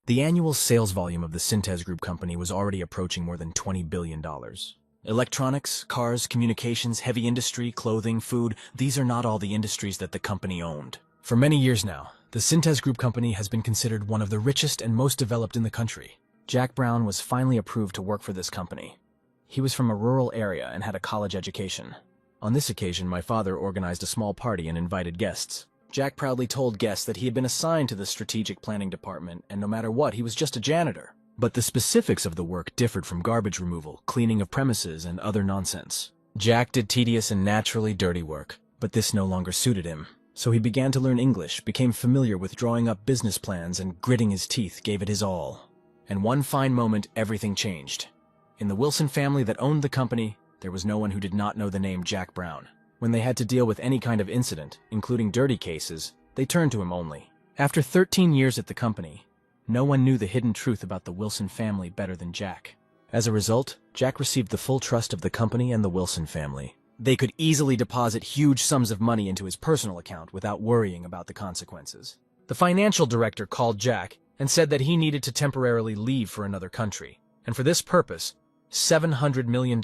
The annual sales volume of the Synthèse Group company was already approaching more than $20 billion. Electronics, cars, communications, heavy industry, clothing, food, these are not all the industries that the company owned. For many years now, the Synthèse Group company has been considered one of the richest and most developed in the country. Jack Brown was finally approved to work for this company. He was from a rural area and had a college education. On this occasion, my father organized a small party and invited guests. Jack proudly told guests that he had been assigned to the strategic planning department, and no matter what, he was just a janitor. But the specifics of the work differed from garbage removal, cleaning of premises, and other nonsense. Jack did tedious and naturally dirty work, but this no longer suited him. So he began to learn English, became familiar with drawing up business plans, and gritting his teeth, gave it his all. And one fine moment, everything changed. In the Wilson family that owned the company, there was no one who did not know the name Jack Brown. When they had to deal with any kind of incident, including dirty cases, they turned to him only. After 13 years at the company, no one knew the hidden truth about the Wilson family better than Jack. As a result, Jack received the full trust of the company and the Wilson family. They could easily deposit huge sums of money into his personal account without worrying about the consequences. The financial director called Jack and said that he needed to temporarily leave for another country, and for this purpose, $700 million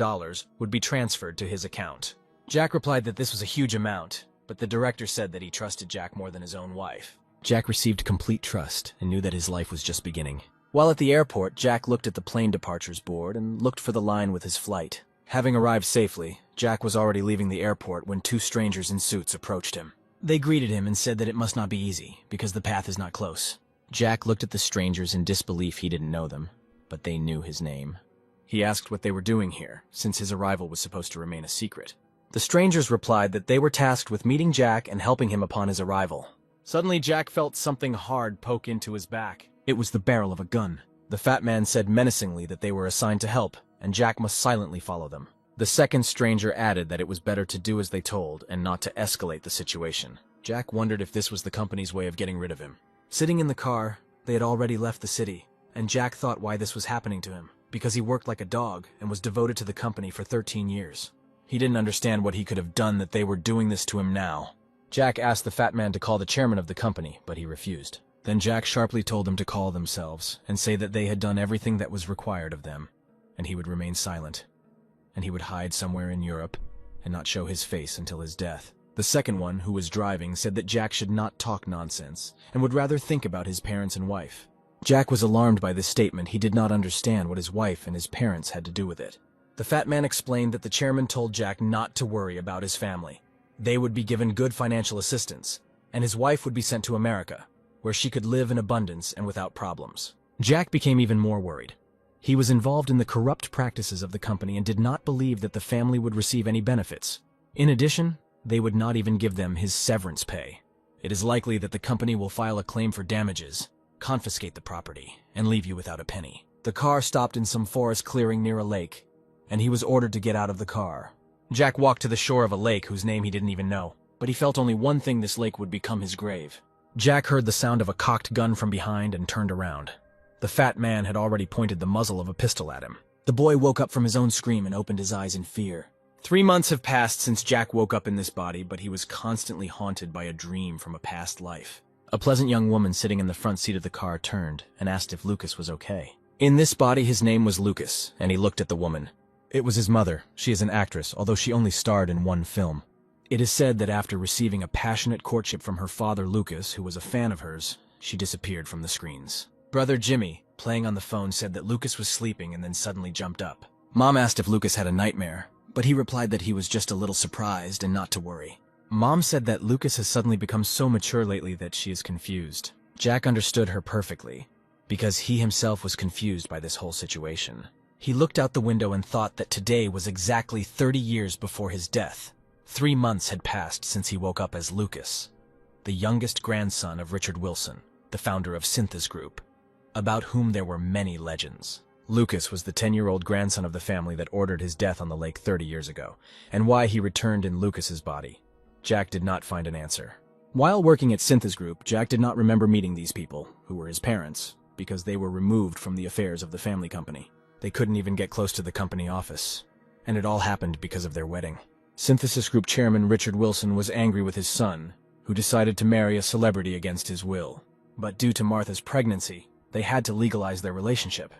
would be transferred to his account. Jack replied that this was a huge amount, but the director said that he trusted Jack more than his own wife. Jack received complete trust and knew that his life was just beginning. While at the airport, Jack looked at the plane departures board and looked for the line with his flight. Having arrived safely, Jack was already leaving the airport when two strangers in suits approached him. They greeted him and said that it must not be easy, because the path is not close. Jack looked at the strangers in disbelief. He didn't know them, but they knew his name. He asked what they were doing here, since his arrival was supposed to remain a secret. The strangers replied that they were tasked with meeting Jack and helping him upon his arrival. Suddenly, Jack felt something hard poke into his back. It was the barrel of a gun. The fat man said menacingly that they were assigned to help, and Jack must silently follow them. The second stranger added that it was better to do as they told and not to escalate the situation. Jack wondered if this was the company's way of getting rid of him. Sitting in the car, they had already left the city, and Jack thought why this was happening to him, because he worked like a dog and was devoted to the company for 13 years. He didn't understand what he could have done that they were doing this to him now. Jack asked the fat man to call the chairman of the company, but he refused. Then Jack sharply told them to call themselves and say that they had done everything that was required of them, and he would remain silent, and he would hide somewhere in Europe and not show his face until his death. The second one, who was driving, said that Jack should not talk nonsense and would rather think about his parents and wife. Jack was alarmed by this statement. He did not understand what his wife and his parents had to do with it. The fat man explained that the chairman told Jack not to worry about his family. They would be given good financial assistance, and his wife would be sent to America, where she could live in abundance and without problems. Jack became even more worried. He was involved in the corrupt practices of the company and did not believe that the family would receive any benefits. In addition, they would not even give them his severance pay. It is likely that the company will file a claim for damages, confiscate the property, and leave you without a penny. The car stopped in some forest clearing near a lake, and he was ordered to get out of the car. Jack walked to the shore of a lake whose name he didn't even know, but he felt only one thing: this lake would become his grave. Jack heard the sound of a cocked gun from behind and turned around. The fat man had already pointed the muzzle of a pistol at him. The boy woke up from his own scream and opened his eyes in fear. 3 months have passed since Jack woke up in this body, but he was constantly haunted by a dream from a past life. A pleasant young woman sitting in the front seat of the car turned and asked if Lucas was okay. In this body, his name was Lucas, and he looked at the woman. It was his mother. She is an actress, although she only starred in one film. It is said that after receiving a passionate courtship from her father, Lucas, who was a fan of hers, she disappeared from the screens. Brother Jimmy, playing on the phone, said that Lucas was sleeping and then suddenly jumped up. Mom asked if Lucas had a nightmare, but he replied that he was just a little surprised and not to worry. Mom said that Lucas has suddenly become so mature lately that she is confused. Jack understood her perfectly, because he himself was confused by this whole situation. He looked out the window and thought that today was exactly 30 years before his death. 3 months had passed since he woke up as Lucas, the youngest grandson of Richard Wilson, the founder of Synthèse Group, about whom there were many legends. Lucas was the 10-year-old grandson of the family that ordered his death on the lake 30 years ago, and why he returned in Lucas's body. Jack did not find an answer. While working at Synthèse Group, Jack did not remember meeting these people, who were his parents, because they were removed from the affairs of the family company. They couldn't even get close to the company office, and it all happened because of their wedding. Synthèse Group chairman Richard Wilson was angry with his son, who decided to marry a celebrity against his will. But due to Martha's pregnancy, They had to legalize their relationship.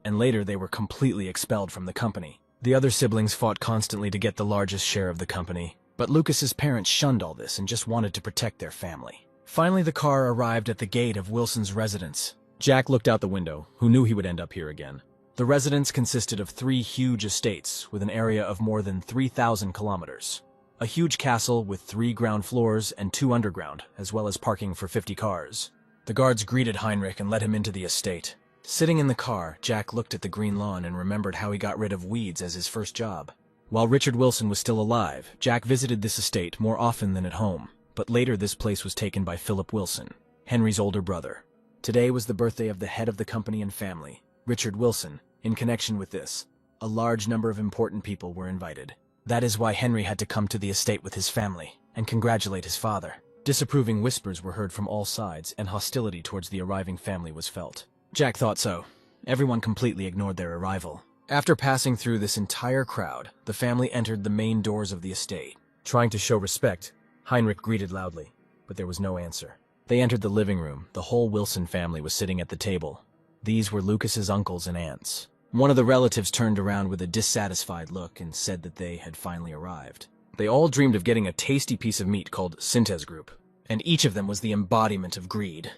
And later they were completely expelled from the company. The other siblings fought constantly to get the largest share of the company, but Lucas's parents shunned all this and just wanted to protect their family. Finally, the car arrived at the gate of Wilson's residence. Jack looked out the window, who knew he would end up here again. The residence consisted of 3 huge estates with an area of more than 3,000 kilometers. A huge castle with 3 ground floors and 2 underground, as well as parking for 50 cars. The guards greeted Heinrich and let him into the estate. Sitting in the car, Jack looked at the green lawn and remembered how he got rid of weeds as his first job. While Richard Wilson was still alive, Jack visited this estate more often than at home, but later this place was taken by Philip Wilson, Henry's older brother. Today was the birthday of the head of the company and family, Richard Wilson. In connection with this, a large number of important people were invited. That is why Henry had to come to the estate with his family and congratulate his father. Disapproving whispers were heard from all sides, and hostility towards the arriving family was felt. Jack thought so. Everyone completely ignored their arrival. After passing through this entire crowd, the family entered the main doors of the estate. Trying to show respect, Heinrich greeted loudly, but there was no answer. They entered the living room. The whole Wilson family was sitting at the table. These were Lucas's uncles and aunts. One of the relatives turned around with a dissatisfied look and said that they had finally arrived. They all dreamed of getting a tasty piece of meat called Sintes Group, and each of them was the embodiment of greed,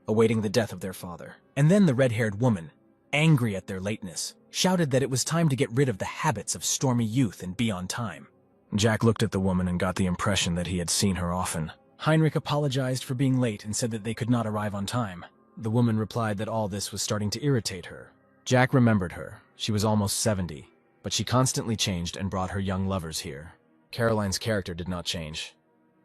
awaiting the death of their father. And then the red-haired woman, angry at their lateness, shouted that it was time to get rid of the habits of stormy youth and be on time. Jack looked at the woman and got the impression that he had seen her often. Heinrich apologized for being late and said that they could not arrive on time. The woman replied that all this was starting to irritate her. Jack remembered her. She was almost 70, but she constantly changed and brought her young lovers here. Caroline's character did not change.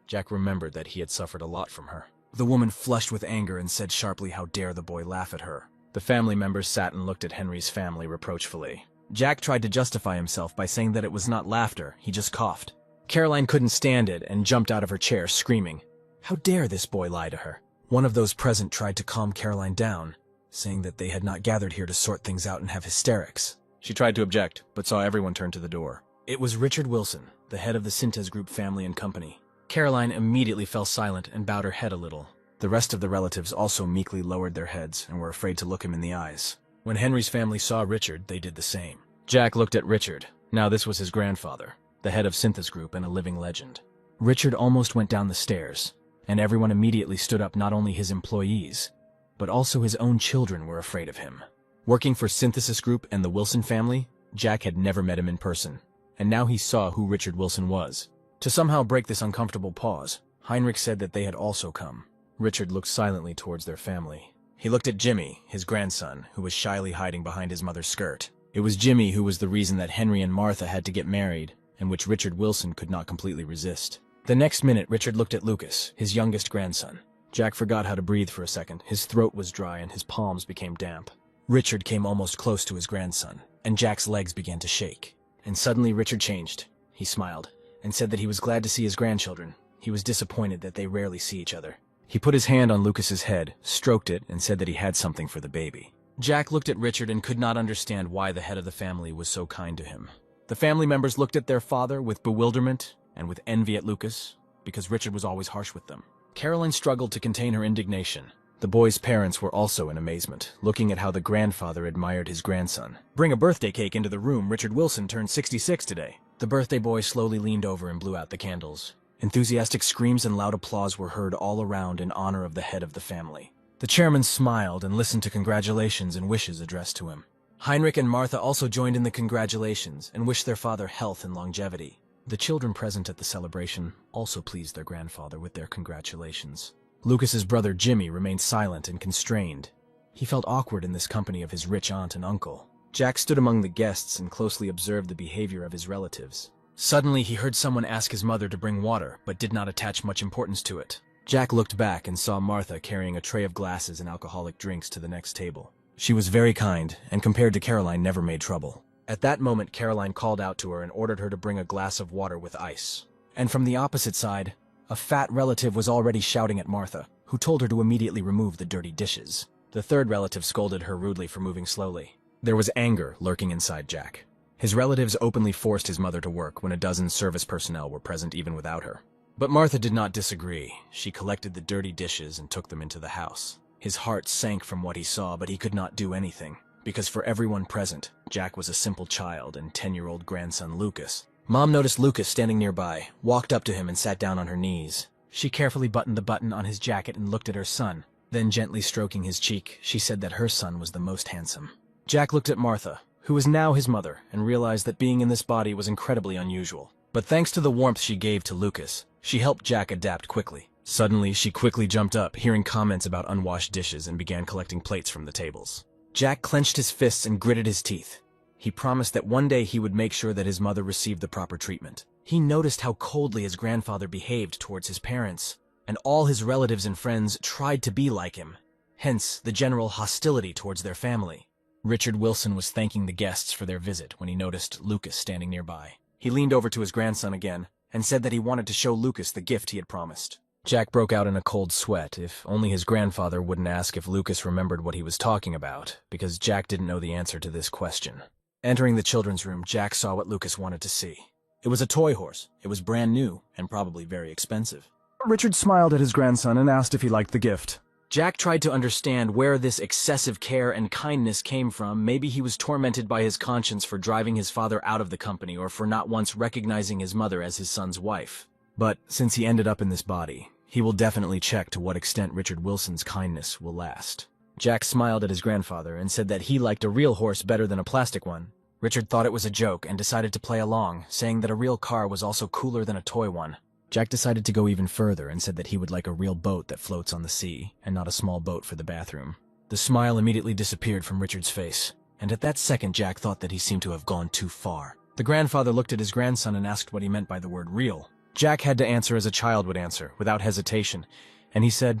Jack remembered that he had suffered a lot from her. The woman flushed with anger and said sharply how dare the boy laugh at her. The family members sat and looked at Henry's family reproachfully. Jack tried to justify himself by saying that it was not laughter, he just coughed. Caroline couldn't stand it and jumped out of her chair, screaming. How dare this boy lie to her? One of those present tried to calm Caroline down, saying that they had not gathered here to sort things out and have hysterics. She tried to object, but saw everyone turn to the door. It was Richard Wilson, the head of the Sintes Group family and company. Caroline immediately fell silent and bowed her head a little. The rest of the relatives also meekly lowered their heads and were afraid to look him in the eyes. When Henry's family saw Richard, they did the same. Jack looked at Richard. Now this was his grandfather, the head of Sintes Group and a living legend. Richard almost went down the stairs, and everyone immediately stood up. Not only his employees, but also his own children were afraid of him. Working for Synthesis Group and the Wilson family, Jack had never met him in person, and now he saw who Richard Wilson was. To somehow break this uncomfortable pause, Heinrich said that they had also come. Richard looked silently towards their family. He looked at Jimmy, his grandson, who was shyly hiding behind his mother's skirt. It was Jimmy who was the reason that Henry and Martha had to get married, and which Richard Wilson could not completely resist. The next minute, Richard looked at Lucas, his youngest grandson. Jack forgot how to breathe for a second. His throat was dry and his palms became damp. Richard came almost close to his grandson, and Jack's legs began to shake. And suddenly Richard changed. He smiled, and said that he was glad to see his grandchildren. He was disappointed that they rarely see each other. He put his hand on Lucas's head, stroked it, and said that he had something for the baby. Jack looked at Richard and could not understand why the head of the family was so kind to him. The family members looked at their father with bewilderment and with envy at Lucas, because Richard was always harsh with them. Caroline struggled to contain her indignation. The boy's parents were also in amazement, looking at how the grandfather admired his grandson. Bring a birthday cake into the room. Richard Wilson turned 66 today. The birthday boy slowly leaned over and blew out the candles. Enthusiastic screams and loud applause were heard all around in honor of the head of the family. The chairman smiled and listened to congratulations and wishes addressed to him. Heinrich and Martha also joined in the congratulations and wished their father health and longevity. The children present at the celebration also pleased their grandfather with their congratulations. Lucas's brother Jimmy remained silent and constrained. He felt awkward in this company of his rich aunt and uncle. Jack stood among the guests and closely observed the behavior of his relatives. Suddenly, he heard someone ask his mother to bring water, but did not attach much importance to it. Jack looked back and saw Martha carrying a tray of glasses and alcoholic drinks to the next table. She was very kind, and compared to Caroline, never made trouble. At that moment, Caroline called out to her and ordered her to bring a glass of water with ice. And from the opposite side, a fat relative was already shouting at Martha, who told her to immediately remove the dirty dishes. The third relative scolded her rudely for moving slowly. There was anger lurking inside Jack. His relatives openly forced his mother to work when a dozen service personnel were present even without her. But Martha did not disagree. She collected the dirty dishes and took them into the house. His heart sank from what he saw, but he could not do anything, because for everyone present, Jack was a simple child and 10-year-old grandson Lucas. Mom noticed Lucas standing nearby, walked up to him and sat down on her knees. She carefully buttoned the button on his jacket and looked at her son. Then, gently stroking his cheek, she said that her son was the most handsome. Jack looked at Martha, who was now his mother, and realized that being in this body was incredibly unusual. But thanks to the warmth she gave to Lucas, she helped Jack adapt quickly. Suddenly, she quickly jumped up, hearing comments about unwashed dishes, and began collecting plates from the tables. Jack clenched his fists and gritted his teeth. He promised that one day he would make sure that his mother received the proper treatment. He noticed how coldly his grandfather behaved towards his parents, and all his relatives and friends tried to be like him, hence the general hostility towards their family. Richard Wilson was thanking the guests for their visit when he noticed Lucas standing nearby. He leaned over to his grandson again and said that he wanted to show Lucas the gift he had promised. Jack broke out in a cold sweat. If only his grandfather wouldn't ask if Lucas remembered what he was talking about, because Jack didn't know the answer to this question. Entering the children's room, Jack saw what Lucas wanted to see. It was a toy horse. It was brand new and probably very expensive. Richard smiled at his grandson and asked if he liked the gift. Jack tried to understand where this excessive care and kindness came from. Maybe he was tormented by his conscience for driving his father out of the company or for not once recognizing his mother as his son's wife. But since he ended up in this body, he will definitely check to what extent Richard Wilson's kindness will last. Jack smiled at his grandfather and said that he liked a real horse better than a plastic one. Richard thought it was a joke and decided to play along, saying that a real car was also cooler than a toy one. Jack decided to go even further and said that he would like a real boat that floats on the sea, and not a small boat for the bathroom. The smile immediately disappeared from Richard's face, and at that second Jack thought that he seemed to have gone too far. The grandfather looked at his grandson and asked what he meant by the word real. Jack had to answer as a child would answer, without hesitation, and he said,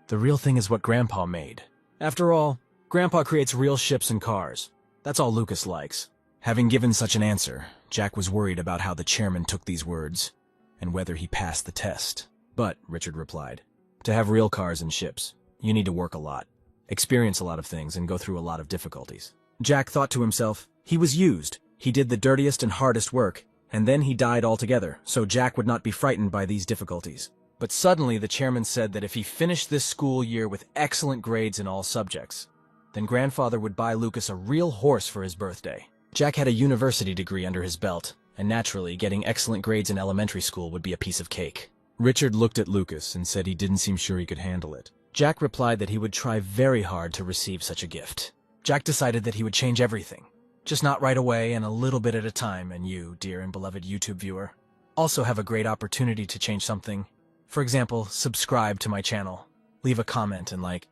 "The real thing is what Grandpa made. After all, Grandpa creates real ships and cars. That's all Lucas likes." Having given such an answer, Jack was worried about how the chairman took these words, and whether he passed the test. But, Richard replied, to have real cars and ships, you need to work a lot, experience a lot of things, and go through a lot of difficulties. Jack thought to himself, he was used. He did the dirtiest and hardest work, and then he died altogether, so Jack would not be frightened by these difficulties. But suddenly the chairman said that if he finished this school year with excellent grades in all subjects, then Grandfather would buy Lucas a real horse for his birthday. Jack had a university degree under his belt, and naturally, getting excellent grades in elementary school would be a piece of cake. Richard looked at Lucas and said he didn't seem sure he could handle it. Jack replied that he would try very hard to receive such a gift. Jack decided that he would change everything, just not right away and a little bit at a time, and you, dear and beloved YouTube viewer, also have a great opportunity to change something. For example, subscribe to my channel, leave a comment, and like.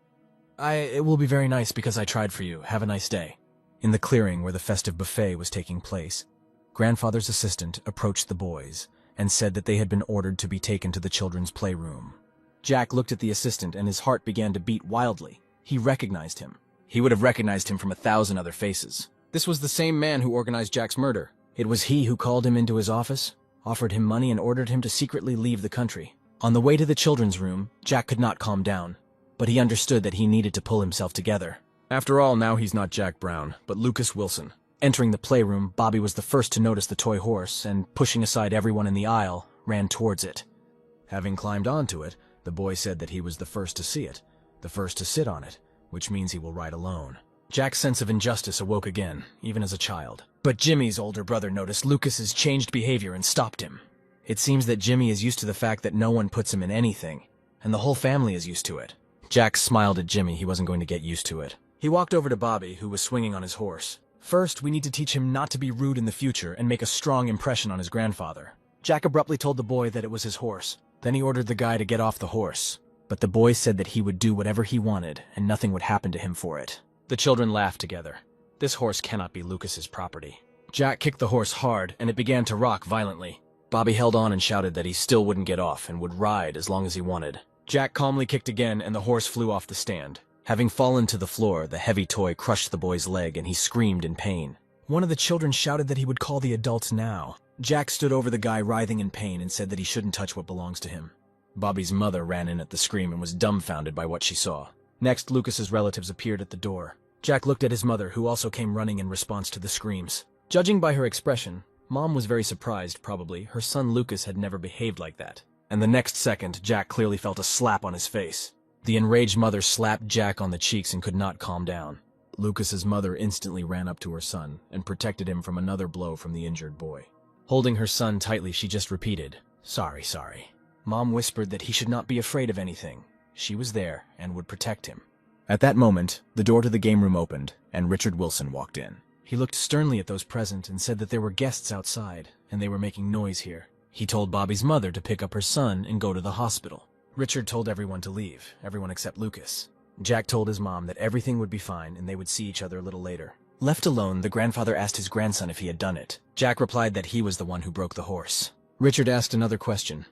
It will be very nice because I tried for you. Have a nice day. In the clearing where the festive buffet was taking place, Grandfather's assistant approached the boys and said that they had been ordered to be taken to the children's playroom. Jack looked at the assistant and his heart began to beat wildly. He recognized him. He would have recognized him from 1,000 other faces. This was the same man who organized Jack's murder. It was he who called him into his office, offered him money, and ordered him to secretly leave the country. On the way to the children's room, Jack could not calm down, but he understood that he needed to pull himself together. After all, now he's not Jack Brown, but Lucas Wilson. Entering the playroom, Bobby was the first to notice the toy horse, and pushing aside everyone in the aisle, ran towards it. Having climbed onto it, the boy said that he was the first to see it, the first to sit on it, which means he will ride alone. Jack's sense of injustice awoke again, even as a child. But Jimmy's older brother noticed Lucas's changed behavior and stopped him. It seems that Jimmy is used to the fact that no one puts him in anything, and the whole family is used to it. Jack smiled at Jimmy. He wasn't going to get used to it. He walked over to Bobby, who was swinging on his horse. First, we need to teach him not to be rude in the future and make a strong impression on his grandfather. Jack abruptly told the boy that it was his horse. Then he ordered the guy to get off the horse. But the boy said that he would do whatever he wanted, and nothing would happen to him for it. The children laughed together. This horse cannot be Lucas's property. Jack kicked the horse hard, and it began to rock violently. Bobby held on and shouted that he still wouldn't get off and would ride as long as he wanted. Jack calmly kicked again, and the horse flew off the stand. Having fallen to the floor, the heavy toy crushed the boy's leg, and he screamed in pain. One of the children shouted that he would call the adults now. Jack stood over the guy writhing in pain and said that he shouldn't touch what belongs to him. Bobby's mother ran in at the scream and was dumbfounded by what she saw. Next, Lucas's relatives appeared at the door. Jack looked at his mother, who also came running in response to the screams. Judging by her expression, Mom was very surprised, probably. Her son Lucas had never behaved like that. And the next second, Jack clearly felt a slap on his face. The enraged mother slapped Jack on the cheeks and could not calm down. Lucas's mother instantly ran up to her son and protected him from another blow from the injured boy. Holding her son tightly, she just repeated, "Sorry, sorry." Mom whispered that he should not be afraid of anything. She was there and would protect him. At that moment, the door to the game room opened, and Richard Wilson walked in. He looked sternly at those present and said that there were guests outside, and they were making noise here. He told Bobby's mother to pick up her son and go to the hospital. Richard told everyone to leave, everyone except Lucas. Jack told his mom that everything would be fine and they would see each other a little later. Left alone, the grandfather asked his grandson if he had done it. Jack replied that he was the one who broke the horse. Richard asked another question.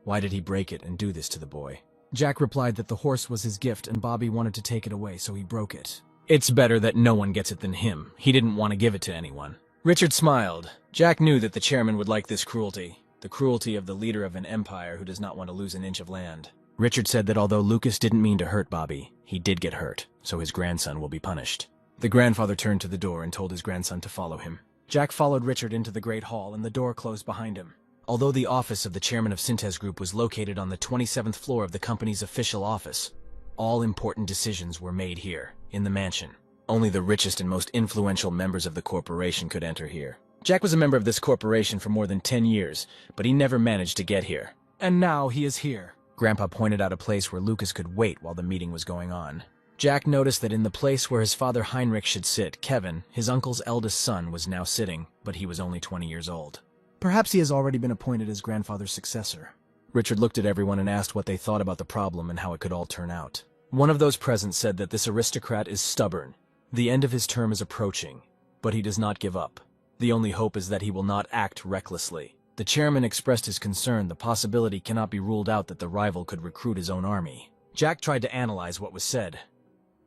Why did he break it and do this to the boy? Jack replied that the horse was his gift and Bobby wanted to take it away, so he broke it. It's better that no one gets it than him. He didn't want to give it to anyone. Richard smiled. Jack knew that the chairman would like this cruelty. The cruelty of the leader of an empire who does not want to lose an inch of land. Richard said that although Lucas didn't mean to hurt Bobby, he did get hurt, so his grandson will be punished. The grandfather turned to the door and told his grandson to follow him. Jack followed Richard into the great hall and the door closed behind him. Although the office of the chairman of Synthes Group was located on the 27th floor of the company's official office, all important decisions were made here, in the mansion. Only the richest and most influential members of the corporation could enter here. Jack was a member of this corporation for more than 10 years, but he never managed to get here. And now he is here. Grandpa pointed out a place where Lucas could wait while the meeting was going on. Jack noticed that in the place where his father Heinrich should sit, Kevin, his uncle's eldest son, was now sitting, but he was only 20 years old. Perhaps he has already been appointed as grandfather's successor. Richard looked at everyone and asked what they thought about the problem and how it could all turn out. One of those present said that this aristocrat is stubborn. The end of his term is approaching, but he does not give up. The only hope is that he will not act recklessly. The chairman expressed his concern the possibility cannot be ruled out that the rival could recruit his own army. Jack tried to analyze what was said.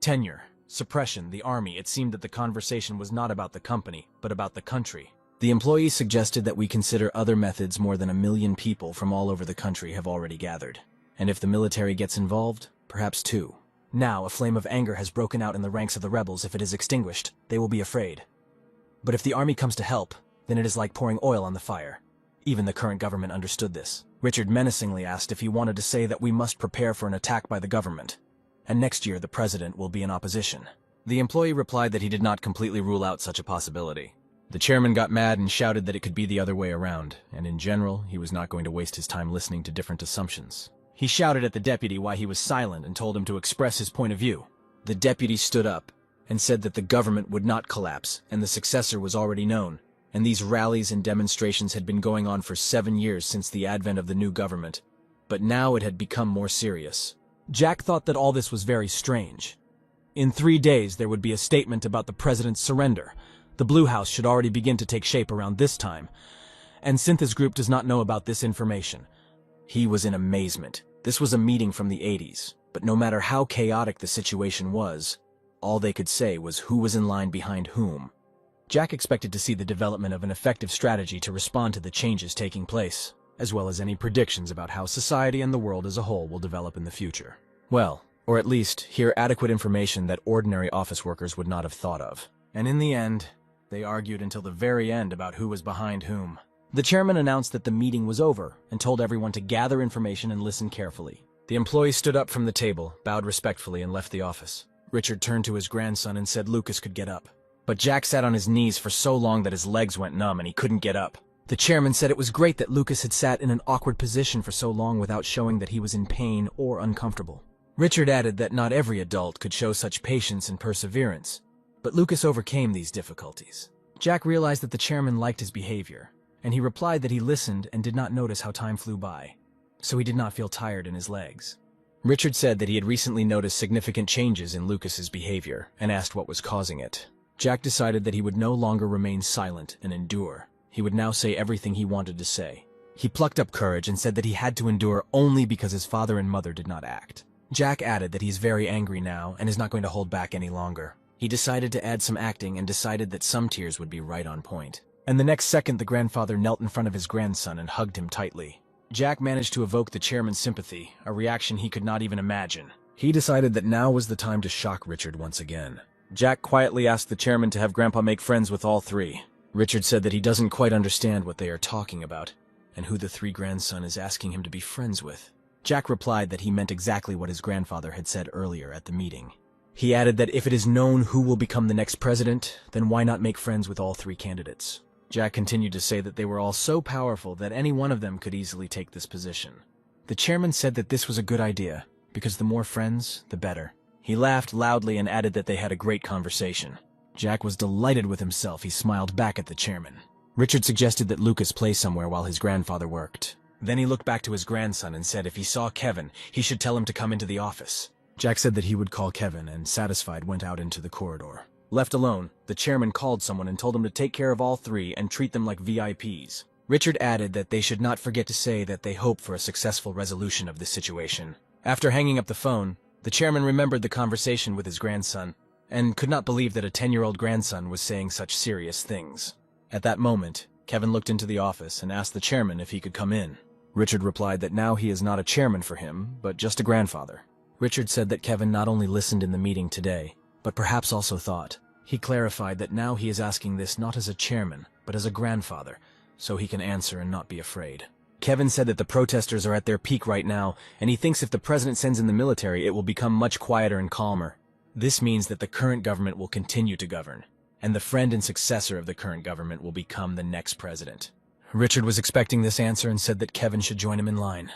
Tenure, suppression, the army. It seemed that the conversation was not about the company, but about the country. The employees suggested that we consider other methods. More than 1 million people from all over the country have already gathered. And if the military gets involved, perhaps 2. Now a flame of anger has broken out in the ranks of the rebels. If it is extinguished, they will be afraid. But if the army comes to help, then it is like pouring oil on the fire. Even the current government understood this. Richard menacingly asked if he wanted to say that we must prepare for an attack by the government, and next year the president will be in opposition. The employee replied that he did not completely rule out such a possibility. The chairman got mad and shouted that it could be the other way around, and in general, he was not going to waste his time listening to different assumptions. He shouted at the deputy why he was silent and told him to express his point of view. The deputy stood up and said that the government would not collapse, and the successor was already known. And these rallies and demonstrations had been going on for 7 years since the advent of the new government. But now it had become more serious. Jack thought that all this was very strange. In 3 days there would be a statement about the president's surrender. The Blue House should already begin to take shape around this time. And Synthes Group does not know about this information. He was in amazement. This was a meeting from the 80s, but no matter how chaotic the situation was, all they could say was who was in line behind whom. Jack expected to see the development of an effective strategy to respond to the changes taking place, as well as any predictions about how society and the world as a whole will develop in the future. Well, or at least hear adequate information that ordinary office workers would not have thought of. And in the end, they argued until the very end about who was behind whom. The chairman announced that the meeting was over and told everyone to gather information and listen carefully. The employee stood up from the table, bowed respectfully, and left the office. Richard turned to his grandson and said Lucas could get up. But Jack sat on his knees for so long that his legs went numb and he couldn't get up. The chairman said it was great that Lucas had sat in an awkward position for so long without showing that he was in pain or uncomfortable. Richard added that not every adult could show such patience and perseverance, but Lucas overcame these difficulties. Jack realized that the chairman liked his behavior, and he replied that he listened and did not notice how time flew by, so he did not feel tired in his legs. Richard said that he had recently noticed significant changes in Lucas's behavior and asked what was causing it. Jack decided that he would no longer remain silent and endure. He would now say everything he wanted to say. He plucked up courage and said that he had to endure only because his father and mother did not act. Jack added that he is very angry now and is not going to hold back any longer. He decided to add some acting and decided that some tears would be right on point. And the next second the grandfather knelt in front of his grandson and hugged him tightly. Jack managed to evoke the chairman's sympathy, a reaction he could not even imagine. He decided that now was the time to shock Richard once again. Jack quietly asked the chairman to have Grandpa make friends with all 3. Richard said that he doesn't quite understand what they are talking about, and who the 3 grandson is asking him to be friends with. Jack replied that he meant exactly what his grandfather had said earlier at the meeting. He added that if it is known who will become the next president, then why not make friends with all three candidates? Jack continued to say that they were all so powerful that any one of them could easily take this position. The chairman said that this was a good idea, because the more friends, the better. He laughed loudly and added that they had a great conversation. Jack was delighted with himself. He smiled back at the chairman. Richard suggested that Lucas play somewhere while his grandfather worked. Then he looked back to his grandson and said if he saw Kevin, he should tell him to come into the office. Jack said that he would call Kevin, and satisfied went out into the corridor. Left alone, the chairman called someone and told him to take care of all three and treat them like VIPs. Richard added that they should not forget to say that they hope for a successful resolution of this situation. After hanging up the phone, the chairman remembered the conversation with his grandson, and could not believe that a 10-year-old grandson was saying such serious things. At that moment, Kevin looked into the office and asked the chairman if he could come in. Richard replied that now he is not a chairman for him, but just a grandfather. Richard said that Kevin not only listened in the meeting today, but perhaps also thought. He clarified that now he is asking this not as a chairman, but as a grandfather, so he can answer and not be afraid. Kevin said that the protesters are at their peak right now, and he thinks if the president sends in the military, it will become much quieter and calmer. This means that the current government will continue to govern, and the friend and successor of the current government will become the next president. Richard was expecting this answer and said that Kevin should join him in line.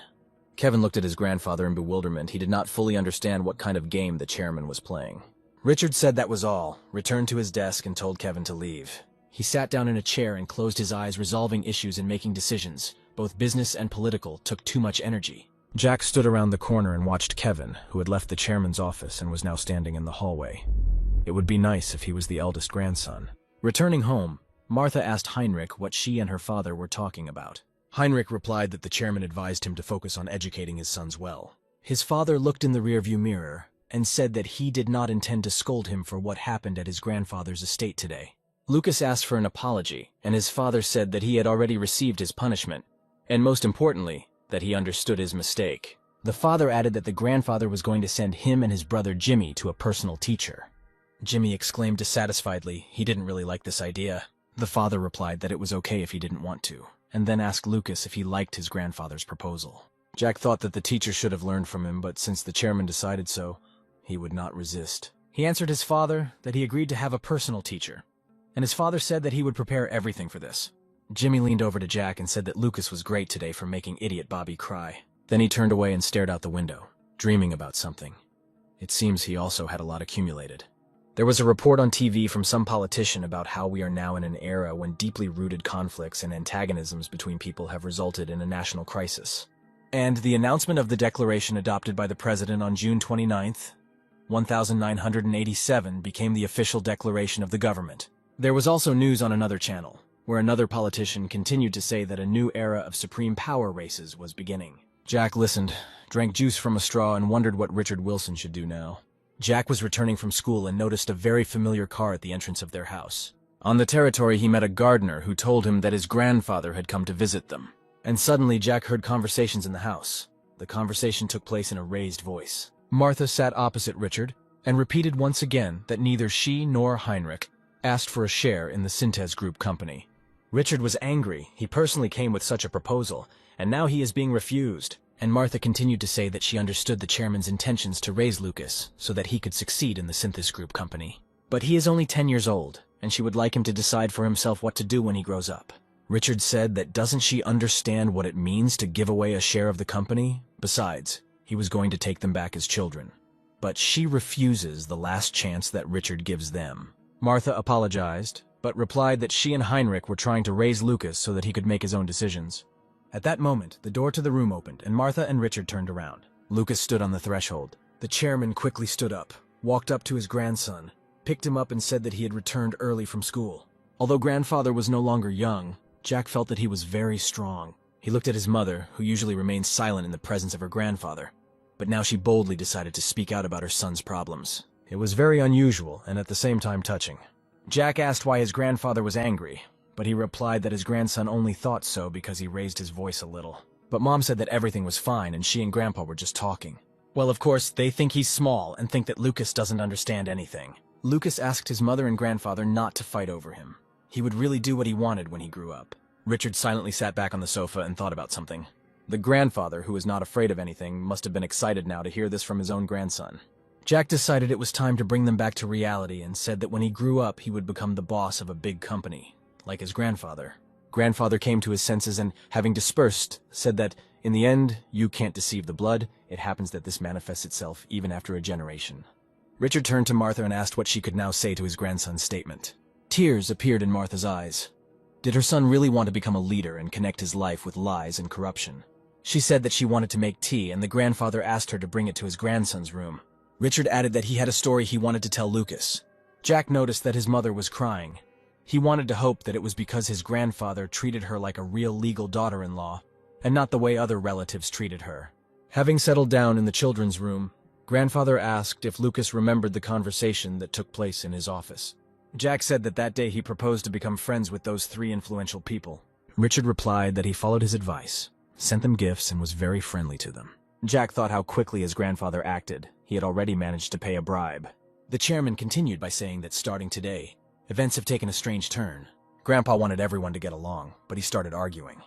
Kevin looked at his grandfather in bewilderment. He did not fully understand what kind of game the chairman was playing. Richard said that was all, returned to his desk, and told Kevin to leave. He sat down in a chair and closed his eyes. Resolving issues and making decisions, both business and political, took too much energy. Jack stood around the corner and watched Kevin, who had left the chairman's office and was now standing in the hallway. It would be nice if he was the eldest grandson. Returning home, Martha asked Heinrich what she and her father were talking about. Heinrich replied that the chairman advised him to focus on educating his sons well. His father looked in the rearview mirror and said that he did not intend to scold him for what happened at his grandfather's estate today. Lucas asked for an apology, and his father said that he had already received his punishment, and most importantly, that he understood his mistake. The father added that the grandfather was going to send him and his brother Jimmy to a personal teacher. Jimmy exclaimed dissatisfiedly he didn't really like this idea. The father replied that it was okay if he didn't want to, and then asked Lucas if he liked his grandfather's proposal. Jack thought that the teacher should have learned from him, but since the chairman decided so, he would not resist. He answered his father that he agreed to have a personal teacher, and his father said that he would prepare everything for this. Jimmy leaned over to Jack and said that Lucas was great today for making idiot Bobby cry. Then he turned away and stared out the window, dreaming about something. It seems he also had a lot accumulated. There was a report on TV from some politician about how we are now in an era when deeply rooted conflicts and antagonisms between people have resulted in a national crisis. And the announcement of the declaration adopted by the president on June 29th, 1987 became the official declaration of the government. There was also news on another channel, where another politician continued to say that a new era of supreme power races was beginning. Jack listened, drank juice from a straw, and wondered what Richard Wilson should do now. Jack was returning from school and noticed a very familiar car at the entrance of their house. On the territory, he met a gardener who told him that his grandfather had come to visit them. And suddenly, Jack heard conversations in the house. The conversation took place in a raised voice. Martha sat opposite Richard and repeated once again that neither she nor Heinrich asked for a share in the Synthes Group company. Richard was angry. He personally came with such a proposal, and now he is being refused. And Martha continued to say that she understood the chairman's intentions to raise Lucas so that he could succeed in the Synthes Group company. But he is only 10 years old, and she would like him to decide for himself what to do when he grows up. Richard said that doesn't she understand what it means to give away a share of the company? Besides, he was going to take them back as children. But she refuses the last chance that Richard gives them. Martha apologized, but replied that she and Heinrich were trying to raise Lucas so that he could make his own decisions. At that moment, the door to the room opened, and Martha and Richard turned around. Lucas stood on the threshold. The chairman quickly stood up, walked up to his grandson, picked him up and said that he had returned early from school. Although grandfather was no longer young, Jack felt that he was very strong. He looked at his mother, who usually remained silent in the presence of her grandfather, but now she boldly decided to speak out about her son's problems. It was very unusual and at the same time touching. Jack asked why his grandfather was angry, but he replied that his grandson only thought so because he raised his voice a little. But Mom said that everything was fine and she and Grandpa were just talking. Well, of course, they think he's small and think that Lucas doesn't understand anything. Lucas asked his mother and grandfather not to fight over him. He would really do what he wanted when he grew up. Richard silently sat back on the sofa and thought about something. The grandfather, who was not afraid of anything, must have been excited now to hear this from his own grandson. Jack decided it was time to bring them back to reality and said that when he grew up, he would become the boss of a big company, like his grandfather. Grandfather came to his senses and, having dispersed, said that, in the end, you can't deceive the blood. It happens that this manifests itself even after a generation. Richard turned to Martha and asked what she could now say to his grandson's statement. Tears appeared in Martha's eyes. Did her son really want to become a leader and connect his life with lies and corruption? She said that she wanted to make tea, and the grandfather asked her to bring it to his grandson's room. Richard added that he had a story he wanted to tell Lucas. Jack noticed that his mother was crying. He wanted to hope that it was because his grandfather treated her like a real legal daughter-in-law, and not the way other relatives treated her. Having settled down in the children's room, grandfather asked if Lucas remembered the conversation that took place in his office. Jack said that that day he proposed to become friends with those 3 influential people. Richard replied that he followed his advice, sent them gifts, and was very friendly to them. Jack thought how quickly his grandfather acted. He had already managed to pay a bribe. The chairman continued by saying that starting today, events have taken a strange turn. Grandpa wanted everyone to get along, but he started arguing.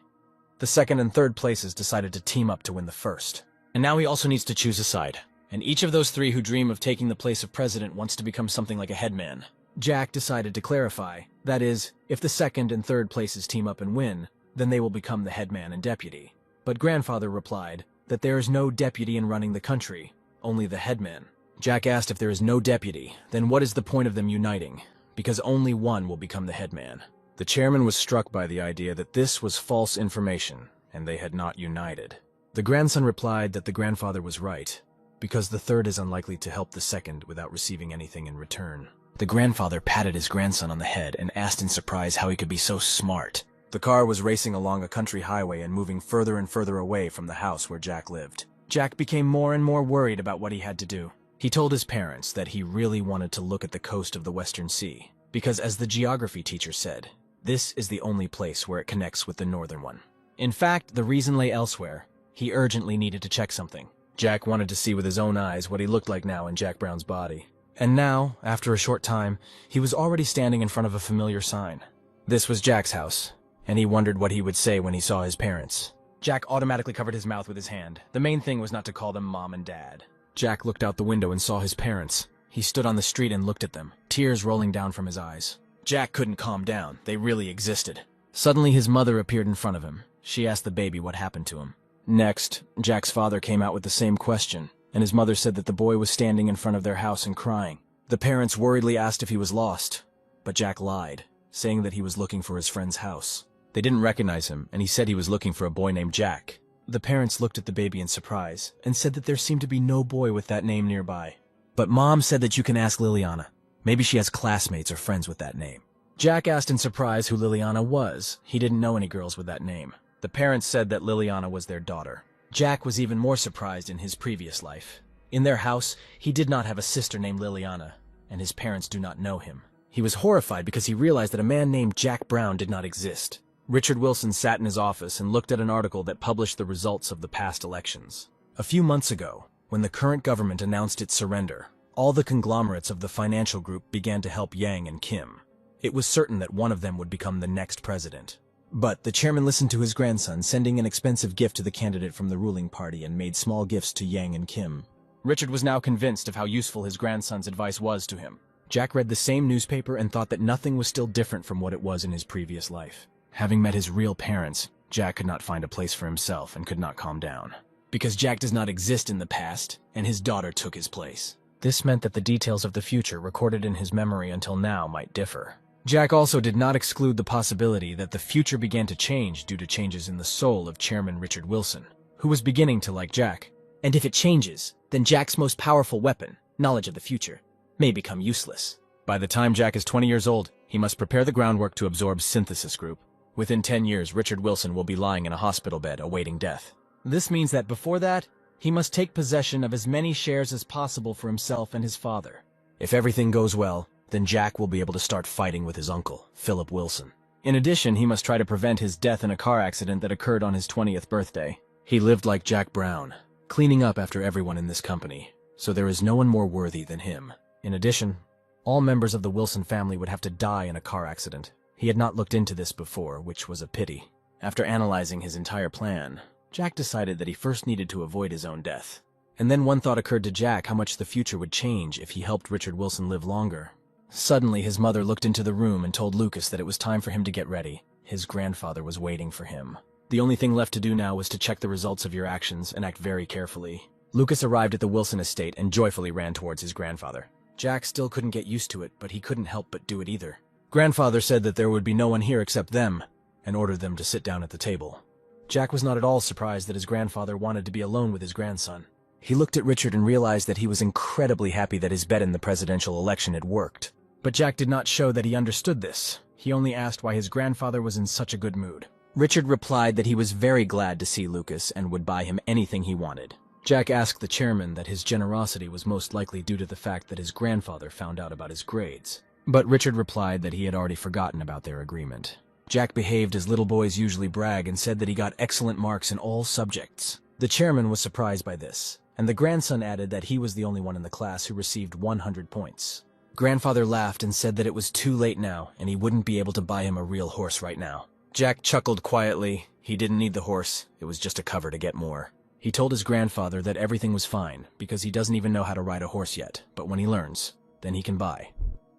The second and third places decided to team up to win the first. And now he also needs to choose a side. And each of those 3 who dream of taking the place of president wants to become something like a headman. Jack decided to clarify. That is, if the second and third places team up and win, then they will become the headman and deputy. But grandfather replied that there is no deputy in running the country, only the headman. Jack asked if there is no deputy, then what is the point of them uniting? Because only one will become the headman. The chairman was struck by the idea that this was false information, and they had not united. The grandson replied that the grandfather was right, because the third is unlikely to help the second without receiving anything in return. The grandfather patted his grandson on the head and asked in surprise how he could be so smart. The car was racing along a country highway and moving further and further away from the house where Jack lived. Jack became more and more worried about what he had to do. He told his parents that he really wanted to look at the coast of the Western Sea, because as the geography teacher said, this is the only place where it connects with the northern one. In fact, the reason lay elsewhere. He urgently needed to check something. Jack wanted to see with his own eyes what he looked like now in Jack Brown's body. And now, after a short time, he was already standing in front of a familiar sign. This was Jack's house, and he wondered what he would say when he saw his parents. Jack automatically covered his mouth with his hand. The main thing was not to call them Mom and Dad. Jack looked out the window and saw his parents. He stood on the street and looked at them, tears rolling down from his eyes. Jack couldn't calm down. They really existed. Suddenly, his mother appeared in front of him. She asked the baby what happened to him. Next, Jack's father came out with the same question, and his mother said that the boy was standing in front of their house and crying. The parents worriedly asked if he was lost, but Jack lied, saying that he was looking for his friend's house. They didn't recognize him, and he said he was looking for a boy named Jack. The parents looked at the baby in surprise and said that there seemed to be no boy with that name nearby. But Mom said that you can ask Liliana. Maybe she has classmates or friends with that name. Jack asked in surprise who Liliana was. He didn't know any girls with that name. The parents said that Liliana was their daughter. Jack was even more surprised in his previous life. In their house, he did not have a sister named Liliana, and his parents do not know him. He was horrified because he realized that a man named Jack Brown did not exist. Richard Wilson sat in his office and looked at an article that published the results of the past elections. A few months ago, when the current government announced its surrender, all the conglomerates of the financial group began to help Yang and Kim. It was certain that one of them would become the next president. But the chairman listened to his grandson, sending an expensive gift to the candidate from the ruling party and made small gifts to Yang and Kim. Richard was now convinced of how useful his grandson's advice was to him. Jack read the same newspaper and thought that nothing was still different from what it was in his previous life. Having met his real parents, Jack could not find a place for himself and could not calm down. Because Jack does not exist in the past, and his daughter took his place. This meant that the details of the future recorded in his memory until now might differ. Jack also did not exclude the possibility that the future began to change due to changes in the soul of Chairman Richard Wilson, who was beginning to like Jack. And if it changes, then Jack's most powerful weapon, knowledge of the future, may become useless. By the time Jack is 20 years old, he must prepare the groundwork to absorb Synthesis Group. Within 10 years, Richard Wilson will be lying in a hospital bed awaiting death. This means that before that, he must take possession of as many shares as possible for himself and his father. If everything goes well, then Jack will be able to start fighting with his uncle, Philip Wilson. In addition, he must try to prevent his death in a car accident that occurred on his 20th birthday. He lived like Jack Brown, cleaning up after everyone in this company, so there is no one more worthy than him. In addition, all members of the Wilson family would have to die in a car accident. He had not looked into this before, which was a pity. After analyzing his entire plan, Jack decided that he first needed to avoid his own death. And then one thought occurred to Jack how much the future would change if he helped Richard Wilson live longer. Suddenly, his mother looked into the room and told Lucas that it was time for him to get ready. His grandfather was waiting for him. The only thing left to do now was to check the results of your actions and act very carefully. Lucas arrived at the Wilson estate and joyfully ran towards his grandfather. Jack still couldn't get used to it, but he couldn't help but do it either. Grandfather said that there would be no one here except them, and ordered them to sit down at the table. Jack was not at all surprised that his grandfather wanted to be alone with his grandson. He looked at Richard and realized that he was incredibly happy that his bet in the presidential election had worked. But Jack did not show that he understood this. He only asked why his grandfather was in such a good mood. Richard replied that he was very glad to see Lucas and would buy him anything he wanted. Jack asked the chairman that his generosity was most likely due to the fact that his grandfather found out about his grades. But Richard replied that he had already forgotten about their agreement. Jack behaved as little boys usually brag and said that he got excellent marks in all subjects. The chairman was surprised by this, and the grandson added that he was the only one in the class who received 100 points. Grandfather laughed and said that it was too late now, and he wouldn't be able to buy him a real horse right now. Jack chuckled quietly. He didn't need the horse, it was just a cover to get more. He told his grandfather that everything was fine, because he doesn't even know how to ride a horse yet, but when he learns, then he can buy.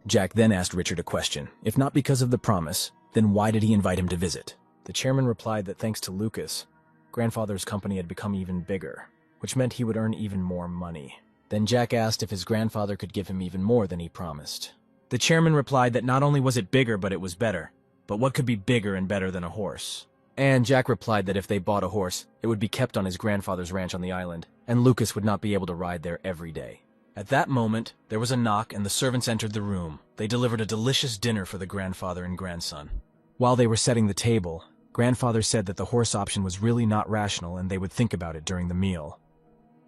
Jack then asked Richard a question. If not because of the promise, then why did he invite him to visit? The chairman replied that thanks to Lucas, grandfather's company had become even bigger, which meant he would earn even more money. Then Jack asked if his grandfather could give him even more than he promised. The chairman replied that not only was it bigger, but it was better. But what could be bigger and better than a horse? And Jack replied that if they bought a horse, it would be kept on his grandfather's ranch on the island, and Lucas would not be able to ride there every day. At that moment, there was a knock and the servants entered the room. They delivered a delicious dinner for the grandfather and grandson. While they were setting the table, grandfather said that the horse option was really not rational and they would think about it during the meal.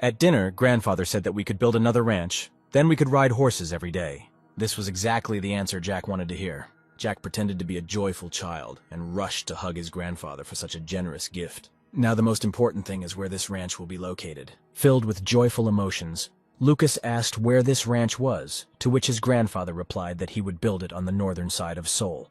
At dinner, grandfather said that we could build another ranch, then we could ride horses every day. This was exactly the answer Jack wanted to hear. Jack pretended to be a joyful child and rushed to hug his grandfather for such a generous gift. Now the most important thing is where this ranch will be located. Filled with joyful emotions, Lucas asked where this ranch was, to which his grandfather replied that he would build it on the northern side of Seoul.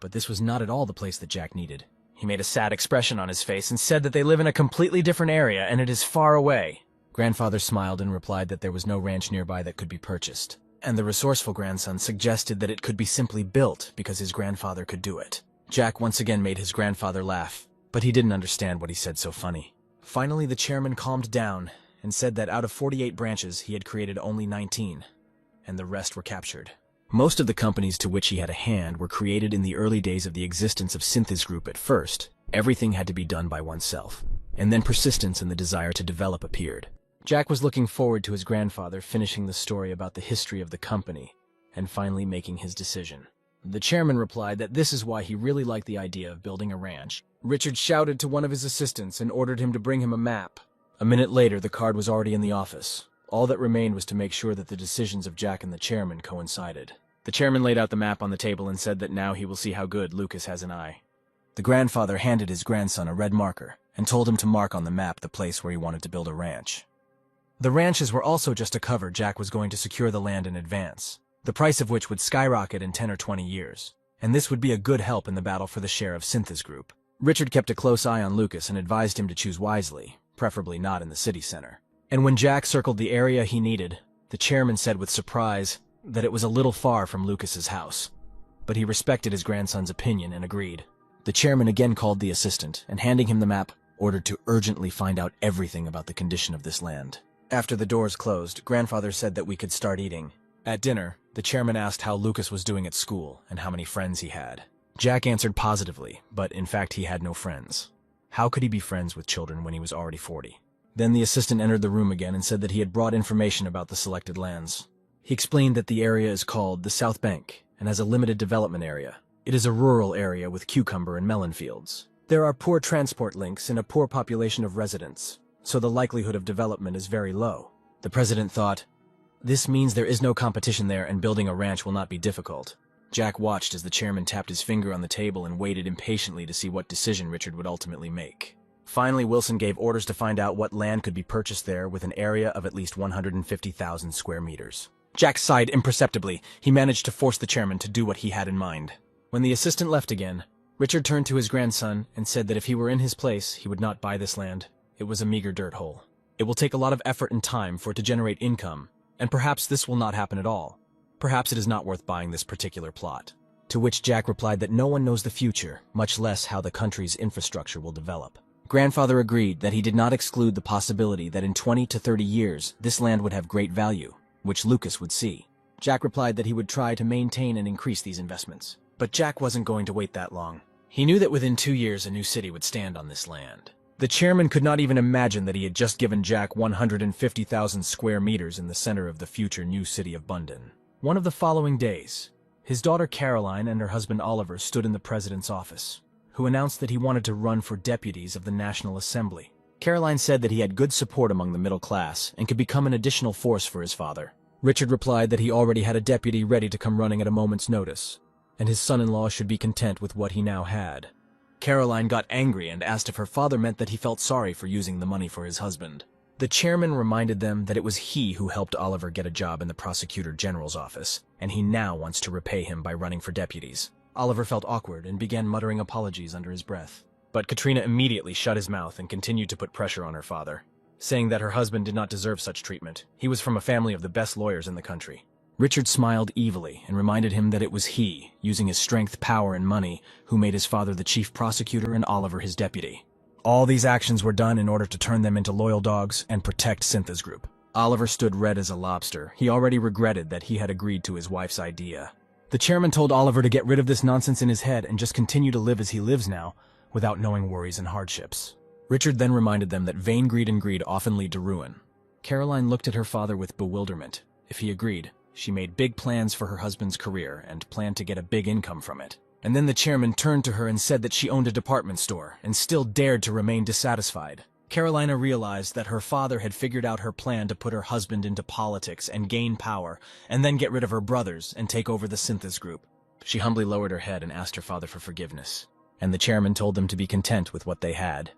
But this was not at all the place that Jack needed. He made a sad expression on his face and said that they live in a completely different area and it is far away. Grandfather smiled and replied that there was no ranch nearby that could be purchased. And the resourceful grandson suggested that it could be simply built because his grandfather could do it. Jack once again made his grandfather laugh, but he didn't understand what he said so funny. Finally, the chairman calmed down and said that out of 48 branches, he had created only 19, and the rest were captured. Most of the companies to which he had a hand were created in the early days of the existence of Synthesis Group at first. Everything had to be done by oneself, and then persistence and the desire to develop appeared. Jack was looking forward to his grandfather finishing the story about the history of the company, and finally making his decision. The chairman replied that this is why he really liked the idea of building a ranch. Richard shouted to one of his assistants and ordered him to bring him a map. A minute later, the card was already in the office. All that remained was to make sure that the decisions of Jack and the chairman coincided. The chairman laid out the map on the table and said that now he will see how good Lucas has an eye. The grandfather handed his grandson a red marker and told him to mark on the map the place where he wanted to build a ranch. The ranches were also just a cover. Jack was going to secure the land in advance, the price of which would skyrocket in 10 or 20 years, and this would be a good help in the battle for the share of Synthesis Group. Richard kept a close eye on Lucas and advised him to choose wisely, preferably not in the city center. And when Jack circled the area he needed, the chairman said with surprise that it was a little far from Lucas's house. But he respected his grandson's opinion and agreed. The chairman again called the assistant and, handing him the map, ordered to urgently find out everything about the condition of this land. After the doors closed, grandfather said that we could start eating. At dinner, the chairman asked how Lucas was doing at school and how many friends he had. Jack answered positively, but in fact he had no friends. How could he be friends with children when he was already 40? Then the assistant entered the room again and said that he had brought information about the selected lands. He explained that the area is called the South Bank and has a limited development area. It is a rural area with cucumber and melon fields. There are poor transport links and a poor population of residents, so the likelihood of development is very low. The president thought, this means there is no competition there and building a ranch will not be difficult. Jack watched as the chairman tapped his finger on the table and waited impatiently to see what decision Richard would ultimately make. Finally, Wilson gave orders to find out what land could be purchased there with an area of at least 150,000 square meters. Jack sighed imperceptibly. He managed to force the chairman to do what he had in mind. When the assistant left again, Richard turned to his grandson and said that if he were in his place, he would not buy this land. It was a meager dirt hole. It will take a lot of effort and time for it to generate income, and perhaps this will not happen at all. Perhaps it is not worth buying this particular plot. To which Jack replied that no one knows the future, much less how the country's infrastructure will develop. Grandfather agreed that he did not exclude the possibility that in 20 to 30 years, this land would have great value, which Lucas would see. Jack replied that he would try to maintain and increase these investments. But Jack wasn't going to wait that long. He knew that within 2 years a new city would stand on this land. The chairman could not even imagine that he had just given Jack 150,000 square meters in the center of the future new city of Bundon. One of the following days, his daughter Caroline and her husband Oliver stood in the president's office, who announced that he wanted to run for deputies of the National Assembly. Caroline said that he had good support among the middle class and could become an additional force for his father. Richard replied that he already had a deputy ready to come running at a moment's notice, and his son-in-law should be content with what he now had. Caroline got angry and asked if her father meant that he felt sorry for using the money for his husband. The chairman reminded them that it was he who helped Oliver get a job in the prosecutor general's office, and he now wants to repay him by running for deputies. Oliver felt awkward and began muttering apologies under his breath. But Katrina immediately shut his mouth and continued to put pressure on her father, saying that her husband did not deserve such treatment. He was from a family of the best lawyers in the country. Richard smiled evilly and reminded him that it was he, using his strength, power, and money, who made his father the chief prosecutor and Oliver his deputy. All these actions were done in order to turn them into loyal dogs and protect Cyntha's group. Oliver stood red as a lobster. He already regretted that he had agreed to his wife's idea. The chairman told Oliver to get rid of this nonsense in his head and just continue to live as he lives now, without knowing worries and hardships. Richard then reminded them that vain greed and greed often lead to ruin. Caroline looked at her father with bewilderment. If he agreed, she made big plans for her husband's career and planned to get a big income from it. And then the chairman turned to her and said that she owned a department store and still dared to remain dissatisfied. Carolina realized that her father had figured out her plan to put her husband into politics and gain power, and then get rid of her brothers and take over the Cyntha's group. She humbly lowered her head and asked her father for forgiveness. And the chairman told them to be content with what they had.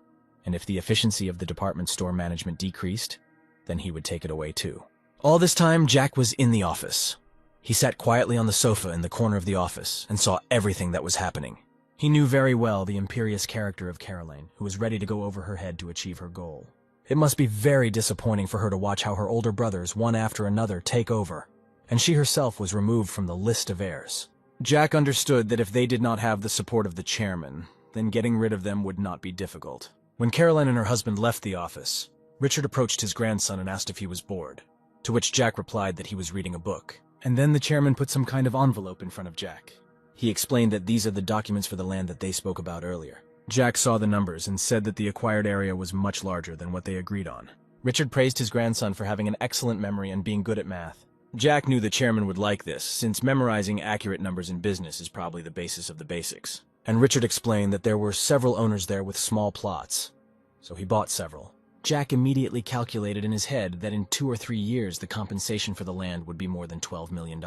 And if the efficiency of the department store management decreased, then he would take it away too. All this time, Jack was in the office. He sat quietly on the sofa in the corner of the office and saw everything that was happening. He knew very well the imperious character of Caroline, who was ready to go over her head to achieve her goal. It must be very disappointing for her to watch how her older brothers, one after another, take over, and she herself was removed from the list of heirs. Jack understood that if they did not have the support of the chairman, then getting rid of them would not be difficult. When Caroline and her husband left the office, Richard approached his grandson and asked if he was bored, to which Jack replied that he was reading a book. And then the chairman put some kind of envelope in front of Jack. He explained that these are the documents for the land that they spoke about earlier. Jack saw the numbers and said that the acquired area was much larger than what they agreed on. Richard praised his grandson for having an excellent memory and being good at math. Jack knew the chairman would like this, since memorizing accurate numbers in business is probably the basis of the basics. And Richard explained that there were several owners there with small plots, so he bought several. Jack immediately calculated in his head that in 2 or 3 years the compensation for the land would be more than $12 million.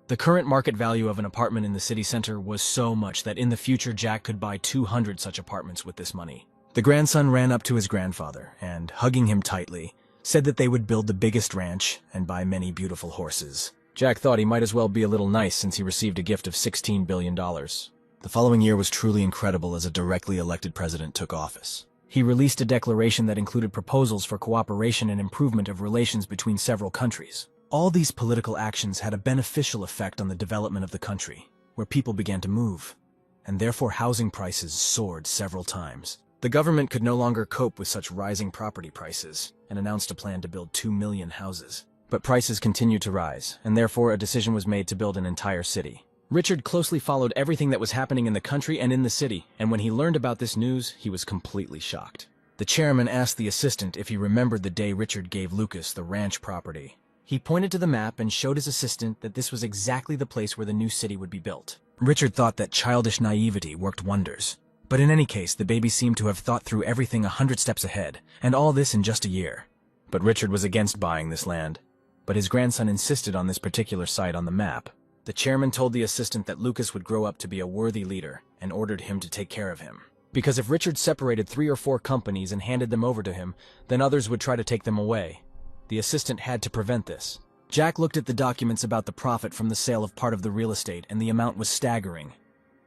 The current market value of an apartment in the city center was so much that in the future Jack could buy 200 such apartments with this money. The grandson ran up to his grandfather and, hugging him tightly, said that they would build the biggest ranch and buy many beautiful horses. Jack thought he might as well be a little nice since he received a gift of $16 billion. The following year was truly incredible as a directly elected president took office. He released a declaration that included proposals for cooperation and improvement of relations between several countries. All these political actions had a beneficial effect on the development of the country, where people began to move, and therefore housing prices soared several times. The government could no longer cope with such rising property prices and announced a plan to build 2 million houses. But prices continued to rise, and therefore a decision was made to build an entire city. Richard closely followed everything that was happening in the country and in the city, and when he learned about this news, he was completely shocked. The chairman asked the assistant if he remembered the day Richard gave Lucas the ranch property. He pointed to the map and showed his assistant that this was exactly the place where the new city would be built. Richard thought that childish naivety worked wonders. But in any case, the baby seemed to have thought through everything 100 steps ahead, and all this in just a year. But Richard was against buying this land. But his grandson insisted on this particular site on the map. The chairman told the assistant that Lucas would grow up to be a worthy leader and ordered him to take care of him. Because if Richard separated 3 or 4 companies and handed them over to him, then others would try to take them away. The assistant had to prevent this. Jack looked at the documents about the profit from the sale of part of the real estate, and the amount was staggering.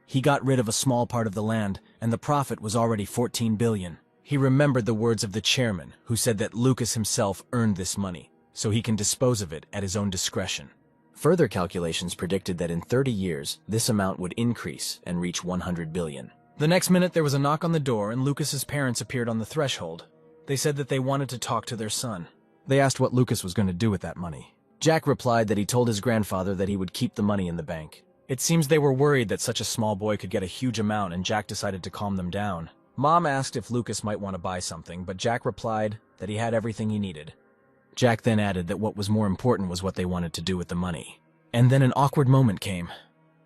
He got rid of a small part of the land, and the profit was already 14 billion. He remembered the words of the chairman, who said that Lucas himself earned this money, so he can dispose of it at his own discretion. Further calculations predicted that in 30 years, this amount would increase and reach 100 billion. The next minute, there was a knock on the door, and Lucas's parents appeared on the threshold. They said that they wanted to talk to their son. They asked what Lucas was going to do with that money. Jack replied that he told his grandfather that he would keep the money in the bank. It seems they were worried that such a small boy could get a huge amount, and Jack decided to calm them down. Mom asked if Lucas might want to buy something, but Jack replied that he had everything he needed. Jack then added that what was more important was what they wanted to do with the money. And then an awkward moment came.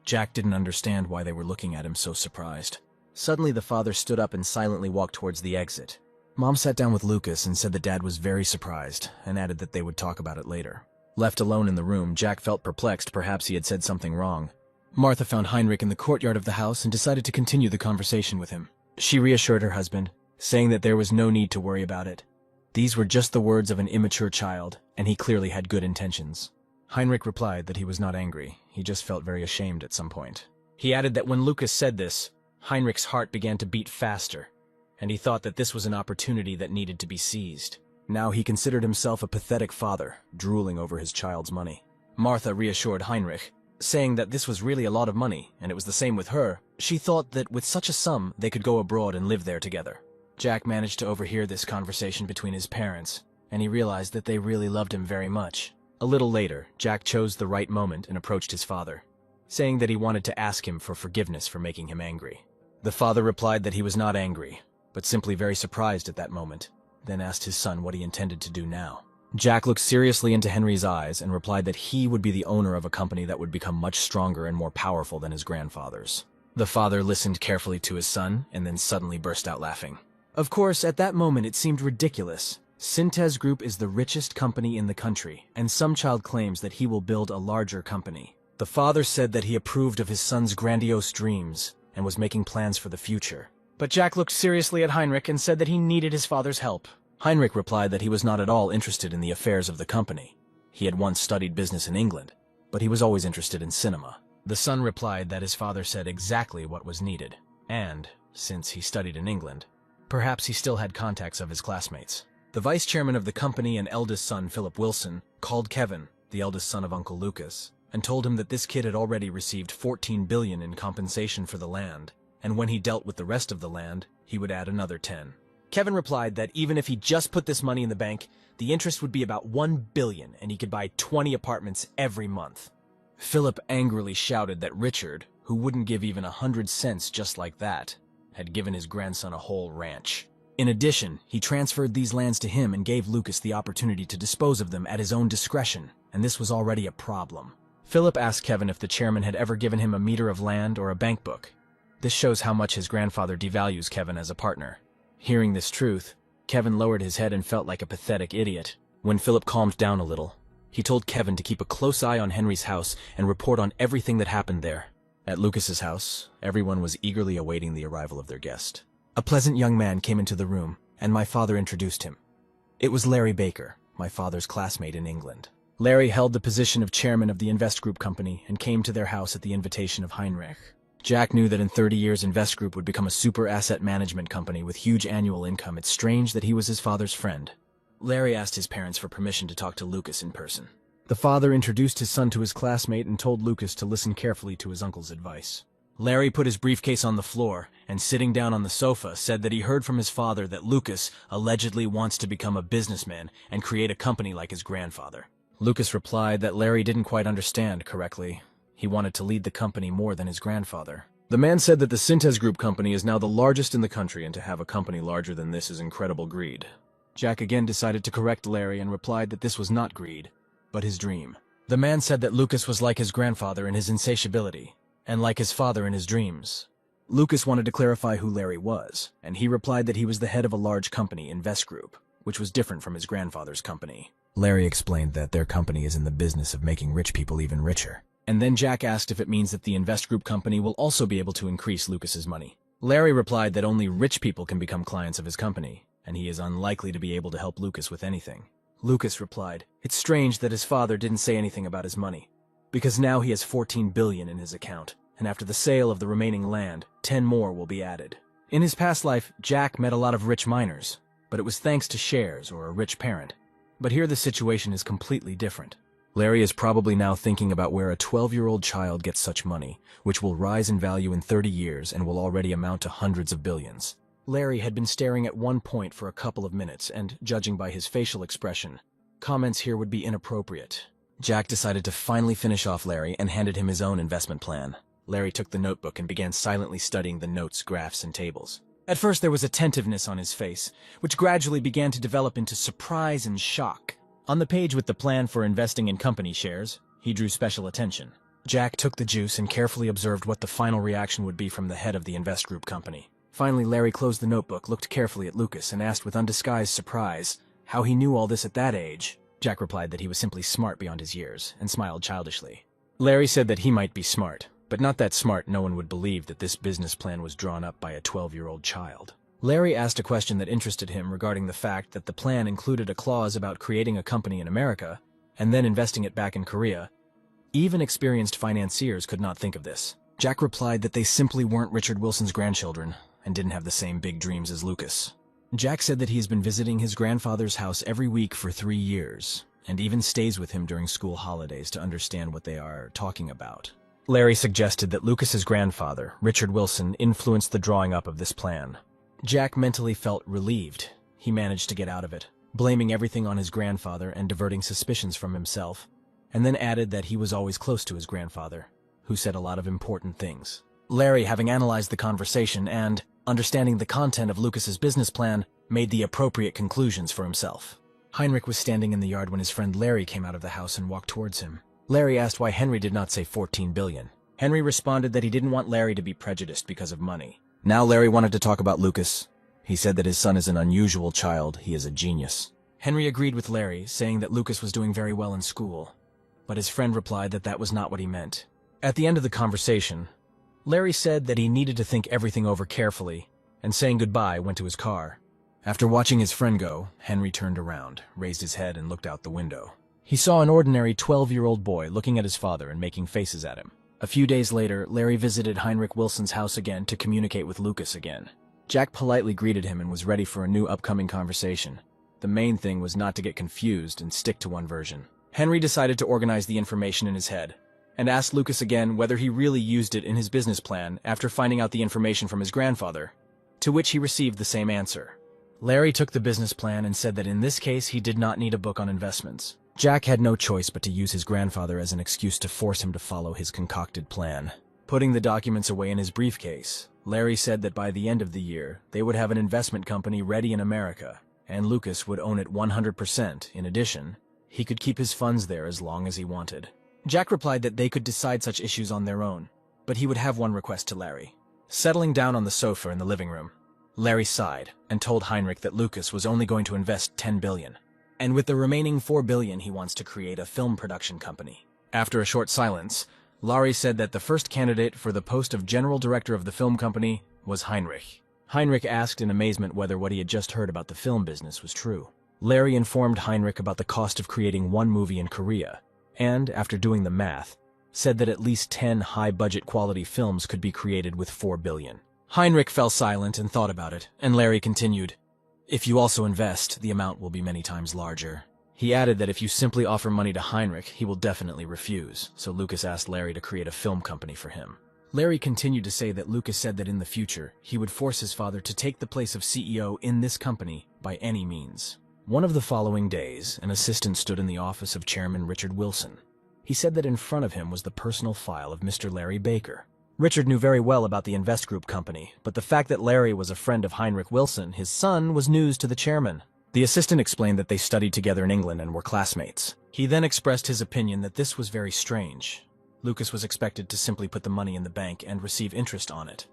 Jack didn't understand why they were looking at him so surprised. Suddenly, the father stood up and silently walked towards the exit. Mom sat down with Lucas and said that Dad was very surprised, and added that they would talk about it later. Left alone in the room, Jack felt perplexed. Perhaps he had said something wrong. Martha found Heinrich in the courtyard of the house and decided to continue the conversation with him. She reassured her husband, saying that there was no need to worry about it. These were just the words of an immature child, and he clearly had good intentions. Heinrich replied that he was not angry, he just felt very ashamed at some point. He added that when Lucas said this, Heinrich's heart began to beat faster, and he thought that this was an opportunity that needed to be seized. Now he considered himself a pathetic father, drooling over his child's money. Martha reassured Heinrich, saying that this was really a lot of money, and it was the same with her. She thought that with such a sum, they could go abroad and live there together. Jack managed to overhear this conversation between his parents, and he realized that they really loved him very much. A little later, Jack chose the right moment and approached his father, saying that he wanted to ask him for forgiveness for making him angry. The father replied that he was not angry, but simply very surprised at that moment, then asked his son what he intended to do now. Jack looked seriously into Henry's eyes and replied that he would be the owner of a company that would become much stronger and more powerful than his grandfather's. The father listened carefully to his son and then suddenly burst out laughing. Of course, at that moment it seemed ridiculous. Synthes Group is the richest company in the country, and some child claims that he will build a larger company. The father said that he approved of his son's grandiose dreams and was making plans for the future. But Jack looked seriously at Heinrich and said that he needed his father's help. Heinrich replied that he was not at all interested in the affairs of the company. He had once studied business in England, but he was always interested in cinema. The son replied that his father said exactly what was needed, and, since he studied in England, perhaps he still had contacts of his classmates. The vice chairman of the company and eldest son, Philip Wilson, called Kevin, the eldest son of Uncle Lucas, and told him that this kid had already received 14 billion in compensation for the land, and when he dealt with the rest of the land, he would add another 10. Kevin replied that even if he just put this money in the bank, the interest would be about 1 billion and he could buy 20 apartments every month. Philip angrily shouted that Richard, who wouldn't give even 100 cents just like that, had given his grandson a whole ranch. In addition, he transferred these lands to him and gave Lucas the opportunity to dispose of them at his own discretion, and this was already a problem. Philip asked Kevin if the chairman had ever given him a meter of land or a bank book. This shows how much his grandfather devalues Kevin as a partner. Hearing this truth, Kevin lowered his head and felt like a pathetic idiot. When Philip calmed down a little, he told Kevin to keep a close eye on Henry's house and report on everything that happened there. At Lucas's house, everyone was eagerly awaiting the arrival of their guest. A pleasant young man came into the room, and my father introduced him. It was Larry Baker, my father's classmate in England. Larry held the position of chairman of the Invest Group company and came to their house at the invitation of Heinrich. Jack knew that in 30 years Invest Group would become a super asset management company with huge annual income. It's strange that he was his father's friend. Larry asked his parents for permission to talk to Lucas in person. The father introduced his son to his classmate and told Lucas to listen carefully to his uncle's advice. Larry put his briefcase on the floor and, sitting down on the sofa, said that he heard from his father that Lucas allegedly wants to become a businessman and create a company like his grandfather. Lucas replied that Larry didn't quite understand correctly. He wanted to lead the company more than his grandfather. The man said that the Synthes Group company is now the largest in the country, and to have a company larger than this is incredible greed. Jack again decided to correct Larry and replied that this was not greed, but his dream. The man said that Lucas was like his grandfather in his insatiability, and like his father in his dreams. Lucas wanted to clarify who Larry was, and he replied that he was the head of a large company, Invest Group, which was different from his grandfather's company. Larry explained that their company is in the business of making rich people even richer. And then Jack asked if it means that the Invest Group company will also be able to increase Lucas's money. Larry replied that only rich people can become clients of his company, and he is unlikely to be able to help Lucas with anything. Lucas replied, "It's strange that his father didn't say anything about his money, because now he has 14 billion in his account, and after the sale of the remaining land, 10 more will be added. In his past life, Jack met a lot of rich miners, but it was thanks to shares or a rich parent. But here the situation is completely different. Larry is probably now thinking about where a 12-year-old child gets such money, which will rise in value in 30 years and will already amount to hundreds of billions. Larry had been staring at one point for a couple of minutes, and, judging by his facial expression, comments here would be inappropriate. Jack decided to finally finish off Larry and handed him his own investment plan. Larry took the notebook and began silently studying the notes, graphs, and tables. At first there was attentiveness on his face, which gradually began to develop into surprise and shock. On the page with the plan for investing in company shares, he drew special attention. Jack took the juice and carefully observed what the final reaction would be from the head of the Invest Group company. Finally, Larry closed the notebook, looked carefully at Lucas, and asked with undisguised surprise how he knew all this at that age. Jack replied that he was simply smart beyond his years, and smiled childishly. Larry said that he might be smart, but not that smart no one would believe that this business plan was drawn up by a 12-year-old child. Larry asked a question that interested him regarding the fact that the plan included a clause about creating a company in America and then investing it back in Korea. Even experienced financiers could not think of this. Jack replied that they simply weren't Richard Wilson's grandchildren and didn't have the same big dreams as Lucas. Jack said that he has been visiting his grandfather's house every week for 3 years and even stays with him during school holidays to understand what they are talking about. Larry suggested that Lucas's grandfather, Richard Wilson, influenced the drawing up of this plan. Jack mentally felt relieved. He managed to get out of it, blaming everything on his grandfather and diverting suspicions from himself, and then added that he was always close to his grandfather, who said a lot of important things. Larry, having analyzed the conversation and, understanding the content of Lucas's business plan, made the appropriate conclusions for himself. Heinrich was standing in the yard when his friend Larry came out of the house and walked towards him. Larry asked why Henry did not say 14 billion. Henry responded that he didn't want Larry to be prejudiced because of money. Now Larry wanted to talk about Lucas. He said that his son is an unusual child, he is a genius. Henry agreed with Larry, saying that Lucas was doing very well in school, but his friend replied that that was not what he meant. At the end of the conversation, Larry said that he needed to think everything over carefully, and saying goodbye went to his car. After watching his friend go, Henry turned around, raised his head and looked out the window. He saw an ordinary 12-year-old boy looking at his father and making faces at him. A few days later, Larry visited Heinrich Wilson's house again to communicate with Lucas again. Jack politely greeted him and was ready for a new upcoming conversation. The main thing was not to get confused and stick to one version. Henry decided to organize the information in his head, and asked Lucas again whether he really used it in his business plan after finding out the information from his grandfather, to which he received the same answer. Larry took the business plan and said that in this case he did not need a book on investments. Jack had no choice but to use his grandfather as an excuse to force him to follow his concocted plan. Putting the documents away in his briefcase, Larry said that by the end of the year, they would have an investment company ready in America, and Lucas would own it 100%. In addition, he could keep his funds there as long as he wanted. Jack replied that they could decide such issues on their own, but he would have one request to Larry. Settling down on the sofa in the living room, Larry sighed and told Heinrich that Lucas was only going to invest 10 billion. And with the remaining 4 billion he wants to create a film production company. After a short silence, Larry said that the first candidate for the post of general director of the film company was Heinrich. Heinrich asked in amazement whether what he had just heard about the film business was true. Larry informed Heinrich about the cost of creating one movie in Korea, and, after doing the math, said that at least 10 high-budget quality films could be created with 4 billion. Heinrich fell silent and thought about it, and Larry continued, "If you also invest, the amount will be many times larger." He added that if you simply offer money to Heinrich, he will definitely refuse, so Lucas asked Larry to create a film company for him. Larry continued to say that Lucas said that in the future, he would force his father to take the place of CEO in this company by any means. One of the following days, an assistant stood in the office of Chairman Richard Wilson. He said that in front of him was the personal file of Mr. Larry Baker. Richard knew very well about the Invest Group company, but the fact that Larry was a friend of Heinrich Wilson, his son, was news to the chairman. The assistant explained that they studied together in England and were classmates. He then expressed his opinion that this was very strange. Lucas was expected to simply put the money in the bank and receive interest on it.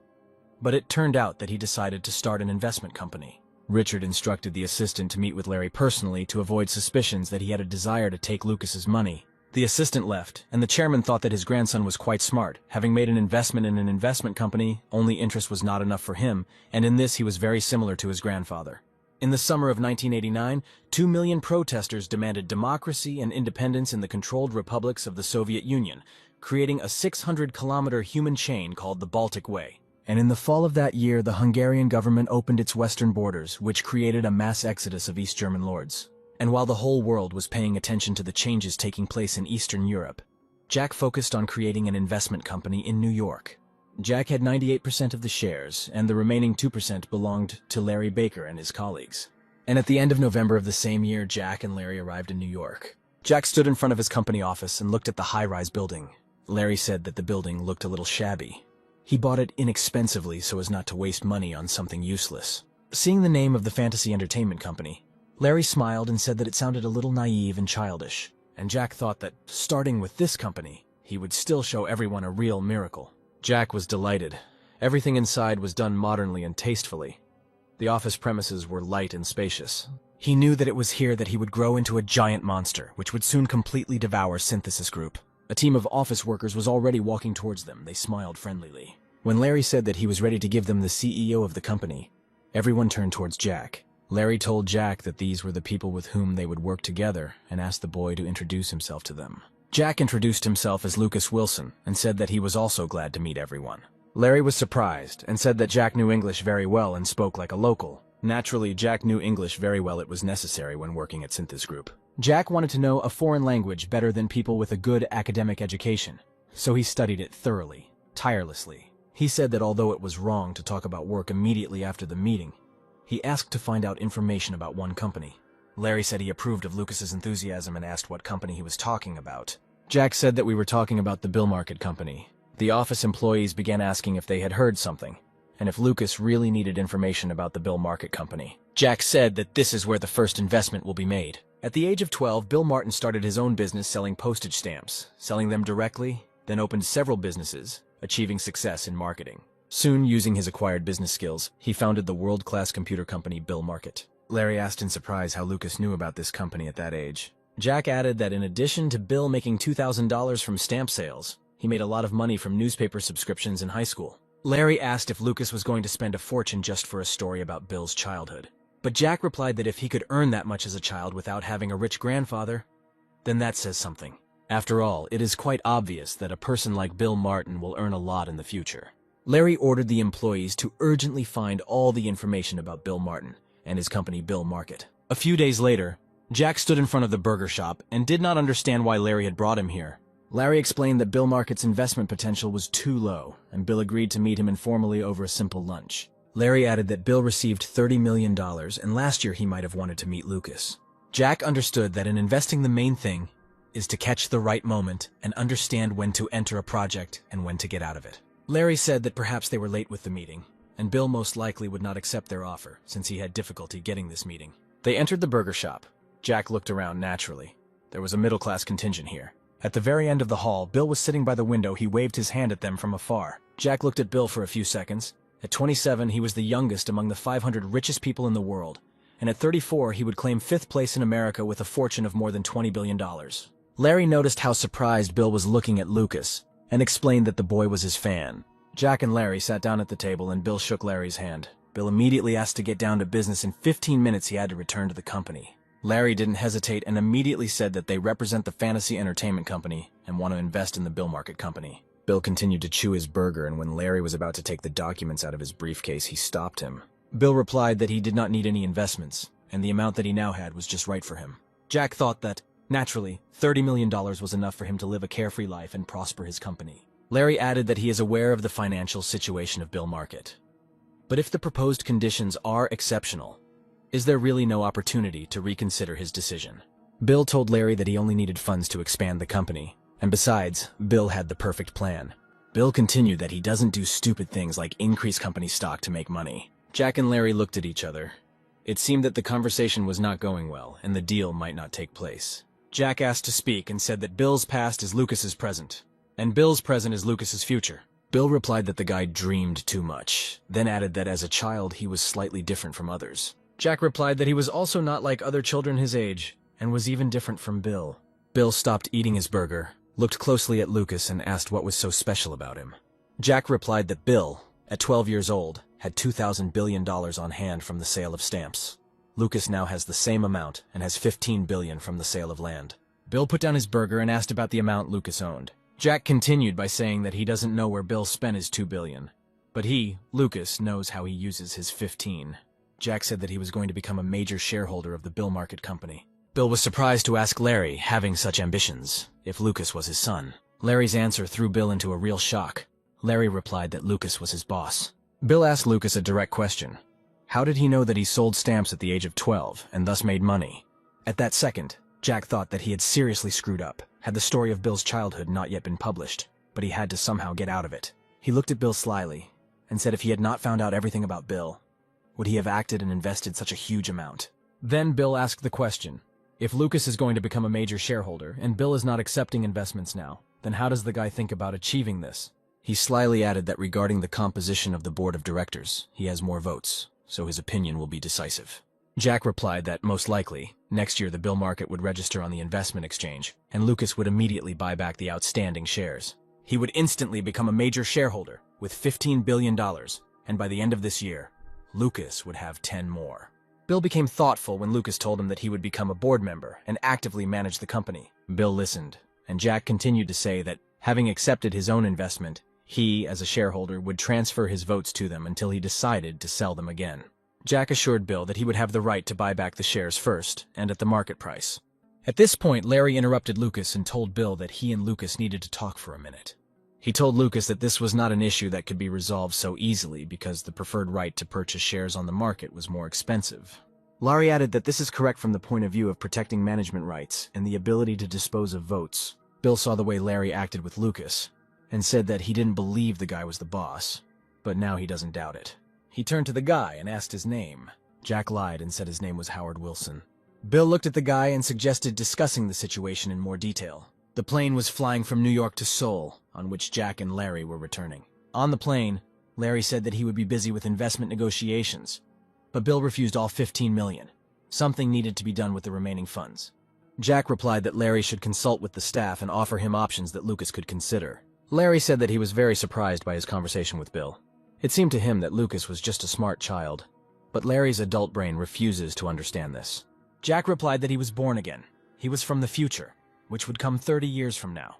But it turned out that he decided to start an investment company. Richard instructed the assistant to meet with Larry personally to avoid suspicions that he had a desire to take Lucas's money. The assistant left, and the chairman thought that his grandson was quite smart. Having made an investment in an investment company, only interest was not enough for him, and in this he was very similar to his grandfather. In the summer of 1989, 2 million protesters demanded democracy and independence in the controlled republics of the Soviet Union, creating a 600-kilometer human chain called the Baltic Way. And in the fall of that year, the Hungarian government opened its western borders, which created a mass exodus of East German lords. And while the whole world was paying attention to the changes taking place in Eastern Europe, Jack focused on creating an investment company in New York. Jack had 98% of the shares, and the remaining 2% belonged to Larry Baker and his colleagues. And at the end of November of the same year, Jack and Larry arrived in New York. Jack stood in front of his company office and looked at the high-rise building. Larry said that the building looked a little shabby. He bought it inexpensively so as not to waste money on something useless. Seeing the name of the fantasy entertainment company, Larry smiled and said that it sounded a little naive and childish. And Jack thought that, starting with this company, he would still show everyone a real miracle. Jack was delighted. Everything inside was done modernly and tastefully. The office premises were light and spacious. He knew that it was here that he would grow into a giant monster, which would soon completely devour Synthesis Group. A team of office workers was already walking towards them. They smiled friendlily. When Larry said that he was ready to give them the CEO of the company, everyone turned towards Jack. Larry told Jack that these were the people with whom they would work together and asked the boy to introduce himself to them. Jack introduced himself as Lucas Wilson and said that he was also glad to meet everyone. Larry was surprised and said that Jack knew English very well and spoke like a local. Naturally, Jack knew English very well. It was necessary when working at Synthesis Group. Jack wanted to know a foreign language better than people with a good academic education, so he studied it thoroughly, tirelessly. He said that although it was wrong to talk about work immediately after the meeting, he asked to find out information about one company. Larry said he approved of Lucas's enthusiasm and asked what company he was talking about. Jack said that we were talking about the Bill Market Company. The office employees began asking if they had heard something, and if Lucas really needed information about the Bill Market Company. Jack said that this is where the first investment will be made. At the age of 12, Bill Martin started his own business selling postage stamps, selling them directly, then opened several businesses, achieving success in marketing. Soon, using his acquired business skills, he founded the world-class computer company Bill Market. Larry asked in surprise how Lucas knew about this company at that age. Jack added that in addition to Bill making $2,000 from stamp sales, he made a lot of money from newspaper subscriptions in high school. Larry asked if Lucas was going to spend a fortune just for a story about Bill's childhood. But Jack replied that if he could earn that much as a child without having a rich grandfather, then that says something. After all, it is quite obvious that a person like Bill Martin will earn a lot in the future. Larry ordered the employees to urgently find all the information about Bill Martin and his company Bill Market. A few days later, Jack stood in front of the burger shop and did not understand why Larry had brought him here. Larry explained that Bill Market's investment potential was too low, and Bill agreed to meet him informally over a simple lunch. Larry added that Bill received $30 million, and last year he might have wanted to meet Lucas. Jack understood that in investing the main thing is to catch the right moment and understand when to enter a project and when to get out of it. Larry said that perhaps they were late with the meeting, and Bill most likely would not accept their offer since he had difficulty getting this meeting. They entered the burger shop. Jack looked around naturally. There was a middle-class contingent here. At the very end of the hall, Bill was sitting by the window. He waved his hand at them from afar. Jack looked at Bill for a few seconds. At 27, he was the youngest among the 500 richest people in the world, and at 34, he would claim 5th place in America with a fortune of more than $20 billion. Larry noticed how surprised Bill was looking at Lucas, and explained that the boy was his fan. Jack and Larry sat down at the table, and Bill shook Larry's hand. Bill immediately asked to get down to business. In 15 minutes, he had to return to the company. Larry didn't hesitate and immediately said that they represent the Fantasy Entertainment Company and want to invest in the Bill Market Company. Bill continued to chew his burger, and when Larry was about to take the documents out of his briefcase, he stopped him. Bill replied that he did not need any investments, and the amount that he now had was just right for him. Jack thought that, naturally, $30 million was enough for him to live a carefree life and prosper his company. Larry added that he is aware of the financial situation of Bill Market. But if the proposed conditions are exceptional, is there really no opportunity to reconsider his decision? Bill told Larry that he only needed funds to expand the company, and besides, Bill had the perfect plan. Bill continued that he doesn't do stupid things like increase company stock to make money. Jack and Larry looked at each other. It seemed that the conversation was not going well, and the deal might not take place. Jack asked to speak and said that Bill's past is Lucas's present, and Bill's present is Lucas's future. Bill replied that the guy dreamed too much, then added that as a child he was slightly different from others. Jack replied that he was also not like other children his age, and was even different from Bill. Bill stopped eating his burger, looked closely at Lucas, and asked what was so special about him. Jack replied that Bill, at 12 years old, had $2,000 billion on hand from the sale of stamps. Lucas now has the same amount and has $15 billion from the sale of land. Bill put down his burger and asked about the amount Lucas owned. Jack continued by saying that he doesn't know where Bill spent his $2 billion. But he, Lucas, knows how he uses his 15. Jack said that he was going to become a major shareholder of the Bill Market Company. Bill was surprised to ask Larry, having such ambitions, if Lucas was his son. Larry's answer threw Bill into a real shock. Larry replied that Lucas was his boss. Bill asked Lucas a direct question. How did he know that he sold stamps at the age of 12 and thus made money? At that second, Jack thought that he had seriously screwed up, had the story of Bill's childhood not yet been published, but he had to somehow get out of it. He looked at Bill slyly and said if he had not found out everything about Bill, would he have acted and invested such a huge amount? Then Bill asked the question, if Lucas is going to become a major shareholder and Bill is not accepting investments now, then how does the guy think about achieving this? He slyly added that regarding the composition of the board of directors, he has more votes, so his opinion will be decisive. Jack replied that, most likely, next year the Bill market would register on the investment exchange, and Lucas would immediately buy back the outstanding shares. He would instantly become a major shareholder, with $15 billion, and by the end of this year, Lucas would have 10 more. Bill became thoughtful when Lucas told him that he would become a board member and actively manage the company. Bill listened, and Jack continued to say that, having accepted his own investment, he, as a shareholder, would transfer his votes to them until he decided to sell them again. Jack assured Bill that he would have the right to buy back the shares first, and at the market price. At this point, Larry interrupted Lucas and told Bill that he and Lucas needed to talk for a minute. He told Lucas that this was not an issue that could be resolved so easily because the preferred right to purchase shares on the market was more expensive. Larry added that this is correct from the point of view of protecting management rights and the ability to dispose of votes. Bill saw the way Larry acted with Lucas, and said that he didn't believe the guy was the boss, but now he doesn't doubt it. He turned to the guy and asked his name. Jack lied and said his name was Howard Wilson. Bill looked at the guy and suggested discussing the situation in more detail. The plane was flying from New York to Seoul, on which Jack and Larry were returning. On the plane, Larry said that he would be busy with investment negotiations, but Bill refused all $15 million. Something needed to be done with the remaining funds. Jack replied that Larry should consult with the staff and offer him options that Lucas could consider. Larry said that he was very surprised by his conversation with Bill. It seemed to him that Lucas was just a smart child, but Larry's adult brain refuses to understand this. Jack replied that he was born again. He was from the future, which would come 30 years from now.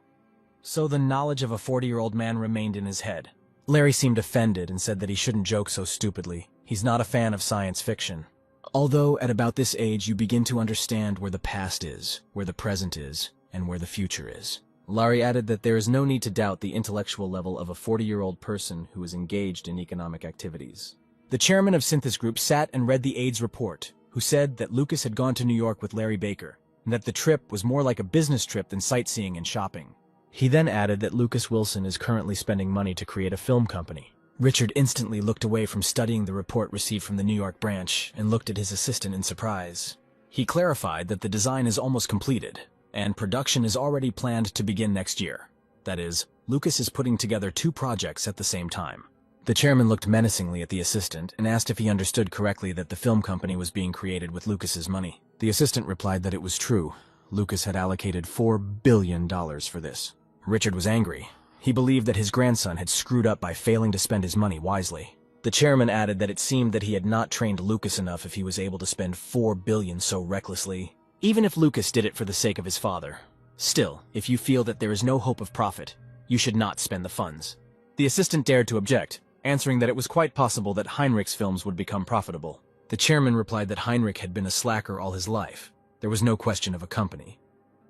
So the knowledge of a 40-year-old man remained in his head. Larry seemed offended and said that he shouldn't joke so stupidly. He's not a fan of science fiction. Although at about this age you begin to understand where the past is, where the present is, and where the future is. Larry added that there is no need to doubt the intellectual level of a 40-year-old person who is engaged in economic activities. The chairman of Synthesis Group sat and read the aide's report, who said that Lucas had gone to New York with Larry Baker, and that the trip was more like a business trip than sightseeing and shopping. He then added that Lucas Wilson is currently spending money to create a film company. Richard instantly looked away from studying the report received from the New York branch and looked at his assistant in surprise. He clarified that the design is almost completed, and production is already planned to begin next year. That is, Lucas is putting together 2 projects at the same time. The chairman looked menacingly at the assistant and asked if he understood correctly that the film company was being created with Lucas's money. The assistant replied that it was true. Lucas had allocated $4 billion for this. Richard was angry. He believed that his grandson had screwed up by failing to spend his money wisely. The chairman added that it seemed that he had not trained Lucas enough if he was able to spend $4 billion so recklessly. Even if Lucas did it for the sake of his father. Still, if you feel that there is no hope of profit, you should not spend the funds. The assistant dared to object, answering that it was quite possible that Heinrich's films would become profitable. The chairman replied that Heinrich had been a slacker all his life. There was no question of a company.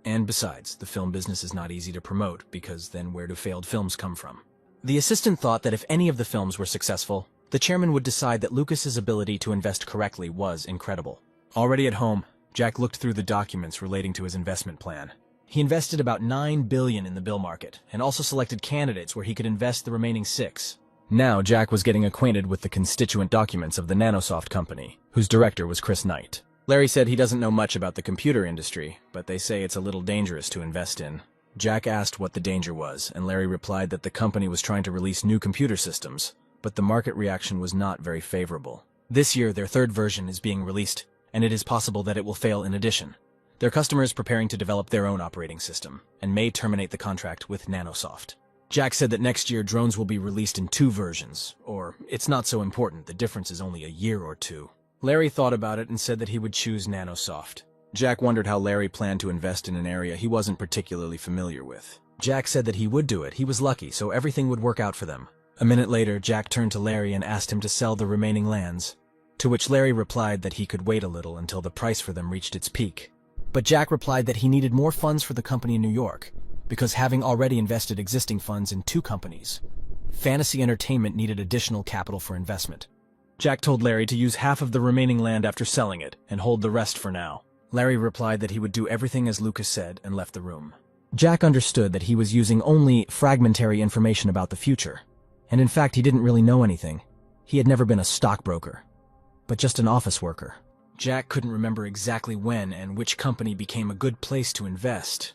And besides, the film business is not easy to promote, because then where do failed films come from? The assistant thought that if any of the films were successful, the chairman would decide that Lucas's ability to invest correctly was incredible. Already at home, Jack looked through the documents relating to his investment plan. He invested about $9 billion in the Bill market, and also selected candidates where he could invest the remaining $6. Now Jack was getting acquainted with the constituent documents of the Nanosoft company, whose director was Chris Knight. Larry said he doesn't know much about the computer industry, but they say it's a little dangerous to invest in. Jack asked what the danger was, and Larry replied that the company was trying to release new computer systems, but the market reaction was not very favorable. This year, their 3rd version is being released, and it is possible that it will fail in addition. Their customer is preparing to develop their own operating system, and may terminate the contract with Nanosoft. Jack said that next year drones will be released in 2 versions, or it's not so important, the difference is only a year or 2. Larry thought about it and said that he would choose Nanosoft. Jack wondered how Larry planned to invest in an area he wasn't particularly familiar with. Jack said that he would do it. He was lucky, so everything would work out for them. A minute later, Jack turned to Larry and asked him to sell the remaining lands, to which Larry replied that he could wait a little until the price for them reached its peak. But Jack replied that he needed more funds for the company in New York, because having already invested existing funds in 2 companies, Fantasy Entertainment needed additional capital for investment. Jack told Larry to use half of the remaining land after selling it and hold the rest for now. Larry replied that he would do everything as Lucas said and left the room. Jack understood that he was using only fragmentary information about the future, and in fact he didn't really know anything. He had never been a stockbroker, but just an office worker. Jack couldn't remember exactly when and which company became a good place to invest.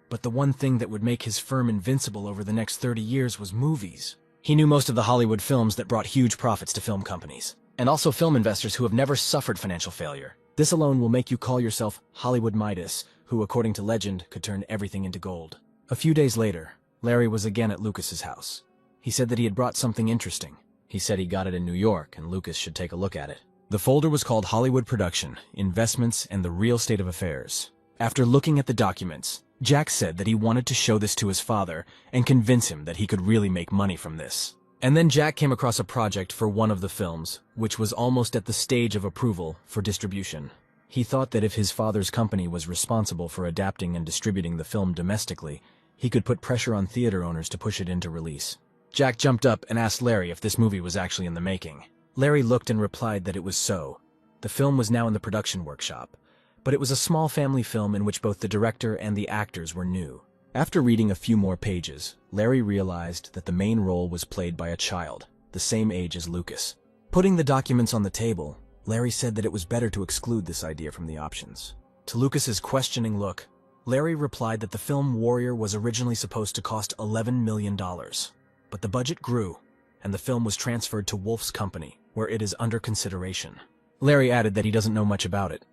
But the one thing that would make his firm invincible over the next 30 years was movies. He knew most of the Hollywood films that brought huge profits to film companies, and also film investors who have never suffered financial failure. This alone will make you call yourself Hollywood Midas, who, according to legend, could turn everything into gold. A few days later, Larry was again at Lucas's house. He said that he had brought something interesting. He said he got it in New York, and Lucas should take a look at it. The folder was called Hollywood Production, Investments, and the Real State of Affairs. After looking at the documents, Jack said that he wanted to show this to his father and convince him that he could really make money from this. And then Jack came across a project for one of the films, which was almost at the stage of approval for distribution. He thought that if his father's company was responsible for adapting and distributing the film domestically, he could put pressure on theater owners to push it into release. Jack jumped up and asked Larry if this movie was actually in the making. Larry looked and replied that it was so. The film was now in the production workshop, but it was a small family film in which both the director and the actors were new. After reading a few more pages, Larry realized that the main role was played by a child, the same age as Lucas. Putting the documents on the table, Larry said that it was better to exclude this idea from the options. To Lucas's questioning look, Larry replied that the film Warrior was originally supposed to cost $11 million. But the budget grew, and the film was transferred to Wolf's company, where it is under consideration. Larry added that he doesn't know much about it.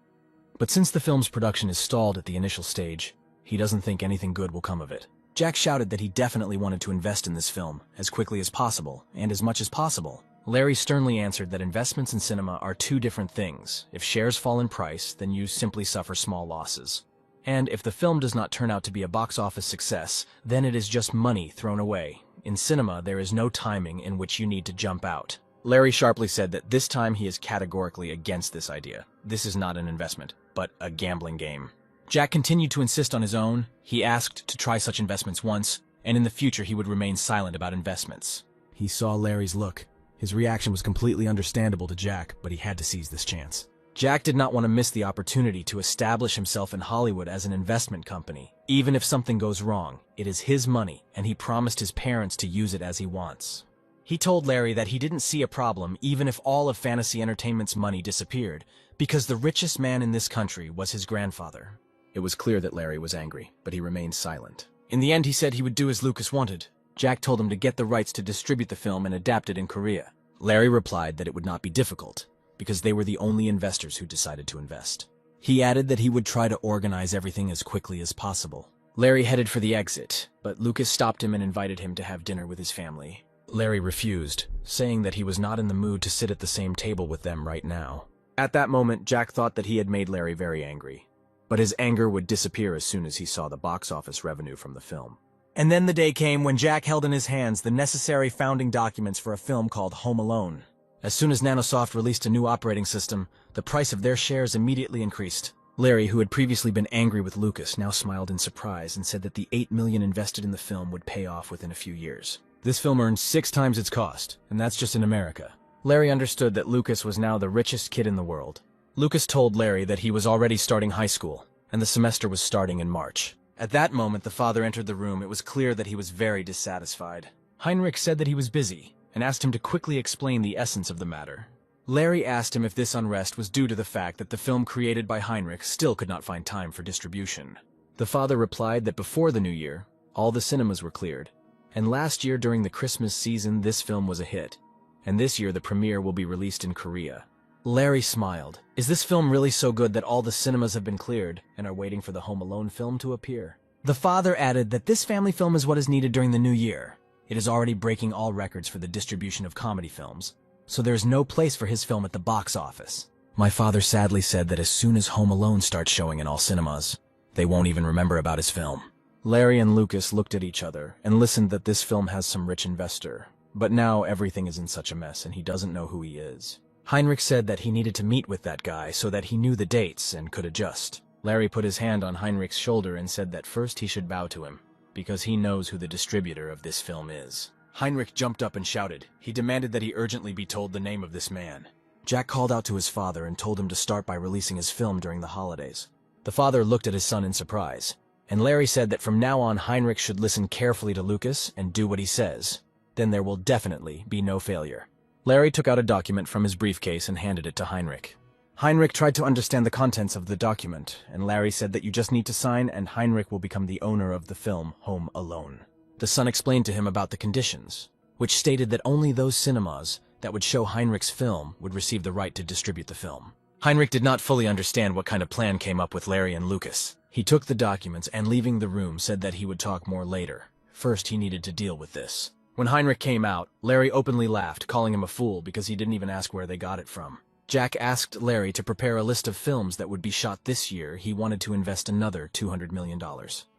But since the film's production is stalled at the initial stage, he doesn't think anything good will come of it. Jack shouted that he definitely wanted to invest in this film as quickly as possible and as much as possible. Larry sternly answered that investments in cinema are 2 different things. If shares fall in price, then you simply suffer small losses. And if the film does not turn out to be a box office success, then it is just money thrown away. In cinema, there is no timing in which you need to jump out. Larry sharply said that this time he is categorically against this idea. This is not an investment, but a gambling game. Jack continued to insist on his own. He asked to try such investments once, and in the future he would remain silent about investments. He saw Larry's look. His reaction was completely understandable to Jack, but he had to seize this chance. Jack did not want to miss the opportunity to establish himself in Hollywood as an investment company. Even if something goes wrong, it is his money, and he promised his parents to use it as he wants. He told Larry that he didn't see a problem even if all of Fantasy Entertainment's money disappeared, because the richest man in this country was his grandfather. It was clear that Larry was angry, but he remained silent. In the end, he said he would do as Lucas wanted. Jack told him to get the rights to distribute the film and adapt it in Korea. Larry replied that it would not be difficult, because they were the only investors who decided to invest. He added that he would try to organize everything as quickly as possible. Larry headed for the exit, but Lucas stopped him and invited him to have dinner with his family. Larry refused, saying that he was not in the mood to sit at the same table with them right now. At that moment, Jack thought that he had made Larry very angry. But his anger would disappear as soon as he saw the box office revenue from the film. And then the day came when Jack held in his hands the necessary founding documents for a film called Home Alone. As soon as Nanosoft released a new operating system, the price of their shares immediately increased. Larry, who had previously been angry with Lucas, now smiled in surprise and said that the $8 million invested in the film would pay off within a few years. This film earned 6 times its cost, and that's just in America. Larry understood that Lucas was now the richest kid in the world. Lucas told Larry that he was already starting high school, and the semester was starting in March. At that moment, the father entered the room. It was clear that he was very dissatisfied. Heinrich said that he was busy, and asked him to quickly explain the essence of the matter. Larry asked him if this unrest was due to the fact that the film created by Heinrich still could not find time for distribution. The father replied that before the new year, all the cinemas were cleared, and last year during the Christmas season this film was a hit, and this year the premiere will be released in Korea. Larry smiled. Is this film really so good that all the cinemas have been cleared and are waiting for the Home Alone film to appear? The father added that this family film is what is needed during the new year. It is already breaking all records for the distribution of comedy films, so there is no place for his film at the box office. My father sadly said that as soon as Home Alone starts showing in all cinemas, they won't even remember about his film. Larry and Lucas looked at each other and listened that this film has some rich investor. But now everything is in such a mess and he doesn't know who he is. Heinrich said that he needed to meet with that guy so that he knew the dates and could adjust. Larry put his hand on Heinrich's shoulder and said that first he should bow to him, because he knows who the distributor of this film is. Heinrich jumped up and shouted. He demanded that he urgently be told the name of this man. Jack called out to his father and told him to start by releasing his film during the holidays. The father looked at his son in surprise, and Larry said that from now on Heinrich should listen carefully to Lucas and do what he says. Then there will definitely be no failure. Larry took out a document from his briefcase and handed it to Heinrich. Heinrich tried to understand the contents of the document, and Larry said that you just need to sign and Heinrich will become the owner of the film Home Alone. The son explained to him about the conditions, which stated that only those cinemas that would show Heinrich's film would receive the right to distribute the film. Heinrich did not fully understand what kind of plan came up with Larry and Lucas. He took the documents and leaving the room said that he would talk more later. First, he needed to deal with this. When Heinrich came out, Larry openly laughed, calling him a fool because he didn't even ask where they got it from. Jack asked Larry to prepare a list of films that would be shot this year. He wanted to invest another $200 million.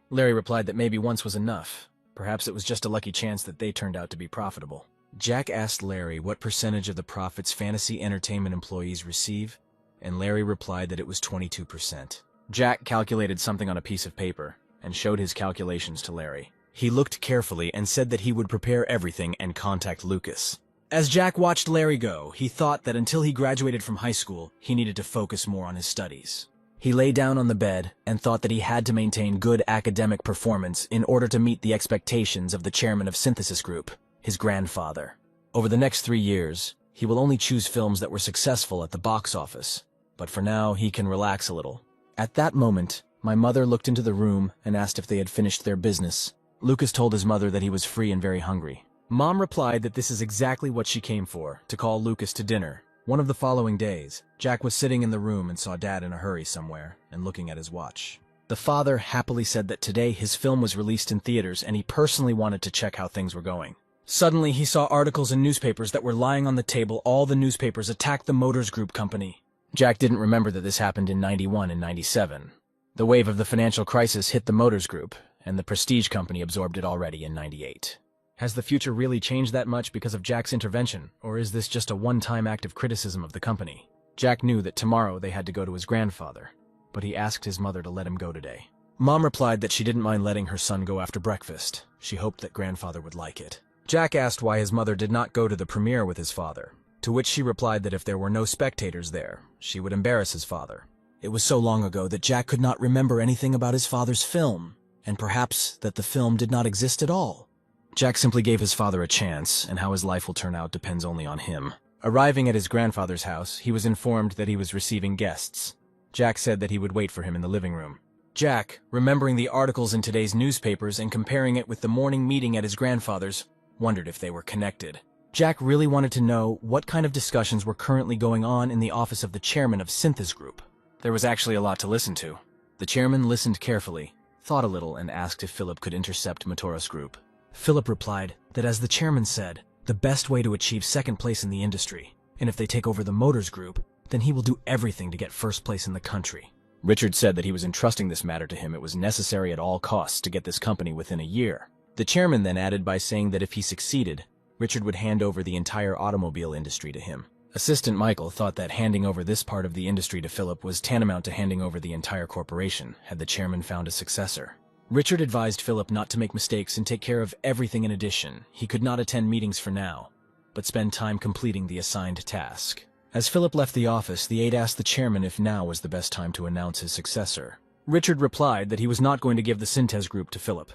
Larry replied that maybe once was enough. Perhaps it was just a lucky chance that they turned out to be profitable. Jack asked Larry what percentage of the profits fantasy entertainment employees receive, and Larry replied that it was 22%. Jack calculated something on a piece of paper and showed his calculations to Larry. He looked carefully and said that he would prepare everything and contact Lucas. As Jack watched Larry go, he thought that until he graduated from high school, he needed to focus more on his studies. He lay down on the bed and thought that he had to maintain good academic performance in order to meet the expectations of the chairman of Synthesis Group, his grandfather. Over the next 3 years, he will only choose films that were successful at the box office, but for now he can relax a little. At that moment, my mother looked into the room and asked if they had finished their business. Lucas told his mother that he was free and very hungry. Mom replied that this is exactly what she came for, to call Lucas to dinner. One of the following days, Jack was sitting in the room and saw Dad in a hurry somewhere and looking at his watch. The father happily said that today his film was released in theaters and he personally wanted to check how things were going. Suddenly, he saw articles in newspapers that were lying on the table. All the newspapers attacked the Motors Group company. Jack didn't remember that this happened in 91 and 97. The wave of the financial crisis hit the Motors Group, and the Prestige company absorbed it already in 98. Has the future really changed that much because of Jack's intervention, or is this just a one-time act of criticism of the company? Jack knew that tomorrow they had to go to his grandfather, but he asked his mother to let him go today. Mom replied that she didn't mind letting her son go after breakfast. She hoped that grandfather would like it. Jack asked why his mother did not go to the premiere with his father, to which she replied that if there were no spectators there, she would embarrass his father. It was so long ago that Jack could not remember anything about his father's film, and perhaps that the film did not exist at all. Jack simply gave his father a chance, and how his life will turn out depends only on him. Arriving at his grandfather's house, he was informed that he was receiving guests. Jack said that he would wait for him in the living room. Jack, remembering the articles in today's newspapers and comparing it with the morning meeting at his grandfather's, wondered if they were connected. Jack really wanted to know what kind of discussions were currently going on in the office of the chairman of Synthesis Group. There was actually a lot to listen to. The chairman listened carefully, thought a little, and asked if Philip could intercept Mamoru's group. Philip replied that as the chairman said, the best way to achieve second place in the industry, and if they take over the Motors Group, then he will do everything to get first place in the country. Richard said that he was entrusting this matter to him. It was necessary at all costs to get this company within a year. The chairman then added by saying that if he succeeded, Richard would hand over the entire automobile industry to him. Assistant Michael thought that handing over this part of the industry to Philip was tantamount to handing over the entire corporation, had the chairman found a successor. Richard advised Philip not to make mistakes and take care of everything in addition. He could not attend meetings for now, but spend time completing the assigned task. As Philip left the office, the aide asked the chairman if now was the best time to announce his successor. Richard replied that he was not going to give the Synthesis Group to Philip,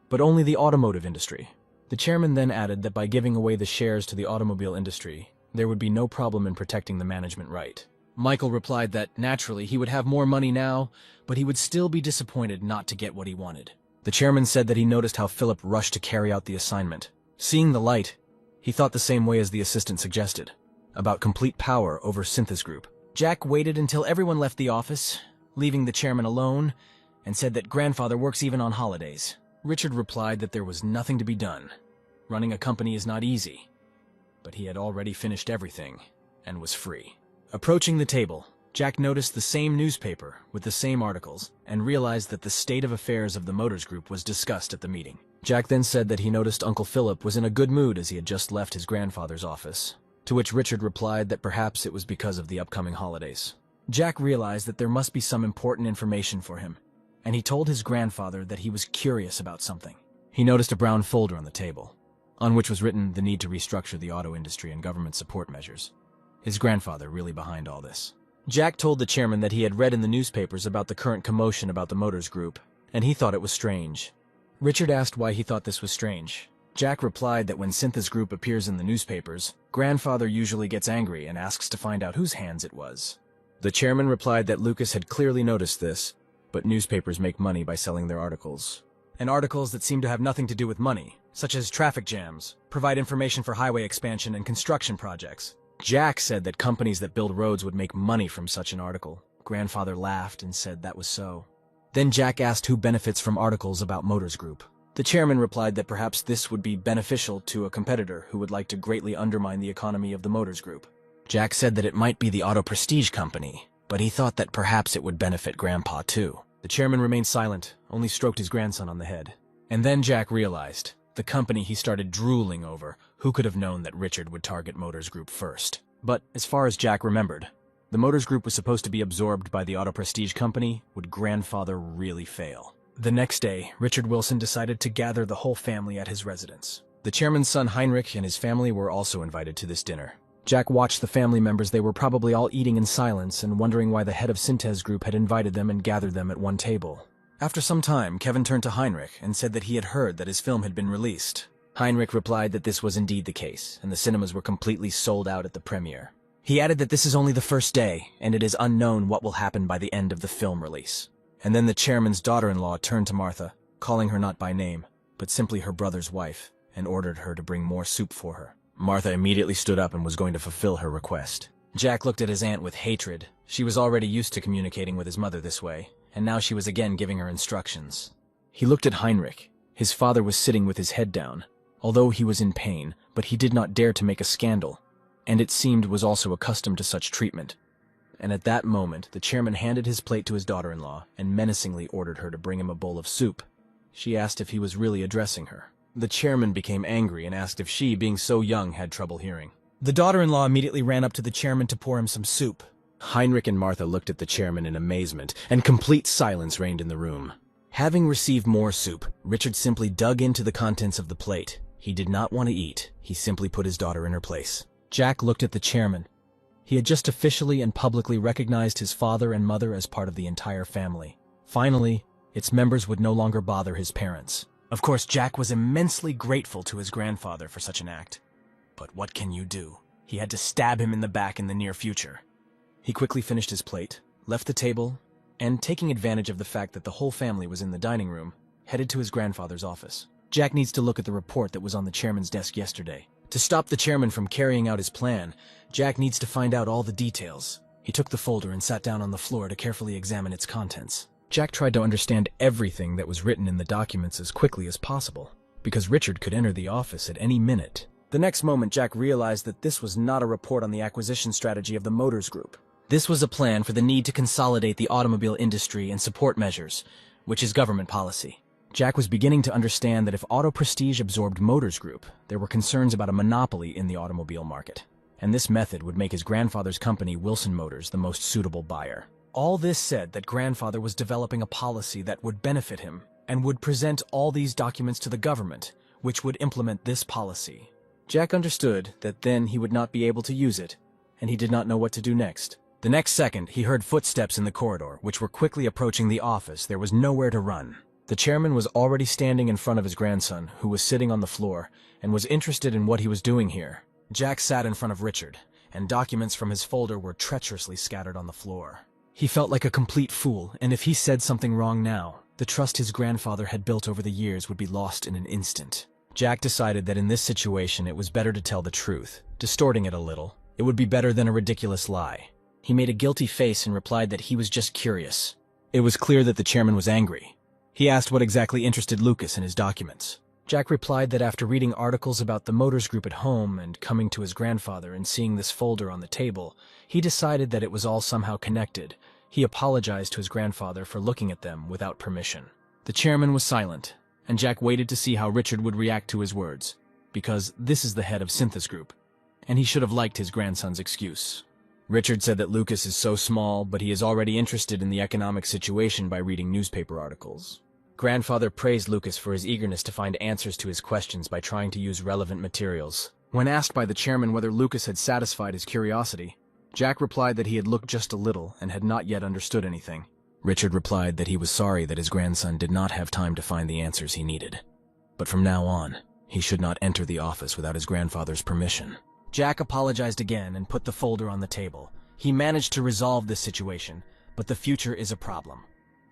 but only the automotive industry. The chairman then added that by giving away the shares to the automobile industry, there would be no problem in protecting the management right. Michael replied that, naturally, he would have more money now, but he would still be disappointed not to get what he wanted. The chairman said that he noticed how Philip rushed to carry out the assignment. Seeing the light, he thought the same way as the assistant suggested, about complete power over Synthesis Group. Jack waited until everyone left the office, leaving the chairman alone, and said that grandfather works even on holidays. Richard replied that there was nothing to be done. Running a company is not easy, but he had already finished everything and was free. Approaching the table, Jack noticed the same newspaper with the same articles and realized that the state of affairs of the Motors Group was discussed at the meeting. Jack then said that he noticed Uncle Philip was in a good mood as he had just left his grandfather's office, to which Richard replied that perhaps it was because of the upcoming holidays. Jack realized that there must be some important information for him, and he told his grandfather that he was curious about something. He noticed a brown folder on the table, on which was written the need to restructure the auto industry and government support measures. His grandfather really behind all this. Jack told the chairman that he had read in the newspapers about the current commotion about the Motors Group, and he thought it was strange. Richard asked why he thought this was strange. Jack replied that when Cyntha's group appears in the newspapers, grandfather usually gets angry and asks to find out whose hands it was. The chairman replied that Lucas had clearly noticed this, but newspapers make money by selling their articles. And articles that seem to have nothing to do with money, such as traffic jams, provide information for highway expansion and construction projects. Jack said that companies that build roads would make money from such an article. Grandfather laughed and said that was so. Then Jack asked who benefits from articles about Motors Group. The chairman replied that perhaps this would be beneficial to a competitor who would like to greatly undermine the economy of the Motors Group. Jack said that it might be the Auto Prestige Company, but he thought that perhaps it would benefit Grandpa too. The chairman remained silent, only stroked his grandson on the head. And then Jack realized, the company he started drooling over, who could have known that Richard would target Motors Group first. But as far as Jack remembered, the Motors Group was supposed to be absorbed by the Auto Prestige Company. Would Grandfather really fail? The next day, Richard Wilson decided to gather the whole family at his residence. The chairman's son Heinrich and his family were also invited to this dinner. Jack watched the family members. They were probably all eating in silence and wondering why the head of Cyntha's group had invited them and gathered them at one table. After some time, Kevin turned to Heinrich and said that he had heard that his film had been released. Heinrich replied that this was indeed the case, and the cinemas were completely sold out at the premiere. He added that this is only the first day, and it is unknown what will happen by the end of the film release. And then the chairman's daughter-in-law turned to Martha, calling her not by name, but simply her brother's wife, and ordered her to bring more soup for her. Martha immediately stood up and was going to fulfill her request. Jack looked at his aunt with hatred. She was already used to communicating with his mother this way, and now she was again giving her instructions. He looked at Heinrich. His father was sitting with his head down, although he was in pain, but he did not dare to make a scandal, and it seemed was also accustomed to such treatment. And at that moment, the chairman handed his plate to his daughter-in-law and menacingly ordered her to bring him a bowl of soup. She asked if he was really addressing her. The chairman became angry and asked if she, being so young, had trouble hearing. The daughter-in-law immediately ran up to the chairman to pour him some soup. Heinrich and Martha looked at the chairman in amazement, and complete silence reigned in the room. Having received more soup, Richard simply dug into the contents of the plate. He did not want to eat. He simply put his daughter in her place. Jack looked at the chairman. He had just officially and publicly recognized his father and mother as part of the entire family. Finally, its members would no longer bother his parents. Of course, Jack was immensely grateful to his grandfather for such an act. But what can you do? He had to stab him in the back in the near future. He quickly finished his plate, left the table, and taking advantage of the fact that the whole family was in the dining room, headed to his grandfather's office. Jack needs to look at the report that was on the chairman's desk yesterday. To stop the chairman from carrying out his plan, Jack needs to find out all the details. He took the folder and sat down on the floor to carefully examine its contents. Jack tried to understand everything that was written in the documents as quickly as possible, because Richard could enter the office at any minute. The next moment, Jack realized that this was not a report on the acquisition strategy of the Motors Group. This was a plan for the need to consolidate the automobile industry and support measures, which is government policy. Jack was beginning to understand that if Auto Prestige absorbed Motors Group, there were concerns about a monopoly in the automobile market, and this method would make his grandfather's company, Wilson Motors, the most suitable buyer. All this said that grandfather was developing a policy that would benefit him, and would present all these documents to the government, which would implement this policy. Jack understood that then he would not be able to use it, and he did not know what to do next. The next second, he heard footsteps in the corridor, which were quickly approaching the office. There was nowhere to run. The chairman was already standing in front of his grandson, who was sitting on the floor, and was interested in what he was doing here. Jack sat in front of Richard, and documents from his folder were treacherously scattered on the floor. He felt like a complete fool, and if he said something wrong now, the trust his grandfather had built over the years would be lost in an instant. Jack decided that in this situation it was better to tell the truth, distorting it a little. It would be better than a ridiculous lie. He made a guilty face and replied that he was just curious. It was clear that the chairman was angry. He asked what exactly interested Lucas in his documents. Jack replied that after reading articles about the Motors Group at home and coming to his grandfather and seeing this folder on the table, he decided that it was all somehow connected. He apologized to his grandfather for looking at them without permission. The chairman was silent, and Jack waited to see how Richard would react to his words, because this is the head of Synthis Group, and he should have liked his grandson's excuse. Richard said that Lucas is so small, but he is already interested in the economic situation by reading newspaper articles. Grandfather praised Lucas for his eagerness to find answers to his questions by trying to use relevant materials. When asked by the chairman whether Lucas had satisfied his curiosity, Jack replied that he had looked just a little and had not yet understood anything. Richard replied that he was sorry that his grandson did not have time to find the answers he needed. But from now on, he should not enter the office without his grandfather's permission. Jack apologized again and put the folder on the table. He managed to resolve this situation, but the future is a problem.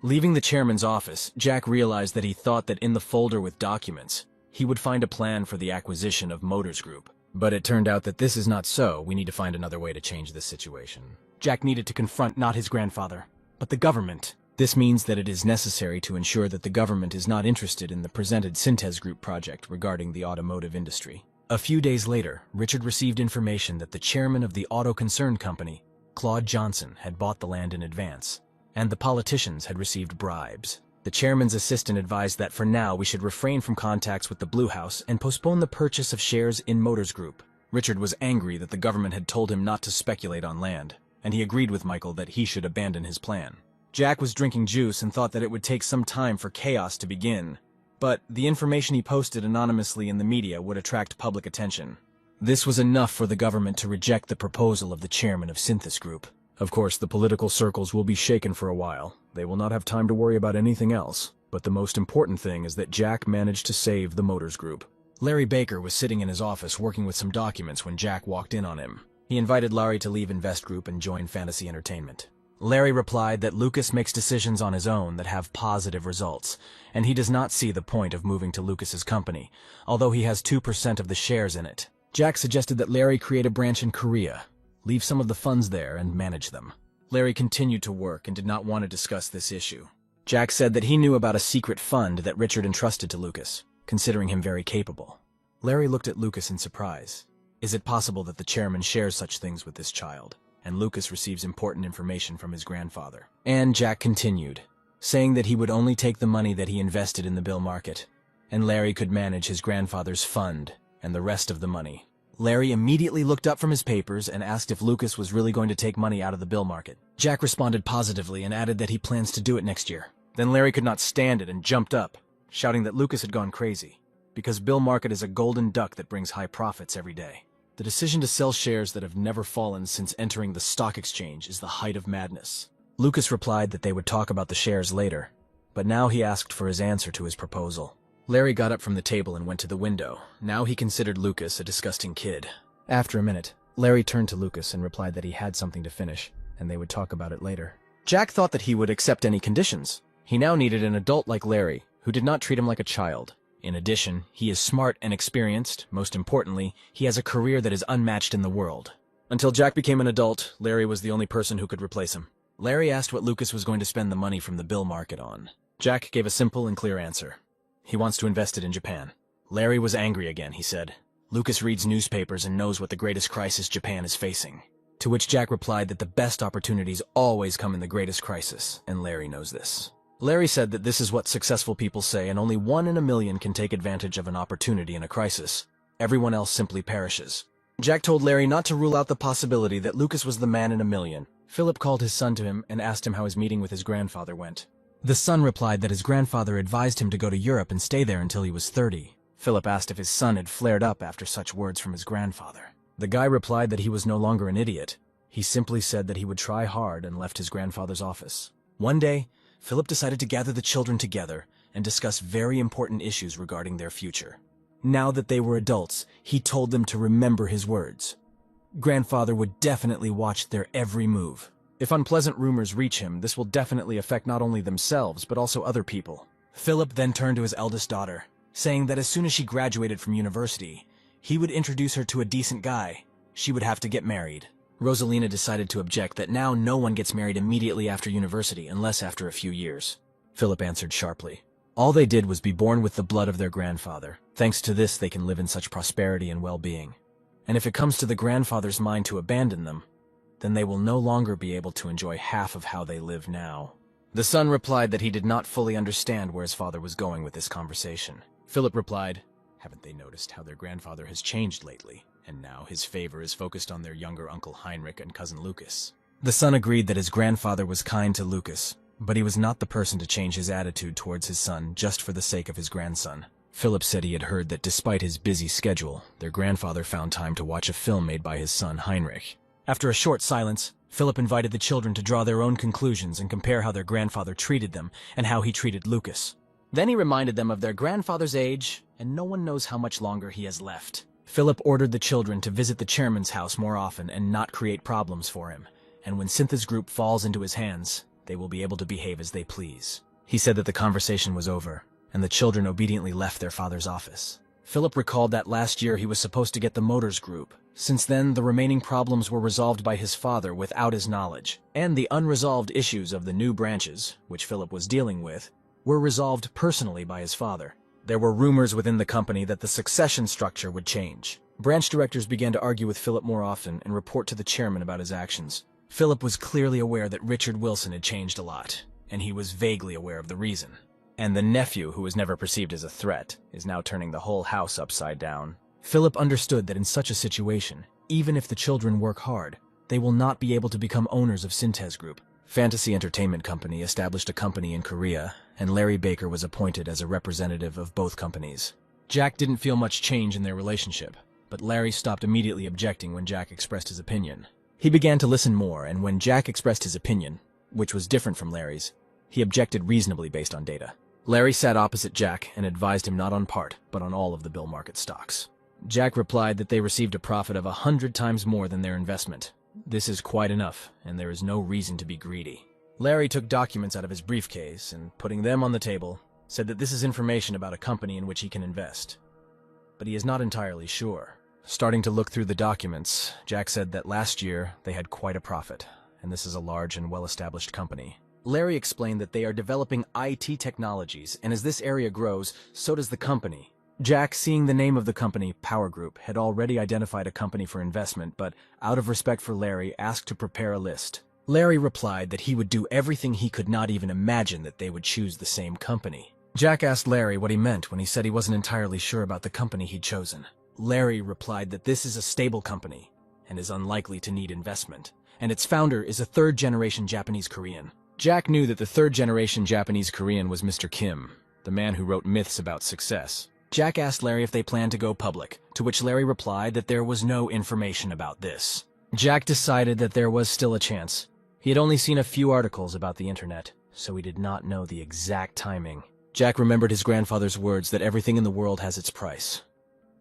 Leaving the chairman's office, Jack realized that he thought that in the folder with documents, he would find a plan for the acquisition of Motors Group. But it turned out that this is not so. We need to find another way to change this situation. Jack needed to confront not his grandfather, but the government. This means that it is necessary to ensure that the government is not interested in the presented Synthis Group project regarding the automotive industry. A few days later, Richard received information that the chairman of the auto concern company, Claude Johnson, had bought the land in advance, and the politicians had received bribes. The chairman's assistant advised that for now we should refrain from contacts with the Blue House and postpone the purchase of shares in Motors Group. Richard was angry that the government had told him not to speculate on land, and he agreed with Michael that he should abandon his plan. Jack was drinking juice and thought that it would take some time for chaos to begin, but the information he posted anonymously in the media would attract public attention. This was enough for the government to reject the proposal of the chairman of Synthis Group. Of course, the political circles will be shaken for a while. They will not have time to worry about anything else. But the most important thing is that Jack managed to save the Motors Group. Larry Baker was sitting in his office working with some documents when Jack walked in on him. He invited Larry to leave Invest Group and join Fantasy Entertainment. Larry replied that Lucas makes decisions on his own that have positive results, and he does not see the point of moving to Lucas's company, although he has 2% of the shares in it. Jack suggested that Larry create a branch in Korea, leave some of the funds there and manage them. Larry continued to work and did not want to discuss this issue. Jack said that he knew about a secret fund that Richard entrusted to Lucas, considering him very capable. Larry looked at Lucas in surprise. Is it possible that the chairman shares such things with this child, and Lucas receives important information from his grandfather? And Jack continued, saying that he would only take the money that he invested in the bill market, and Larry could manage his grandfather's fund and the rest of the money. Larry immediately looked up from his papers and asked if Lucas was really going to take money out of the bill market. Jack responded positively and added that he plans to do it next year. Then Larry could not stand it and jumped up, shouting that Lucas had gone crazy, because bill market is a golden duck that brings high profits every day. The decision to sell shares that have never fallen since entering the stock exchange is the height of madness. Lucas replied that they would talk about the shares later, but now he asked for his answer to his proposal. Larry got up from the table and went to the window. Now he considered Lucas a disgusting kid. After a minute, Larry turned to Lucas and replied that he had something to finish, and they would talk about it later. Jack thought that he would accept any conditions. He now needed an adult like Larry, who did not treat him like a child. In addition, he is smart and experienced. Most importantly, he has a career that is unmatched in the world. Until Jack became an adult, Larry was the only person who could replace him. Larry asked what Lucas was going to spend the money from the bill market on. Jack gave a simple and clear answer. He wants to invest it in Japan. Larry was angry again, he said. Lucas reads newspapers and knows what the greatest crisis Japan is facing. To which Jack replied that the best opportunities always come in the greatest crisis, and Larry knows this. Larry said that this is what successful people say, and only 1 in a million can take advantage of an opportunity in a crisis. Everyone else simply perishes. Jack told Larry not to rule out the possibility that Lucas was the man in a million. Philip called his son to him and asked him how his meeting with his grandfather went. The son replied that his grandfather advised him to go to Europe and stay there until he was 30. Philip asked if his son had flared up after such words from his grandfather. The guy replied that he was no longer an idiot. He simply said that he would try hard and left his grandfather's office. One day, Philip decided to gather the children together and discuss very important issues regarding their future. Now that they were adults, he told them to remember his words. Grandfather would definitely watch their every move. If unpleasant rumors reach him, this will definitely affect not only themselves, but also other people. Philip then turned to his eldest daughter, saying that as soon as she graduated from university, he would introduce her to a decent guy. She would have to get married. Rosalina decided to object that now no one gets married immediately after university unless after a few years. Philip answered sharply. All they did was be born with the blood of their grandfather. Thanks to this, they can live in such prosperity and well-being. And if it comes to the grandfather's mind to abandon them, then they will no longer be able to enjoy half of how they live now. The son replied that he did not fully understand where his father was going with this conversation. Philip replied, "Haven't they noticed how their grandfather has changed lately, and now his favor is focused on their younger uncle Heinrich and cousin Lucas?" The son agreed that his grandfather was kind to Lucas, but he was not the person to change his attitude towards his son just for the sake of his grandson. Philip said he had heard that despite his busy schedule, their grandfather found time to watch a film made by his son Heinrich. After a short silence, Philip invited the children to draw their own conclusions and compare how their grandfather treated them and how he treated Lucas. Then he reminded them of their grandfather's age, and no one knows how much longer he has left. Philip ordered the children to visit the chairman's house more often and not create problems for him, and when Cyntha's group falls into his hands, they will be able to behave as they please. He said that the conversation was over, and the children obediently left their father's office. Philip recalled that last year he was supposed to get the Motors group. Since then, the remaining problems were resolved by his father without his knowledge, and the unresolved issues of the new branches, which Philip was dealing with, were resolved personally by his father. There were rumors within the company that the succession structure would change. Branch directors began to argue with Philip more often and report to the chairman about his actions. Philip was clearly aware that Richard Wilson had changed a lot, and he was vaguely aware of the reason. And the nephew, who was never perceived as a threat, is now turning the whole house upside down. Philip understood that in such a situation, even if the children work hard, they will not be able to become owners of Synthes Group. Fantasy Entertainment Company established a company in Korea, and Larry Baker was appointed as a representative of both companies. Jack didn't feel much change in their relationship, but Larry stopped immediately objecting when Jack expressed his opinion. He began to listen more, and when Jack expressed his opinion, which was different from Larry's, he objected reasonably based on data. Larry sat opposite Jack and advised him not on part, but on all of the bill market stocks. Jack replied that they received a profit of 100 times more than their investment. This is quite enough, and there is no reason to be greedy. Larry took documents out of his briefcase and, putting them on the table, said that this is information about a company in which he can invest. But he is not entirely sure. Starting to look through the documents, Jack said that last year they had quite a profit, and this is a large and well-established company. Larry explained that they are developing IT technologies, and as this area grows, so does the company. Jack, seeing the name of the company, Power Group, had already identified a company for investment, but out of respect for Larry, asked to prepare a list. Larry replied that he would do everything he could not even imagine that they would choose the same company. Jack asked Larry what he meant when he said he wasn't entirely sure about the company he'd chosen. Larry replied that this is a stable company and is unlikely to need investment, and its founder is a third-generation Japanese-Korean. Jack knew that the third-generation Japanese-Korean was Mr. Kim, the man who wrote myths about success. Jack asked Larry if they planned to go public, to which Larry replied that there was no information about this. Jack decided that there was still a chance. He had only seen a few articles about the internet, so he did not know the exact timing. Jack remembered his grandfather's words that everything in the world has its price.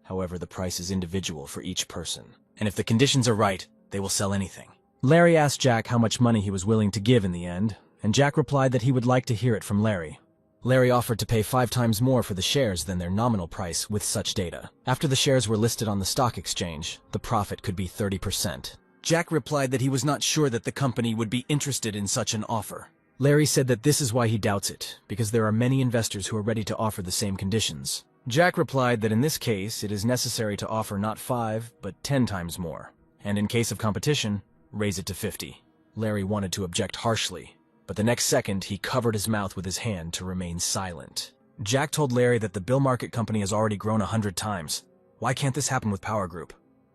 However, the price is individual for each person, and if the conditions are right, they will sell anything. Larry asked Jack how much money he was willing to give in the end, and Jack replied that he would like to hear it from Larry. Larry offered to pay 5 times more for the shares than their nominal price with such data. After the shares were listed on the stock exchange, the profit could be 30%. Jack replied that he was not sure that the company would be interested in such an offer. Larry said that this is why he doubts it, because there are many investors who are ready to offer the same conditions. Jack replied that in this case, it is necessary to offer not 5, but 10 times more, and in case of competition, raise it to 50. Larry wanted to object harshly, but the next second he covered his mouth with his hand to remain silent. Jack told Larry that the bill market company has already grown 100 times. Why can't this happen with Power Group?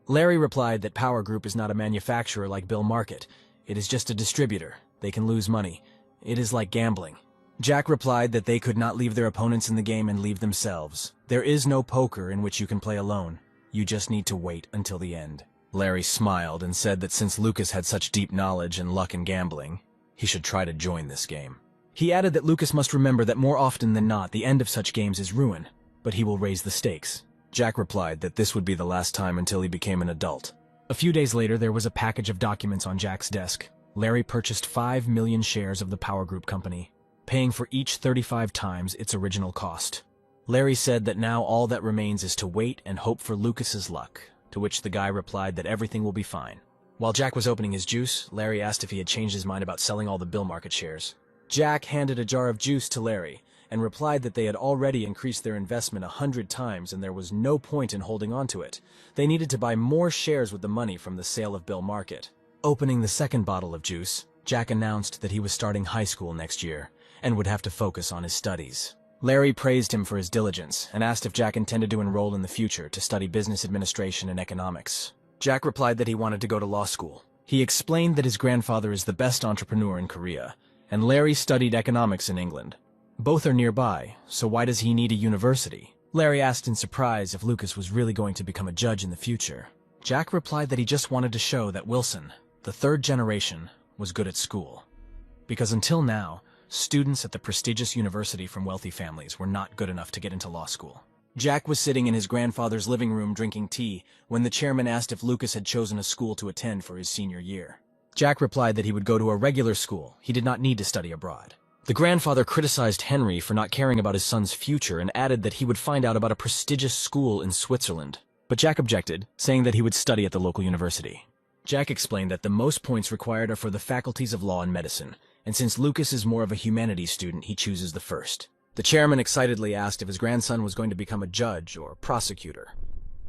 Larry replied that Power Group is not a manufacturer like Bill Market. It is just a distributor. They can lose money. It is like gambling. Jack replied that they could not leave their opponents in the game and leave themselves. There is no poker in which you can play alone. You just need to wait until the end. Larry smiled and said that since Lucas had such deep knowledge and luck in gambling, he should try to join this game. He added that Lucas must remember that more often than not, the end of such games is ruin, but he will raise the stakes. Jack replied that this would be the last time until he became an adult. A few days later, there was a package of documents on Jack's desk. Larry purchased 5 million shares of the Power Group company, paying for each 35 times its original cost. Larry said that now all that remains is to wait and hope for Lucas's luck, to which the guy replied that everything will be fine. While Jack was opening his juice, Larry asked if he had changed his mind about selling all the bill market shares. Jack handed a jar of juice to Larry, and replied that they had already increased their investment 100 times and there was no point in holding on to it. They needed to buy more shares with the money from the sale of Bill Market. Opening the second bottle of juice, Jack announced that he was starting high school next year and would have to focus on his studies. Larry praised him for his diligence and asked if Jack intended to enroll in the future to study business administration and economics. Jack replied that he wanted to go to law school. He explained that his grandfather is the best entrepreneur in Korea, and Larry studied economics in England. Both are nearby, so why does he need a university? Larry asked in surprise if Lucas was really going to become a judge in the future. Jack replied that he just wanted to show that Wilson, the third generation, was good at school. Because until now, students at the prestigious university from wealthy families were not good enough to get into law school. Jack was sitting in his grandfather's living room drinking tea when the chairman asked if Lucas had chosen a school to attend for his senior year. Jack replied that he would go to a regular school. He did not need to study abroad. The grandfather criticized Henry for not caring about his son's future and added that he would find out about a prestigious school in Switzerland. But Jack objected, saying that he would study at the local university. Jack explained that the most points required are for the faculties of law and medicine, and since Lucas is more of a humanities student, he chooses the first. The chairman excitedly asked if his grandson was going to become a judge or prosecutor,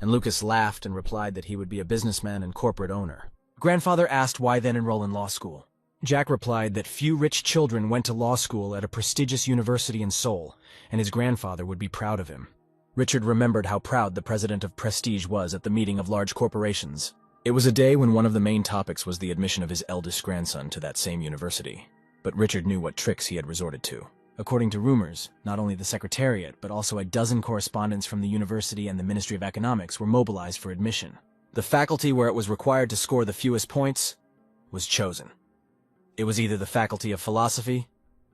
and Lucas laughed and replied that he would be a businessman and corporate owner. Grandfather asked why then enroll in law school. Jack replied that few rich children went to law school at a prestigious university in Seoul, and his grandfather would be proud of him. Richard remembered how proud the president of Prestige was at the meeting of large corporations. It was a day when one of the main topics was the admission of his eldest grandson to that same university. But Richard knew what tricks he had resorted to. According to rumors, not only the Secretariat, but also a dozen correspondents from the university and the Ministry of Economics were mobilized for admission. The faculty where it was required to score the fewest points was chosen. It was either the faculty of philosophy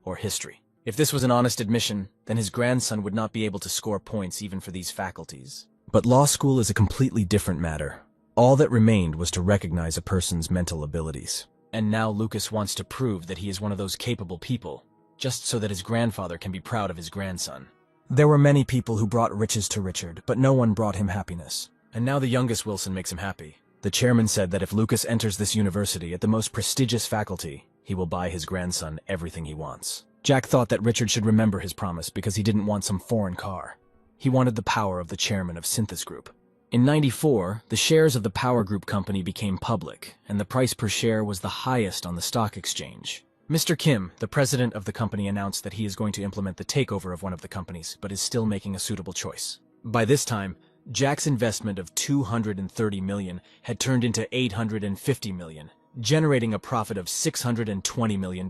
or history. If this was an honest admission, then his grandson would not be able to score points even for these faculties. But law school is a completely different matter. All that remained was to recognize a person's mental abilities. And now Lucas wants to prove that he is one of those capable people, just so that his grandfather can be proud of his grandson. There were many people who brought riches to Richard, but no one brought him happiness. And now the youngest Wilson makes him happy. The chairman said that if Lucas enters this university at the most prestigious faculty, he will buy his grandson everything he wants. Jack thought that Richard should remember his promise because he didn't want some foreign car. He wanted the power of the chairman of Synthesis Group. In '94, the shares of the Power Group company became public, and the price per share was the highest on the stock exchange. Mr. Kim, the president of the company, announced that he is going to implement the takeover of one of the companies, but is still making a suitable choice. By this time, Jack's investment of $230 million had turned into $850 million, generating a profit of $620 million.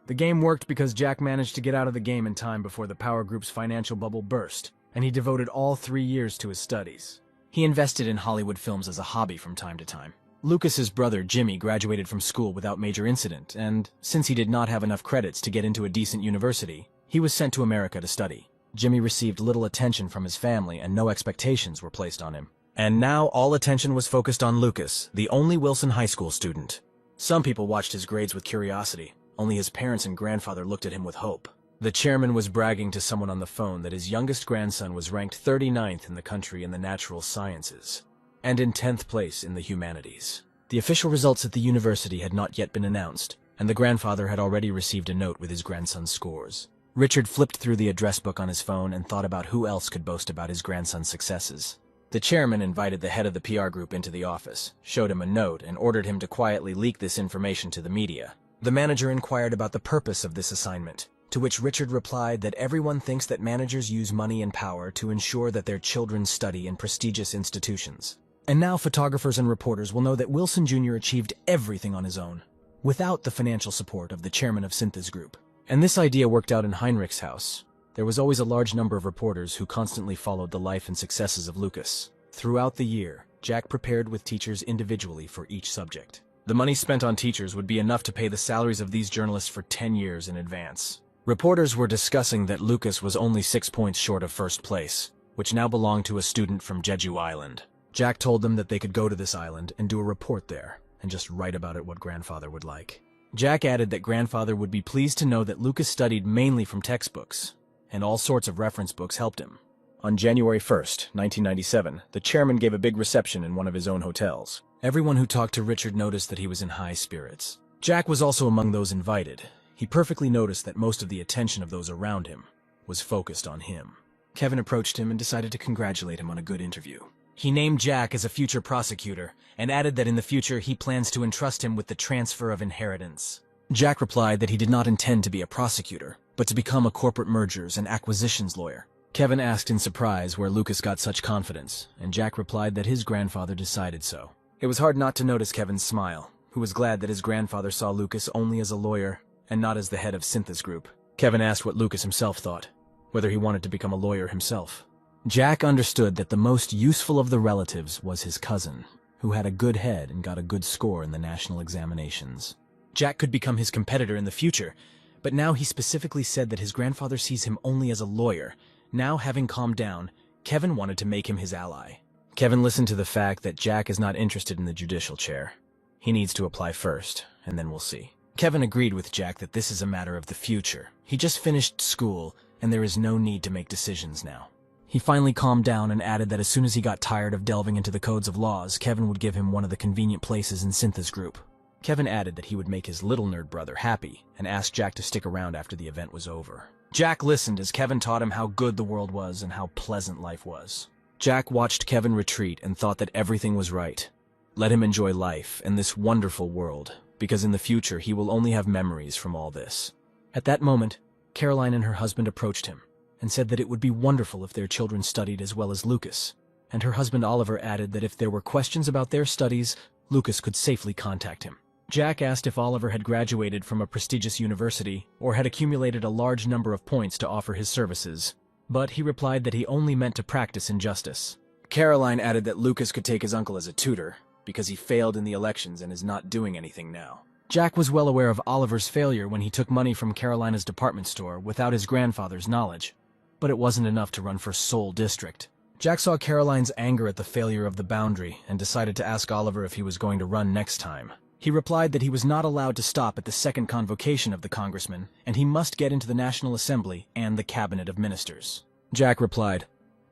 The game worked because Jack managed to get out of the game in time before the Power Group's financial bubble burst, and he devoted all 3 years to his studies. He invested in Hollywood films as a hobby from time to time. Lucas's brother, Jimmy, graduated from school without major incident, and since he did not have enough credits to get into a decent university, he was sent to America to study. Jimmy received little attention from his family and no expectations were placed on him. And now all attention was focused on Lucas, the only Wilson High School student. Some people watched his grades with curiosity. Only his parents and grandfather looked at him with hope. The chairman was bragging to someone on the phone that his youngest grandson was ranked 39th in the country in the natural sciences, and in 10th place in the humanities. The official results at the university had not yet been announced, and the grandfather had already received a note with his grandson's scores. Richard flipped through the address book on his phone and thought about who else could boast about his grandson's successes. The chairman invited the head of the PR group into the office, showed him a note, and ordered him to quietly leak this information to the media. The manager inquired about the purpose of this assignment, to which Richard replied that everyone thinks that managers use money and power to ensure that their children study in prestigious institutions. And now photographers and reporters will know that Wilson Jr. achieved everything on his own, without the financial support of the chairman of Synthesis Group. And this idea worked out in Heinrich's house. There was always a large number of reporters who constantly followed the life and successes of Lucas. Throughout the year, Jack prepared with teachers individually for each subject. The money spent on teachers would be enough to pay the salaries of these journalists for 10 years in advance. Reporters were discussing that Lucas was only 6 points short of first place, which now belonged to a student from Jeju Island. Jack told them that they could go to this island and do a report there, and just write about it what grandfather would like. Jack added that grandfather would be pleased to know that Lucas studied mainly from textbooks, and all sorts of reference books helped him. On January 1st, 1997, the chairman gave a big reception in one of his own hotels. Everyone who talked to Richard noticed that he was in high spirits. Jack was also among those invited. He perfectly noticed that most of the attention of those around him was focused on him. Kevin approached him and decided to congratulate him on a good interview. He named Jack as a future prosecutor and added that in the future he plans to entrust him with the transfer of inheritance. Jack replied that he did not intend to be a prosecutor, but to become a corporate mergers and acquisitions lawyer. Kevin asked in surprise where Lucas got such confidence, and Jack replied that his grandfather decided so. It was hard not to notice Kevin's smile, who was glad that his grandfather saw Lucas only as a lawyer and not as the head of Synthis Group. Kevin asked what Lucas himself thought, whether he wanted to become a lawyer himself. Jack understood that the most useful of the relatives was his cousin, who had a good head and got a good score in the national examinations. Jack could become his competitor in the future, but now he specifically said that his grandfather sees him only as a lawyer. Now, having calmed down, Kevin wanted to make him his ally. Kevin listened to the fact that Jack is not interested in the judicial chair. He needs to apply first, and then we'll see. Kevin agreed with Jack that this is a matter of the future. He just finished school, and there is no need to make decisions now. He finally calmed down and added that as soon as he got tired of delving into the codes of laws, Kevin would give him one of the convenient places in Synthis Group. Kevin added that he would make his little nerd brother happy and asked Jack to stick around after the event was over. Jack listened as Kevin taught him how good the world was and how pleasant life was. Jack watched Kevin retreat and thought that everything was right. Let him enjoy life and this wonderful world, because in the future he will only have memories from all this. At that moment, Caroline and her husband approached him and said that it would be wonderful if their children studied as well as Lucas, and her husband Oliver added that if there were questions about their studies, Lucas could safely contact him. Jack asked if Oliver had graduated from a prestigious university or had accumulated a large number of points to offer his services, but he replied that he only meant to practice in justice. Caroline added that Lucas could take his uncle as a tutor because he failed in the elections and is not doing anything now. Jack was well aware of Oliver's failure when he took money from Carolina's department store without his grandfather's knowledge, but it wasn't enough to run for Seoul District. Jack saw Caroline's anger at the failure of the boundary and decided to ask Oliver if he was going to run next time. He replied that he was not allowed to stop at the second convocation of the congressman, and he must get into the National Assembly and the Cabinet of Ministers. Jack replied,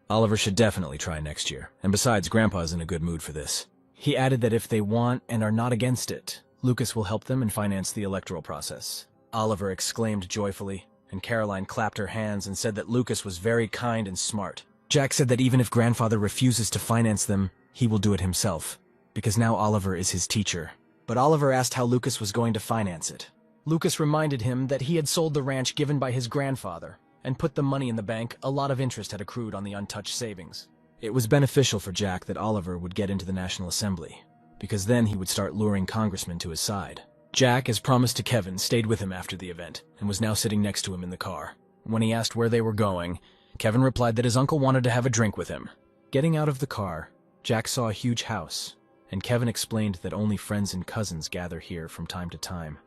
Oliver should definitely try next year, and besides, Grandpa's in a good mood for this. He added that if they want and are not against it, Lucas will help them and finance the electoral process. Oliver exclaimed joyfully, and Caroline clapped her hands and said that Lucas was very kind and smart. Jack said that even if Grandfather refuses to finance them, he will do it himself, because now Oliver is his teacher. But Oliver asked how Lucas was going to finance it. Lucas reminded him that he had sold the ranch given by his grandfather and put the money in the bank. A lot of interest had accrued on the untouched savings. It was beneficial for Jack that Oliver would get into the National Assembly, because then he would start luring congressmen to his side. Jack, as promised to Kevin, stayed with him after the event and was now sitting next to him in the car. When he asked where they were going, Kevin replied that his uncle wanted to have a drink with him. Getting out of the car, Jack saw a huge house, and Kevin explained that only friends and cousins gather here from time to time.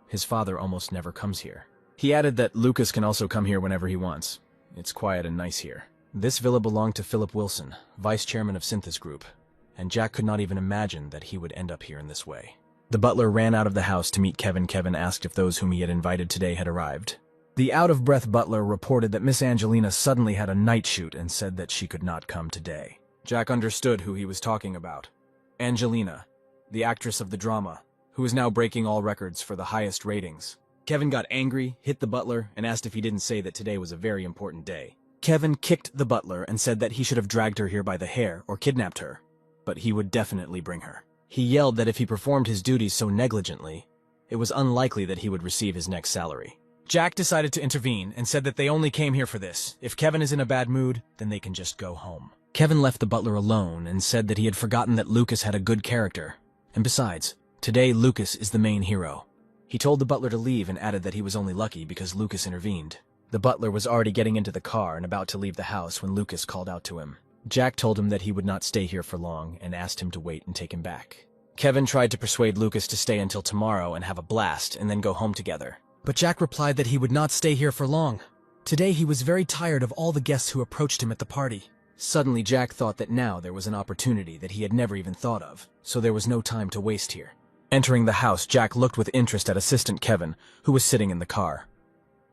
His father almost never comes here. He added that Lucas can also come here whenever he wants. It's quiet and nice here. This villa belonged to Philip Wilson, vice chairman of Synthis Group, and Jack could not even imagine that he would end up here in this way. The butler ran out of the house to meet Kevin. Kevin asked if those whom he had invited today had arrived. The out-of-breath butler reported that Miss Angelina suddenly had a night shoot and said that she could not come today. Jack understood who he was talking about. Angelina, the actress of the drama, who is now breaking all records for the highest ratings. Kevin got angry, hit the butler, and asked if he didn't say that today was a very important day. Kevin kicked the butler and said that he should have dragged her here by the hair or kidnapped her, but he would definitely bring her. He yelled that if he performed his duties so negligently, it was unlikely that he would receive his next salary. Jack decided to intervene and said that they only came here for this. If Kevin is in a bad mood, then they can just go home. Kevin left the butler alone and said that he had forgotten that Lucas had a good character. And besides, today Lucas is the main hero. He told the butler to leave and added that he was only lucky because Lucas intervened. The butler was already getting into the car and about to leave the house when Lucas called out to him. Jack told him that he would not stay here for long and asked him to wait and take him back. Kevin tried to persuade Lucas to stay until tomorrow and have a blast and then go home together. But Jack replied that he would not stay here for long. Today he was very tired of all the guests who approached him at the party. Suddenly Jack thought that now there was an opportunity that he had never even thought of, so there was no time to waste here. Entering the house, Jack looked with interest at assistant Kevin, who was sitting in the car.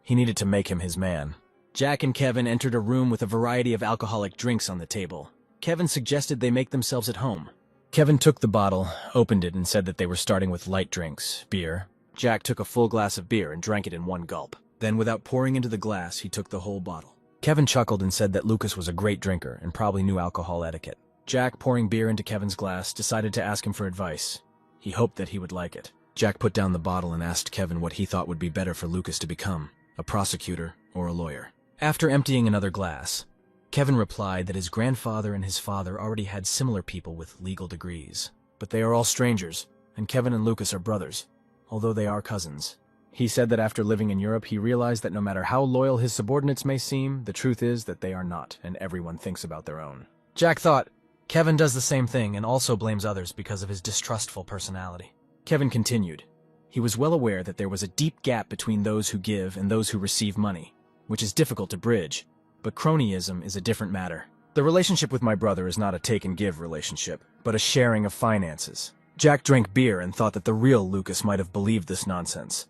He needed to make him his man. Jack and Kevin entered a room with a variety of alcoholic drinks on the table. Kevin suggested they make themselves at home. Kevin took the bottle, opened it, and said that they were starting with light drinks, beer. Jack took a full glass of beer and drank it in one gulp. Then, without pouring into the glass, he took the whole bottle. Kevin chuckled and said that Lucas was a great drinker and probably knew alcohol etiquette. Jack, pouring beer into Kevin's glass, decided to ask him for advice. He hoped that he would like it. Jack put down the bottle and asked Kevin what he thought would be better for Lucas to become, a prosecutor or a lawyer. After emptying another glass, Kevin replied that his grandfather and his father already had similar people with legal degrees. But they are all strangers, and Kevin and Lucas are brothers, although they are cousins. He said that after living in Europe, he realized that no matter how loyal his subordinates may seem, the truth is that they are not, and everyone thinks about their own. Jack thought, Kevin does the same thing and also blames others because of his distrustful personality. Kevin continued. He was well aware that there was a deep gap between those who give and those who receive money, which is difficult to bridge, but cronyism is a different matter. The relationship with my brother is not a take-and-give relationship, but a sharing of finances. Jack drank beer and thought that the real Lucas might have believed this nonsense.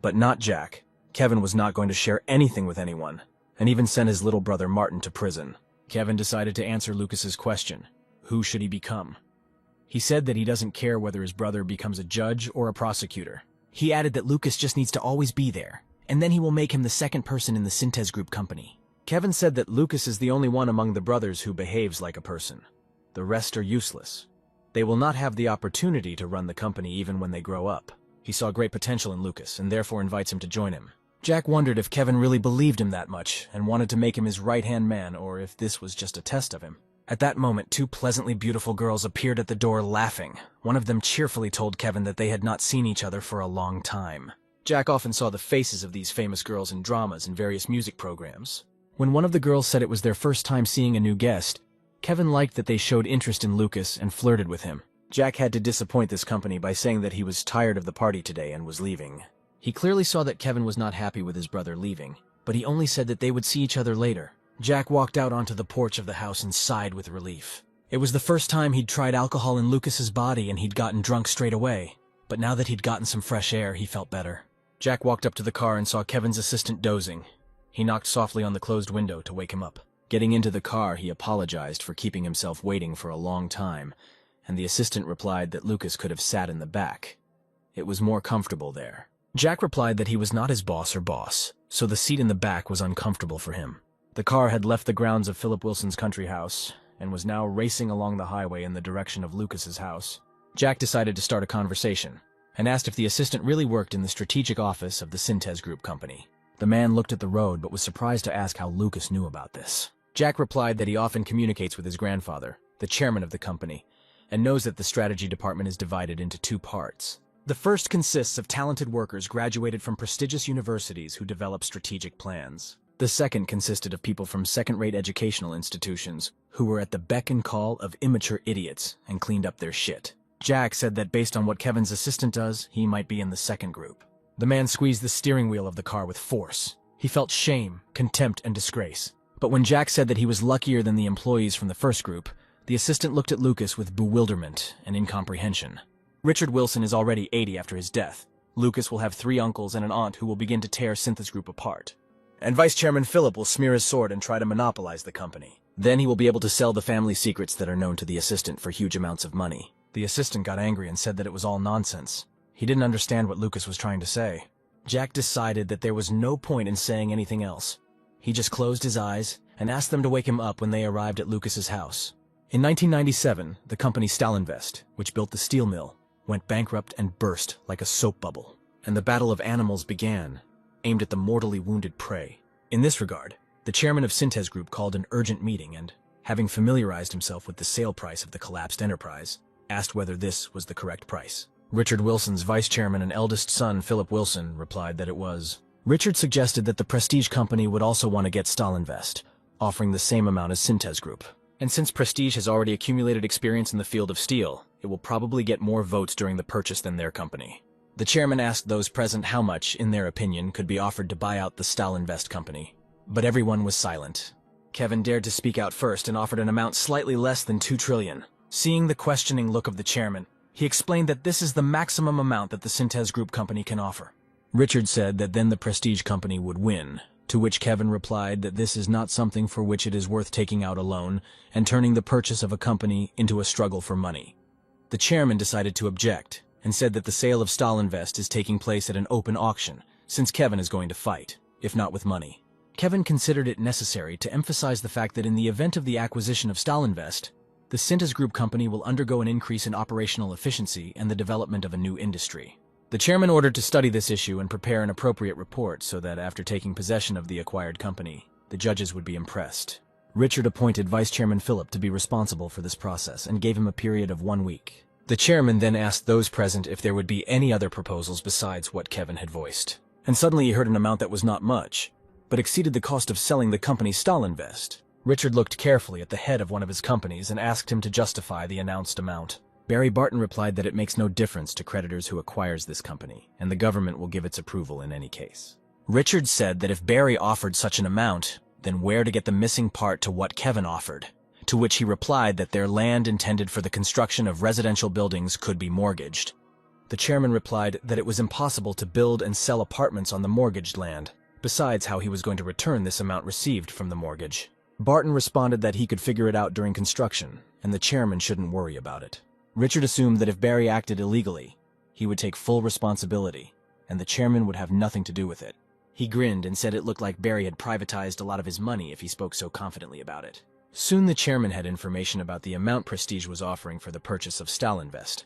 But not Jack. Kevin was not going to share anything with anyone, and even sent his little brother Martin to prison. Kevin decided to answer Lucas's question. Who should he become? He said that he doesn't care whether his brother becomes a judge or a prosecutor. He added that Lucas just needs to always be there, and then he will make him the second person in the Syntes Group company. Kevin said that Lucas is the only one among the brothers who behaves like a person. The rest are useless. They will not have the opportunity to run the company even when they grow up. He saw great potential in Lucas and therefore invites him to join him. Jack wondered if Kevin really believed him that much and wanted to make him his right-hand man, or if this was just a test of him. At that moment, two pleasantly beautiful girls appeared at the door laughing. One of them cheerfully told Kevin that they had not seen each other for a long time. Jack often saw the faces of these famous girls in dramas and various music programs. When one of the girls said it was their first time seeing a new guest, Kevin liked that they showed interest in Lucas and flirted with him. Jack had to disappoint this company by saying that he was tired of the party today and was leaving. He clearly saw that Kevin was not happy with his brother leaving, but he only said that they would see each other later. Jack walked out onto the porch of the house and sighed with relief. It was the first time he'd tried alcohol in Lucas's body and he'd gotten drunk straight away, but now that he'd gotten some fresh air, he felt better. Jack walked up to the car and saw Kevin's assistant dozing. He knocked softly on the closed window to wake him up. Getting into the car, he apologized for keeping himself waiting for a long time, and the assistant replied that Lucas could have sat in the back. It was more comfortable there. Jack replied that he was not his boss, so the seat in the back was uncomfortable for him. The car had left the grounds of Philip Wilson's country house and was now racing along the highway in the direction of Lucas's house. Jack decided to start a conversation and asked if the assistant really worked in the strategic office of the Syntes Group company. The man looked at the road but was surprised to ask how Lucas knew about this. Jack replied that he often communicates with his grandfather, the chairman of the company, and knows that the strategy department is divided into two parts. The first consists of talented workers graduated from prestigious universities who develop strategic plans. The second consisted of people from second-rate educational institutions who were at the beck and call of immature idiots and cleaned up their shit. Jack said that based on what Kevin's assistant does, he might be in the second group. The man squeezed the steering wheel of the car with force. He felt shame, contempt, and disgrace. But when Jack said that he was luckier than the employees from the first group, the assistant looked at Lucas with bewilderment and incomprehension. Richard Wilson is already 80 after his death. Lucas will have 3 uncles and an aunt who will begin to tear Syntes Group apart. And Vice Chairman Philip will smear his sword and try to monopolize the company. Then he will be able to sell the family secrets that are known to the assistant for huge amounts of money. The assistant got angry and said that it was all nonsense. He didn't understand what Lucas was trying to say. Jack decided that there was no point in saying anything else. He just closed his eyes and asked them to wake him up when they arrived at Lucas's house. In 1997, the company Stalinvest, which built the steel mill, went bankrupt and burst like a soap bubble, and the battle of animals began, aimed at the mortally wounded prey. In this regard, the chairman of Syntes Group called an urgent meeting and, having familiarized himself with the sale price of the collapsed enterprise, asked whether this was the correct price. Richard Wilson's vice chairman and eldest son, Philip Wilson, replied that it was. Richard suggested that the prestige company would also want to get Stalinvest, offering the same amount as Syntes Group. And since Prestige has already accumulated experience in the field of steel, it will probably get more votes during the purchase than their company. The chairman asked those present how much, in their opinion, could be offered to buy out the Stalinvest company. But everyone was silent. Kevin dared to speak out first and offered an amount slightly less than 2 trillion. Seeing the questioning look of the chairman, he explained that this is the maximum amount that the Syntes Group company can offer. Richard said that then the Prestige company would win, to which Kevin replied that this is not something for which it is worth taking out a loan and turning the purchase of a company into a struggle for money. The chairman decided to object and said that the sale of Stalinvest is taking place at an open auction, since Kevin is going to fight. if not with money. Kevin considered it necessary to emphasize the fact that in the event of the acquisition of Stalinvest, the Syntes Group company will undergo an increase in operational efficiency and the development of a new industry. The chairman ordered to study this issue and prepare an appropriate report so that after taking possession of the acquired company, the judges would be impressed. Richard appointed Vice Chairman Philip to be responsible for this process and gave him a period of 1 week. The chairman then asked those present if there would be any other proposals besides what Kevin had voiced. And suddenly he heard an amount that was not much, but exceeded the cost of selling the company Stalinvest. Richard looked carefully at the head of one of his companies and asked him to justify the announced amount. Barry Barton replied that it makes no difference to creditors who acquires this company, and the government will give its approval in any case. Richard said that if Barry offered such an amount, then where to get the missing part to what Kevin offered, to which he replied that their land intended for the construction of residential buildings could be mortgaged. The chairman replied that it was impossible to build and sell apartments on the mortgaged land, besides how he was going to return this amount received from the mortgage. Barton responded that he could figure it out during construction, and the chairman shouldn't worry about it. Richard assumed that if Barry acted illegally, he would take full responsibility, and the chairman would have nothing to do with it. He grinned and said it looked like Barry had privatized a lot of his money if he spoke so confidently about it. Soon the chairman had information about the amount Prestige was offering for the purchase of Stalinvest.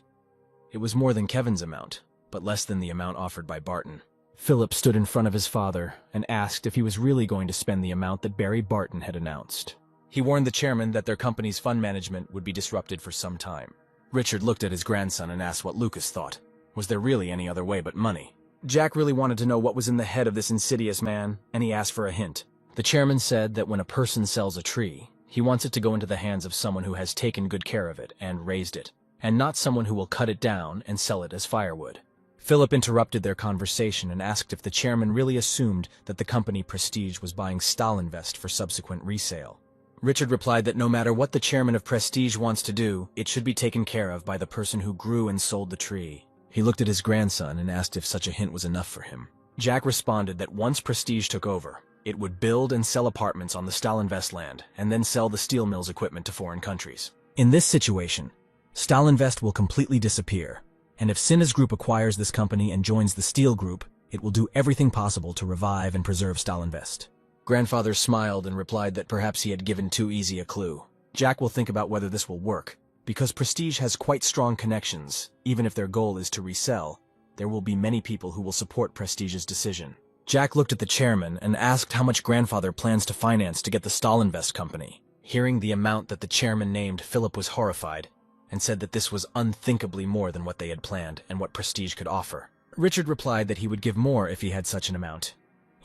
It was more than Kevin's amount, but less than the amount offered by Barton. Philip stood in front of his father and asked if he was really going to spend the amount that Barry Barton had announced. He warned the chairman that their company's fund management would be disrupted for some time. Richard looked at his grandson and asked what Lucas thought. Was there really any other way but money? Jack really wanted to know what was in the head of this insidious man, and he asked for a hint. The chairman said that when a person sells a tree, he wants it to go into the hands of someone who has taken good care of it and raised it, and not someone who will cut it down and sell it as firewood. Philip interrupted their conversation and asked if the chairman really assumed that the company Prestige was buying Stalinvest for subsequent resale. Richard replied that no matter what the chairman of Prestige wants to do, it should be taken care of by the person who grew and sold the tree. He looked at his grandson and asked if such a hint was enough for him. Jack responded that once Prestige took over, it would build and sell apartments on the Stalinvest land and then sell the steel mill's equipment to foreign countries. In this situation, Stalinvest will completely disappear, and if Syntes Group acquires this company and joins the Steel Group, it will do everything possible to revive and preserve Stalinvest. Grandfather smiled and replied that perhaps he had given too easy a clue. Jack will think about whether this will work, because Prestige has quite strong connections. Even if their goal is to resell, there will be many people who will support Prestige's decision. Jack looked at the chairman and asked how much Grandfather plans to finance to get the Stalinvest company. Hearing the amount that the chairman named, Philip was horrified, and said that this was unthinkably more than what they had planned and what Prestige could offer. Richard replied that he would give more if he had such an amount.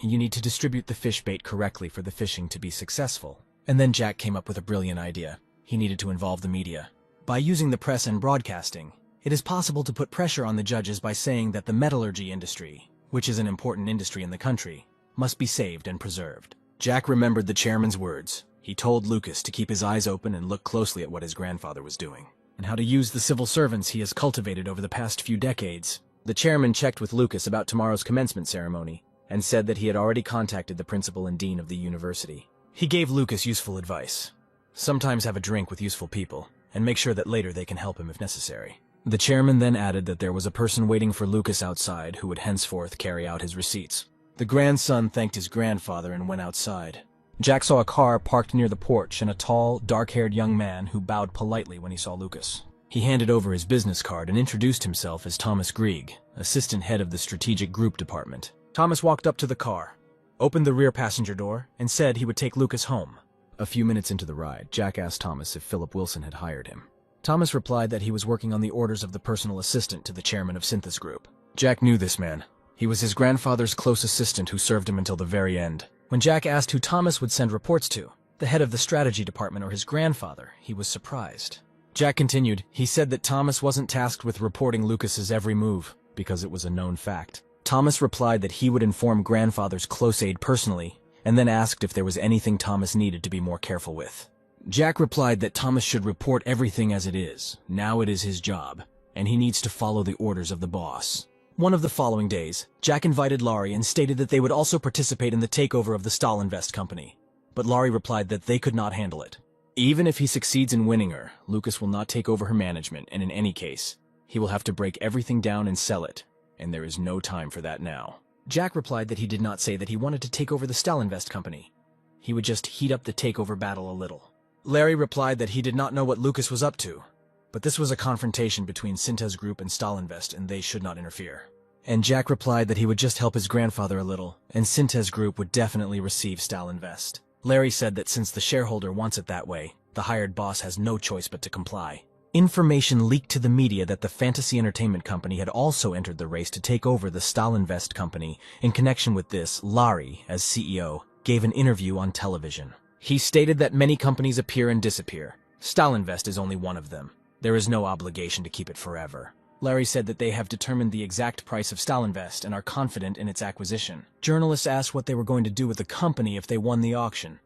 You need to distribute the fish bait correctly for the fishing to be successful. And then Jack came up with a brilliant idea. He needed to involve the media. By using the press and broadcasting, it is possible to put pressure on the judges by saying that the metallurgy industry, which is an important industry in the country, must be saved and preserved. Jack remembered the chairman's words. He told Lucas to keep his eyes open and look closely at what his grandfather was doing, and how to use the civil servants he has cultivated over the past few decades. The chairman checked with Lucas about tomorrow's commencement ceremony, and said that he had already contacted the principal and dean of the university. He gave Lucas useful advice. Sometimes have a drink with useful people, and make sure that later they can help him if necessary. The chairman then added that there was a person waiting for Lucas outside who would henceforth carry out his receipts. The grandson thanked his grandfather and went outside. Jack saw a car parked near the porch and a tall, dark-haired young man who bowed politely when he saw Lucas. He handed over his business card and introduced himself as Thomas Grieg, assistant head of the Strategic Group Department. Thomas walked up to the car, opened the rear passenger door, and said he would take Lucas home. A few minutes into the ride, Jack asked Thomas if Philip Wilson had hired him. Thomas replied that he was working on the orders of the personal assistant to the chairman of Syntes Group. Jack knew this man. He was his grandfather's close assistant who served him until the very end. When Jack asked who Thomas would send reports to, the head of the strategy department or his grandfather, he was surprised. Jack continued, he said that Thomas wasn't tasked with reporting Lucas's every move, because it was a known fact. Thomas replied that he would inform grandfather's close aide personally, and then asked if there was anything Thomas needed to be more careful with. Jack replied that Thomas should report everything as it is. Now it is his job, and he needs to follow the orders of the boss. One of the following days, Jack invited Laurie and stated that they would also participate in the takeover of the Stalinvest company. But Laurie replied that they could not handle it. Even if he succeeds in winning her, Lucas will not take over her management, and in any case, he will have to break everything down and sell it, and there is no time for that now. Jack replied that he did not say that he wanted to take over the Stalinvest company. He would just heat up the takeover battle a little. Larry replied that he did not know what Lucas was up to, but this was a confrontation between Synthes Group and Stalinvest and they should not interfere. And Jack replied that he would just help his grandfather a little, and Synthes Group would definitely receive Stalinvest. Larry said that since the shareholder wants it that way, the hired boss has no choice but to comply. Information leaked to the media that the Fantasy Entertainment Company had also entered the race to take over the Stalinvest company. In connection with this, Larry, as CEO, gave an interview on television. He stated that many companies appear and disappear. Stalinvest is only one of them. There is no obligation to keep it forever. Larry said that they have determined the exact price of Stalinvest and are confident in its acquisition. Journalists asked what they were going to do with the company if they won the auction.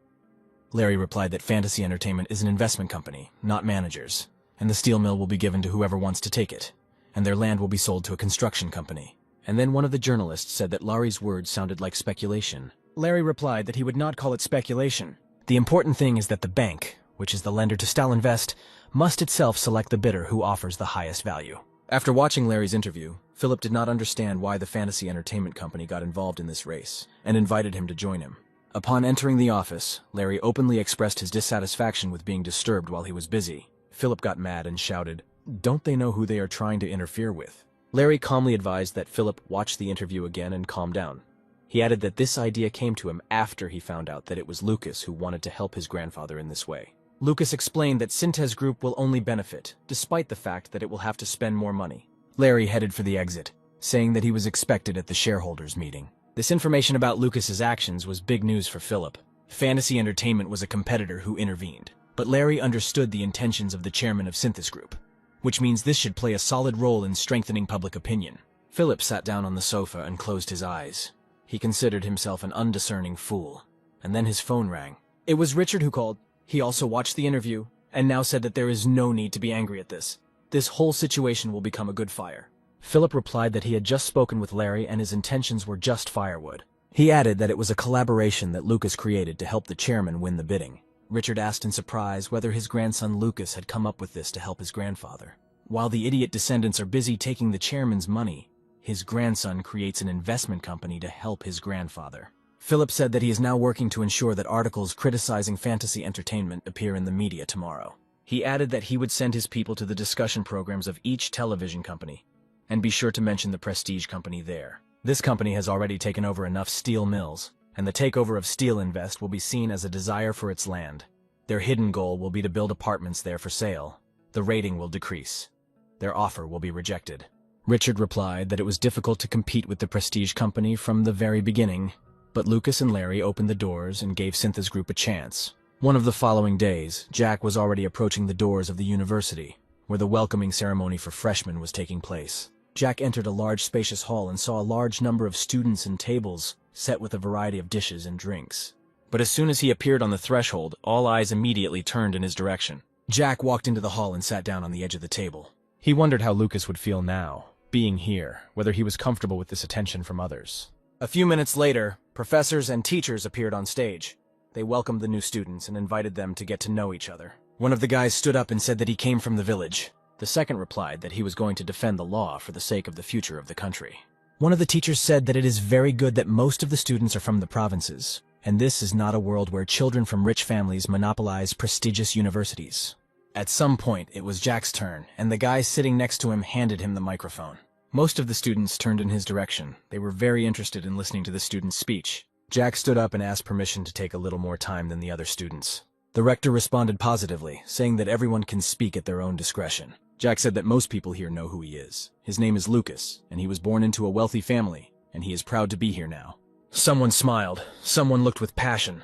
Larry replied that Fantasy Entertainment is an investment company, not managers, and the steel mill will be given to whoever wants to take it, and their land will be sold to a construction company. And then one of the journalists said that Larry's words sounded like speculation. Larry replied that he would not call it speculation. The important thing is that the bank, which is the lender to Stalinvest, must itself select the bidder who offers the highest value. After watching Larry's interview, Philip did not understand why the Fantasy Entertainment Company got involved in this race, and invited him to join him. Upon entering the office, Larry openly expressed his dissatisfaction with being disturbed while he was busy. Philip got mad and shouted, "Don't they know who they are trying to interfere with?" Larry calmly advised that Philip watch the interview again and calm down. He added that this idea came to him after he found out that it was Lucas who wanted to help his grandfather in this way. Lucas explained that Synthes Group will only benefit, despite the fact that it will have to spend more money. Larry headed for the exit, saying that he was expected at the shareholders' meeting. This information about Lucas's actions was big news for Philip. Fantasy Entertainment was a competitor who intervened, but Larry understood the intentions of the chairman of Synthes Group, which means this should play a solid role in strengthening public opinion. Philip sat down on the sofa and closed his eyes. He considered himself an undiscerning fool, and then his phone rang. It was Richard who called. He also watched the interview, and now said that there is no need to be angry at this. This whole situation will become a good fire. Philip replied that he had just spoken with Larry and his intentions were just firewood. He added that it was a collaboration that Lucas created to help the chairman win the bidding. Richard asked in surprise whether his grandson Lucas had come up with this to help his grandfather. While the idiot descendants are busy taking the chairman's money, his grandson creates an investment company to help his grandfather. Philip said that he is now working to ensure that articles criticizing Fantasy Entertainment appear in the media tomorrow. He added that he would send his people to the discussion programs of each television company, and be sure to mention the Prestige company there. This company has already taken over enough steel mills, and the takeover of Stalinvest will be seen as a desire for its land. Their hidden goal will be to build apartments there for sale. The rating will decrease. Their offer will be rejected. Richard replied that it was difficult to compete with the Prestige company from the very beginning, but Lucas and Larry opened the doors and gave Synthes Group a chance. One of the following days, Jack was already approaching the doors of the university, where the welcoming ceremony for freshmen was taking place. Jack entered a large spacious hall and saw a large number of students and tables set with a variety of dishes and drinks. But as soon as he appeared on the threshold, all eyes immediately turned in his direction. Jack walked into the hall and sat down on the edge of the table. He wondered how Lucas would feel now, being here, whether he was comfortable with this attention from others. A few minutes later, professors and teachers appeared on stage. They welcomed the new students and invited them to get to know each other. One of the guys stood up and said that he came from the village. The second replied that he was going to defend the law for the sake of the future of the country. One of the teachers said that it is very good that most of the students are from the provinces, and this is not a world where children from rich families monopolize prestigious universities. At some point, it was Jack's turn, and the guy sitting next to him handed him the microphone. Most of the students turned in his direction. They were very interested in listening to the student's speech. Jack stood up and asked permission to take a little more time than the other students. The rector responded positively, saying that everyone can speak at their own discretion. Jack said that most people here know who he is. His name is Lucas, and he was born into a wealthy family, and he is proud to be here now. Someone smiled, someone looked with passion,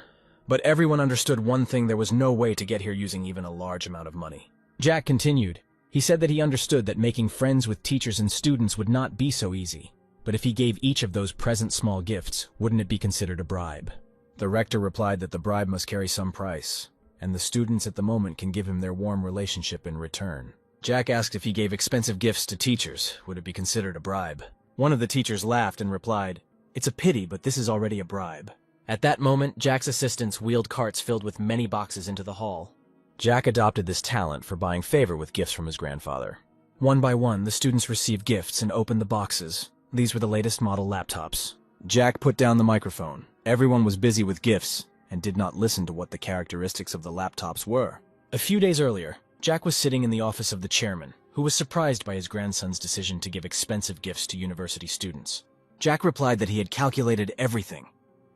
but everyone understood one thing: there was no way to get here using even a large amount of money. Jack continued. He said that he understood that making friends with teachers and students would not be so easy, but if he gave each of those present small gifts, wouldn't it be considered a bribe? The rector replied that the bribe must carry some price, and the students at the moment can give him their warm relationship in return. Jack asked if he gave expensive gifts to teachers, would it be considered a bribe? One of the teachers laughed and replied, "It's a pity, but this is already a bribe." At that moment, Jack's assistants wheeled carts filled with many boxes into the hall. Jack adopted this talent for buying favor with gifts from his grandfather. One by one, the students received gifts and opened the boxes. These were the latest model laptops. Jack put down the microphone. Everyone was busy with gifts and did not listen to what the characteristics of the laptops were. A few days earlier, Jack was sitting in the office of the chairman, who was surprised by his grandson's decision to give expensive gifts to university students. Jack replied that he had calculated everything.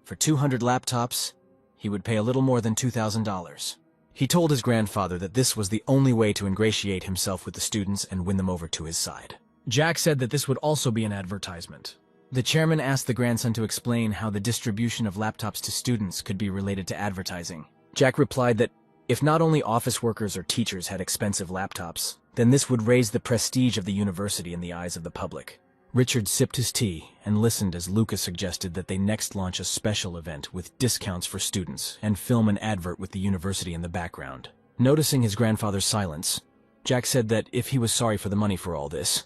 For 200 laptops, he would pay a little more than $2,000. He told his grandfather that this was the only way to ingratiate himself with the students and win them over to his side. Jack said that this would also be an advertisement. The chairman asked the grandson to explain how the distribution of laptops to students could be related to advertising. Jack replied that if not only office workers or teachers had expensive laptops, then this would raise the prestige of the university in the eyes of the public. Richard sipped his tea and listened as Lucas suggested that they next launch a special event with discounts for students and film an advert with the university in the background. Noticing his grandfather's silence, Jack said that if he was sorry for the money for all this,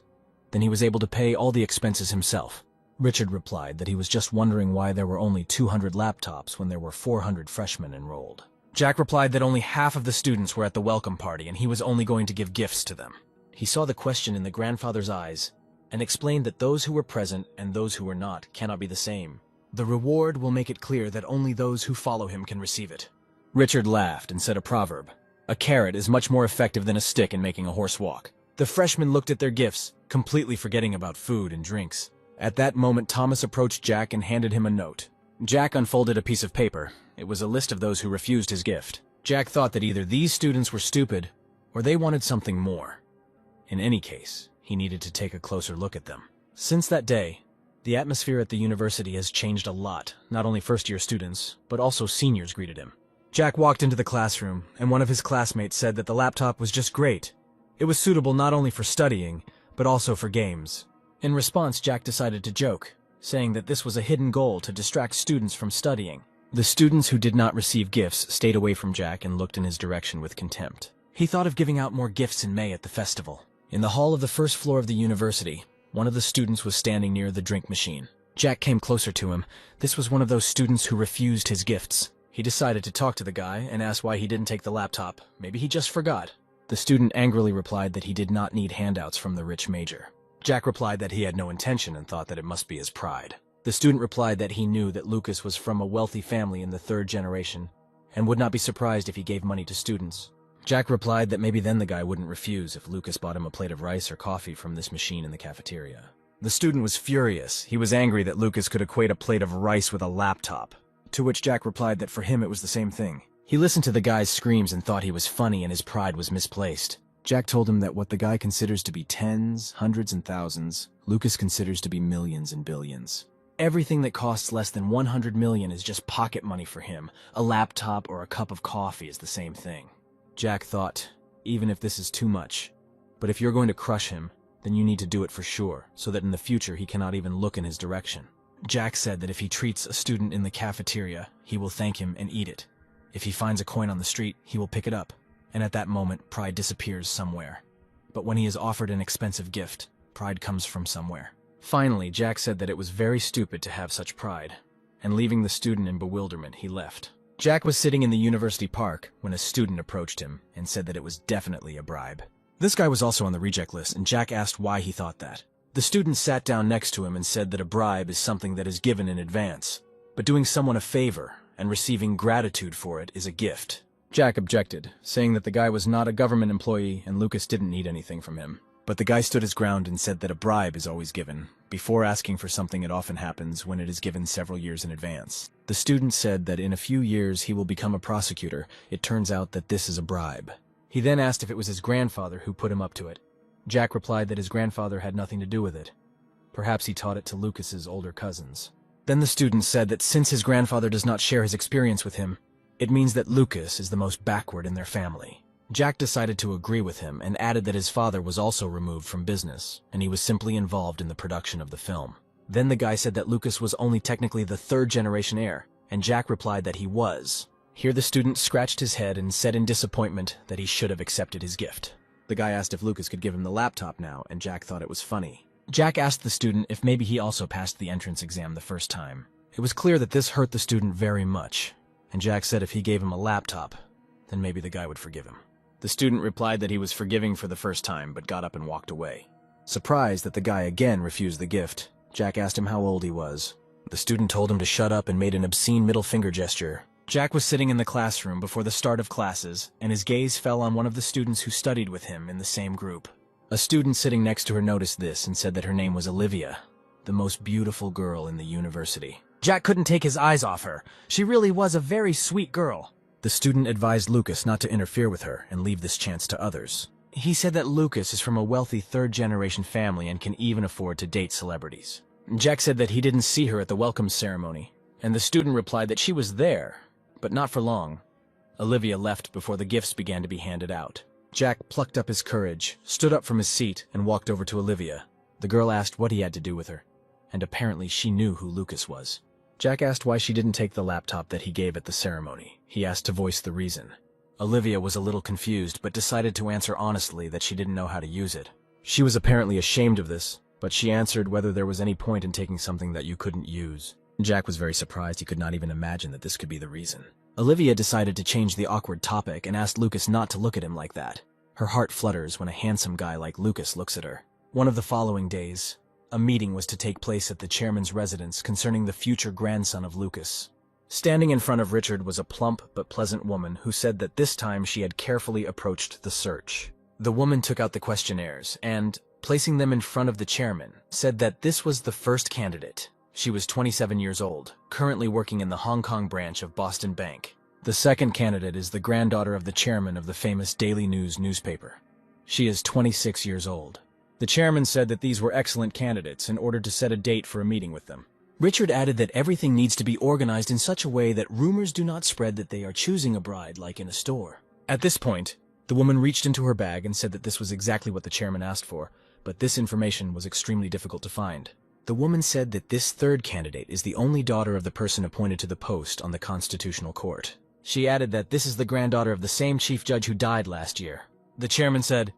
then he was able to pay all the expenses himself. Richard replied that he was just wondering why there were only 200 laptops when there were 400 freshmen enrolled. Jack replied that only half of the students were at the welcome party and he was only going to give gifts to them. He saw the question in the grandfather's eyes and explained that those who were present and those who were not cannot be the same. The reward will make it clear that only those who follow him can receive it. Richard laughed and said a proverb. A carrot is much more effective than a stick in making a horse walk. The freshmen looked at their gifts, completely forgetting about food and drinks. At that moment, Thomas approached Jack and handed him a note. Jack unfolded a piece of paper. It was a list of those who refused his gift. Jack thought that either these students were stupid or they wanted something more. In any case, he needed to take a closer look at them. Since that day, the atmosphere at the university has changed a lot. Not only first-year students, but also seniors greeted him. Jack walked into the classroom, and one of his classmates said that the laptop was just great. It was suitable not only for studying, but also for games. In response, Jack decided to joke, saying that this was a hidden goal to distract students from studying. The students who did not receive gifts stayed away from Jack and looked in his direction with contempt. He thought of giving out more gifts in May at the festival. In the hall of the first floor of the university, one of the students was standing near the drink machine. Jack came closer to him. This was one of those students who refused his gifts. He decided to talk to the guy and asked why he didn't take the laptop. Maybe he just forgot. The student angrily replied that he did not need handouts from the rich major. Jack replied that he had no intention and thought that it must be his pride. The student replied that he knew that Lucas was from a wealthy family in the third generation and would not be surprised if he gave money to students. Jack replied that maybe then the guy wouldn't refuse if Lucas bought him a plate of rice or coffee from this machine in the cafeteria. The student was furious. He was angry that Lucas could equate a plate of rice with a laptop, to which Jack replied that for him it was the same thing. He listened to the guy's screams and thought he was funny and his pride was misplaced. Jack told him that what the guy considers to be tens, hundreds, and thousands, Lucas considers to be millions and billions. Everything that costs less than 100 million is just pocket money for him. A laptop or a cup of coffee is the same thing. Jack thought, even if this is too much, but if you're going to crush him, then you need to do it for sure, so that in the future he cannot even look in his direction. Jack said that if he treats a student in the cafeteria, he will thank him and eat it. If he finds a coin on the street, he will pick it up. And at that moment, pride disappears somewhere. But when he is offered an expensive gift, pride comes from somewhere. Finally, Jack said that it was very stupid to have such pride, and leaving the student in bewilderment, he left. Jack was sitting in the university park when a student approached him and said that it was definitely a bribe. This guy was also on the reject list, and Jack asked why he thought that. The student sat down next to him and said that a bribe is something that is given in advance, but doing someone a favor and receiving gratitude for it is a gift. Jack objected, saying that the guy was not a government employee and Lucas didn't need anything from him. But the guy stood his ground and said that a bribe is always given. Before asking for something, it often happens when it is given several years in advance. The student said that in a few years he will become a prosecutor. It turns out that this is a bribe. He then asked if it was his grandfather who put him up to it. Jack replied that his grandfather had nothing to do with it. Perhaps he taught it to Lucas's older cousins. Then the student said that since his grandfather does not share his experience with him, it means that Lucas is the most backward in their family. Jack decided to agree with him and added that his father was also removed from business, and he was simply involved in the production of the film. Then the guy said that Lucas was only technically the third-generation heir, and Jack replied that he was. Here the student scratched his head and said in disappointment that he should have accepted his gift. The guy asked if Lucas could give him the laptop now, and Jack thought it was funny. Jack asked the student if maybe he also passed the entrance exam the first time. It was clear that this hurt the student very much, and Jack said if he gave him a laptop, then maybe the guy would forgive him. The student replied that he was forgiving for the first time, but got up and walked away. Surprised that the guy again refused the gift, Jack asked him how old he was, The student told him to shut up and made an obscene middle finger gesture. Jack was sitting in the classroom before the start of classes, and his gaze fell on one of the students who studied with him in the same group. A student sitting next to her noticed this and said that her name was Olivia, the most beautiful girl in the university. Jack couldn't take his eyes off her. She really was a very sweet girl. The student advised Lucas not to interfere with her and leave this chance to others. He said that Lucas is from a wealthy third-generation family and can even afford to date celebrities. Jack said that he didn't see her at the welcome ceremony, and the student replied that she was there, but not for long. Olivia left before the gifts began to be handed out. Jack plucked up his courage, stood up from his seat, and walked over to Olivia. The girl asked what he had to do with her, and apparently she knew who Lucas was. Jack asked why she didn't take the laptop that he gave at the ceremony. He asked to voice the reason. Olivia was a little confused, but decided to answer honestly that she didn't know how to use it. She was apparently ashamed of this, but she answered whether there was any point in taking something that you couldn't use. Jack was very surprised. He could not even imagine that this could be the reason. Olivia decided to change the awkward topic and asked Lucas not to look at him like that. Her heart flutters when a handsome guy like Lucas looks at her. One of the following days, a meeting was to take place at the chairman's residence concerning the future grandson of Lucas. Standing in front of Richard was a plump but pleasant woman who said that this time she had carefully approached the search. The woman took out the questionnaires and, placing them in front of the chairman, said that this was the first candidate. She was 27 years old, currently working in the Hong Kong branch of Boston Bank. The second candidate is the granddaughter of the chairman of the famous Daily News newspaper. She is 26 years old. The chairman said that these were excellent candidates and ordered to set a date for a meeting with them. Richard added that everything needs to be organized in such a way that rumors do not spread that they are choosing a bride like in a store. At this point, the woman reached into her bag and said that this was exactly what the chairman asked for, but this information was extremely difficult to find. The woman said that this third candidate is the only daughter of the person appointed to the post on the Constitutional Court. She added that this is the granddaughter of the same chief judge who died last year. The chairman said,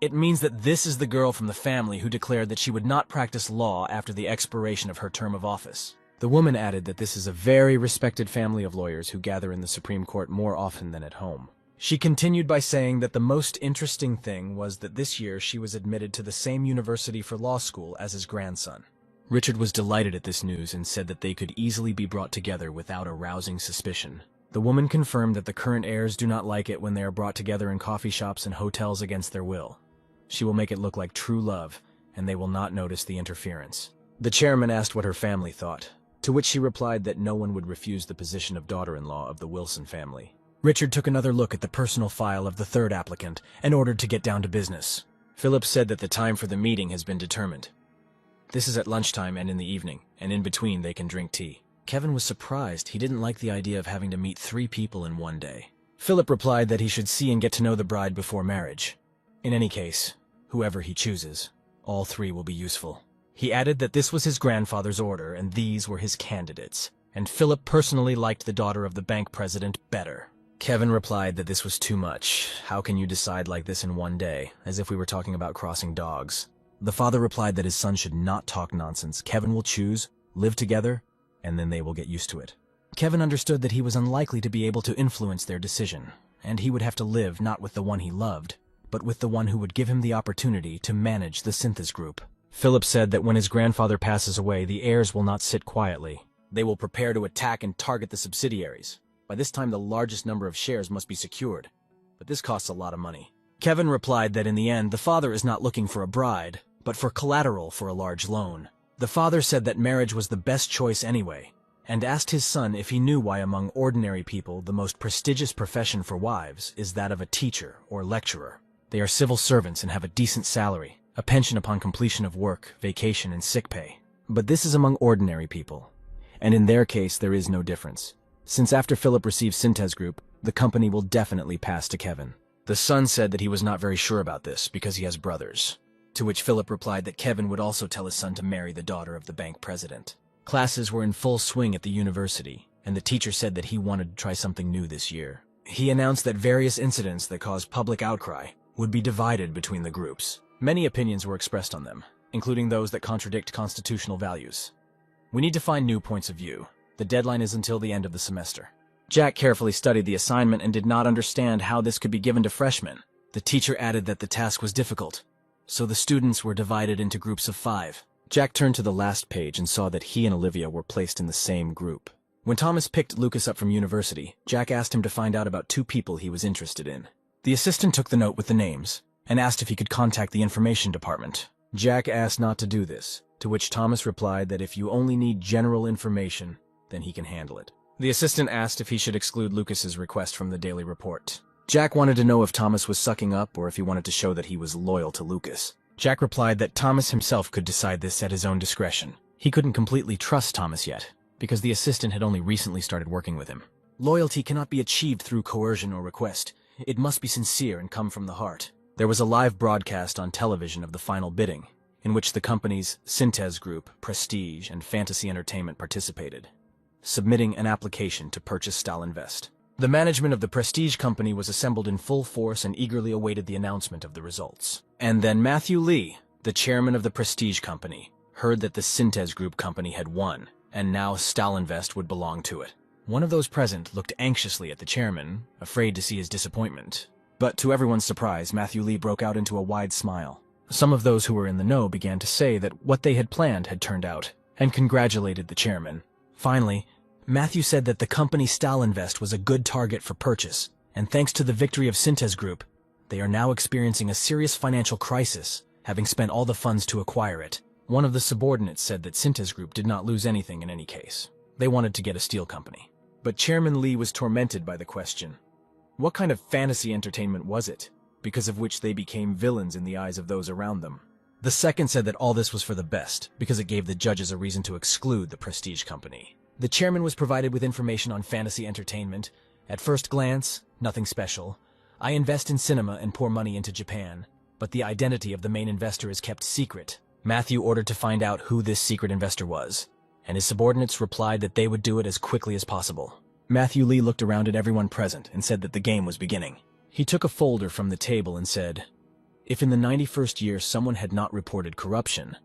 "It means that this is the girl from the family who declared that she would not practice law after the expiration of her term of office." The woman added that this is a very respected family of lawyers who gather in the Supreme Court more often than at home. She continued by saying that the most interesting thing was that this year she was admitted to the same university for law school as his grandson. Richard was delighted at this news and said that they could easily be brought together without arousing suspicion. The woman confirmed that the current heirs do not like it when they are brought together in coffee shops and hotels against their will. She will make it look like true love, and they will not notice the interference. The chairman asked what her family thought, to which she replied that no one would refuse the position of daughter-in-law of the Wilson family. Richard took another look at the personal file of the third applicant and ordered to get down to business. Philip said that the time for the meeting has been determined. This is at lunchtime and in the evening, and in between they can drink tea. Kevin was surprised. He didn't like the idea of having to meet 3 people in one day. Philip replied that he should see and get to know the bride before marriage. In any case, whoever he chooses, all 3 will be useful. He added that this was his grandfather's order and these were his candidates, and Philip personally liked the daughter of the bank president better. Kevin replied that this was too much. How can you decide like this in one day, as if we were talking about crossing dogs? The father replied that his son should not talk nonsense. Kevin will choose, live together, and then they will get used to it. Kevin understood that he was unlikely to be able to influence their decision, and he would have to live not with the one he loved, but with the one who would give him the opportunity to manage the Synthesis Group. Philip said that when his grandfather passes away, the heirs will not sit quietly. They will prepare to attack and target the subsidiaries. By this time, the largest number of shares must be secured, but this costs a lot of money. Kevin replied that in the end, the father is not looking for a bride, but for collateral for a large loan. The father said that marriage was the best choice anyway, and asked his son if he knew why among ordinary people the most prestigious profession for wives is that of a teacher or lecturer. They are civil servants and have a decent salary, a pension upon completion of work, vacation, and sick pay. But this is among ordinary people, and in their case there is no difference. Since after Philip receives Synthesis Group, the company will definitely pass to Kevin. The son said that he was not very sure about this because he has brothers, to which Philip replied that Kevin would also tell his son to marry the daughter of the bank president. Classes were in full swing at the university, and the teacher said that he wanted to try something new this year. He announced that various incidents that caused public outcry would be divided between the groups. Many opinions were expressed on them, including those that contradict constitutional values. We need to find new points of view. The deadline is until the end of the semester. Jack carefully studied the assignment and did not understand how this could be given to freshmen. The teacher added that the task was difficult, so the students were divided into groups of 5. Jack turned to the last page and saw that he and Olivia were placed in the same group. When Thomas picked Lucas up from university, Jack asked him to find out about 2 people he was interested in. The assistant took the note with the names and asked if he could contact the information department. Jack asked not to do this, to which Thomas replied that if you only need general information, then he can handle it. The assistant asked if he should exclude Lucas's request from the daily report. Jack wanted to know if Thomas was sucking up or if he wanted to show that he was loyal to Lucas. Jack replied that Thomas himself could decide this at his own discretion. He couldn't completely trust Thomas yet, because the assistant had only recently started working with him. Loyalty cannot be achieved through coercion or request. It must be sincere and come from the heart. There was a live broadcast on television of the final bidding, in which the companies Synthes Group, Prestige, and Fantasy Entertainment participated, submitting an application to purchase Stalinvest. The management of the Prestige company was assembled in full force and eagerly awaited the announcement of the results. And then Matthew Lee, the chairman of the Prestige company, heard that the Synthes Group company had won, and now Stalinvest would belong to it. One of those present looked anxiously at the chairman, afraid to see his disappointment. But to everyone's surprise, Matthew Lee broke out into a wide smile. Some of those who were in the know began to say that what they had planned had turned out, and congratulated the chairman. Finally, Matthew said that the company Stalinvest was a good target for purchase, and thanks to the victory of Synthes Group, they are now experiencing a serious financial crisis, having spent all the funds to acquire it. One of the subordinates said that Synthes Group did not lose anything in any case. They wanted to get a steel company. But Chairman Lee was tormented by the question, what kind of fantasy entertainment was it, because of which they became villains in the eyes of those around them? The second said that all this was for the best, because it gave the judges a reason to exclude the Prestige company. The chairman was provided with information on fantasy entertainment. At first glance, nothing special. I invest in cinema and pour money into Japan, but the identity of the main investor is kept secret. Matthew ordered to find out who this secret investor was, and his subordinates replied that they would do it as quickly as possible. Matthew Lee looked around at everyone present and said that the game was beginning. He took a folder from the table and said, if in the 91st year someone had not reported corruption,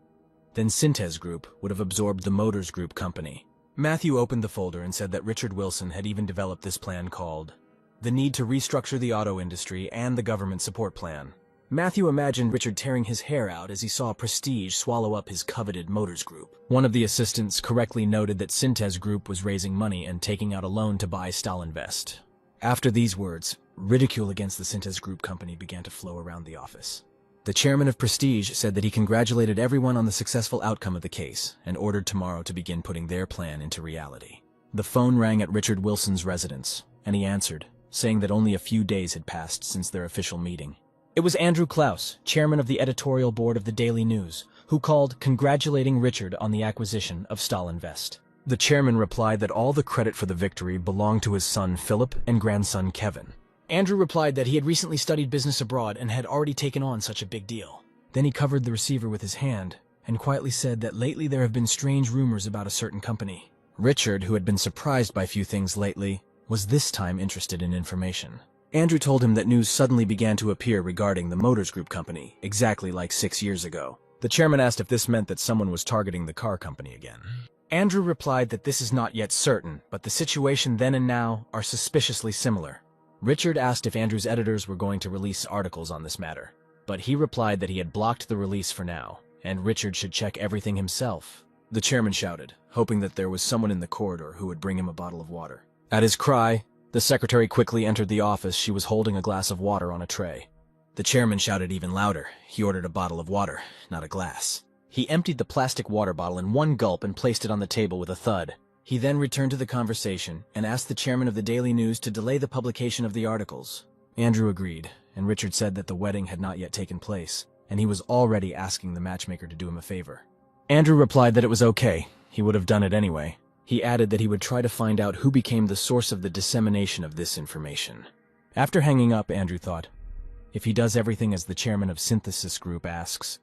then Synthes Group would have absorbed the Motors Group company. Matthew opened the folder and said that Richard Wilson had even developed this plan called the Need to Restructure the Auto Industry and the Government Support Plan. Matthew imagined Richard tearing his hair out as he saw Prestige swallow up his coveted Motors Group. One of the assistants correctly noted that Synthes Group was raising money and taking out a loan to buy Stalinvest. After these words, ridicule against the Synthes Group company began to flow around the office. The chairman of Prestige said that he congratulated everyone on the successful outcome of the case and ordered tomorrow to begin putting their plan into reality. The phone rang at Richard Wilson's residence, and he answered, saying that only a few days had passed since their official meeting. It was Andrew Klaus, chairman of the editorial board of the Daily News, who called congratulating Richard on the acquisition of Stalinvest. The chairman replied that all the credit for the victory belonged to his son Philip and grandson Kevin. Andrew replied that he had recently studied business abroad and had already taken on such a big deal. Then he covered the receiver with his hand and quietly said that lately there have been strange rumors about a certain company. Richard, who had been surprised by few things lately, was this time interested in information. Andrew told him that news suddenly began to appear regarding the Motors Group company, exactly like 6 years ago. The chairman asked if this meant that someone was targeting the car company again. Andrew replied that this is not yet certain, but the situation then and now are suspiciously similar. Richard asked if Andrew's editors were going to release articles on this matter, but he replied that he had blocked the release for now, and Richard should check everything himself. The chairman shouted, hoping that there was someone in the corridor who would bring him a bottle of water. At his cry, the secretary quickly entered the office. She was holding a glass of water on a tray. The chairman shouted even louder. He ordered a bottle of water, not a glass. He emptied the plastic water bottle in one gulp and placed it on the table with a thud. He then returned to the conversation and asked the chairman of the Daily News to delay the publication of the articles. Andrew agreed, and Richard said that the wedding had not yet taken place, and he was already asking the matchmaker to do him a favor. Andrew replied that it was okay. He would have done it anyway. He added that he would try to find out who became the source of the dissemination of this information. After hanging up, Andrew thought, if he does everything as the chairman of Synthesis Group asks,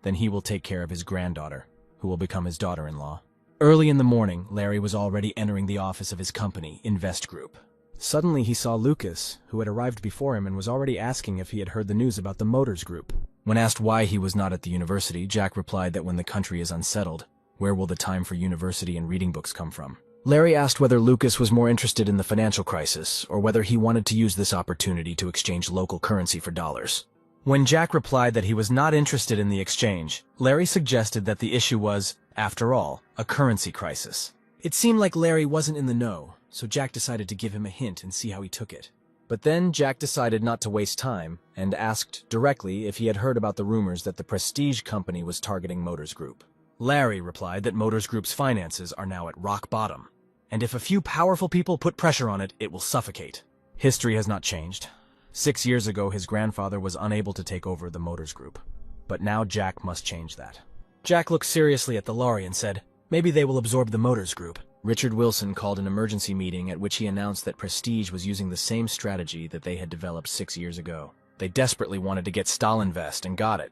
then he will take care of his granddaughter, who will become his daughter-in-law. Early in the morning, Larry was already entering the office of his company, Invest Group. Suddenly he saw Lucas, who had arrived before him and was already asking if he had heard the news about the Motors Group. When asked why he was not at the university, Jack replied that when the country is unsettled, where will the time for university and reading books come from? Larry asked whether Lucas was more interested in the financial crisis, or whether he wanted to use this opportunity to exchange local currency for dollars. When Jack replied that he was not interested in the exchange, Larry suggested that the issue was, after all, a currency crisis. It seemed like Larry wasn't in the know, so Jack decided to give him a hint and see how he took it. But then Jack decided not to waste time and asked directly if he had heard about the rumors that the Prestige company was targeting Motors Group. Larry replied that Motors Group's finances are now at rock bottom, and if a few powerful people put pressure on it, it will suffocate. History has not changed. 6 years ago, his grandfather was unable to take over the Motors Group, but now Jack must change that. Jack looked seriously at the lorry and said, "Maybe they will absorb the Motors Group." Richard Wilson called an emergency meeting at which he announced that Prestige was using the same strategy that they had developed 6 years ago. They desperately wanted to get Stalinvest and got it.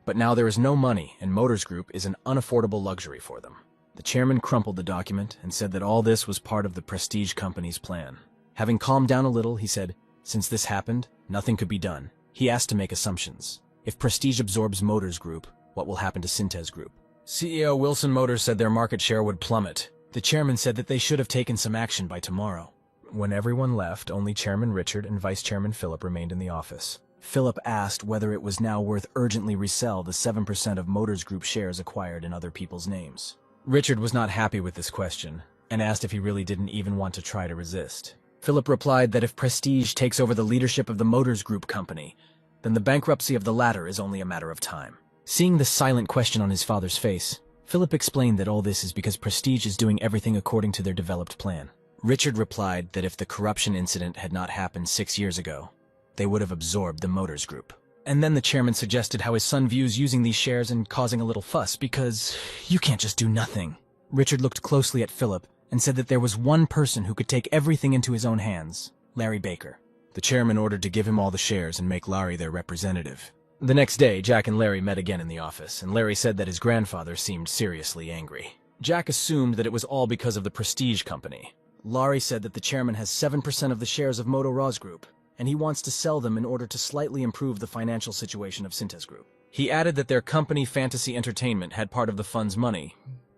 But now there is no money, and Motors Group is an unaffordable luxury for them. The chairman crumpled the document and said that all this was part of the Prestige company's plan. Having calmed down a little, he said, since this happened, nothing could be done. He asked to make assumptions. If Prestige absorbs Motors Group, what will happen to Synthes Group? CEO Wilson Motors said their market share would plummet. The chairman said that they should have taken some action by tomorrow. When everyone left, only Chairman Richard and Vice Chairman Philip remained in the office. Philip asked whether it was now worth urgently resell the 7% of Motors Group shares acquired in other people's names. Richard was not happy with this question, and asked if he really didn't even want to try to resist. Philip replied that if Prestige takes over the leadership of the Motors Group company, then the bankruptcy of the latter is only a matter of time. Seeing the silent question on his father's face, Philip explained that all this is because Prestige is doing everything according to their developed plan. Richard replied that if the corruption incident had not happened 6 years ago, they would have absorbed the Motors Group. And then the chairman suggested how his son views using these shares and causing a little fuss because you can't just do nothing. Richard looked closely at Philip and said that there was one person who could take everything into his own hands, Larry Baker. The chairman ordered to give him all the shares and make Larry their representative. The next day, Jack and Larry met again in the office, and Larry said that his grandfather seemed seriously angry. Jack assumed that it was all because of the Prestige company. Larry said that the chairman has 7% of the shares of Moto Group, and he wants to sell them in order to slightly improve the financial situation of Synthes Group. He added that their company Fantasy Entertainment had part of the fund's money,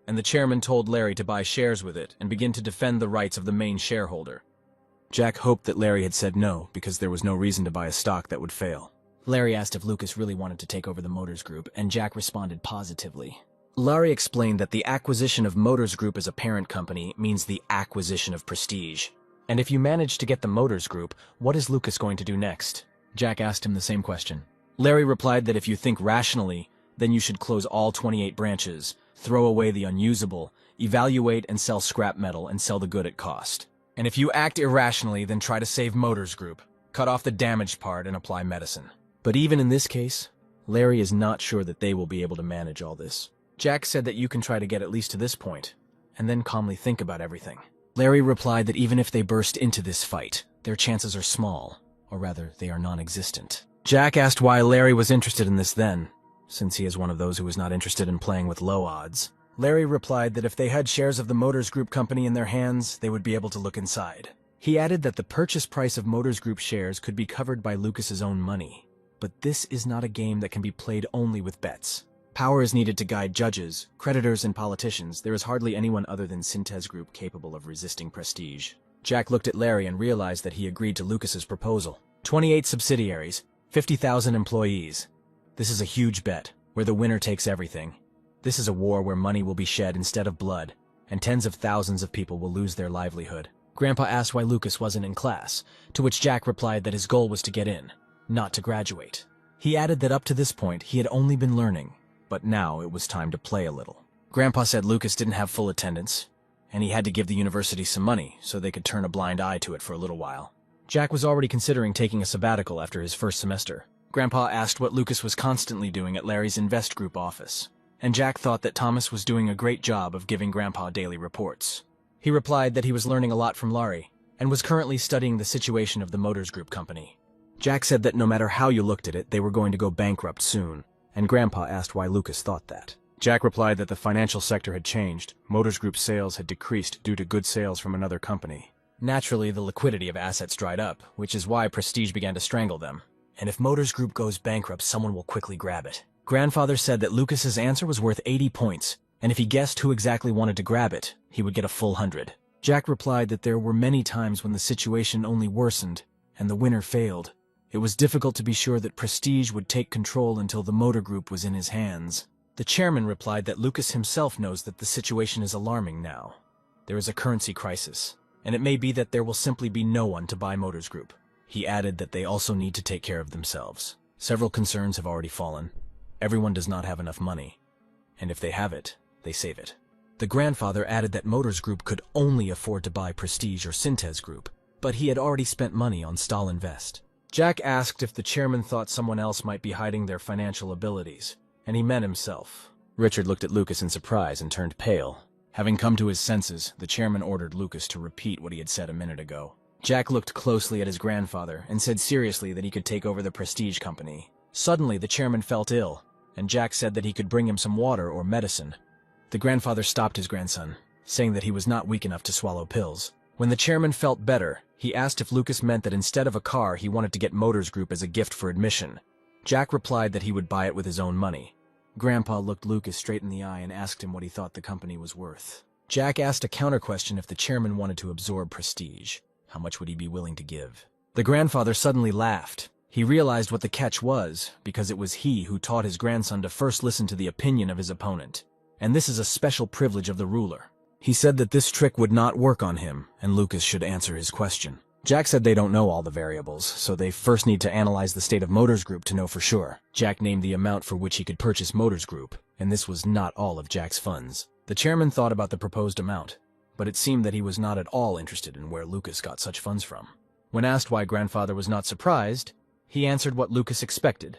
and the chairman told Larry to buy shares with it and begin to defend the rights of the main shareholder. Jack hoped that Larry had said no because there was no reason to buy a stock that would fail. Larry asked if Lucas really wanted to take over the Motors Group, and Jack responded positively. Larry explained that the acquisition of Motors Group as a parent company means the acquisition of Prestige. And if you manage to get the Motors Group, what is Lucas going to do next? Jack asked him the same question. Larry replied that if you think rationally, then you should close all 28 branches, throw away the unusable, evaluate and sell scrap metal and sell the good at cost. And if you act irrationally, then try to save Motors Group, cut off the damaged part and apply medicine. But even in this case, Larry is not sure that they will be able to manage all this. Jack said that you can try to get at least to this point, and then calmly think about everything. Larry replied that even if they burst into this fight, their chances are small, or rather, they are non-existent. Jack asked why Larry was interested in this then, since he is one of those who is not interested in playing with low odds. Larry replied that if they had shares of the Motors Group company in their hands, they would be able to look inside. He added that the purchase price of Motors Group shares could be covered by Lucas's own money. But this is not a game that can be played only with bets. Power is needed to guide judges, creditors, and politicians. There is hardly anyone other than Synthes Group capable of resisting Prestige. Jack looked at Larry and realized that he agreed to Lucas's proposal. 28 subsidiaries, 50,000 employees. This is a huge bet, where the winner takes everything. This is a war where money will be shed instead of blood, and tens of thousands of people will lose their livelihood. Grandpa asked why Lucas wasn't in class, to which Jack replied that his goal was to get in, not to graduate. He added that up to this point, he had only been learning, but now it was time to play a little. Grandpa said Lucas didn't have full attendance, and he had to give the university some money so they could turn a blind eye to it for a little while. Jack was already considering taking a sabbatical after his first semester. Grandpa asked what Lucas was constantly doing at Larry's Invest Group office, and Jack thought that Thomas was doing a great job of giving Grandpa daily reports. He replied that he was learning a lot from Larry, and was currently studying the situation of the Motors Group company. Jack said that no matter how you looked at it, they were going to go bankrupt soon, and Grandpa asked why Lucas thought that. Jack replied that the financial sector had changed. Motors Group sales had decreased due to good sales from another company. Naturally, the liquidity of assets dried up, which is why Prestige began to strangle them. And if Motors Group goes bankrupt, someone will quickly grab it. Grandfather said that Lucas's answer was worth 80 points, and if he guessed who exactly wanted to grab it, he would get a full 100. Jack replied that there were many times when the situation only worsened, and the winner failed. It was difficult to be sure that Prestige would take control until the motor group was in his hands. The chairman replied that Lucas himself knows that the situation is alarming now. There is a currency crisis, and it may be that there will simply be no one to buy Motors Group. He added that they also need to take care of themselves. Several concerns have already fallen. Everyone does not have enough money, and if they have it, they save it. The grandfather added that Motors Group could only afford to buy Prestige or Synthes Group, but he had already spent money on Stahl Invest. Jack asked if the chairman thought someone else might be hiding their financial abilities, and he meant himself. Richard looked at Lucas in surprise and turned pale. Having come to his senses, the chairman ordered Lucas to repeat what he had said a minute ago. Jack looked closely at his grandfather and said seriously that he could take over the Prestige company. Suddenly, the chairman felt ill, and Jack said that he could bring him some water or medicine. The grandfather stopped his grandson, saying that he was not weak enough to swallow pills. When the chairman felt better, he asked if Lucas meant that instead of a car, he wanted to get Motors Group as a gift for admission. Jack replied that he would buy it with his own money. Grandpa looked Lucas straight in the eye and asked him what he thought the company was worth. Jack asked a counter-question if the chairman wanted to absorb Prestige. How much would he be willing to give? The grandfather suddenly laughed. He realized what the catch was, because it was he who taught his grandson to first listen to the opinion of his opponent. And this is a special privilege of the ruler. He said that this trick would not work on him, and Lucas should answer his question. Jack said they don't know all the variables, so they first need to analyze the state of Motors Group to know for sure. Jack named the amount for which he could purchase Motors Group, and this was not all of Jack's funds. The chairman thought about the proposed amount, but it seemed that he was not at all interested in where Lucas got such funds from. When asked why grandfather was not surprised, he answered what Lucas expected,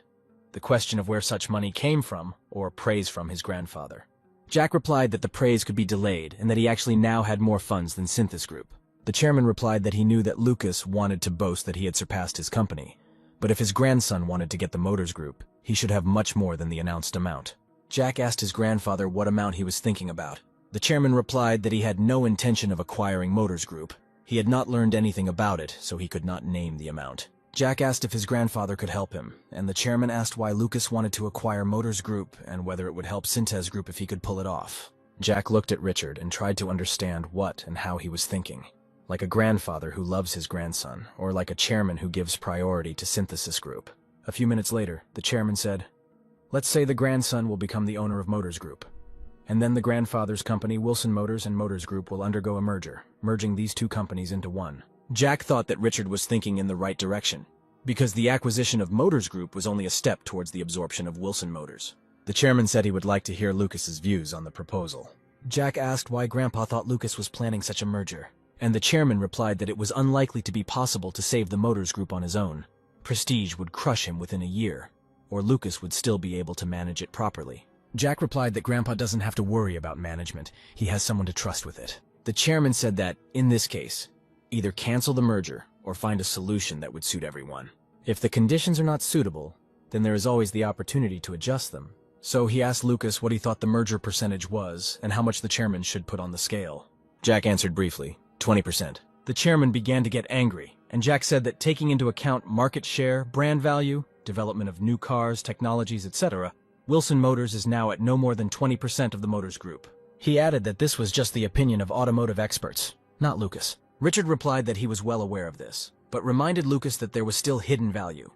the question of where such money came from, or praise from his grandfather. Jack replied that the praise could be delayed and that he actually now had more funds than Synthes Group. The chairman replied that he knew that Lucas wanted to boast that he had surpassed his company, but if his grandson wanted to get the Motors Group, he should have much more than the announced amount. Jack asked his grandfather what amount he was thinking about. The chairman replied that he had no intention of acquiring Motors Group. He had not learned anything about it, so he could not name the amount. Jack asked if his grandfather could help him, and the chairman asked why Lucas wanted to acquire Motors Group and whether it would help Synthes Group if he could pull it off. Jack looked at Richard and tried to understand what and how he was thinking. Like a grandfather who loves his grandson, or like a chairman who gives priority to Synthesis Group. A few minutes later, the chairman said, "Let's say the grandson will become the owner of Motors Group. And then the grandfather's company, Wilson Motors and Motors Group, will undergo a merger, merging these two companies into one." Jack thought that Richard was thinking in the right direction, because the acquisition of Motors Group was only a step towards the absorption of Wilson Motors. The chairman said he would like to hear Lucas's views on the proposal. Jack asked why Grandpa thought Lucas was planning such a merger, and the chairman replied that it was unlikely to be possible to save the Motors Group on his own. Prestige would crush him within a year, or Lucas would still be able to manage it properly. Jack replied that Grandpa doesn't have to worry about management. He has someone to trust with it. The chairman said that, in this case, either cancel the merger or find a solution that would suit everyone. If the conditions are not suitable, then there is always the opportunity to adjust them. So he asked Lucas what he thought the merger percentage was and how much the chairman should put on the scale. Jack answered briefly, 20%. The chairman began to get angry, and Jack said that taking into account market share, brand value, development of new cars, technologies, etc., Wilson Motors is now at no more than 20% of the Motors Group. He added that this was just the opinion of automotive experts, not Lucas. Richard replied that he was well aware of this, but reminded Lucas that there was still hidden value.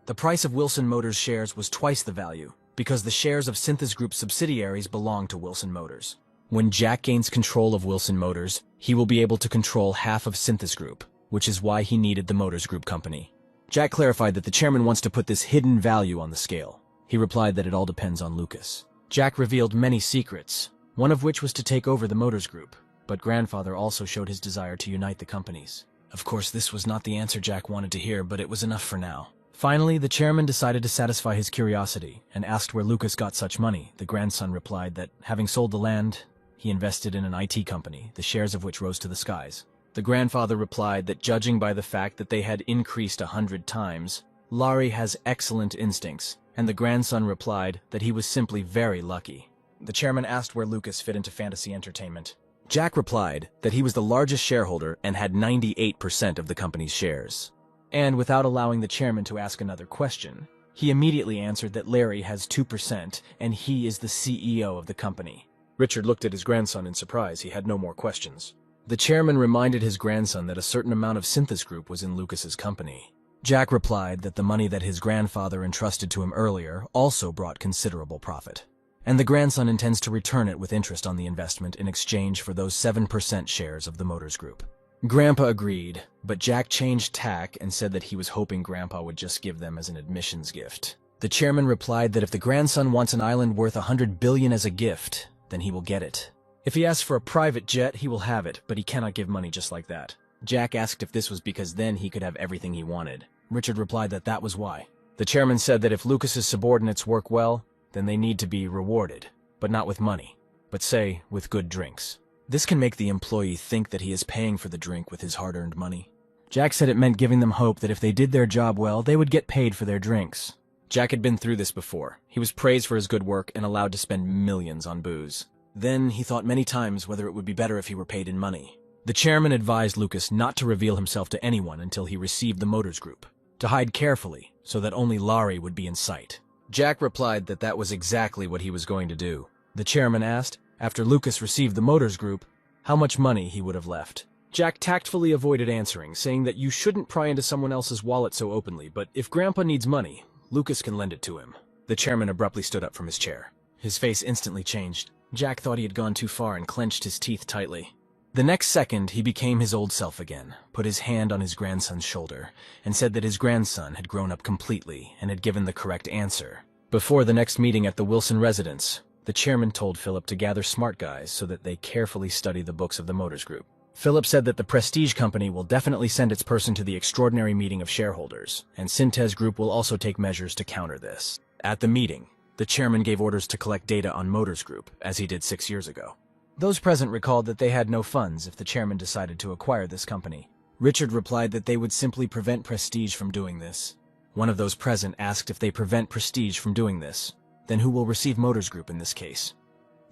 The price of Wilson Motors shares was twice the value, because the shares of Synthes Group subsidiaries belong to Wilson Motors. When Jack gains control of Wilson Motors, he will be able to control half of Synthes Group, which is why he needed the Motors Group company. Jack clarified that the chairman wants to put this hidden value on the scale. He replied that it all depends on Lucas. Jack revealed many secrets, one of which was to take over the Motors Group, but Grandfather also showed his desire to unite the companies. Of course, this was not the answer Jack wanted to hear, but it was enough for now. Finally, the chairman decided to satisfy his curiosity and asked where Lucas got such money. The grandson replied that, having sold the land, he invested in an IT company, the shares of which rose to the skies. The grandfather replied that judging by the fact that they had increased 100 times, Laurie has excellent instincts, and the grandson replied that he was simply very lucky. The chairman asked where Lucas fit into fantasy entertainment. Jack replied that he was the largest shareholder and had 98% of the company's shares. And without allowing the chairman to ask another question, he immediately answered that Larry has 2% and he is the CEO of the company. Richard looked at his grandson in surprise. He had no more questions. The chairman reminded his grandson that a certain amount of Synthes Group was in Lucas's company. Jack replied that the money that his grandfather entrusted to him earlier also brought considerable profit, and the grandson intends to return it with interest on the investment in exchange for those 7% shares of the Motors Group. Grandpa agreed, but Jack changed tack and said that he was hoping Grandpa would just give them as an admissions gift. The chairman replied that if the grandson wants an island worth $100 billion as a gift, then he will get it. If he asks for a private jet, he will have it, but he cannot give money just like that. Jack asked if this was because then he could have everything he wanted. Richard replied that that was why. The chairman said that if Lucas's subordinates work well, then they need to be rewarded, but not with money, but say, with good drinks. This can make the employee think that he is paying for the drink with his hard-earned money. Jack said it meant giving them hope that if they did their job well, they would get paid for their drinks. Jack had been through this before. He was praised for his good work and allowed to spend millions on booze. Then he thought many times whether it would be better if he were paid in money. The chairman advised Lucas not to reveal himself to anyone until he received the Motors Group, to hide carefully so that only Laurie would be in sight. Jack replied that that was exactly what he was going to do. The chairman asked, after Lucas received the Motors Group, how much money he would have left. Jack tactfully avoided answering, saying that you shouldn't pry into someone else's wallet so openly, but if Grandpa needs money, Lucas can lend it to him. The chairman abruptly stood up from his chair. His face instantly changed. Jack thought he had gone too far and clenched his teeth tightly. The next second, he became his old self again, put his hand on his grandson's shoulder, and said that his grandson had grown up completely and had given the correct answer. Before the next meeting at the Wilson residence, the chairman told Philip to gather smart guys so that they carefully study the books of the Motors Group. Philip said that the Prestige Company will definitely send its person to the extraordinary meeting of shareholders, and Synthes Group will also take measures to counter this. At the meeting, the chairman gave orders to collect data on Motors Group, as he did 6 years ago. Those present recalled that they had no funds if the chairman decided to acquire this company. Richard replied that they would simply prevent Prestige from doing this. One of those present asked if they prevent Prestige from doing this, then who will receive Motors Group in this case?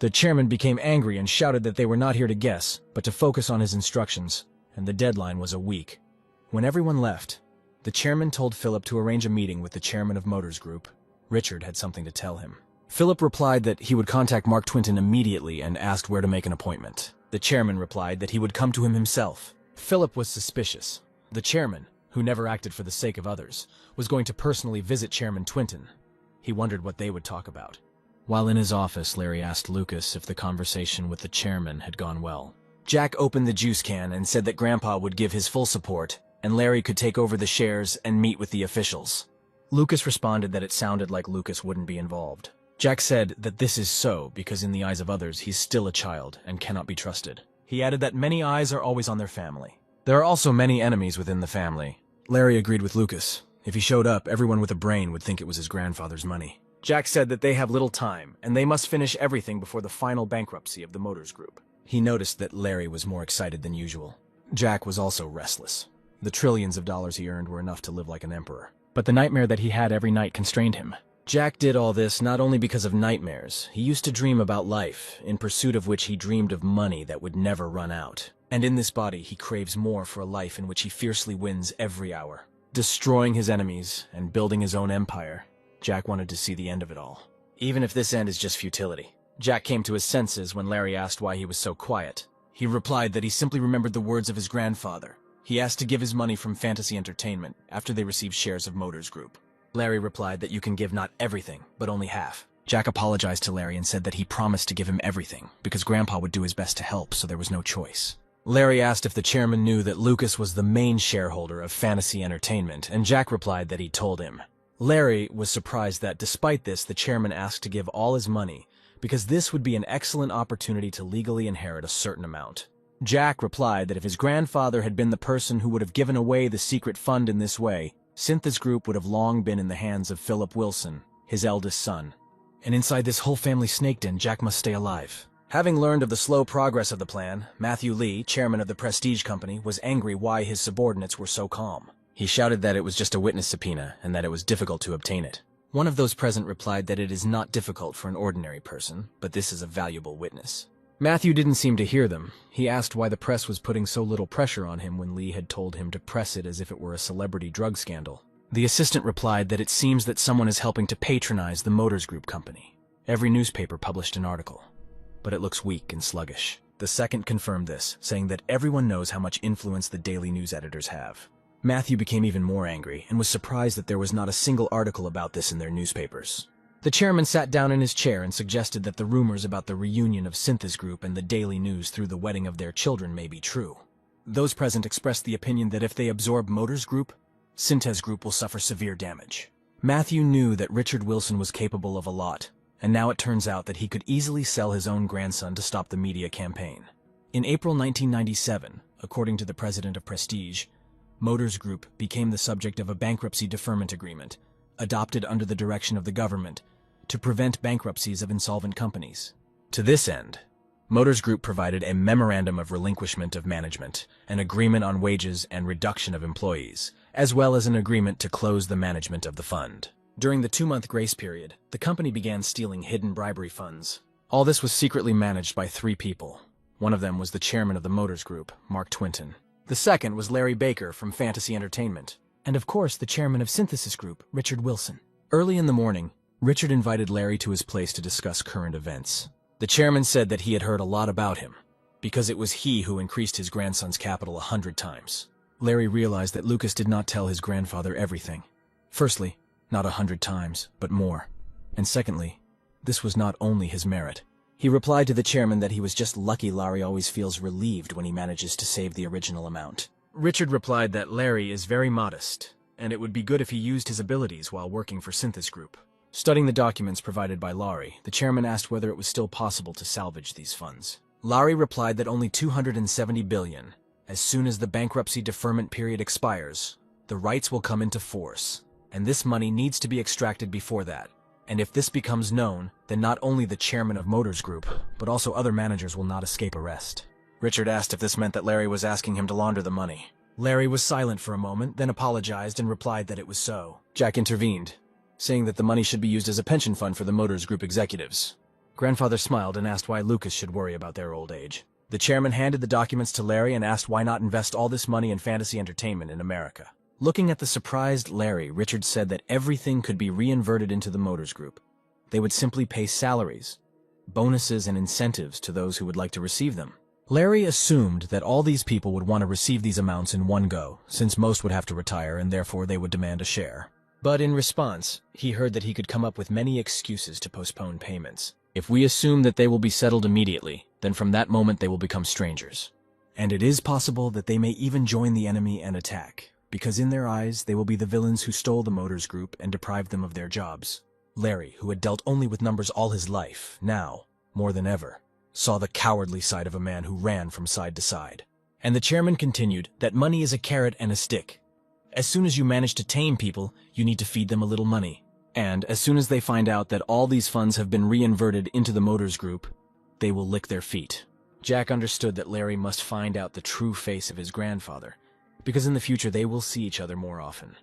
The chairman became angry and shouted that they were not here to guess, but to focus on his instructions, and the deadline was a week. When everyone left, the chairman told Philip to arrange a meeting with the chairman of Motors Group. Richard had something to tell him. Philip replied that he would contact Mark Twinton immediately and asked where to make an appointment. The chairman replied that he would come to him himself. Philip was suspicious. The chairman, who never acted for the sake of others, was going to personally visit Chairman Twinton. He wondered what they would talk about. While in his office, Larry asked Lucas if the conversation with the chairman had gone well. Jack opened the juice can and said that Grandpa would give his full support, and Larry could take over the shares and meet with the officials. Lucas responded that it sounded like Lucas wouldn't be involved. Jack said that this is so because in the eyes of others he's still a child and cannot be trusted. He added that many eyes are always on their family. There are also many enemies within the family. Larry agreed with Lucas. If he showed up, everyone with a brain would think it was his grandfather's money. Jack said that they have little time, and they must finish everything before the final bankruptcy of the Motors Group. He noticed that Larry was more excited than usual. Jack was also restless. The trillions of dollars he earned were enough to live like an emperor. But the nightmare that he had every night constrained him. Jack did all this not only because of nightmares. He used to dream about life, in pursuit of which he dreamed of money that would never run out. And in this body, he craves more for a life in which he fiercely wins every hour. Destroying his enemies and building his own empire. Jack wanted to see the end of it all. Even if this end is just futility. Jack came to his senses when Larry asked why he was so quiet. He replied that he simply remembered the words of his grandfather. He asked to give his money from Fantasy Entertainment after they received shares of Motors Group. Larry replied that you can give not everything, but only half. Jack apologized to Larry and said that he promised to give him everything, because Grandpa would do his best to help, so there was no choice. Larry asked if the chairman knew that Lucas was the main shareholder of Fantasy Entertainment, and Jack replied that he told him. Larry was surprised that, despite this, the chairman asked to give all his money, because this would be an excellent opportunity to legally inherit a certain amount. Jack replied that if his grandfather had been the person who would have given away the secret fund in this way, Synthes Group would have long been in the hands of Philip Wilson, his eldest son. And inside this whole family snake den, Jack must stay alive. Having learned of the slow progress of the plan, Matthew Lee, chairman of the Prestige Company, was angry why his subordinates were so calm. He shouted that it was just a witness subpoena and that it was difficult to obtain it. One of those present replied that it is not difficult for an ordinary person, but this is a valuable witness. Matthew didn't seem to hear them. He asked why the press was putting so little pressure on him when Lee had told him to press it as if it were a celebrity drug scandal. The assistant replied that it seems that someone is helping to patronize the Motors Group company. Every newspaper published an article, but it looks weak and sluggish. The second confirmed this, saying that everyone knows how much influence the daily news editors have. Matthew became even more angry and was surprised that there was not a single article about this in their newspapers. The chairman sat down in his chair and suggested that the rumors about the reunion of Synthesis Group and the daily news through the wedding of their children may be true. Those present expressed the opinion that if they absorb Motors Group, Synthesis Group will suffer severe damage. Matthew knew that Richard Wilson was capable of a lot, and now it turns out that he could easily sell his own grandson to stop the media campaign. In April 1997, according to the president of Prestige, Motors Group became the subject of a bankruptcy deferment agreement, adopted under the direction of the government, to prevent bankruptcies of insolvent companies. To this end, Motors Group provided a memorandum of relinquishment of management, an agreement on wages and reduction of employees, as well as an agreement to close the management of the fund. During the 2-month grace period, the company began stealing hidden bribery funds. All this was secretly managed by 3 people. One of them was the chairman of the Motors Group, Mark Twinton. The second was Larry Baker from Fantasy Entertainment. And of course, the chairman of Synthesis Group, Richard Wilson. Early in the morning, Richard invited Larry to his place to discuss current events. The chairman said that he had heard a lot about him, because it was he who increased his grandson's capital 100 times. Larry realized that Lucas did not tell his grandfather everything. Firstly, not 100 times, but more. And secondly, this was not only his merit. He replied to the chairman that he was just lucky Larry always feels relieved when he manages to save the original amount. Richard replied that Larry is very modest, and it would be good if he used his abilities while working for Synthesis Group. Studying the documents provided by Larry, the chairman asked whether it was still possible to salvage these funds. Larry replied that only $270 billion. As soon as the bankruptcy deferment period expires, the rights will come into force, and this money needs to be extracted before that. And if this becomes known, then not only the chairman of Motors Group, but also other managers will not escape arrest. Richard asked if this meant that Larry was asking him to launder the money. Larry was silent for a moment, then apologized and replied that it was so. Jack intervened, saying that the money should be used as a pension fund for the Motors Group executives. Grandfather smiled and asked why Lucas should worry about their old age. The chairman handed the documents to Larry and asked why not invest all this money in fantasy entertainment in America. Looking at the surprised Larry, Richard said that everything could be reinverted into the Motors Group. They would simply pay salaries, bonuses, and incentives to those who would like to receive them. Larry assumed that all these people would want to receive these amounts in one go, since most would have to retire and therefore they would demand a share. But in response, he heard that he could come up with many excuses to postpone payments. If we assume that they will be settled immediately, then from that moment they will become strangers. And it is possible that they may even join the enemy and attack, because in their eyes they will be the villains who stole the Motors Group and deprived them of their jobs. Larry, who had dealt only with numbers all his life, now, more than ever, saw the cowardly side of a man who ran from side to side. And the chairman continued that money is a carrot and a stick. As soon as you manage to tame people, you need to feed them a little money. And as soon as they find out that all these funds have been reinverted into the Motors Group, they will lick their feet. Jack understood that Larry must find out the true face of his grandfather, because in the future they will see each other more often.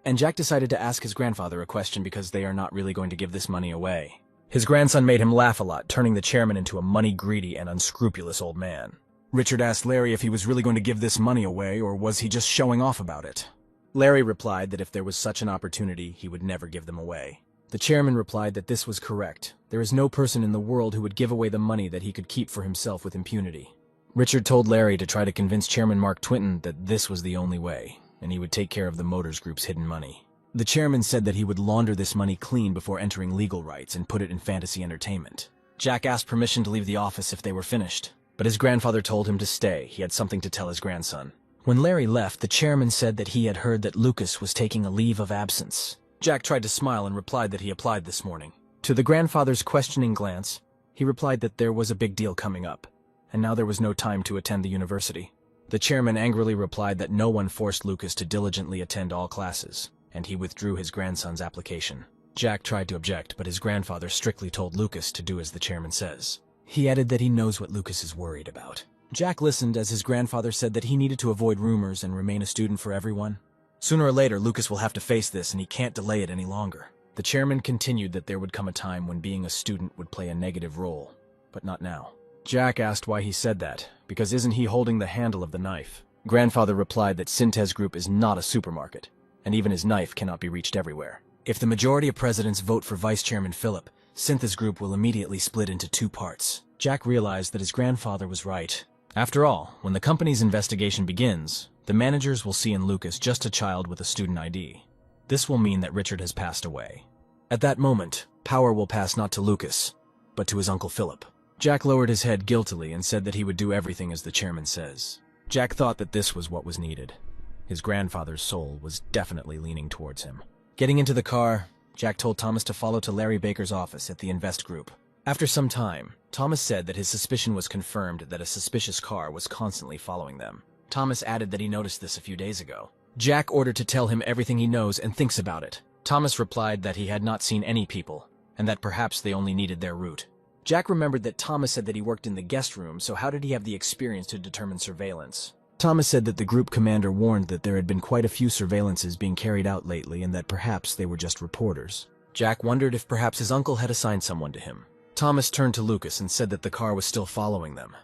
And Jack decided to ask his grandfather a question because they are not really going to give this money away. His grandson made him laugh a lot, turning the chairman into a money-greedy and unscrupulous old man. Richard asked Larry if he was really going to give this money away, or was he just showing off about it? Larry replied that if there was such an opportunity, he would never give them away. The chairman replied that this was correct. There is no person in the world who would give away the money that he could keep for himself with impunity. Richard told Larry to try to convince Chairman Mark Twinton that this was the only way, and he would take care of the Motors Group's hidden money. The chairman said that he would launder this money clean before entering legal rights and put it in fantasy entertainment. Jack asked permission to leave the office if they were finished, but his grandfather told him to stay. He had something to tell his grandson. When Larry left, the chairman said that he had heard that Lucas was taking a leave of absence. Jack tried to smile and replied that he applied this morning. To the grandfather's questioning glance, he replied that there was a big deal coming up, and now there was no time to attend the university. The chairman angrily replied that no one forced Lucas to diligently attend all classes, and he withdrew his grandson's application. Jack tried to object, but his grandfather strictly told Lucas to do as the chairman says. He added that he knows what Lucas is worried about. Jack listened as his grandfather said that he needed to avoid rumors and remain a student for everyone. Sooner or later, Lucas will have to face this, and he can't delay it any longer. The chairman continued that there would come a time when being a student would play a negative role, but not now. Jack asked why he said that, because isn't he holding the handle of the knife? Grandfather replied that Synthesis Group is not a supermarket, and even his knife cannot be reached everywhere. If the majority of presidents vote for Vice Chairman Philip, Synthesis Group will immediately split into 2 parts. Jack realized that his grandfather was right. After all, when the company's investigation begins, The managers will see in Lucas just a child with a student ID. This will mean that Richard has passed away. At that moment, power will pass not to Lucas, but to his Uncle Philip. Jack lowered his head guiltily and said that he would do everything as the chairman says. Jack thought that this was what was needed. His grandfather's soul was definitely leaning towards him. Getting into the car, Jack told Thomas to follow to Larry Baker's office at the Invest Group. After some time, Thomas said that his suspicion was confirmed that a suspicious car was constantly following them. Thomas added that he noticed this a few days ago. Jack ordered to tell him everything he knows and thinks about it. Thomas replied that he had not seen any people, and that perhaps they only needed their route. Jack remembered that Thomas said that he worked in the guest room, so how did he have the experience to determine surveillance? Thomas said that the group commander warned that there had been quite a few surveillances being carried out lately and that perhaps they were just reporters. Jack wondered if perhaps his uncle had assigned someone to him. Thomas turned to Lucas and said that the car was still following them,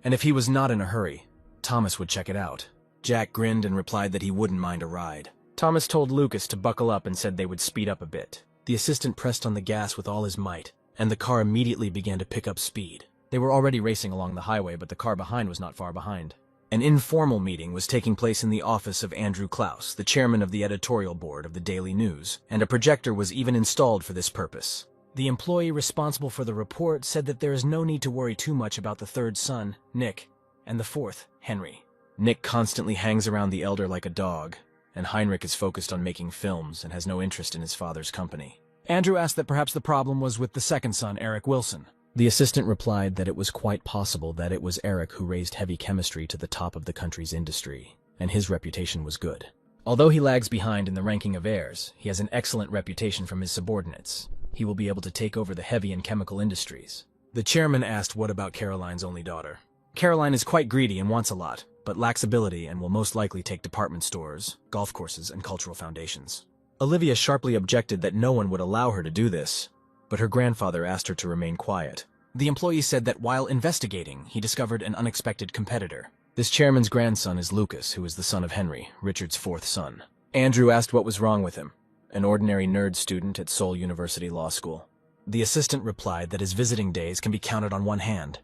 and if he was not in a hurry, Thomas would check it out. Jack grinned and replied that he wouldn't mind a ride. Thomas told Lucas to buckle up and said they would speed up a bit. The assistant pressed on the gas with all his might, and the car immediately began to pick up speed. They were already racing along the highway, but the car behind was not far behind. An informal meeting was taking place in the office of Andrew Klaus, the chairman of the editorial board of the Daily News, and a projector was even installed for this purpose. The employee responsible for the report said that there is no need to worry too much about the third son, Nick, and the fourth, Henry. Nick constantly hangs around the elder like a dog, and Heinrich is focused on making films and has no interest in his father's company. Andrew asked that perhaps the problem was with the second son, Eric Wilson. The assistant replied that it was quite possible that it was Eric who raised heavy chemistry to the top of the country's industry, and his reputation was good. Although he lags behind in the ranking of heirs, he has an excellent reputation from his subordinates. He will be able to take over the heavy and chemical industries. The chairman asked what about Caroline's only daughter. Caroline is quite greedy and wants a lot, but lacks ability and will most likely take department stores, golf courses, and cultural foundations. Olivia sharply objected that no one would allow her to do this, but her grandfather asked her to remain quiet. The employee said that while investigating, he discovered an unexpected competitor. This chairman's grandson is Lucas, who is the son of Henry, Richard's fourth son. Andrew asked what was wrong with him, an ordinary nerd student at Seoul University Law School. The assistant replied that his visiting days can be counted on one hand,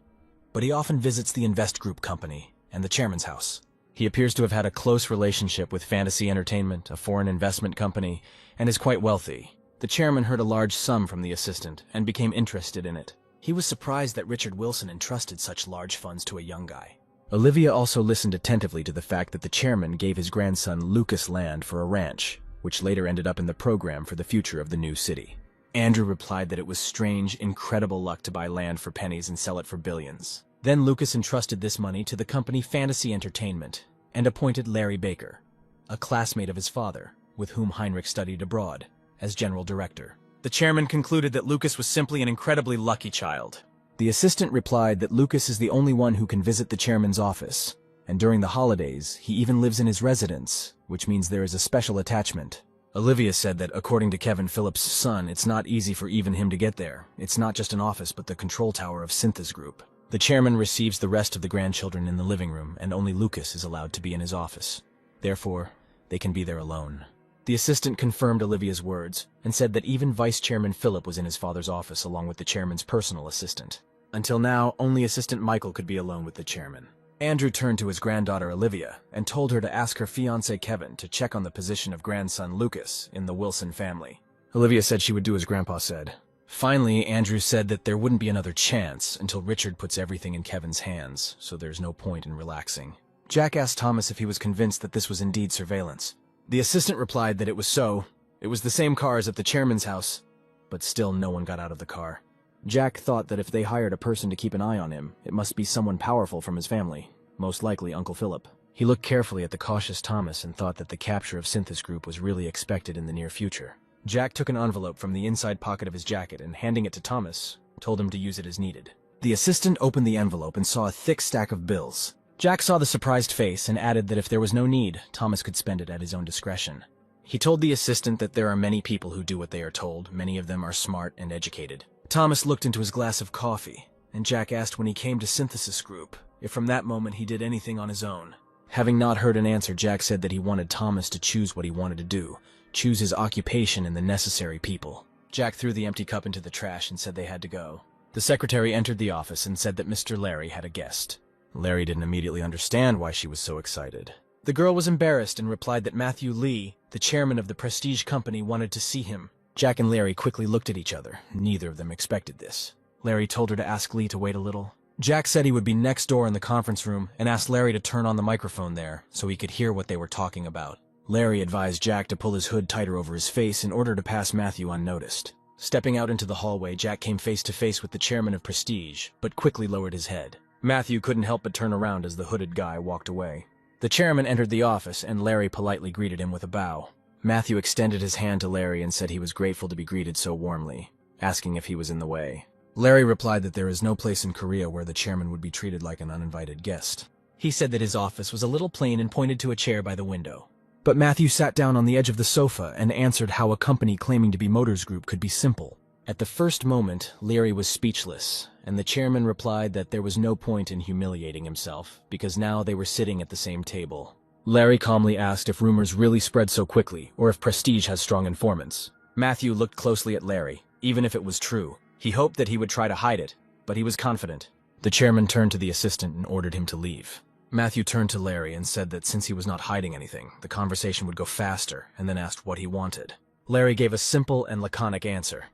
but he often visits the Invest Group company and the chairman's house. He appears to have had a close relationship with Fantasy Entertainment, a foreign investment company, and is quite wealthy. The chairman heard a large sum from the assistant and became interested in it. He was surprised that Richard Wilson entrusted such large funds to a young guy. Olivia also listened attentively to the fact that the chairman gave his grandson Lucas land for a ranch, which later ended up in the program for the future of the new city. Andrew replied that it was strange, incredible luck to buy land for pennies and sell it for billions. Then Lucas entrusted this money to the company Fantasy Entertainment and appointed Larry Baker, a classmate of his father, with whom Heinrich studied abroad, as general director. The chairman concluded that Lucas was simply an incredibly lucky child. The assistant replied that Lucas is the only one who can visit the chairman's office, and during the holidays, he even lives in his residence, which means there is a special attachment. Olivia said that according to Kevin Phillips' son, it's not easy for even him to get there. It's not just an office, but the control tower of Synthesis Group. The chairman receives the rest of the grandchildren in the living room, and only Lucas is allowed to be in his office. Therefore, they can be there alone. The assistant confirmed Olivia's words and said that even Vice Chairman Philip was in his father's office along with the chairman's personal assistant. Until now, only Assistant Michael could be alone with the chairman. Andrew turned to his granddaughter Olivia and told her to ask her fiancé Kevin to check on the position of grandson Lucas in the Wilson family. Olivia said she would do as Grandpa said. Finally, Andrew said that there wouldn't be another chance until Richard puts everything in Kevin's hands, so there's no point in relaxing. Jack asked Thomas if he was convinced that this was indeed surveillance. The assistant replied that it was so. It was the same car as at the chairman's house, but still no one got out of the car. Jack thought that if they hired a person to keep an eye on him, it must be someone powerful from his family, most likely Uncle Philip. He looked carefully at the cautious Thomas and thought that the capture of Synthesis Group was really expected in the near future. Jack took an envelope from the inside pocket of his jacket and, handing it to Thomas, told him to use it as needed. The assistant opened the envelope and saw a thick stack of bills. Jack saw the surprised face and added that if there was no need, Thomas could spend it at his own discretion. He told the assistant that there are many people who do what they are told. Many of them are smart and educated. Thomas looked into his glass of coffee, and Jack asked when he came to Synthesis Group if from that moment he did anything on his own. Having not heard an answer, Jack said that he wanted Thomas to choose what he wanted to do, choose his occupation and the necessary people. Jack threw the empty cup into the trash and said they had to go. The secretary entered the office and said that Mr. Larry had a guest. Larry didn't immediately understand why she was so excited. The girl was embarrassed and replied that Matthew Lee, the chairman of the prestige company, wanted to see him. Jack and Larry quickly looked at each other. Neither of them expected this. Larry told her to ask Lee to wait a little. Jack said he would be next door in the conference room and asked Larry to turn on the microphone there so he could hear what they were talking about. Larry advised Jack to pull his hood tighter over his face in order to pass Matthew unnoticed. Stepping out into the hallway, Jack came face to face with the chairman of Prestige, but quickly lowered his head. Matthew couldn't help but turn around as the hooded guy walked away. The chairman entered the office, and Larry politely greeted him with a bow. Matthew extended his hand to Larry and said he was grateful to be greeted so warmly, asking if he was in the way. Larry replied that there is no place in Korea where the chairman would be treated like an uninvited guest. He said that his office was a little plain and pointed to a chair by the window. But Matthew sat down on the edge of the sofa and answered how a company claiming to be Motors Group could be simple. At the first moment, Larry was speechless, and the chairman replied that there was no point in humiliating himself, because now they were sitting at the same table. Larry calmly asked if rumors really spread so quickly, or if Prestige has strong informants. Matthew looked closely at Larry. Even if it was true, he hoped that he would try to hide it, but he was confident. The chairman turned to the assistant and ordered him to leave. Matthew turned to Larry and said that since he was not hiding anything, the conversation would go faster, and then asked what he wanted. Larry gave a simple and laconic answer.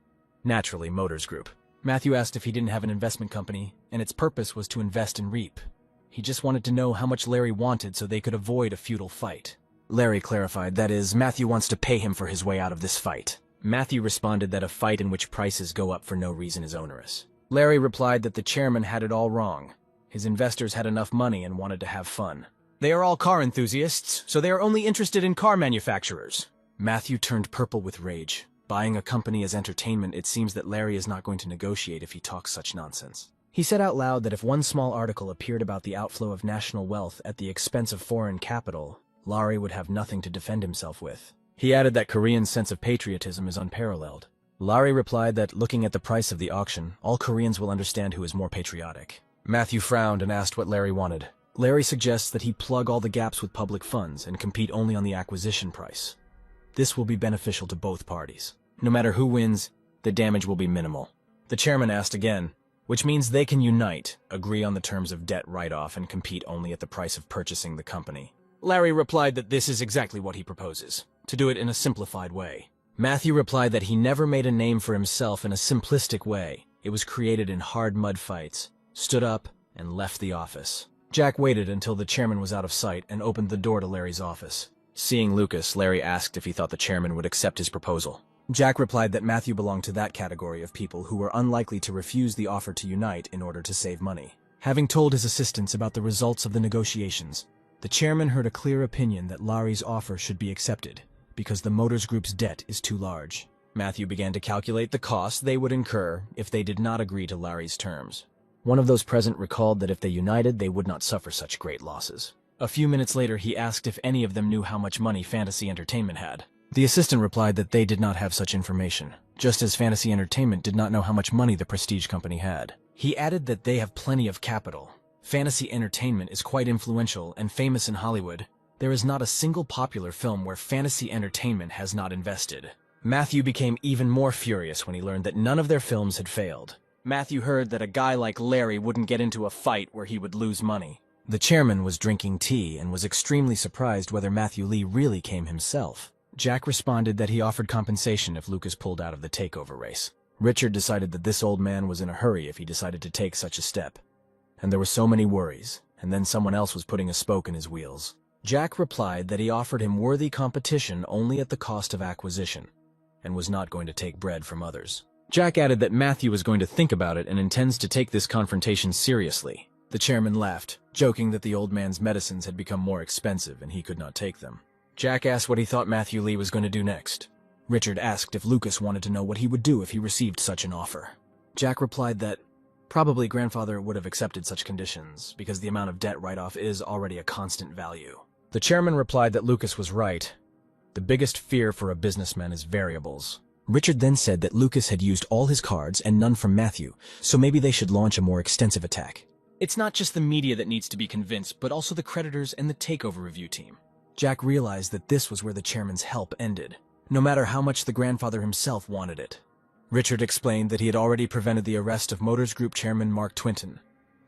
Naturally, Motors Group. Matthew asked if he didn't have an investment company, and its purpose was to invest and reap. He just wanted to know how much Larry wanted so they could avoid a futile fight. Larry clarified, that is, Matthew wants to pay him for his way out of this fight. Matthew responded that a fight in which prices go up for no reason is onerous. Larry replied that the chairman had it all wrong. His investors had enough money and wanted to have fun. They are all car enthusiasts, so they are only interested in car manufacturers. Matthew turned purple with rage. Buying a company as entertainment, it seems that Larry is not going to negotiate if he talks such nonsense. He said out loud that if one small article appeared about the outflow of national wealth at the expense of foreign capital, Larry would have nothing to defend himself with. He added that Korean sense of patriotism is unparalleled. Larry replied that looking at the price of the auction, all Koreans will understand who is more patriotic. Matthew frowned and asked what Larry wanted. Larry suggests that he plug all the gaps with public funds and compete only on the acquisition price. This will be beneficial to both parties. No matter who wins, the damage will be minimal. The chairman asked again, which means they can unite, agree on the terms of debt write-off, and compete only at the price of purchasing the company. Larry replied that this is exactly what he proposes, to do it in a simplified way. Matthew replied that he never made a name for himself in a simplistic way. It was created in hard mud fights, stood up, and left the office. Jack waited until the chairman was out of sight and opened the door to Larry's office. Seeing Lucas, Larry asked if he thought the chairman would accept his proposal. Jack replied that Matthew belonged to that category of people who were unlikely to refuse the offer to unite in order to save money. Having told his assistants about the results of the negotiations, the chairman heard a clear opinion that Larry's offer should be accepted, because the Motors Group's debt is too large. Matthew began to calculate the costs they would incur if they did not agree to Larry's terms. One of those present recalled that if they united, they would not suffer such great losses. A few minutes later, he asked if any of them knew how much money Fantasy Entertainment had. The assistant replied that they did not have such information, just as Fantasy Entertainment did not know how much money the Prestige company had. He added that they have plenty of capital. Fantasy Entertainment is quite influential and famous in Hollywood. There is not a single popular film where Fantasy Entertainment has not invested. Matthew became even more furious when he learned that none of their films had failed. Matthew heard that a guy like Larry wouldn't get into a fight where he would lose money. The chairman was drinking tea and was extremely surprised whether Matthew Lee really came himself. Jack responded that he offered compensation if Lucas pulled out of the takeover race. Richard decided that this old man was in a hurry if he decided to take such a step. And there were so many worries, and then someone else was putting a spoke in his wheels. Jack replied that he offered him worthy competition only at the cost of acquisition, and was not going to take bread from others. Jack added that Matthew was going to think about it and intends to take this confrontation seriously. The chairman laughed, joking that the old man's medicines had become more expensive and he could not take them. Jack asked what he thought Matthew Lee was going to do next. Richard asked if Lucas wanted to know what he would do if he received such an offer. Jack replied that probably grandfather would have accepted such conditions because the amount of debt write-off is already a constant value. The chairman replied that Lucas was right. The biggest fear for a businessman is variables. Richard then said that Lucas had used all his cards and none from Matthew, so maybe they should launch a more extensive attack. It's not just the media that needs to be convinced, but also the creditors and the takeover review team. Jack realized that this was where the chairman's help ended, no matter how much the grandfather himself wanted it. Richard explained that he had already prevented the arrest of Motors Group chairman Mark Twinton,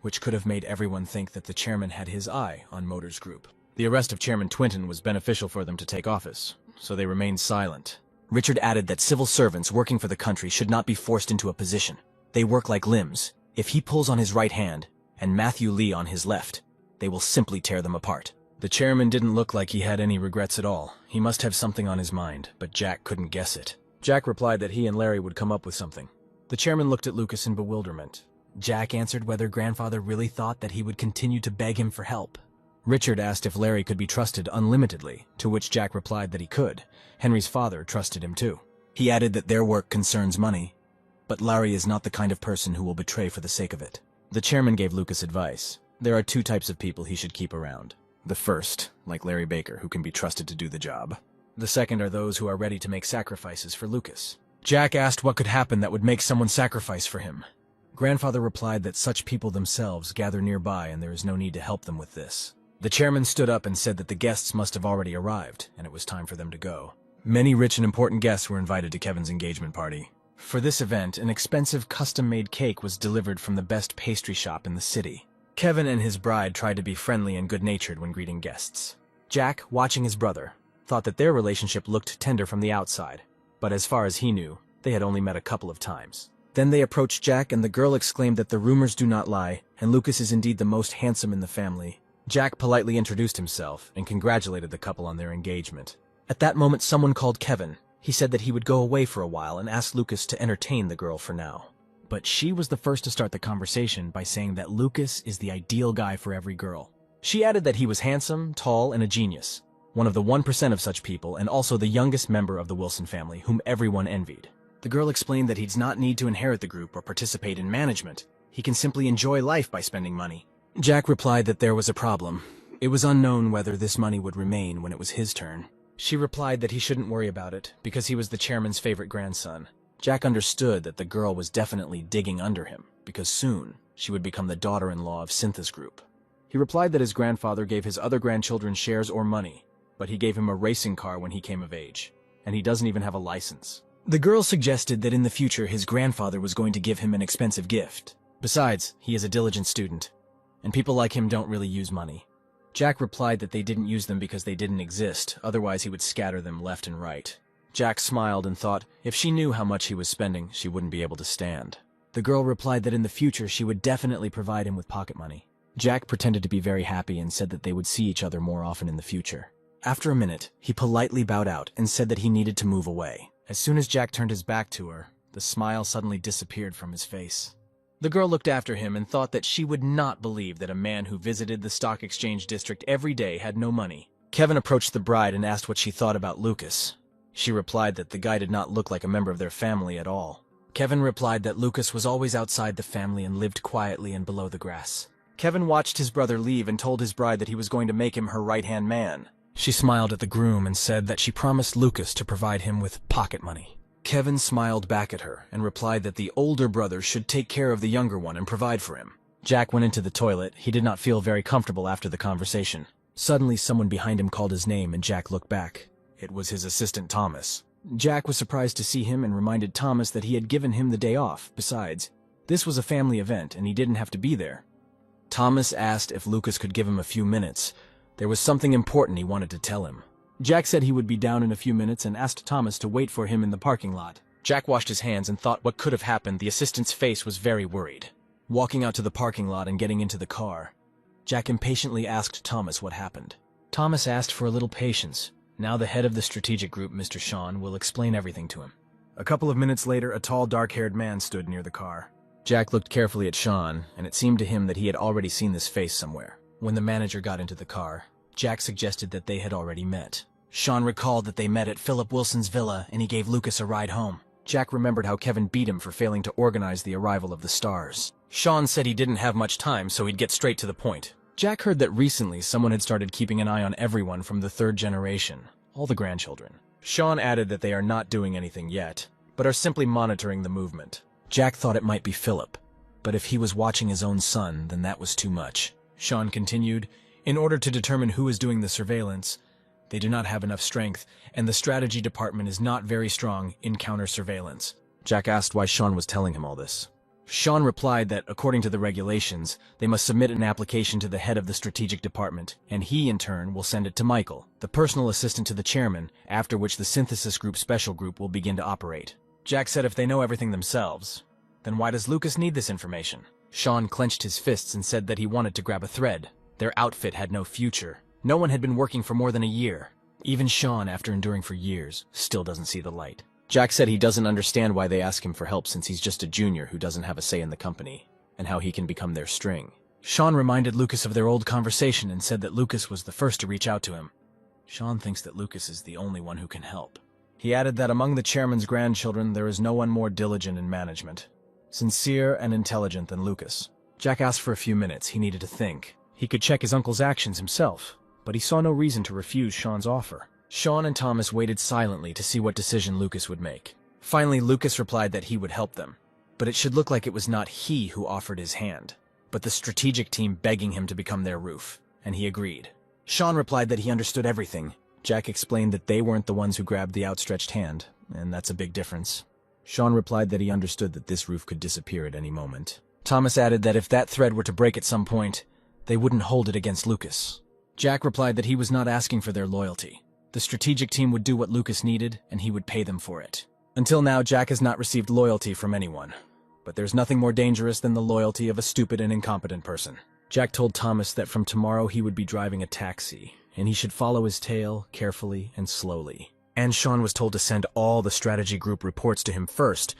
which could have made everyone think that the chairman had his eye on Motors Group. The arrest of Chairman Twinton was beneficial for them to take office, so they remained silent. Richard added that civil servants working for the country should not be forced into a position. They work like limbs. If he pulls on his right hand, and Matthew Lee on his left, they will simply tear them apart. The chairman didn't look like he had any regrets at all. He must have something on his mind, but Jack couldn't guess it. Jack replied that he and Larry would come up with something. The chairman looked at Lucas in bewilderment. Jack answered whether grandfather really thought that he would continue to beg him for help. Richard asked if Larry could be trusted unlimitedly, to which Jack replied that he could. Henry's father trusted him too. He added that their work concerns money, but Larry is not the kind of person who will betray for the sake of it. The chairman gave Lucas advice. There are two types of people he should keep around. The first, like Larry Baker, who can be trusted to do the job. The second are those who are ready to make sacrifices for Lucas. Jack asked what could happen that would make someone sacrifice for him. Grandfather replied that such people themselves gather nearby and there is no need to help them with this. The chairman stood up and said that the guests must have already arrived, and it was time for them to go. Many rich and important guests were invited to Kevin's engagement party. For this event, an expensive custom-made cake was delivered from the best pastry shop in the city. Kevin and his bride tried to be friendly and good-natured when greeting guests. Jack, watching his brother, thought that their relationship looked tender from the outside, but as far as he knew, they had only met a couple of times. Then they approached Jack and the girl exclaimed that the rumors do not lie, and Lucas is indeed the most handsome in the family. Jack politely introduced himself and congratulated the couple on their engagement. At that moment, someone called Kevin. He said that he would go away for a while and asked Lucas to entertain the girl for now. But she was the first to start the conversation by saying that Lucas is the ideal guy for every girl. She added that he was handsome, tall, and a genius, one of the 1% of such people and also the youngest member of the Wilson family, whom everyone envied. The girl explained that he does not need to inherit the group or participate in management. He can simply enjoy life by spending money. Jack replied that there was a problem. It was unknown whether this money would remain when it was his turn. She replied that he shouldn't worry about it, because he was the chairman's favorite grandson. Jack understood that the girl was definitely digging under him, because soon she would become the daughter-in-law of Cyntha's group. He replied that his grandfather gave his other grandchildren shares or money, but he gave him a racing car when he came of age, and he doesn't even have a license. The girl suggested that in the future his grandfather was going to give him an expensive gift. Besides, he is a diligent student, and people like him don't really use money. Jack replied that they didn't use them because they didn't exist, otherwise he would scatter them left and right. Jack smiled and thought if she knew how much he was spending, she wouldn't be able to stand. The girl replied that in the future she would definitely provide him with pocket money. Jack pretended to be very happy and said that they would see each other more often in the future. After a minute, he politely bowed out and said that he needed to move away. As soon as Jack turned his back to her, the smile suddenly disappeared from his face. The girl looked after him and thought that she would not believe that a man who visited the stock exchange district every day had no money. Kevin approached the bride and asked what she thought about Lucas. She replied that the guy did not look like a member of their family at all. Kevin replied that Lucas was always outside the family and lived quietly and below the grass. Kevin watched his brother leave and told his bride that he was going to make him her right-hand man. She smiled at the groom and said that she promised Lucas to provide him with pocket money. Kevin smiled back at her and replied that the older brother should take care of the younger one and provide for him. Jack went into the toilet. He did not feel very comfortable after the conversation. Suddenly, someone behind him called his name and Jack looked back. It was his assistant Thomas. Jack was surprised to see him and reminded Thomas that he had given him the day off. Besides, this was a family event and he didn't have to be there. Thomas asked if Lucas could give him a few minutes. There was something important he wanted to tell him. Jack said he would be down in a few minutes and asked Thomas to wait for him in the parking lot. Jack washed his hands and thought what could have happened. The assistant's face was very worried. Walking out to the parking lot and getting into the car, Jack impatiently asked Thomas what happened. Thomas asked for a little patience. Now the head of the strategic group, Mr. Sean, will explain everything to him. A couple of minutes later, a tall, dark-haired man stood near the car. Jack looked carefully at Sean, and it seemed to him that he had already seen this face somewhere. When the manager got into the car, Jack suggested that they had already met. Sean recalled that they met at Philip Wilson's villa, and he gave Lucas a ride home. Jack remembered how Kevin beat him for failing to organize the arrival of the stars. Sean said he didn't have much time, so he'd get straight to the point. Jack heard that recently someone had started keeping an eye on everyone from the third generation, all the grandchildren. Sean added that they are not doing anything yet, but are simply monitoring the movement. Jack thought it might be Philip, but if he was watching his own son, then that was too much. Sean continued, in order to determine who is doing the surveillance, they do not have enough strength, and the strategy department is not very strong in counter-surveillance. Jack asked why Sean was telling him all this. Sean replied that, according to the regulations, they must submit an application to the head of the strategic department, and he, in turn, will send it to Michael, the personal assistant to the chairman, after which the Synthesis Group Special Group will begin to operate. Jack said if they know everything themselves, then why does Lucas need this information? Sean clenched his fists and said that he wanted to grab a thread. Their outfit had no future. No one had been working for more than a year. Even Sean, after enduring for years, still doesn't see the light. Jack said he doesn't understand why they ask him for help since he's just a junior who doesn't have a say in the company, and how he can become their string. Sean reminded Lucas of their old conversation and said that Lucas was the first to reach out to him. Sean thinks that Lucas is the only one who can help. He added that among the chairman's grandchildren there is no one more diligent in management, sincere and intelligent than Lucas. Jack asked for a few minutes. He needed to think. He could check his uncle's actions himself, but he saw no reason to refuse Sean's offer. Sean and Thomas waited silently to see what decision Lucas would make. Finally, Lucas replied that he would help them, but it should look like it was not he who offered his hand, but the strategic team begging him to become their roof, and he agreed. Sean replied that he understood everything. Jack explained that they weren't the ones who grabbed the outstretched hand, and that's a big difference. Sean replied that he understood that this roof could disappear at any moment. Thomas added that if that thread were to break at some point, they wouldn't hold it against Lucas. Jack replied that he was not asking for their loyalty. The strategic team would do what Lucas needed, and he would pay them for it. Until now, Jack has not received loyalty from anyone, but there's nothing more dangerous than the loyalty of a stupid and incompetent person. Jack told Thomas that from tomorrow he would be driving a taxi, and he should follow his tail carefully and slowly. And Sean was told to send all the strategy group reports to him first.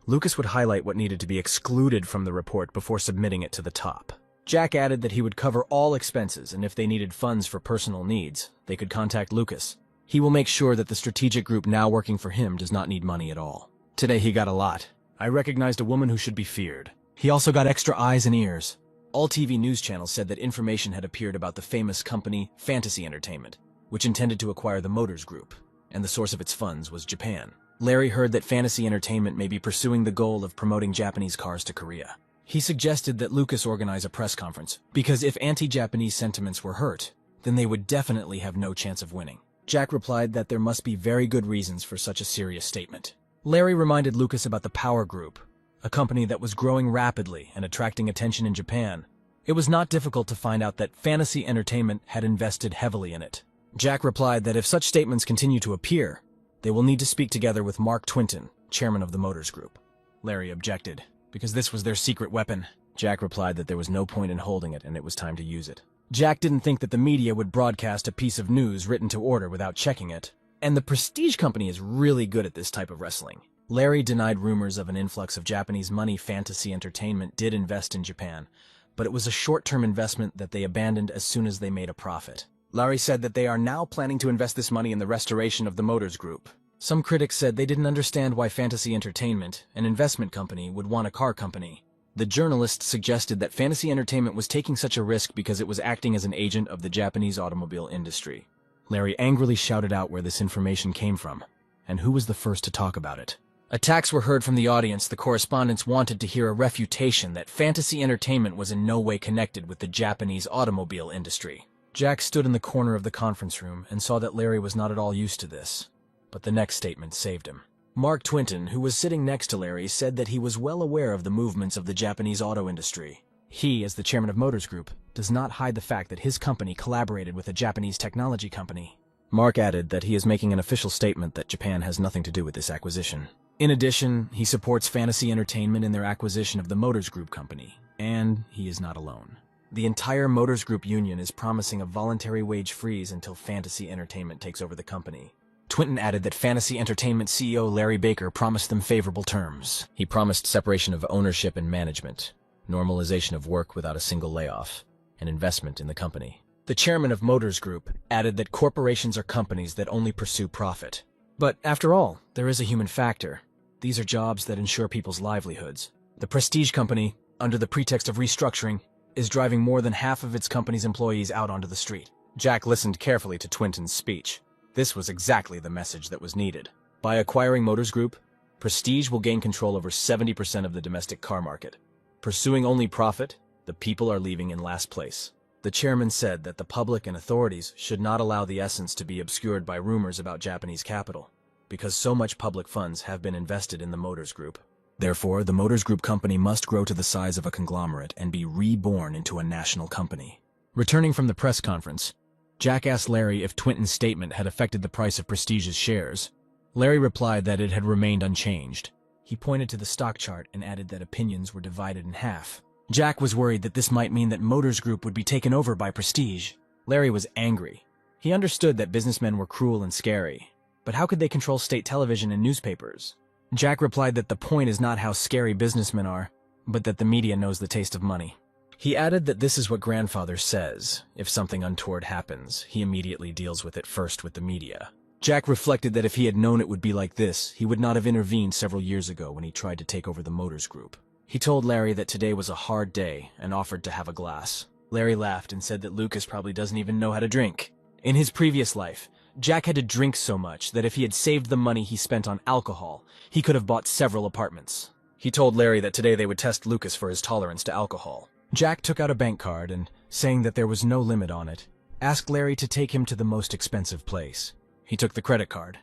Lucas would highlight what needed to be excluded from the report before submitting it to the top. Jack added that he would cover all expenses, and if they needed funds for personal needs, they could contact Lucas. He will make sure that the strategic group now working for him does not need money at all. Today he got a lot. I recognized a woman who should be feared. He also got extra eyes and ears. All TV news channels said that information had appeared about the famous company Fantasy Entertainment, which intended to acquire the Motors Group, and the source of its funds was Japan. Larry heard that Fantasy Entertainment may be pursuing the goal of promoting Japanese cars to Korea. He suggested that Lucas organize a press conference, because if anti-Japanese sentiments were hurt, then they would definitely have no chance of winning. Jack replied that there must be very good reasons for such a serious statement. Larry reminded Lucas about the Power Group, a company that was growing rapidly and attracting attention in Japan. It was not difficult to find out that Fantasy Entertainment had invested heavily in it. Jack replied that if such statements continue to appear, they will need to speak together with Mark Twinton, chairman of the Motors Group. Larry objected, because this was their secret weapon. Jack replied that there was no point in holding it and it was time to use it. Jack didn't think that the media would broadcast a piece of news written to order without checking it, and the Prestige Company is really good at this type of wrestling. Larry denied rumors of an influx of Japanese money. Fantasy Entertainment did invest in Japan, but it was a short-term investment that they abandoned as soon as they made a profit. Larry said that they are now planning to invest this money in the restoration of the Motors Group. Some critics said they didn't understand why Fantasy Entertainment, an investment company, would want a car company. The journalist suggested that Fantasy Entertainment was taking such a risk because it was acting as an agent of the Japanese automobile industry. Larry angrily shouted out where this information came from, and who was the first to talk about it. Attacks were heard from the audience. The correspondents wanted to hear a refutation that Fantasy Entertainment was in no way connected with the Japanese automobile industry. Jack stood in the corner of the conference room and saw that Larry was not at all used to this, but the next statement saved him. Mark Twinton, who was sitting next to Larry, said that he was well aware of the movements of the Japanese auto industry. He, as the chairman of Motors Group, does not hide the fact that his company collaborated with a Japanese technology company. Mark added that he is making an official statement that Japan has nothing to do with this acquisition. In addition, he supports Fantasy Entertainment in their acquisition of the Motors Group company, and he is not alone. The entire Motors Group union is promising a voluntary wage freeze until Fantasy Entertainment takes over the company. Twinton added that Fantasy Entertainment CEO Larry Baker promised them favorable terms. He promised separation of ownership and management, normalization of work without a single layoff, and investment in the company. The chairman of Motors Group added that corporations are companies that only pursue profit. But after all, there is a human factor. These are jobs that ensure people's livelihoods. The Prestige Company, under the pretext of restructuring, is driving more than half of its company's employees out onto the street. Jack listened carefully to Twinton's speech. This was exactly the message that was needed. By acquiring Motors Group, Prestige will gain control over 70% of the domestic car market. Pursuing only profit, the people are leaving in last place. The chairman said that the public and authorities should not allow the essence to be obscured by rumors about Japanese capital, because so much public funds have been invested in the Motors Group. Therefore, the Motors Group company must grow to the size of a conglomerate and be reborn into a national company. Returning from the press conference, Jack asked Larry if Twinton's statement had affected the price of Prestige's shares. Larry replied that it had remained unchanged. He pointed to the stock chart and added that opinions were divided in half. Jack was worried that this might mean that Motors Group would be taken over by Prestige. Larry was angry. He understood that businessmen were cruel and scary, but how could they control state television and newspapers? Jack replied that the point is not how scary businessmen are, but that the media knows the taste of money. He added that this is what grandfather says. If something untoward happens, he immediately deals with it first with the media. Jack reflected that if he had known it would be like this, he would not have intervened several years ago when he tried to take over the Motors Group. He told Larry that today was a hard day and offered to have a glass. Larry laughed and said that Lucas probably doesn't even know how to drink. In his previous life, Jack had to drink so much that if he had saved the money he spent on alcohol, he could have bought several apartments. He told Larry that today they would test Lucas for his tolerance to alcohol. Jack took out a bank card and, saying that there was no limit on it, asked Larry to take him to the most expensive place. He took the credit card,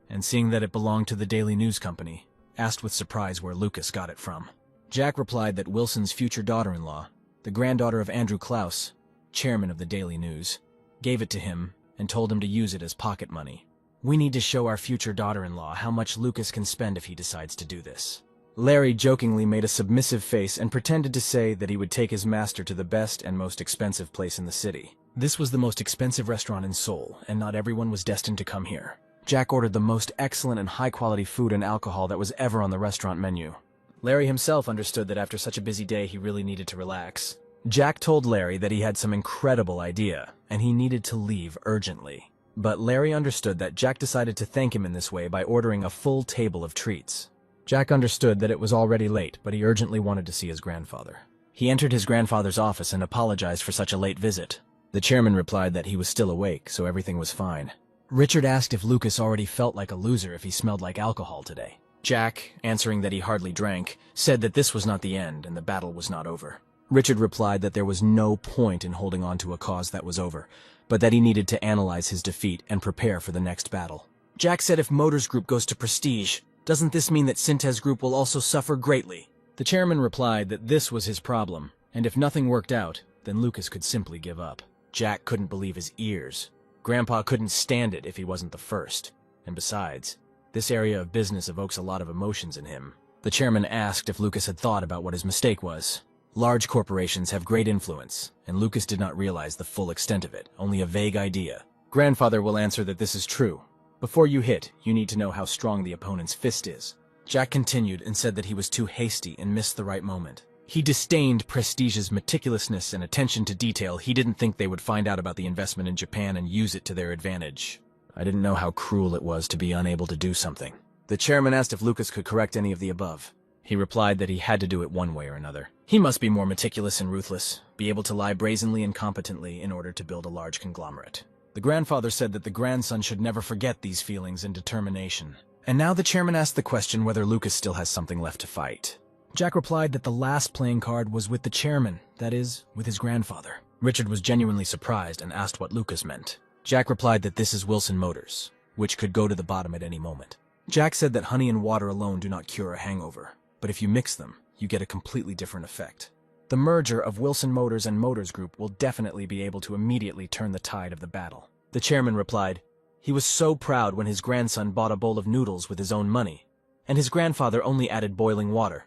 and seeing that it belonged to the Daily News Company, asked with surprise where Lucas got it from. Jack replied that Wilson's future daughter-in-law, the granddaughter of Andrew Klaus, chairman of the Daily News, gave it to him and told him to use it as pocket money. We need to show our future daughter-in-law how much Lucas can spend if he decides to do this. Larry jokingly made a submissive face and pretended to say that he would take his master to the best and most expensive place in the city. This was the most expensive restaurant in Seoul, and not everyone was destined to come here. Jack ordered the most excellent and high-quality food and alcohol that was ever on the restaurant menu. Larry himself understood that after such a busy day he really needed to relax. Jack told Larry that he had some incredible idea, and he needed to leave urgently. But Larry understood that Jack decided to thank him in this way by ordering a full table of treats. Jack understood that it was already late, but he urgently wanted to see his grandfather. He entered his grandfather's office and apologized for such a late visit. The chairman replied that he was still awake, so everything was fine. Richard asked if Lucas already felt like a loser if he smelled like alcohol today. Jack, answering that he hardly drank, said that this was not the end and the battle was not over. Richard replied that there was no point in holding on to a cause that was over, but that he needed to analyze his defeat and prepare for the next battle. Jack said if Motors Group goes to Prestige, doesn't this mean that Synthes Group will also suffer greatly? The chairman replied that this was his problem, and if nothing worked out, then Lucas could simply give up. Jack couldn't believe his ears. Grandpa couldn't stand it if he wasn't the first. And besides, this area of business evokes a lot of emotions in him. The chairman asked if Lucas had thought about what his mistake was. Large corporations have great influence, and Lucas did not realize the full extent of it, only a vague idea. Grandfather will answer that this is true. Before you hit, you need to know how strong the opponent's fist is. Jack continued and said that he was too hasty and missed the right moment. He disdained Prestige's meticulousness and attention to detail. He didn't think they would find out about the investment in Japan and use it to their advantage. I didn't know how cruel it was to be unable to do something. The chairman asked if Lucas could correct any of the above. He replied that he had to do it one way or another. He must be more meticulous and ruthless, be able to lie brazenly and competently in order to build a large conglomerate. The grandfather said that the grandson should never forget these feelings and determination. And now the chairman asked the question whether Lucas still has something left to fight. Jack replied that the last playing card was with the chairman, that is, with his grandfather. Richard was genuinely surprised and asked what Lucas meant. Jack replied that this is Wilson Motors, which could go to the bottom at any moment. Jack said that honey and water alone do not cure a hangover, but if you mix them, you get a completely different effect. The merger of Wilson Motors and Motors Group will definitely be able to immediately turn the tide of the battle. The chairman replied, he was so proud when his grandson bought a bowl of noodles with his own money, and his grandfather only added boiling water.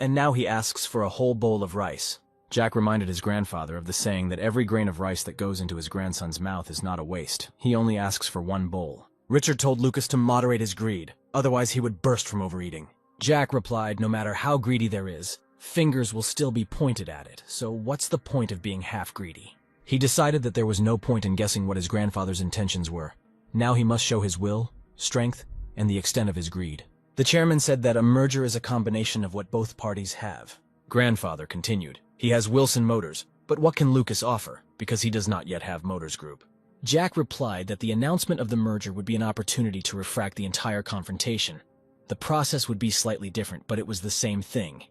And now he asks for a whole bowl of rice. Jack reminded his grandfather of the saying that every grain of rice that goes into his grandson's mouth is not a waste. He only asks for one bowl. Richard told Lucas to moderate his greed, otherwise he would burst from overeating. Jack replied, no matter how greedy there is, fingers will still be pointed at it, so what's the point of being half greedy? He decided that there was no point in guessing what his grandfather's intentions were. Now he must show his will, strength, and the extent of his greed. The chairman said that a merger is a combination of what both parties have. Grandfather continued, he has Wilson Motors, but what can Lucas offer, because he does not yet have Motors Group? Jack replied that the announcement of the merger would be an opportunity to refract the entire confrontation. The process would be slightly different, but it was the same thing.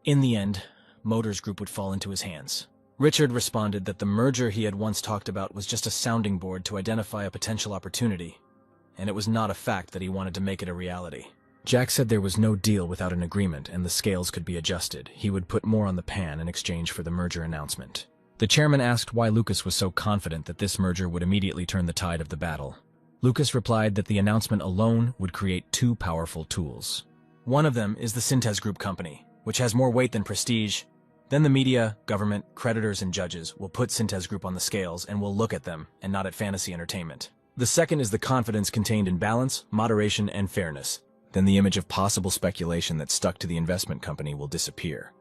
In the end, Motors Group would fall into his hands. Richard responded that the merger he had once talked about was just a sounding board to identify a potential opportunity, and it was not a fact that he wanted to make it a reality. Jack said there was no deal without an agreement and the scales could be adjusted. He would put more on the pan in exchange for the merger announcement. The chairman asked why Lucas was so confident that this merger would immediately turn the tide of the battle. Lucas replied that the announcement alone would create two powerful tools. One of them is the Synthes Group company, which has more weight than prestige. Then the media, government, creditors, and judges will put Synthes Group on the scales and will look at them and not at fantasy entertainment. The second is the confidence contained in balance, moderation, and fairness. Then the image of possible speculation that stuck to the investment company will disappear,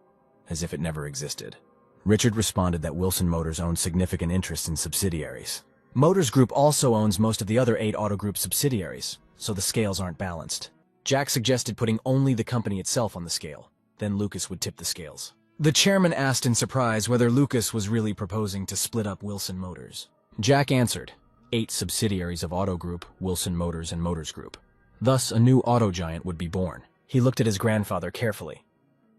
as if it never existed. Richard responded that Wilson Motors owns significant interest in subsidiaries. Motors Group also owns most of the other 8 Auto Group subsidiaries, so the scales aren't balanced. Jack suggested putting only the company itself on the scale. Then Lucas would tip the scales. The chairman asked in surprise whether Lucas was really proposing to split up Wilson Motors. Jack answered, 8 subsidiaries of Auto Group, Wilson Motors, and Motors Group. Thus, a new auto giant would be born. He looked at his grandfather carefully.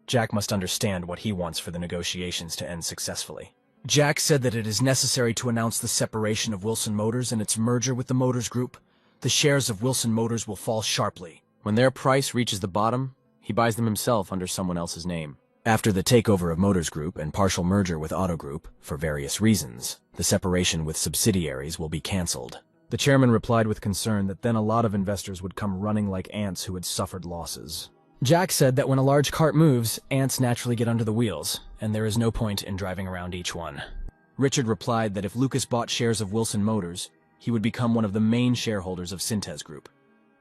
Jack must understand what he wants for the negotiations to end successfully. Jack said that it is necessary to announce the separation of Wilson Motors and its merger with the Motors Group. The shares of Wilson Motors will fall sharply. When their price reaches the bottom, he buys them himself under someone else's name. After the takeover of Motors Group and partial merger with Auto Group, for various reasons, the separation with subsidiaries will be cancelled. The chairman replied with concern that then a lot of investors would come running like ants who had suffered losses. Jack said that when a large cart moves, ants naturally get under the wheels, and there is no point in driving around each one. Richard replied that if Lucas bought shares of Wilson Motors, he would become one of the main shareholders of Synthes Group.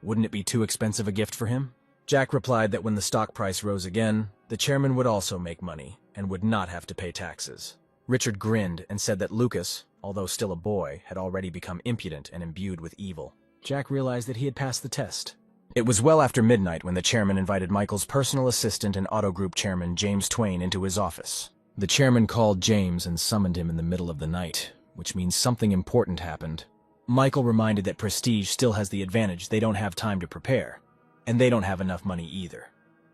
Wouldn't it be too expensive a gift for him? Jack replied that when the stock price rose again, the chairman would also make money and would not have to pay taxes. Richard grinned and said that Lucas, although still a boy, had already become impudent and imbued with evil. Jack realized that he had passed the test. It was well after midnight when the chairman invited Michael's personal assistant and Auto Group chairman James Twain into his office. The chairman called James and summoned him in the middle of the night, which means something important happened. Michael reminded that Prestige still has the advantage they don't have time to prepare, and they don't have enough money either.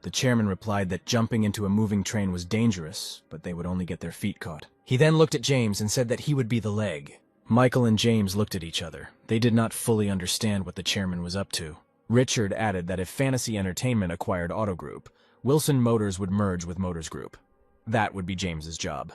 The chairman replied that jumping into a moving train was dangerous, but they would only get their feet caught. He then looked at James and said that he would be the leg. Michael and James looked at each other. They did not fully understand what the chairman was up to. Richard added that if Fantasy Entertainment acquired Auto Group, Wilson Motors would merge with Motors Group. That would be James's job.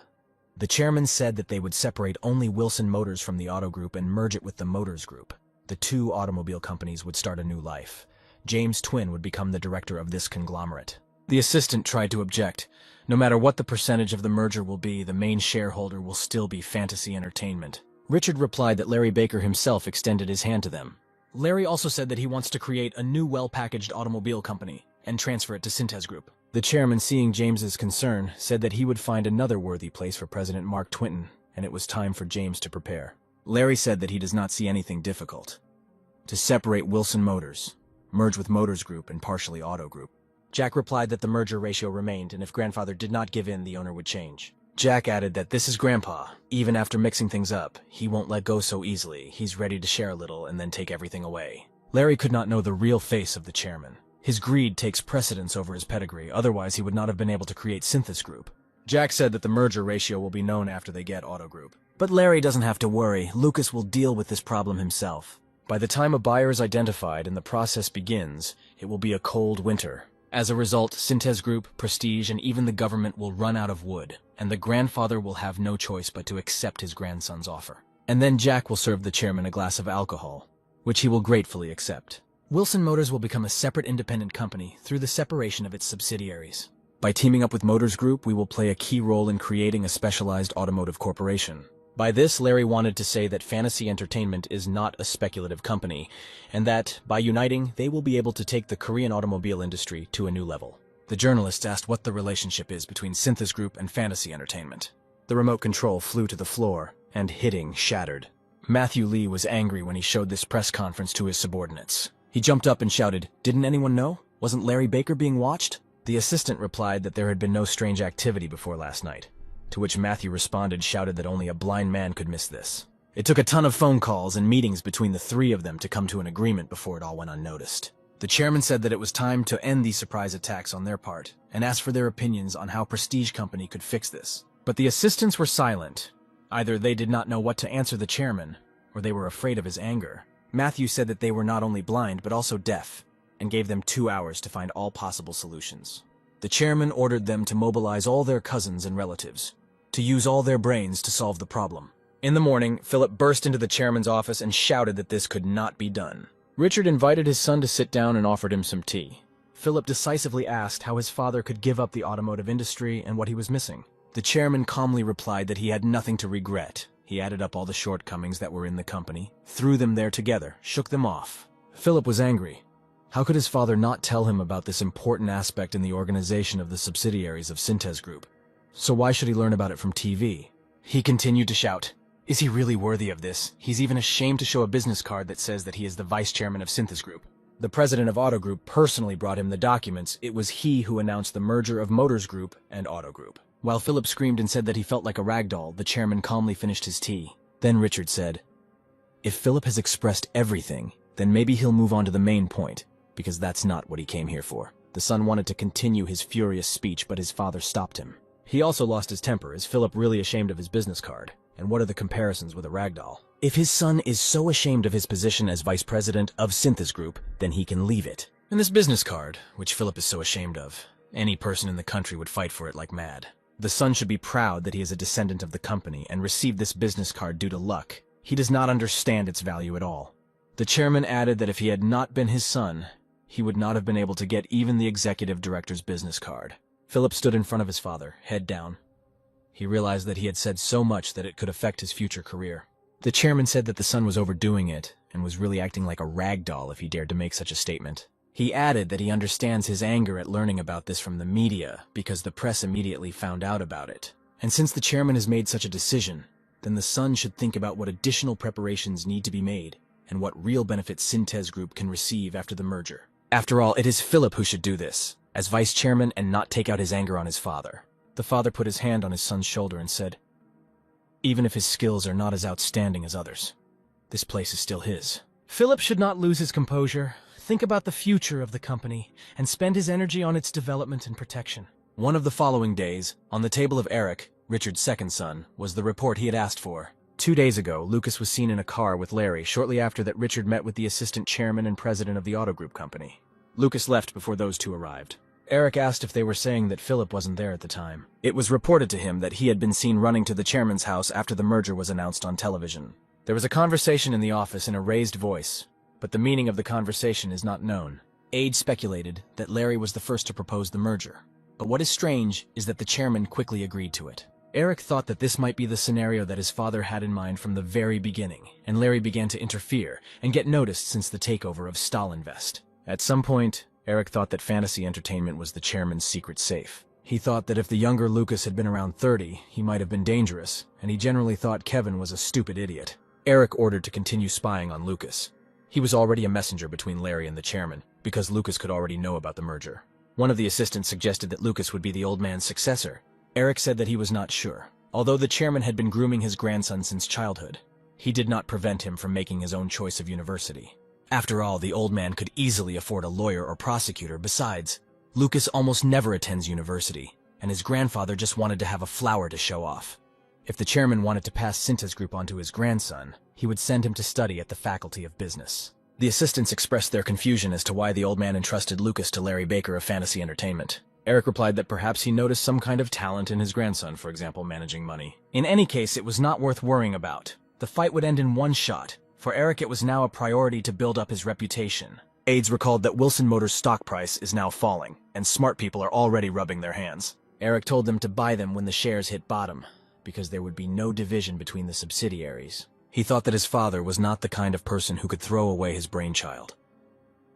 The chairman said that they would separate only Wilson Motors from the Auto Group and merge it with the Motors Group. The two automobile companies would start a new life. James Twin would become the director of this conglomerate. The assistant tried to object. No matter what the percentage of the merger will be, the main shareholder will still be Fantasy Entertainment. Richard replied that Larry Baker himself extended his hand to them. Larry also said that he wants to create a new well-packaged automobile company and transfer it to Synthes Group. The chairman, seeing James's concern, said that he would find another worthy place for President Mark Twinton, and it was time for James to prepare. Larry said that he does not see anything difficult. To separate Wilson Motors, merge with Motors Group and partially Auto Group. Jack replied that the merger ratio remained, and if grandfather did not give in, the owner would change. Jack added that this is Grandpa. Even after mixing things up, he won't let go so easily. He's ready to share a little and then take everything away. Larry could not know the real face of the chairman. His greed takes precedence over his pedigree, otherwise he would not have been able to create Synthes Group. Jack said that the merger ratio will be known after they get Auto Group. But Larry doesn't have to worry. Lucas will deal with this problem himself. By the time a buyer is identified and the process begins, it will be a cold winter. As a result, Synthes Group, Prestige, and even the government will run out of wood, and the grandfather will have no choice but to accept his grandson's offer. And then Jack will serve the chairman a glass of alcohol, which he will gratefully accept. Wilson Motors will become a separate independent company through the separation of its subsidiaries. By teaming up with Motors Group, we will play a key role in creating a specialized automotive corporation. By this, Larry wanted to say that Fantasy Entertainment is not a speculative company, and that, by uniting, they will be able to take the Korean automobile industry to a new level. The journalist asked what the relationship is between Synthes Group and Fantasy Entertainment. The remote control flew to the floor, and hitting shattered. Matthew Lee was angry when he showed this press conference to his subordinates. He jumped up and shouted, "Didn't anyone know? Wasn't Larry Baker being watched?" The assistant replied that there had been no strange activity before last night, to which Matthew responded, shouted that only a blind man could miss this. It took a ton of phone calls and meetings between the three of them to come to an agreement before it all went unnoticed. The chairman said that it was time to end these surprise attacks on their part, and asked for their opinions on how Prestige Company could fix this. But the assistants were silent. Either they did not know what to answer the chairman, or they were afraid of his anger. Matthew said that they were not only blind, but also deaf. and gave them 2 hours to find all possible solutions. The chairman ordered them to mobilize all their cousins and relatives, to use all their brains to solve the problem. In the morning, Philip burst into the chairman's office and shouted that this could not be done. Richard invited his son to sit down and offered him some tea. Philip decisively asked how his father could give up the automotive industry and what he was missing. The chairman calmly replied that he had nothing to regret. He added up all the shortcomings that were in the company, threw them there together, shook them off. Philip was angry. How could his father not tell him about this important aspect in the organization of the subsidiaries of Synthes Group? So why should he learn about it from TV? He continued to shout, "Is he really worthy of this? He's even ashamed to show a business card that says that he is the vice chairman of Synthes Group." The president of Auto Group personally brought him the documents. It was he who announced the merger of Motors Group and Auto Group. While Philip screamed and said that he felt like a ragdoll, the chairman calmly finished his tea. Then Richard said, "If Philip has expressed everything, then maybe he'll move on to the main point, because that's not what he came here for." The son wanted to continue his furious speech, but his father stopped him. He also lost his temper. Is Philip really ashamed of his business card? And what are the comparisons with a ragdoll? If his son is so ashamed of his position as vice president of Synthes Group, then he can leave it. And this business card, which Philip is so ashamed of, any person in the country would fight for it like mad. The son should be proud that he is a descendant of the company and received this business card due to luck. He does not understand its value at all. The chairman added that if he had not been his son, he would not have been able to get even the executive director's business card. Philip stood in front of his father, head down. He realized that he had said so much that it could affect his future career. The chairman said that the son was overdoing it and was really acting like a rag doll if he dared to make such a statement. He added that he understands his anger at learning about this from the media because the press immediately found out about it. And since the chairman has made such a decision, then the son should think about what additional preparations need to be made and what real benefits Synthes Group can receive after the merger. After all, it is Philip who should do this, as vice chairman, and not take out his anger on his father. The father put his hand on his son's shoulder and said, "Even if his skills are not as outstanding as others, this place is still his." Philip should not lose his composure, think about the future of the company, and spend his energy on its development and protection. One of the following days, on the table of Eric, Richard's second son, was the report he had asked for. 2 days ago, Lucas was seen in a car with Larry shortly after that Richard met with the assistant chairman and president of the Auto Group company. Lucas left before those two arrived. Eric asked if they were saying that Philip wasn't there at the time. It was reported to him that he had been seen running to the chairman's house after the merger was announced on television. There was a conversation in the office in a raised voice, but the meaning of the conversation is not known. Age speculated that Larry was the first to propose the merger. But what is strange is that the chairman quickly agreed to it. Eric thought that this might be the scenario that his father had in mind from the very beginning, and Larry began to interfere and get noticed since the takeover of Stalinvest. At some point, Eric thought that fantasy entertainment was the chairman's secret safe. He thought that if the younger Lucas had been around 30, he might have been dangerous, and he generally thought Kevin was a stupid idiot. Eric ordered to continue spying on Lucas. He was already a messenger between Larry and the chairman, because Lucas could already know about the merger. One of the assistants suggested that Lucas would be the old man's successor. Eric said that he was not sure. Although the chairman had been grooming his grandson since childhood, he did not prevent him from making his own choice of university. After all, the old man could easily afford a lawyer or prosecutor. Besides, Lucas almost never attends university, and his grandfather just wanted to have a flower to show off. If the chairman wanted to pass Synthes Group onto his grandson, he would send him to study at the Faculty of Business. The assistants expressed their confusion as to why the old man entrusted Lucas to Larry Baker of Fantasy Entertainment. Eric replied that perhaps he noticed some kind of talent in his grandson, for example, managing money. In any case, it was not worth worrying about. The fight would end in one shot. For Eric, it was now a priority to build up his reputation. Aides recalled that Wilson Motors' stock price is now falling, and smart people are already rubbing their hands. Eric told them to buy them when the shares hit bottom, because there would be no division between the subsidiaries. He thought that his father was not the kind of person who could throw away his brainchild.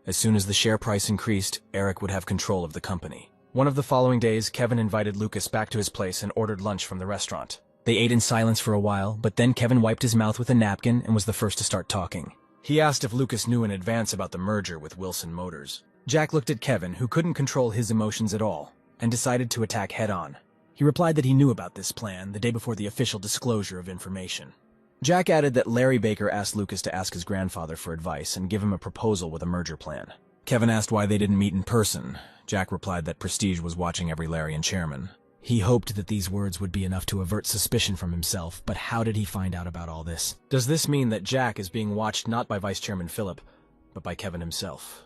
As soon as the share price increased, Eric would have control of the company. One of the following days, Kevin invited Lucas back to his place and ordered lunch from the restaurant. They ate in silence for a while, but then Kevin wiped his mouth with a napkin and was the first to start talking. He asked if Lucas knew in advance about the merger with Wilson Motors. Jack looked at Kevin, who couldn't control his emotions at all, and decided to attack head-on. He replied that he knew about this plan the day before the official disclosure of information. Jack added that Larry Baker asked Lucas to ask his grandfather for advice and give him a proposal with a merger plan. Kevin asked why they didn't meet in person. Jack replied that Prestige was watching every Larry and chairman. He hoped that these words would be enough to avert suspicion from himself, but how did he find out about all this? Does this mean that Jack is being watched not by Vice Chairman Philip, but by Kevin himself?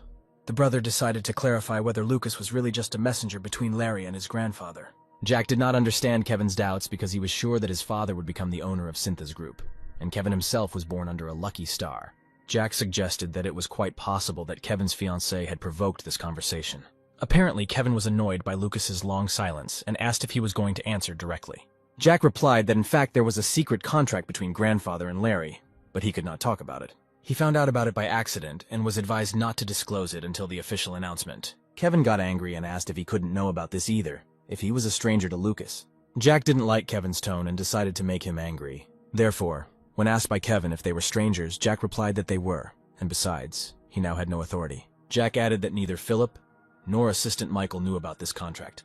The brother decided to clarify whether Lucas was really just a messenger between Larry and his grandfather. Jack did not understand Kevin's doubts because he was sure that his father would become the owner of Synthe's group, and Kevin himself was born under a lucky star. Jack suggested that it was quite possible that Kevin's fiancée had provoked this conversation. Apparently, Kevin was annoyed by Lucas's long silence and asked if he was going to answer directly. Jack replied that in fact there was a secret contract between grandfather and Larry, but he could not talk about it. He found out about it by accident and was advised not to disclose it until the official announcement. Kevin got angry and asked if he couldn't know about this either, if he was a stranger to Lucas. Jack didn't like Kevin's tone and decided to make him angry. Therefore, when asked by Kevin if they were strangers, Jack replied that they were, and besides, he now had no authority. Jack added that neither Philip nor assistant Michael knew about this contract,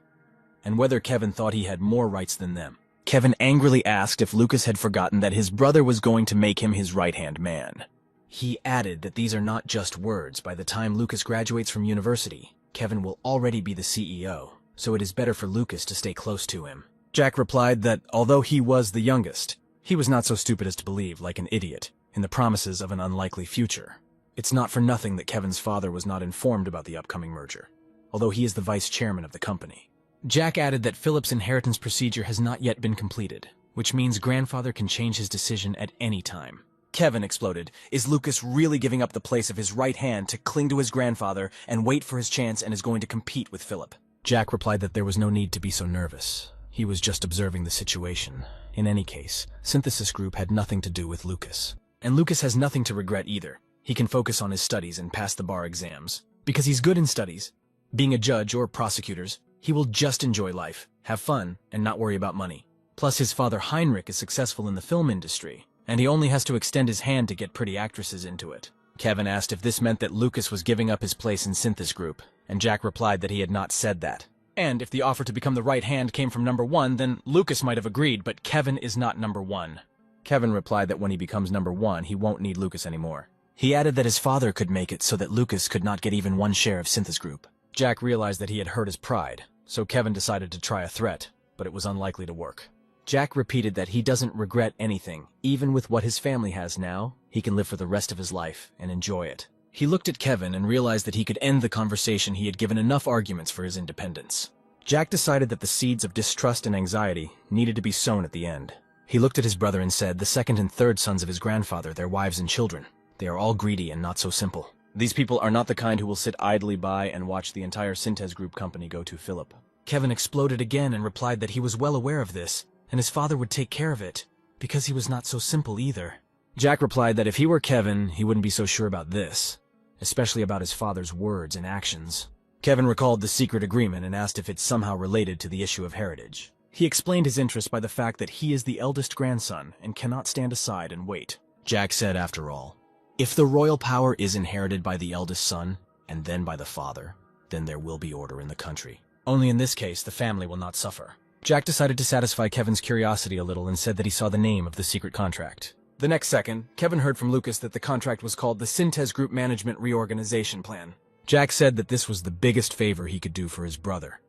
and whether Kevin thought he had more rights than them. Kevin angrily asked if Lucas had forgotten that his brother was going to make him his right-hand man. He added that these are not just words. By the time Lucas graduates from university, Kevin will already be the CEO, so it is better for Lucas to stay close to him. Jack replied that although he was the youngest, he was not so stupid as to believe, like an idiot, in the promises of an unlikely future. It's not for nothing that Kevin's father was not informed about the upcoming merger, although he is the vice chairman of the company. Jack added that Philip's inheritance procedure has not yet been completed, which means grandfather can change his decision at any time. Kevin exploded. Is Lucas really giving up the place of his right hand to cling to his grandfather and wait for his chance and is going to compete with Philip? Jack replied that there was no need to be so nervous. He was just observing the situation. In any case, Synthesis Group had nothing to do with Lucas. And Lucas has nothing to regret either. He can focus on his studies and pass the bar exams. Because he's good in studies, being a judge or prosecutors, he will just enjoy life, have fun, and not worry about money. Plus, his father Heinrich is successful in the film industry, and he only has to extend his hand to get pretty actresses into it. Kevin asked if this meant that Lucas was giving up his place in Synthesis Group, and Jack replied that he had not said that. And if the offer to become the right hand came from number one, then Lucas might have agreed, but Kevin is not number one. Kevin replied that when he becomes number one, he won't need Lucas anymore. He added that his father could make it so that Lucas could not get even one share of Synthesis Group. Jack realized that he had hurt his pride, so Kevin decided to try a threat, but it was unlikely to work. Jack repeated that he doesn't regret anything. Even with what his family has now, he can live for the rest of his life and enjoy it. He looked at Kevin and realized that he could end the conversation. He had given enough arguments for his independence. Jack decided that the seeds of distrust and anxiety needed to be sown at the end. He looked at his brother and said, the second and third sons of his grandfather, their wives and children, they are all greedy and not so simple. These people are not the kind who will sit idly by and watch the entire Synthesis Group company go to Philip. Kevin exploded again and replied that he was well aware of this, and his father would take care of it, because he was not so simple either. Jack replied that if he were Kevin, he wouldn't be so sure about this, especially about his father's words and actions. Kevin recalled the secret agreement and asked if it somehow related to the issue of heritage. He explained his interest by the fact that he is the eldest grandson and cannot stand aside and wait. Jack said, after all, if the royal power is inherited by the eldest son, and then by the father, then there will be order in the country. Only in this case, the family will not suffer. Jack decided to satisfy Kevin's curiosity a little and said that he saw the name of the secret contract. The next second, Kevin heard from Lucas that the contract was called the Synthesis Group Management Reorganization Plan. Jack said that this was the biggest favor he could do for his brother.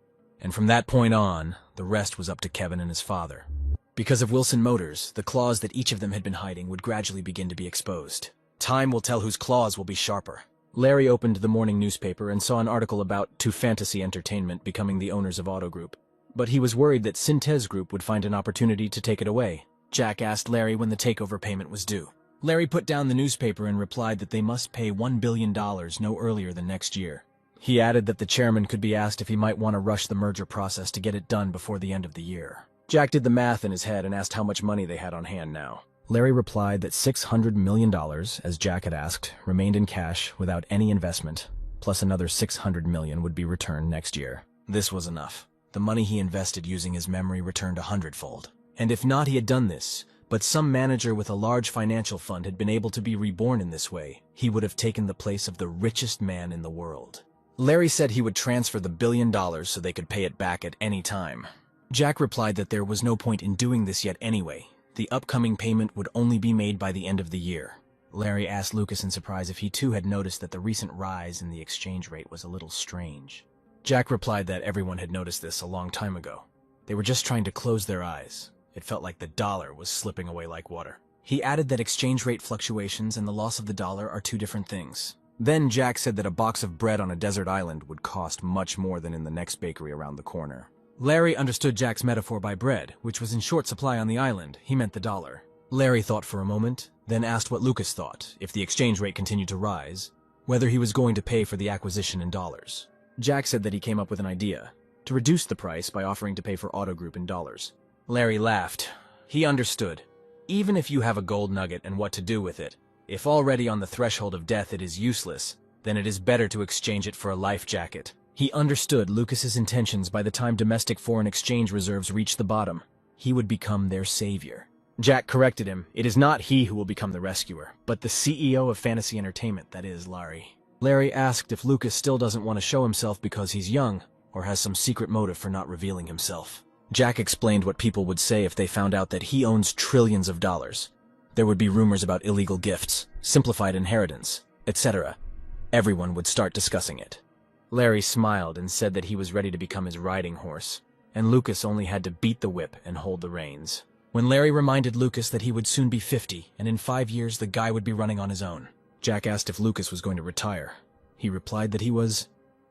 And from that point on, the rest was up to Kevin and his father. Because of Wilson Motors, the claws that each of them had been hiding would gradually begin to be exposed. Time will tell whose claws will be sharper. Larry opened the morning newspaper and saw an article about To Fantasy Entertainment becoming the owners of Auto Group. But he was worried that Synthesis Group would find an opportunity to take it away. Jack asked Larry when the takeover payment was due. Larry put down the newspaper and replied that they must pay $1 billion no earlier than next year. He added that the chairman could be asked if he might want to rush the merger process to get it done before the end of the year. Jack did the math in his head and asked how much money they had on hand now. Larry replied that $600 million, as Jack had asked, remained in cash without any investment, plus another $600 million would be returned next year. This was enough. The money he invested using his memory returned 100-fold. And if not, he had done this, but some manager with a large financial fund had been able to be reborn in this way, he would have taken the place of the richest man in the world. Larry said he would transfer the $1 billion so they could pay it back at any time. Jack replied that there was no point in doing this yet anyway. The upcoming payment would only be made by the end of the year. Larry asked Lucas in surprise if he too had noticed that the recent rise in the exchange rate was a little strange. Jack replied that everyone had noticed this a long time ago. They were just trying to close their eyes. It felt like the dollar was slipping away like water. He added that exchange rate fluctuations and the loss of the dollar are two different things. Then Jack said that a box of bread on a desert island would cost much more than in the next bakery around the corner. Larry understood Jack's metaphor by bread, which was in short supply on the island. He meant the dollar. Larry thought for a moment, then asked what Lucas thought, if the exchange rate continued to rise, whether he was going to pay for the acquisition in dollars. Jack said that he came up with an idea, to reduce the price by offering to pay for Auto Group in dollars. Larry laughed. He understood. Even if you have a gold nugget and what to do with it, if already on the threshold of death it is useless, then it is better to exchange it for a life jacket. He understood Lucas's intentions by the time domestic foreign exchange reserves reached the bottom. He would become their savior. Jack corrected him. It is not he who will become the rescuer, but the CEO of Fantasy Entertainment, that is, Larry. Larry asked if Lucas still doesn't want to show himself because he's young, or has some secret motive for not revealing himself. Jack explained what people would say if they found out that he owns trillions of dollars. There would be rumors about illegal gifts, simplified inheritance, etc. Everyone would start discussing it. Larry smiled and said that he was ready to become his riding horse, and Lucas only had to beat the whip and hold the reins. When Larry reminded Lucas that he would soon be 50, and in 5 years the guy would be running on his own, Jack asked if Lucas was going to retire. He replied that he was.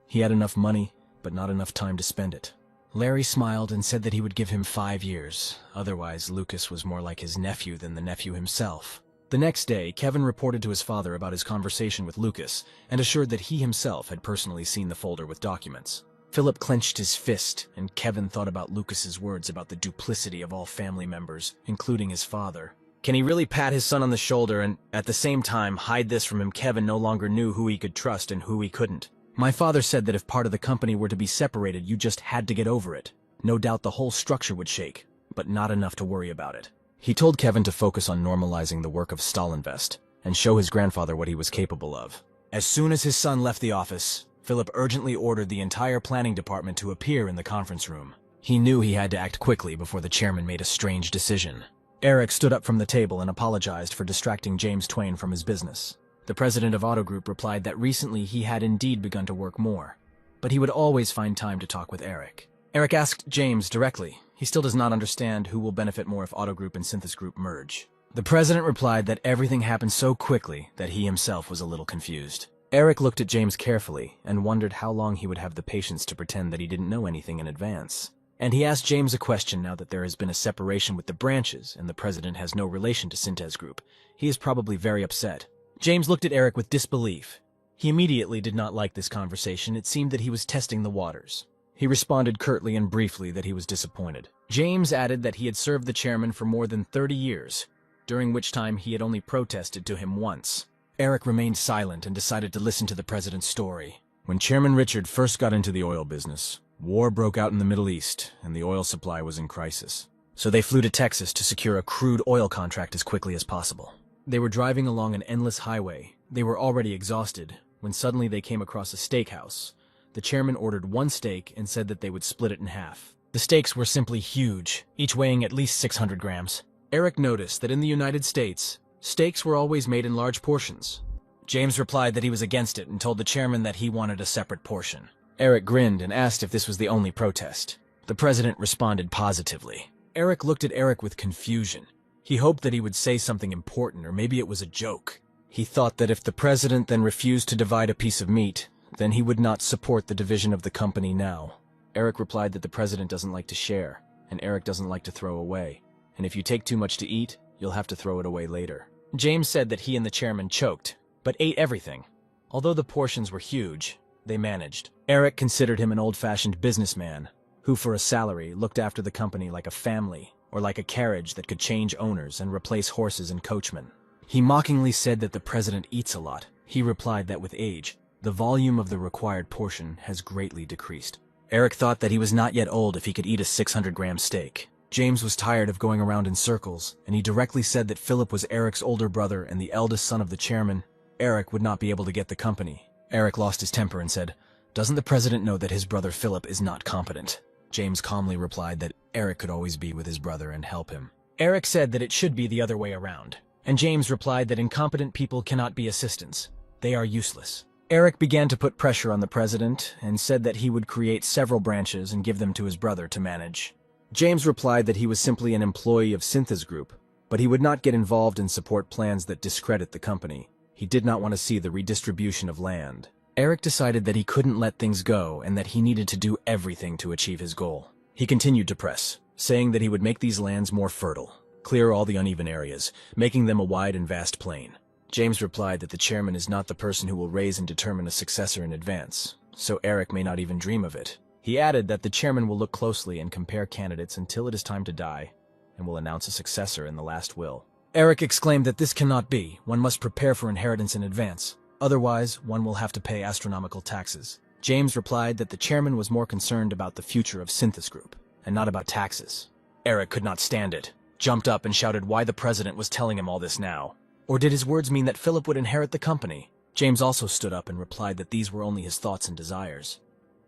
He had enough money, but not enough time to spend it. Larry smiled and said that he would give him 5 years. Otherwise, Lucas was more like his nephew than the nephew himself. The next day, Kevin reported to his father about his conversation with Lucas and assured that he himself had personally seen the folder with documents. Philip clenched his fist, and Kevin thought about Lucas's words about the duplicity of all family members, including his father. Can he really pat his son on the shoulder and, at the same time, hide this from him? Kevin no longer knew who he could trust and who he couldn't. My father said that if part of the company were to be separated, you just had to get over it. No doubt the whole structure would shake, but not enough to worry about it. He told Kevin to focus on normalizing the work of Stalinvest and show his grandfather what he was capable of. As soon as his son left the office, Philip urgently ordered the entire planning department to appear in the conference room. He knew he had to act quickly before the chairman made a strange decision. Eric stood up from the table and apologized for distracting James Twain from his business. The president of Auto Group replied that recently he had indeed begun to work more, but he would always find time to talk with Eric. Eric asked James directly. He still does not understand who will benefit more if Auto Group and Synthesis Group merge. The president replied that everything happened so quickly that he himself was a little confused. Eric looked at James carefully and wondered how long he would have the patience to pretend that he didn't know anything in advance. And he asked James a question. Now that there has been a separation with the branches and the president has no relation to Synthesis Group, he is probably very upset. James looked at Eric with disbelief. He immediately did not like this conversation. It seemed that he was testing the waters. He responded curtly and briefly that he was disappointed. James added that he had served the chairman for more than 30 years, during which time he had only protested to him once. Eric remained silent and decided to listen to the president's story. When Chairman Richard first got into the oil business, war broke out in the Middle East, and the oil supply was in crisis. So they flew to Texas to secure a crude oil contract as quickly as possible. They were driving along an endless highway. They were already exhausted, when suddenly they came across a steakhouse. The chairman ordered one steak and said that they would split it in half. The steaks were simply huge, each weighing at least 600 grams. Eric noticed that in the United States, steaks were always made in large portions. James replied that he was against it and told the chairman that he wanted a separate portion. Eric grinned and asked if this was the only protest. The president responded positively. Eric looked at Eric with confusion. He hoped that he would say something important, or maybe it was a joke. He thought that if the president then refused to divide a piece of meat, then he would not support the division of the company now. Eric replied that the president doesn't like to share, and Eric doesn't like to throw away. And if you take too much to eat, you'll have to throw it away later. James said that he and the chairman choked, but ate everything. Although the portions were huge, they managed. Eric considered him an old-fashioned businessman, who for a salary looked after the company like a family, or like a carriage that could change owners and replace horses and coachmen. He mockingly said that the president eats a lot. He replied that with age, the volume of the required portion has greatly decreased. Eric thought that he was not yet old if he could eat a 600-gram steak. James was tired of going around in circles, and he directly said that Philip was Eric's older brother and the eldest son of the chairman. Eric would not be able to get the company. Eric lost his temper and said, "Doesn't the president know that his brother Philip is not competent?" James calmly replied that Eric could always be with his brother and help him. Eric said that it should be the other way around, and James replied that incompetent people cannot be assistants. They are useless. Eric began to put pressure on the president and said that he would create several branches and give them to his brother to manage. James replied that he was simply an employee of Synthesis Group, but he would not get involved in support plans that discredit the company. He did not want to see the redistribution of land. Eric decided that he couldn't let things go and that he needed to do everything to achieve his goal. He continued to press, saying that he would make these lands more fertile, clear all the uneven areas, making them a wide and vast plain. James replied that the chairman is not the person who will raise and determine a successor in advance, so Eric may not even dream of it. He added that the chairman will look closely and compare candidates until it is time to die, and will announce a successor in the last will. Eric exclaimed that this cannot be. One must prepare for inheritance in advance. Otherwise, one will have to pay astronomical taxes. James replied that the chairman was more concerned about the future of Synthesis Group, and not about taxes. Eric could not stand it, jumped up and shouted why the president was telling him all this now. Or did his words mean that Philip would inherit the company? James also stood up and replied that these were only his thoughts and desires.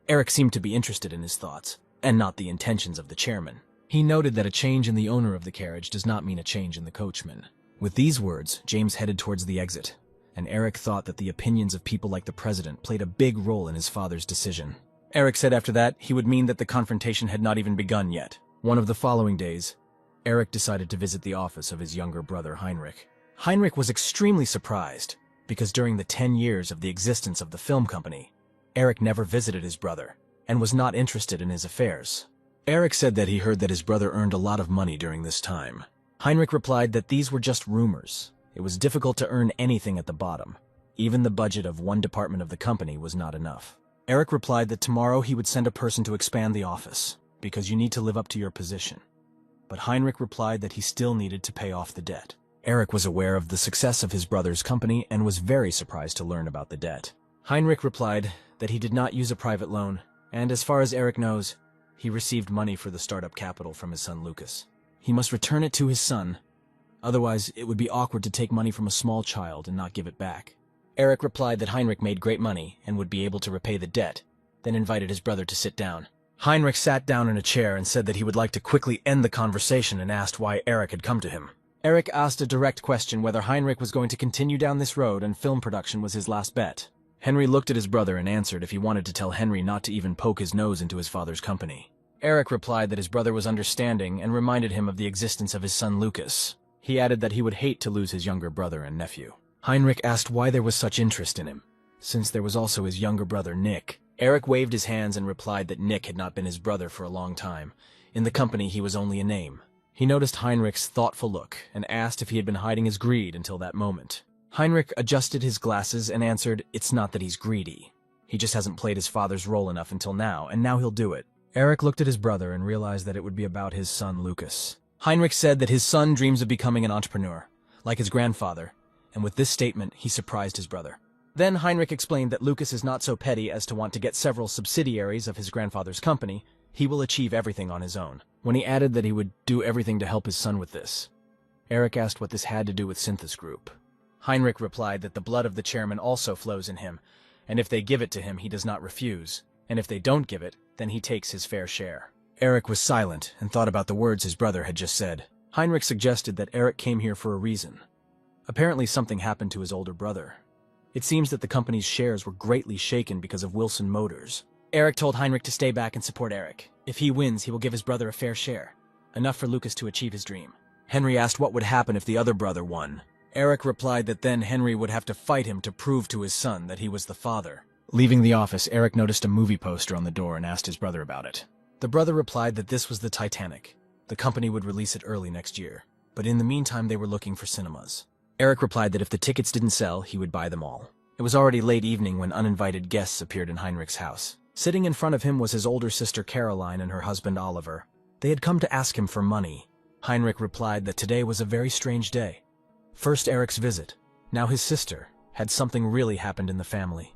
Eric seemed to be interested in his thoughts, and not the intentions of the chairman. He noted that a change in the owner of the carriage does not mean a change in the coachman. With these words, James headed towards the exit, and Eric thought that the opinions of people like the president played a big role in his father's decision. Eric said after that he would mean that the confrontation had not even begun yet. One of the following days, Eric decided to visit the office of his younger brother Heinrich. Heinrich was extremely surprised, because during the 10 years of the existence of the film company, Eric never visited his brother, and was not interested in his affairs. Eric said that he heard that his brother earned a lot of money during this time. Heinrich replied that these were just rumors. It was difficult to earn anything at the bottom. Even the budget of one department of the company was not enough. Eric replied that tomorrow he would send a person to expand the office, because you need to live up to your position. But Heinrich replied that he still needed to pay off the debt. Eric was aware of the success of his brother's company and was very surprised to learn about the debt. Heinrich replied that he did not use a private loan, and as far as Eric knows, he received money for the startup capital from his son Lucas. He must return it to his son, otherwise it would be awkward to take money from a small child and not give it back. Eric replied that Heinrich made great money and would be able to repay the debt, then invited his brother to sit down. Heinrich sat down in a chair and said that he would like to quickly end the conversation and asked why Eric had come to him. Eric asked a direct question whether Heinrich was going to continue down this road and film production was his last bet. Henry looked at his brother and answered if he wanted to tell Henry not to even poke his nose into his father's company. Eric replied that his brother was understanding and reminded him of the existence of his son Lucas. He added that he would hate to lose his younger brother and nephew. Heinrich asked why there was such interest in him, since there was also his younger brother Nick. Eric waved his hands and replied that Nick had not been his brother for a long time. In the company he was only a name. He noticed Heinrich's thoughtful look and asked if he had been hiding his greed until that moment. Heinrich adjusted his glasses and answered, "It's not that he's greedy. He just hasn't played his father's role enough until now, and now he'll do it." Eric looked at his brother and realized that it would be about his son Lucas. Heinrich said that his son dreams of becoming an entrepreneur, like his grandfather, and with this statement he surprised his brother. Then Heinrich explained that Lucas is not so petty as to want to get several subsidiaries of his grandfather's company. He will achieve everything on his own. When he added that he would do everything to help his son with this, Eric asked what this had to do with Synthesis Group. Heinrich replied that the blood of the chairman also flows in him, and if they give it to him, he does not refuse, and if they don't give it, then he takes his fair share. Eric was silent and thought about the words his brother had just said. Heinrich suggested that Eric came here for a reason. Apparently something happened to his older brother. It seems that the company's shares were greatly shaken because of Wilson Motors. Eric told Heinrich to stay back and support Eric. If he wins, he will give his brother a fair share, enough for Lucas to achieve his dream. Henry asked what would happen if the other brother won. Eric replied that then Henry would have to fight him to prove to his son that he was the father. Leaving the office, Eric noticed a movie poster on the door and asked his brother about it. The brother replied that this was the Titanic. The company would release it early next year, but in the meantime they were looking for cinemas. Eric replied that if the tickets didn't sell, he would buy them all. It was already late evening when uninvited guests appeared in Heinrich's house. Sitting in front of him was his older sister Caroline and her husband Oliver. They had come to ask him for money. Heinrich replied that today was a very strange day. First Eric's visit, now his sister, had something really happened in the family.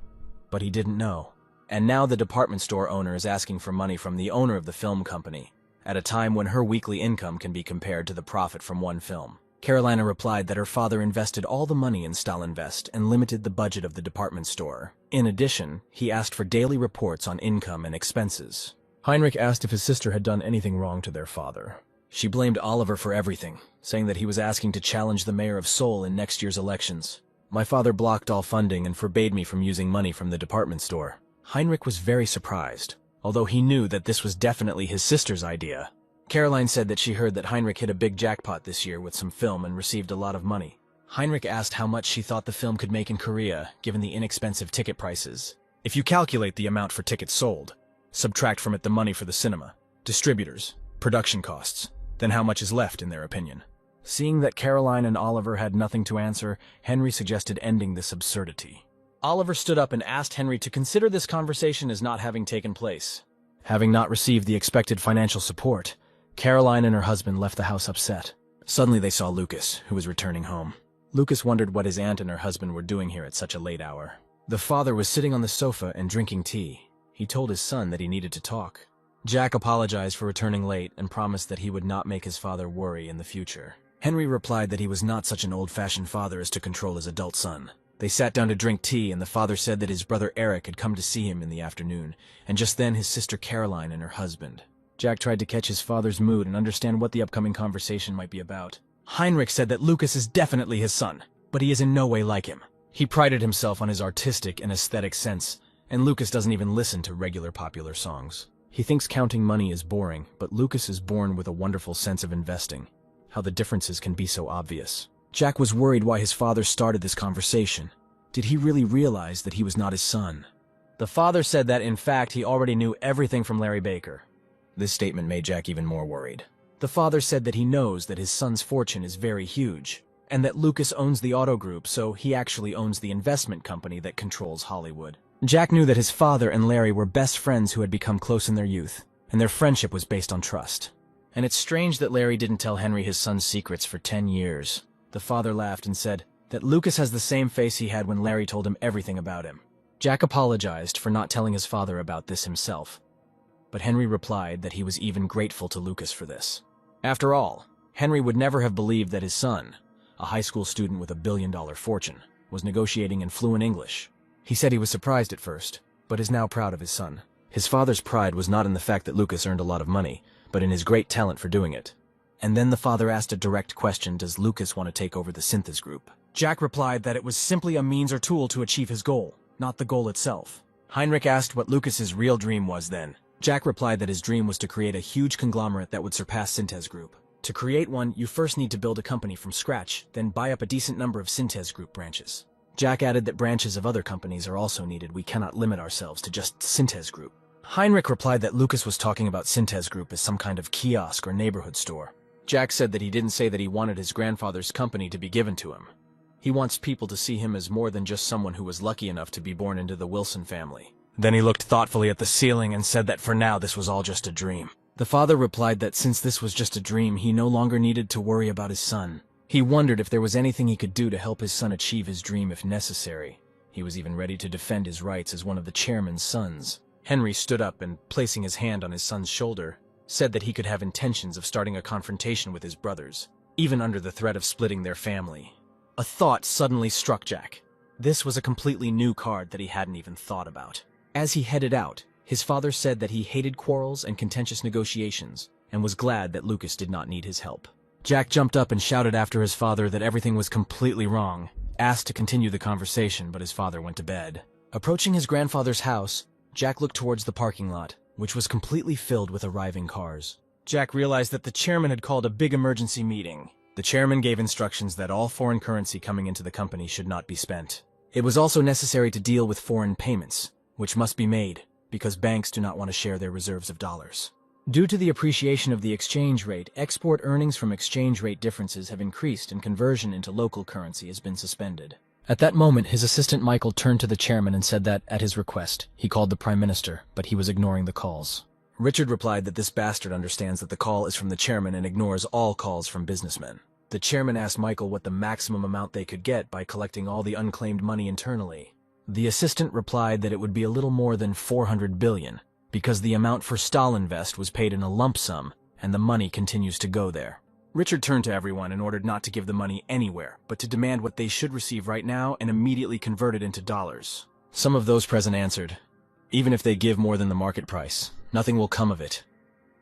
But he didn't know. And now the department store owner is asking for money from the owner of the film company, at a time when her weekly income can be compared to the profit from one film. Carolina replied that her father invested all the money in Stalinvest and limited the budget of the department store. In addition, he asked for daily reports on income and expenses. Heinrich asked if his sister had done anything wrong to their father. She blamed Oliver for everything, saying that he was asking to challenge the mayor of Seoul in next year's elections. My father blocked all funding and forbade me from using money from the department store. Heinrich was very surprised, although he knew that this was definitely his sister's idea. Caroline said that she heard that Heinrich hit a big jackpot this year with some film and received a lot of money. Heinrich asked how much she thought the film could make in Korea, given the inexpensive ticket prices. If you calculate the amount for tickets sold, subtract from it the money for the cinema, distributors, production costs, then how much is left, in their opinion? Seeing that Caroline and Oliver had nothing to answer, Henry suggested ending this absurdity. Oliver stood up and asked Henry to consider this conversation as not having taken place. Having not received the expected financial support, Caroline and her husband left the house upset. Suddenly they saw Lucas, who was returning home. Lucas wondered what his aunt and her husband were doing here at such a late hour. The father was sitting on the sofa and drinking tea. He told his son that he needed to talk. Jack apologized for returning late and promised that he would not make his father worry in the future. Henry replied that he was not such an old-fashioned father as to control his adult son. They sat down to drink tea, and the father said that his brother Eric had come to see him in the afternoon, and just then his sister Caroline and her husband. Jack tried to catch his father's mood and understand what the upcoming conversation might be about. Heinrich said that Lucas is definitely his son, but he is in no way like him. He prided himself on his artistic and aesthetic sense, and Lucas doesn't even listen to regular popular songs. He thinks counting money is boring, but Lucas is born with a wonderful sense of investing. How the differences can be so obvious. Jack was worried why his father started this conversation. Did he really realize that he was not his son? The father said that, in fact, he already knew everything from Larry Baker. This statement made Jack even more worried. The father said that he knows that his son's fortune is very huge, and that Lucas owns the auto group, so he actually owns the investment company that controls Hollywood. Jack knew that his father and Larry were best friends who had become close in their youth, and their friendship was based on trust. And it's strange that Larry didn't tell Henry his son's secrets for 10 years. The father laughed and said that Lucas has the same face he had when Larry told him everything about him. Jack apologized for not telling his father about this himself, but Henry replied that he was even grateful to Lucas for this. After all, Henry would never have believed that his son, a high school student with $1 billion fortune, was negotiating in fluent English. He said he was surprised at first, but is now proud of his son. His father's pride was not in the fact that Lucas earned a lot of money, but in his great talent for doing it. And then the father asked a direct question: does Lucas want to take over the Synthesis Group? Jack replied that it was simply a means or tool to achieve his goal, not the goal itself. Heinrich asked what Lucas's real dream was then. Jack replied that his dream was to create a huge conglomerate that would surpass Synthesis Group. To create one, you first need to build a company from scratch, then buy up a decent number of Synthesis Group branches. Jack added that branches of other companies are also needed. We cannot limit ourselves to just Synthesis Group. Heinrich replied that Lucas was talking about Synthesis Group as some kind of kiosk or neighborhood store. Jack said that he didn't say that he wanted his grandfather's company to be given to him. He wants people to see him as more than just someone who was lucky enough to be born into the Wilson family. Then he looked thoughtfully at the ceiling and said that for now this was all just a dream. The father replied that since this was just a dream, he no longer needed to worry about his son. He wondered if there was anything he could do to help his son achieve his dream if necessary. He was even ready to defend his rights as one of the chairman's sons. Henry stood up and, placing his hand on his son's shoulder, said that he could have intentions of starting a confrontation with his brothers, even under the threat of splitting their family. A thought suddenly struck Jack. This was a completely new card that he hadn't even thought about. As he headed out, his father said that he hated quarrels and contentious negotiations, and was glad that Lucas did not need his help. Jack jumped up and shouted after his father that everything was completely wrong, asked to continue the conversation, but his father went to bed. Approaching his grandfather's house, Jack looked towards the parking lot, which was completely filled with arriving cars. Jack realized that the chairman had called a big emergency meeting. The chairman gave instructions that all foreign currency coming into the company should not be spent. It was also necessary to deal with foreign payments, which must be made, because banks do not want to share their reserves of dollars. Due to the appreciation of the exchange rate, export earnings from exchange rate differences have increased and conversion into local currency has been suspended. At that moment, his assistant Michael turned to the chairman and said that, at his request, he called the Prime Minister, but he was ignoring the calls. Richard replied that this bastard understands that the call is from the chairman and ignores all calls from businessmen. The chairman asked Michael what the maximum amount they could get by collecting all the unclaimed money internally. The assistant replied that it would be a little more than 400 billion, because the amount for Stalinvest was paid in a lump sum, and the money continues to go there. Richard turned to everyone and ordered not to give the money anywhere, but to demand what they should receive right now and immediately convert it into dollars. Some of those present answered, "Even if they give more than the market price, nothing will come of it."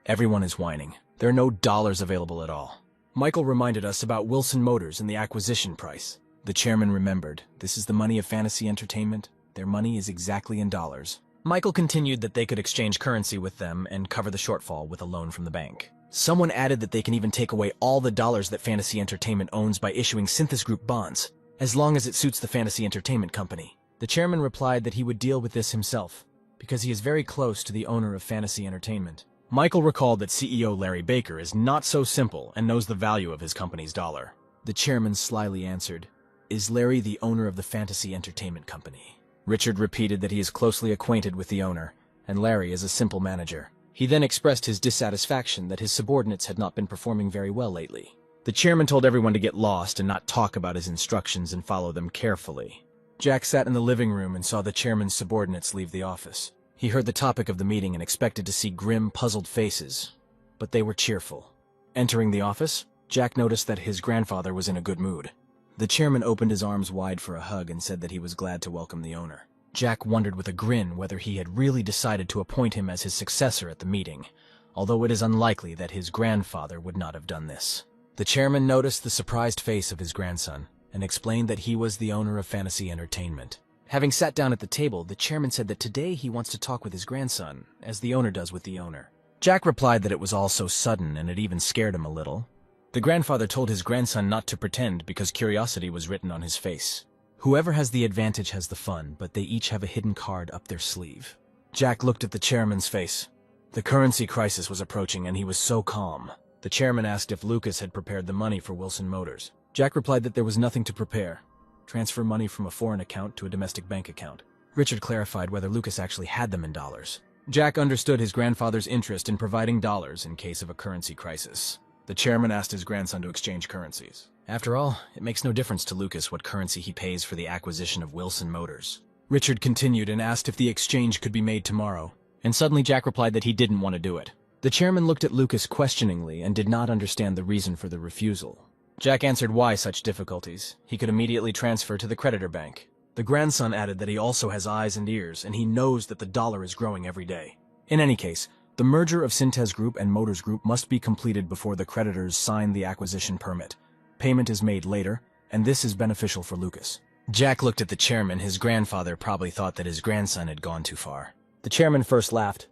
Everyone is whining. There are no dollars available at all. Michael reminded us about Wilson Motors and the acquisition price. The chairman remembered, this is the money of fantasy entertainment. Their money is exactly in dollars. Michael continued that they could exchange currency with them and cover the shortfall with a loan from the bank. Someone added that they can even take away all the dollars that Fantasy Entertainment owns by issuing Synthesis Group bonds, as long as it suits the Fantasy Entertainment Company. The chairman replied that he would deal with this himself, because he is very close to the owner of Fantasy Entertainment. Michael recalled that CEO Larry Baker is not so simple and knows the value of his company's dollar. The chairman slyly answered, "Is Larry the owner of the Fantasy Entertainment Company?" Richard repeated that he is closely acquainted with the owner, and Larry is a simple manager. He then expressed his dissatisfaction that his subordinates had not been performing very well lately. The chairman told everyone to get lost and not talk about his instructions and follow them carefully. Jack sat in the living room and saw the chairman's subordinates leave the office. He heard the topic of the meeting and expected to see grim, puzzled faces, but they were cheerful. Entering the office, Jack noticed that his grandfather was in a good mood. The chairman opened his arms wide for a hug and said that he was glad to welcome the owner. Jack wondered with a grin whether he had really decided to appoint him as his successor at the meeting, although it is unlikely that his grandfather would not have done this. The chairman noticed the surprised face of his grandson and explained that he was the owner of Fantasy Entertainment. Having sat down at the table, the chairman said that today he wants to talk with his grandson, as the owner does with the owner. Jack replied that it was all so sudden and it even scared him a little. The grandfather told his grandson not to pretend because curiosity was written on his face. Whoever has the advantage has the fun, but they each have a hidden card up their sleeve. Jack looked at the chairman's face. The currency crisis was approaching and he was so calm. The chairman asked if Lucas had prepared the money for Wilson Motors. Jack replied that there was nothing to prepare. Transfer money from a foreign account to a domestic bank account. Richard clarified whether Lucas actually had them in dollars. Jack understood his grandfather's interest in providing dollars in case of a currency crisis. The chairman asked his grandson to exchange currencies. After all, it makes no difference to Lucas what currency he pays for the acquisition of Wilson Motors. Richard continued and asked if the exchange could be made tomorrow, and suddenly Jack replied that he didn't want to do it. The chairman looked at Lucas questioningly and did not understand the reason for the refusal. Jack answered why such difficulties. He could immediately transfer to the creditor bank. The grandson added that he also has eyes and ears, and he knows that the dollar is growing every day. In any case, the merger of Synthesis Group and Motors Group must be completed before the creditors sign the acquisition permit. Payment is made later, and this is beneficial for Lucas. Jack looked at the chairman. His grandfather probably thought that his grandson had gone too far. The chairman first laughed,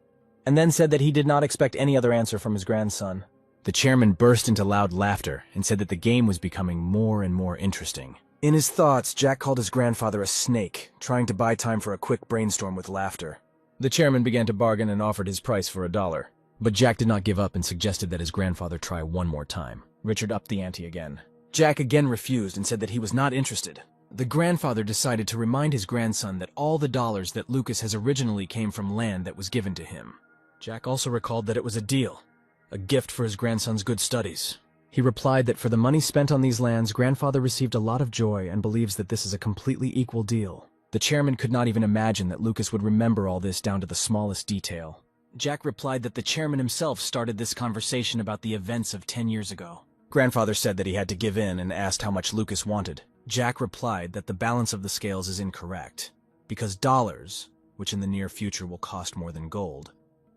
and then said that he did not expect any other answer from his grandson. The chairman burst into loud laughter and said that the game was becoming more and more interesting. In his thoughts, Jack called his grandfather a snake, trying to buy time for a quick brainstorm with laughter. The chairman began to bargain and offered his price for $1. But Jack did not give up and suggested that his grandfather try one more time. Richard upped the ante again. Jack again refused and said that he was not interested. The grandfather decided to remind his grandson that all the dollars that Lucas has originally came from land that was given to him. Jack also recalled that it was a deal, a gift for his grandson's good studies. He replied that for the money spent on these lands, grandfather received a lot of joy and believes that this is a completely equal deal. The chairman could not even imagine that Lucas would remember all this down to the smallest detail. Jack replied that the chairman himself started this conversation about the events of 10 years ago. Grandfather said that he had to give in and asked how much Lucas wanted. Jack replied that the balance of the scales is incorrect, because dollars, which in the near future will cost more than gold,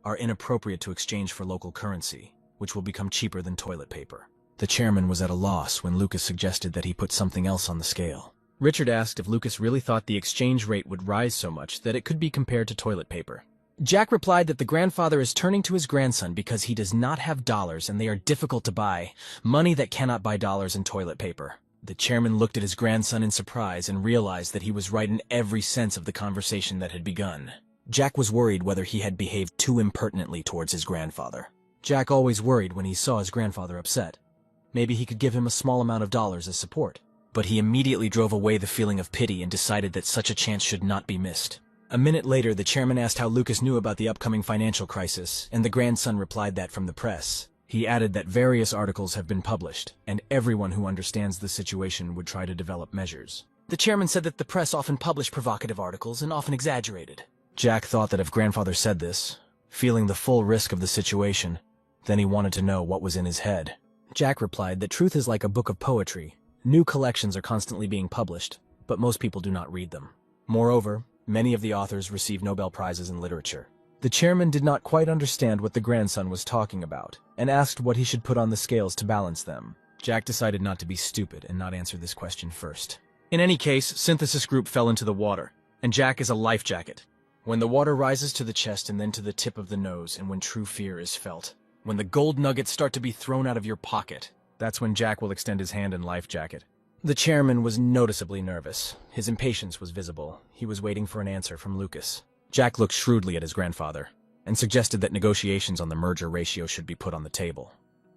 are inappropriate to exchange for local currency, which will become cheaper than toilet paper. The chairman was at a loss when Lucas suggested that he put something else on the scale. Richard asked if Lucas really thought the exchange rate would rise so much that it could be compared to toilet paper. Jack replied that the grandfather is turning to his grandson because he does not have dollars and they are difficult to buy, money that cannot buy dollars and toilet paper. The chairman looked at his grandson in surprise and realized that he was right in every sense of the conversation that had begun. Jack was worried whether he had behaved too impertinently towards his grandfather. Jack always worried when he saw his grandfather upset. Maybe he could give him a small amount of dollars as support. But he immediately drove away the feeling of pity and decided that such a chance should not be missed. A minute later, the chairman asked how Lucas knew about the upcoming financial crisis, and the grandson replied that from the press. He added that various articles have been published, and everyone who understands the situation would try to develop measures. The chairman said that the press often publish provocative articles and often exaggerated. Jack thought that if grandfather said this, feeling the full risk of the situation, then he wanted to know what was in his head. Jack replied that truth is like a book of poetry. New collections are constantly being published, but most people do not read them. Moreover, many of the authors receive Nobel Prizes in literature. The chairman did not quite understand what the grandson was talking about, and asked what he should put on the scales to balance them. Jack decided not to be stupid and not answer this question first. In any case, Synthesis Group fell into the water, and Jack is a life jacket. When the water rises to the chest and then to the tip of the nose, and when true fear is felt. When the gold nuggets start to be thrown out of your pocket, that's when Jack will extend his hand and life jacket. The chairman was noticeably nervous. His impatience was visible. He was waiting for an answer from Lucas. Jack looked shrewdly at his grandfather and suggested that negotiations on the merger ratio should be put on the table.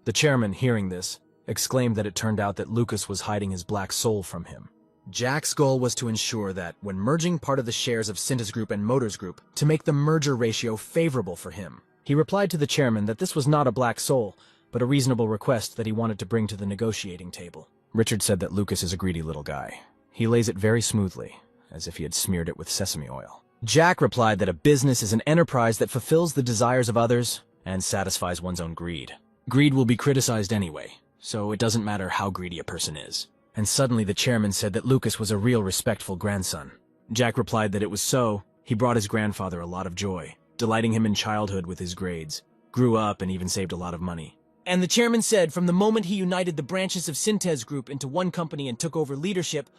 The chairman, hearing this, exclaimed that it turned out that Lucas was hiding his black soul from him. Jack's goal was to ensure that, when merging part of the shares of Sintas Group and Motors Group, to make the merger ratio favorable for him. He replied to the chairman that this was not a black soul, but a reasonable request that he wanted to bring to the negotiating table. Richard said that Lucas is a greedy little guy. He lays it very smoothly, as if he had smeared it with sesame oil. Jack replied that a business is an enterprise that fulfills the desires of others and satisfies one's own greed. Greed will be criticized anyway, so it doesn't matter how greedy a person is. And suddenly the chairman said that Lucas was a real respectful grandson. Jack replied that it was so. He brought his grandfather a lot of joy, delighting him in childhood with his grades, grew up and even saved a lot of money. And the chairman said from the moment he united the branches of Sintas Group into one company and took over leadership,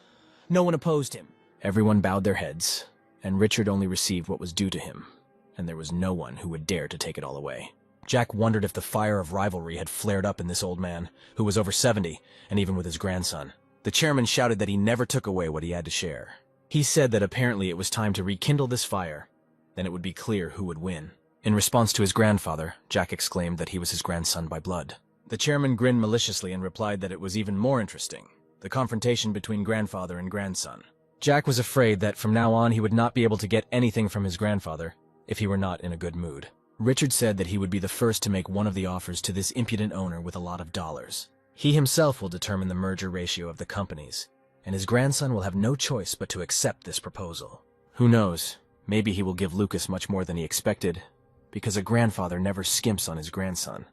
no one opposed him. Everyone bowed their heads, and Richard only received what was due to him, and there was no one who would dare to take it all away. Jack wondered if the fire of rivalry had flared up in this old man, who was over 70, and even with his grandson. The chairman shouted that he never took away what he had to share. He said that apparently it was time to rekindle this fire, then it would be clear who would win. In response to his grandfather, Jack exclaimed that he was his grandson by blood. The chairman grinned maliciously and replied that it was even more interesting, the confrontation between grandfather and grandson. Jack was afraid that from now on he would not be able to get anything from his grandfather if he were not in a good mood. Richard said that he would be the first to make one of the offers to this impudent owner with a lot of dollars. He himself will determine the merger ratio of the companies, and his grandson will have no choice but to accept this proposal. Who knows, maybe he will give Lucas much more than he expected, because a grandfather never skimps on his grandson.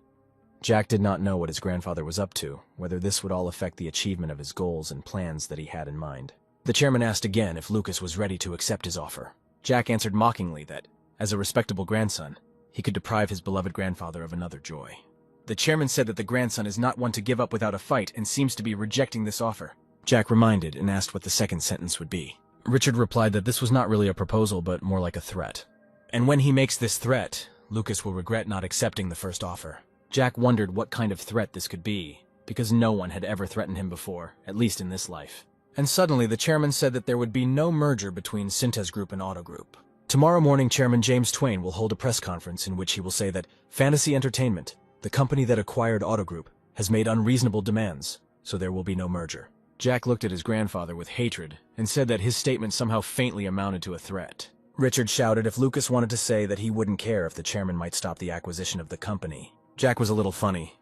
Jack did not know what his grandfather was up to, whether this would all affect the achievement of his goals and plans that he had in mind. The chairman asked again if Lucas was ready to accept his offer. Jack answered mockingly that, as a respectable grandson, he could deprive his beloved grandfather of another joy. The chairman said that the grandson is not one to give up without a fight and seems to be rejecting this offer. Jack reminded and asked what the second sentence would be. Richard replied that this was not really a proposal but more like a threat. And when he makes this threat, Lucas will regret not accepting the first offer. Jack wondered what kind of threat this could be, because no one had ever threatened him before, at least in this life. And suddenly the chairman said that there would be no merger between Sintas Group and Auto Group. Tomorrow morning, Chairman James Twain will hold a press conference in which he will say that Fantasy Entertainment, the company that acquired Auto Group, has made unreasonable demands, so there will be no merger. Jack looked at his grandfather with hatred and said that his statement somehow faintly amounted to a threat. Richard shouted if Lucas wanted to say that he wouldn't care if the chairman might stop the acquisition of the company. Jack was a little funny.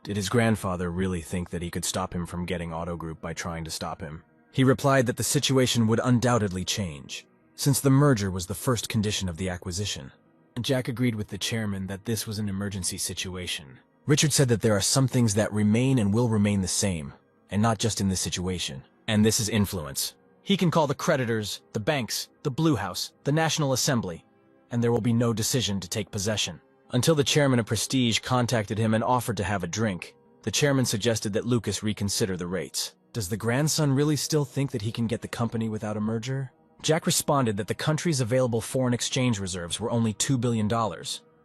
Did his grandfather really think that he could stop him from getting Auto Group by trying to stop him? He replied that the situation would undoubtedly change, since the merger was the first condition of the acquisition. Jack agreed with the chairman that this was an emergency situation. Richard said that there are some things that remain and will remain the same, and not just in this situation. And this is influence. He can call the creditors, the banks, the Blue House, the National Assembly, and there will be no decision to take possession. Until the chairman of Prestige contacted him and offered to have a drink, the chairman suggested that Lucas reconsider the rates. Does the grandson really still think that he can get the company without a merger? Jack responded that the country's available foreign exchange reserves were only $2 billion,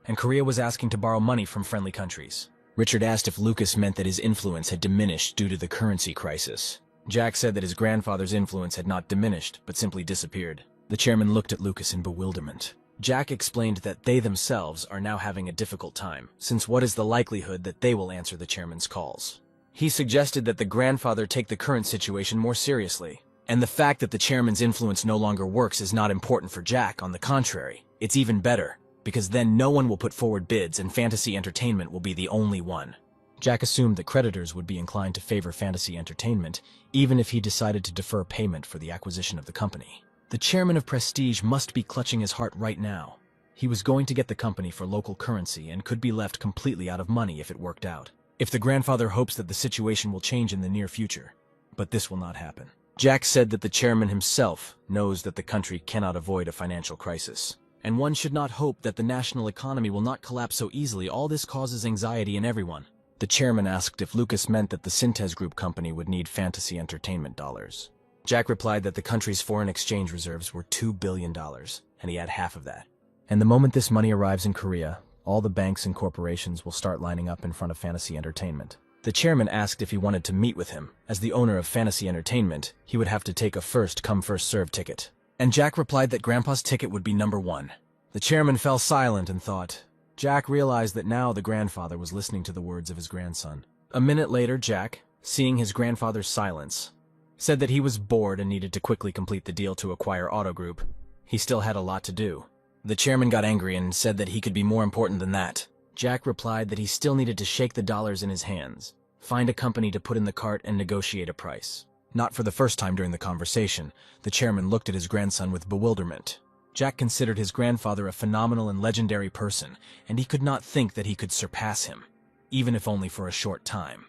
and Korea was asking to borrow money from friendly countries. Richard asked if Lucas meant that his influence had diminished due to the currency crisis. Jack said that his grandfather's influence had not diminished, but simply disappeared. The chairman looked at Lucas in bewilderment. Jack explained that they themselves are now having a difficult time, since what is the likelihood that they will answer the chairman's calls? He suggested that the grandfather take the current situation more seriously, and the fact that the chairman's influence no longer works is not important for Jack. On the contrary, it's even better, because then no one will put forward bids and Fantasy Entertainment will be the only one. Jack assumed that creditors would be inclined to favor Fantasy Entertainment, even if he decided to defer payment for the acquisition of the company. The chairman of Prestige must be clutching his heart right now. He was going to get the company for local currency and could be left completely out of money if it worked out. If the grandfather hopes that the situation will change in the near future, but this will not happen. Jack said that the chairman himself knows that the country cannot avoid a financial crisis, and one should not hope that the national economy will not collapse so easily. All this causes anxiety in everyone. The chairman asked if Lucas meant that the Sintas Group company would need Fantasy Entertainment dollars. Jack replied that the country's foreign exchange reserves were $2 billion, and he had half of that. And the moment this money arrives in Korea, All the banks and corporations will start lining up in front of Fantasy Entertainment. The chairman asked if he wanted to meet with him. As the owner of Fantasy Entertainment, he would have to take a first-come, first-served ticket. And Jack replied that Grandpa's ticket would be number 1. The chairman fell silent and thought. Jack realized that now the grandfather was listening to the words of his grandson. A minute later, Jack, seeing his grandfather's silence, said that he was bored and needed to quickly complete the deal to acquire Auto Group. He still had a lot to do. The chairman got angry and said that he could be more important than that. Jack replied that he still needed to shake the dollars in his hands, find a company to put in the cart, and negotiate a price. Not for the first time during the conversation, the chairman looked at his grandson with bewilderment. Jack considered his grandfather a phenomenal and legendary person, and he could not think that he could surpass him, even if only for a short time.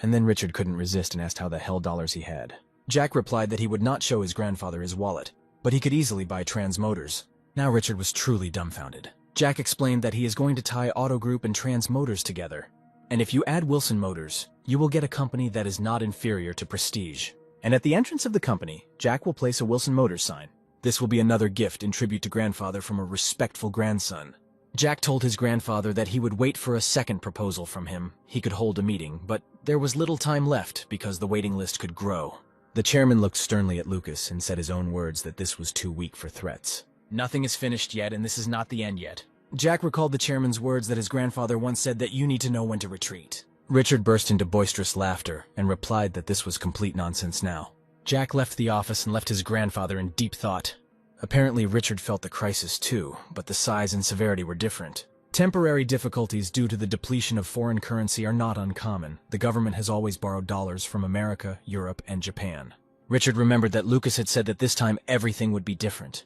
And then Richard couldn't resist and asked how the hell dollars he had. Jack replied that he would not show his grandfather his wallet, but he could easily buy Trans Motors. Now Richard was truly dumbfounded. Jack explained that he is going to tie Auto Group and Trans Motors together. And if you add Wilson Motors, you will get a company that is not inferior to Prestige. And at the entrance of the company, Jack will place a Wilson Motors sign. This will be another gift in tribute to grandfather from a respectful grandson. Jack told his grandfather that he would wait for a second proposal from him. He could hold a meeting, but there was little time left because the waiting list could grow. The chairman looked sternly at Lucas and said his own words that this was too weak for threats. Nothing is finished yet, and this is not the end yet. Jack recalled the chairman's words that his grandfather once said that you need to know when to retreat. Richard burst into boisterous laughter and replied that this was complete nonsense now. Jack left the office and left his grandfather in deep thought. Apparently Richard felt the crisis too, but the size and severity were different. Temporary difficulties due to the depletion of foreign currency are not uncommon. The government has always borrowed dollars from America, Europe, and Japan. Richard remembered that Lucas had said that this time everything would be different.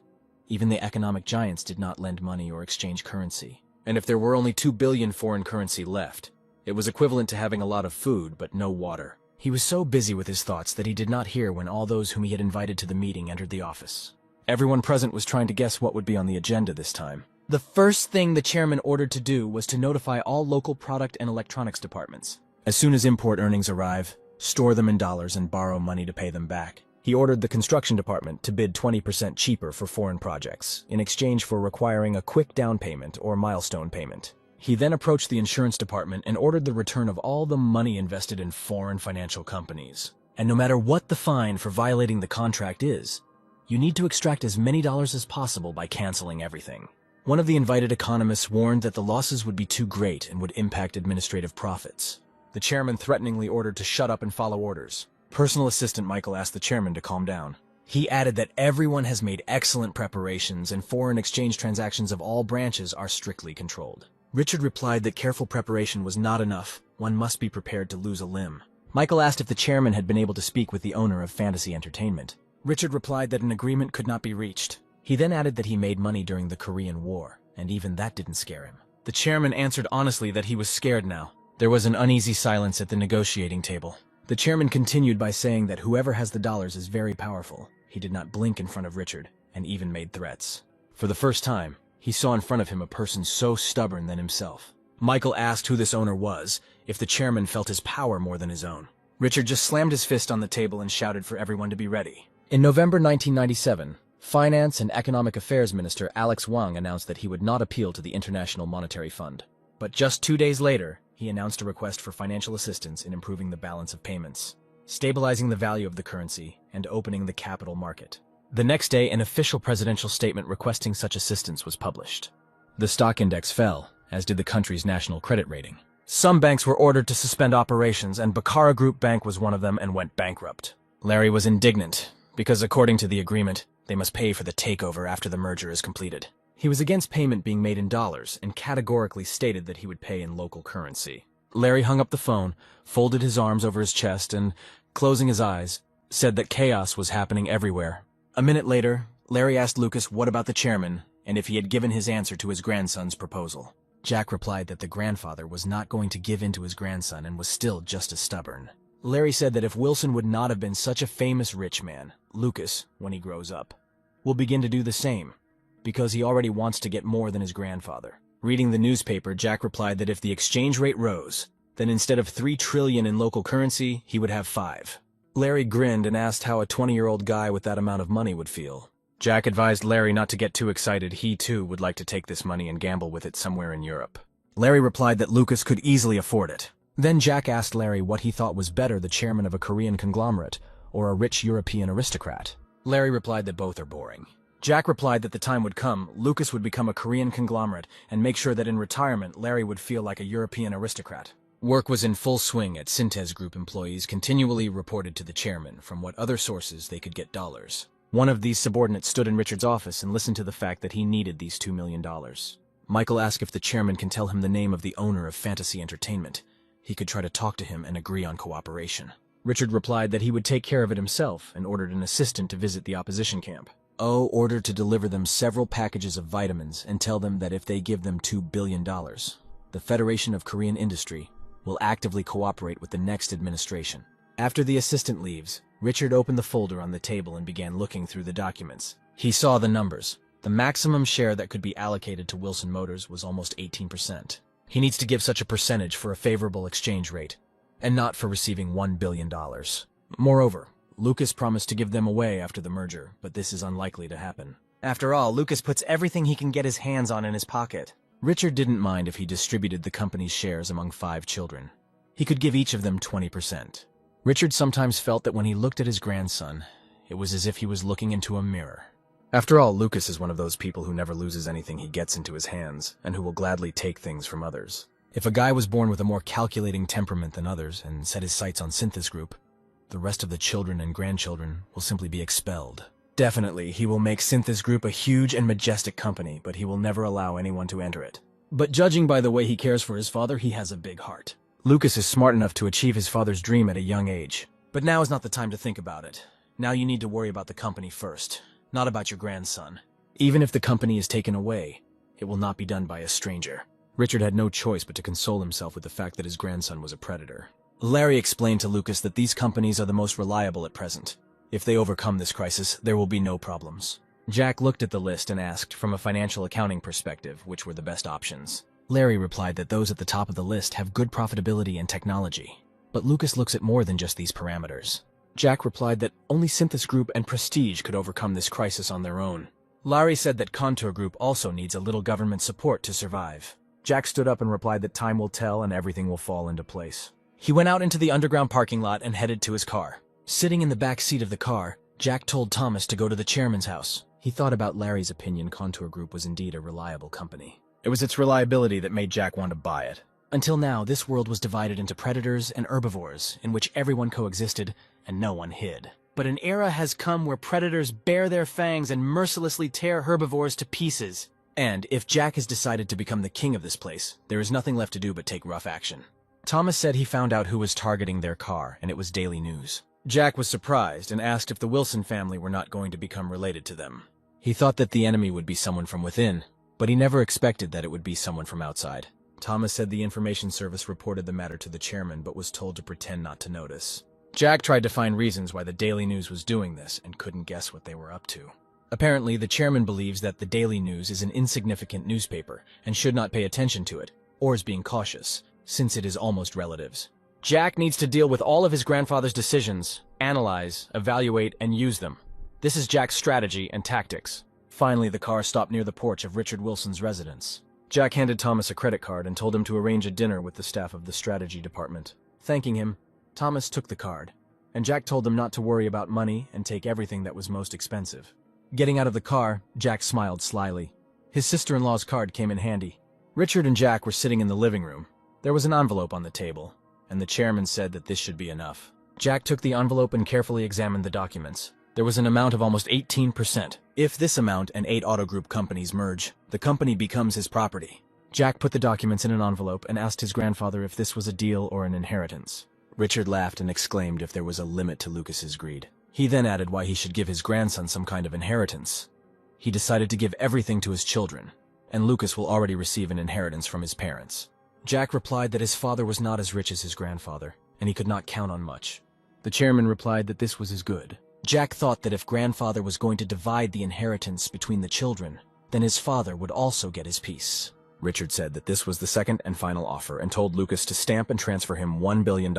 Even the economic giants did not lend money or exchange currency. And if there were only 2 billion foreign currency left, it was equivalent to having a lot of food but no water. He was so busy with his thoughts that he did not hear when all those whom he had invited to the meeting entered the office. Everyone present was trying to guess what would be on the agenda this time. The first thing the chairman ordered to do was to notify all local product and electronics departments. As soon as import earnings arrive, store them in dollars and borrow money to pay them back. He ordered the construction department to bid 20% cheaper for foreign projects, in exchange for requiring a quick down payment or milestone payment. He then approached the insurance department and ordered the return of all the money invested in foreign financial companies. And no matter what the fine for violating the contract is, you need to extract as many dollars as possible by canceling everything. One of the invited economists warned that the losses would be too great and would impact administrative profits. The chairman threateningly ordered to shut up and follow orders. Personal assistant Michael asked the chairman to calm down. He added that everyone has made excellent preparations and foreign exchange transactions of all branches are strictly controlled. Richard replied that careful preparation was not enough. One must be prepared to lose a limb. Michael asked if the chairman had been able to speak with the owner of Fantasy Entertainment. Richard replied that an agreement could not be reached. He then added that he made money during the Korean War, and even that didn't scare him. The chairman answered honestly that he was scared now. There was an uneasy silence at the negotiating table. The chairman continued by saying that whoever has the dollars is very powerful. He did not blink in front of Richard, and even made threats. For the first time, he saw in front of him a person so stubborn than himself. Michael asked who this owner was, if the chairman felt his power more than his own. Richard just slammed his fist on the table and shouted for everyone to be ready. In November 1997, Finance and Economic Affairs Minister Alex Wang announced that he would not appeal to the International Monetary Fund. But just 2 days later, he announced a request for financial assistance in improving the balance of payments, stabilizing the value of the currency, and opening the capital market. The next day, an official presidential statement requesting such assistance was published. The stock index fell, as did the country's national credit rating. Some banks were ordered to suspend operations, and Bacara Group Bank was one of them and went bankrupt. Larry was indignant, because according to the agreement, they must pay for the takeover after the merger is completed. He was against payment being made in dollars and categorically stated that he would pay in local currency. Larry hung up the phone, folded his arms over his chest, and, closing his eyes, said that chaos was happening everywhere. A minute later, Larry asked Lucas what about the chairman and if he had given his answer to his grandson's proposal. Jack replied that the grandfather was not going to give in to his grandson and was still just as stubborn. Larry said that if Wilson would not have been such a famous rich man, Lucas, when he grows up, will begin to do the same, because he already wants to get more than his grandfather. Reading the newspaper, Jack replied that if the exchange rate rose, then instead of 3 trillion in local currency, he would have 5. Larry grinned and asked how a 20-year-old guy with that amount of money would feel. Jack advised Larry not to get too excited. He, too, would like to take this money and gamble with it somewhere in Europe. Larry replied that Lucas could easily afford it. Then Jack asked Larry what he thought was better, the chairman of a Korean conglomerate or a rich European aristocrat. Larry replied that both are boring. Jack replied that the time would come, Lucas would become a Korean conglomerate and make sure that in retirement Larry would feel like a European aristocrat. Work was in full swing at Syntes Group. Employees continually reported to the chairman from what other sources they could get dollars. One of these subordinates stood in Richard's office and listened to the fact that he needed these $2 million. Michael asked if the chairman can tell him the name of the owner of Fantasy Entertainment. He could try to talk to him and agree on cooperation. Richard replied that he would take care of it himself and ordered an assistant to visit the opposition camp. O ordered to deliver them several packages of vitamins and tell them that if they give them $2 billion, the Federation of Korean Industry will actively cooperate with the next administration. After the assistant leaves, Richard opened the folder on the table and began looking through the documents. He saw the numbers. The maximum share that could be allocated to Wilson Motors was almost 18%. He needs to give such a percentage for a favorable exchange rate, and not for receiving $1 billion. Moreover, Lucas promised to give them away after the merger, but this is unlikely to happen. After all, Lucas puts everything he can get his hands on in his pocket. Richard didn't mind if he distributed the company's shares among 5 children. He could give each of them 20%. Richard sometimes felt that when he looked at his grandson, it was as if he was looking into a mirror. After all, Lucas is one of those people who never loses anything he gets into his hands, and who will gladly take things from others. If a guy was born with a more calculating temperament than others and set his sights on Syntes Group, the rest of the children and grandchildren will simply be expelled. Definitely, he will make Syntes Group a huge and majestic company, but he will never allow anyone to enter it. But judging by the way he cares for his father, he has a big heart. Lucas is smart enough to achieve his father's dream at a young age. But now is not the time to think about it. Now you need to worry about the company first, not about your grandson. Even if the company is taken away, it will not be done by a stranger. Richard had no choice but to console himself with the fact that his grandson was a predator. Larry explained to Lucas that these companies are the most reliable at present. If they overcome this crisis, there will be no problems. Jack looked at the list and asked, from a financial accounting perspective, which were the best options. Larry replied that those at the top of the list have good profitability and technology. But Lucas looks at more than just these parameters. Jack replied that only Syntes Group and Prestige could overcome this crisis on their own. Larry said that Contour Group also needs a little government support to survive. Jack stood up and replied that time will tell and everything will fall into place. He went out into the underground parking lot and headed to his car. Sitting in the back seat of the car, Jack told Thomas to go to the chairman's house. He thought about Larry's opinion Contour Group was indeed a reliable company. It was its reliability that made Jack want to buy it. Until now, this world was divided into predators and herbivores, in which everyone coexisted and no one hid. But an era has come where predators bare their fangs and mercilessly tear herbivores to pieces. And if Jack has decided to become the king of this place, there is nothing left to do but take rough action. Thomas said he found out who was targeting their car, and it was Daily News. Jack was surprised and asked if the Wilson family were not going to become related to them. He thought that the enemy would be someone from within, but he never expected that it would be someone from outside. Thomas said the information service reported the matter to the chairman but was told to pretend not to notice. Jack tried to find reasons why the Daily News was doing this and couldn't guess what they were up to. Apparently, the chairman believes that the Daily News is an insignificant newspaper and should not pay attention to it, or is being cautious, since it is almost relatives. Jack needs to deal with all of his grandfather's decisions, analyze, evaluate, and use them. This is Jack's strategy and tactics. Finally, the car stopped near the porch of Richard Wilson's residence. Jack handed Thomas a credit card and told him to arrange a dinner with the staff of the strategy department. Thanking him, Thomas took the card, and Jack told them not to worry about money and take everything that was most expensive. Getting out of the car, Jack smiled slyly. His sister-in-law's card came in handy. Richard and Jack were sitting in the living room. There was an envelope on the table, and the chairman said that this should be enough. Jack took the envelope and carefully examined the documents. There was an amount of almost 18%. If this amount and 8 auto group companies merge, the company becomes his property. Jack put the documents in an envelope and asked his grandfather if this was a deal or an inheritance. Richard laughed and exclaimed if there was a limit to Lucas's greed. He then added why he should give his grandson some kind of inheritance. He decided to give everything to his children, and Lucas will already receive an inheritance from his parents. Jack replied that his father was not as rich as his grandfather, and he could not count on much. The chairman replied that this was his good. Jack thought that if grandfather was going to divide the inheritance between the children, then his father would also get his piece. Richard said that this was the second and final offer and told Lucas to stamp and transfer him $1 billion.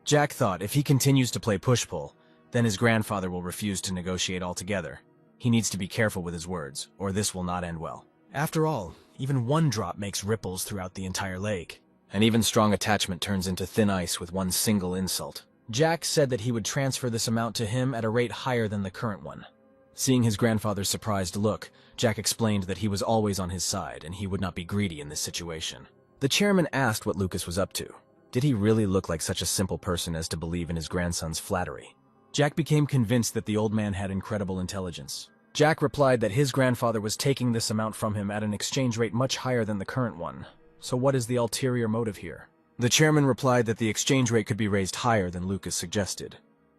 Jack thought if he continues to play push-pull, then his grandfather will refuse to negotiate altogether. He needs to be careful with his words, or this will not end well. After all, even one drop makes ripples throughout the entire lake. And even strong attachment turns into thin ice with one single insult. Jack said that he would transfer this amount to him at a rate higher than the current one. Seeing his grandfather's surprised look, Jack explained that he was always on his side and he would not be greedy in this situation. The chairman asked what Lucas was up to. Did he really look like such a simple person as to believe in his grandson's flattery? Jack became convinced that the old man had incredible intelligence. Jack replied that his grandfather was taking this amount from him at an exchange rate much higher than the current one. So what is the ulterior motive here? The chairman replied that the exchange rate could be raised higher than Lucas suggested,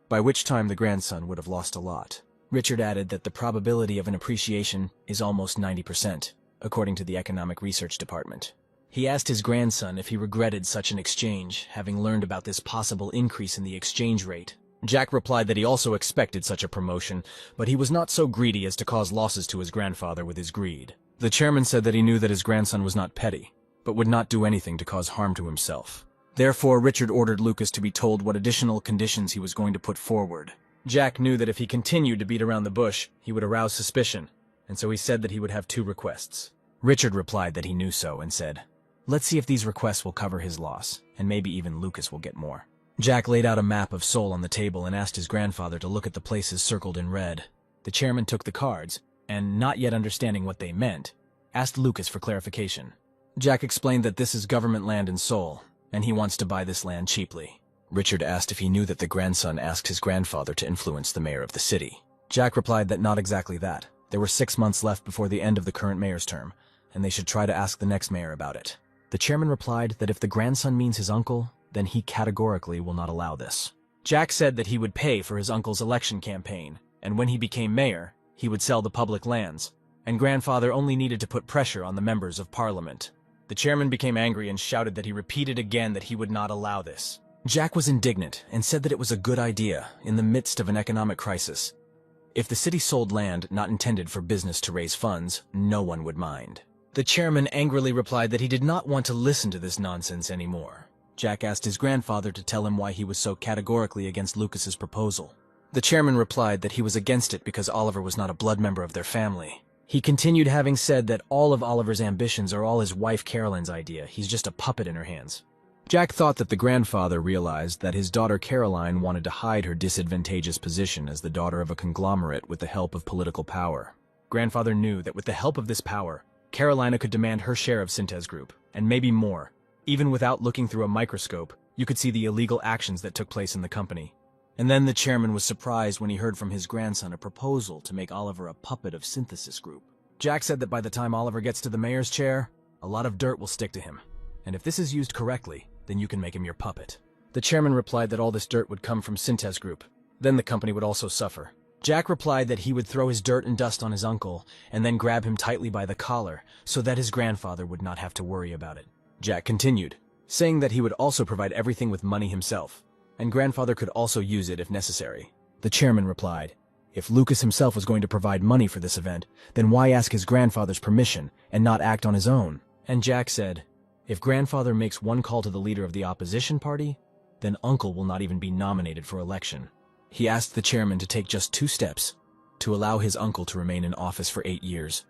by which time the grandson would have lost a lot. Richard added that the probability of an appreciation is almost 90%, according to the Economic Research Department. He asked his grandson if he regretted such an exchange, having learned about this possible increase in the exchange rate. Jack replied that he also expected such a promotion, but he was not so greedy as to cause losses to his grandfather with his greed. The chairman said that he knew that his grandson was not petty, but would not do anything to cause harm to himself. Therefore, Richard ordered Lucas to be told what additional conditions he was going to put forward. Jack knew that if he continued to beat around the bush, he would arouse suspicion, and so he said that he would have 2 requests. Richard replied that he knew so and said, "Let's see if these requests will cover his loss, and maybe even Lucas will get more." Jack laid out a map of Seoul on the table and asked his grandfather to look at the places circled in red. The chairman took the cards, and, not yet understanding what they meant, asked Lucas for clarification. Jack explained that this is government land in Seoul, and he wants to buy this land cheaply. Richard asked if he knew that the grandson asked his grandfather to influence the mayor of the city. Jack replied that not exactly that. There were 6 months left before the end of the current mayor's term, and they should try to ask the next mayor about it. The chairman replied that if the grandson means his uncle, then he categorically will not allow this. Jack said that he would pay for his uncle's election campaign, and when he became mayor, he would sell the public lands, and grandfather only needed to put pressure on the members of parliament. The chairman became angry and shouted that he repeated again that he would not allow this. Jack was indignant and said that it was a good idea in the midst of an economic crisis. If the city sold land not intended for business to raise funds, no one would mind. The chairman angrily replied that he did not want to listen to this nonsense anymore. Jack asked his grandfather to tell him why he was so categorically against Lucas's proposal. The chairman replied that he was against it because Oliver was not a blood member of their family. He continued having said that all of Oliver's ambitions are all his wife Caroline's idea. He's just a puppet in her hands. Jack thought that the grandfather realized that his daughter Caroline wanted to hide her disadvantageous position as the daughter of a conglomerate with the help of political power. Grandfather knew that with the help of this power, Carolina could demand her share of Synthes Group, and maybe more. Even without looking through a microscope, you could see the illegal actions that took place in the company. And then the chairman was surprised when he heard from his grandson a proposal to make Oliver a puppet of Synthesis Group. Jack said that by the time Oliver gets to the mayor's chair, a lot of dirt will stick to him, and if this is used correctly, then you can make him your puppet. The chairman replied that all this dirt would come from Synthes Group. Then the company would also suffer. Jack replied that he would throw his dirt and dust on his uncle, and then grab him tightly by the collar, so that his grandfather would not have to worry about it. Jack continued, saying that he would also provide everything with money himself, and grandfather could also use it if necessary. The chairman replied, if Lucas himself was going to provide money for this event, then why ask his grandfather's permission and not act on his own? And Jack said, if grandfather makes one call to the leader of the opposition party, then uncle will not even be nominated for election. He asked the chairman to take just 2 steps to allow his uncle to remain in office for 8 years,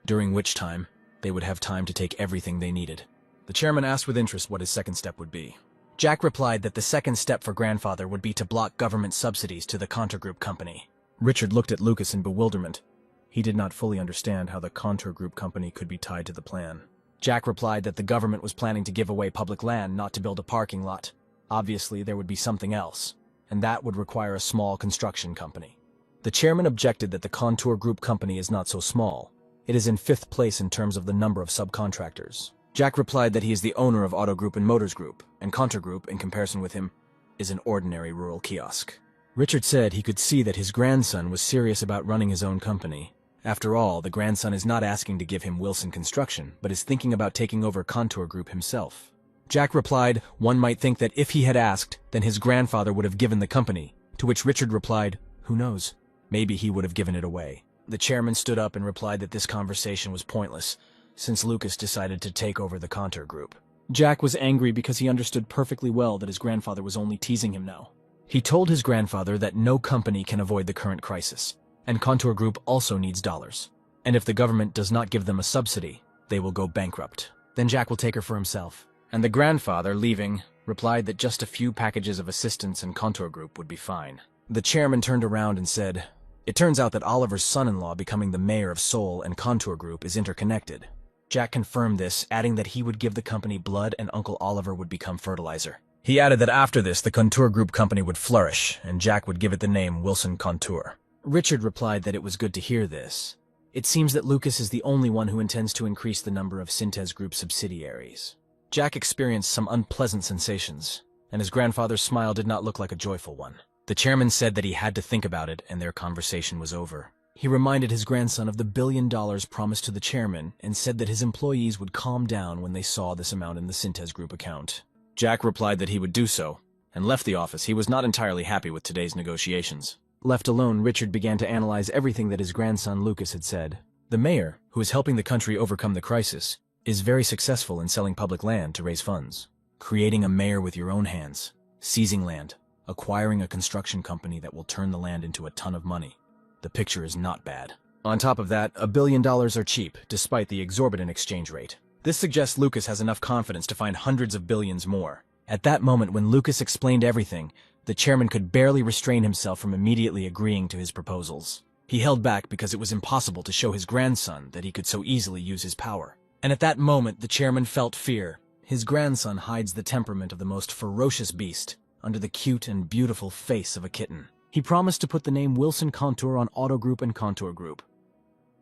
during which time they would have time to take everything they needed. The chairman asked with interest what his second step would be. Jack replied that the second step for grandfather would be to block government subsidies to the Contour Group company. Richard looked at Lucas in bewilderment. He did not fully understand how the Contour Group company could be tied to the plan. Jack replied that the government was planning to give away public land, not to build a parking lot. Obviously, there would be something else, and that would require a small construction company. The chairman objected that the Contour Group company is not so small. It is in 5th place in terms of the number of subcontractors. Jack replied that he is the owner of Auto Group and Motors Group, and Contour Group, in comparison with him, is an ordinary rural kiosk. Richard said he could see that his grandson was serious about running his own company. After all, the grandson is not asking to give him Wilson Construction, but is thinking about taking over Contour Group himself. Jack replied, one might think that if he had asked, then his grandfather would have given the company, to which Richard replied, who knows, maybe he would have given it away. The chairman stood up and replied that this conversation was pointless, since Lucas decided to take over the Contour Group. Jack was angry because he understood perfectly well that his grandfather was only teasing him now. He told his grandfather that no company can avoid the current crisis, and Contour Group also needs dollars. And if the government does not give them a subsidy, they will go bankrupt. Then Jack will take her for himself. And the grandfather, leaving, replied that just a few packages of assistance and Contour Group would be fine. The chairman turned around and said, "It turns out that Oliver's son-in-law becoming the mayor of Seoul and Contour Group is interconnected." Jack confirmed this, adding that he would give the company blood and Uncle Oliver would become fertilizer. He added that after this, the Contour Group company would flourish, and Jack would give it the name Wilson Contour. Richard replied that it was good to hear this. It seems that Lucas is the only one who intends to increase the number of Synthes Group subsidiaries. Jack experienced some unpleasant sensations, and his grandfather's smile did not look like a joyful one. The chairman said that he had to think about it, and their conversation was over. He reminded his grandson of the $1 billion promised to the chairman and said that his employees would calm down when they saw this amount in the Synthes Group account. Jack replied that he would do so, and left the office. He was not entirely happy with today's negotiations. Left alone, Richard began to analyze everything that his grandson Lucas had said. The mayor, who is helping the country overcome the crisis, is very successful in selling public land to raise funds. Creating a mayor with your own hands, seizing land, acquiring a construction company that will turn the land into a ton of money. The picture is not bad. On top of that, $1 billion are cheap, despite the exorbitant exchange rate. This suggests Lucas has enough confidence to find hundreds of billions more. At that moment, when Lucas explained everything, the chairman could barely restrain himself from immediately agreeing to his proposals. He held back because it was impossible to show his grandson that he could so easily use his power. And at that moment, the chairman felt fear. His grandson hides the temperament of the most ferocious beast under the cute and beautiful face of a kitten. He promised to put the name Wilson Contour on Auto Group and Contour Group.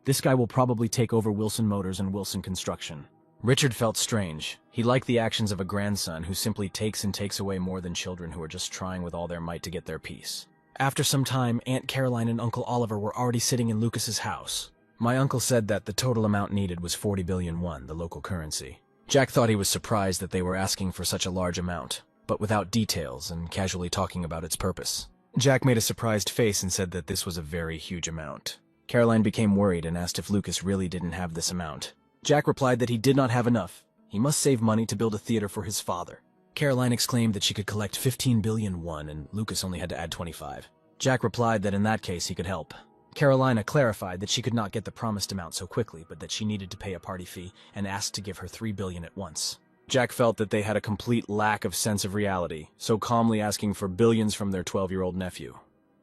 This guy will probably take over Wilson Motors and Wilson Construction. Richard felt strange. He liked the actions of a grandson who simply takes and takes away more than children who are just trying with all their might to get their piece. After some time, Aunt Caroline and Uncle Oliver were already sitting in Lucas's house. My uncle said that the total amount needed was 40 billion won, the local currency. Jack thought he was surprised that they were asking for such a large amount, but without details and casually talking about its purpose. Jack made a surprised face and said that this was a very huge amount. Caroline became worried and asked if Lucas really didn't have this amount. Jack replied that he did not have enough. He must save money to build a theater for his father. Caroline exclaimed that she could collect 15 billion won and Lucas only had to add 25. Jack replied that in that case he could help. Carolina clarified that she could not get the promised amount so quickly, but that she needed to pay a party fee and asked to give her 3 billion at once. Jack felt that they had a complete lack of sense of reality, so calmly asking for billions from their 12-year-old nephew.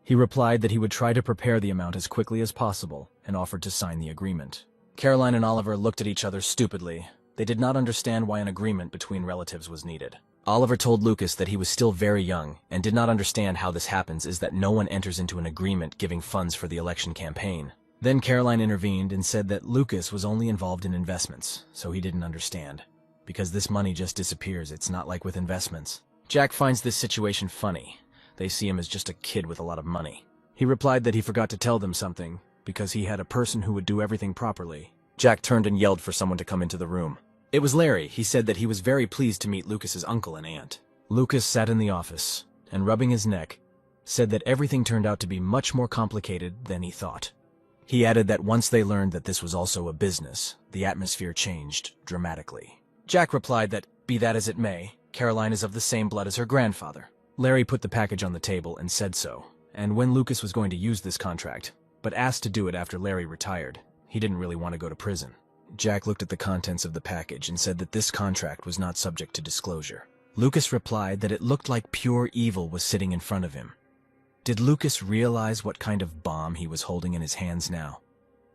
He replied that he would try to prepare the amount as quickly as possible and offered to sign the agreement. Caroline and Oliver looked at each other stupidly. They did not understand why an agreement between relatives was needed. Oliver told Lucas that he was still very young and did not understand how this happens is that no one enters into an agreement giving funds for the election campaign. Then Caroline intervened and said that Lucas was only involved in investments, so he didn't understand. Because this money just disappears, it's not like with investments. Jack finds this situation funny. They see him as just a kid with a lot of money. He replied that he forgot to tell them something, because he had a person who would do everything properly. Jack turned and yelled for someone to come into the room. It was Larry. He said that he was very pleased to meet Lucas's uncle and aunt. Lucas sat in the office, and rubbing his neck, said that everything turned out to be much more complicated than he thought. He added that once they learned that this was also a business, the atmosphere changed dramatically. Jack replied that, be that as it may, Caroline is of the same blood as her grandfather. Larry put the package on the table and said so, and when Lucas was going to use this contract, but asked to do it after Larry retired, he didn't really want to go to prison. Jack looked at the contents of the package and said that this contract was not subject to disclosure. Lucas replied that it looked like pure evil was sitting in front of him. Did Lucas realize what kind of bomb he was holding in his hands now?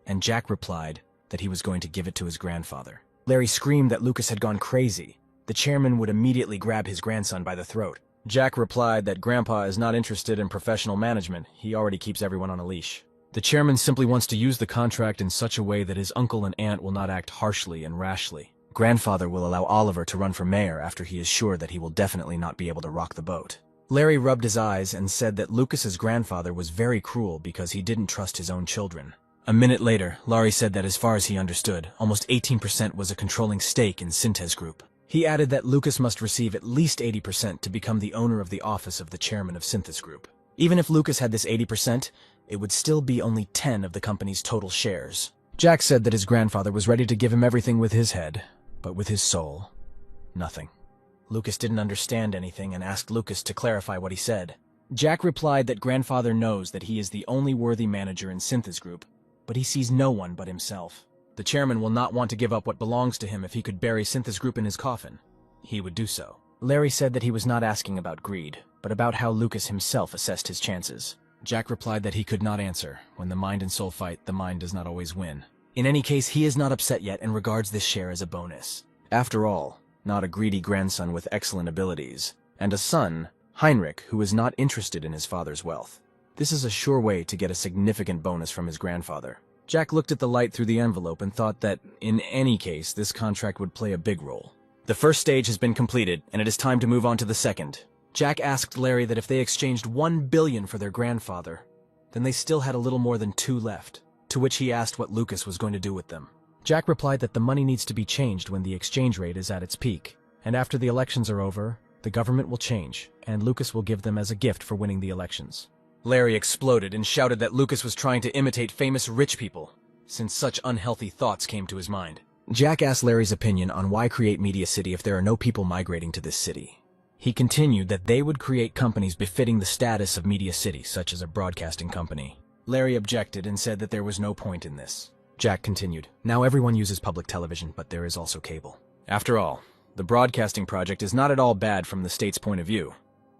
And Jack replied that he was going to give it to his grandfather. Larry screamed that Lucas had gone crazy. The chairman would immediately grab his grandson by the throat. Jack replied that Grandpa is not interested in professional management. He already keeps everyone on a leash. The chairman simply wants to use the contract in such a way that his uncle and aunt will not act harshly and rashly. Grandfather will allow Oliver to run for mayor after he is sure that he will definitely not be able to rock the boat. Larry rubbed his eyes and said that Lucas's grandfather was very cruel because he didn't trust his own children. A minute later, Larry said that as far as he understood, almost 18% was a controlling stake in Synthes Group. He added that Lucas must receive at least 80% to become the owner of the office of the chairman of Synthes Group. Even if Lucas had this 80%, it would still be only 10 of the company's total shares. Jack said that his grandfather was ready to give him everything with his head, but with his soul, nothing. Lucas didn't understand anything and asked Lucas to clarify what he said. Jack replied that grandfather knows that he is the only worthy manager in Synthes Group, but he sees no one but himself. The chairman will not want to give up what belongs to him if he could bury Synthesis Group in his coffin. He would do so. Larry said that he was not asking about greed, but about how Lucas himself assessed his chances. Jack replied that he could not answer. When the mind and soul fight, the mind does not always win. In any case, he is not upset yet and regards this share as a bonus. After all, not a greedy grandson with excellent abilities, and a son, Heinrich, who is not interested in his father's wealth. This is a sure way to get a significant bonus from his grandfather. Jack looked at the light through the envelope and thought that, in any case, this contract would play a big role. The first stage has been completed, and it is time to move on to the second. Jack asked Larry that if they exchanged $1 billion for their grandfather, then they still had a little more than 2 left, to which he asked what Lucas was going to do with them. Jack replied that the money needs to be changed when the exchange rate is at its peak, and after the elections are over, the government will change, and Lucas will give them as a gift for winning the elections. Larry exploded and shouted that Lucas was trying to imitate famous rich people, since such unhealthy thoughts came to his mind. Jack asked Larry's opinion on why create Media City if there are no people migrating to this city. He continued that they would create companies befitting the status of Media City, such as a broadcasting company. Larry objected and said that there was no point in this. Jack continued, "Now everyone uses public television, but there is also cable. After all, the broadcasting project is not at all bad from the state's point of view.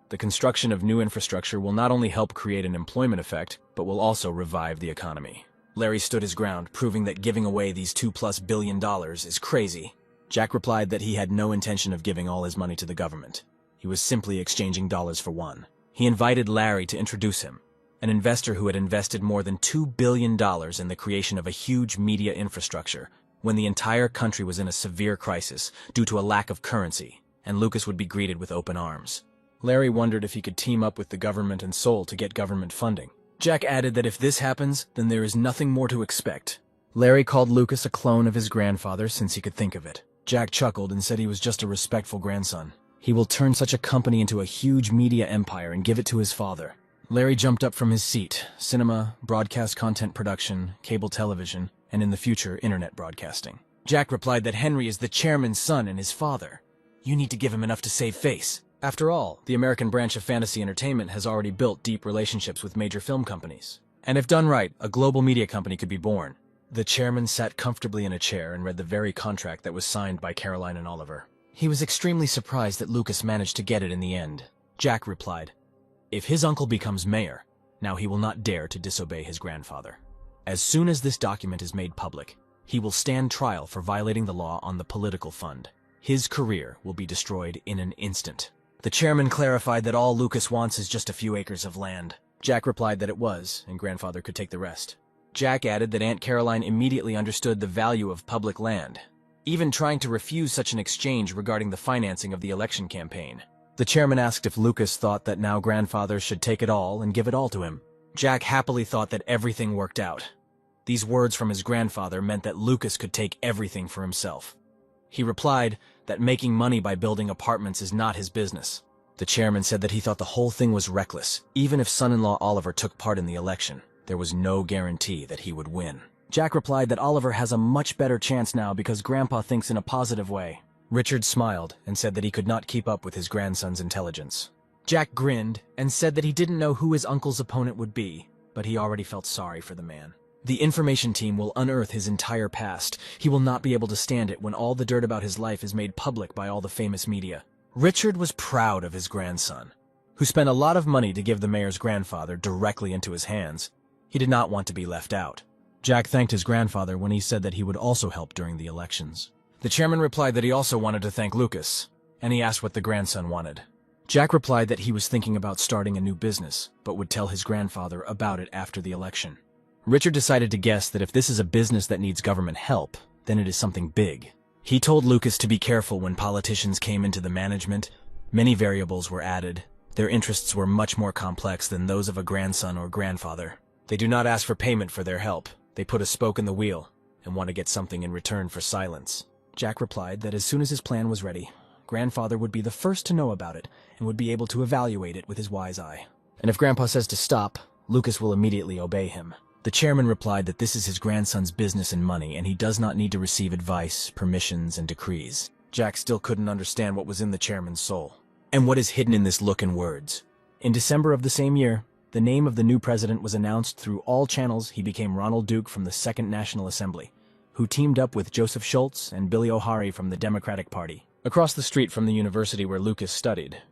The construction of new infrastructure will not only help create an employment effect, but will also revive the economy." Larry stood his ground, proving that giving away these $2+ billion is crazy. Jack replied that he had no intention of giving all his money to the government. He was simply exchanging dollars for one. He invited Larry to introduce him, an investor who had invested more than $2 billion in the creation of a huge media infrastructure when the entire country was in a severe crisis due to a lack of currency, and Lucas would be greeted with open arms. Larry wondered if he could team up with the government and Seoul to get government funding. Jack added that if this happens, then there is nothing more to expect. Larry called Lucas a clone of his grandfather since he could think of it. Jack chuckled and said he was just a respectful grandson. He will turn such a company into a huge media empire and give it to his father. Larry jumped up from his seat. Cinema, broadcast content production, cable television, and in the future, internet broadcasting. Jack replied that Henry is the chairman's son and his father. You need to give him enough to save face. After all, the American branch of fantasy entertainment has already built deep relationships with major film companies. And if done right, a global media company could be born. The chairman sat comfortably in a chair and read the very contract that was signed by Caroline and Oliver. He was extremely surprised that Lucas managed to get it in the end. Jack replied, "If his uncle becomes mayor, now he will not dare to disobey his grandfather. As soon as this document is made public, he will stand trial for violating the law on the political fund. His career will be destroyed in an instant." The chairman clarified that all Lucas wants is just a few acres of land. Jack replied that it was, and grandfather could take the rest. Jack added that Aunt Caroline immediately understood the value of public land, even trying to refuse such an exchange regarding the financing of the election campaign. The chairman asked if Lucas thought that now grandfather should take it all and give it all to him. Jack happily thought that everything worked out. These words from his grandfather meant that Lucas could take everything for himself. He replied that making money by building apartments is not his business. The chairman said that he thought the whole thing was reckless. Even if son-in-law Oliver took part in the election, there was no guarantee that he would win. Jack replied that Oliver has a much better chance now because Grandpa thinks in a positive way. Richard smiled and said that he could not keep up with his grandson's intelligence. Jack grinned and said that he didn't know who his uncle's opponent would be, but he already felt sorry for the man. The information team will unearth his entire past. He will not be able to stand it when all the dirt about his life is made public by all the famous media. Richard was proud of his grandson, who spent a lot of money to give the mayor's grandfather directly into his hands. He did not want to be left out. Jack thanked his grandfather when he said that he would also help during the elections. The chairman replied that he also wanted to thank Lucas, and he asked what the grandson wanted. Jack replied that he was thinking about starting a new business, but would tell his grandfather about it after the election. Richard decided to guess that if this is a business that needs government help, then it is something big. He told Lucas to be careful when politicians came into the management. Many variables were added. Their interests were much more complex than those of a grandson or grandfather. They do not ask for payment for their help. They put a spoke in the wheel and want to get something in return for silence. Jack replied that as soon as his plan was ready, grandfather would be the first to know about it and would be able to evaluate it with his wise eye. And if grandpa says to stop, Lucas will immediately obey him. The chairman replied that this is his grandson's business and money, and he does not need to receive advice, permissions, and decrees. Jack still couldn't understand what was in the chairman's soul, and what is hidden in this look and words. In December of the same year, The name of the new president was announced through all channels. He became Ronald Duke from the Second National Assembly, who teamed up with Joseph Schultz and Billy O'Hari from the Democratic Party. Across the street from the university where Lucas studied,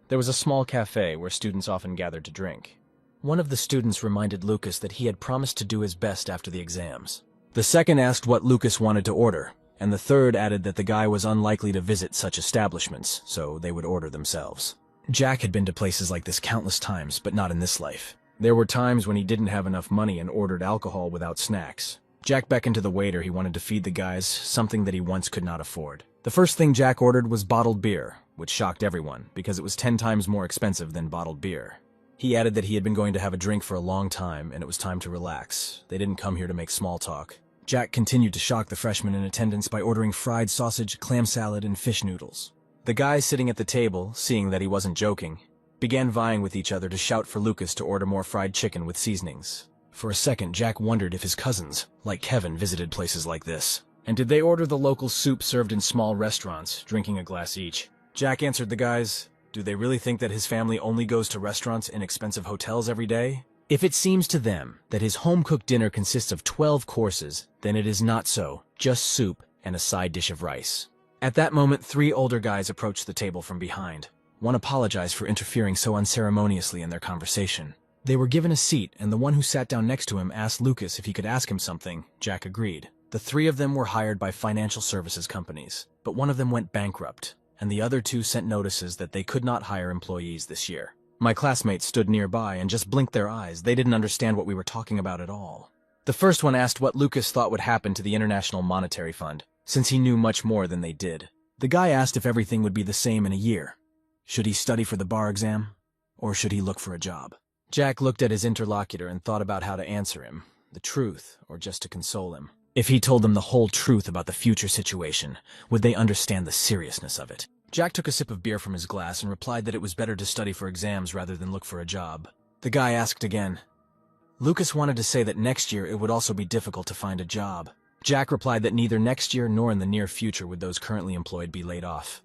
there was a small cafe where students often gathered to drink. One of the students reminded Lucas that he had promised to do his best after the exams. The second asked what Lucas wanted to order, and the third added that the guy was unlikely to visit such establishments, so they would order themselves. Jack had been to places like this countless times, but not in this life. There were times when he didn't have enough money and ordered alcohol without snacks. Jack beckoned to the waiter. He wanted to feed the guys something that he once could not afford. The first thing Jack ordered was bottled beer, which shocked everyone because it was 10 times more expensive than bottled beer. He added that he had been going to have a drink for a long time and it was time to relax. They didn't come here to make small talk. Jack continued to shock the freshmen in attendance by ordering fried sausage, clam salad, and fish noodles. The guys sitting at the table, seeing that he wasn't joking, began vying with each other to shout for Lucas to order more fried chicken with seasonings. For a second, Jack wondered if his cousins, like Kevin, visited places like this. And did they order the local soup served in small restaurants, drinking a glass each? Jack answered the guys, do they really think that his family only goes to restaurants in expensive hotels every day? If it seems to them that his home-cooked dinner consists of 12 courses, then it is not so, just soup and a side dish of rice. At that moment, 3 older guys approached the table from behind. One apologized for interfering so unceremoniously in their conversation. They were given a seat, and the one who sat down next to him asked Lucas if he could ask him something. Jack agreed. The 3 of them were hired by financial services companies, but one of them went bankrupt, and the other 2 sent notices that they could not hire employees this year. My classmates stood nearby and just blinked their eyes. They didn't understand what we were talking about at all. The first one asked what Lucas thought would happen to the International Monetary Fund, since he knew much more than they did. The guy asked if everything would be the same in a year. Should he study for the bar exam, or should he look for a job? Jack looked at his interlocutor and thought about how to answer him, the truth, or just to console him. If he told them the whole truth about the future situation, would they understand the seriousness of it? Jack took a sip of beer from his glass and replied that it was better to study for exams rather than look for a job. The guy asked again. Lucas wanted to say that next year it would also be difficult to find a job. Jack replied that neither next year nor in the near future would those currently employed be laid off.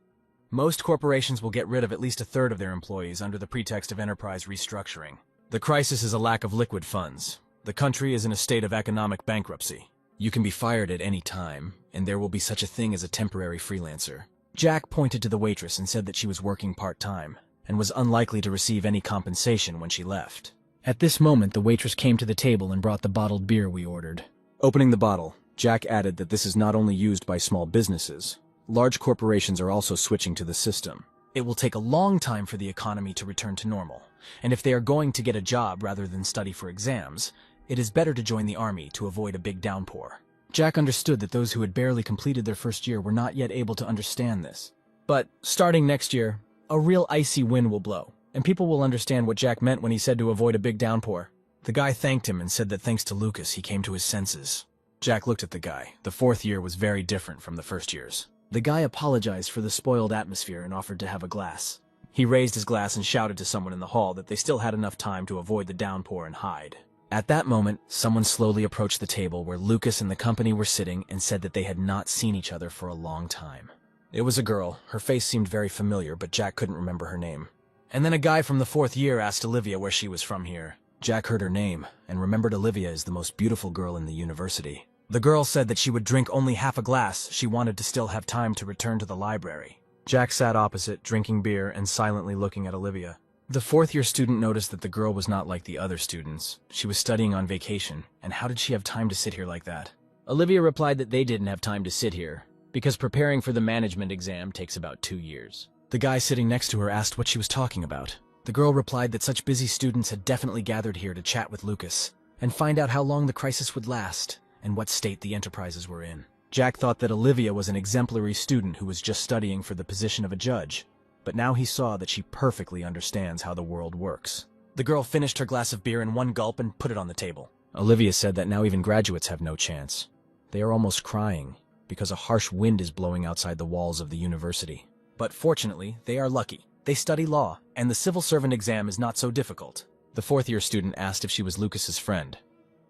Most corporations will get rid of at least a third of their employees under the pretext of enterprise restructuring. The crisis is a lack of liquid funds. The country is in a state of economic bankruptcy. You can be fired at any time, and there will be such a thing as a temporary freelancer. Jack pointed to the waitress and said that she was working part-time, and was unlikely to receive any compensation when she left. At this moment, the waitress came to the table and brought the bottled beer we ordered. Opening the bottle, Jack added that this is not only used by small businesses. Large corporations are also switching to the system. It will take a long time for the economy to return to normal, and if they are going to get a job rather than study for exams, it is better to join the army to avoid a big downpour. Jack understood that those who had barely completed their first year were not yet able to understand this. But, starting next year, a real icy wind will blow, and people will understand what Jack meant when he said to avoid a big downpour. The guy thanked him and said that thanks to Lucas he came to his senses. Jack looked at the guy. The 4th year was very different from the first year's. The guy apologized for the spoiled atmosphere and offered to have a glass. He raised his glass and shouted to someone in the hall that they still had enough time to avoid the downpour and hide. At that moment, someone slowly approached the table where Lucas and the company were sitting and said that they had not seen each other for a long time. It was a girl. Her face seemed very familiar, but Jack couldn't remember her name. And then a guy from the 4th year asked Olivia where she was from here. Jack heard her name and remembered Olivia as the most beautiful girl in the university. The girl said that she would drink only half a glass. She wanted to still have time to return to the library. Jack sat opposite, drinking beer and silently looking at Olivia. The 4th year student noticed that the girl was not like the other students. She was studying on vacation, and how did she have time to sit here like that? Olivia replied that they didn't have time to sit here, because preparing for the management exam takes about 2 years. The guy sitting next to her asked what she was talking about. The girl replied that such busy students had definitely gathered here to chat with Lucas, and find out how long the crisis would last, and what state the enterprises were in. Jack thought that Olivia was an exemplary student who was just studying for the position of a judge, but now he saw that she perfectly understands how the world works. The girl finished her glass of beer in one gulp and put it on the table. Olivia said that now even graduates have no chance. They are almost crying, because a harsh wind is blowing outside the walls of the university. But fortunately, they are lucky. They study law, and the civil servant exam is not so difficult. The 4th year student asked if she was Lucas's friend.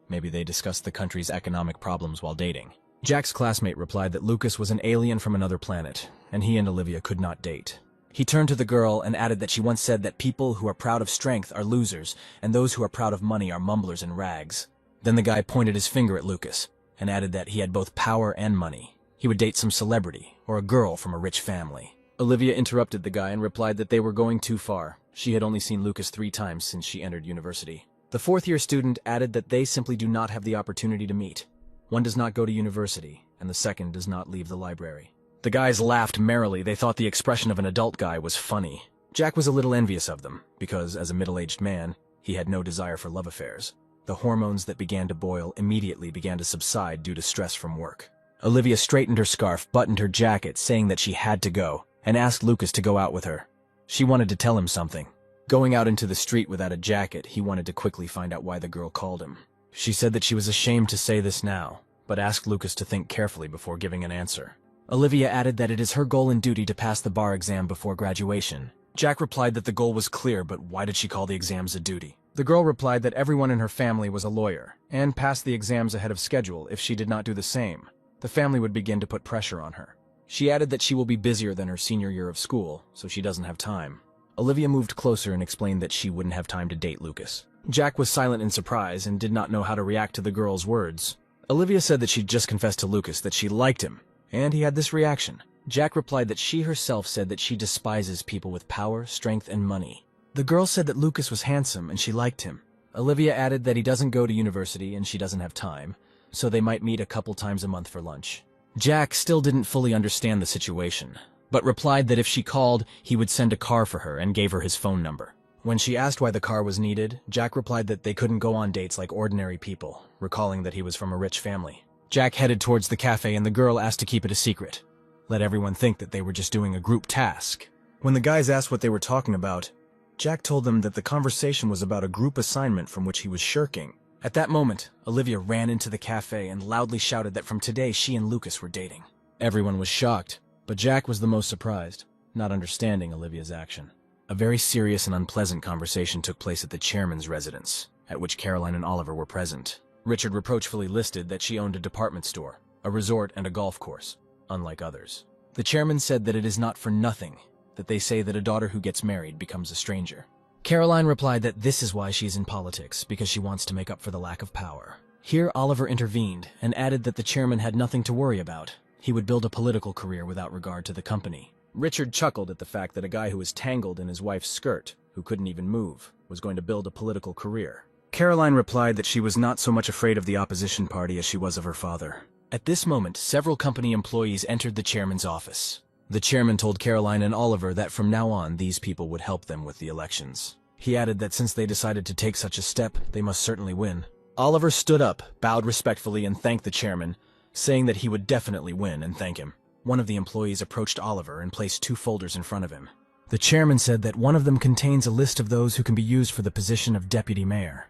Maybe they discussed the country's economic problems while dating. Jack's classmate replied that Lucas was an alien from another planet, and he and Olivia could not date. He turned to the girl and added that she once said that people who are proud of strength are losers, and those who are proud of money are mumblers and rags. Then the guy pointed his finger at Lucas, and added that he had both power and money. He would date some celebrity, or a girl from a rich family. Olivia interrupted the guy and replied that they were going too far. She had only seen Lucas 3 times since she entered university. The fourth-year student added that they simply do not have the opportunity to meet. One does not go to university, and the second does not leave the library. The guys laughed merrily. They thought the expression of an adult guy was funny. Jack was a little envious of them, because, as a middle-aged man, he had no desire for love affairs. The hormones that began to boil immediately began to subside due to stress from work. Olivia straightened her scarf, buttoned her jacket, saying that she had to go, and asked Lucas to go out with her. She wanted to tell him something. Going out into the street without a jacket, he wanted to quickly find out why the girl called him. She said that she was ashamed to say this now, but asked Lucas to think carefully before giving an answer. Olivia added that it is her goal and duty to pass the bar exam before graduation. Jack replied that the goal was clear, but why did she call the exams a duty? The girl replied that everyone in her family was a lawyer, and passed the exams ahead of schedule. If she did not do the same, the family would begin to put pressure on her. She added that she will be busier than her senior year of school, so she doesn't have time. Olivia moved closer and explained that she wouldn't have time to date Lucas. Jack was silent in surprise and did not know how to react to the girl's words. Olivia said that she'd just confessed to Lucas that she liked him, and he had this reaction. Jack replied that she herself said that she despises people with power, strength, and money. The girl said that Lucas was handsome and she liked him. Olivia added that he doesn't go to university and she doesn't have time, so they might meet a couple times a month for lunch. Jack still didn't fully understand the situation, but replied that if she called, he would send a car for her and gave her his phone number. When she asked why the car was needed, Jack replied that they couldn't go on dates like ordinary people, recalling that he was from a rich family. Jack headed towards the cafe and the girl asked to keep it a secret. Let everyone think that they were just doing a group task. When the guys asked what they were talking about, Jack told them that the conversation was about a group assignment from which he was shirking. At that moment, Olivia ran into the cafe and loudly shouted that from today she and Lucas were dating. Everyone was shocked, but Jack was the most surprised, not understanding Olivia's action. A very serious and unpleasant conversation took place at the chairman's residence, at which Caroline and Oliver were present. Richard reproachfully listed that she owned a department store, a resort, and a golf course, unlike others. The chairman said that it is not for nothing that they say that a daughter who gets married becomes a stranger. Caroline replied that this is why she's in politics, because she wants to make up for the lack of power. Here Oliver intervened and added that the chairman had nothing to worry about. He would build a political career without regard to the company. Richard chuckled at the fact that a guy who was tangled in his wife's skirt, who couldn't even move, was going to build a political career. Caroline replied that she was not so much afraid of the opposition party as she was of her father. At this moment, several company employees entered the chairman's office. The chairman told Caroline and Oliver that from now on, these people would help them with the elections. He added that since they decided to take such a step, they must certainly win. Oliver stood up, bowed respectfully, and thanked the chairman, saying that he would definitely win and thank him. One of the employees approached Oliver and placed 2 folders in front of him. The chairman said that one of them contains a list of those who can be used for the position of deputy mayor,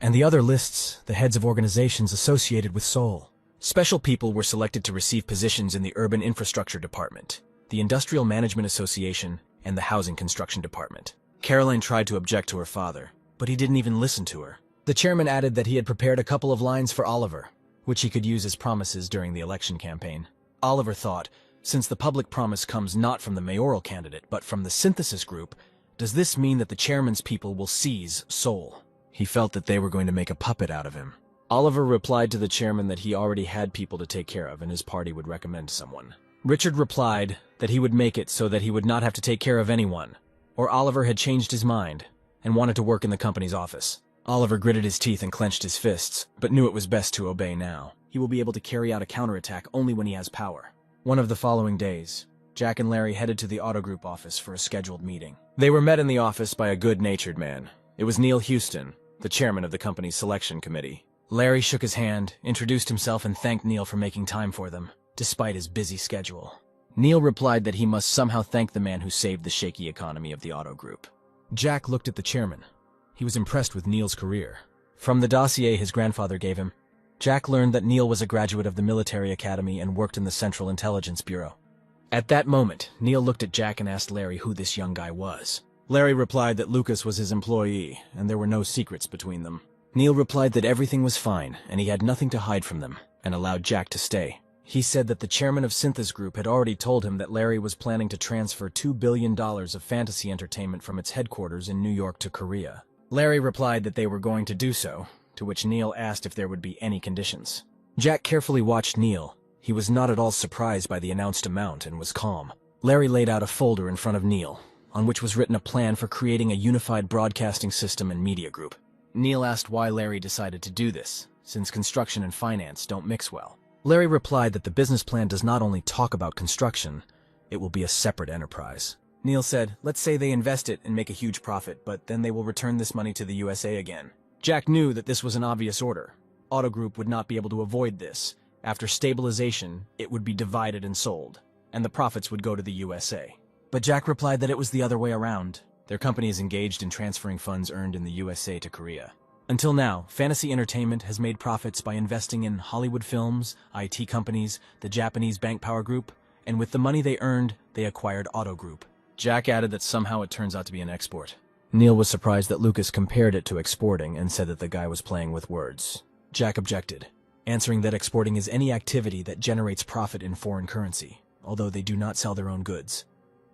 and the other lists the heads of organizations associated with Seoul. Special people were selected to receive positions in the Urban Infrastructure Department, the Industrial Management Association, and the Housing Construction Department. Caroline tried to object to her father, but he didn't even listen to her. The chairman added that he had prepared a couple of lines for Oliver, which he could use as promises during the election campaign. Oliver thought, since the public promise comes not from the mayoral candidate, but from the synthesis group, does this mean that the chairman's people will seize Seoul? He felt that they were going to make a puppet out of him. Oliver replied to the chairman that he already had people to take care of and his party would recommend someone. Richard replied that he would make it so that he would not have to take care of anyone, or Oliver had changed his mind and wanted to work in the company's office. Oliver gritted his teeth and clenched his fists, but knew it was best to obey now. He will be able to carry out a counterattack only when he has power. One of the following days, Jack and Larry headed to the auto group office for a scheduled meeting. They were met in the office by a good-natured man. It was Neil Houston, the chairman of the company's selection committee. Larry shook his hand, introduced himself, and thanked Neil for making time for them, despite his busy schedule. Neil replied that he must somehow thank the man who saved the shaky economy of the auto group. Jack looked at the chairman. He was impressed with Neil's career. From the dossier his grandfather gave him, Jack learned that Neil was a graduate of the military academy and worked in the Central Intelligence Bureau. At that moment, Neil looked at Jack and asked Larry who this young guy was. Larry replied that Lucas was his employee, and there were no secrets between them. Neil replied that everything was fine, and he had nothing to hide from them, and allowed Jack to stay. He said that the chairman of Synthos Group had already told him that Larry was planning to transfer $2 billion of fantasy entertainment from its headquarters in New York to Korea. Larry replied that they were going to do so, to which Neil asked if there would be any conditions. Jack carefully watched Neil. He was not at all surprised by the announced amount and was calm. Larry laid out a folder in front of Neil, on which was written a plan for creating a unified broadcasting system and media group. Neil asked why Larry decided to do this, since construction and finance don't mix well. Larry replied that the business plan does not only talk about construction, it will be a separate enterprise. Neil said, let's say they invest it and make a huge profit, but then they will return this money to the USA again. Jack knew that this was an obvious order. Auto Group would not be able to avoid this. After stabilization, it would be divided and sold, and the profits would go to the USA. But Jack replied that it was the other way around. Their company is engaged in transferring funds earned in the USA to Korea. Until now, Fantasy Entertainment has made profits by investing in Hollywood films, IT companies, the Japanese Bank Power Group, and with the money they earned, they acquired Auto Group. Jack added that somehow it turns out to be an export. Neil was surprised that Lucas compared it to exporting and said that the guy was playing with words. Jack objected, answering that exporting is any activity that generates profit in foreign currency, although they do not sell their own goods.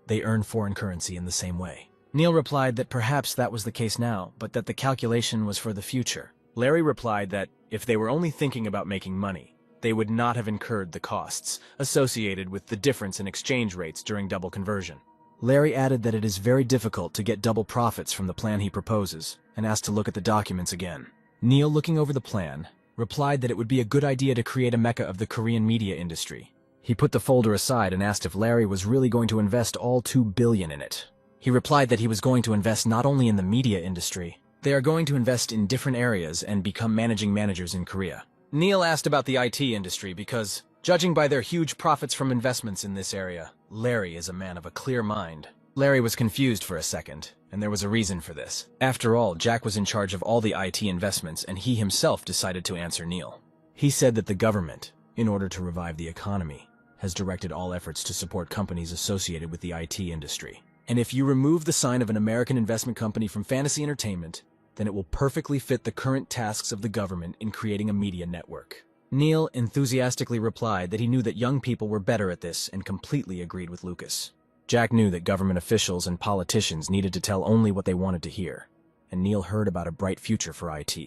They earn foreign currency in the same way. Neil replied that perhaps that was the case now, but that the calculation was for the future. Larry replied that if they were only thinking about making money, they would not have incurred the costs associated with the difference in exchange rates during double conversion. Larry added that it is very difficult to get double profits from the plan he proposes, and asked to look at the documents again. Neil, looking over the plan, replied that it would be a good idea to create a mecca of the Korean media industry. He put the folder aside and asked if Larry was really going to invest all $2 billion in it. He replied that he was going to invest not only in the media industry, they are going to invest in different areas and become managing managers in Korea. Neil asked about the IT industry because, judging by their huge profits from investments in this area, Larry is a man of a clear mind. Larry was confused for a second, and there was a reason for this. After all, Jack was in charge of all the IT investments, and he himself decided to answer Neil. He said that the government, in order to revive the economy, has directed all efforts to support companies associated with the IT industry. And if you remove the sign of an American investment company from Fantasy Entertainment, then it will perfectly fit the current tasks of the government in creating a media network. Neil enthusiastically replied that he knew that young people were better at this and completely agreed with Lucas. Jack knew that government officials and politicians needed to tell only what they wanted to hear, and Neil heard about a bright future for IT.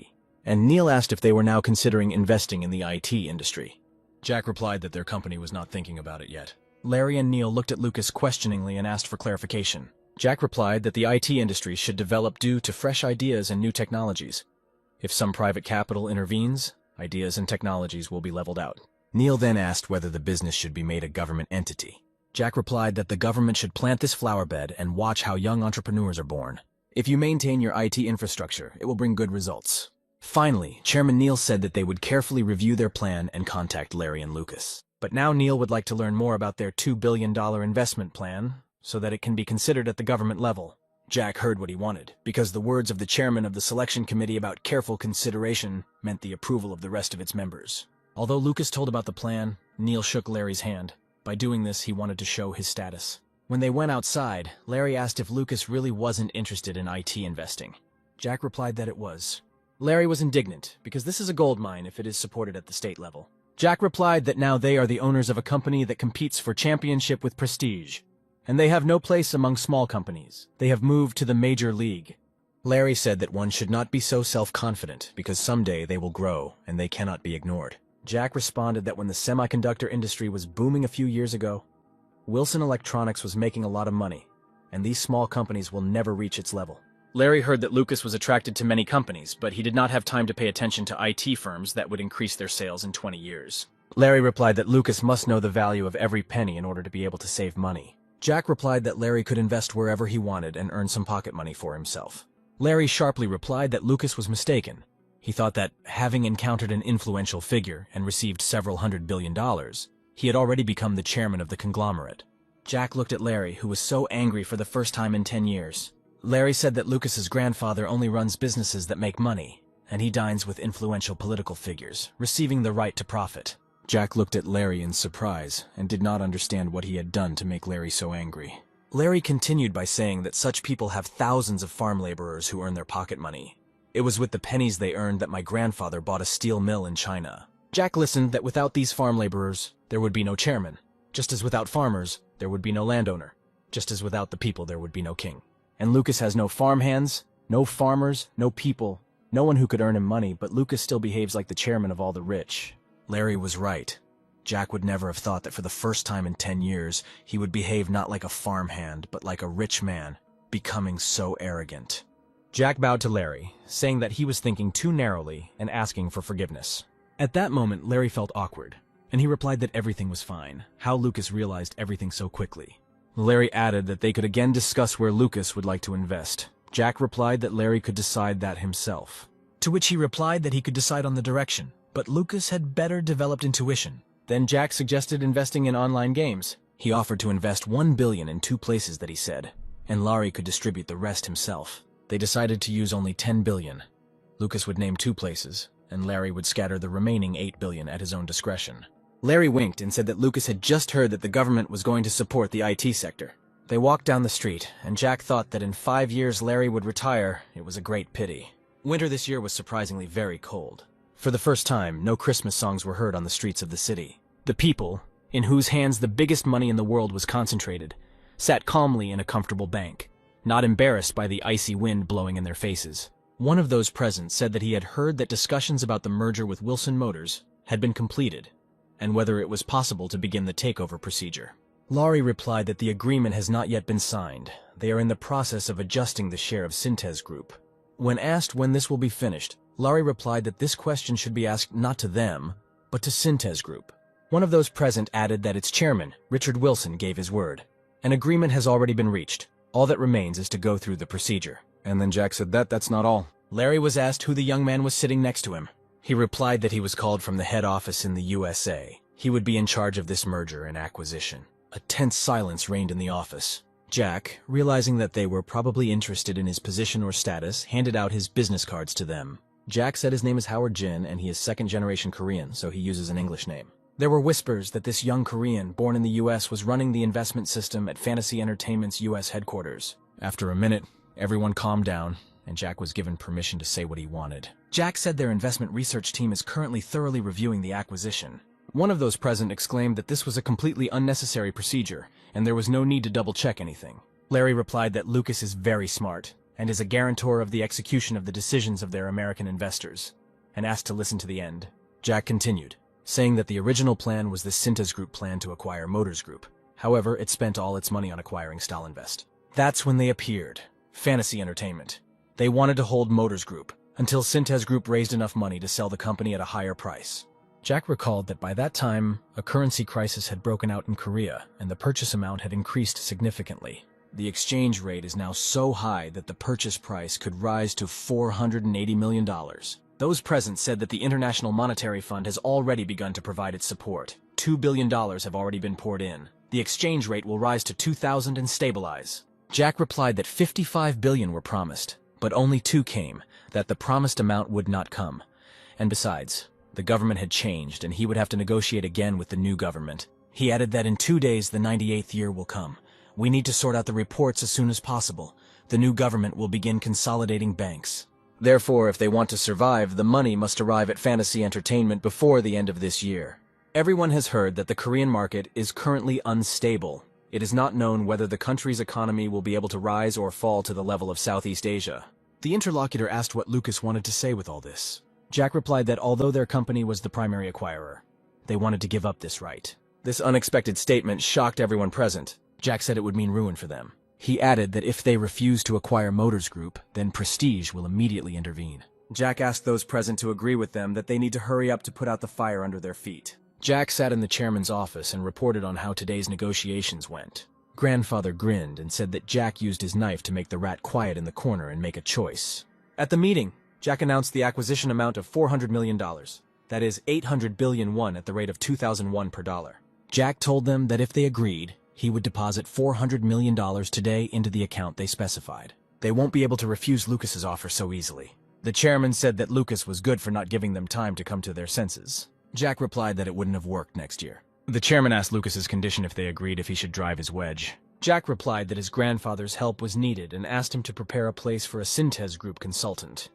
And Neil asked if they were now considering investing in the IT industry. Jack replied that their company was not thinking about it yet. Larry and Neil looked at Lucas questioningly and asked for clarification. Jack replied that the IT industry should develop due to fresh ideas and new technologies. If some private capital intervenes, ideas and technologies will be leveled out. Neil then asked whether the business should be made a government entity. Jack replied that the government should plant this flower bed and watch how young entrepreneurs are born. If you maintain your IT infrastructure, it will bring good results. Finally, Chairman Neil said that they would carefully review their plan and contact Larry and Lucas. But now Neil would like to learn more about their $2 billion investment plan so that it can be considered at the government level. Jack heard what he wanted, because the words of the chairman of the selection committee about careful consideration meant the approval of the rest of its members. Although Lucas told about the plan, Neil shook Larry's hand. By doing this, he wanted to show his status. When they went outside, Larry asked if Lucas really wasn't interested in IT investing. Jack replied that it was. Larry was indignant, because this is a gold mine if it is supported at the state level. Jack replied that now they are the owners of a company that competes for championship with prestige, and they have no place among small companies. They have moved to the major league. Larry said that one should not be so self-confident, because someday they will grow, and they cannot be ignored. Jack responded that when the semiconductor industry was booming a few years ago, Wilson Electronics was making a lot of money, and these small companies will never reach its level. Larry heard that Lucas was attracted to many companies, but he did not have time to pay attention to IT firms that would increase their sales in 20 years. Larry replied that Lucas must know the value of every penny in order to be able to save money. Jack replied that Larry could invest wherever he wanted and earn some pocket money for himself. Larry sharply replied that Lucas was mistaken. He thought that, having encountered an influential figure and received several $100 billion, he had already become the chairman of the conglomerate. Jack looked at Larry, who was so angry for the first time in 10 years. Larry said that Lucas's grandfather only runs businesses that make money, and he dines with influential political figures, receiving the right to profit. Jack looked at Larry in surprise and did not understand what he had done to make Larry so angry. Larry continued by saying that such people have thousands of farm laborers who earn their pocket money. It was with the pennies they earned that my grandfather bought a steel mill in China. Jack listened that without these farm laborers, there would be no chairman. Just as without farmers, there would be no landowner. Just as without the people, there would be no king. And Lucas has no farmhands, no farmers, no people, no one who could earn him money, but Lucas still behaves like the chairman of all the rich. Larry was right. Jack would never have thought that for the first time in 10 years, he would behave not like a farmhand, but like a rich man, becoming so arrogant. Jack bowed to Larry, saying that he was thinking too narrowly and asking for forgiveness. At that moment, Larry felt awkward, and he replied that everything was fine. How Lucas realized everything so quickly. Larry added that they could again discuss where Lucas would like to invest. Jack replied that Larry could decide that himself. To which he replied that he could decide on the direction, but Lucas had better developed intuition. Then Jack suggested investing in online games. He offered to invest $1 billion in 2 places that he said, and Larry could distribute the rest himself. They decided to use only $10 billion. Lucas would name 2 places, and Larry would scatter the remaining $8 billion at his own discretion. Larry winked and said that Lucas had just heard that the government was going to support the IT sector. They walked down the street, and Jack thought that in 5 years Larry would retire. It was a great pity. Winter this year was surprisingly very cold. For the first time, no Christmas songs were heard on the streets of the city. The people, in whose hands the biggest money in the world was concentrated, sat calmly in a comfortable bank, not embarrassed by the icy wind blowing in their faces. One of those present said that he had heard that discussions about the merger with Wilson Motors had been completed, and whether it was possible to begin the takeover procedure. Larry replied that the agreement has not yet been signed. They are in the process of adjusting the share of Synthes Group. When asked when this will be finished, Larry replied that this question should be asked not to them, but to Synthes Group. One of those present added that its chairman, Richard Wilson, gave his word. An agreement has already been reached. All that remains is to go through the procedure. And then Jack said that's not all. Larry was asked who the young man was sitting next to him. He replied that he was called from the head office in the USA. He would be in charge of this merger and acquisition. A tense silence reigned in the office. Jack, realizing that they were probably interested in his position or status, handed out his business cards to them. Jack said his name is Howard Jin and he is second-generation Korean, so he uses an English name. There were whispers that this young Korean, born in the US, was running the investment system at Fantasy Entertainment's US headquarters. After a minute, everyone calmed down, and Jack was given permission to say what he wanted. Jack said their investment research team is currently thoroughly reviewing the acquisition. One of those present exclaimed that this was a completely unnecessary procedure, and there was no need to double-check anything. Larry replied that Lucas is very smart, and is a guarantor of the execution of the decisions of their American investors, and asked to listen to the end. Jack continued, saying that the original plan was the Synthes Group plan to acquire Motors Group. However, it spent all its money on acquiring Stalinvest. That's when they appeared. Fantasy Entertainment. They wanted to hold Motors Group, until Synthes Group raised enough money to sell the company at a higher price. Jack recalled that by that time, a currency crisis had broken out in Korea, and the purchase amount had increased significantly. The exchange rate is now so high that the purchase price could rise to $480 million. Those present said that the International Monetary Fund has already begun to provide its support. $2 billion have already been poured in. The exchange rate will rise to 2,000 and stabilize. Jack replied that $55 billion were promised, but only 2 came, that the promised amount would not come. And besides, the government had changed, and he would have to negotiate again with the new government. He added that in 2 days the 98th year will come. We need to sort out the reports as soon as possible. The new government will begin consolidating banks. Therefore, if they want to survive, the money must arrive at Fantasy Entertainment before the end of this year. Everyone has heard that the Korean market is currently unstable. It is not known whether the country's economy will be able to rise or fall to the level of Southeast Asia. The interlocutor asked what Lucas wanted to say with all this. Jack replied that although their company was the primary acquirer, they wanted to give up this right. This unexpected statement shocked everyone present. Jack said it would mean ruin for them. He added that if they refuse to acquire Motors Group, then Prestige will immediately intervene. Jack asked those present to agree with them that they need to hurry up to put out the fire under their feet. Jack sat in the chairman's office and reported on how today's negotiations went. Grandfather grinned and said that Jack used his knife to make the rat quiet in the corner and make a choice. At the meeting, Jack announced the acquisition amount of $400 million. That is 800 billion won at the rate of 2,001 per dollar. Jack told them that if they agreed, he would deposit $400 million today into the account they specified. They won't be able to refuse Lucas's offer so easily. The chairman said that Lucas was good for not giving them time to come to their senses. Jack replied that it wouldn't have worked next year. The chairman asked Lucas's condition if they agreed if he should drive his wedge. Jack replied that his grandfather's help was needed and asked him to prepare a place for a Synthes Group consultant,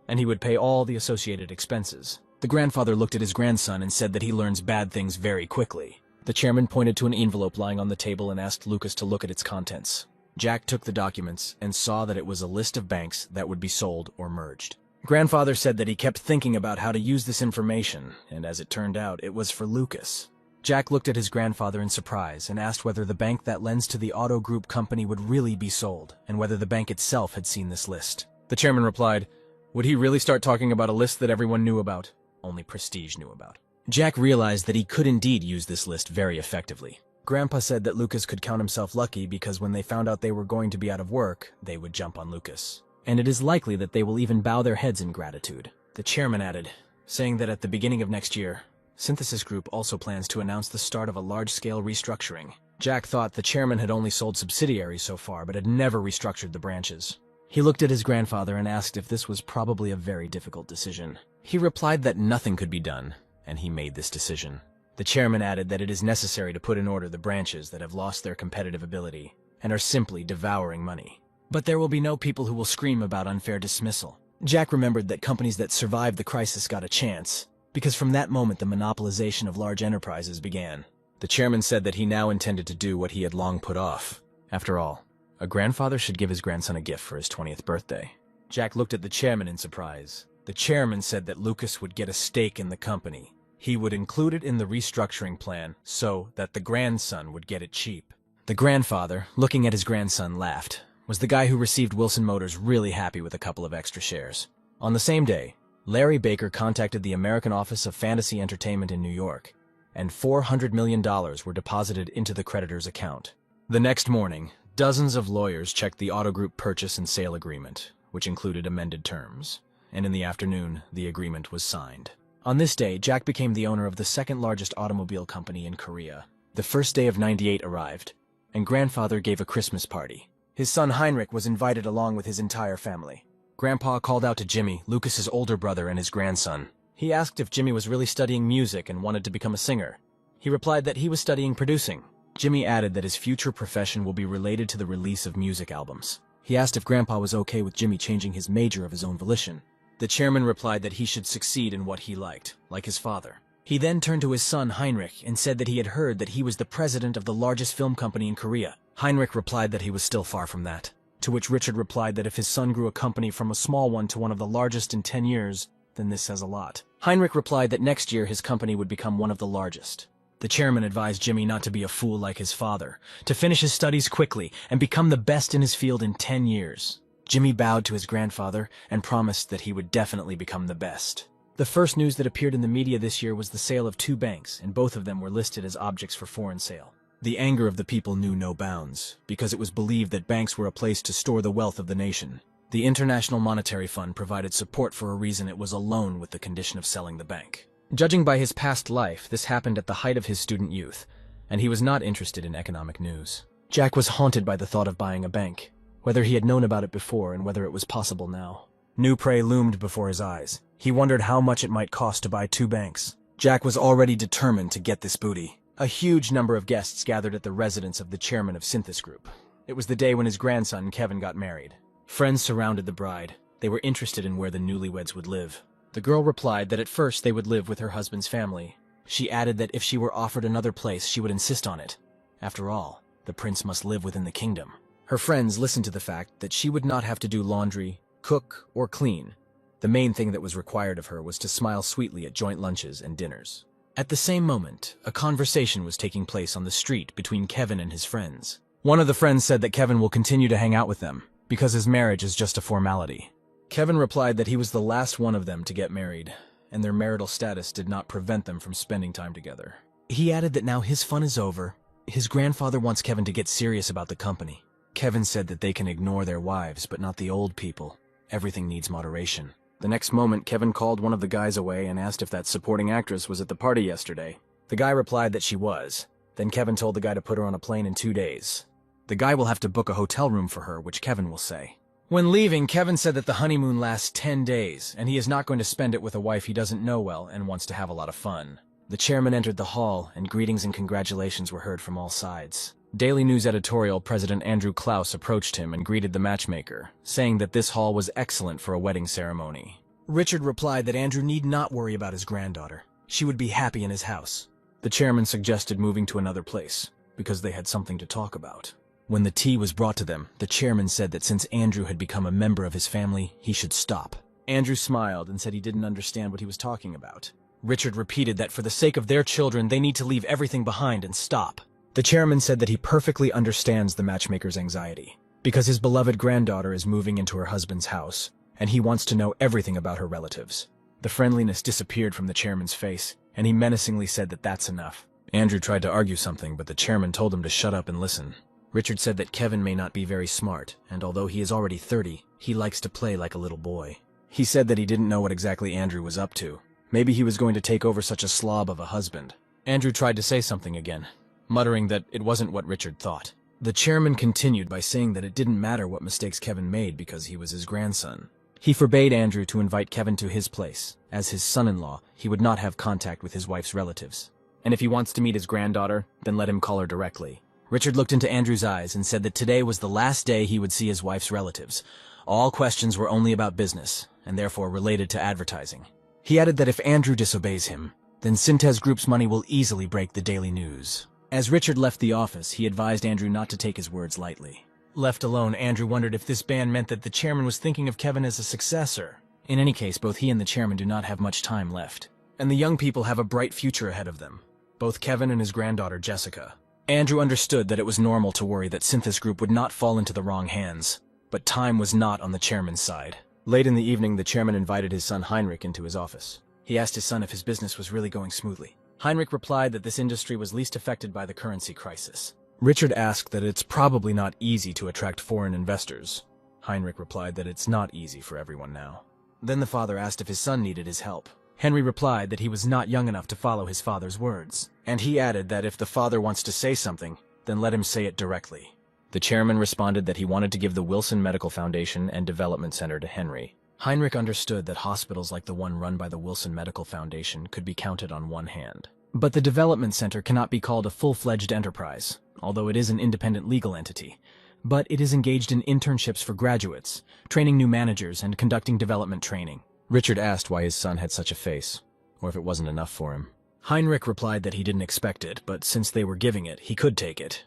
and he would pay all the associated expenses. The grandfather looked at his grandson and said that he learns bad things very quickly. The chairman pointed to an envelope lying on the table and asked Lucas to look at its contents. Jack took the documents and saw that it was a list of banks that would be sold or merged. Grandfather said that he kept thinking about how to use this information, and as it turned out, it was for Lucas. Jack looked at his grandfather in surprise and asked whether the bank that lends to the Auto Group company would really be sold, and whether the bank itself had seen this list. The chairman replied, "Would he really start talking about a list that everyone knew about? Only Prestige knew about." Jack realized that he could indeed use this list very effectively. Grandpa said that Lucas could count himself lucky because when they found out they were going to be out of work, they would jump on Lucas. And it is likely that they will even bow their heads in gratitude. The chairman added, saying that at the beginning of next year, Synthesis Group also plans to announce the start of a large-scale restructuring. Jack thought the chairman had only sold subsidiaries so far, but had never restructured the branches. He looked at his grandfather and asked if this was probably a very difficult decision. He replied that nothing could be done, and he made this decision. The chairman added that it is necessary to put in order the branches that have lost their competitive ability and are simply devouring money. But there will be no people who will scream about unfair dismissal. Jack remembered that companies that survived the crisis got a chance, because from that moment the monopolization of large enterprises began. The chairman said that he now intended to do what he had long put off. After all, a grandfather should give his grandson a gift for his 20th birthday. Jack looked at the chairman in surprise. The chairman said that Lucas would get a stake in the company. He would include it in the restructuring plan so that the grandson would get it cheap. The grandfather, looking at his grandson, laughed. Was the guy who received Wilson Motors really happy with a couple of extra shares? On the same day, Larry Baker contacted the American Office of Fantasy Entertainment in New York, and $400 million were deposited into the creditor's account. The next morning, dozens of lawyers checked the Auto Group purchase and sale agreement, which included amended terms, and in the afternoon, the agreement was signed. On this day, Jack became the owner of the second-largest automobile company in Korea. The first day of '98 arrived, and grandfather gave a Christmas party. His son Heinrich was invited along with his entire family. Grandpa called out to Jimmy, Lucas's older brother and his grandson. He asked if Jimmy was really studying music and wanted to become a singer. He replied that he was studying producing. Jimmy added that his future profession will be related to the release of music albums. He asked if Grandpa was okay with Jimmy changing his major of his own volition. The chairman replied that he should succeed in what he liked, like his father. He then turned to his son Heinrich and said that he had heard that he was the president of the largest film company in Korea. Heinrich replied that he was still far from that, to which Richard replied that if his son grew a company from a small one to one of the largest in 10 years, then this says a lot. Heinrich replied that next year his company would become one of the largest. The chairman advised Jimmy not to be a fool like his father, to finish his studies quickly and become the best in his field in 10 years. Jimmy bowed to his grandfather and promised that he would definitely become the best. The first news that appeared in the media this year was the sale of 2 banks, and both of them were listed as objects for foreign sale. The anger of the people knew no bounds, because it was believed that banks were a place to store the wealth of the nation. The International Monetary Fund provided support for a reason it was alone with the condition of selling the bank. Judging by his past life, this happened at the height of his student youth, and he was not interested in economic news. Jack was haunted by the thought of buying a bank, whether he had known about it before and whether it was possible now. New prey loomed before his eyes. He wondered how much it might cost to buy 2 banks. Jack was already determined to get this booty. A huge number of guests gathered at the residence of the chairman of Synthesis Group. It was the day when his grandson, Kevin, got married. Friends surrounded the bride. They were interested in where the newlyweds would live. The girl replied that at first they would live with her husband's family. She added that if she were offered another place, she would insist on it. After all, the prince must live within the kingdom. Her friends listened to the fact that she would not have to do laundry, cook, or clean. The main thing that was required of her was to smile sweetly at joint lunches and dinners. At the same moment, a conversation was taking place on the street between Kevin and his friends. One of the friends said that Kevin will continue to hang out with them, because his marriage is just a formality. Kevin replied that he was the last one of them to get married, and their marital status did not prevent them from spending time together. He added that now his fun is over. His grandfather wants Kevin to get serious about the company. Kevin said that they can ignore their wives, but not the old people. Everything needs moderation. The next moment, Kevin called one of the guys away and asked if that supporting actress was at the party yesterday. The guy replied that she was. Then Kevin told the guy to put her on a plane in 2 days. The guy will have to book a hotel room for her, which Kevin will say. When leaving, Kevin said that the honeymoon lasts 10 days, and he is not going to spend it with a wife he doesn't know well and wants to have a lot of fun. The chairman entered the hall, and greetings and congratulations were heard from all sides. Daily News editorial President Andrew Klaus approached him and greeted the matchmaker, saying that this hall was excellent for a wedding ceremony. Richard replied that Andrew need not worry about his granddaughter. She would be happy in his house. The chairman suggested moving to another place, because they had something to talk about. When the tea was brought to them, the chairman said that since Andrew had become a member of his family, he should stop. Andrew smiled and said he didn't understand what he was talking about. Richard repeated that for the sake of their children, they need to leave everything behind and stop. The chairman said that he perfectly understands the matchmaker's anxiety, because his beloved granddaughter is moving into her husband's house, and he wants to know everything about her relatives. The friendliness disappeared from the chairman's face, and he menacingly said that that's enough. Andrew tried to argue something, but the chairman told him to shut up and listen. Richard said that Kevin may not be very smart, and although he is already 30, he likes to play like a little boy. He said that he didn't know what exactly Andrew was up to. Maybe he was going to take over such a slob of a husband. Andrew tried to say something again, muttering that it wasn't what Richard thought. The chairman continued by saying that it didn't matter what mistakes Kevin made because he was his grandson. He forbade Andrew to invite Kevin to his place. As his son-in-law, he would not have contact with his wife's relatives. And if he wants to meet his granddaughter, then let him call her directly. Richard looked into Andrew's eyes and said that today was the last day he would see his wife's relatives. All questions were only about business, and therefore related to advertising. He added that if Andrew disobeys him, then Synthes Group's money will easily break the Daily News. As Richard left the office, he advised Andrew not to take his words lightly. Left alone, Andrew wondered if this ban meant that the chairman was thinking of Kevin as a successor. In any case, both he and the chairman do not have much time left, and the young people have a bright future ahead of them. Both Kevin and his granddaughter, Jessica. Andrew understood that it was normal to worry that Synthes Group would not fall into the wrong hands, but time was not on the chairman's side. Late in the evening, the chairman invited his son Heinrich into his office. He asked his son if his business was really going smoothly. Heinrich replied that this industry was least affected by the currency crisis. Richard asked that it's probably not easy to attract foreign investors. Heinrich replied that it's not easy for everyone now. Then the father asked if his son needed his help. Henry replied that he was not young enough to follow his father's words, and he added that if the father wants to say something, then let him say it directly. The chairman responded that he wanted to give the Wilson Medical Foundation and Development Center to Henry. Heinrich understood that hospitals like the one run by the Wilson Medical Foundation could be counted on one hand. But the Development Center cannot be called a full-fledged enterprise, although it is an independent legal entity. But it is engaged in internships for graduates, training new managers, and conducting development training. Richard asked why his son had such a face, or if it wasn't enough for him. Heinrich replied that he didn't expect it, but since they were giving it, he could take it.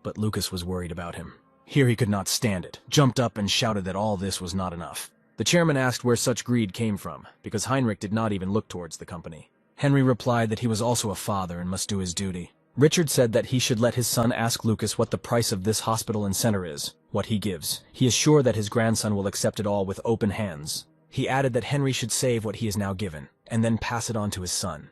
But Lucas was worried about him. Here he could not stand it, jumped up and shouted that all this was not enough. The chairman asked where such greed came from, because Heinrich did not even look towards the company. Henry replied that he was also a father and must do his duty. Richard said that he should let his son ask Lucas what the price of this hospital and center is, what he gives. He is sure that his grandson will accept it all with open hands. He added that Henry should save what he is now given, and then pass it on to his son.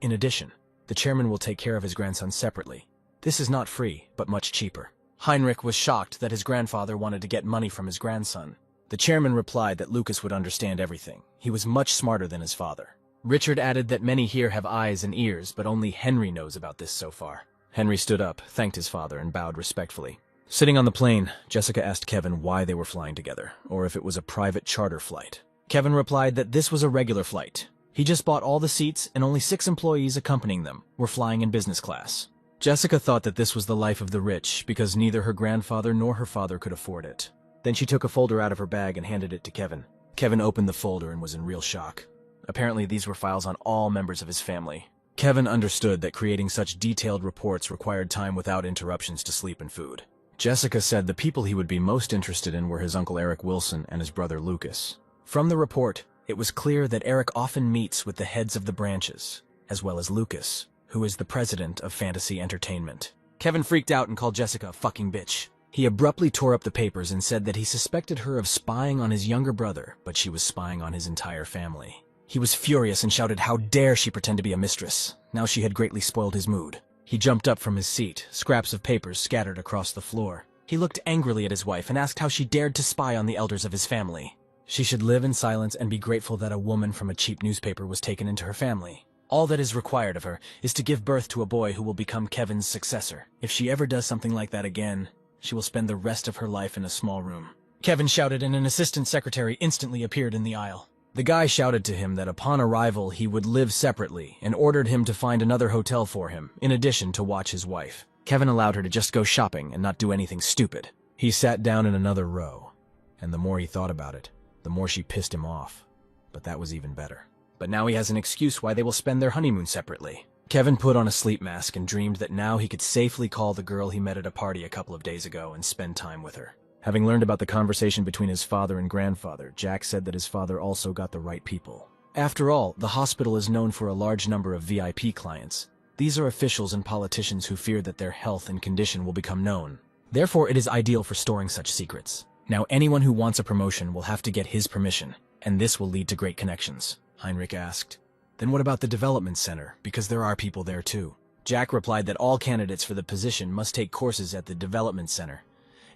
In addition, the chairman will take care of his grandson separately. This is not free, but much cheaper. Heinrich was shocked that his grandfather wanted to get money from his grandson. The chairman replied that Lucas would understand everything. He was much smarter than his father. Richard added that many here have eyes and ears, but only Henry knows about this so far. Henry stood up, thanked his father, and bowed respectfully. Sitting on the plane, Jessica asked Kevin why they were flying together, or if it was a private charter flight. Kevin replied that this was a regular flight. He just bought all the seats, and only 6 employees accompanying them were flying in business class. Jessica thought that this was the life of the rich, because neither her grandfather nor her father could afford it. Then she took a folder out of her bag and handed it to Kevin. Kevin opened the folder and was in real shock. Apparently these were files on all members of his family. Kevin understood that creating such detailed reports required time without interruptions to sleep and food. Jessica said the people he would be most interested in were his uncle Eric Wilson and his brother Lucas. From the report, it was clear that Eric often meets with the heads of the branches, as well as Lucas, who is the president of Fantasy Entertainment. Kevin freaked out and called Jessica a fucking bitch. He abruptly tore up the papers and said that he suspected her of spying on his younger brother, but she was spying on his entire family. He was furious and shouted how dare she pretend to be a mistress. Now she had greatly spoiled his mood. He jumped up from his seat, scraps of papers scattered across the floor. He looked angrily at his wife and asked how she dared to spy on the elders of his family. She should live in silence and be grateful that a woman from a cheap newspaper was taken into her family. All that is required of her is to give birth to a boy who will become Kevin's successor. If she ever does something like that again, she will spend the rest of her life in a small room. Kevin shouted and an assistant secretary instantly appeared in the aisle. The guy shouted to him that upon arrival he would live separately and ordered him to find another hotel for him, in addition to watch his wife. Kevin allowed her to just go shopping and not do anything stupid. He sat down in another row, and the more he thought about it, the more she pissed him off. but that was even better. But now he has an excuse why they will spend their honeymoon separately. Kevin put on a sleep mask and dreamed that now he could safely call the girl he met at a party a couple of days ago and spend time with her. Having learned about the conversation between his father and grandfather, Jack said that his father also got the right people. After all, the hospital is known for a large number of VIP clients. These are officials and politicians who fear that their health and condition will become known. Therefore, it is ideal for storing such secrets. Now, anyone who wants a promotion will have to get his permission, and this will lead to great connections. Heinrich asked. Then what about the development center, because there are people there too? Jack replied that all candidates for the position must take courses at the development center,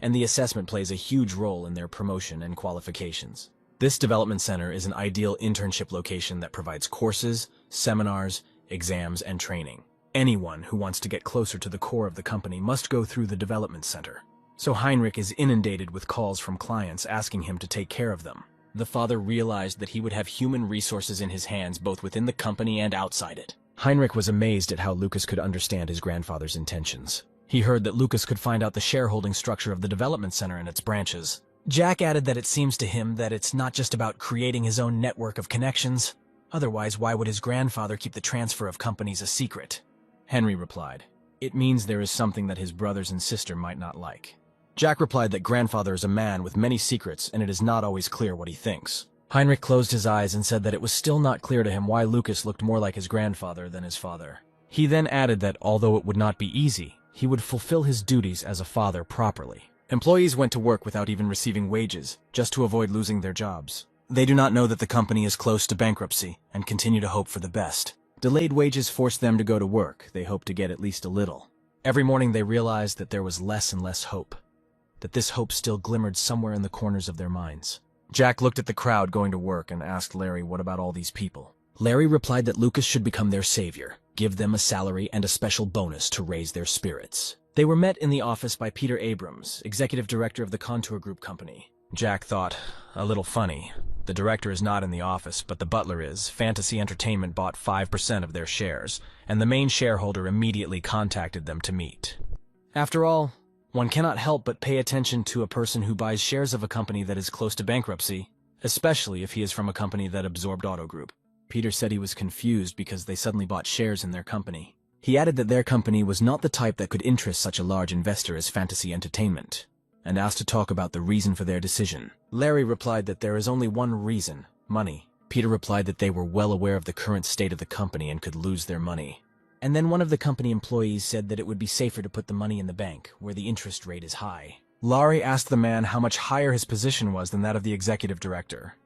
and the assessment plays a huge role in their promotion and qualifications. This development center is an ideal internship location that provides courses, seminars, exams, and training. Anyone who wants to get closer to the core of the company must go through the development center. So Heinrich is inundated with calls from clients asking him to take care of them. The father realized that he would have human resources in his hands both within the company and outside it. Heinrich was amazed at how Lucas could understand his grandfather's intentions. He heard that Lucas could find out the shareholding structure of the development center and its branches. Jack added that it seems to him that it's not just about creating his own network of connections. Otherwise, why would his grandfather keep the transfer of companies a secret? Henry replied, "It means there is something that his brothers and sister might not like." Jack replied that grandfather is a man with many secrets and it is not always clear what he thinks. Heinrich closed his eyes and said that it was still not clear to him why Lucas looked more like his grandfather than his father. He then added that although it would not be easy, he would fulfill his duties as a father properly. Employees went to work without even receiving wages, just to avoid losing their jobs. They do not know that the company is close to bankruptcy and continue to hope for the best. Delayed wages forced them to go to work. They hoped to get at least a little. Every morning they realized that there was less and less hope, that this hope still glimmered somewhere in the corners of their minds. Jack looked at the crowd going to work and asked Larry what about all these people. Larry replied that Lucas should become their savior, give them a salary and a special bonus to raise their spirits. They were met in the office by Peter Abrams, executive director of the Contour Group company. Jack thought, a little funny. The director is not in the office, but the butler is. Fantasy Entertainment bought 5% of their shares, and the main shareholder immediately contacted them to meet. After all, one cannot help but pay attention to a person who buys shares of a company that is close to bankruptcy, especially if he is from a company that absorbed Auto Group. Peter said he was confused because they suddenly bought shares in their company. He added that their company was not the type that could interest such a large investor as Fantasy Entertainment, and asked to talk about the reason for their decision. Larry replied that there is only one reason, money. Peter replied that they were well aware of the current state of the company and could lose their money. And then one of the company employees said that it would be safer to put the money in the bank, where the interest rate is high. Larry asked the man how much higher his position was than that of the executive director,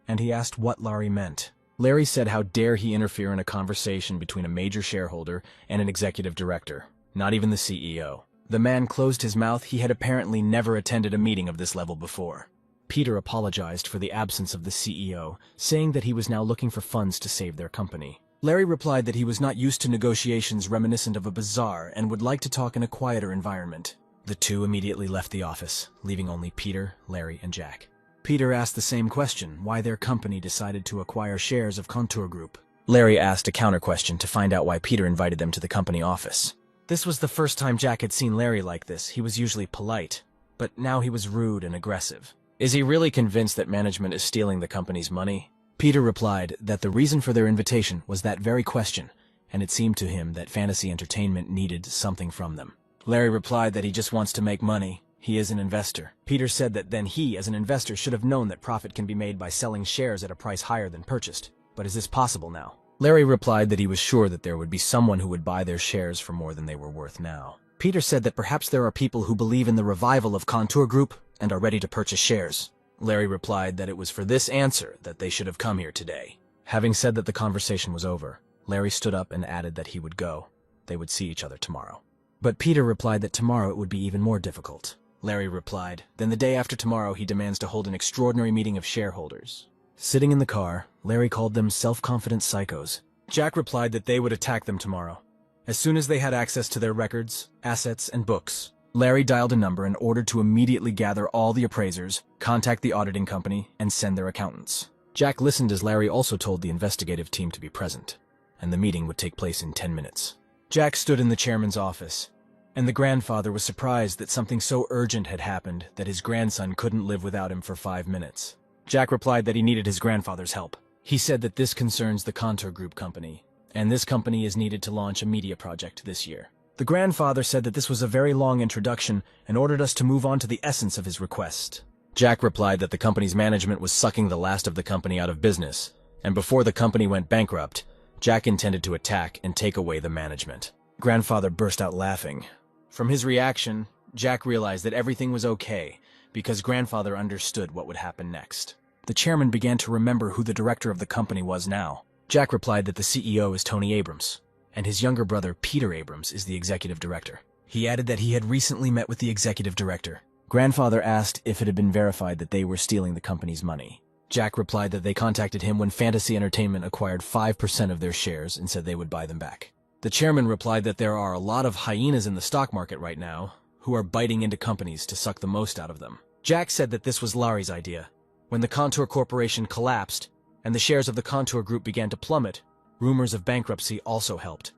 and he asked what Larry meant. Larry said how dare he interfere in a conversation between a major shareholder and an executive director, not even the CEO. The man closed his mouth. He had apparently never attended a meeting of this level before. Peter apologized for the absence of the CEO, saying that he was now looking for funds to save their company. Larry replied that he was not used to negotiations reminiscent of a bazaar and would like to talk in a quieter environment. The two immediately left the office, leaving only Peter, Larry, and Jack. Peter asked the same question, why their company decided to acquire shares of Contour Group. Larry asked a counter-question to find out why Peter invited them to the company office. This was the first time Jack had seen Larry like this. He was usually polite, but now he was rude and aggressive. Is he really convinced that management is stealing the company's money? Peter replied that the reason for their invitation was that very question, and it seemed to him that Fantasy Entertainment needed something from them. Larry replied that he just wants to make money. He is an investor. Peter said that then he, as an investor, should have known that profit can be made by selling shares at a price higher than purchased. But is this possible now? Larry replied that he was sure that there would be someone who would buy their shares for more than they were worth now. Peter said that perhaps there are people who believe in the revival of Contour Group and are ready to purchase shares. Larry replied that it was for this answer that they should have come here today. Having said that the conversation was over, Larry stood up and added that he would go. They would see each other tomorrow. But Peter replied that tomorrow it would be even more difficult. Larry replied, then the day after tomorrow he demands to hold an extraordinary meeting of shareholders. Sitting in the car, Larry called them self-confident psychos. Jack replied that they would attack them tomorrow, as soon as they had access to their records, assets, and books. Larry dialed a number and ordered to immediately gather all the appraisers, contact the auditing company, and send their accountants. Jack listened as Larry also told the investigative team to be present, and the meeting would take place in 10 minutes. Jack stood in the chairman's office, and the grandfather was surprised that something so urgent had happened that his grandson couldn't live without him for 5 minutes. Jack replied that he needed his grandfather's help. He said that this concerns the Contour Group company, and this company is needed to launch a media project this year. The grandfather said that this was a very long introduction and ordered us to move on to the essence of his request. Jack replied that the company's management was sucking the last of the company out of business, and before the company went bankrupt, Jack intended to attack and take away the management. Grandfather burst out laughing. From his reaction, Jack realized that everything was okay because grandfather understood what would happen next. The chairman began to remember who the director of the company was now. Jack replied that the CEO is Tony Abrams, and his younger brother Peter Abrams is the executive director. He added that he had recently met with the executive director. Grandfather asked if it had been verified that they were stealing the company's money. Jack replied that they contacted him when Fantasy Entertainment acquired 5% of their shares and said they would buy them back. The chairman replied that there are a lot of hyenas in the stock market right now who are biting into companies to suck the most out of them. Jack said that this was Larry's idea. When the Contour Corporation collapsed and the shares of the Contour Group began to plummet, rumors of bankruptcy also helped.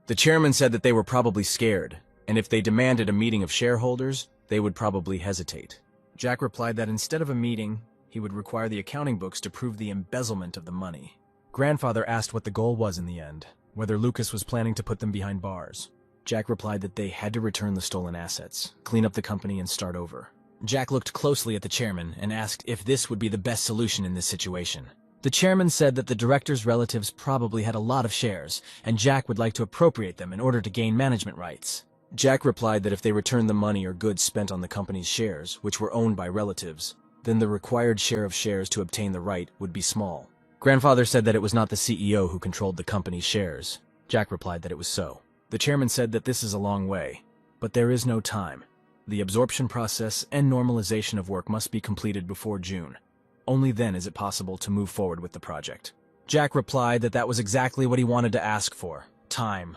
The chairman said that they were probably scared, and if they demanded a meeting of shareholders, they would probably hesitate. Jack replied that instead of a meeting, he would require the accounting books to prove the embezzlement of the money. Grandfather asked what the goal was in the end, whether Lucas was planning to put them behind bars. Jack replied that they had to return the stolen assets, clean up the company, and start over. Jack looked closely at the chairman and asked if this would be the best solution in this situation. The chairman said that the director's relatives probably had a lot of shares, and Jack would like to appropriate them in order to gain management rights. Jack replied that if they returned the money or goods spent on the company's shares, which were owned by relatives, then the required share of shares to obtain the right would be small. Grandfather said that it was not the CEO who controlled the company's shares. Jack replied that it was so. The chairman said that this is a long way, but there is no time. The absorption process and normalization of work must be completed before June. Only then is it possible to move forward with the project. Jack replied that that was exactly what he wanted to ask for: time.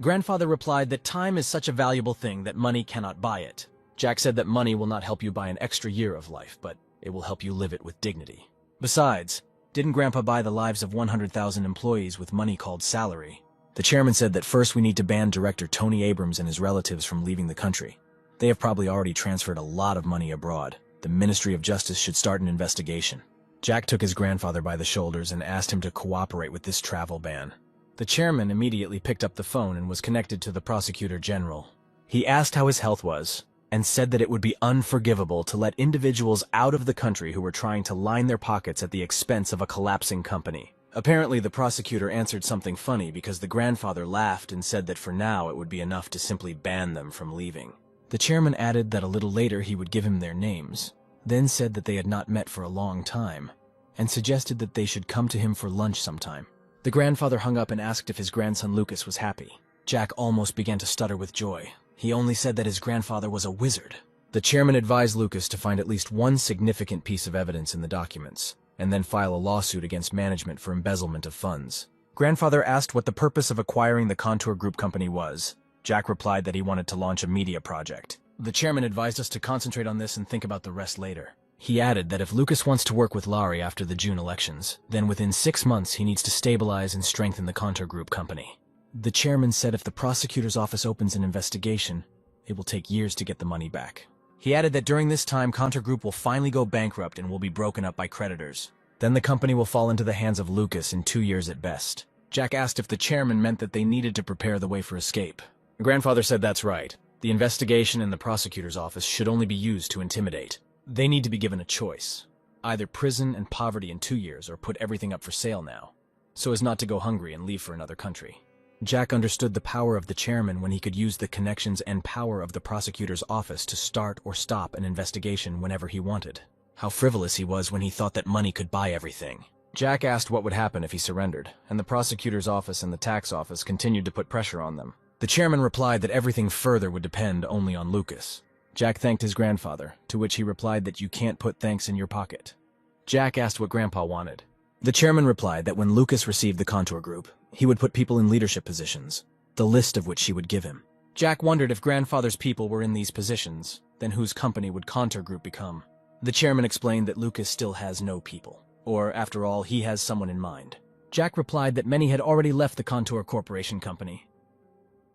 Grandfather replied that time is such a valuable thing that money cannot buy it. Jack said that money will not help you buy an extra year of life, but it will help you live it with dignity. Besides, didn't Grandpa buy the lives of 100,000 employees with money called salary? The chairman said that first we need to ban director Tony Abrams and his relatives from leaving the country. They have probably already transferred a lot of money abroad. The Ministry of Justice should start an investigation. Jack took his grandfather by the shoulders and asked him to cooperate with this travel ban. The chairman immediately picked up the phone and was connected to the prosecutor general. He asked how his health was, and said that it would be unforgivable to let individuals out of the country who were trying to line their pockets at the expense of a collapsing company. Apparently, the prosecutor answered something funny because the grandfather laughed and said that for now it would be enough to simply ban them from leaving. The chairman added that a little later he would give him their names, then said that they had not met for a long time, and suggested that they should come to him for lunch sometime. The grandfather hung up and asked if his grandson Lucas was happy. Jack almost began to stutter with joy. He only said that his grandfather was a wizard. The chairman advised Lucas to find at least one significant piece of evidence in the documents, and then file a lawsuit against management for embezzlement of funds. Grandfather asked what the purpose of acquiring the Contour Group company was. Jack replied that he wanted to launch a media project. The chairman advised us to concentrate on this and think about the rest later. He added that if Lucas wants to work with Larry after the June elections, then within 6 months he needs to stabilize and strengthen the Contour Group company. The chairman said if the prosecutor's office opens an investigation, it will take years to get the money back. He added that during this time, Contour Group will finally go bankrupt and will be broken up by creditors. Then the company will fall into the hands of Lucas in 2 years at best. Jack asked if the chairman meant that they needed to prepare the way for escape. Grandfather said that's right. The investigation in the prosecutor's office should only be used to intimidate. They need to be given a choice. Either prison and poverty in 2 years or put everything up for sale now, so as not to go hungry and leave for another country. Jack understood the power of the chairman when he could use the connections and power of the prosecutor's office to start or stop an investigation whenever he wanted. How frivolous he was when he thought that money could buy everything. Jack asked what would happen if he surrendered, and the prosecutor's office and the tax office continued to put pressure on them. The chairman replied that everything further would depend only on Lucas. Jack thanked his grandfather, to which he replied that you can't put thanks in your pocket. Jack asked what Grandpa wanted. The chairman replied that when Lucas received the Contour Group, he would put people in leadership positions, the list of which he would give him. Jack wondered if Grandfather's people were in these positions, then whose company would Contour Group become? The chairman explained that Lucas still has no people, or, after all, he has someone in mind. Jack replied that many had already left the Contour Corporation company,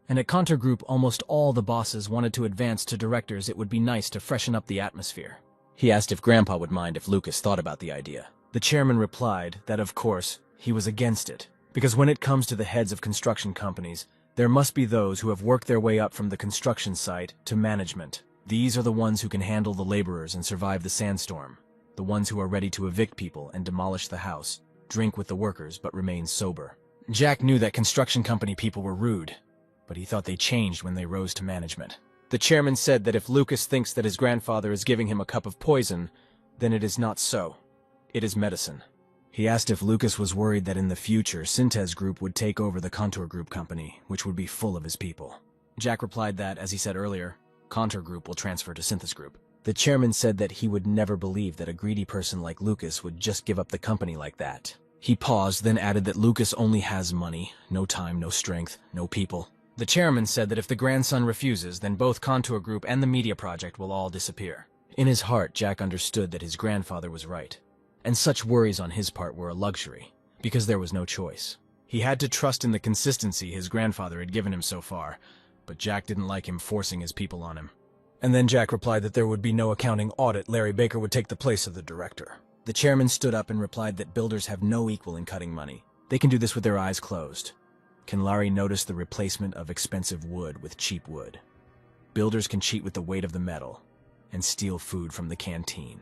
and at Contour Group almost all the bosses wanted to advance to directors. It would be nice to freshen up the atmosphere. He asked if Grandpa would mind if Lucas thought about the idea. The chairman replied that, of course, he was against it, because when it comes to the heads of construction companies, there must be those who have worked their way up from the construction site to management. These are the ones who can handle the laborers and survive the sandstorm, the ones who are ready to evict people and demolish the house, drink with the workers but remain sober. Jack knew that construction company people were rude, but he thought they changed when they rose to management. The chairman said that if Lucas thinks that his grandfather is giving him a cup of poison, then it is not so. It is medicine. He asked if Lucas was worried that in the future, Synthèse Group would take over the Contour Group company, which would be full of his people. Jack replied that, as he said earlier, Contour Group will transfer to Synthèse Group. The chairman said that he would never believe that a greedy person like Lucas would just give up the company like that. He paused, then added that Lucas only has money, no time, no strength, no people. The chairman said that if the grandson refuses, then both Contour Group and the media project will all disappear. In his heart, Jack understood that his grandfather was right, and such worries on his part were a luxury, because there was no choice. He had to trust in the consistency his grandfather had given him so far, but Jack didn't like him forcing his people on him. And then Jack replied that there would be no accounting audit. Larry Baker would take the place of the director. The chairman stood up and replied that builders have no equal in cutting money. They can do this with their eyes closed. Can Larry notice the replacement of expensive wood with cheap wood? Builders can cheat with the weight of the metal and steal food from the canteen.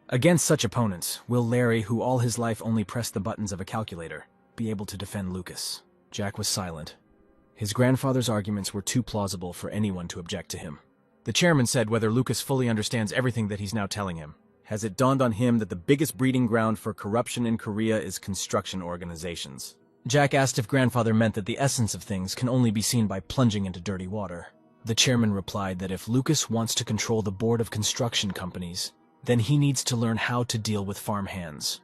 Against such opponents, will Larry, who all his life only pressed the buttons of a calculator, be able to defend Lucas? Jack was silent. His grandfather's arguments were too plausible for anyone to object to him. The chairman said whether Lucas fully understands everything that he's now telling him. Has it dawned on him that the biggest breeding ground for corruption in Korea is construction organizations? Jack asked if grandfather meant that the essence of things can only be seen by plunging into dirty water. The chairman replied that if Lucas wants to control the board of construction companies, then he needs to learn how to deal with farmhands.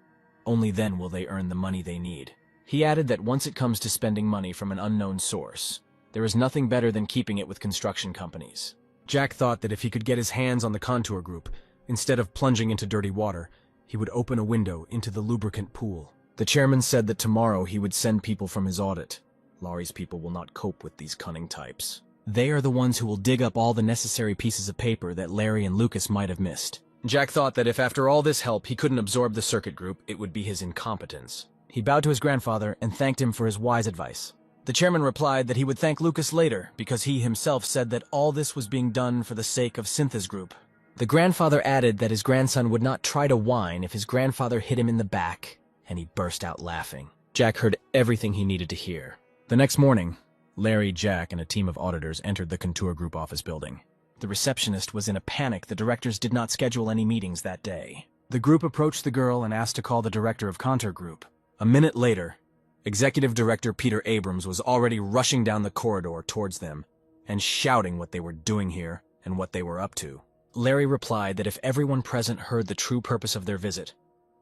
Only then will they earn the money they need. He added that once it comes to spending money from an unknown source, there is nothing better than keeping it with construction companies. Jack thought that if he could get his hands on the Contour Group, instead of plunging into dirty water, he would open a window into the lubricant pool. The chairman said that tomorrow he would send people from his audit. Laurie's people will not cope with these cunning types. They are the ones who will dig up all the necessary pieces of paper that Larry and Lucas might have missed. Jack thought that if after all this help he couldn't absorb the circuit group, it would be his incompetence. He bowed to his grandfather and thanked him for his wise advice. The chairman replied that he would thank Lucas later because he himself said that all this was being done for the sake of Synthèse Group. The grandfather added that his grandson would not try to whine if his grandfather hit him in the back, and he burst out laughing. Jack heard everything he needed to hear. The next morning, Larry, Jack, and a team of auditors entered the Contour Group office building. The receptionist was in a panic. The directors did not schedule any meetings that day. The group approached the girl and asked to call the director of Contour Group. A minute later, Executive Director Peter Abrams was already rushing down the corridor towards them and shouting what they were doing here and what they were up to. Larry replied that if everyone present heard the true purpose of their visit,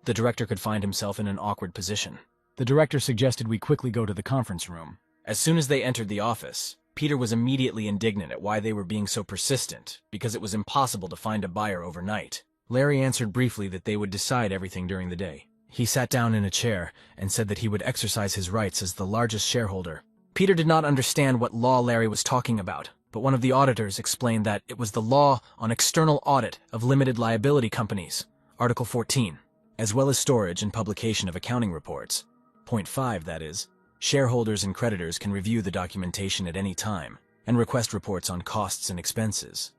the director could find himself in an awkward position. The director suggested we quickly go to the conference room. As soon as they entered the office, Peter was immediately indignant at why they were being so persistent, because it was impossible to find a buyer overnight. Larry answered briefly that they would decide everything during the day. He sat down in a chair and said that he would exercise his rights as the largest shareholder. Peter did not understand what law Larry was talking about, but one of the auditors explained that it was the law on external audit of limited liability companies, Article 14, as well as storage and publication of accounting reports. Point 5, that is. Shareholders and creditors can review the documentation at any time and request reports on costs and expenses.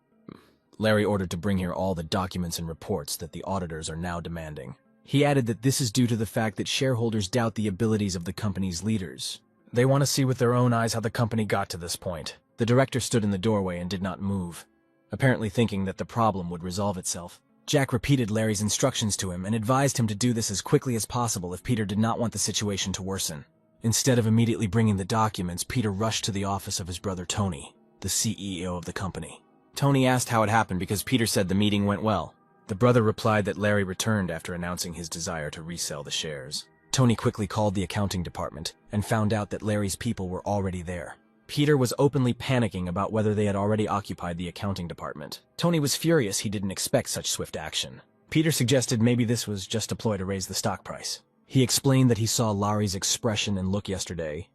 Larry ordered to bring here all the documents and reports that the auditors are now demanding. He added that this is due to the fact that shareholders doubt the abilities of the company's leaders. They want to see with their own eyes how the company got to this point. The director stood in the doorway and did not move, apparently thinking that the problem would resolve itself. Jack repeated Larry's instructions to him and advised him to do this as quickly as possible if Peter did not want the situation to worsen. Instead of immediately bringing the documents, Peter rushed to the office of his brother Tony, the CEO of the company. Tony asked how it happened because Peter said the meeting went well. The brother replied that Larry returned after announcing his desire to resell the shares. Tony quickly called the accounting department and found out that Larry's people were already there. Peter was openly panicking about whether they had already occupied the accounting department. Tony was furious he didn't expect such swift action. Peter suggested maybe this was just a ploy to raise the stock price. He explained that he saw Larry's expression and look yesterday.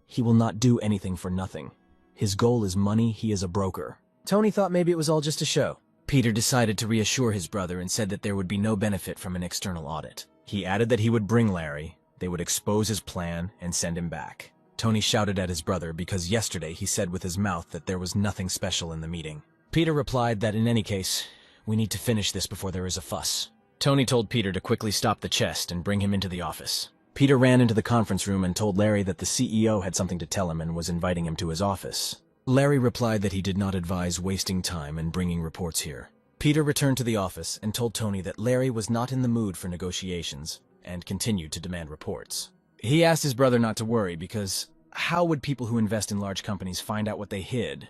He will not do anything for nothing. His goal is money. He is a broker. Tony thought maybe it was all just a show. Peter decided to reassure his brother and said that there would be no benefit from an external audit. He added that he would bring Larry, they would expose his plan, and send him back. Tony shouted at his brother because yesterday he said with his mouth that there was nothing special in the meeting. Peter replied that in any case, we need to finish this before there is a fuss. Tony told Peter to quickly stop the chest and bring him into the office. Peter ran into the conference room and told Larry that the CEO had something to tell him and was inviting him to his office. Larry replied that he did not advise wasting time and bringing reports here. Peter returned to the office and told Tony that Larry was not in the mood for negotiations and continued to demand reports. He asked his brother not to worry because how would people who invest in large companies find out what they hid?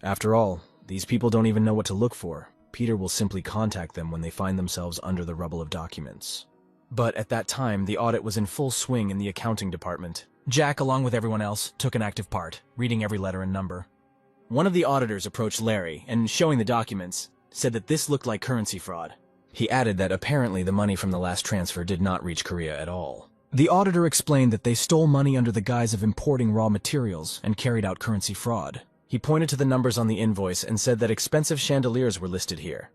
After all, these people don't even know what to look for. Peter will simply contact them when they find themselves under the rubble of documents. But at that time, the audit was in full swing in the accounting department. Jack, along with everyone else, took an active part, reading every letter and number. One of the auditors approached Larry and, showing the documents, said that this looked like currency fraud. He added that apparently the money from the last transfer did not reach Korea at all. The auditor explained that they stole money under the guise of importing raw materials and carried out currency fraud. He pointed to the numbers on the invoice and said that expensive chandeliers were listed here.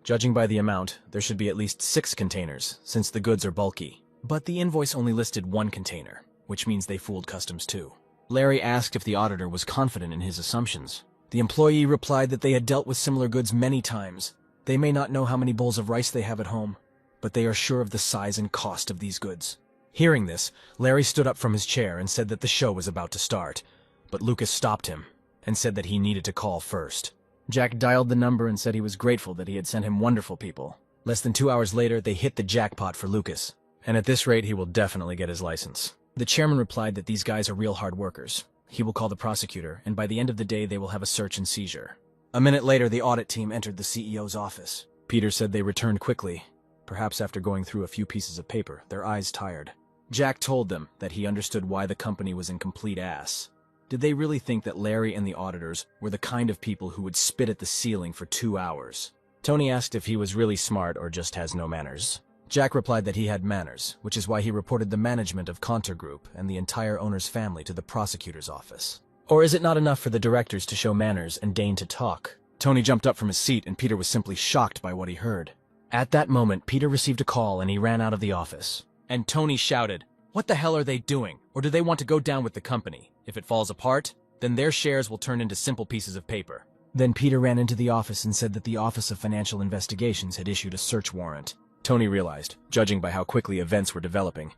Judging by the amount, there should be at least 6 containers, since the goods are bulky. But the invoice only listed 1 container, which means they fooled customs too. Larry asked if the auditor was confident in his assumptions. The employee replied that they had dealt with similar goods many times. They may not know how many bowls of rice they have at home, but they are sure of the size and cost of these goods. Hearing this, Larry stood up from his chair and said that the show was about to start, but Lucas stopped him and said that he needed to call first. Jack dialed the number and said he was grateful that he had sent him wonderful people. Less than 2 hours later, they hit the jackpot for Lucas, and at this rate, he will definitely get his license. The chairman replied that these guys are real hard workers. He will call the prosecutor, and by the end of the day, they will have a search and seizure. A minute later, the audit team entered the CEO's office. Peter said they returned quickly, perhaps after going through a few pieces of paper, their eyes tired. Jack told them that he understood why the company was in complete ass. Did they really think that Larry and the auditors were the kind of people who would spit at the ceiling for 2 hours? Tony asked if he was really smart or just has no manners. Jack replied that he had manners, which is why he reported the management of Contour Group and the entire owner's family to the prosecutor's office. Or is it not enough for the directors to show manners and deign to talk? Tony jumped up from his seat and Peter was simply shocked by what he heard. At that moment, Peter received a call and he ran out of the office. And Tony shouted, "What the hell are they doing? Or do they want to go down with the company? If it falls apart, then their shares will turn into simple pieces of paper." Then Peter ran into the office and said that the Office of Financial Investigations had issued a search warrant. Tony realized, judging by how quickly events were developing,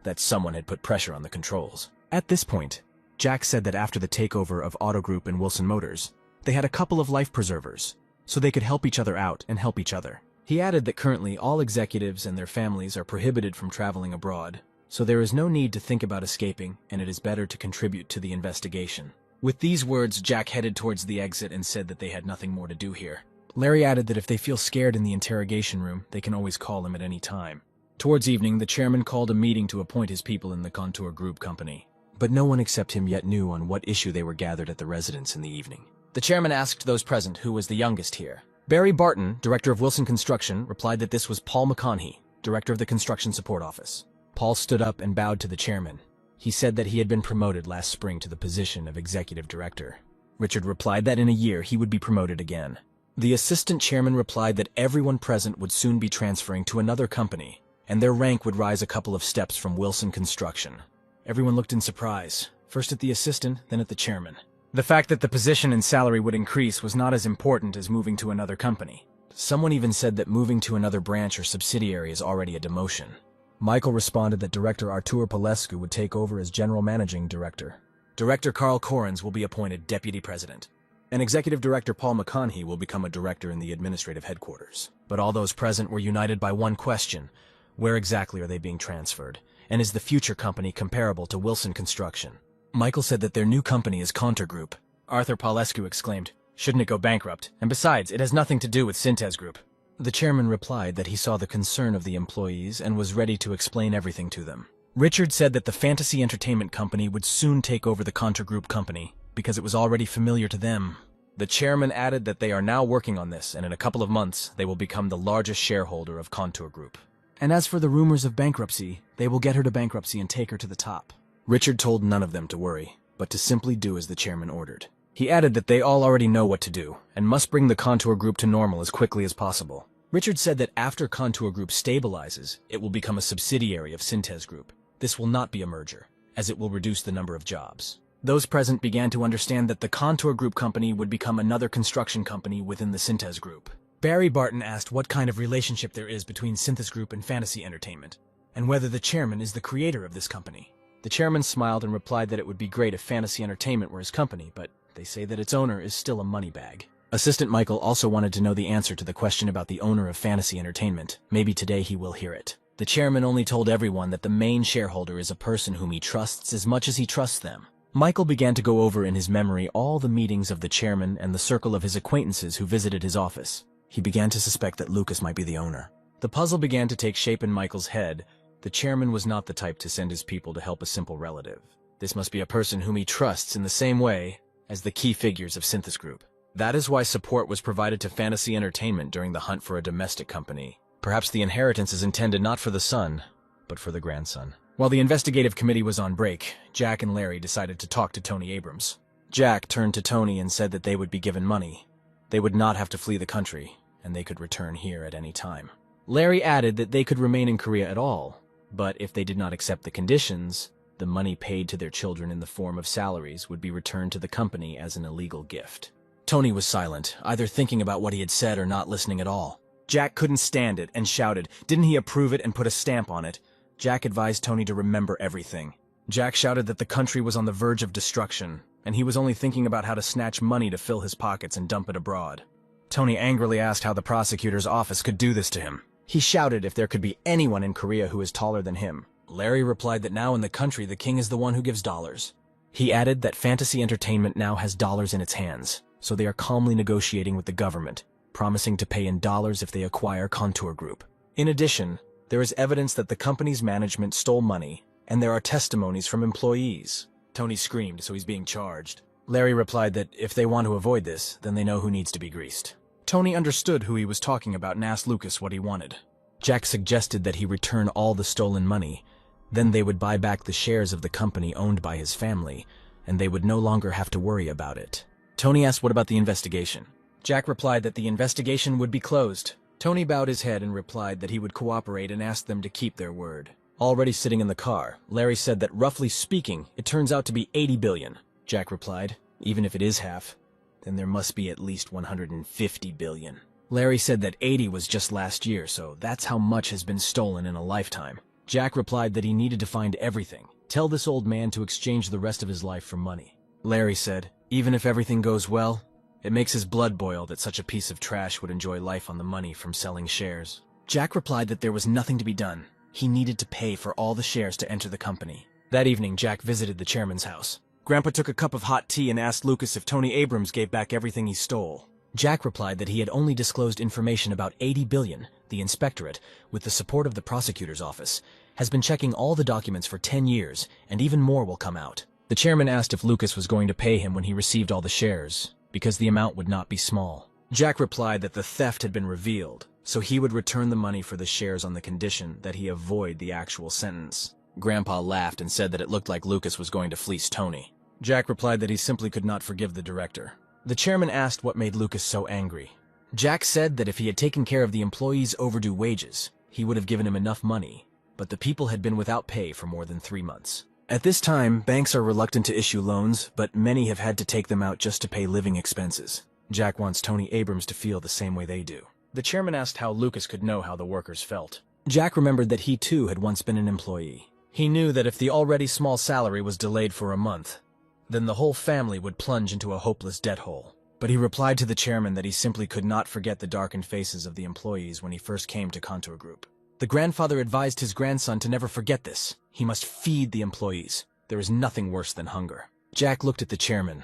that someone had put pressure on the controls. At this point, Jack said that after the takeover of Auto Group and Wilson Motors, they had a couple of life preservers, so they could help each other out and help each other. He added that currently all executives and their families are prohibited from traveling abroad, so there is no need to think about escaping, and it is better to contribute to the investigation. With these words, Jack headed towards the exit and said that they had nothing more to do here. Larry added that if they feel scared in the interrogation room, they can always call him at any time. Towards evening, the chairman called a meeting to appoint his people in the Contour Group company. But no one except him yet knew on what issue they were gathered at the residence in the evening. The chairman asked those present who was the youngest here. Barry Barton, director of Wilson Construction, replied that this was Paul McConaughey, director of the Construction Support Office. Paul stood up and bowed to the chairman. He said that he had been promoted last spring to the position of executive director. Richard replied that in a year he would be promoted again. The assistant chairman replied that everyone present would soon be transferring to another company, and their rank would rise a couple of steps from Wilson Construction. Everyone looked in surprise, first at the assistant, then at the chairman. The fact that the position and salary would increase was not as important as moving to another company. Someone even said that moving to another branch or subsidiary is already a demotion. Michael responded that Director Artur Polescu would take over as General Managing Director. Director Carl Corrins will be appointed Deputy President. And Executive Director Paul McConaughey will become a director in the administrative headquarters. But all those present were united by one question. Where exactly are they being transferred? And is the future company comparable to Wilson Construction? Michael said that their new company is Contour Group. Arthur Polescu exclaimed, "Shouldn't it go bankrupt? And besides, it has nothing to do with Synthes Group." The chairman replied that he saw the concern of the employees and was ready to explain everything to them. Richard said that the Fantasy Entertainment Company would soon take over the Contour Group company, because it was already familiar to them. The chairman added that they are now working on this, and in a couple of months, they will become the largest shareholder of Contour Group. And as for the rumors of bankruptcy, they will get her to bankruptcy and take her to the top. Richard told none of them to worry, but to simply do as the chairman ordered. He added that they all already know what to do, and must bring the Contour Group to normal as quickly as possible. Richard said that after Contour Group stabilizes, it will become a subsidiary of Synthes Group. This will not be a merger, as it will reduce the number of jobs. Those present began to understand that the Contour Group company would become another construction company within the Synthes Group. Barry Barton asked what kind of relationship there is between Synthes Group and Fantasy Entertainment, and whether the chairman is the creator of this company. The chairman smiled and replied that it would be great if Fantasy Entertainment were his company, but they say that its owner is still a money bag. Assistant Michael also wanted to know the answer to the question about the owner of Fantasy Entertainment. Maybe today he will hear it. The chairman only told everyone that the main shareholder is a person whom he trusts as much as he trusts them. Michael began to go over in his memory all the meetings of the chairman and the circle of his acquaintances who visited his office. He began to suspect that Lucas might be the owner. The puzzle began to take shape in Michael's head. The chairman was not the type to send his people to help a simple relative. This must be a person whom he trusts in the same way as the key figures of Synthes Group. That is why support was provided to Fantasy Entertainment during the hunt for a domestic company. Perhaps the inheritance is intended not for the son, but for the grandson. While the investigative committee was on break, Jack and Larry decided to talk to Tony Abrams. Jack turned to Tony and said that they would be given money. They would not have to flee the country, and they could return here at any time. Larry added that they could remain in Korea at all, but if they did not accept the conditions, the money paid to their children in the form of salaries would be returned to the company as an illegal gift. Tony was silent, either thinking about what he had said or not listening at all. Jack couldn't stand it and shouted, "Didn't he approve it and put a stamp on it?" Jack advised Tony to remember everything. Jack shouted that the country was on the verge of destruction, and he was only thinking about how to snatch money to fill his pockets and dump it abroad. Tony angrily asked how the prosecutor's office could do this to him. He shouted if there could be anyone in Korea who is taller than him. Larry replied that now in the country the king is the one who gives dollars. He added that Fantasy Entertainment now has dollars in its hands, so they are calmly negotiating with the government, promising to pay in dollars if they acquire Contour Group. In addition, there is evidence that the company's management stole money, and there are testimonies from employees. Tony screamed, so he's being charged. Larry replied that if they want to avoid this, then they know who needs to be greased. Tony understood who he was talking about and asked Lucas what he wanted. Jack suggested that he return all the stolen money. Then they would buy back the shares of the company owned by his family, and they would no longer have to worry about it. Tony asked what about the investigation. Jack replied that the investigation would be closed. Tony bowed his head and replied that he would cooperate and asked them to keep their word. Already sitting in the car, Larry said that roughly speaking, it turns out to be 80 billion. Jack replied, even if it is half, then there must be at least 150 billion. Larry said that 80 was just last year, so that's how much has been stolen in a lifetime. Jack replied that he needed to find everything. Tell this old man to exchange the rest of his life for money. Larry said, even if everything goes well, it makes his blood boil that such a piece of trash would enjoy life on the money from selling shares. Jack replied that there was nothing to be done. He needed to pay for all the shares to enter the company. That evening, Jack visited the chairman's house. Grandpa took a cup of hot tea and asked Lucas if Tony Abrams gave back everything he stole. Jack replied that he had only disclosed information about 80 billion. The inspectorate, with the support of the prosecutor's office, has been checking all the documents for 10 years, and even more will come out. The chairman asked if Lucas was going to pay him when he received all the shares, because the amount would not be small. Jack replied that the theft had been revealed, so he would return the money for the shares on the condition that he avoid the actual sentence. Grandpa laughed and said that it looked like Lucas was going to fleece Tony. Jack replied that he simply could not forgive the director. The chairman asked what made Lucas so angry. Jack said that if he had taken care of the employees' overdue wages, he would have given him enough money, but the people had been without pay for more than 3 months. At this time, banks are reluctant to issue loans, but many have had to take them out just to pay living expenses. Jack wants Tony Abrams to feel the same way they do. The chairman asked how Lucas could know how the workers felt. Jack remembered that he too had once been an employee. He knew that if the already small salary was delayed for a month, then the whole family would plunge into a hopeless debt hole. But he replied to the chairman that he simply could not forget the darkened faces of the employees when he first came to Contour Group. The grandfather advised his grandson to never forget this. He must feed the employees. There is nothing worse than hunger. Jack looked at the chairman.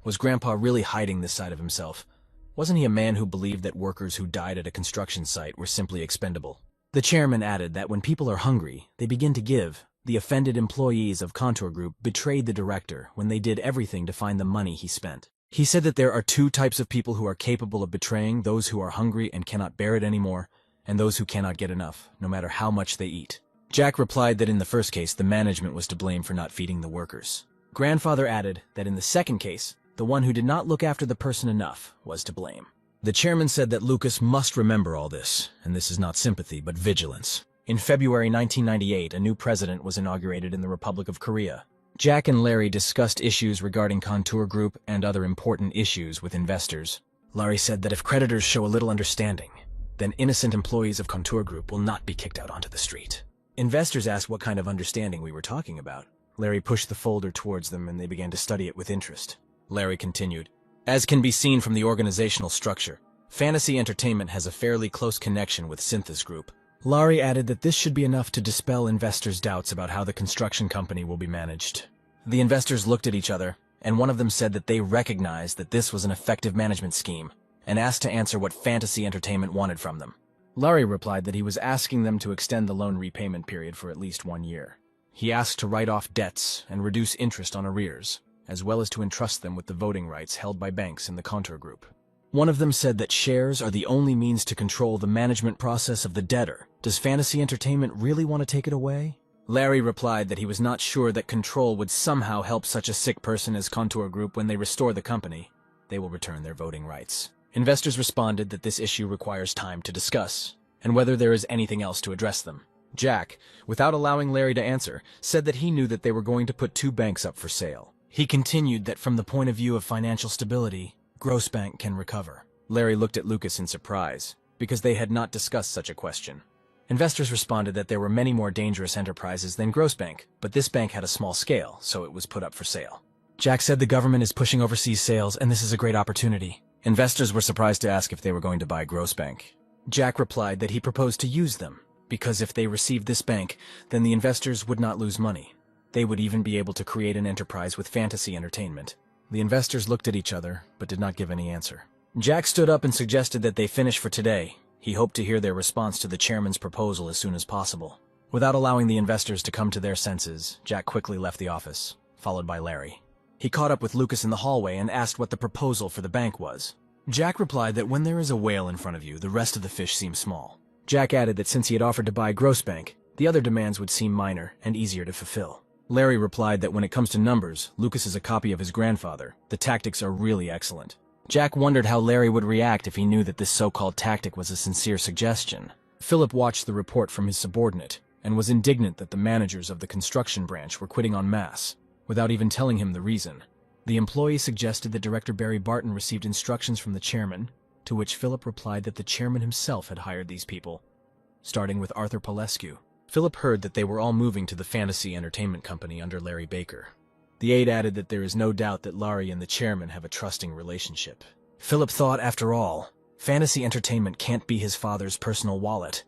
Was Grandpa really hiding this side of himself? Wasn't he a man who believed that workers who died at a construction site were simply expendable? The chairman added that when people are hungry, they begin to give. The offended employees of Contour Group betrayed the director when they did everything to find the money he spent. He said that there are 2 types of people who are capable of betraying: those who are hungry and cannot bear it anymore, and those who cannot get enough, no matter how much they eat. Jack replied that in the first case, the management was to blame for not feeding the workers. Grandfather added that in the second case, the one who did not look after the person enough was to blame. The chairman said that Lucas must remember all this, and this is not sympathy, but vigilance. In February 1998, a new president was inaugurated in the Republic of Korea. Jack and Larry discussed issues regarding Contour Group and other important issues with investors. Larry said that if creditors show a little understanding, then innocent employees of Contour Group will not be kicked out onto the street. Investors asked what kind of understanding we were talking about. Larry pushed the folder towards them and they began to study it with interest. Larry continued, "As can be seen from the organizational structure, Fantasy Entertainment has a fairly close connection with Synthos Group." Larry added that this should be enough to dispel investors' doubts about how the construction company will be managed. The investors looked at each other, and one of them said that they recognized that this was an effective management scheme, and asked to answer what Fantasy Entertainment wanted from them. Larry replied that he was asking them to extend the loan repayment period for at least 1 year. He asked to write off debts and reduce interest on arrears, as well as to entrust them with the voting rights held by banks in the Contour Group. One of them said that shares are the only means to control the management process of the debtor. Does Fantasy Entertainment really want to take it away? Larry replied that he was not sure that control would somehow help such a sick person as Contour Group when they restore the company. They will return their voting rights. Investors responded that this issue requires time to discuss, and whether there is anything else to address them. Jack, without allowing Larry to answer, said that he knew that they were going to put 2 banks up for sale. He continued that from the point of view of financial stability, Grossbank can recover. Larry looked at Lucas in surprise, because they had not discussed such a question. Investors responded that there were many more dangerous enterprises than Grossbank, but this bank had a small scale, so it was put up for sale. Jack said the government is pushing overseas sales, and this is a great opportunity. Investors were surprised to ask if they were going to buy Grossbank. Jack replied that he proposed to use them, because if they received this bank, then the investors would not lose money. They would even be able to create an enterprise with Fantasy Entertainment. The investors looked at each other, but did not give any answer. Jack stood up and suggested that they finish for today. He hoped to hear their response to the chairman's proposal as soon as possible. Without allowing the investors to come to their senses, Jack quickly left the office, followed by Larry. He caught up with Lucas in the hallway and asked what the proposal for the bank was. Jack replied that when there is a whale in front of you, the rest of the fish seem small. Jack added that since he had offered to buy Grossbank, the other demands would seem minor and easier to fulfill. Larry replied that when it comes to numbers, Lucas is a copy of his grandfather. The tactics are really excellent. Jack wondered how Larry would react if he knew that this so-called tactic was a sincere suggestion. Philip watched the report from his subordinate and was indignant that the managers of the construction branch were quitting en masse, without even telling him the reason. The employee suggested that Director Barry Barton received instructions from the chairman, to which Philip replied that the chairman himself had hired these people, starting with Arthur Palescu. Philip heard that they were all moving to the Fantasy Entertainment Company under Larry Baker. The aide added that there is no doubt that Larry and the chairman have a trusting relationship. Philip thought, after all, Fantasy Entertainment can't be his father's personal wallet.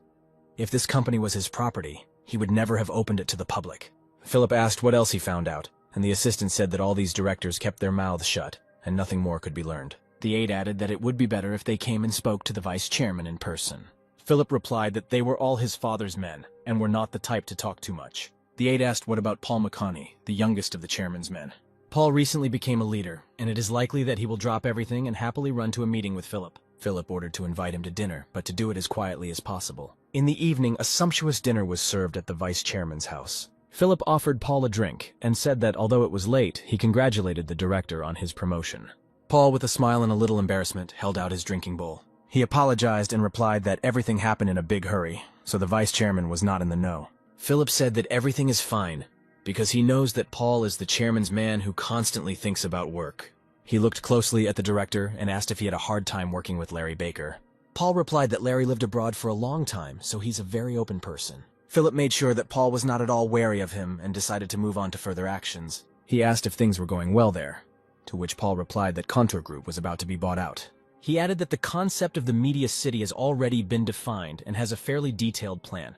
If this company was his property, he would never have opened it to the public. Philip asked what else he found out, and the assistant said that all these directors kept their mouths shut, and nothing more could be learned. The aide added that it would be better if they came and spoke to the vice chairman in person. Philip replied that they were all his father's men, and were not the type to talk too much. The aide asked what about Paul McConney, the youngest of the chairman's men. Paul recently became a leader, and it is likely that he will drop everything and happily run to a meeting with Philip. Philip ordered to invite him to dinner, but to do it as quietly as possible. In the evening, a sumptuous dinner was served at the vice chairman's house. Philip offered Paul a drink, and said that although it was late, he congratulated the director on his promotion. Paul, with a smile and a little embarrassment, held out his drinking bowl. He apologized and replied that everything happened in a big hurry, so the vice chairman was not in the know. Philip said that everything is fine, because he knows that Paul is the chairman's man who constantly thinks about work. He looked closely at the director and asked if he had a hard time working with Larry Baker. Paul replied that Larry lived abroad for a long time, so he's a very open person. Philip made sure that Paul was not at all wary of him and decided to move on to further actions. He asked if things were going well there, to which Paul replied that Contour Group was about to be bought out. He added that the concept of the media city has already been defined and has a fairly detailed plan.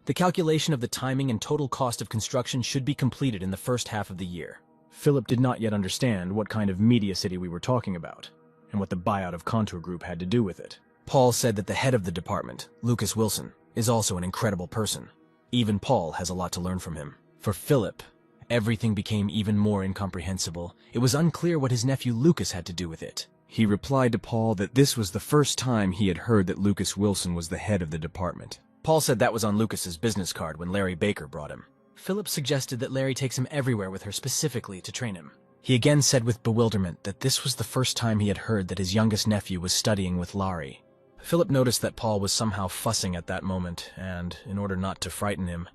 The calculation of the timing and total cost of construction should be completed in the first half of the year. Philip did not yet understand what kind of media city we were talking about, and what the buyout of Contour Group had to do with it. Paul said that the head of the department, Lucas Wilson, is also an incredible person. Even Paul has a lot to learn from him. For Philip, everything became even more incomprehensible. It was unclear what his nephew Lucas had to do with it. He replied to Paul that this was the first time he had heard that Lucas Wilson was the head of the department. Paul said that was on Lucas's business card when Larry Baker brought him. Philip suggested that Larry takes him everywhere with her specifically to train him. He again said with bewilderment that this was the first time he had heard that his youngest nephew was studying with Laurie. Philip noticed that Paul was somehow fussing at that moment, and, in order not to frighten him,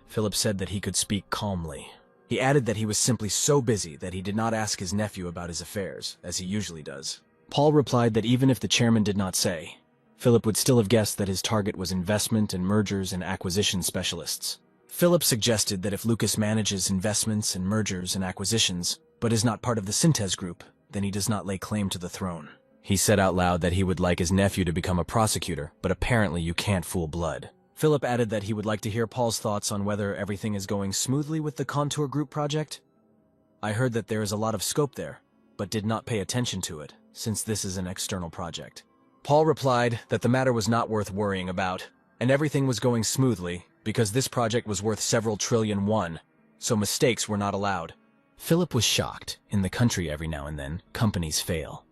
Philip said that he could speak calmly. He added that he was simply so busy that he did not ask his nephew about his affairs, as he usually does. Paul replied that even if the chairman did not say, Philip would still have guessed that his target was investment and mergers and acquisition specialists. Philip suggested that if Lucas manages investments and mergers and acquisitions, but is not part of the Synthes Group, then he does not lay claim to the throne. He said out loud that he would like his nephew to become a prosecutor, but apparently you can't fool blood. Philip added that he would like to hear Paul's thoughts on whether everything is going smoothly with the Contour Group project. I heard that there is a lot of scope there, but did not pay attention to it, since this is an external project. Paul replied that the matter was not worth worrying about, and everything was going smoothly, because this project was worth several trillion won, so mistakes were not allowed. Philip was shocked. In the country every now and then, companies fail.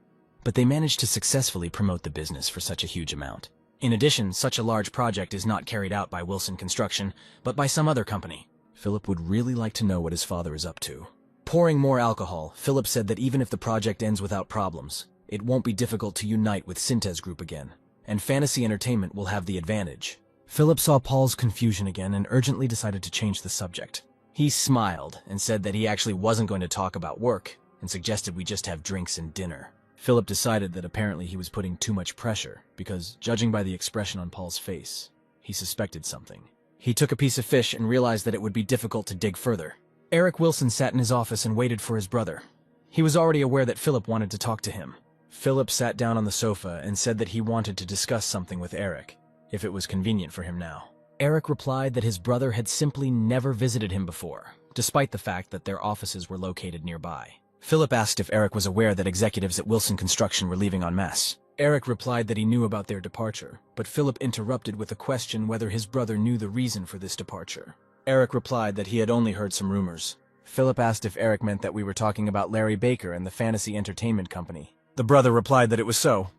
But they managed to successfully promote the business for such a huge amount. In addition, such a large project is not carried out by Wilson Construction, but by some other company. Philip would really like to know what his father is up to. Pouring more alcohol, Philip said that even if the project ends without problems, it won't be difficult to unite with Synthes Group again, and Fantasy Entertainment will have the advantage. Philip saw Paul's confusion again and urgently decided to change the subject. He smiled and said that he actually wasn't going to talk about work, and suggested we just have drinks and dinner. Philip decided that apparently he was putting too much pressure, because, judging by the expression on Paul's face, he suspected something. He took a piece of fish and realized that it would be difficult to dig further. Eric Wilson sat in his office and waited for his brother. He was already aware that Philip wanted to talk to him. Philip sat down on the sofa and said that he wanted to discuss something with Eric, if it was convenient for him now. Eric replied that his brother had simply never visited him before, despite the fact that their offices were located nearby. Philip asked if Eric was aware that executives at Wilson Construction were leaving en masse. Eric replied that he knew about their departure, but Philip interrupted with a question whether his brother knew the reason for this departure. Eric replied that he had only heard some rumors. Philip asked if Eric meant that we were talking about Larry Baker and the Fantasy Entertainment Company. The brother replied that it was so.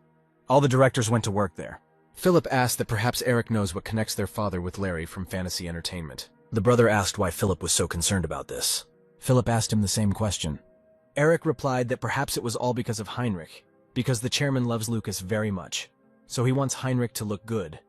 All the directors went to work there. Philip asked that perhaps Eric knows what connects their father with Larry from Fantasy Entertainment. The brother asked why Philip was so concerned about this. Philip asked him the same question. Eric replied that perhaps it was all because of Heinrich, because the chairman loves Lucas very much, so he wants Heinrich to look good,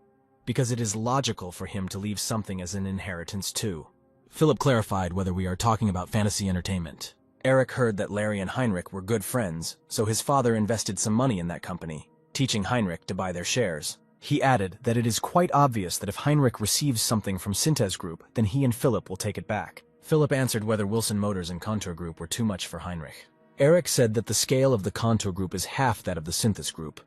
because it is logical for him to leave something as an inheritance too. Philip clarified whether we are talking about Fantasy Entertainment. Eric heard that Larry and Heinrich were good friends, so his father invested some money in that company, teaching Heinrich to buy their shares. He added that it is quite obvious that if Heinrich receives something from Synthes Group, then he and Philip will take it back. Philip answered whether Wilson Motors and Contour Group were too much for Heinrich. Eric said that the scale of the Contour Group is half that of the Synthes Group.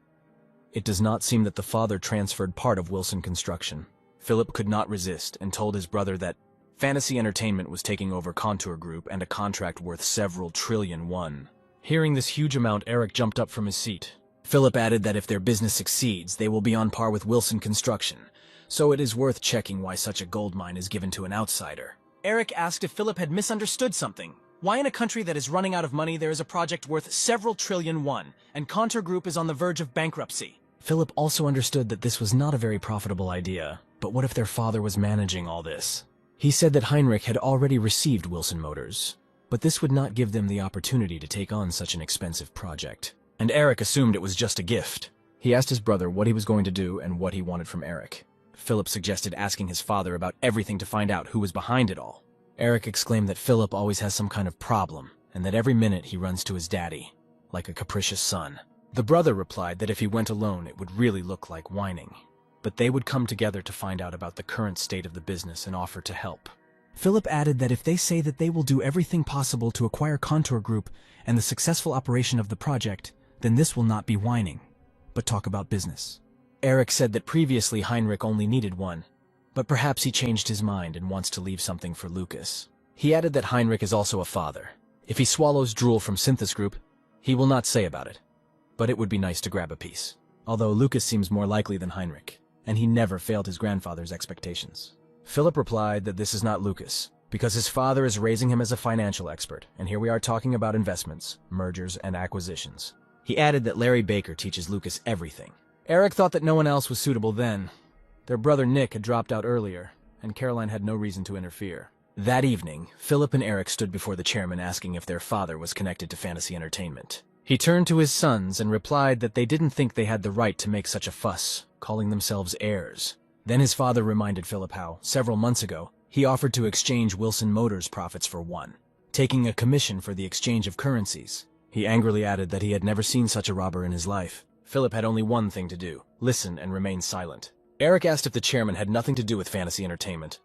It does not seem that the father transferred part of Wilson Construction. Philip could not resist and told his brother that Fantasy Entertainment was taking over Contour Group and a contract worth several trillion won. Hearing this huge amount, Eric jumped up from his seat. Philip added that if their business succeeds, they will be on par with Wilson Construction, so it is worth checking why such a gold mine is given to an outsider. Eric asked if Philip had misunderstood something. Why in a country that is running out of money there is a project worth several trillion won, and Contour Group is on the verge of bankruptcy? Philip also understood that this was not a very profitable idea, but what if their father was managing all this? He said that Heinrich had already received Wilson Motors, but this would not give them the opportunity to take on such an expensive project. And Eric assumed it was just a gift. He asked his brother what he was going to do and what he wanted from Eric. Philip suggested asking his father about everything to find out who was behind it all. Eric exclaimed that Philip always has some kind of problem, and that every minute he runs to his daddy, like a capricious son. The brother replied that if he went alone it would really look like whining, but they would come together to find out about the current state of the business and offer to help. Philip added that if they say that they will do everything possible to acquire Contour Group and the successful operation of the project, then this will not be whining, but talk about business. Eric said that previously Heinrich only needed one, but perhaps he changed his mind and wants to leave something for Lucas. He added that Heinrich is also a father. If he swallows drool from Synthes Group, he will not say about it, but it would be nice to grab a piece. Although Lucas seems more likely than Heinrich, and he never failed his grandfather's expectations. Philip replied that this is not Lucas, because his father is raising him as a financial expert, and here we are talking about investments, mergers, and acquisitions. He added that Larry Baker teaches Lucas everything. Eric thought that no one else was suitable then. Their brother Nick had dropped out earlier, and Caroline had no reason to interfere. That evening, Philip and Eric stood before the chairman asking if their father was connected to fantasy entertainment. He turned to his sons and replied that they didn't think they had the right to make such a fuss, calling themselves heirs. Then his father reminded Philip how, several months ago, he offered to exchange Wilson Motors' profits for one, taking a commission for the exchange of currencies. He angrily added that he had never seen such a robber in his life. Philip had only one thing to do: listen and remain silent. Eric asked if the chairman had nothing to do with fantasy entertainment.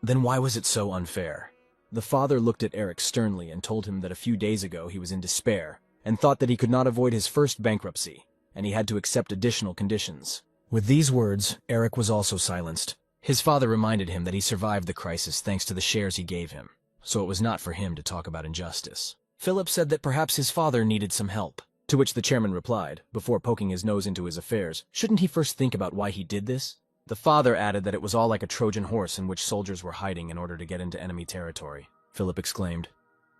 Then why was it so unfair? The father looked at Eric sternly and told him that a few days ago he was in despair and thought that he could not avoid his first bankruptcy, and he had to accept additional conditions. With these words, Eric was also silenced. His father reminded him that he survived the crisis thanks to the shares he gave him, so it was not for him to talk about injustice. Philip said that perhaps his father needed some help, to which the chairman replied, before poking his nose into his affairs, shouldn't he first think about why he did this? The father added that it was all like a Trojan horse in which soldiers were hiding in order to get into enemy territory. Philip exclaimed,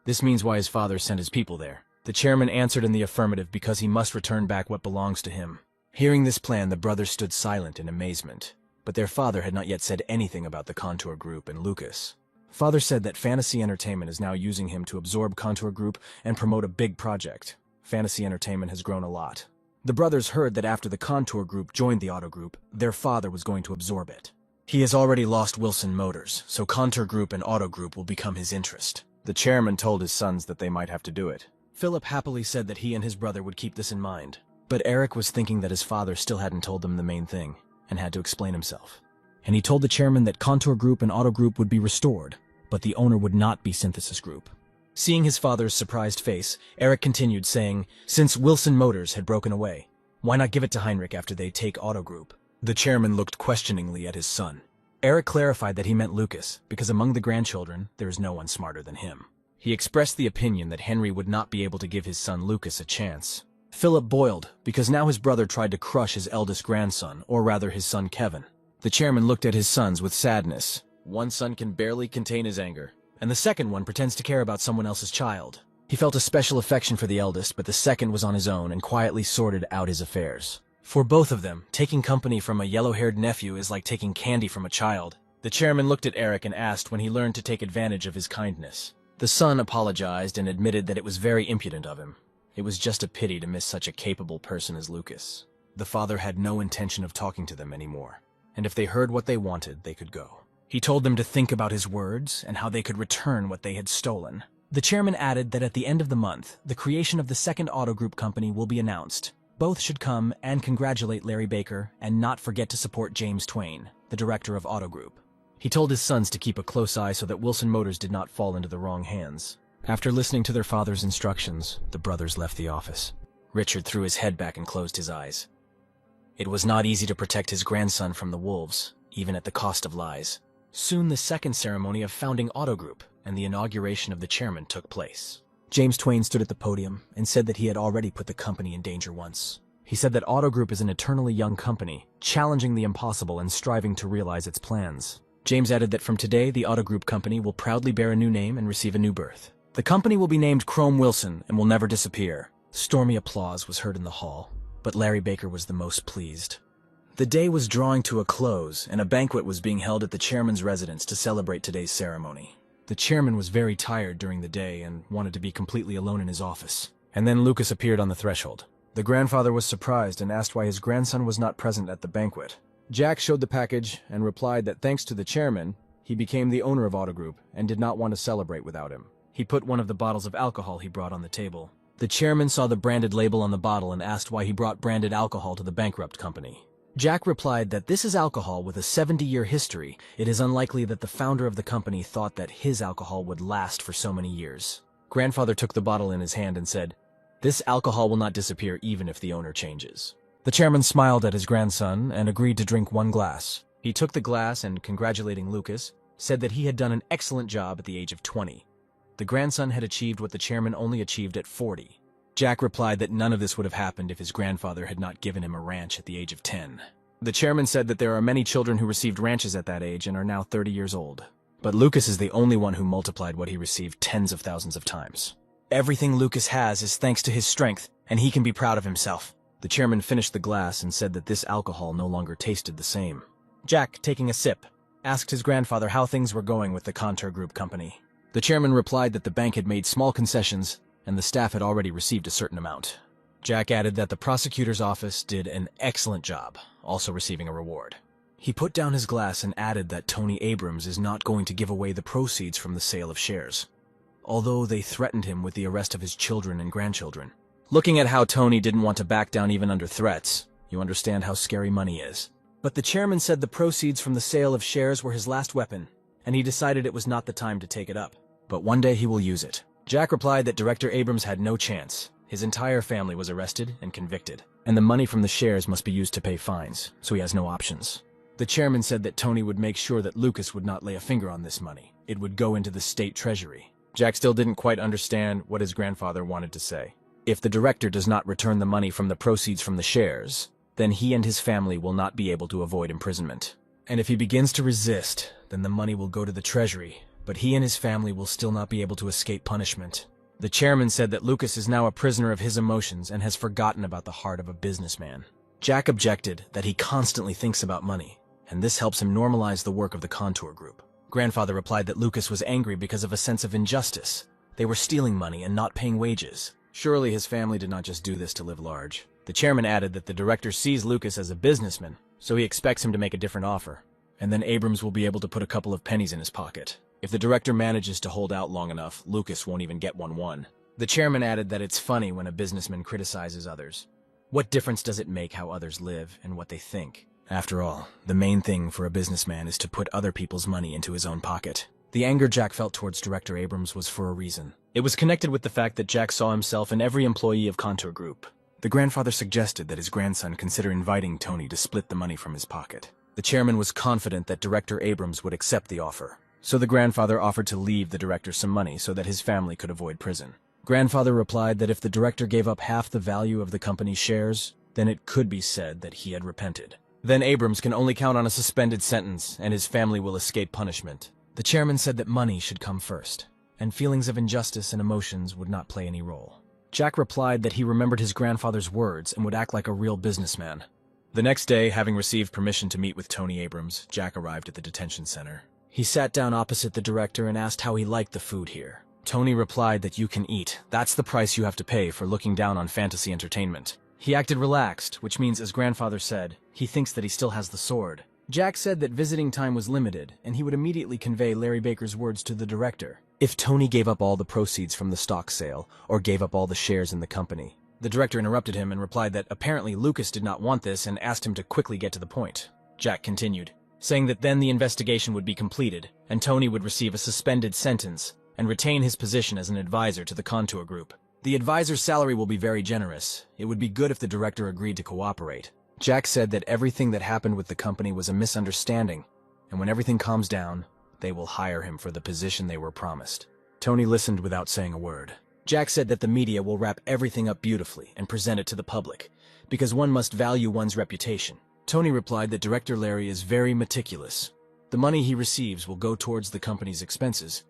"This means why his father sent his people there." The chairman answered in the affirmative because he must return back what belongs to him. Hearing this plan, the brothers stood silent in amazement, but their father had not yet said anything about the Contour Group and Lucas. Father said that Fantasy Entertainment is now using him to absorb Contour Group and promote a big project. Fantasy Entertainment has grown a lot. The brothers heard that after the Contour Group joined the Auto Group, their father was going to absorb it. He has already lost Wilson Motors, so Contour Group and Auto Group will become his interest. The chairman told his sons that they might have to do it. Philip happily said that he and his brother would keep this in mind. But Eric was thinking that his father still hadn't told them the main thing, and had to explain himself. And he told the chairman that Contour Group and Auto Group would be restored, but the owner would not be Synthesis Group. Seeing his father's surprised face, Eric continued saying, since Wilson Motors had broken away, why not give it to Heinrich after they take Auto Group? The chairman looked questioningly at his son. Eric clarified that he meant Lucas, because among the grandchildren, there is no one smarter than him. He expressed the opinion that Henry would not be able to give his son Lucas a chance. Philip boiled, because now his brother tried to crush his eldest grandson, or rather his son Kevin. The chairman looked at his sons with sadness. One son can barely contain his anger, and the second one pretends to care about someone else's child. He felt a special affection for the eldest, but the second was on his own and quietly sorted out his affairs. For both of them, taking company from a yellow-haired nephew is like taking candy from a child. The chairman looked at Eric and asked when he learned to take advantage of his kindness. The son apologized and admitted that it was very impudent of him. It was just a pity to miss such a capable person as Lucas. The father had no intention of talking to them anymore, and if they heard what they wanted, they could go. He told them to think about his words and how they could return what they had stolen. The chairman added that at the end of the month, the creation of the second Auto Group company will be announced. Both should come and congratulate Larry Baker and not forget to support James Twain, the director of Auto Group. He told his sons to keep a close eye so that Wilson Motors did not fall into the wrong hands. After listening to their father's instructions, the brothers left the office. Richard threw his head back and closed his eyes. It was not easy to protect his grandson from the wolves, even at the cost of lies. Soon the second ceremony of founding Auto Group and the inauguration of the chairman took place. James Twain stood at the podium and said that he had already put the company in danger once. He said that Auto Group is an eternally young company, challenging the impossible and striving to realize its plans. James added that from today, the Auto Group company will proudly bear a new name and receive a new birth. The company will be named Chrome Wilson and will never disappear. Stormy applause was heard in the hall, but Larry Baker was the most pleased. The day was drawing to a close, and a banquet was being held at the chairman's residence to celebrate today's ceremony. The chairman was very tired during the day and wanted to be completely alone in his office. And then Lucas appeared on the threshold. The grandfather was surprised and asked why his grandson was not present at the banquet. Jack showed the package and replied that thanks to the chairman, he became the owner of Auto Group and did not want to celebrate without him. He put one of the bottles of alcohol he brought on the table. The chairman saw the branded label on the bottle and asked why he brought branded alcohol to the bankrupt company. Jack replied that this is alcohol with a 70-year history. It is unlikely that the founder of the company thought that his alcohol would last for so many years. Grandfather took the bottle in his hand and said, "This alcohol will not disappear even if the owner changes." The chairman smiled at his grandson and agreed to drink one glass. He took the glass and, congratulating Lucas, said that he had done an excellent job at the age of 20. The grandson had achieved what the chairman only achieved at 40. Jack replied that none of this would have happened if his grandfather had not given him a ranch at the age of 10. The chairman said that there are many children who received ranches at that age and are now 30 years old. But Lucas is the only one who multiplied what he received tens of thousands of times. Everything Lucas has is thanks to his strength, and he can be proud of himself. The chairman finished the glass and said that this alcohol no longer tasted the same. Jack, taking a sip, asked his grandfather how things were going with the Contour Group company. The chairman replied that the bank had made small concessions and the staff had already received a certain amount. Jack added that the prosecutor's office did an excellent job, also receiving a reward. He put down his glass and added that Tony Abrams is not going to give away the proceeds from the sale of shares, although they threatened him with the arrest of his children and grandchildren. Looking at how Tony didn't want to back down even under threats, you understand how scary money is. But the chairman said the proceeds from the sale of shares were his last weapon, and he decided it was not the time to take it up. But one day he will use it. Jack replied that Director Abrams had no chance. His entire family was arrested and convicted, and the money from the shares must be used to pay fines, so he has no options. The chairman said that Tony would make sure that Lucas would not lay a finger on this money. It would go into the state treasury. Jack still didn't quite understand what his grandfather wanted to say. If the director does not return the money from the proceeds from the shares, then he and his family will not be able to avoid imprisonment. And if he begins to resist, then the money will go to the treasury, but he and his family will still not be able to escape punishment. The chairman said that Lucas is now a prisoner of his emotions and has forgotten about the heart of a businessman. Jack objected that he constantly thinks about money, and this helps him normalize the work of the Contour Group. Grandfather replied that Lucas was angry because of a sense of injustice. They were stealing money and not paying wages. Surely his family did not just do this to live large. The chairman added that the director sees Lucas as a businessman, so he expects him to make a different offer. And then Abrams will be able to put a couple of pennies in his pocket. If the director manages to hold out long enough, Lucas won't even get one. The chairman added that it's funny when a businessman criticizes others. What difference does it make how others live and what they think? After all, the main thing for a businessman is to put other people's money into his own pocket. The anger Jack felt towards Director Abrams was for a reason. It was connected with the fact that Jack saw himself in every employee of Contour Group. The grandfather suggested that his grandson consider inviting Tony to split the money from his pocket. The chairman was confident that Director Abrams would accept the offer, so the grandfather offered to leave the director some money so that his family could avoid prison. Grandfather replied that if the director gave up half the value of the company's shares, then it could be said that he had repented. Then Abrams can only count on a suspended sentence, and his family will escape punishment. The chairman said that money should come first, and feelings of injustice and emotions would not play any role. Jack replied that he remembered his grandfather's words and would act like a real businessman. The next day, having received permission to meet with Tony Abrams, Jack arrived at the detention center. He sat down opposite the director and asked how he liked the food here. Tony replied that you can eat. That's the price you have to pay for looking down on fantasy entertainment. He acted relaxed, which means, as grandfather said, he thinks that he still has the sword. Jack said that visiting time was limited, and he would immediately convey Larry Baker's words to the director. If Tony gave up all the proceeds from the stock sale, or gave up all the shares in the company. The director interrupted him and replied that apparently Lucas did not want this and asked him to quickly get to the point. Jack continued, saying that then the investigation would be completed, and Tony would receive a suspended sentence and retain his position as an advisor to the Contour Group. The advisor's salary will be very generous. It would be good if the director agreed to cooperate. Jack said that everything that happened with the company was a misunderstanding, and when everything calms down, they will hire him for the position they were promised. Tony listened without saying a word. Jack said that the media will wrap everything up beautifully and present it to the public, because one must value one's reputation. Tony replied that Director Larry is very meticulous. The money he receives will go towards the company's expenses.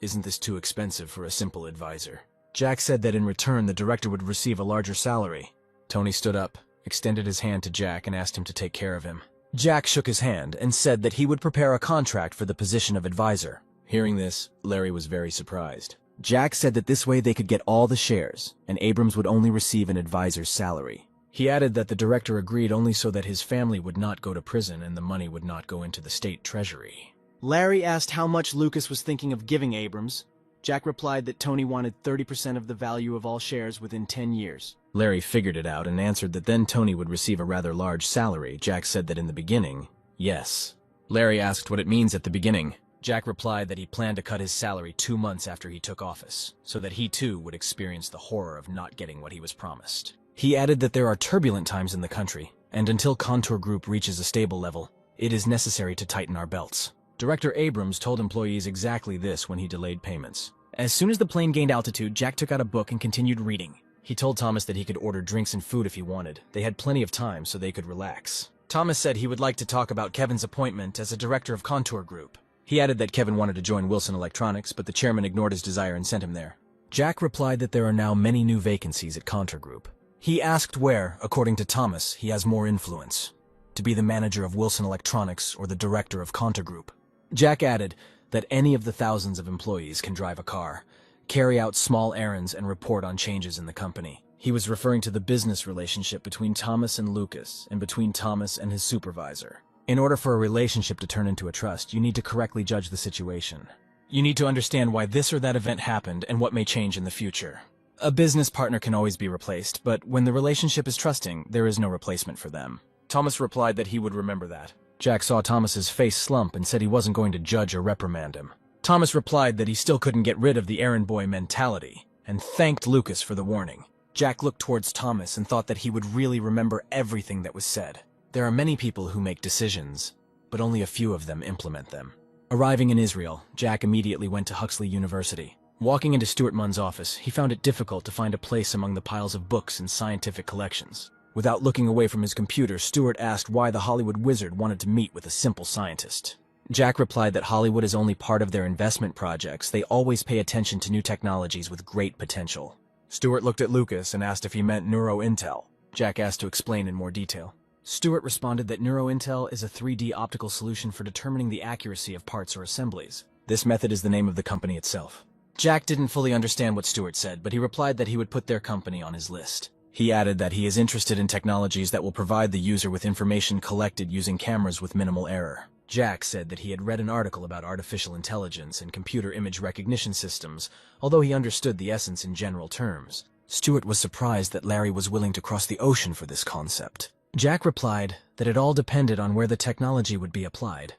Isn't this too expensive for a simple advisor? Jack said that in return the director would receive a larger salary. Tony stood up, extended his hand to Jack and asked him to take care of him. Jack shook his hand and said that he would prepare a contract for the position of advisor. Hearing this, Larry was very surprised. Jack said that this way they could get all the shares, and Abrams would only receive an advisor's salary. He added that the director agreed only so that his family would not go to prison and the money would not go into the state treasury. Larry asked how much Lucas was thinking of giving Abrams. Jack replied that Tony wanted 30% of the value of all shares within 10 years. Larry figured it out and answered that then Tony would receive a rather large salary. Jack said that in the beginning, yes. Larry asked what it means at the beginning. Jack replied that he planned to cut his salary 2 months after he took office, so that he too would experience the horror of not getting what he was promised. He added that there are turbulent times in the country, and until Contour Group reaches a stable level, it is necessary to tighten our belts. Director Abrams told employees exactly this when he delayed payments. As soon as the plane gained altitude, Jack took out a book and continued reading. He told Thomas that he could order drinks and food if he wanted. They had plenty of time so they could relax. Thomas said he would like to talk about Kevin's appointment as a director of Contour Group. He added that Kevin wanted to join Wilson Electronics, but the chairman ignored his desire and sent him there. Jack replied that there are now many new vacancies at Contour Group. He asked where, according to Thomas, he has more influence. to be the manager of Wilson Electronics or the director of Conta Group. Jack added that any of the thousands of employees can drive a car, carry out small errands, and report on changes in the company. He was referring to the business relationship between Thomas and Lucas, and between Thomas and his supervisor. In order for a relationship to turn into a trust, you need to correctly judge the situation. You need to understand why this or that event happened and what may change in the future. A business partner can always be replaced, but when the relationship is trusting, there is no replacement for them. Thomas replied that he would remember that. Jack saw Thomas's face slump and said he wasn't going to judge or reprimand him. Thomas replied that he still couldn't get rid of the errand boy mentality, and thanked Lucas for the warning. Jack looked towards Thomas and thought that he would really remember everything that was said. There are many people who make decisions, but only a few of them implement them. Arriving in Israel, Jack immediately went to Huxley University. Walking into Stuart Munn's office, he found it difficult to find a place among the piles of books and scientific collections. Without looking away from his computer, Stuart asked why the Hollywood wizard wanted to meet with a simple scientist. Jack replied that Hollywood is only part of their investment projects. They always pay attention to new technologies with great potential. Stuart looked at Lucas and asked if he meant NeuroIntel. Jack asked to explain in more detail. Stuart responded that NeuroIntel is a 3D optical solution for determining the accuracy of parts or assemblies. This method is the name of the company itself. Jack didn't fully understand what Stuart said, but he replied that he would put their company on his list. He added that he is interested in technologies that will provide the user with information collected using cameras with minimal error. Jack said that he had read an article about artificial intelligence and computer image recognition systems, although he understood the essence in general terms. Stuart was surprised that Larry was willing to cross the ocean for this concept. Jack replied that it all depended on where the technology would be applied,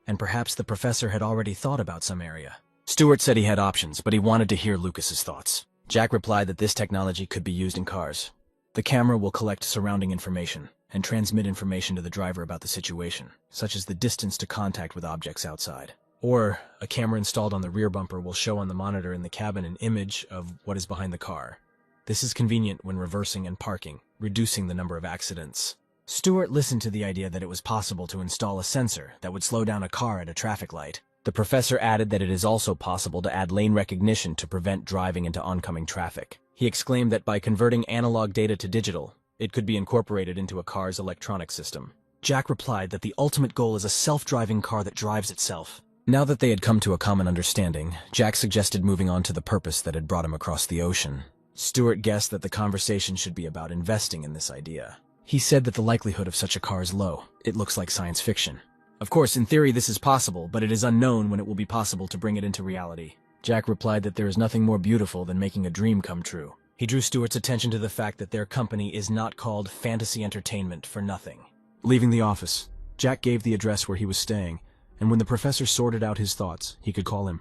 and perhaps the professor had already thought about some area. Stuart said he had options, but he wanted to hear Lucas's thoughts. Jack replied that this technology could be used in cars. The camera will collect surrounding information and transmit information to the driver about the situation, such as the distance to contact with objects outside. Or, a camera installed on the rear bumper will show on the monitor in the cabin an image of what is behind the car. This is convenient when reversing and parking, reducing the number of accidents. Stuart listened to the idea that it was possible to install a sensor that would slow down a car at a traffic light. The professor added that it is also possible to add lane recognition to prevent driving into oncoming traffic. He exclaimed that by converting analog data to digital, it could be incorporated into a car's electronic system. Jack replied that the ultimate goal is a self-driving car that drives itself. Now that they had come to a common understanding, Jack suggested moving on to the purpose that had brought him across the ocean. Stuart guessed that the conversation should be about investing in this idea. He said that the likelihood of such a car is low. It looks like science fiction. Of course, in theory this is possible, but it is unknown when it will be possible to bring it into reality. Jack replied that there is nothing more beautiful than making a dream come true. He drew Stuart's attention to the fact that their company is not called Fantasy Entertainment for nothing. Leaving the office, Jack gave the address where he was staying, and when the professor sorted out his thoughts, he could call him.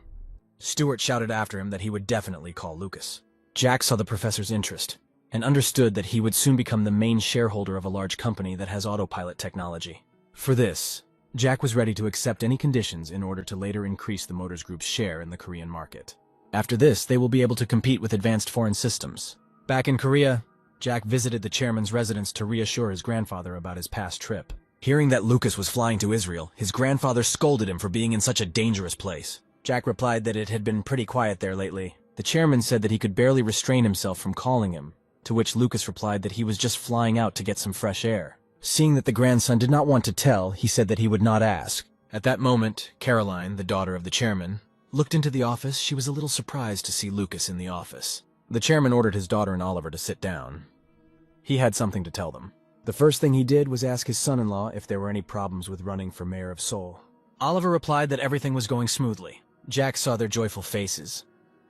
Stuart shouted after him that he would definitely call Lucas. Jack saw the professor's interest, and understood that he would soon become the main shareholder of a large company that has autopilot technology. For this, Jack was ready to accept any conditions in order to later increase the Motors Group's share in the Korean market. After this, they will be able to compete with advanced foreign systems. Back in Korea, Jack visited the chairman's residence to reassure his grandfather about his past trip. Hearing that Lucas was flying to Israel, his grandfather scolded him for being in such a dangerous place. Jack replied that it had been pretty quiet there lately. The chairman said that he could barely restrain himself from calling him, to which Lucas replied that he was just flying out to get some fresh air. Seeing that the grandson did not want to tell, he said that he would not ask. At that moment, Caroline, the daughter of the chairman, looked into the office. She was a little surprised to see Lucas in the office. The chairman ordered his daughter and Oliver to sit down. He had something to tell them. The first thing he did was ask his son-in-law if there were any problems with running for mayor of Seoul. Oliver replied that everything was going smoothly. Jack saw their joyful faces,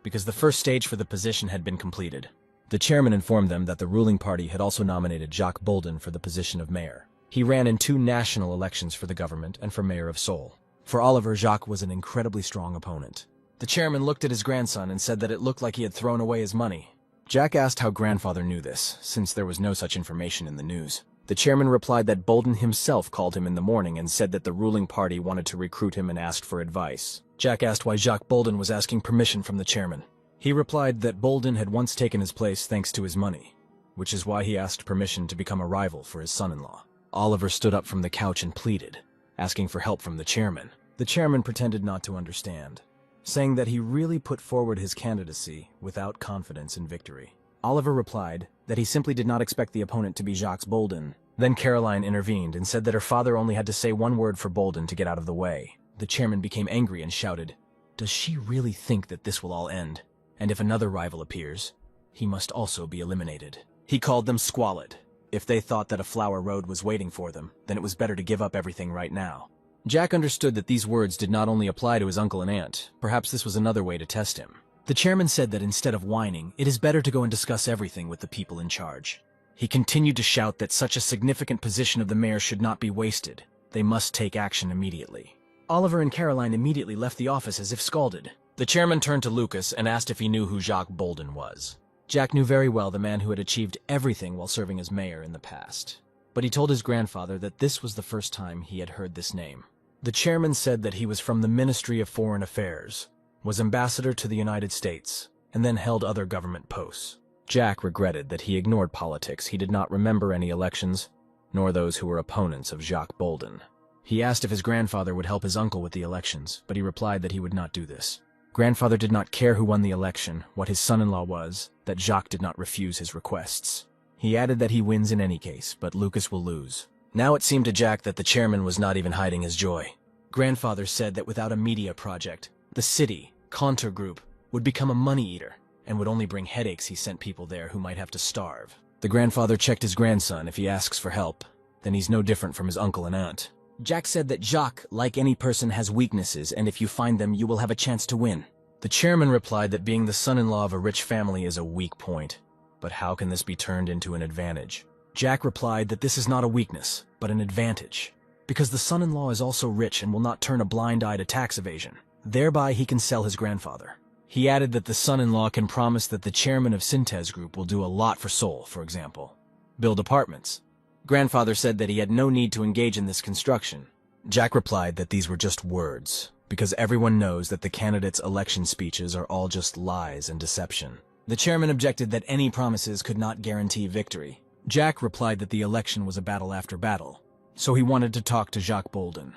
because the first stage for the position had been completed. The chairman informed them that the ruling party had also nominated Jacques Bolden for the position of mayor. He ran in 2 national elections for the government and for mayor of Seoul. For Oliver, Jacques was an incredibly strong opponent. The chairman looked at his grandson and said that it looked like he had thrown away his money. Jack asked how grandfather knew this, since there was no such information in the news. The chairman replied that Bolden himself called him in the morning and said that the ruling party wanted to recruit him and asked for advice. Jack asked why Jacques Bolden was asking permission from the chairman. He replied that Bolden had once taken his place thanks to his money, which is why he asked permission to become a rival for his son-in-law. Oliver stood up from the couch and pleaded, asking for help from the chairman. The chairman pretended not to understand, saying that he really put forward his candidacy without confidence in victory. Oliver replied that he simply did not expect the opponent to be Jacques Bolden. Then Caroline intervened and said that her father only had to say one word for Bolden to get out of the way. The chairman became angry and shouted, "Does she really think that this will all end? And if another rival appears, he must also be eliminated." He called them squalid. If they thought that a flower road was waiting for them, then it was better to give up everything right now. Jack understood that these words did not only apply to his uncle and aunt. Perhaps this was another way to test him. The chairman said that instead of whining, it is better to go and discuss everything with the people in charge. He continued to shout that such a significant position of the mayor should not be wasted. They must take action immediately. Oliver and Caroline immediately left the office as if scalded. The chairman turned to Lucas and asked if he knew who Jacques Bolden was. Jack knew very well the man who had achieved everything while serving as mayor in the past. But he told his grandfather that this was the first time he had heard this name. The chairman said that he was from the Ministry of Foreign Affairs, was ambassador to the United States, and then held other government posts. Jack regretted that he ignored politics. He did not remember any elections, nor those who were opponents of Jacques Bolden. He asked if his grandfather would help his uncle with the elections, but he replied that he would not do this. Grandfather did not care who won the election, what his son-in-law was, that Jacques did not refuse his requests. He added that he wins in any case, but Lucas will lose. Now it seemed to Jack that the chairman was not even hiding his joy. Grandfather said that without a media project, the city, Contour Group, would become a money-eater, and would only bring headaches. He sent people there who might have to starve. The grandfather checked his grandson. If he asks for help, then he's no different from his uncle and aunt. Jack said that Jacques, like any person, has weaknesses, and if you find them, you will have a chance to win. The chairman replied that being the son-in-law of a rich family is a weak point. But how can this be turned into an advantage? Jack replied that this is not a weakness, but an advantage, because the son-in-law is also rich and will not turn a blind eye to tax evasion. Thereby, he can sell his grandfather. He added that the son-in-law can promise that the chairman of Syntes Group will do a lot for Seoul, for example. Build apartments. Grandfather said that he had no need to engage in this construction. Jack replied that these were just words, because everyone knows that the candidates' election speeches are all just lies and deception. The chairman objected that any promises could not guarantee victory. Jack replied that the election was a battle after battle, so he wanted to talk to Jacques Bolden.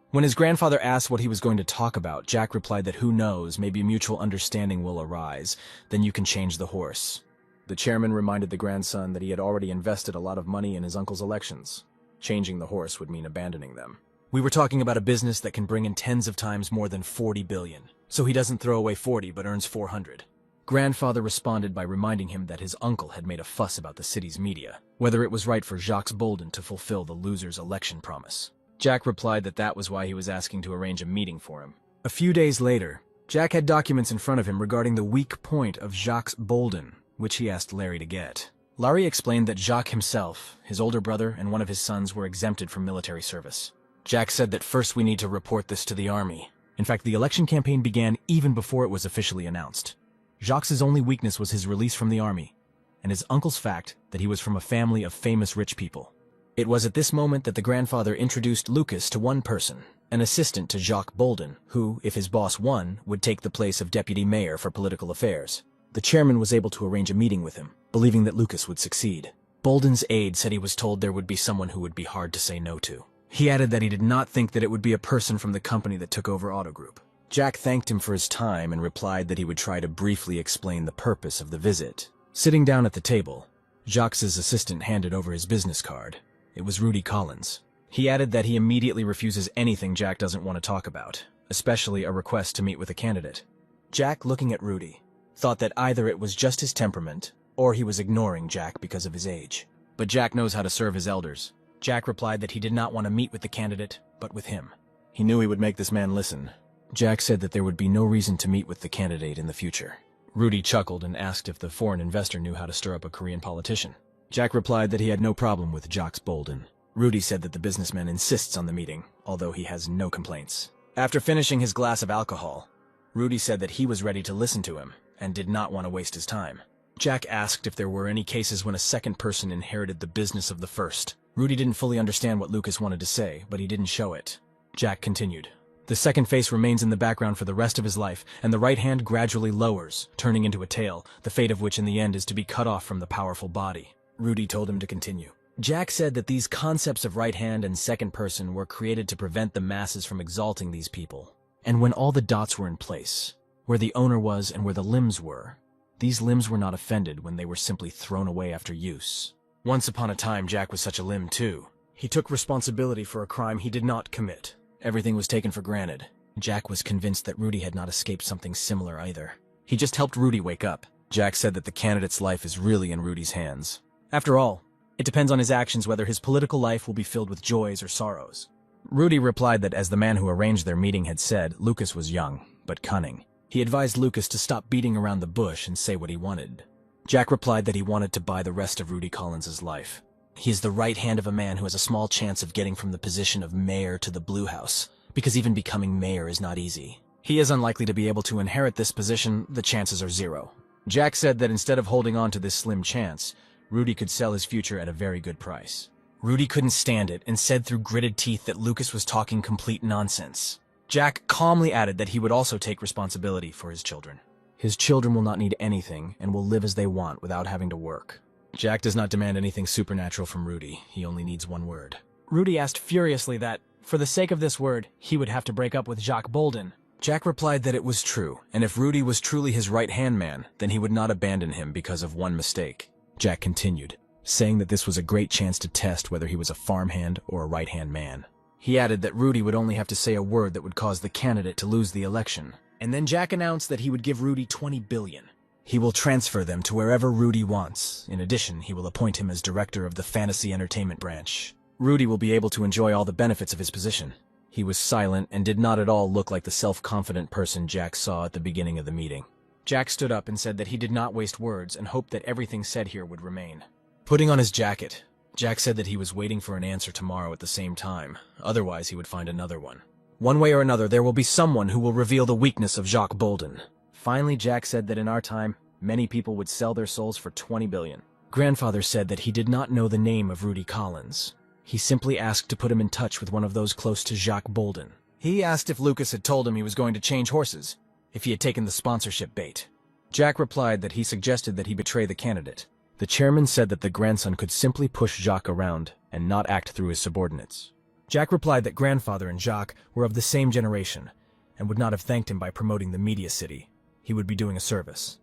When his grandfather asked what he was going to talk about, Jack replied that who knows, maybe mutual understanding will arise, then you can change the horse. The chairman reminded the grandson that he had already invested a lot of money in his uncle's elections. Changing the horse would mean abandoning them. We were talking about a business that can bring in tens of times more than 40 billion, so he doesn't throw away 40 but earns 400. Grandfather responded by reminding him that his uncle had made a fuss about the city's media, whether it was right for Jacques Bolden to fulfill the loser's election promise. Jack replied that that was why he was asking to arrange a meeting for him. A few days later, Jack had documents in front of him regarding the weak point of Jacques Bolden, which he asked Larry to get. Larry explained that Jacques himself, his older brother, and one of his sons were exempted from military service. Jack said that first we need to report this to the army. In fact, the election campaign began even before it was officially announced. Jacques' only weakness was his release from the army, and his uncle's fact that he was from a family of famous rich people. It was at this moment that the grandfather introduced Lucas to one person, an assistant to Jacques Bolden, who, if his boss won, would take the place of deputy mayor for political affairs. The chairman was able to arrange a meeting with him, believing that Lucas would succeed. Bolden's aide said he was told there would be someone who would be hard to say no to. He added that he did not think that it would be a person from the company that took over Auto Group. Jack thanked him for his time and replied that he would try to briefly explain the purpose of the visit. Sitting down at the table, Jacques' assistant handed over his business card. It was Rudy Collins. He added that he immediately refuses anything Jack doesn't want to talk about, especially a request to meet with a candidate. Jack, looking at Rudy, thought that either it was just his temperament, or he was ignoring Jack because of his age. But Jack knows how to serve his elders. Jack replied that he did not want to meet with the candidate, but with him. He knew he would make this man listen. Jack said that there would be no reason to meet with the candidate in the future. Rudy chuckled and asked if the foreign investor knew how to stir up a Korean politician. Jack replied that he had no problem with Jacques Bolden. Rudy said that the businessman insists on the meeting, although he has no complaints. After finishing his glass of alcohol, Rudy said that he was ready to listen to him and did not want to waste his time. Jack asked if there were any cases when a second person inherited the business of the first. Rudy didn't fully understand what Lucas wanted to say, but he didn't show it. Jack continued. The second face remains in the background for the rest of his life, and the right hand gradually lowers, turning into a tail, the fate of which in the end is to be cut off from the powerful body. Rudy told him to continue. Jack said that these concepts of right hand and second person were created to prevent the masses from exalting these people. And when all the dots were in place, where the owner was and where the limbs were, these limbs were not offended when they were simply thrown away after use. Once upon a time, Jack was such a limb too. He took responsibility for a crime he did not commit. Everything was taken for granted. Jack was convinced that Rudy had not escaped something similar either. He just helped Rudy wake up. Jack said that the candidate's life is really in Rudy's hands. After all, it depends on his actions whether his political life will be filled with joys or sorrows. Rudy replied that as the man who arranged their meeting had said, Lucas was young, but cunning. He advised Lucas to stop beating around the bush and say what he wanted. Jack replied that he wanted to buy the rest of Rudy Collins's life. He is the right hand of a man who has a small chance of getting from the position of mayor to the Blue House, because even becoming mayor is not easy. He is unlikely to be able to inherit this position, the chances are zero. Jack said that instead of holding on to this slim chance, Rudy could sell his future at a very good price. Rudy couldn't stand it and said through gritted teeth that Lucas was talking complete nonsense. Jack calmly added that he would also take responsibility for his children. His children will not need anything and will live as they want without having to work. Jack does not demand anything supernatural from Rudy. He only needs one word. Rudy asked furiously that, for the sake of this word, he would have to break up with Jacques Bolden. Jack replied that it was true, and if Rudy was truly his right-hand man, then he would not abandon him because of one mistake. Jack continued, saying that this was a great chance to test whether he was a farmhand or a right-hand man. He added that Rudy would only have to say a word that would cause the candidate to lose the election. And then Jack announced that he would give Rudy 20 billion. He will transfer them to wherever Rudy wants. In addition, he will appoint him as director of the fantasy entertainment branch. Rudy will be able to enjoy all the benefits of his position. He was silent and did not at all look like the self-confident person Jack saw at the beginning of the meeting. Jack stood up and said that he did not waste words and hoped that everything said here would remain. Putting on his jacket, Jack said that he was waiting for an answer tomorrow at the same time. Otherwise, he would find another one. One way or another, there will be someone who will reveal the weakness of Jacques Bolden. Finally, Jack said that in our time, many people would sell their souls for 20 billion. Grandfather said that he did not know the name of Rudy Collins. He simply asked to put him in touch with one of those close to Jacques Bolden. He asked if Lucas had told him he was going to change horses, if he had taken the sponsorship bait. Jack replied that he suggested that he betray the candidate. The chairman said that the grandson could simply push Jacques around and not act through his subordinates. Jack replied that grandfather and Jacques were of the same generation and would not have thanked him by promoting the media city. He would be doing a service.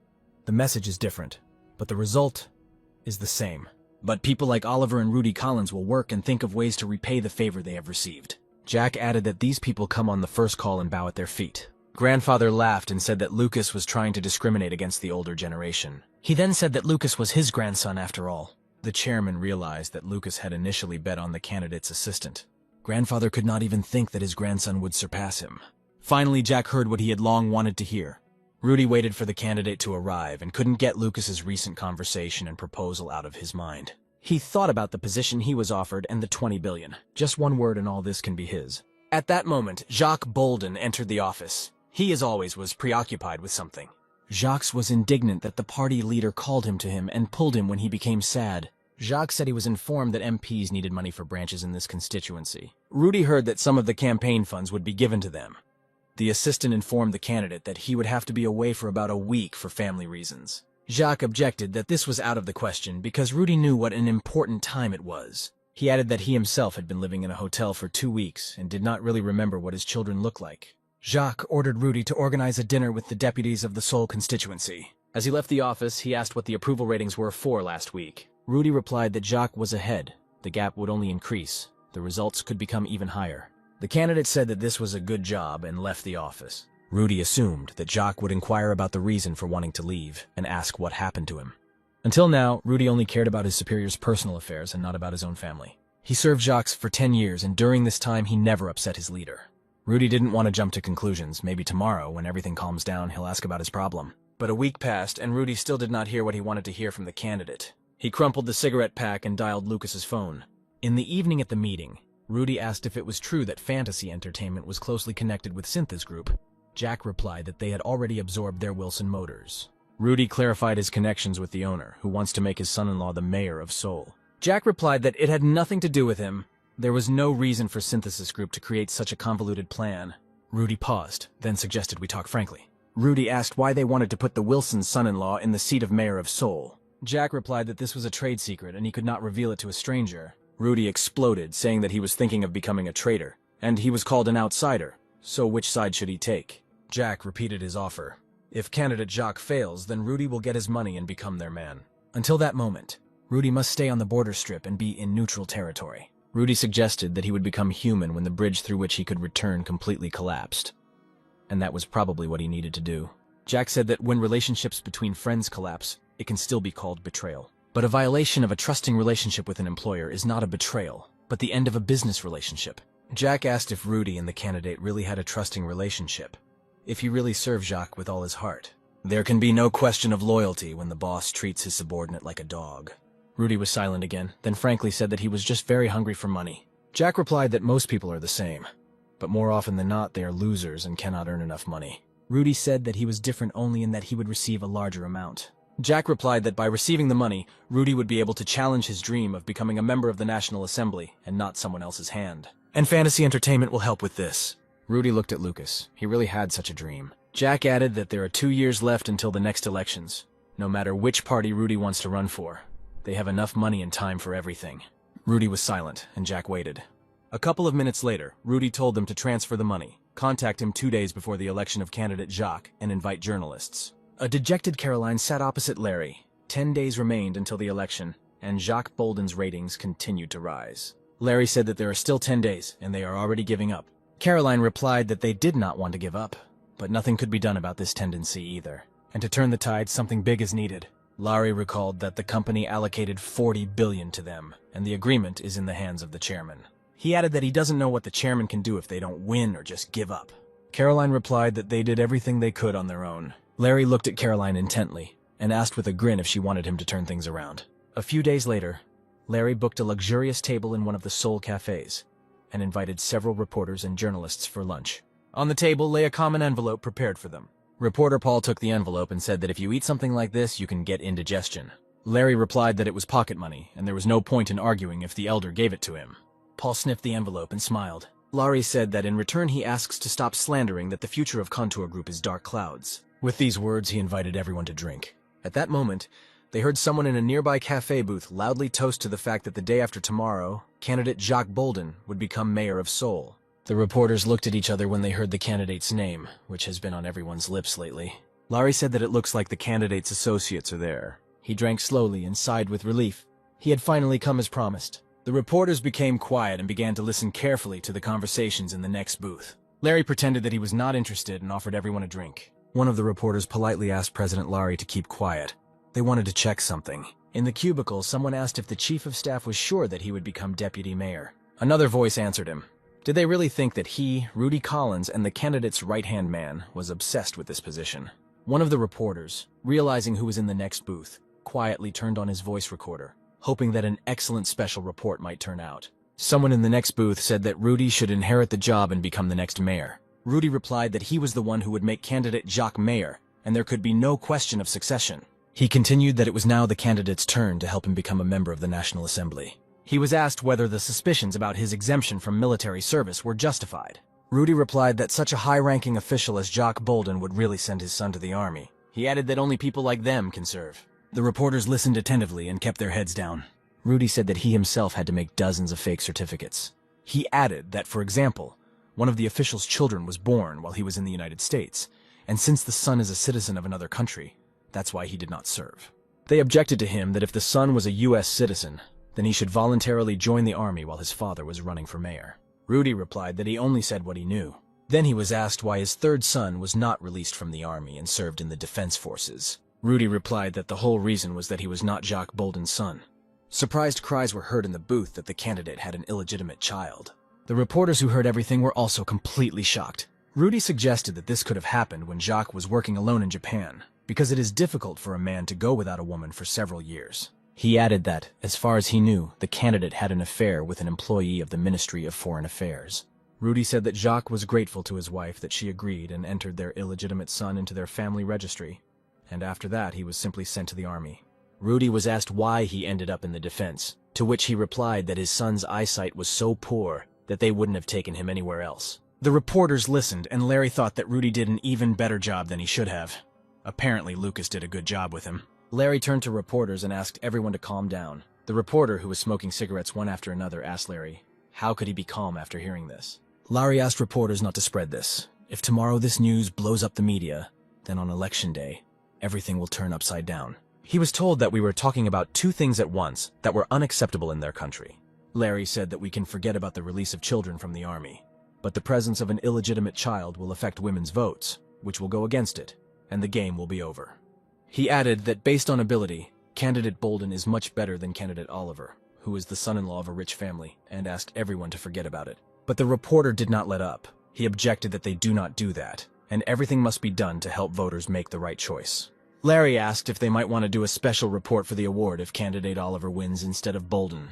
The message is different, but the result is the same. But people like Oliver and Rudy Collins will work and think of ways to repay the favor they have received. Jack added that these people come on the first call and bow at their feet. Grandfather laughed and said that Lucas was trying to discriminate against the older generation. He then said that Lucas was his grandson after all. The chairman realized that Lucas had initially bet on the candidate's assistant. Grandfather could not even think that his grandson would surpass him. Finally, Jack heard what he had long wanted to hear. Rudy waited for the candidate to arrive and couldn't get Lucas's recent conversation and proposal out of his mind. He thought about the position he was offered and the 20 billion. Just one word and all this can be his. At that moment, Jacques Bolden entered the office. He, as always, was preoccupied with something. Jacques was indignant that the party leader called him to him and pulled him when he became sad. Jacques said he was informed that MPs needed money for branches in this constituency. Rudy heard that some of the campaign funds would be given to them. The assistant informed the candidate that he would have to be away for about a week for family reasons. Jacques objected that this was out of the question because Rudy knew what an important time it was. He added that he himself had been living in a hotel for 2 weeks and did not really remember what his children looked like. Jacques ordered Rudy to organize a dinner with the deputies of the Seoul constituency. As he left the office, he asked what the approval ratings were for last week. Rudy replied that Jacques was ahead. The gap would only increase. The results could become even higher. The candidate said that this was a good job and left the office. Rudy assumed that Jacques would inquire about the reason for wanting to leave and ask what happened to him. Until now, Rudy only cared about his superior's personal affairs and not about his own family. He served Jacques for 10 years, and during this time, he never upset his leader. Rudy didn't want to jump to conclusions. Maybe tomorrow, when everything calms down, he'll ask about his problem. But a week passed, and Rudy still did not hear what he wanted to hear from the candidate. He crumpled the cigarette pack and dialed Lucas's phone. In the evening at the meeting, Rudy asked if it was true that fantasy entertainment was closely connected with Synthesis Group. Jack replied that they had already absorbed their Wilson Motors. Rudy clarified his connections with the owner, who wants to make his son-in-law the mayor of Seoul. Jack replied that it had nothing to do with him. There was no reason for Synthesis Group to create such a convoluted plan. Rudy paused, then suggested we talk frankly. Rudy asked why they wanted to put the Wilson's son-in-law in the seat of mayor of Seoul. Jack replied that this was a trade secret and he could not reveal it to a stranger. Rudy exploded, saying that he was thinking of becoming a traitor, and he was called an outsider, so which side should he take? Jack repeated his offer. If candidate Jacques fails, then Rudy will get his money and become their man. Until that moment, Rudy must stay on the border strip and be in neutral territory. Rudy suggested that he would become human when the bridge through which he could return completely collapsed. And that was probably what he needed to do. Jack said that when relationships between friends collapse, it can still be called betrayal. But a violation of a trusting relationship with an employer is not a betrayal, but the end of a business relationship. Jack asked if Rudy and the candidate really had a trusting relationship, if he really served Jacques with all his heart. There can be no question of loyalty when the boss treats his subordinate like a dog. Rudy was silent again, then frankly said that he was just very hungry for money. Jack replied that most people are the same, but more often than not they are losers and cannot earn enough money. Rudy said that he was different only in that he would receive a larger amount. Jack replied that by receiving the money, Rudy would be able to challenge his dream of becoming a member of the National Assembly and not someone else's hand. And fantasy entertainment will help with this. Rudy looked at Lucas. He really had such a dream. Jack added that there are 2 years left until the next elections. No matter which party Rudy wants to run for, they have enough money and time for everything. Rudy was silent, and Jack waited. A couple of minutes later, Rudy told them to transfer the money, contact him 2 days before the election of candidate Jacques, and invite journalists. A dejected Caroline sat opposite Larry. 10 days remained until the election, and Jacques Bolden's ratings continued to rise. Larry said that there are still 10 days, and they are already giving up. Caroline replied that they did not want to give up, but nothing could be done about this tendency either. And to turn the tide, something big is needed. Larry recalled that the company allocated $40 billion to them, and the agreement is in the hands of the chairman. He added that he doesn't know what the chairman can do if they don't win or just give up. Caroline replied that they did everything they could on their own. Larry looked at Caroline intently and asked with a grin if she wanted him to turn things around. A few days later, Larry booked a luxurious table in one of the Seoul cafes and invited several reporters and journalists for lunch. On the table lay a common envelope prepared for them. Reporter Paul took the envelope and said that if you eat something like this, you can get indigestion. Larry replied that it was pocket money, and there was no point in arguing if the elder gave it to him. Paul sniffed the envelope and smiled. Larry said that in return he asks to stop slandering that the future of Contour Group is dark clouds. With these words, he invited everyone to drink. At that moment, they heard someone in a nearby cafe booth loudly toast to the fact that the day after tomorrow, candidate Jacques Bolden would become mayor of Seoul. The reporters looked at each other when they heard the candidate's name, which has been on everyone's lips lately. Larry said that it looks like the candidate's associates are there. He drank slowly and sighed with relief. He had finally come as promised. The reporters became quiet and began to listen carefully to the conversations in the next booth. Larry pretended that he was not interested and offered everyone a drink. One of the reporters politely asked President Larry to keep quiet. They wanted to check something. In the cubicle, someone asked if the chief of staff was sure that he would become deputy mayor. Another voice answered him. Did they really think that he, Rudy Collins, and the candidate's right-hand man was obsessed with this position? One of the reporters, realizing who was in the next booth, quietly turned on his voice recorder, hoping that an excellent special report might turn out. Someone in the next booth said that Rudy should inherit the job and become the next mayor. Rudy replied that he was the one who would make candidate Jacques mayor, and there could be no question of succession. He continued that it was now the candidate's turn to help him become a member of the National Assembly. He was asked whether the suspicions about his exemption from military service were justified. Rudy replied that such a high-ranking official as Jacques Bolden would really send his son to the army. He added that only people like them can serve. The reporters listened attentively and kept their heads down. Rudy said that he himself had to make dozens of fake certificates. He added that, for example, one of the official's children was born while he was in the United States, and since the son is a citizen of another country, that's why he did not serve. They objected to him that if the son was a U.S. citizen, then he should voluntarily join the army while his father was running for mayor. Rudy replied that he only said what he knew. Then he was asked why his third son was not released from the army and served in the defense forces. Rudy replied that the whole reason was that he was not Jacques Bolden's son. Surprised cries were heard in the booth that the candidate had an illegitimate child. The reporters who heard everything were also completely shocked. Rudy suggested that this could have happened when Jacques was working alone in Japan, because it is difficult for a man to go without a woman for several years. He added that, as far as he knew, the candidate had an affair with an employee of the Ministry of Foreign Affairs. Rudy said that Jacques was grateful to his wife that she agreed and entered their illegitimate son into their family registry, and after that he was simply sent to the army. Rudy was asked why he ended up in the defense, to which he replied that his son's eyesight was so poor that they wouldn't have taken him anywhere else. The reporters listened, and Larry thought that Rudy did an even better job than he should have. Apparently, Lucas did a good job with him. Larry turned to reporters and asked everyone to calm down. The reporter, who was smoking cigarettes one after another, asked Larry, how could he be calm after hearing this? Larry asked reporters not to spread this. If tomorrow this news blows up the media, then on election day, everything will turn upside down. He was told that we were talking about two things at once that were unacceptable in their country. Larry said that we can forget about the release of children from the army, but the presence of an illegitimate child will affect women's votes, which will go against it, and the game will be over. He added that based on ability, candidate Bolden is much better than candidate Oliver, who is the son-in-law of a rich family, and asked everyone to forget about it. But the reporter did not let up. He objected that they do not do that, and everything must be done to help voters make the right choice. Larry asked if they might want to do a special report for the award if candidate Oliver wins instead of Bolden.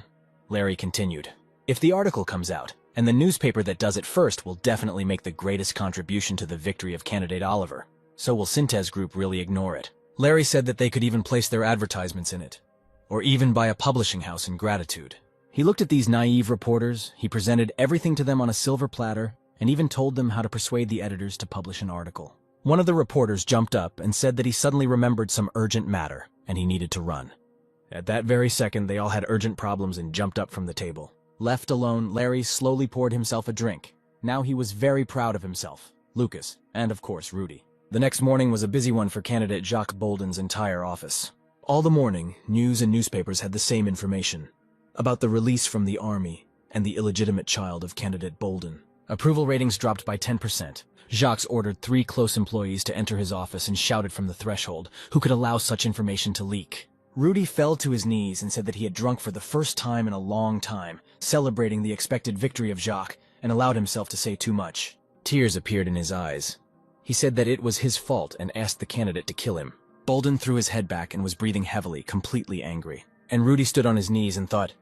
Larry continued, "If the article comes out, and the newspaper that does it first will definitely make the greatest contribution to the victory of candidate Oliver, so will Synthes Group really ignore it?" Larry said that they could even place their advertisements in it, or even buy a publishing house in gratitude. He looked at these naive reporters, he presented everything to them on a silver platter, and even told them how to persuade the editors to publish an article. One of the reporters jumped up and said that he suddenly remembered some urgent matter, and he needed to run. At that very second, they all had urgent problems and jumped up from the table. Left alone, Larry slowly poured himself a drink. Now he was very proud of himself, Lucas, and of course Rudy. The next morning was a busy one for candidate Jacques Bolden's entire office. All the morning, news and newspapers had the same information about the release from the army and the illegitimate child of candidate Bolden. Approval ratings dropped by 10%. Jacques ordered 3 close employees to enter his office and shouted from the threshold, who could allow such information to leak. Rudy fell to his knees and said that he had drunk for the first time in a long time, celebrating the expected victory of Jacques, and allowed himself to say too much. Tears appeared in his eyes. He said that it was his fault and asked the candidate to kill him. Bolden threw his head back and was breathing heavily, completely angry. And Rudy stood on his knees and thought,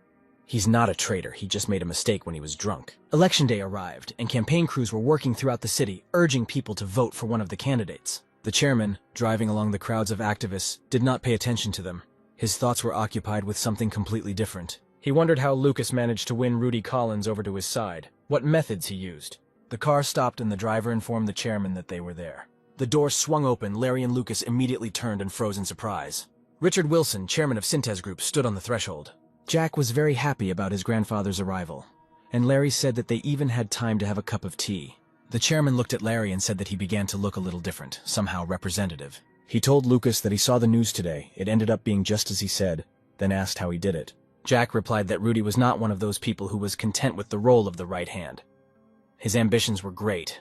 "He's not a traitor, he just made a mistake when he was drunk." Election day arrived, and campaign crews were working throughout the city, urging people to vote for one of the candidates. The chairman, driving along the crowds of activists, did not pay attention to them. His thoughts were occupied with something completely different. He wondered how Lucas managed to win Rudy Collins over to his side, what methods he used. The car stopped and the driver informed the chairman that they were there. The door swung open, Larry and Lucas immediately turned and froze in surprise. Richard Wilson, chairman of Synthes Group, stood on the threshold. Jack was very happy about his grandfather's arrival, and Larry said that they even had time to have a cup of tea. The chairman looked at Larry and said that he began to look a little different, somehow representative. He told Lucas that he saw the news today, it ended up being just as he said, then asked how he did it. Jack replied that Rudy was not one of those people who was content with the role of the right hand. His ambitions were great,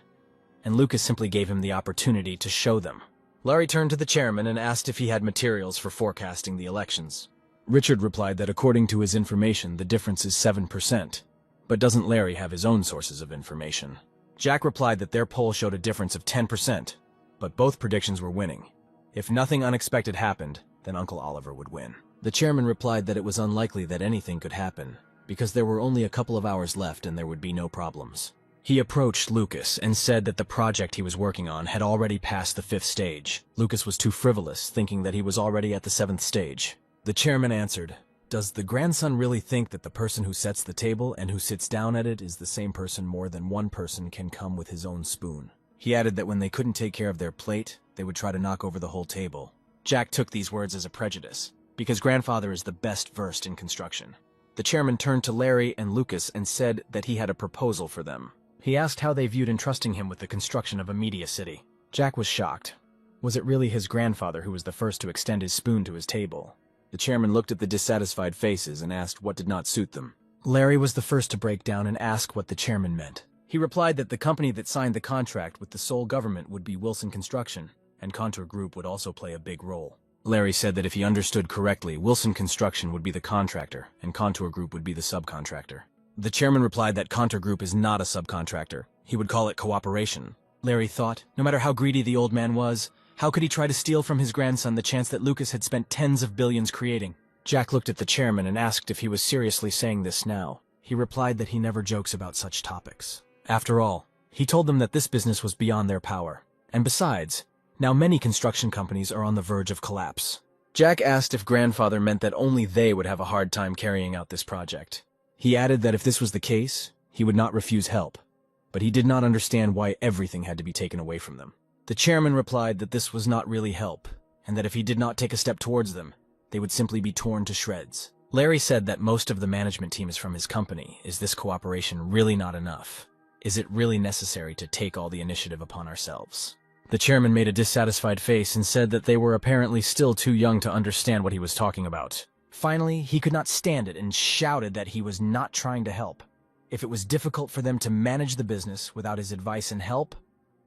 and Lucas simply gave him the opportunity to show them. Larry turned to the chairman and asked if he had materials for forecasting the elections. Richard replied that according to his information, the difference is 7%. But doesn't Larry have his own sources of information? Jack replied that their poll showed a difference of 10%, but both predictions were winning. If nothing unexpected happened, then Uncle Oliver would win. The chairman replied that it was unlikely that anything could happen, because there were only a couple of hours left and there would be no problems. He approached Lucas and said that the project he was working on had already passed the 5th stage. Lucas was too frivolous, thinking that he was already at the 7th stage. The chairman answered, "Does the grandson really think that the person who sets the table and who sits down at it is the same person more than one person can come with his own spoon?" He added that when they couldn't take care of their plate, they would try to knock over the whole table. Jack took these words as a prejudice, because grandfather is the best versed in construction. The chairman turned to Larry and Lucas and said that he had a proposal for them. He asked how they viewed entrusting him with the construction of a media city. Jack was shocked. Was it really his grandfather who was the first to extend his spoon to his table? The chairman looked at the dissatisfied faces and asked what did not suit them. Larry was the first to break down and ask what the chairman meant. He replied that the company that signed the contract with the Seoul government would be Wilson Construction, and Contour Group would also play a big role. Larry said that if he understood correctly, Wilson Construction would be the contractor, and Contour Group would be the subcontractor. The chairman replied that Contour Group is not a subcontractor. He would call it cooperation. Larry thought, no matter how greedy the old man was, how could he try to steal from his grandson the chance that Lucas had spent tens of billions creating? Jack looked at the chairman and asked if he was seriously saying this now. He replied that he never jokes about such topics. After all, he told them that this business was beyond their power. And besides, now many construction companies are on the verge of collapse. Jack asked if grandfather meant that only they would have a hard time carrying out this project. He added that if this was the case, he would not refuse help, but he did not understand why everything had to be taken away from them. The chairman replied that this was not really help, and that if he did not take a step towards them, they would simply be torn to shreds. Larry said that most of the management team is from his company. Is this cooperation really not enough? Is it really necessary to take all the initiative upon ourselves? The chairman made a dissatisfied face and said that they were apparently still too young to understand what he was talking about. Finally, he could not stand it and shouted that he was not trying to help. If it was difficult for them to manage the business without his advice and help,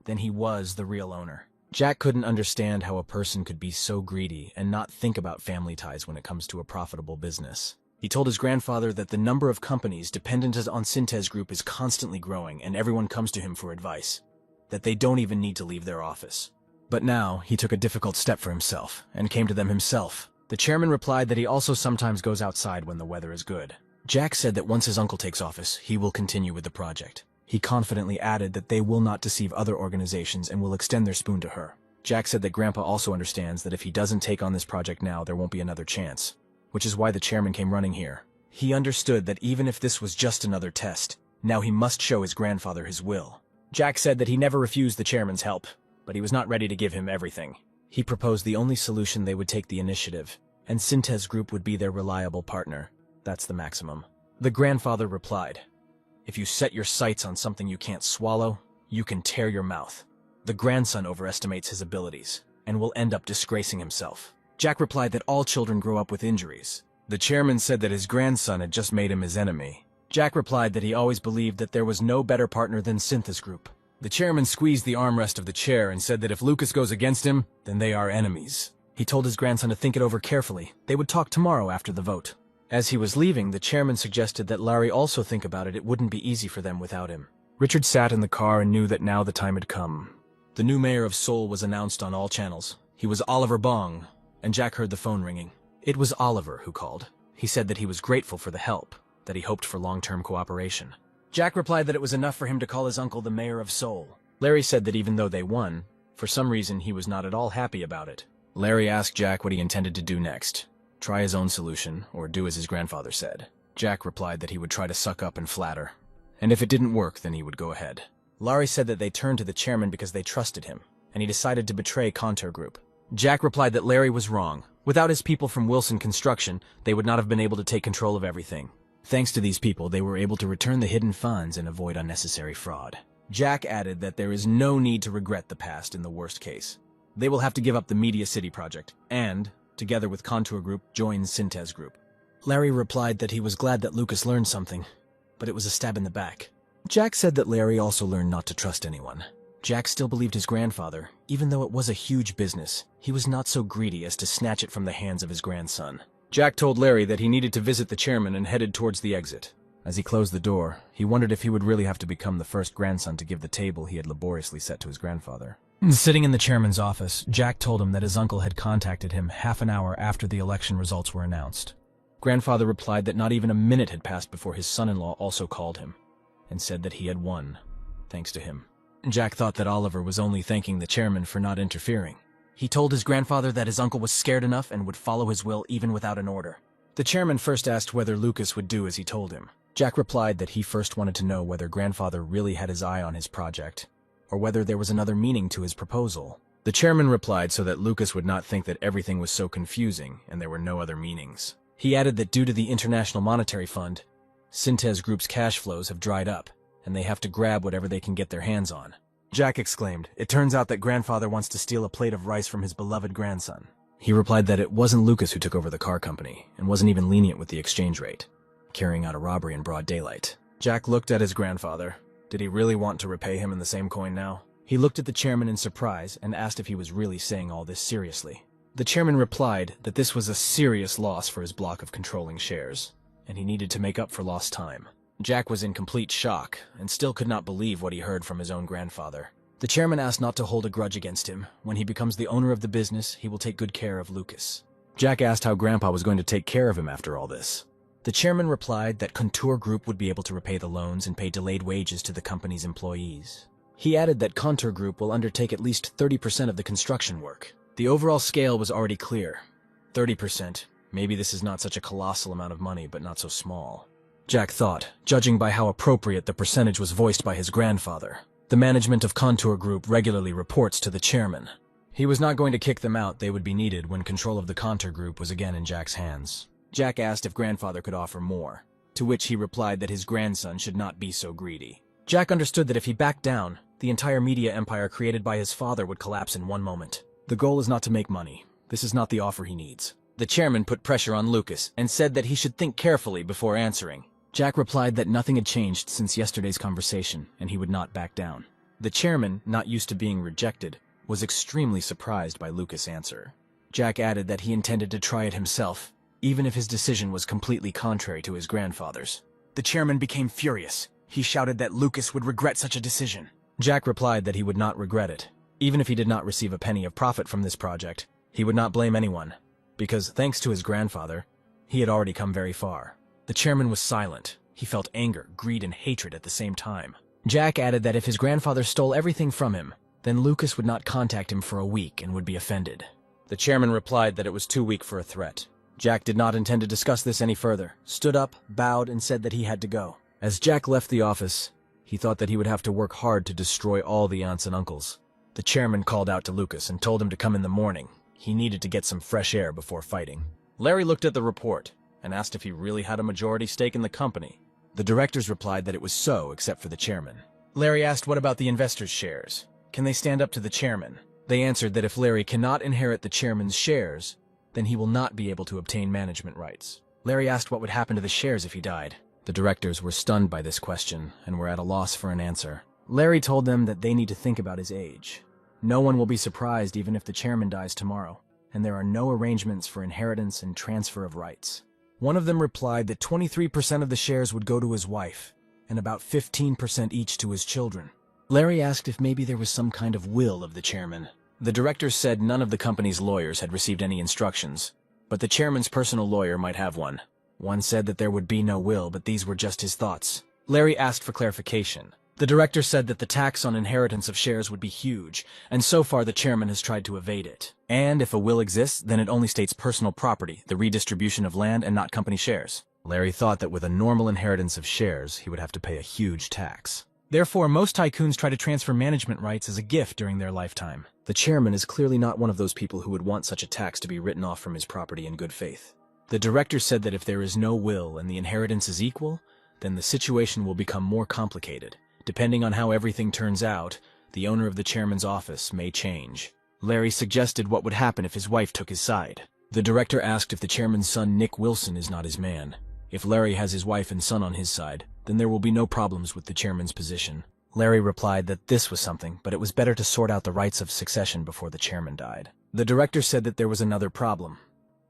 then he was the real owner. Jack couldn't understand how a person could be so greedy and not think about family ties when it comes to a profitable business. He told his grandfather that the number of companies dependent on Syntes Group is constantly growing and everyone comes to him for advice, that they don't even need to leave their office. But now, he took a difficult step for himself and came to them himself. The chairman replied that he also sometimes goes outside when the weather is good. Jack said that once his uncle takes office, he will continue with the project. He confidently added that they will not deceive other organizations and will extend their spoon to her. Jack said that Grandpa also understands that if he doesn't take on this project now, there won't be another chance, which is why the chairman came running here. He understood that even if this was just another test, now he must show his grandfather his will. Jack said that he never refused the chairman's help, but he was not ready to give him everything. He proposed the only solution: they would take the initiative, and Syntes Group would be their reliable partner. That's the maximum. The grandfather replied, "If you set your sights on something you can't swallow, you can tear your mouth." The grandson overestimates his abilities and will end up disgracing himself. Jack replied that all children grow up with injuries. The chairman said that his grandson had just made him his enemy. Jack replied that he always believed that there was no better partner than Syntes Group. The chairman squeezed the armrest of the chair and said that if Lucas goes against him, then they are enemies. He told his grandson to think it over carefully. They would talk tomorrow after the vote. As he was leaving, the chairman suggested that Larry also think about it. It wouldn't be easy for them without him. Richard sat in the car and knew that now the time had come. The new mayor of Seoul was announced on all channels. He was Oliver Bong, and Jack heard the phone ringing. It was Oliver who called. He said that he was grateful for the help, that he hoped for long-term cooperation. Jack replied that it was enough for him to call his uncle the mayor of Seoul. Larry said that even though they won, for some reason he was not at all happy about it. Larry asked Jack what he intended to do next. Try his own solution, or do as his grandfather said. Jack replied that he would try to suck up and flatter, and if it didn't work, then he would go ahead. Larry said that they turned to the chairman because they trusted him, and he decided to betray Contour Group. Jack replied that Larry was wrong. Without his people from Wilson Construction, they would not have been able to take control of everything. Thanks to these people, they were able to return the hidden funds and avoid unnecessary fraud. Jack added that there is no need to regret the past in the worst case. They will have to give up the Media City project, and, together with Contour Group, join Syntes Group. Larry replied that he was glad that Lucas learned something, but it was a stab in the back. Jack said that Larry also learned not to trust anyone. Jack still believed his grandfather. Even though it was a huge business, he was not so greedy as to snatch it from the hands of his grandson. Jack told Larry that he needed to visit the chairman and headed towards the exit. As he closed the door, he wondered if he would really have to become the first grandson to give the table he had laboriously set to his grandfather. Sitting in the chairman's office, Jack told him that his uncle had contacted him half an hour after the election results were announced. Grandfather replied that not even a minute had passed before his son-in-law also called him, and said that he had won, thanks to him. Jack thought that Oliver was only thanking the chairman for not interfering. He told his grandfather that his uncle was scared enough and would follow his will even without an order. The chairman first asked whether Lucas would do as he told him. Jack replied that he first wanted to know whether grandfather really had his eye on his project, or whether there was another meaning to his proposal. The chairman replied so that Lucas would not think that everything was so confusing and there were no other meanings. He added that due to the International Monetary Fund, Syntes Group's cash flows have dried up, and they have to grab whatever they can get their hands on. Jack exclaimed, "It turns out that grandfather wants to steal a plate of rice from his beloved grandson." He replied that it wasn't Lucas who took over the car company, and wasn't even lenient with the exchange rate, carrying out a robbery in broad daylight. Jack looked at his grandfather. Did he really want to repay him in the same coin now? He looked at the chairman in surprise and asked if he was really saying all this seriously. The chairman replied that this was a serious loss for his block of controlling shares, and he needed to make up for lost time. Jack was in complete shock and still could not believe what he heard from his own grandfather. The chairman asked not to hold a grudge against him. When he becomes the owner of the business, he will take good care of Lucas. Jack asked how Grandpa was going to take care of him after all this. The chairman replied that Contour Group would be able to repay the loans and pay delayed wages to the company's employees. He added that Contour Group will undertake at least 30% of the construction work. The overall scale was already clear. 30%. Maybe this is not such a colossal amount of money, but not so small. Jack thought, judging by how appropriate the percentage was voiced by his grandfather. The management of Contour Group regularly reports to the chairman. He was not going to kick them out. They would be needed when control of the Contour Group was again in Jack's hands. Jack asked if grandfather could offer more, to which he replied that his grandson should not be so greedy. Jack understood that if he backed down, The entire media empire created by his father would collapse in one moment. The goal is not to make money. This is not the offer he needs. The chairman put pressure on Lucas and said that he should think carefully before answering. Jack replied that nothing had changed since yesterday's conversation, and he would not back down. The chairman, not used to being rejected, was extremely surprised by Lucas' answer. Jack added that he intended to try it himself, even if his decision was completely contrary to his grandfather's. The chairman became furious. He shouted that Lucas would regret such a decision. Jack replied that he would not regret it. Even if he did not receive a penny of profit from this project, he would not blame anyone, because thanks to his grandfather, he had already come very far. The chairman was silent. He felt anger, greed, and hatred at the same time. Jack added that if his grandfather stole everything from him, then Lucas would not contact him for a week and would be offended. The chairman replied that it was too weak for a threat. Jack did not intend to discuss this any further, stood up, bowed, and said that he had to go. As Jack left the office, he thought that he would have to work hard to destroy all the aunts and uncles. The chairman called out to Lucas and told him to come in the morning. He needed to get some fresh air before fighting. Larry looked at the report and asked if he really had a majority stake in the company. The directors replied that it was so, except for the chairman. Larry asked what about the investors' shares? Can they stand up to the chairman? They answered that if Larry cannot inherit the chairman's shares, then he will not be able to obtain management rights. Larry asked what would happen to the shares if he died. The directors were stunned by this question and were at a loss for an answer. Larry told them that they need to think about his age. No one will be surprised even if the chairman dies tomorrow, and there are no arrangements for inheritance and transfer of rights. One of them replied that 23% of the shares would go to his wife, and about 15% each to his children. Larry asked if maybe there was some kind of will of the chairman. The directors said none of the company's lawyers had received any instructions, but the chairman's personal lawyer might have one. One said that there would be no will, but these were just his thoughts. Larry asked for clarification. The director said that the tax on inheritance of shares would be huge, and so far the chairman has tried to evade it. And if a will exists, then it only states personal property, the redistribution of land, and not company shares. Larry thought that with a normal inheritance of shares, he would have to pay a huge tax. Therefore, most tycoons try to transfer management rights as a gift during their lifetime. The chairman is clearly not one of those people who would want such a tax to be written off from his property in good faith. The director said that if there is no will and the inheritance is equal, then the situation will become more complicated. Depending on how everything turns out, the owner of the chairman's office may change. Larry suggested what would happen if his wife took his side. The director asked if the chairman's son Nick Wilson is not his man. If Larry has his wife and son on his side, then there will be no problems with the chairman's position. Larry replied that this was something, but it was better to sort out the rights of succession before the chairman died. The director said that there was another problem.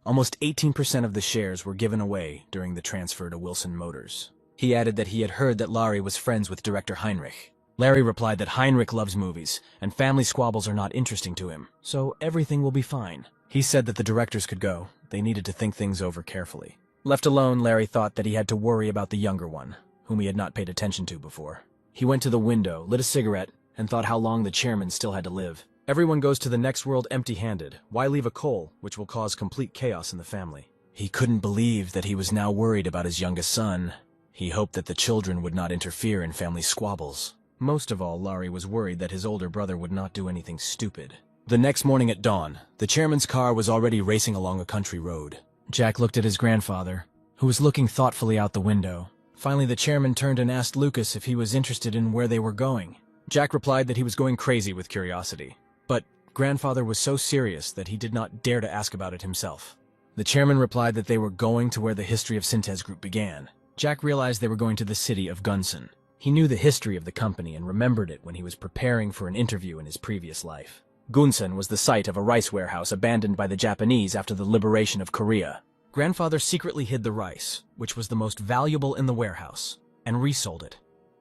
Almost 18% of the shares were given away during the transfer to Wilson Motors. He added that he had heard that Larry was friends with director Heinrich. Larry replied that Heinrich loves movies, and family squabbles are not interesting to him, so everything will be fine. He said that the directors could go. They needed to think things over carefully. Left alone, Larry thought that he had to worry about the younger one, whom he had not paid attention to before. He went to the window, lit a cigarette, and thought how long the chairman still had to live. Everyone goes to the next world empty-handed. Why leave a coal, which will cause complete chaos in the family? He couldn't believe that he was now worried about his youngest son. He hoped that the children would not interfere in family squabbles. Most of all, Larry was worried that his older brother would not do anything stupid. The next morning at dawn, the chairman's car was already racing along a country road. Jack looked at his grandfather, who was looking thoughtfully out the window. Finally, the chairman turned and asked Lucas if he was interested in where they were going. Jack replied that he was going crazy with curiosity. But grandfather was so serious that he did not dare to ask about it himself. The chairman replied that they were going to where the history of Synthes Group began. Jack realized they were going to the city of Gunson. He knew the history of the company and remembered it when he was preparing for an interview in his previous life. Gunson was the site of a rice warehouse abandoned by the Japanese after the liberation of Korea. Grandfather secretly hid the rice, which was the most valuable in the warehouse, and resold it.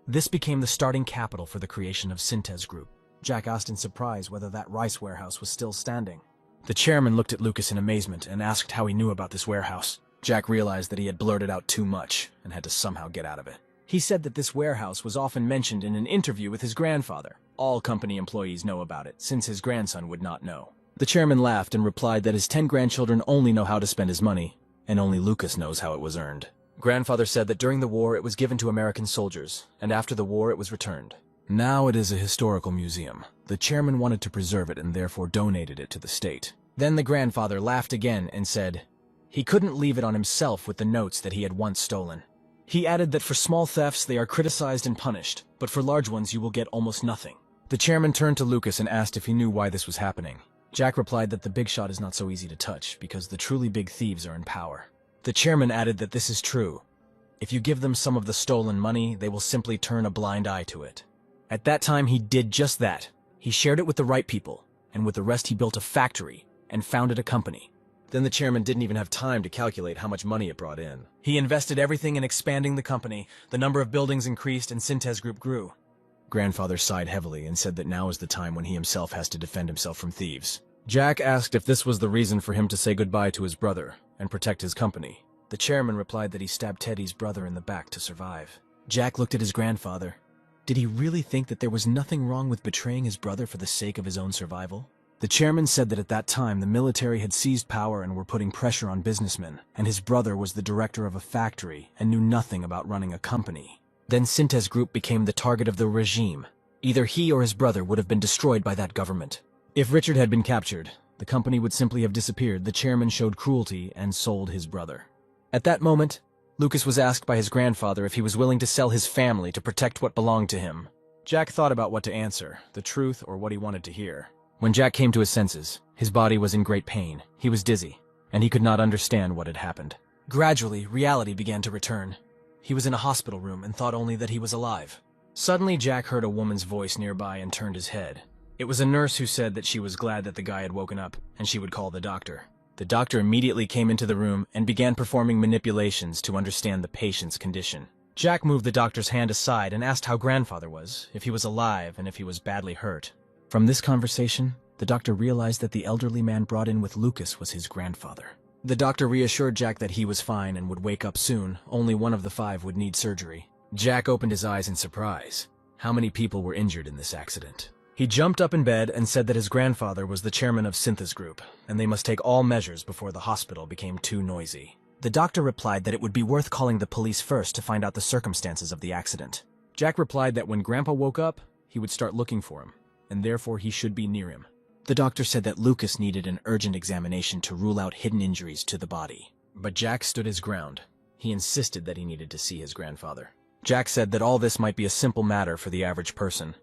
This became the starting capital for the creation of Synthes Group. Jack asked in surprise whether that rice warehouse was still standing. The chairman looked at Lucas in amazement and asked how he knew about this warehouse. Jack realized that he had blurted out too much and had to somehow get out of it. He said that this warehouse was often mentioned in an interview with his grandfather. All company employees know about it, since his grandson would not know. The chairman laughed and replied that his 10 grandchildren only know how to spend his money, and only Lucas knows how it was earned. Grandfather said that during the war it was given to American soldiers, and after the war it was returned. Now it is a historical museum. The chairman wanted to preserve it and therefore donated it to the state. Then the grandfather laughed again and said he couldn't leave it on himself with the notes that he had once stolen. He added that for small thefts they are criticized and punished, but for large ones you will get almost nothing. The chairman turned to Lucas and asked if he knew why this was happening. Jack replied that the big shot is not so easy to touch because the truly big thieves are in power. The chairman added that this is true. If you give them some of the stolen money, they will simply turn a blind eye to it. At that time, he did just that. He shared it with the right people, and with the rest he built a factory and founded a company. Then the chairman didn't even have time to calculate how much money it brought in. He invested everything in expanding the company, the number of buildings increased, and Synthes Group grew. Grandfather sighed heavily and said that now is the time when he himself has to defend himself from thieves. Jack asked if this was the reason for him to say goodbye to his brother and protect his company. The chairman replied that he stabbed Teddy's brother in the back to survive. Jack looked at his grandfather. Did he really think that there was nothing wrong with betraying his brother for the sake of his own survival? The chairman said that at that time the military had seized power and were putting pressure on businessmen, and his brother was the director of a factory and knew nothing about running a company. Then Synthes Group became the target of the regime. Either he or his brother would have been destroyed by that government. If Richard had been captured, the company would simply have disappeared. The chairman showed cruelty and sold his brother. At that moment, Lucas was asked by his grandfather if he was willing to sell his family to protect what belonged to him. Jack thought about what to answer, the truth or what he wanted to hear. When Jack came to his senses, his body was in great pain, he was dizzy, and he could not understand what had happened. Gradually, reality began to return. He was in a hospital room and thought only that he was alive. Suddenly, Jack heard a woman's voice nearby and turned his head. It was a nurse who said that she was glad that the guy had woken up, and she would call the doctor. The doctor immediately came into the room and began performing manipulations to understand the patient's condition. Jack moved the doctor's hand aside and asked how grandfather was, if he was alive, and if he was badly hurt. From this conversation, the doctor realized that the elderly man brought in with Lucas was his grandfather. The doctor reassured Jack that he was fine and would wake up soon. Only one of the 5 would need surgery. Jack opened his eyes in surprise. How many people were injured in this accident? He jumped up in bed and said that his grandfather was the chairman of Synthes Group, and they must take all measures before the hospital became too noisy. The doctor replied that it would be worth calling the police first to find out the circumstances of the accident. Jack replied that when Grandpa woke up, he would start looking for him, and therefore he should be near him. The doctor said that Lucas needed an urgent examination to rule out hidden injuries to the body. But Jack stood his ground. He insisted that he needed to see his grandfather. Jack said that all this might be a simple matter for the average person,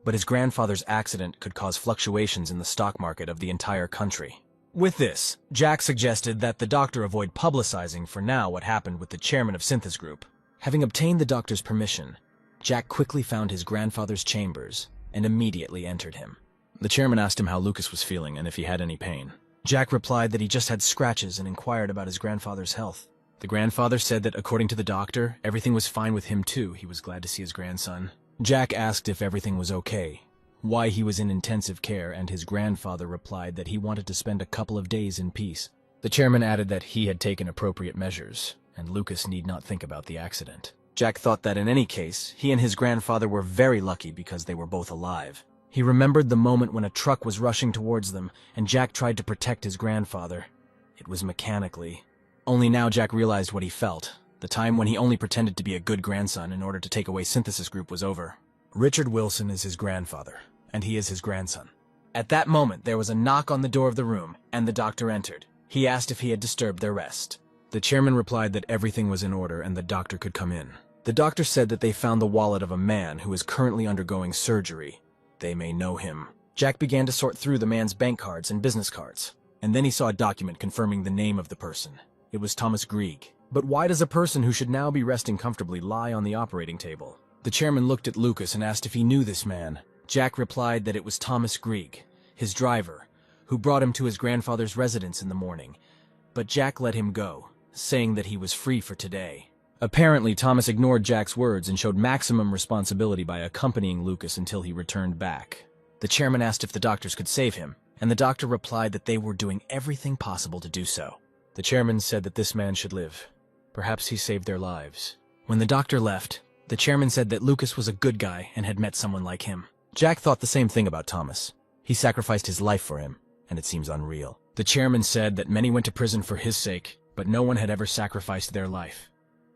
but his grandfather's accident could cause fluctuations in the stock market of the entire country. With this, Jack suggested that the doctor avoid publicizing for now what happened with the chairman of Synthes Group. Having obtained the doctor's permission, Jack quickly found his grandfather's chambers and immediately entered him. The chairman asked him how Lucas was feeling and if he had any pain. Jack replied that he just had scratches and inquired about his grandfather's health. The grandfather said that according to the doctor, everything was fine with him too. He was glad to see his grandson. Jack asked if everything was okay, why he was in intensive care, and his grandfather replied that he wanted to spend a couple of days in peace. The chairman added that he had taken appropriate measures, and Lucas need not think about the accident. Jack thought that in any case, he and his grandfather were very lucky because they were both alive. He remembered the moment when a truck was rushing towards them, and Jack tried to protect his grandfather. It was mechanically. Only now Jack realized what he felt. The time when he only pretended to be a good grandson in order to take away Synthes Group was over. Richard Wilson is his grandfather, and he is his grandson. At that moment, there was a knock on the door of the room, and the doctor entered. He asked if he had disturbed their rest. The chairman replied that everything was in order and the doctor could come in. The doctor said that they found the wallet of a man who is currently undergoing surgery. They may know him. Jack began to sort through the man's bank cards and business cards, and then he saw a document confirming the name of the person. It was Thomas Grieg. But why does a person who should now be resting comfortably lie on the operating table? The chairman looked at Lucas and asked if he knew this man. Jack replied that it was Thomas Grieg, his driver, who brought him to his grandfather's residence in the morning. But Jack let him go, saying that he was free for today. Apparently, Thomas ignored Jack's words and showed maximum responsibility by accompanying Lucas until he returned back. The chairman asked if the doctors could save him, and the doctor replied that they were doing everything possible to do so. The chairman said that this man should live. Perhaps he saved their lives. When the doctor left, the chairman said that Lucas was a good guy and had met someone like him. Jack thought the same thing about Thomas. He sacrificed his life for him, and it seems unreal. The chairman said that many went to prison for his sake, but no one had ever sacrificed their life.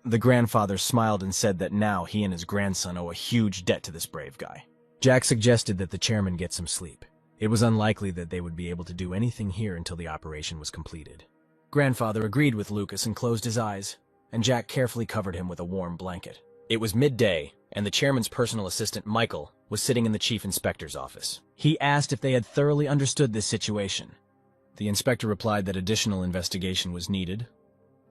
The grandfather smiled and said that now he and his grandson owe a huge debt to this brave guy. Jack suggested that the chairman get some sleep. It was unlikely that they would be able to do anything here until the operation was completed. Grandfather agreed with Lucas and closed his eyes, and Jack carefully covered him with a warm blanket. It was midday, and the chairman's personal assistant, Michael, was sitting in the chief inspector's office. He asked if they had thoroughly understood this situation. The inspector replied that additional investigation was needed,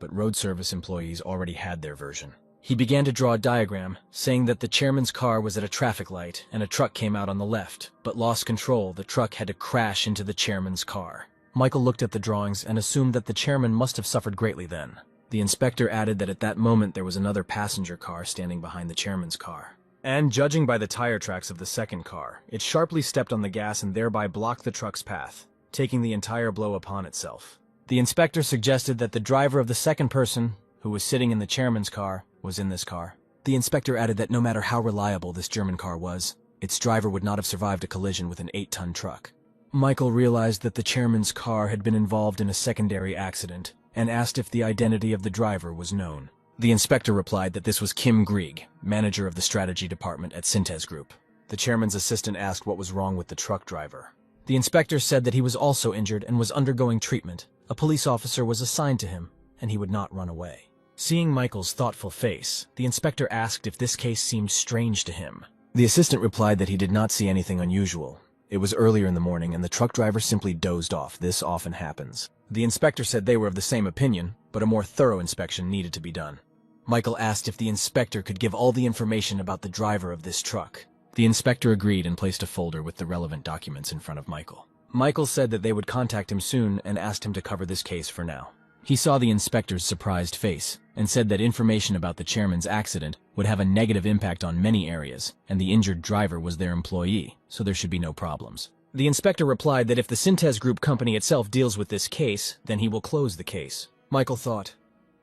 but road service employees already had their version. He began to draw a diagram, saying that the chairman's car was at a traffic light and a truck came out on the left, but lost control. The truck had to crash into the chairman's car. Michael looked at the drawings and assumed that the chairman must have suffered greatly then. The inspector added that at that moment there was another passenger car standing behind the chairman's car. And judging by the tire tracks of the second car, it sharply stepped on the gas and thereby blocked the truck's path, taking the entire blow upon itself. The inspector suggested that the driver of the second person, who was sitting in the chairman's car, was in this car. The inspector added that no matter how reliable this German car was, its driver would not have survived a collision with an 8-ton truck. Michael realized that the chairman's car had been involved in a secondary accident and asked if the identity of the driver was known. The inspector replied that this was Kim Grieg, manager of the strategy department at Syntes Group. The chairman's assistant asked what was wrong with the truck driver. The inspector said that he was also injured and was undergoing treatment. A police officer was assigned to him, and he would not run away. Seeing Michael's thoughtful face, the inspector asked if this case seemed strange to him. The assistant replied that he did not see anything unusual. It was earlier in the morning, and the truck driver simply dozed off. This often happens. The inspector said they were of the same opinion, but a more thorough inspection needed to be done. Michael asked if the inspector could give all the information about the driver of this truck. The inspector agreed and placed a folder with the relevant documents in front of Michael. Michael said that they would contact him soon and asked him to cover this case for now. He saw the inspector's surprised face and said that information about the chairman's accident would have a negative impact on many areas, and the injured driver was their employee, so there should be no problems. The inspector replied that if the Syntes Group company itself deals with this case, then he will close the case. Michael thought,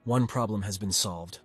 one problem has been solved.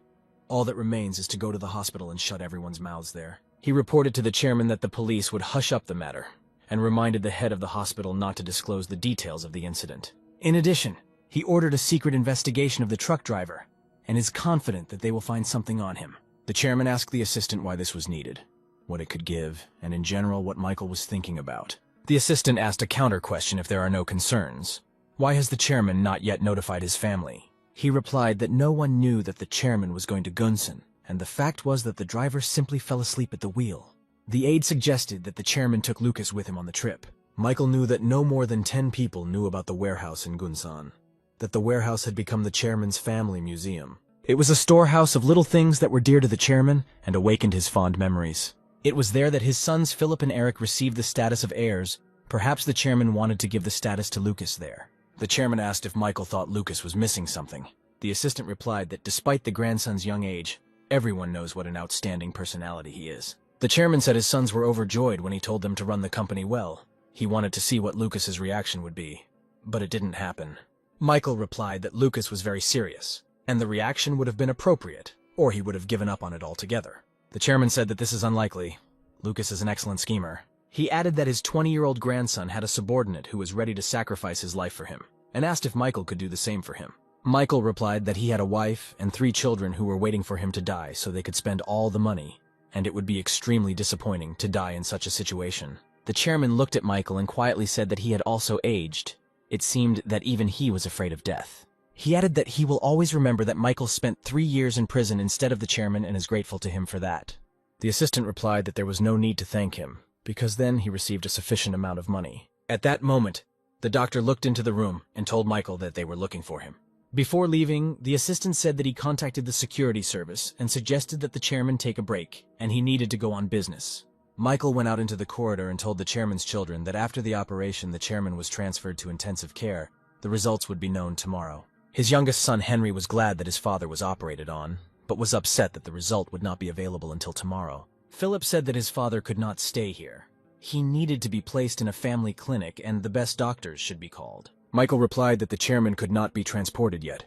All that remains is to go to the hospital and shut everyone's mouths there. He reported to the chairman that the police would hush up the matter, and reminded the head of the hospital not to disclose the details of the incident. In addition, he ordered a secret investigation of the truck driver, and is confident that they will find something on him. The chairman asked the assistant why this was needed, what it could give, and in general what Michael was thinking about. The assistant asked a counter question if there are no concerns. Why has the chairman not yet notified his family? He replied that no one knew that the chairman was going to Gunsen, and the fact was that the driver simply fell asleep at the wheel. The aide suggested that the chairman took Lucas with him on the trip. Michael knew that no more than 10 people knew about the warehouse in Gunsan, that the warehouse had become the chairman's family museum. It was a storehouse of little things that were dear to the chairman and awakened his fond memories. It was there that his sons Philip and Eric received the status of heirs. Perhaps the chairman wanted to give the status to Lucas there. The chairman asked if Michael thought Lucas was missing something. The assistant replied that despite the grandson's young age, everyone knows what an outstanding personality he is. The chairman said his sons were overjoyed when he told them to run the company well. He wanted to see what Lucas's reaction would be, but it didn't happen. Michael replied that Lucas was very serious, and the reaction would have been appropriate, or he would have given up on it altogether. The chairman said that this is unlikely. Lucas is an excellent schemer. He added that his 20-year-old grandson had a subordinate who was ready to sacrifice his life for him, and asked if Michael could do the same for him. Michael replied that he had a wife and 3 children who were waiting for him to die so they could spend all the money, and it would be extremely disappointing to die in such a situation. The chairman looked at Michael and quietly said that he had also aged. It seemed that even he was afraid of death. He added that he will always remember that Michael spent 3 years in prison instead of the chairman and is grateful to him for that. The assistant replied that there was no need to thank him, because then he received a sufficient amount of money. At that moment, the doctor looked into the room and told Michael that they were looking for him. Before leaving, the assistant said that he contacted the security service and suggested that the chairman take a break, and he needed to go on business. Michael went out into the corridor and told the chairman's children that after the operation the chairman was transferred to intensive care. The results would be known tomorrow. His youngest son Henry was glad that his father was operated on, but was upset that the result would not be available until tomorrow. Philip said that his father could not stay here. He needed to be placed in a family clinic and the best doctors should be called. Michael replied that the chairman could not be transported yet.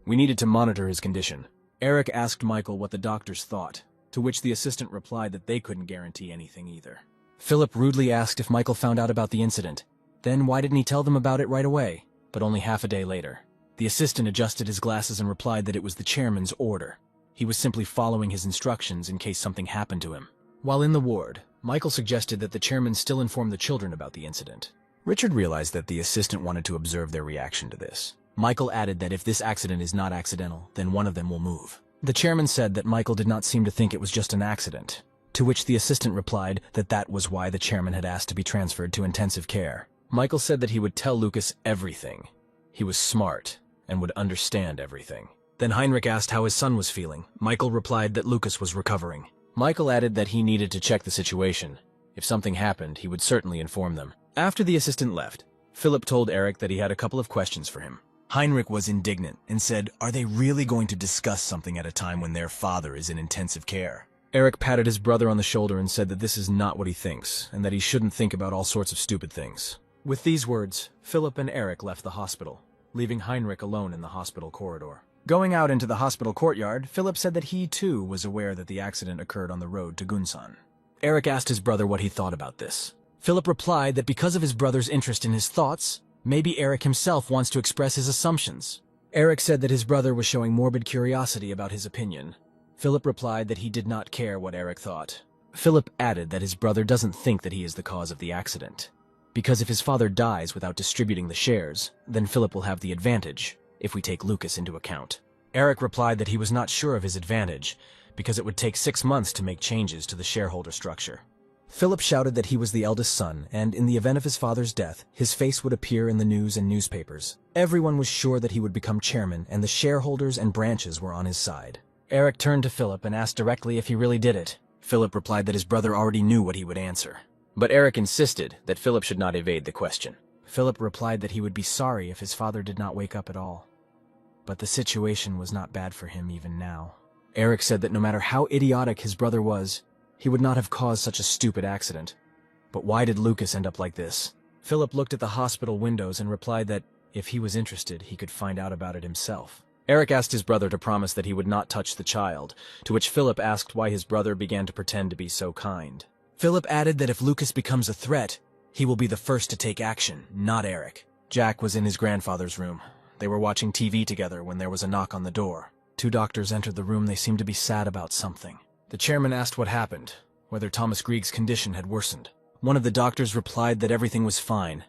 We needed to monitor his condition. Eric asked Michael what the doctors thought, to which the assistant replied that they couldn't guarantee anything either. Philip rudely asked if Michael found out about the incident. Then why didn't he tell them about it right away? But only half a day later. The assistant adjusted his glasses and replied that it was the chairman's order. He was simply following his instructions in case something happened to him. While in the ward, Michael suggested that the chairman still inform the children about the incident. Richard realized that the assistant wanted to observe their reaction to this. Michael added that if this accident is not accidental, then one of them will move. The chairman said that Michael did not seem to think it was just an accident, to which the assistant replied that that was why the chairman had asked to be transferred to intensive care. Michael said that he would tell Lucas everything. He was smart and would understand everything. Then Heinrich asked how his son was feeling. Michael replied that Lucas was recovering. Michael added that he needed to check the situation. If something happened, he would certainly inform them. After the assistant left, Philip told Eric that he had a couple of questions for him. Heinrich was indignant and said, "Are they really going to discuss something at a time when their father is in intensive care?" Eric patted his brother on the shoulder and said that this is not what he thinks, and that he shouldn't think about all sorts of stupid things. With these words, Philip and Eric left the hospital, leaving Heinrich alone in the hospital corridor. Going out into the hospital courtyard, Philip said that he, too, was aware that the accident occurred on the road to Gunsan. Eric asked his brother what he thought about this. Philip replied that because of his brother's interest in his thoughts, maybe Eric himself wants to express his assumptions. Eric said that his brother was showing morbid curiosity about his opinion. Philip replied that he did not care what Eric thought. Philip added that his brother doesn't think that he is the cause of the accident, because if his father dies without distributing the shares, then Philip will have the advantage, if we take Lucas into account. Eric replied that he was not sure of his advantage, because it would take 6 months to make changes to the shareholder structure. Philip shouted that he was the eldest son, and in the event of his father's death, his face would appear in the news and newspapers. Everyone was sure that he would become chairman, and the shareholders and branches were on his side. Eric turned to Philip and asked directly if he really did it. Philip replied that his brother already knew what he would answer. But Eric insisted that Philip should not evade the question. Philip replied that he would be sorry if his father did not wake up at all. But the situation was not bad for him even now. Eric said that no matter how idiotic his brother was, he would not have caused such a stupid accident. But why did Lucas end up like this? Philip looked at the hospital windows and replied that if he was interested, he could find out about it himself. Eric asked his brother to promise that he would not touch the child, to which Philip asked why his brother began to pretend to be so kind. Philip added that if Lucas becomes a threat, he will be the first to take action, not Eric. Jack was in his grandfather's room. They were watching TV together when there was a knock on the door. 2 doctors entered the room. They seemed to be sad about something. The chairman asked what happened, whether Thomas Grieg's condition had worsened. One of the doctors replied that everything was fine.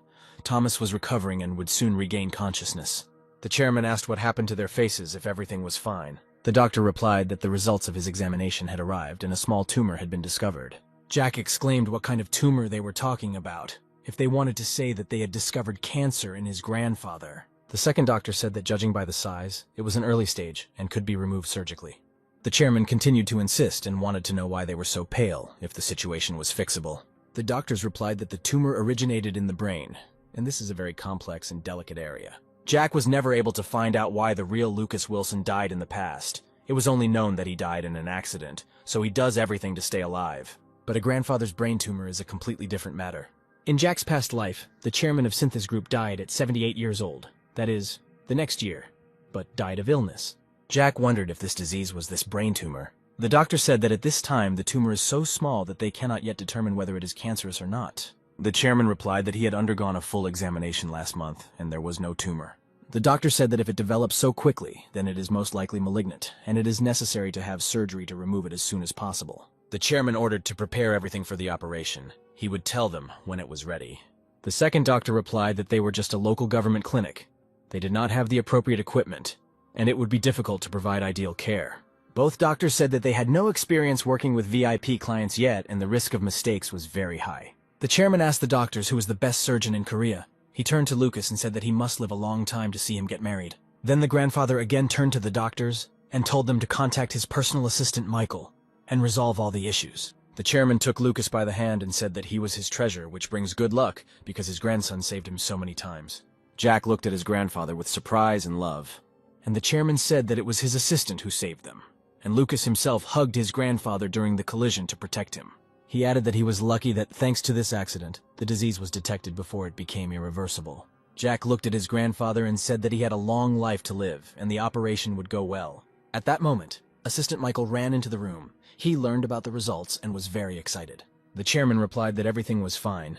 Thomas was recovering and would soon regain consciousness. The chairman asked what happened to their faces if everything was fine. The doctor replied that the results of his examination had arrived and a small tumor had been discovered. Jack exclaimed what kind of tumor they were talking about, if they wanted to say that they had discovered cancer in his grandfather. The second doctor said that judging by the size, it was an early stage and could be removed surgically. The chairman continued to insist and wanted to know why they were so pale, if the situation was fixable. The doctors replied that the tumor originated in the brain, and this is a very complex and delicate area. Jack was never able to find out why the real Lucas Wilson died in the past. It was only known that he died in an accident, so he does everything to stay alive. But a grandfather's brain tumor is a completely different matter. In Jack's past life, the chairman of Synthesis Group died at 78 years old. That is, the next year, but died of illness. Jack wondered if this disease was this brain tumor. The doctor said that at this time the tumor is so small that they cannot yet determine whether it is cancerous or not. The chairman replied that he had undergone a full examination last month, and there was no tumor. The doctor said that if it develops so quickly, then it is most likely malignant, and it is necessary to have surgery to remove it as soon as possible. The chairman ordered to prepare everything for the operation. He would tell them when it was ready. The second doctor replied that they were just a local government clinic. They did not have the appropriate equipment, and it would be difficult to provide ideal care. Both doctors said that they had no experience working with VIP clients yet, and the risk of mistakes was very high. The chairman asked the doctors who was the best surgeon in Korea. He turned to Lucas and said that he must live a long time to see him get married. Then the grandfather again turned to the doctors and told them to contact his personal assistant Michael and resolve all the issues. The chairman took Lucas by the hand and said that he was his treasure, which brings good luck because his grandson saved him so many times. Jack looked at his grandfather with surprise and love, and the chairman said that it was his assistant who saved them, and Lucas himself hugged his grandfather during the collision to protect him. He added that he was lucky that, thanks to this accident, the disease was detected before it became irreversible. Jack looked at his grandfather and said that he had a long life to live, and the operation would go well. At that moment, Assistant Michael ran into the room. He learned about the results and was very excited. The chairman replied that everything was fine.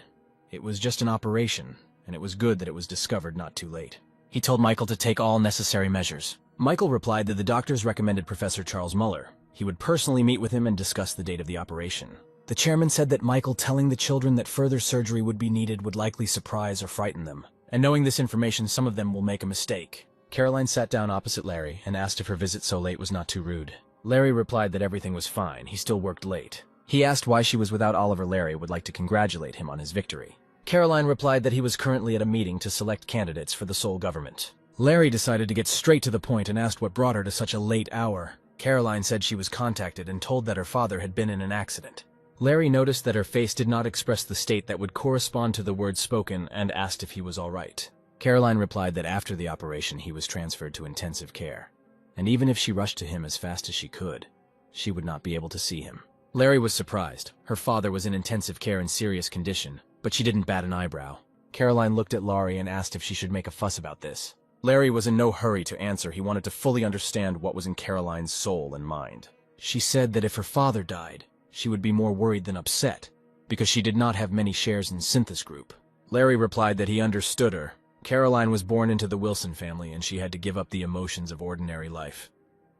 It was just an operation, and it was good that it was discovered not too late. He told Michael to take all necessary measures. Michael replied that the doctors recommended Professor Charles Muller. He would personally meet with him and discuss the date of the operation. The chairman said that Michael telling the children that further surgery would be needed would likely surprise or frighten them. And knowing this information, some of them will make a mistake. Caroline sat down opposite Larry and asked if her visit so late was not too rude. Larry replied that everything was fine, he still worked late. He asked why she was without Oliver. Larry would like to congratulate him on his victory. Caroline replied that he was currently at a meeting to select candidates for the Seoul government. Larry decided to get straight to the point and asked what brought her to such a late hour. Caroline said she was contacted and told that her father had been in an accident. Larry noticed that her face did not express the state that would correspond to the words spoken and asked if he was all right. Caroline replied that after the operation he was transferred to intensive care, and even if she rushed to him as fast as she could, she would not be able to see him. Larry was surprised. Her father was in intensive care in serious condition, but she didn't bat an eyebrow. Caroline looked at Larry and asked if she should make a fuss about this. Larry was in no hurry to answer. He wanted to fully understand what was in Caroline's soul and mind. She said that if her father died, she would be more worried than upset, because she did not have many shares in Synthis Group. Larry replied that he understood her. Caroline was born into the Wilson family and she had to give up the emotions of ordinary life.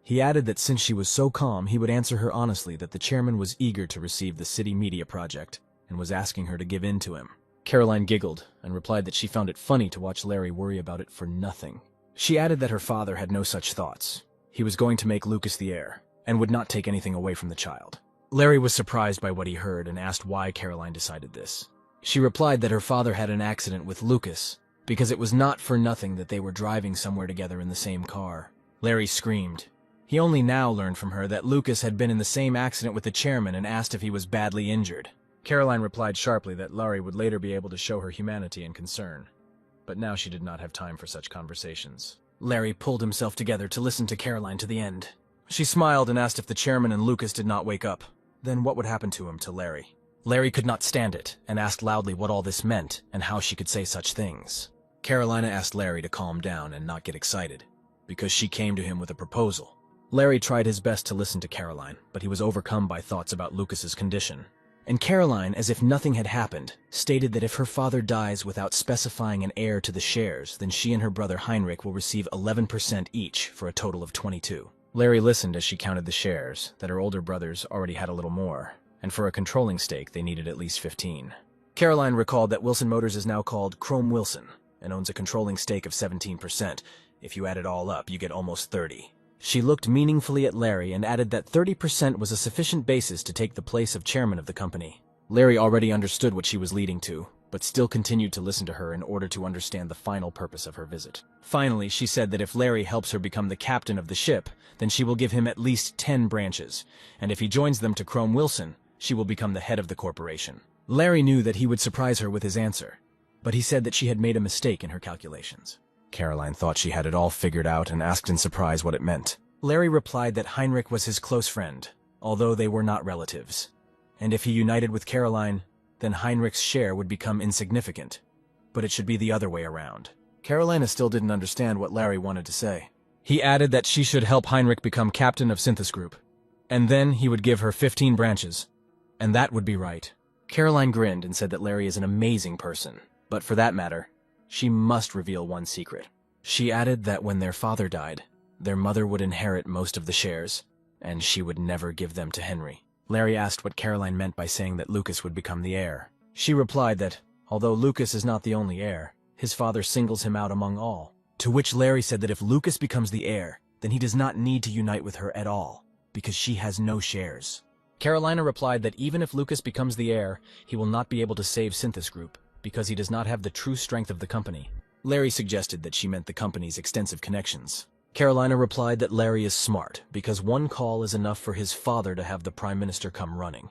He added that since she was so calm, he would answer her honestly that the chairman was eager to receive the city media project and was asking her to give in to him. Caroline giggled and replied that she found it funny to watch Larry worry about it for nothing. She added that her father had no such thoughts. He was going to make Lucas the heir and would not take anything away from the child. Larry was surprised by what he heard and asked why Caroline decided this. She replied that her father had an accident with Lucas because it was not for nothing that they were driving somewhere together in the same car. Larry screamed. He only now learned from her that Lucas had been in the same accident with the chairman and asked if he was badly injured. Caroline replied sharply that Larry would later be able to show her humanity and concern, but now she did not have time for such conversations. Larry pulled himself together to listen to Caroline to the end. She smiled and asked if the chairman and Lucas did not wake up, then what would happen to him, to Larry. Larry could not stand it and asked loudly what all this meant and how she could say such things. Carolina asked Larry to calm down and not get excited, because she came to him with a proposal. Larry tried his best to listen to Caroline, but he was overcome by thoughts about Lucas's condition. And Caroline, as if nothing had happened, stated that if her father dies without specifying an heir to the shares, then she and her brother Heinrich will receive 11% each for a total of 22. Larry listened as she counted the shares, that her older brothers already had a little more, and for a controlling stake they needed at least 15. Caroline recalled that Wilson Motors is now called Chrome Wilson, and owns a controlling stake of 17%. If you add it all up, you get almost 30. She looked meaningfully at Larry and added that 30% was a sufficient basis to take the place of chairman of the company. Larry already understood what she was leading to, but still continued to listen to her in order to understand the final purpose of her visit. Finally, she said that if Larry helps her become the captain of the ship, then she will give him at least 10 branches, and if he joins them to Chrome Wilson, she will become the head of the corporation. Larry knew that he would surprise her with his answer, but he said that she had made a mistake in her calculations. Caroline thought she had it all figured out and asked in surprise what it meant. Larry replied that Heinrich was his close friend, although they were not relatives. And if he united with Caroline, then Heinrich's share would become insignificant. But it should be the other way around. Carolina still didn't understand what Larry wanted to say. He added that she should help Heinrich become captain of Synthis Group, and then he would give her 15 branches. And that would be right. Caroline grinned and said that Larry is an amazing person, but for that matter, she must reveal one secret. She added that when their father died, their mother would inherit most of the shares, and she would never give them to Henry. Larry asked what Caroline meant by saying that Lucas would become the heir. She replied that, although Lucas is not the only heir, his father singles him out among all. To which Larry said that if Lucas becomes the heir, then he does not need to unite with her at all, because she has no shares. Carolina replied that even if Lucas becomes the heir, he will not be able to save Synthis Group, because he does not have the true strength of the company. Larry suggested that she meant the company's extensive connections. Carolina replied that Larry is smart, because one call is enough for his father to have the Prime Minister come running.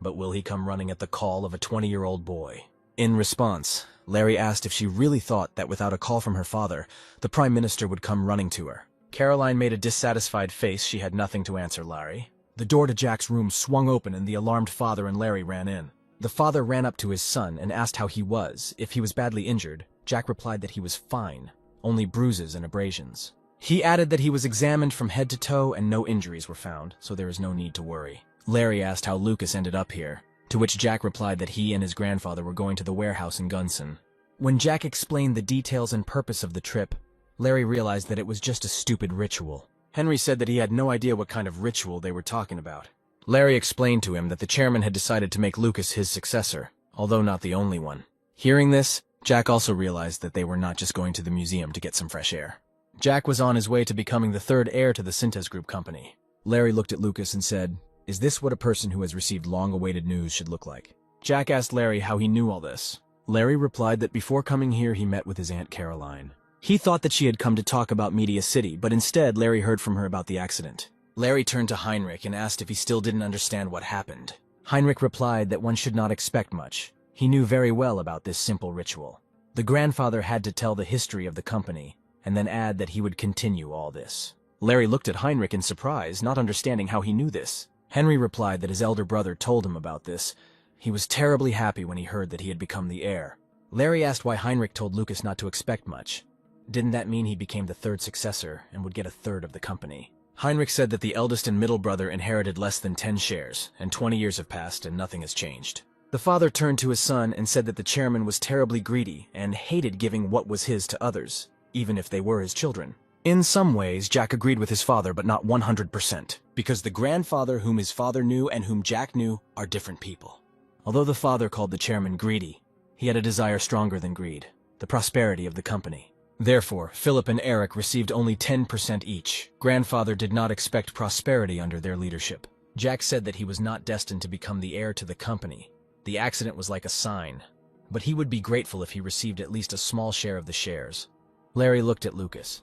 But will he come running at the call of a 20-year-old boy? In response, Larry asked if she really thought that without a call from her father, the Prime Minister would come running to her. Caroline made a dissatisfied face. She had nothing to answer Larry. The door to Jack's room swung open and the alarmed father and Larry ran in. The father ran up to his son and asked how he was. If he was badly injured, Jack replied that he was fine, only bruises and abrasions. He added that he was examined from head to toe and no injuries were found, so there is no need to worry. Larry asked how Lucas ended up here, to which Jack replied that he and his grandfather were going to the warehouse in Gunson. When Jack explained the details and purpose of the trip, Larry realized that it was just a stupid ritual. Henry said that he had no idea what kind of ritual they were talking about. Larry explained to him that the chairman had decided to make Lucas his successor, although not the only one. Hearing this, Jack also realized that they were not just going to the museum to get some fresh air. Jack was on his way to becoming the third heir to the Synthis Group company. Larry looked at Lucas and said, "Is this what a person who has received long-awaited news should look like?" Jack asked Larry how he knew all this. Larry replied that before coming here he met with his Aunt Caroline. He thought that she had come to talk about Media City, but instead Larry heard from her about the accident. Larry turned to Heinrich and asked if he still didn't understand what happened. Heinrich replied that one should not expect much. He knew very well about this simple ritual. The grandfather had to tell the history of the company, and then add that he would continue all this. Larry looked at Heinrich in surprise, not understanding how he knew this. Henry replied that his elder brother told him about this. He was terribly happy when he heard that he had become the heir. Larry asked why Heinrich told Lucas not to expect much. Didn't that mean he became the third successor and would get a third of the company? Heinrich said that the eldest and middle brother inherited less than 10 shares, and 20 years have passed and nothing has changed. The father turned to his son and said that the chairman was terribly greedy and hated giving what was his to others, even if they were his children. In some ways, Jack agreed with his father, but not 100%, because the grandfather whom his father knew and whom Jack knew are different people. Although the father called the chairman greedy, he had a desire stronger than greed, the prosperity of the company. Therefore, Philip and Eric received only 10% each. Grandfather did not expect prosperity under their leadership. Jack said that he was not destined to become the heir to the company. The accident was like a sign, but he would be grateful if he received at least a small share of the shares. Larry looked at Lucas.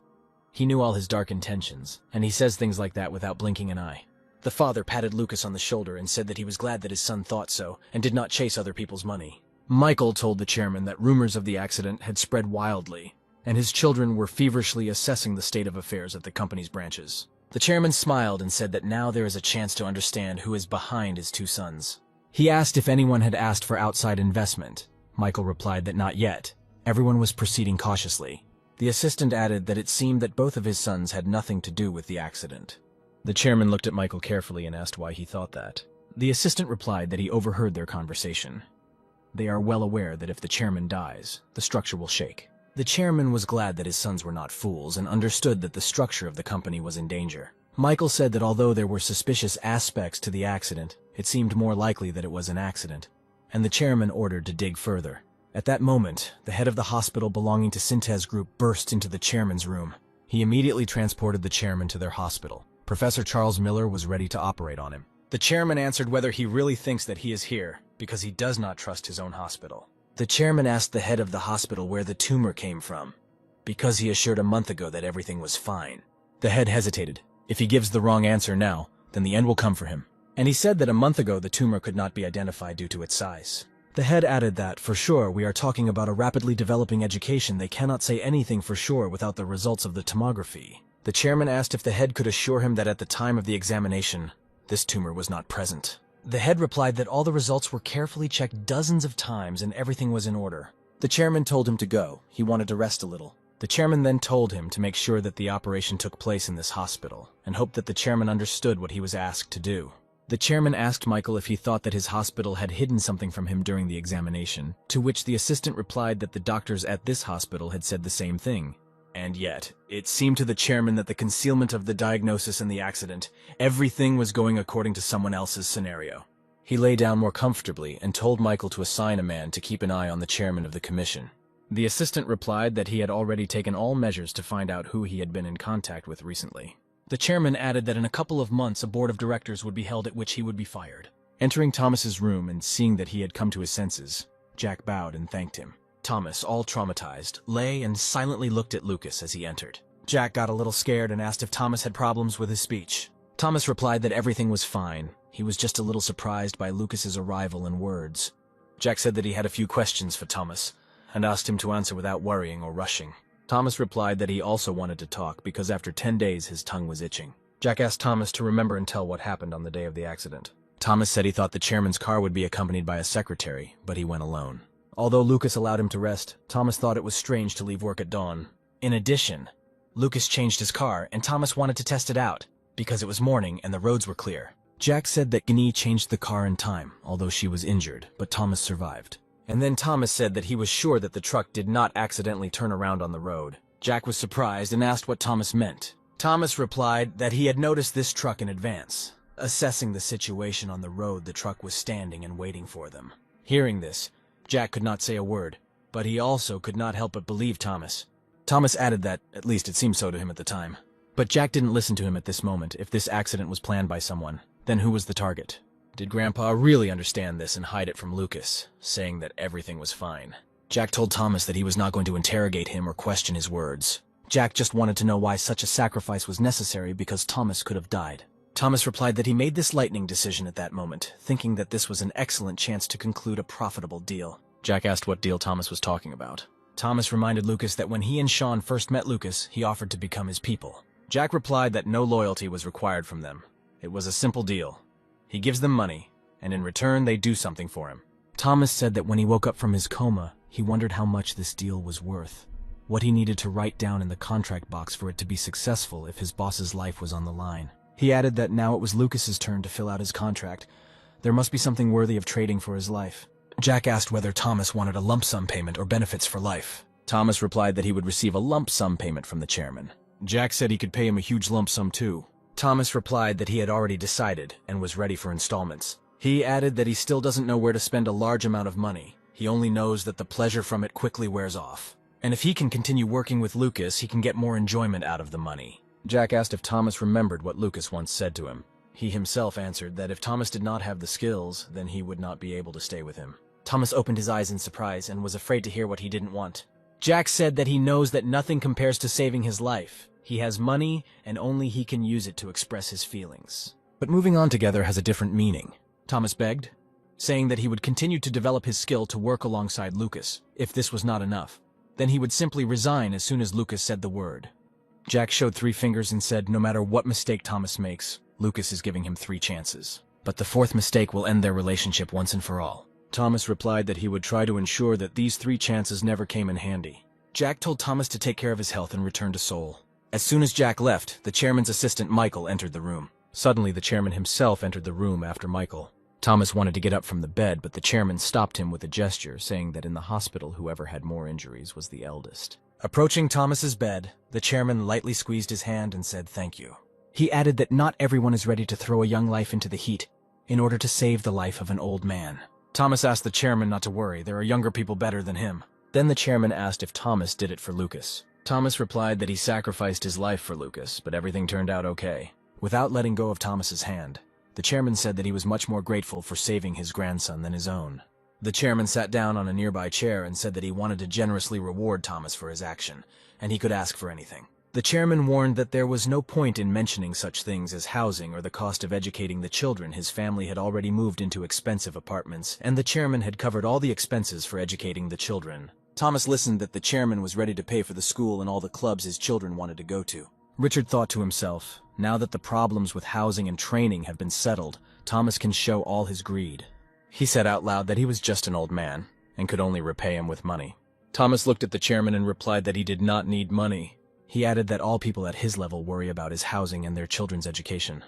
He knew all his dark intentions, and he says things like that without blinking an eye. The father patted Lucas on the shoulder and said that he was glad that his son thought so and did not chase other people's money. Michael told the chairman that rumors of the accident had spread wildly, and his children were feverishly assessing the state of affairs at the company's branches. The chairman smiled and said that now there is a chance to understand who is behind his two sons. He asked if anyone had asked for outside investment. Michael replied that not yet. Everyone was proceeding cautiously. The assistant added that it seemed that both of his sons had nothing to do with the accident. The chairman looked at Michael carefully and asked why he thought that. The assistant replied that he overheard their conversation. They are well aware that if the chairman dies, the structure will shake. The chairman was glad that his sons were not fools and understood that the structure of the company was in danger. Michael said that although there were suspicious aspects to the accident, it seemed more likely that it was an accident, and the chairman ordered to dig further. At that moment, the head of the hospital belonging to Synthes Group burst into the chairman's room. He immediately transported the chairman to their hospital. Professor Charles Miller was ready to operate on him. The chairman answered whether he really thinks that he is here, because he does not trust his own hospital. The chairman asked the head of the hospital where the tumor came from, because he assured a month ago that everything was fine. The head hesitated. If he gives the wrong answer now, then the end will come for him. And he said that a month ago the tumor could not be identified due to its size. The head added that, for sure, we are talking about a rapidly developing education. They cannot say anything for sure without the results of the tomography. The chairman asked if the head could assure him that at the time of the examination, this tumor was not present. The head replied that all the results were carefully checked dozens of times and everything was in order. The chairman told him to go. He wanted to rest a little. The chairman then told him to make sure that the operation took place in this hospital, and hoped that the chairman understood what he was asked to do. The chairman asked Michael if he thought that his hospital had hidden something from him during the examination, to which the assistant replied that the doctors at this hospital had said the same thing. And yet, it seemed to the chairman that the concealment of the diagnosis and the accident, everything was going according to someone else's scenario. He lay down more comfortably and told Michael to assign a man to keep an eye on the chairman of the commission. The assistant replied that he had already taken all measures to find out who he had been in contact with recently. The chairman added that in a couple of months a board of directors would be held at which he would be fired. Entering Thomas's room and seeing that he had come to his senses, Jack bowed and thanked him. Thomas, all traumatized, lay and silently looked at Lucas as he entered. Jack got a little scared and asked if Thomas had problems with his speech. Thomas replied that everything was fine. He was just a little surprised by Lucas's arrival and words. Jack said that he had a few questions for Thomas, and asked him to answer without worrying or rushing. Thomas replied that he also wanted to talk because after 10 days his tongue was itching. Jack asked Thomas to remember and tell what happened on the day of the accident. Thomas said he thought the chairman's car would be accompanied by a secretary, but he went alone. Although Lucas allowed him to rest, Thomas thought it was strange to leave work at dawn. In addition, Lucas changed his car and Thomas wanted to test it out, because it was morning and the roads were clear. Jack said that Gnie changed the car in time, although she was injured, but Thomas survived. And then Thomas said that he was sure that the truck did not accidentally turn around on the road. Jack was surprised and asked what Thomas meant. Thomas replied that he had noticed this truck in advance. Assessing the situation on the road, the truck was standing and waiting for them. Hearing this, Jack could not say a word, but he also could not help but believe Thomas. Thomas added that, at least it seemed so to him at the time. But Jack didn't listen to him at this moment. If this accident was planned by someone, then who was the target? Did Grandpa really understand this and hide it from Lucas, saying that everything was fine? Jack told Thomas that he was not going to interrogate him or question his words. Jack just wanted to know why such a sacrifice was necessary because Thomas could have died. Thomas replied that he made this lightning decision at that moment, thinking that this was an excellent chance to conclude a profitable deal. Jack asked what deal Thomas was talking about. Thomas reminded Lucas that when he and Sean first met Lucas, he offered to become his people. Jack replied that no loyalty was required from them. It was a simple deal. He gives them money, and in return they do something for him. Thomas said that when he woke up from his coma, he wondered how much this deal was worth, what he needed to write down in the contract box for it to be successful if his boss's life was on the line. He added that now it was Lucas's turn to fill out his contract. There must be something worthy of trading for his life. Jack asked whether Thomas wanted a lump sum payment or benefits for life. Thomas replied that he would receive a lump sum payment from the chairman. Jack said he could pay him a huge lump sum too. Thomas replied that he had already decided and was ready for installments. He added that he still doesn't know where to spend a large amount of money. He only knows that the pleasure from it quickly wears off. And if he can continue working with Lucas, he can get more enjoyment out of the money. Jack asked if Thomas remembered what Lucas once said to him. He himself answered that if Thomas did not have the skills, then he would not be able to stay with him. Thomas opened his eyes in surprise and was afraid to hear what he didn't want. Jack said that he knows that nothing compares to saving his life. He has money, and only he can use it to express his feelings. But moving on together has a different meaning. Thomas begged, saying that he would continue to develop his skill to work alongside Lucas. If this was not enough, then he would simply resign as soon as Lucas said the word. Jack showed 3 fingers and said no matter what mistake Thomas makes, Lucas is giving him 3 chances. But the 4th mistake will end their relationship once and for all. Thomas replied that he would try to ensure that these 3 chances never came in handy. Jack told Thomas to take care of his health and return to Seoul. As soon as Jack left, the chairman's assistant Michael entered the room. Suddenly, the chairman himself entered the room after Michael. Thomas wanted to get up from the bed, but the chairman stopped him with a gesture, saying that in the hospital whoever had more injuries was the eldest. Approaching Thomas's bed, the chairman lightly squeezed his hand and said thank you. He added that not everyone is ready to throw a young life into the heat in order to save the life of an old man. Thomas asked the chairman not to worry, there are younger people better than him. Then the chairman asked if Thomas did it for Lucas. Thomas replied that he sacrificed his life for Lucas, but everything turned out okay. Without letting go of Thomas's hand, the chairman said that he was much more grateful for saving his grandson than his own. The chairman sat down on a nearby chair and said that he wanted to generously reward Thomas for his action, and he could ask for anything. The chairman warned that there was no point in mentioning such things as housing or the cost of educating the children. His family had already moved into expensive apartments, and the chairman had covered all the expenses for educating the children. Thomas listened that the chairman was ready to pay for the school and all the clubs his children wanted to go to. Richard thought to himself, now that the problems with housing and training have been settled, Thomas can show all his greed. He said out loud that he was just an old man, and could only repay him with money. Thomas looked at the chairman and replied that he did not need money. He added that all people at his level worry about his housing and their children's education.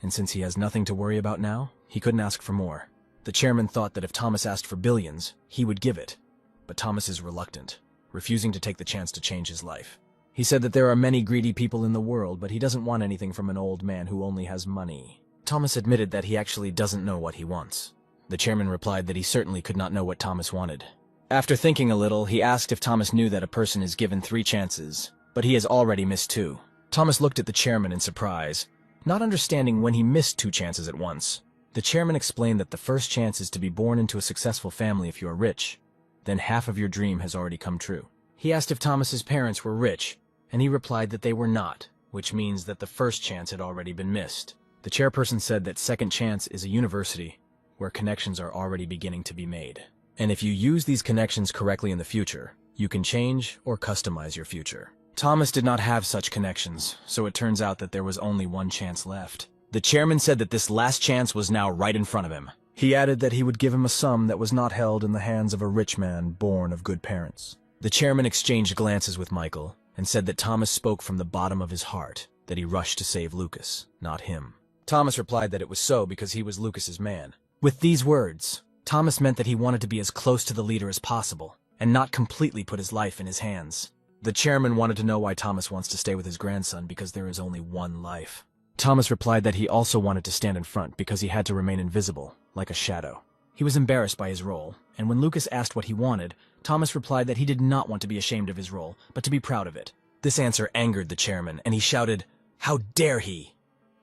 And since he has nothing to worry about now, he couldn't ask for more. The chairman thought that if Thomas asked for billions, he would give it. But Thomas is reluctant, refusing to take the chance to change his life. He said that there are many greedy people in the world, but he doesn't want anything from an old man who only has money. Thomas admitted that he actually doesn't know what he wants. The chairman replied that he certainly could not know what Thomas wanted. After thinking a little, he asked if Thomas knew that a person is given 3 chances, but he has already missed 2. Thomas looked at the chairman in surprise, not understanding when he missed 2 chances at once. The chairman explained that the first chance is to be born into a successful family if you are rich. Then half of your dream has already come true. He asked if Thomas's parents were rich, and he replied that they were not, which means that the first chance had already been missed. The chairperson said that second chance is a university where connections are already beginning to be made. And if you use these connections correctly in the future, you can change or customize your future. Thomas did not have such connections, so it turns out that there was only 1 chance left. The chairman said that this last chance was now right in front of him. He added that he would give him a sum that was not held in the hands of a rich man born of good parents. The chairman exchanged glances with Michael and said that Thomas spoke from the bottom of his heart, that he rushed to save Lucas, not him. Thomas replied that it was so because he was Lucas's man. With these words, Thomas meant that he wanted to be as close to the leader as possible, and not completely put his life in his hands. The chairman wanted to know why Thomas wants to stay with his grandson because there is only 1 life. Thomas replied that he also wanted to stand in front because he had to remain invisible, like a shadow. He was embarrassed by his role, and when Lucas asked what he wanted, Thomas replied that he did not want to be ashamed of his role, but to be proud of it. This answer angered the chairman, and he shouted, How dare he?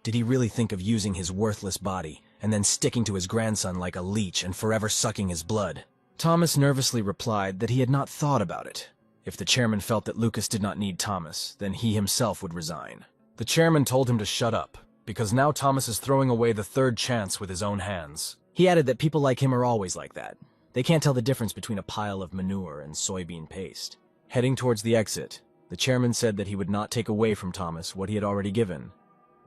Did he really think of using his worthless body and then sticking to his grandson like a leech and forever sucking his blood? Thomas nervously replied that he had not thought about it. If the chairman felt that Lucas did not need Thomas, then he himself would resign. The chairman told him to shut up, because now Thomas is throwing away the third chance with his own hands. He added that people like him are always like that. They can't tell the difference between a pile of manure and soybean paste. Heading towards the exit, the chairman said that he would not take away from Thomas what he had already given,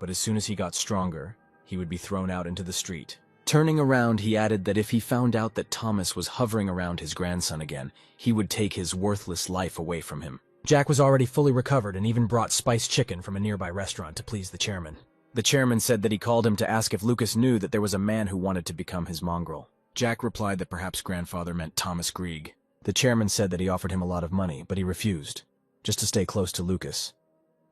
but as soon as he got stronger, he would be thrown out into the street. Turning around, he added that if he found out that Thomas was hovering around his grandson again, he would take his worthless life away from him. Jack was already fully recovered and even brought spiced chicken from a nearby restaurant to please the chairman. The chairman said that he called him to ask if Lucas knew that there was a man who wanted to become his mongrel. Jack replied that perhaps grandfather meant Thomas Grieg. The chairman said that he offered him a lot of money, but he refused, just to stay close to Lucas.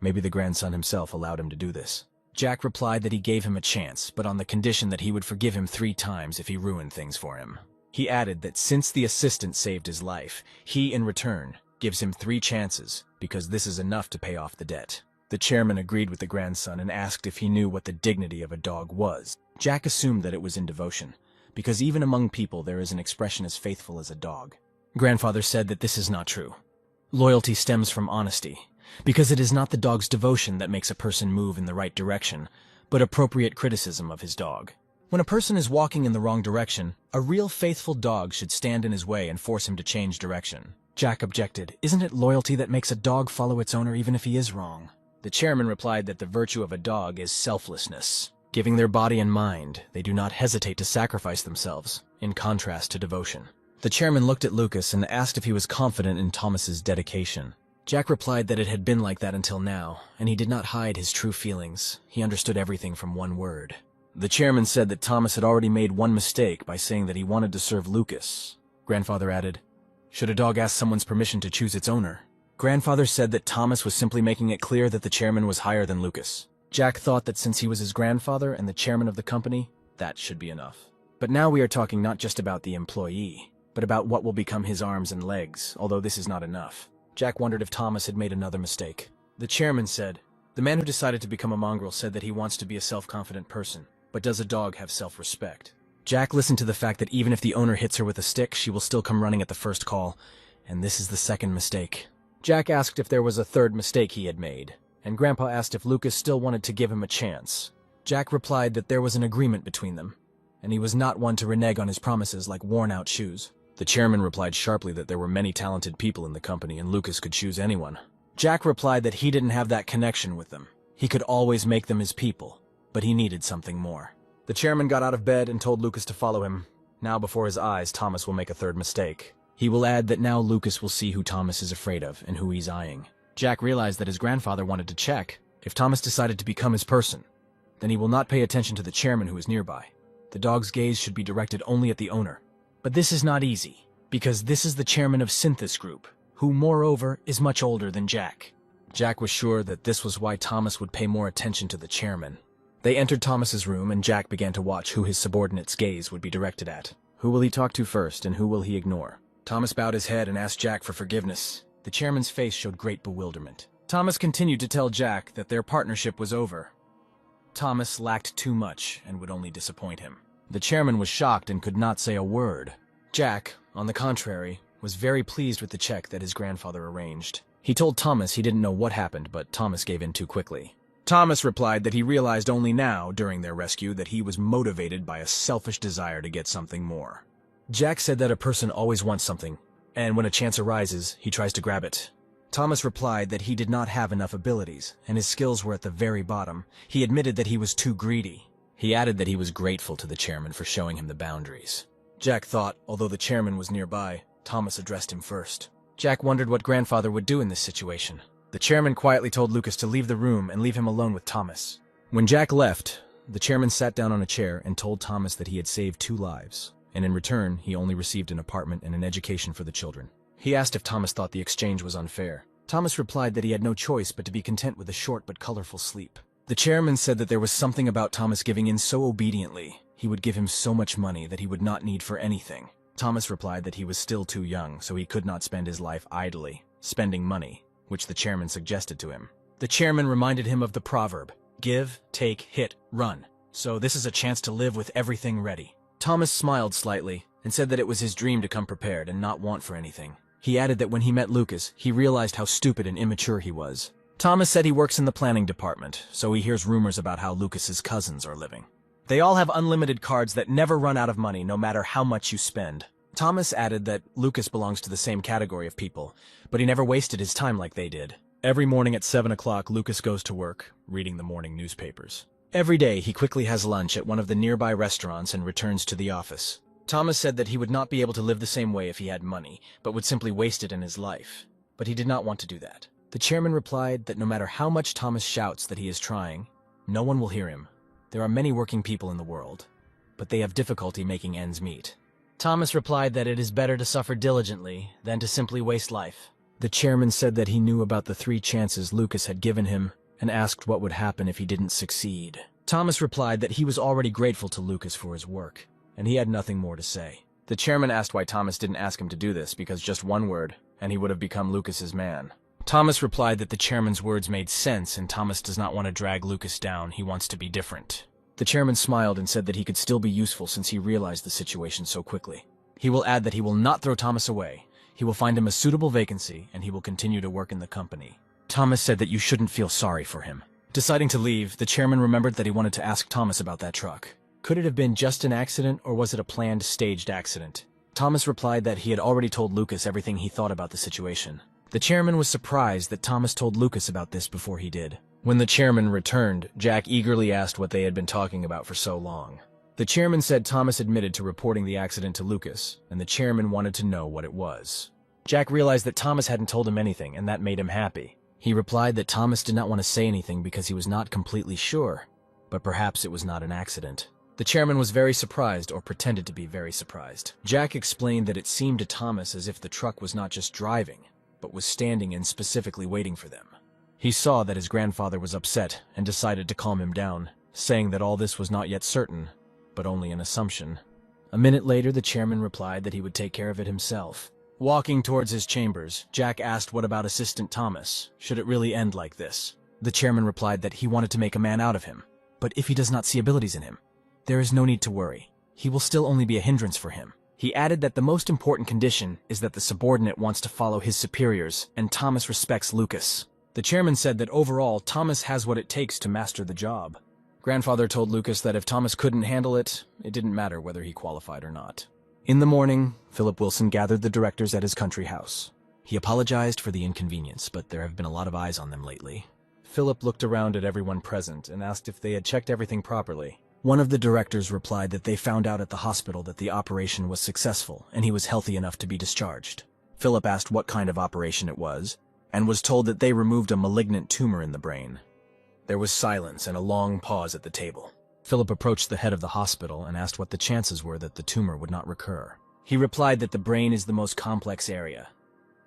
Maybe the grandson himself allowed him to do this. Jack replied that he gave him a chance, but on the condition that he would forgive him 3 times if he ruined things for him. He added that since the assistant saved his life, he, in return, gives him 3 chances, because this is enough to pay off the debt. The chairman agreed with the grandson and asked if he knew what the dignity of a dog was. Jack assumed that it was in devotion, because even among people there is an expression as faithful as a dog. Grandfather said that this is not true. Loyalty stems from honesty, because it is not the dog's devotion that makes a person move in the right direction, but appropriate criticism of his dog. When a person is walking in the wrong direction, a real faithful dog should stand in his way and force him to change direction. Jack objected, "Isn't it loyalty that makes a dog follow its owner even if he is wrong?" The chairman replied that the virtue of a dog is selflessness. Giving their body and mind, they do not hesitate to sacrifice themselves, in contrast to devotion. The chairman looked at Lucas and asked if he was confident in Thomas's dedication. Jack replied that it had been like that until now, and he did not hide his true feelings. He understood everything from one word. The chairman said that Thomas had already made one mistake by saying that he wanted to serve Lucas. Grandfather added, "Should a dog ask someone's permission to choose its owner?" Grandfather said that Thomas was simply making it clear that the chairman was higher than Lucas. Jack thought that since he was his grandfather and the chairman of the company, that should be enough. But now we are talking not just about the employee, but about what will become his arms and legs, although this is not enough. Jack wondered if Thomas had made another mistake. The chairman said, "The man who decided to become a mongrel said that he wants to be a self-confident person, but does a dog have self-respect?" Jack listened to the fact that even if the owner hits her with a stick, she will still come running at the first call, and this is the second mistake. Jack asked if there was a third mistake he had made, and Grandpa asked if Lucas still wanted to give him a chance. Jack replied that there was an agreement between them, and he was not one to renege on his promises like worn-out shoes. The chairman replied sharply that there were many talented people in the company and Lucas could choose anyone. Jack replied that he didn't have that connection with them. He could always make them his people, but he needed something more. The chairman got out of bed and told Lucas to follow him. Now before his eyes, Thomas will make a third mistake. He will add that now Lucas will see who Thomas is afraid of and who he's eyeing. Jack realized that his grandfather wanted to check. If Thomas decided to become his person, then he will not pay attention to the chairman who is nearby. The dog's gaze should be directed only at the owner. But this is not easy, because this is the chairman of Synthis Group, who, moreover, is much older than Jack. Jack was sure that this was why Thomas would pay more attention to the chairman. They entered Thomas's room, and Jack began to watch who his subordinate's gaze would be directed at. Who will he talk to first, and who will he ignore? Thomas bowed his head and asked Jack for forgiveness. The chairman's face showed great bewilderment. Thomas continued to tell Jack that their partnership was over. Thomas lacked too much and would only disappoint him. The chairman was shocked and could not say a word. Jack, on the contrary, was very pleased with the check that his grandfather arranged. He told Thomas he didn't know what happened, but Thomas gave in too quickly. Thomas replied that he realized only now, during their rescue, that he was motivated by a selfish desire to get something more. Jack said that a person always wants something, and when a chance arises, he tries to grab it. Thomas replied that he did not have enough abilities, and his skills were at the very bottom. He admitted that he was too greedy. He added that he was grateful to the chairman for showing him the boundaries. Jack thought, although the chairman was nearby, Thomas addressed him first. Jack wondered what grandfather would do in this situation. The chairman quietly told Lucas to leave the room and leave him alone with Thomas. When Jack left, the chairman sat down on a chair and told Thomas that he had saved 2 lives, and in return, he only received an apartment and an education for the children. He asked if Thomas thought the exchange was unfair. Thomas replied that he had no choice but to be content with a short but colorful sleep. The chairman said that there was something about Thomas giving in so obediently. He would give him so much money that he would not need for anything. Thomas replied that he was still too young, so he could not spend his life idly, spending money, which the chairman suggested to him. The chairman reminded him of the proverb, give, take, hit, run. So this is a chance to live with everything ready. Thomas smiled slightly and said that it was his dream to come prepared and not want for anything. He added that when he met Lucas, he realized how stupid and immature he was. Thomas said he works in the planning department, so he hears rumors about how Lucas's cousins are living. They all have unlimited cards that never run out of money no matter how much you spend. Thomas added that Lucas belongs to the same category of people, but he never wasted his time like they did. Every morning at 7 o'clock, Lucas goes to work, reading the morning newspapers. Every day, he quickly has lunch at one of the nearby restaurants and returns to the office. Thomas said that he would not be able to live the same way if he had money, but would simply waste it in his life. But he did not want to do that. The chairman replied that no matter how much Thomas shouts that he is trying, no one will hear him. There are many working people in the world, but they have difficulty making ends meet. Thomas replied that it is better to suffer diligently than to simply waste life. The chairman said that he knew about the 3 chances Lucas had given him and asked what would happen if he didn't succeed. Thomas replied that he was already grateful to Lucas for his work, and he had nothing more to say. The chairman asked why Thomas didn't ask him to do this because just one word, and he would have become Lucas's man. Thomas replied that the chairman's words made sense and Thomas does not want to drag Lucas down, he wants to be different. The chairman smiled and said that he could still be useful since he realized the situation so quickly. He will add that he will not throw Thomas away. He will find him a suitable vacancy and he will continue to work in the company. Thomas said that you shouldn't feel sorry for him. Deciding to leave, the chairman remembered that he wanted to ask Thomas about that truck. Could it have been just an accident or was it a planned, staged accident? Thomas replied that he had already told Lucas everything he thought about the situation. The chairman was surprised that Thomas told Lucas about this before he did. When the chairman returned, Jack eagerly asked what they had been talking about for so long. The chairman said Thomas admitted to reporting the accident to Lucas, and the chairman wanted to know what it was. Jack realized that Thomas hadn't told him anything, and that made him happy. He replied that Thomas did not want to say anything because he was not completely sure, but perhaps it was not an accident. The chairman was very surprised, or pretended to be very surprised. Jack explained that it seemed to Thomas as if the truck was not just driving, but was standing and specifically waiting for them. He saw that his grandfather was upset and decided to calm him down, saying that all this was not yet certain, but only an assumption. A minute later, the chairman replied that he would take care of it himself. Walking towards his chambers, Jack asked what about Assistant Thomas? Should it really end like this? The chairman replied that he wanted to make a man out of him, but if he does not see abilities in him, there is no need to worry. He will still only be a hindrance for him. He added that the most important condition is that the subordinate wants to follow his superiors, and Thomas respects Lucas. The chairman said that overall, Thomas has what it takes to master the job. Grandfather told Lucas that if Thomas couldn't handle it, it didn't matter whether he qualified or not. In the morning, Philip Wilson gathered the directors at his country house. He apologized for the inconvenience, but there have been a lot of eyes on them lately. Philip looked around at everyone present and asked if they had checked everything properly. One of the directors replied that they found out at the hospital that the operation was successful and he was healthy enough to be discharged. Philip asked what kind of operation it was, and was told that they removed a malignant tumor in the brain. There was silence and a long pause at the table. Philip approached the head of the hospital and asked what the chances were that the tumor would not recur. He replied that the brain is the most complex area,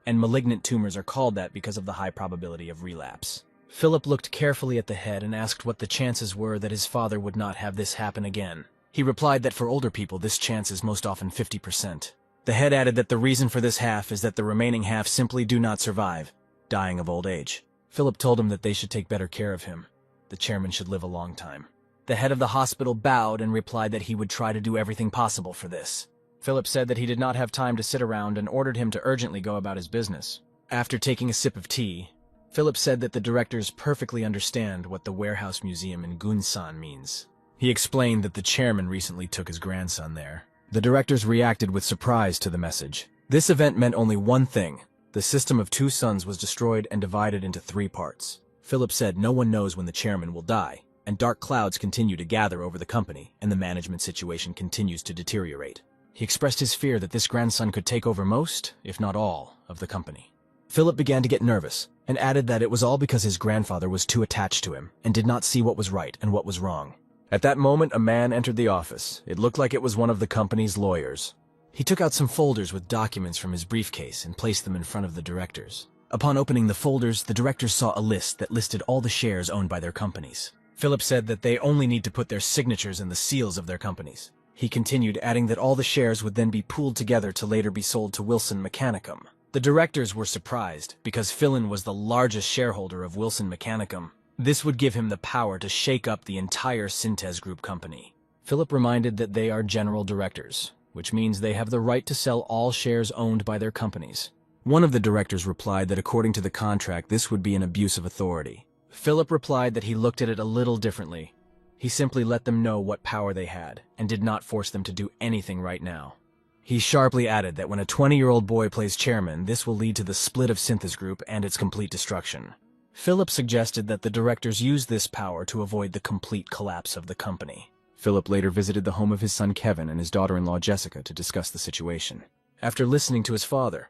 and malignant tumors are called that because of the high probability of relapse. Philip looked carefully at the head and asked what the chances were that his father would not have this happen again. He replied that for older people this chance is most often 50%. The head added that the reason for this half is that the remaining half simply do not survive, dying of old age. Philip told him that they should take better care of him. The chairman should live a long time. The head of the hospital bowed and replied that he would try to do everything possible for this. Philip said that he did not have time to sit around and ordered him to urgently go about his business. After taking a sip of tea, Philip said that the directors perfectly understand what the warehouse museum in Gunsan means. He explained that the chairman recently took his grandson there. The directors reacted with surprise to the message. This event meant only one thing. The system of 2 suns was destroyed and divided into 3 parts. Philip said no one knows when the chairman will die, and dark clouds continue to gather over the company, and the management situation continues to deteriorate. He expressed his fear that this grandson could take over most, if not all, of the company. Philip began to get nervous, and added that it was all because his grandfather was too attached to him, and did not see what was right and what was wrong. At that moment, a man entered the office. It looked like it was one of the company's lawyers. He took out some folders with documents from his briefcase and placed them in front of the directors. Upon opening the folders, the directors saw a list that listed all the shares owned by their companies. Philip said that they only need to put their signatures and the seals of their companies. He continued, adding that all the shares would then be pooled together to later be sold to Wilson Mechanicum. The directors were surprised, because Philin was the largest shareholder of Wilson Mechanicum. This would give him the power to shake up the entire Synthes Group company. Philip reminded that they are general directors, which means they have the right to sell all shares owned by their companies. One of the directors replied that according to the contract, this would be an abuse of authority. Philip replied that he looked at it a little differently. He simply let them know what power they had, and did not force them to do anything right now. He sharply added that when a 20-year-old boy plays chairman, this will lead to the split of Synthes Group and its complete destruction. Philip suggested that the directors use this power to avoid the complete collapse of the company. Philip later visited the home of his son Kevin and his daughter-in-law Jessica to discuss the situation. After listening to his father,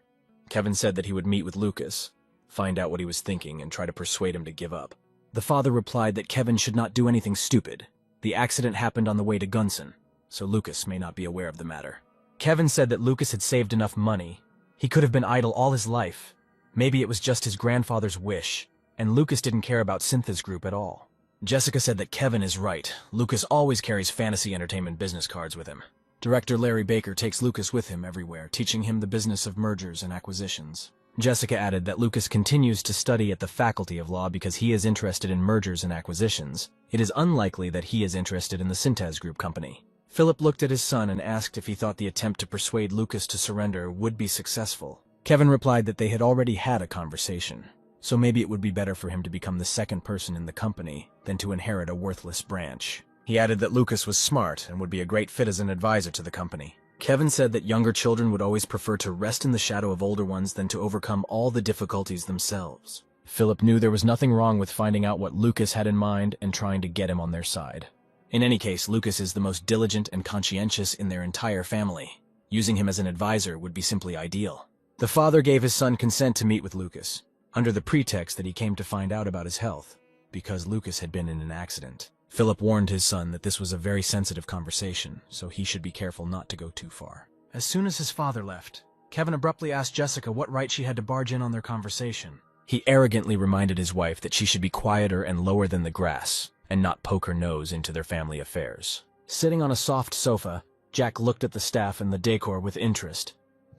Kevin said that he would meet with Lucas, find out what he was thinking, and try to persuade him to give up. The father replied that Kevin should not do anything stupid. The accident happened on the way to Gunson, so Lucas may not be aware of the matter. Kevin said that Lucas had saved enough money. He could have been idle all his life. Maybe it was just his grandfather's wish, and Lucas didn't care about Synthes Group at all. Jessica said that Kevin is right. Lucas always carries fantasy entertainment business cards with him. Director Larry Baker takes Lucas with him everywhere, teaching him the business of mergers and acquisitions. Jessica added that Lucas continues to study at the Faculty of Law because he is interested in mergers and acquisitions. It is unlikely that he is interested in the Synthes Group company. Philip looked at his son and asked if he thought the attempt to persuade Lucas to surrender would be successful. Kevin replied that they had already had a conversation, so maybe it would be better for him to become the second person in the company than to inherit a worthless branch. He added that Lucas was smart and would be a great fit as an advisor to the company. Kevin said that younger children would always prefer to rest in the shadow of older ones than to overcome all the difficulties themselves. Philip knew there was nothing wrong with finding out what Lucas had in mind and trying to get him on their side. In any case, Lucas is the most diligent and conscientious in their entire family. Using him as an advisor would be simply ideal. The father gave his son consent to meet with Lucas, under the pretext that he came to find out about his health, because Lucas had been in an accident. Philip warned his son that this was a very sensitive conversation, so he should be careful not to go too far. As soon as his father left, Kevin abruptly asked Jessica what right she had to barge in on their conversation. He arrogantly reminded his wife that she should be quieter and lower than the grass, and not poke her nose into their family affairs. Sitting on a soft sofa, Jack looked at the staff and the decor with interest.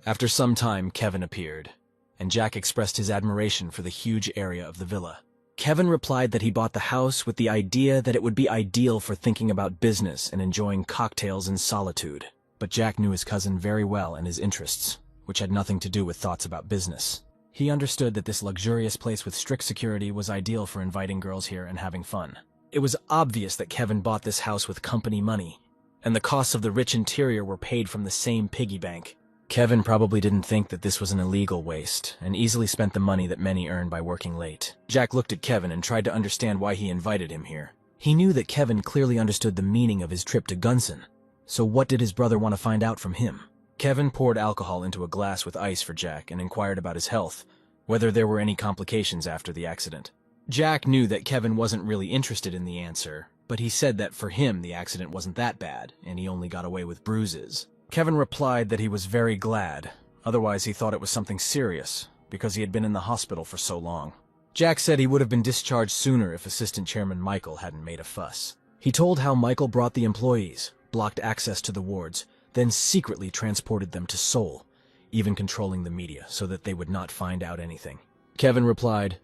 After some time, Kevin appeared, and Jack expressed his admiration for the huge area of the villa. Kevin replied that he bought the house with the idea that it would be ideal for thinking about business and enjoying cocktails in solitude. But Jack knew his cousin very well and his interests, which had nothing to do with thoughts about business. He understood that this luxurious place with strict security was ideal for inviting girls here and having fun. It was obvious that Kevin bought this house with company money, and the costs of the rich interior were paid from the same piggy bank. Kevin probably didn't think that this was an illegal waste, and easily spent the money that many earn by working late. Jack looked at Kevin and tried to understand why he invited him here. He knew that Kevin clearly understood the meaning of his trip to Gunson, so what did his brother want to find out from him? Kevin poured alcohol into a glass with ice for Jack and inquired about his health, whether there were any complications after the accident. Jack knew that Kevin wasn't really interested in the answer, but he said that for him the accident wasn't that bad, and he only got away with bruises. Kevin replied that he was very glad, otherwise he thought it was something serious, because he had been in the hospital for so long. Jack said he would have been discharged sooner if Assistant Chairman Michael hadn't made a fuss. He told how Michael brought the employees, blocked access to the wards, then secretly transported them to Seoul, even controlling the media so that they would not find out anything. Kevin replied,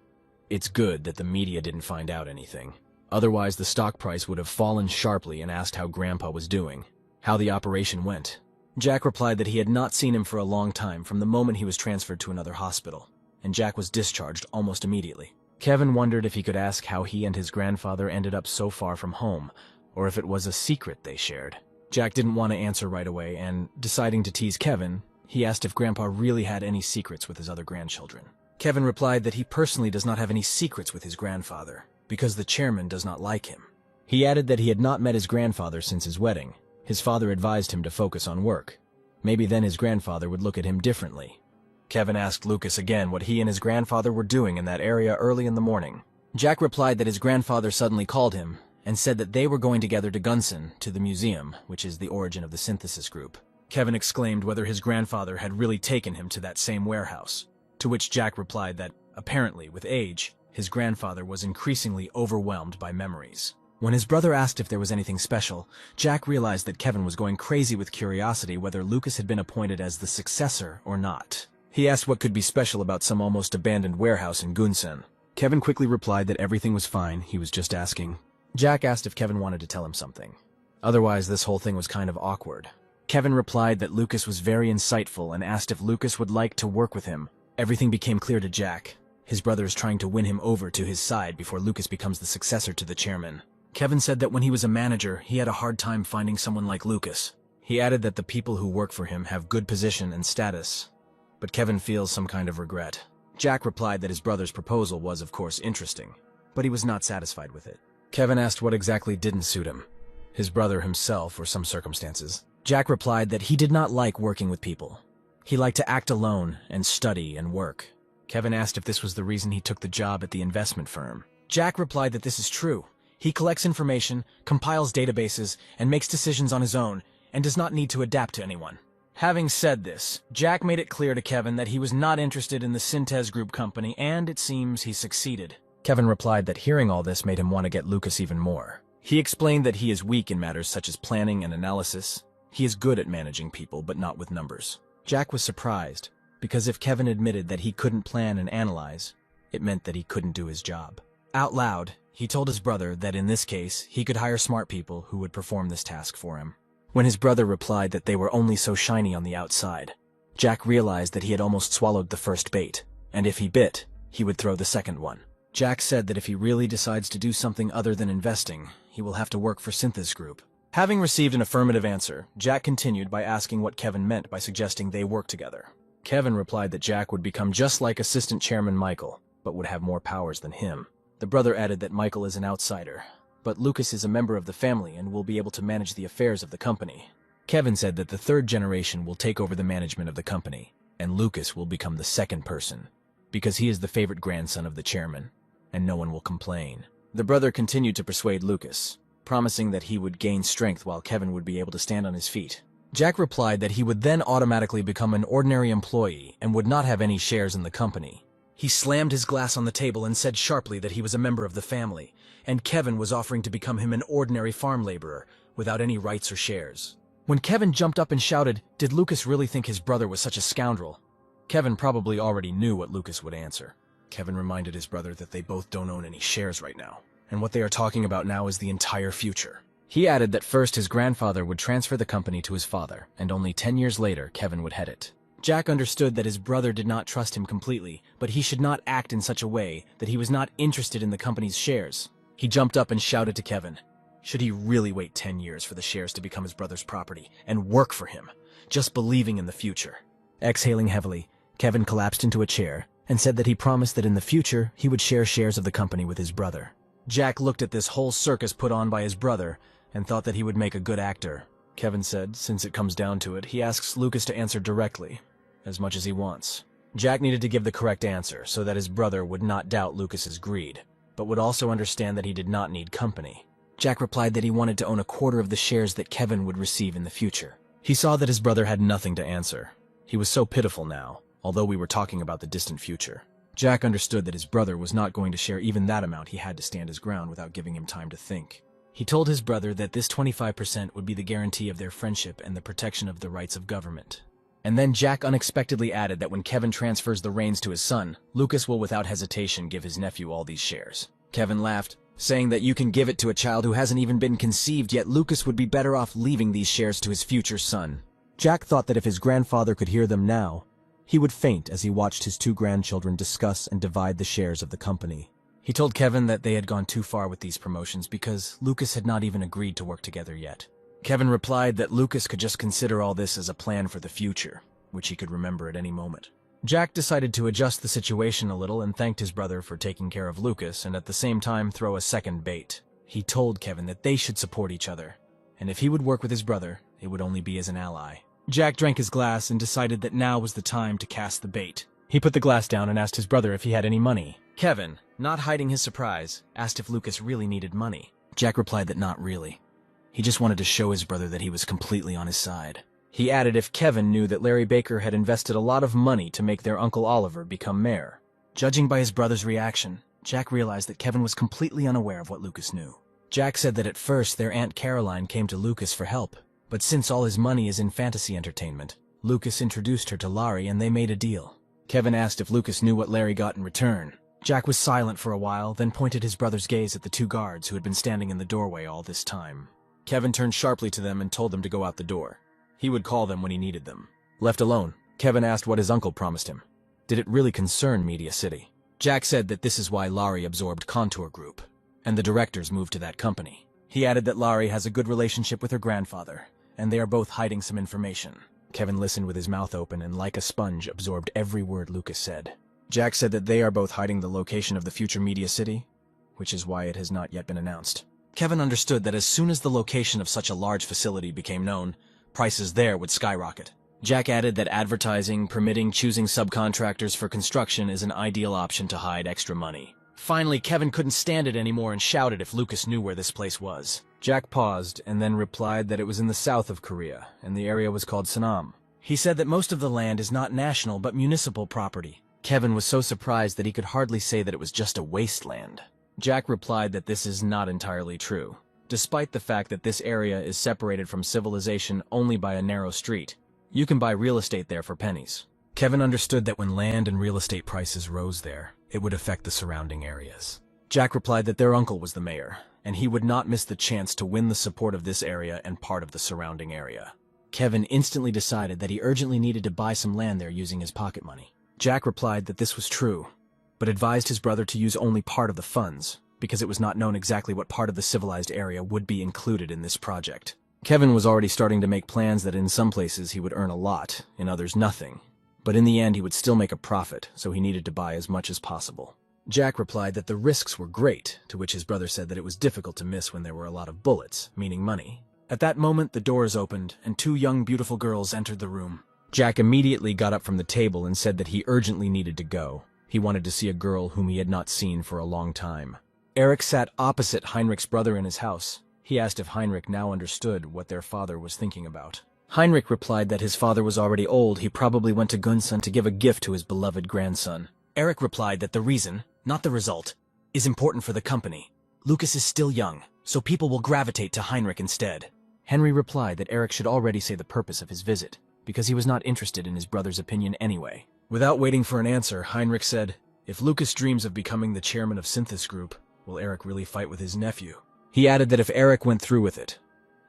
"It's good that the media didn't find out anything. Otherwise the stock price would have fallen sharply," and asked how Grandpa was doing, how the operation went. Jack replied that he had not seen him for a long time from the moment he was transferred to another hospital, and Jack was discharged almost immediately. Kevin wondered if he could ask how he and his grandfather ended up so far from home, or if it was a secret they shared. Jack didn't want to answer right away, and, deciding to tease Kevin, he asked if Grandpa really had any secrets with his other grandchildren. Kevin replied that he personally does not have any secrets with his grandfather, because the chairman does not like him. He added that he had not met his grandfather since his wedding. His father advised him to focus on work. Maybe then his grandfather would look at him differently. Kevin asked Lucas again what he and his grandfather were doing in that area early in the morning. Jack replied that his grandfather suddenly called him and said that they were going together to Gunson, to the museum, which is the origin of the Synthesis Group. Kevin exclaimed whether his grandfather had really taken him to that same warehouse, to which Jack replied that, apparently, with age, his grandfather was increasingly overwhelmed by memories. When his brother asked if there was anything special, Jack realized that Kevin was going crazy with curiosity whether Lucas had been appointed as the successor or not. He asked what could be special about some almost abandoned warehouse in Gunsen. Kevin quickly replied that everything was fine, he was just asking. Jack asked if Kevin wanted to tell him something. Otherwise, this whole thing was kind of awkward. Kevin replied that Lucas was very insightful and asked if Lucas would like to work with him. Everything became clear to Jack. His brother is trying to win him over to his side before Lucas becomes the successor to the chairman. Kevin said that when he was a manager, he had a hard time finding someone like Lucas. He added that the people who work for him have good position and status. But Kevin feels some kind of regret. Jack replied that his brother's proposal was, of course, interesting, but he was not satisfied with it. Kevin asked what exactly didn't suit him. His brother himself or some circumstances. Jack replied that he did not like working with people. He liked to act alone and study and work. Kevin asked if this was the reason he took the job at the investment firm. Jack replied that this is true. He collects information, compiles databases, and makes decisions on his own, and does not need to adapt to anyone. Having said this, Jack made it clear to Kevin that he was not interested in the Syntes Group company, and it seems he succeeded. Kevin replied that hearing all this made him want to get Lucas even more. He explained that he is weak in matters such as planning and analysis. He is good at managing people, but not with numbers. Jack was surprised, because if Kevin admitted that he couldn't plan and analyze, it meant that he couldn't do his job. Out loud, he told his brother that in this case, he could hire smart people who would perform this task for him. When his brother replied that they were only so shiny on the outside, Jack realized that he had almost swallowed the first bait, and if he bit, he would throw the second one. Jack said that if he really decides to do something other than investing, he will have to work for Syntes Group. Having received an affirmative answer, Jack continued by asking what Kevin meant by suggesting they work together. Kevin replied that Jack would become just like Assistant Chairman Michael, but would have more powers than him. The brother added that Michael is an outsider, but Lucas is a member of the family and will be able to manage the affairs of the company. Kevin said that the third generation will take over the management of the company, and Lucas will become the second person, because he is the favorite grandson of the chairman, and no one will complain. The brother continued to persuade Lucas, promising that he would gain strength while Kevin would be able to stand on his feet. Jack replied that he would then automatically become an ordinary employee and would not have any shares in the company. He slammed his glass on the table and said sharply that he was a member of the family, and Kevin was offering to become him an ordinary farm laborer without any rights or shares. When Kevin jumped up and shouted, did Lucas really think his brother was such a scoundrel? Kevin probably already knew what Lucas would answer. Kevin reminded his brother that they both don't own any shares right now, and what they are talking about now is the entire future. He added that first his grandfather would transfer the company to his father, and only 10 years later Kevin would head it. Jack understood that his brother did not trust him completely, but he should not act in such a way that he was not interested in the company's shares. He jumped up and shouted to Kevin. Should he really wait 10 years for the shares to become his brother's property and work for him, just believing in the future? Exhaling heavily, Kevin collapsed into a chair and said that he promised that in the future he would share shares of the company with his brother. Jack looked at this whole circus put on by his brother and thought that he would make a good actor. Kevin said, since it comes down to it, he asks Lucas to answer directly, as much as he wants. Jack needed to give the correct answer so that his brother would not doubt Lucas's greed, but would also understand that he did not need company. Jack replied that he wanted to own a quarter of the shares that Kevin would receive in the future. He saw that his brother had nothing to answer. He was so pitiful now, although we were talking about the distant future. Jack understood that his brother was not going to share even that amount. He had to stand his ground without giving him time to think. He told his brother that this 25% would be the guarantee of their friendship and the protection of the rights of government. And then Jack unexpectedly added that when Kevin transfers the reins to his son, Lucas will without hesitation give his nephew all these shares. Kevin laughed, saying that you can give it to a child who hasn't even been conceived yet. Lucas would be better off leaving these shares to his future son. Jack thought that if his grandfather could hear them now, he would faint as he watched his two grandchildren discuss and divide the shares of the company. He told Kevin that they had gone too far with these promotions because Lucas had not even agreed to work together yet. Kevin replied that Lucas could just consider all this as a plan for the future, which he could remember at any moment. Jack decided to adjust the situation a little and thanked his brother for taking care of Lucas and at the same time throw a second bait. He told Kevin that they should support each other, and if he would work with his brother, it would only be as an ally. Jack drank his glass and decided that now was the time to cast the bait. He put the glass down and asked his brother if he had any money. Kevin, not hiding his surprise, asked if Lucas really needed money. Jack replied that not really. He just wanted to show his brother that he was completely on his side. He added if Kevin knew that Larry Baker had invested a lot of money to make their Uncle Oliver become mayor. Judging by his brother's reaction, Jack realized that Kevin was completely unaware of what Lucas knew. Jack said that at first their Aunt Caroline came to Lucas for help, but since all his money is in fantasy entertainment, Lucas introduced her to Larry and they made a deal. Kevin asked if Lucas knew what Larry got in return. Jack was silent for a while, then pointed his brother's gaze at the two guards who had been standing in the doorway all this time. Kevin turned sharply to them and told them to go out the door. He would call them when he needed them. Left alone, Kevin asked what his uncle promised him. Did it really concern Media City? Jack said that this is why Larry absorbed Contour Group, and the directors moved to that company. He added that Larry has a good relationship with her grandfather, and they are both hiding some information. Kevin listened with his mouth open and, like a sponge, absorbed every word Lucas said. Jack said that they are both hiding the location of the future Media City, which is why it has not yet been announced. Kevin understood that as soon as the location of such a large facility became known, prices there would skyrocket. Jack added that advertising, permitting choosing subcontractors for construction is an ideal option to hide extra money. Finally, Kevin couldn't stand it anymore and shouted if Lucas knew where this place was. Jack paused and then replied that it was in the south of Korea, and the area was called Sanam. He said that most of the land is not national but municipal property. Kevin was so surprised that he could hardly say that it was just a wasteland. Jack replied that this is not entirely true, despite the fact that this area is separated from civilization only by a narrow street. You can buy real estate there for pennies. Kevin understood that when land and real estate prices rose there, it would affect the surrounding areas. Jack replied that their uncle was the mayor, and he would not miss the chance to win the support of this area and part of the surrounding area. Kevin instantly decided that he urgently needed to buy some land there using his pocket money. Jack replied that this was true, but advised his brother to use only part of the funds, because it was not known exactly what part of the civilized area would be included in this project. Kevin was already starting to make plans that in some places he would earn a lot, in others nothing. But in the end he would still make a profit, so he needed to buy as much as possible. Jack replied that the risks were great, to which his brother said that it was difficult to miss when there were a lot of bullets, meaning money. At that moment the doors opened, and two young beautiful girls entered the room. Jack immediately got up from the table and said that he urgently needed to go. He wanted to see a girl whom he had not seen for a long time. Eric sat opposite Heinrich's brother in his house. He asked if Heinrich now understood what their father was thinking about. Heinrich replied that his father was already old. He probably went to Gunsan to give a gift to his beloved grandson. Eric replied that the reason, not the result, is important for the company. Lucas is still young, so people will gravitate to Heinrich instead. Henry replied that Eric should already say the purpose of his visit, because he was not interested in his brother's opinion anyway. Without waiting for an answer, Heinrich said, if Lucas dreams of becoming the chairman of Synthesis Group, will Eric really fight with his nephew? He added that if Eric went through with it,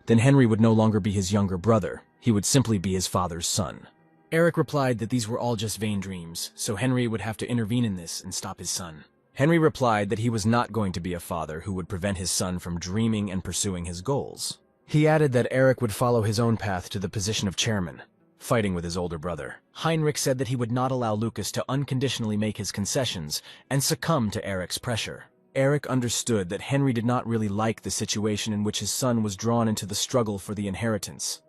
then Henry would no longer be his younger brother, he would simply be his father's son. Eric replied that these were all just vain dreams, so Henry would have to intervene in this and stop his son. Henry replied that he was not going to be a father who would prevent his son from dreaming and pursuing his goals. He added that Eric would follow his own path to the position of chairman, fighting with his older brother. Heinrich said that he would not allow Lucas to unconditionally make his concessions and succumb to Eric's pressure. Eric understood that Henry did not really like the situation in which his son was drawn into the struggle for the inheritance,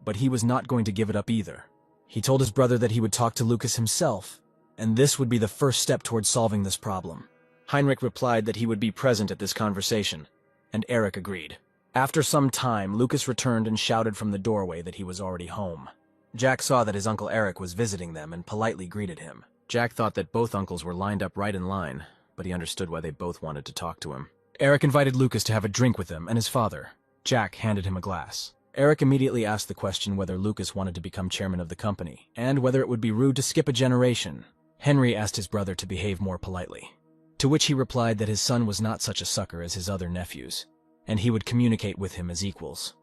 but he was not going to give it up either. He told his brother that he would talk to Lucas himself, and this would be the first step towards solving this problem. Heinrich replied that he would be present at this conversation, and Eric agreed. After some time, Lucas returned and shouted from the doorway that he was already home. Jack saw that his uncle Eric was visiting them and politely greeted him. Jack thought that both uncles were lined up right in line, but he understood why they both wanted to talk to him. Eric invited Lucas to have a drink with him and his father. Jack handed him a glass. Eric immediately asked the question whether Lucas wanted to become chairman of the company, and whether it would be rude to skip a generation. Henry asked his brother to behave more politely, to which he replied that his son was not such a sucker as his other nephews, and he would communicate with him as equals.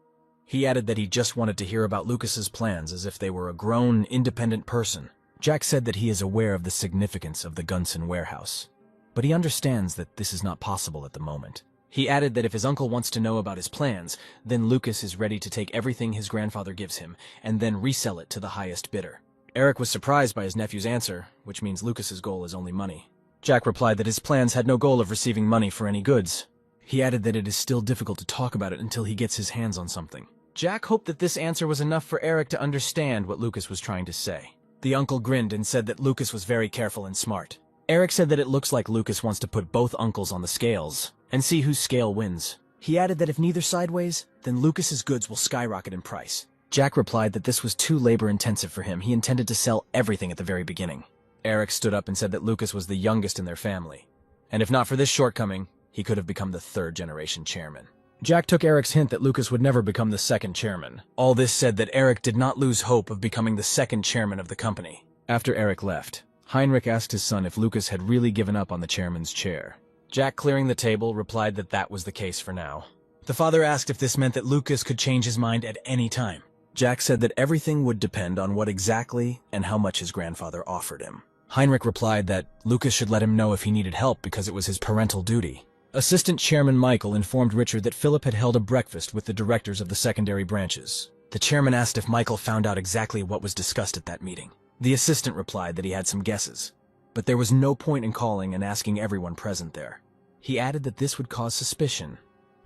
He added that he just wanted to hear about Lucas's plans as if they were a grown, independent person. Jack said that he is aware of the significance of the Gunsan warehouse, but he understands that this is not possible at the moment. He added that if his uncle wants to know about his plans, then Lucas is ready to take everything his grandfather gives him and then resell it to the highest bidder. Eric was surprised by his nephew's answer, which means Lucas's goal is only money. Jack replied that his plans had no goal of receiving money for any goods. He added that it is still difficult to talk about it until he gets his hands on something. Jack hoped that this answer was enough for Eric to understand what Lucas was trying to say. The uncle grinned and said that Lucas was very careful and smart. Eric said that it looks like Lucas wants to put both uncles on the scales and see whose scale wins. He added that if neither side weighs, then Lucas's goods will skyrocket in price. Jack replied that this was too labor-intensive for him. He intended to sell everything at the very beginning. Eric stood up and said that Lucas was the youngest in their family, and if not for this shortcoming, he could have become the third-generation chairman. Jack took Eric's hint that Lucas would never become the second chairman. All this said that Eric did not lose hope of becoming the second chairman of the company. After Eric left, Heinrich asked his son if Lucas had really given up on the chairman's chair. Jack, clearing the table, replied that that was the case for now. The father asked if this meant that Lucas could change his mind at any time. Jack said that everything would depend on what exactly and how much his grandfather offered him. Heinrich replied that Lucas should let him know if he needed help because it was his parental duty. Assistant Chairman Michael informed Richard that Philip had held a breakfast with the directors of the secondary branches. The chairman asked if Michael found out exactly what was discussed at that meeting. The assistant replied that he had some guesses, but there was no point in calling and asking everyone present there. He added that this would cause suspicion,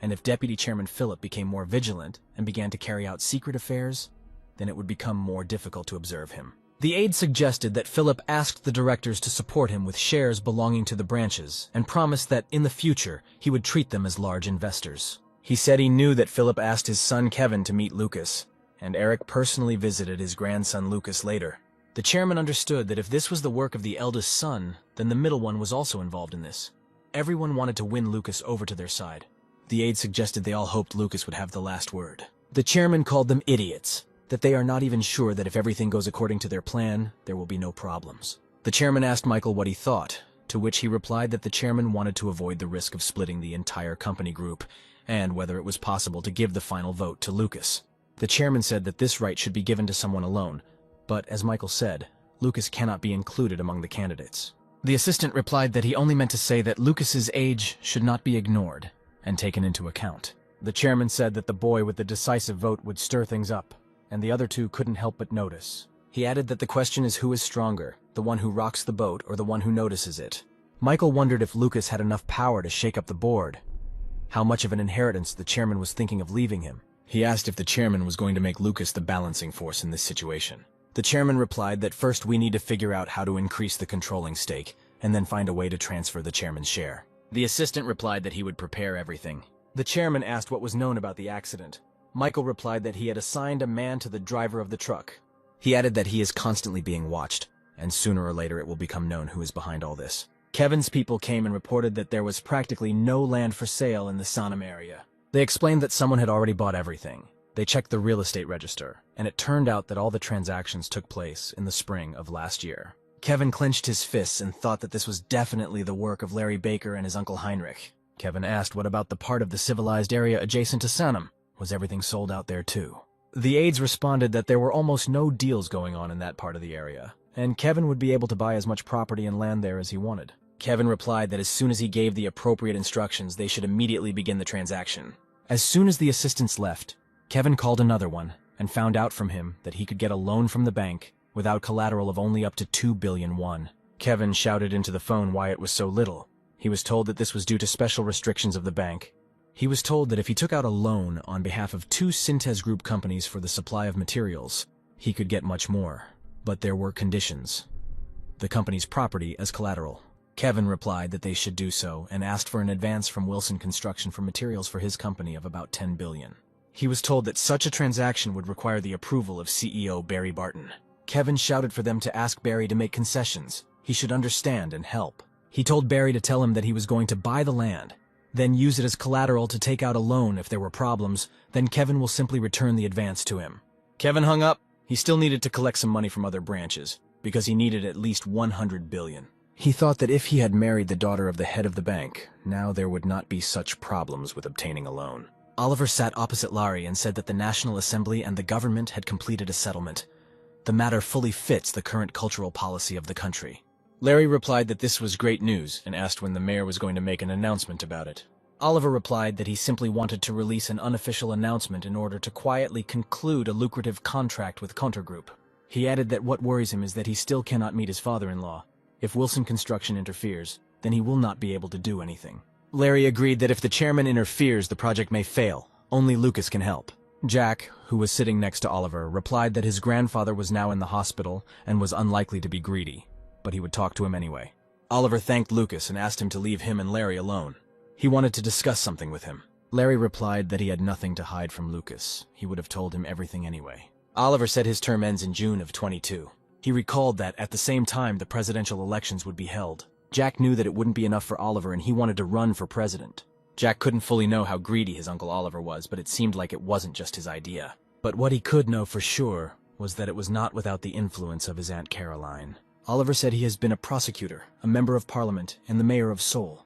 and if Deputy Chairman Philip became more vigilant and began to carry out secret affairs, then it would become more difficult to observe him. The aide suggested that Philip asked the directors to support him with shares belonging to the branches and promised that in the future he would treat them as large investors. He said he knew that Philip asked his son Kevin to meet Lucas, and Eric personally visited his grandson Lucas later. The chairman understood that if this was the work of the eldest son, then the middle one was also involved in this. Everyone wanted to win Lucas over to their side. The aide suggested they all hoped Lucas would have the last word. The chairman called them idiots, that they are not even sure that if everything goes according to their plan, there will be no problems. The chairman asked Michael what he thought, to which he replied that the chairman wanted to avoid the risk of splitting the entire company group, and whether it was possible to give the final vote to Lucas. The chairman said that this right should be given to someone alone, but as Michael said, Lucas cannot be included among the candidates. The assistant replied that he only meant to say that Lucas's age should not be ignored and taken into account. The chairman said that the boy with the decisive vote would stir things up, and the other two couldn't help but notice. He added that the question is who is stronger, the one who rocks the boat or the one who notices it. Michael wondered if Lucas had enough power to shake up the board, how much of an inheritance the chairman was thinking of leaving him. He asked if the chairman was going to make Lucas the balancing force in this situation. The chairman replied that first we need to figure out how to increase the controlling stake, and then find a way to transfer the chairman's share. The assistant replied that he would prepare everything. The chairman asked what was known about the accident. Michael replied that he had assigned a man to the driver of the truck. He added that he is constantly being watched, and sooner or later it will become known who is behind all this. Kevin's people came and reported that there was practically no land for sale in the Sanam area. They explained that someone had already bought everything. They checked the real estate register, and it turned out that all the transactions took place in the spring of last year. Kevin clenched his fists and thought that this was definitely the work of Larry Baker and his uncle Heinrich. Kevin asked what about the part of the civilized area adjacent to Sanam? Was everything sold out there too? The aides responded that there were almost no deals going on in that part of the area, and Kevin would be able to buy as much property and land there as he wanted. Kevin replied that as soon as he gave the appropriate instructions, they should immediately begin the transaction. As soon as the assistants left, Kevin called another one and found out from him that he could get a loan from the bank without collateral of only up to 2 billion won. Kevin shouted into the phone why it was so little. He was told that this was due to special restrictions of the bank. He was told that if he took out a loan on behalf of 2 Synthes Group companies for the supply of materials, he could get much more. But there were conditions. The company's property as collateral. Kevin replied that they should do so and asked for an advance from Wilson Construction for materials for his company of about 10 billion. He was told that such a transaction would require the approval of CEO Barry Barton. Kevin shouted for them to ask Barry to make concessions. He should understand and help. He told Barry to tell him that he was going to buy the land, then use it as collateral to take out a loan if there were problems, then Kevin will simply return the advance to him. Kevin hung up. He still needed to collect some money from other branches, because he needed at least 100 billion. He thought that if he had married the daughter of the head of the bank, now there would not be such problems with obtaining a loan. Oliver sat opposite Larry and said that the National Assembly and the government had completed a settlement. The matter fully fits the current cultural policy of the country. Larry replied that this was great news and asked when the mayor was going to make an announcement about it. Oliver replied that he simply wanted to release an unofficial announcement in order to quietly conclude a lucrative contract with Countergroup. He added that what worries him is that he still cannot meet his father-in-law. If Wilson Construction interferes, then he will not be able to do anything. Larry agreed that if the chairman interferes, the project may fail. Only Lucas can help. Jack, who was sitting next to Oliver, replied that his grandfather was now in the hospital and was unlikely to be greedy, but he would talk to him anyway. Oliver thanked Lucas and asked him to leave him and Larry alone. He wanted to discuss something with him. Larry replied that he had nothing to hide from Lucas. He would have told him everything anyway. Oliver said his term ends in June of 22. He recalled that at the same time the presidential elections would be held. Jack knew that it wouldn't be enough for Oliver and he wanted to run for president. Jack couldn't fully know how greedy his Uncle Oliver was, but it seemed like it wasn't just his idea. But what he could know for sure was that it was not without the influence of his Aunt Caroline. Oliver said he has been a prosecutor, a member of parliament, and the mayor of Seoul.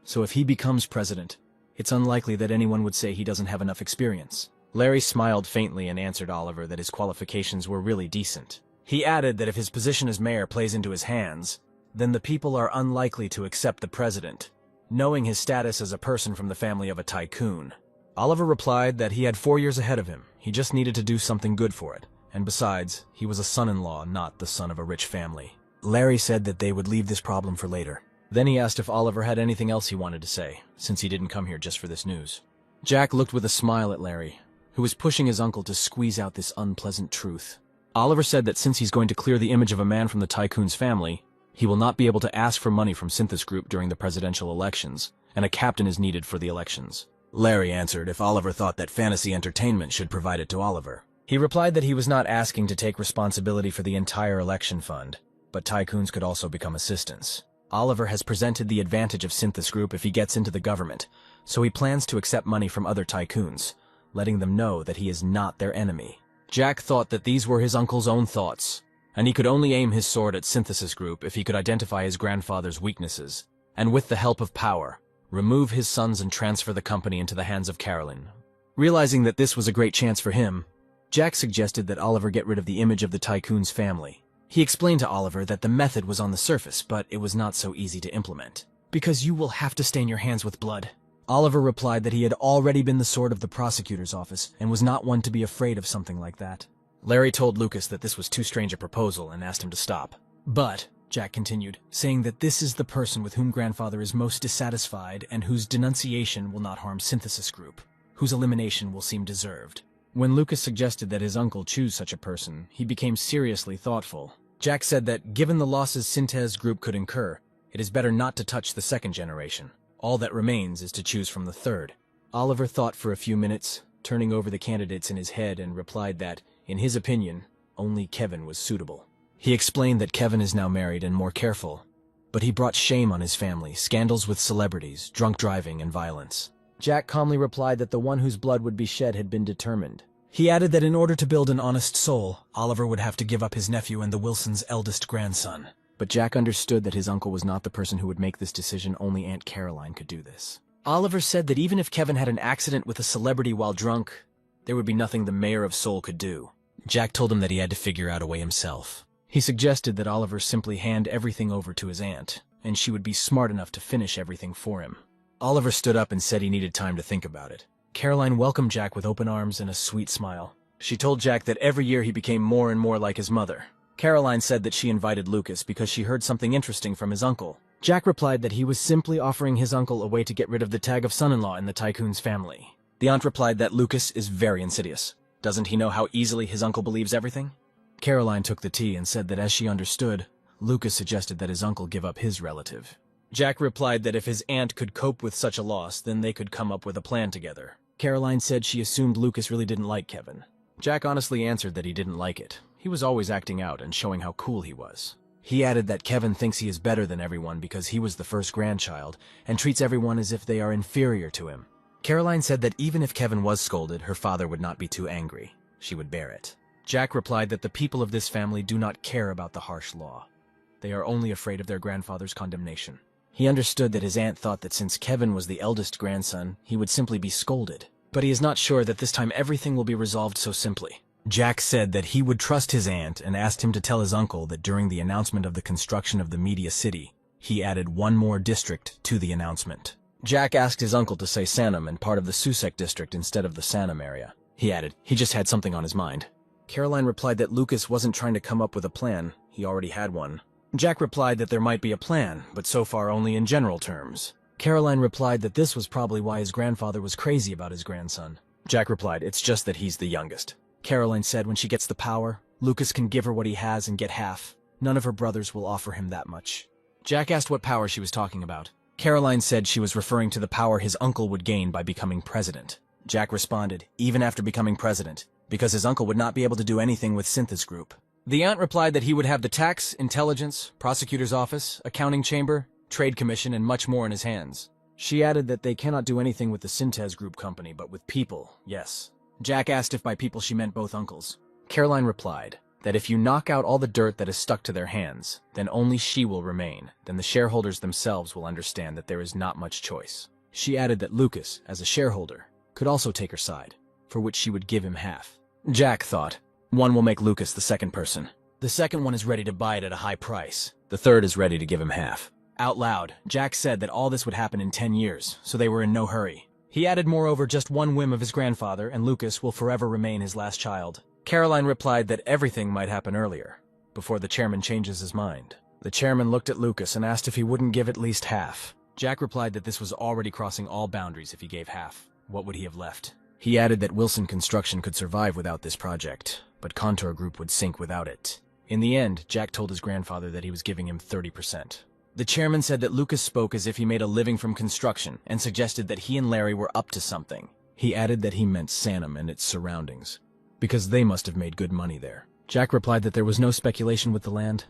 So if he becomes president, it's unlikely that anyone would say he doesn't have enough experience. Larry smiled faintly and answered Oliver that his qualifications were really decent. He added that if his position as mayor plays into his hands, then the people are unlikely to accept the president, knowing his status as a person from the family of a tycoon. Oliver replied that he had 4 years ahead of him. He just needed to do something good for it. And besides, he was a son-in-law, not the son of a rich family. Larry said that they would leave this problem for later. Then he asked if Oliver had anything else he wanted to say, since he didn't come here just for this news. Jack looked with a smile at Larry, who was pushing his uncle to squeeze out this unpleasant truth. Oliver said that since he's going to clear the image of a man from the tycoon's family, he will not be able to ask for money from Synthesis Group during the presidential elections, and a captain is needed for the elections. Larry answered if Oliver thought that Fantasy Entertainment should provide it to Oliver. He replied that he was not asking to take responsibility for the entire election fund, but tycoons could also become assistants. Oliver has presented the advantage of Synthesis Group if he gets into the government, so he plans to accept money from other tycoons, letting them know that he is not their enemy. Jack thought that these were his uncle's own thoughts, and he could only aim his sword at Synthesis Group if he could identify his grandfather's weaknesses, and with the help of power, remove his sons and transfer the company into the hands of Carolyn. Realizing that this was a great chance for him, Jack suggested that Oliver get rid of the image of the tycoon's family. He explained to Oliver that the method was on the surface, but it was not so easy to implement. Because you will have to stain your hands with blood. Oliver replied that he had already been the sword of the prosecutor's office and was not one to be afraid of something like that. Larry told Lucas that this was too strange a proposal and asked him to stop. But, Jack continued, saying that this is the person with whom Grandfather is most dissatisfied and whose denunciation will not harm Synthesis Group, whose elimination will seem deserved. When Lucas suggested that his uncle choose such a person, he became seriously thoughtful. Jack said that given the losses Synthesis Group could incur, it is better not to touch the second generation. All that remains is to choose from the third. Oliver thought for a few minutes, turning over the candidates in his head, and replied that, in his opinion, only Kevin was suitable. He explained that Kevin is now married and more careful, but he brought shame on his family, scandals with celebrities, drunk driving, and violence. Jack calmly replied that the one whose blood would be shed had been determined. He added that in order to build an honest soul, Oliver would have to give up his nephew and the Wilsons' eldest grandson. But Jack understood that his uncle was not the person who would make this decision. Only Aunt Caroline could do this. Oliver said that even if Kevin had an accident with a celebrity while drunk, there would be nothing the mayor of Seoul could do. Jack told him that he had to figure out a way himself. He suggested that Oliver simply hand everything over to his aunt, and she would be smart enough to finish everything for him. Oliver stood up and said he needed time to think about it. Caroline welcomed Jack with open arms and a sweet smile. She told Jack that every year he became more and more like his mother. Caroline said that she invited Lucas because she heard something interesting from his uncle. Jack replied that he was simply offering his uncle a way to get rid of the tag of son-in-law in the tycoon's family. The aunt replied that Lucas is very insidious. Doesn't he know how easily his uncle believes everything? Caroline took the tea and said that as she understood, Lucas suggested that his uncle give up his relative. Jack replied that if his aunt could cope with such a loss, then they could come up with a plan together. Caroline said she assumed Lucas really didn't like Kevin. Jack honestly answered that he didn't like it. He was always acting out and showing how cool he was. He added that Kevin thinks he is better than everyone because he was the first grandchild and treats everyone as if they are inferior to him. Caroline said that even if Kevin was scolded, her father would not be too angry. She would bear it. Jack replied that the people of this family do not care about the harsh law. They are only afraid of their grandfather's condemnation. He understood that his aunt thought that since Kevin was the eldest grandson, he would simply be scolded. But he is not sure that this time everything will be resolved so simply. Jack said that he would trust his aunt and asked him to tell his uncle that during the announcement of the construction of the Media City, he added one more district to the announcement. Jack asked his uncle to say Sanam and part of the Susek district instead of the Sanam area. He added, he just had something on his mind. Caroline replied that Lucas wasn't trying to come up with a plan, he already had one. Jack replied that there might be a plan, but so far only in general terms. Caroline replied that this was probably why his grandfather was crazy about his grandson. Jack replied, it's just that he's the youngest. Caroline said when she gets the power, Lucas can give her what he has and get half. None of her brothers will offer him that much. Jack asked what power she was talking about. Caroline said she was referring to the power his uncle would gain by becoming president. Jack responded, even after becoming president, because his uncle would not be able to do anything with Synthesis Group. The aunt replied that he would have the tax, intelligence, prosecutor's office, accounting chamber, trade commission, and much more in his hands. She added that they cannot do anything with the Synthesis Group company, but with people, yes. Jack asked if by people she meant both uncles. Caroline replied that if you knock out all the dirt that is stuck to their hands, then only she will remain. Then the shareholders themselves will understand that there is not much choice. She added that Lucas, as a shareholder, could also take her side, for which she would give him half. Jack thought, one will make Lucas the second person. The second one is ready to buy it at a high price. The third is ready to give him half. Out loud, Jack said that all this would happen in 10 years, so they were in no hurry. He added, moreover, just one whim of his grandfather, and Lucas will forever remain his last child. Caroline replied that everything might happen earlier, before the chairman changes his mind. The chairman looked at Lucas and asked if he wouldn't give at least half. Jack replied that this was already crossing all boundaries if he gave half. What would he have left? He added that Wilson Construction could survive without this project, but Contour Group would sink without it. In the end, Jack told his grandfather that he was giving him 30%. The chairman said that Lucas spoke as if he made a living from construction and suggested that he and Larry were up to something. He added that he meant Sanam and its surroundings, because they must have made good money there. Jack replied that there was no speculation with the land.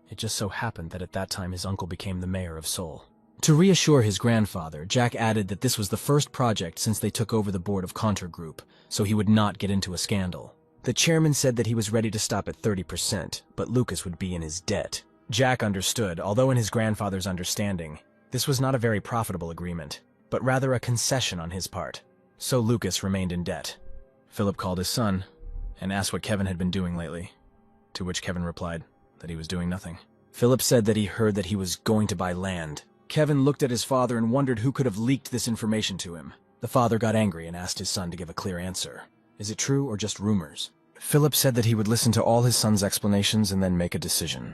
It just so happened that at that time his uncle became the mayor of Seoul. To reassure his grandfather, Jack added that this was the first project since they took over the board of Contour Group, so he would not get into a scandal. The chairman said that he was ready to stop at 30%, but Lucas would be in his debt. Jack understood, although in his grandfather's understanding, this was not a very profitable agreement, but rather a concession on his part. So Lucas remained in debt. Philip called his son and asked what Kevin had been doing lately, to which Kevin replied that he was doing nothing. Philip said that he heard that he was going to buy land. Kevin looked at his father and wondered who could have leaked this information to him. The father got angry and asked his son to give a clear answer. Is it true or just rumors? Philip said that he would listen to all his son's explanations and then make a decision.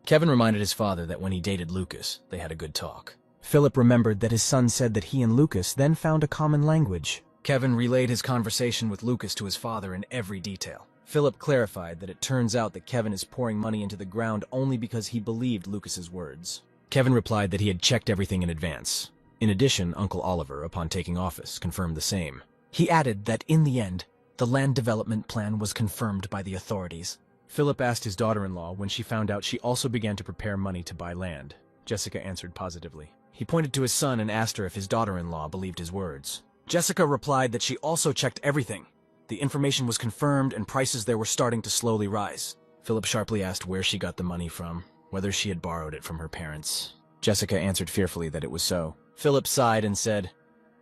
Kevin reminded his father that when he dated Lucas, they had a good talk. Philip remembered that his son said that he and Lucas then found a common language. Kevin relayed his conversation with Lucas to his father in every detail. Philip clarified that it turns out that Kevin is pouring money into the ground only because he believed Lucas's words. Kevin replied that he had checked everything in advance. In addition, Uncle Oliver, upon taking office, confirmed the same. He added that in the end, the land development plan was confirmed by the authorities. Philip asked his daughter-in-law when she found out she also began to prepare money to buy land. Jessica answered positively. He pointed to his son and asked her if his daughter-in-law believed his words. Jessica replied that she also checked everything. The information was confirmed and prices there were starting to slowly rise. Philip sharply asked where she got the money from, whether she had borrowed it from her parents. Jessica answered fearfully that it was so. Philip sighed and said,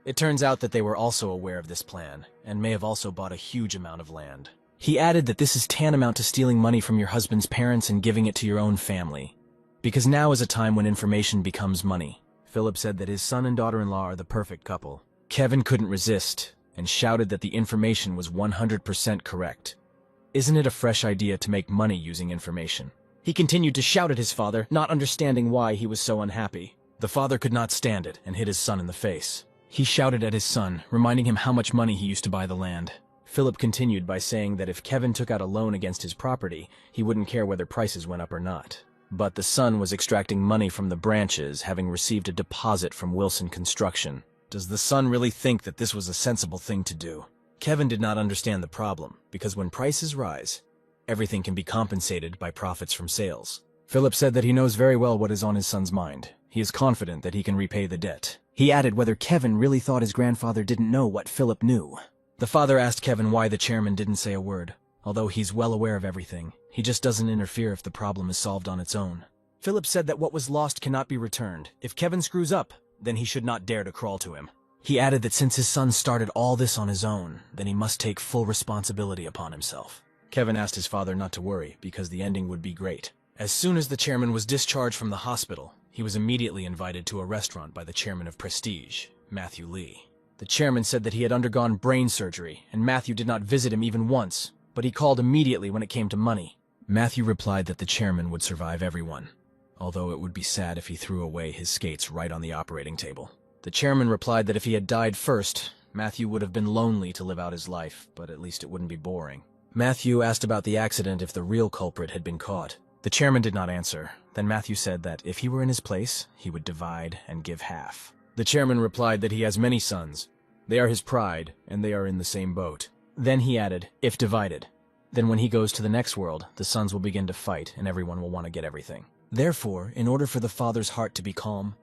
"It turns out that they were also aware of this plan, and may have also bought a huge amount of land." He added that this is tantamount to stealing money from your husband's parents and giving it to your own family, because now is a time when information becomes money. Philip said that his son and daughter-in-law are the perfect couple. Kevin couldn't resist and shouted that the information was 100% correct. Isn't it a fresh idea to make money using information? He continued to shout at his father, not understanding why he was so unhappy. The father could not stand it and hit his son in the face. He shouted at his son, reminding him how much money he used to buy the land. Philip continued by saying that if Kevin took out a loan against his property, he wouldn't care whether prices went up or not. But the son was extracting money from the branches, having received a deposit from Wilson Construction. Does the son really think that this was a sensible thing to do? Kevin did not understand the problem, because when prices rise, everything can be compensated by profits from sales. Philip said that he knows very well what is on his son's mind. He is confident that he can repay the debt. He added whether Kevin really thought his grandfather didn't know what Philip knew. The father asked Kevin why the chairman didn't say a word. Although he's well aware of everything, he just doesn't interfere if the problem is solved on its own. Philip said that what was lost cannot be returned. If Kevin screws up, then he should not dare to crawl to him. He added that since his son started all this on his own, then he must take full responsibility upon himself. Kevin asked his father not to worry, because the ending would be great. As soon as the chairman was discharged from the hospital, he was immediately invited to a restaurant by the chairman of Prestige, Matthew Lee. The chairman said that he had undergone brain surgery, and Matthew did not visit him even once, but he called immediately when it came to money. Matthew replied that the chairman would survive everyone, although it would be sad if he threw away his skates right on the operating table. The chairman replied that if he had died first, Matthew would have been lonely to live out his life, but at least it wouldn't be boring. Matthew asked about the accident if the real culprit had been caught. The chairman did not answer. Then Matthew said that if he were in his place, he would divide and give half. The chairman replied that he has many sons. They are his pride, and they are in the same boat. Then he added, if divided, then when he goes to the next world, the sons will begin to fight, and everyone will want to get everything. Therefore, in order for the father's heart to be calm,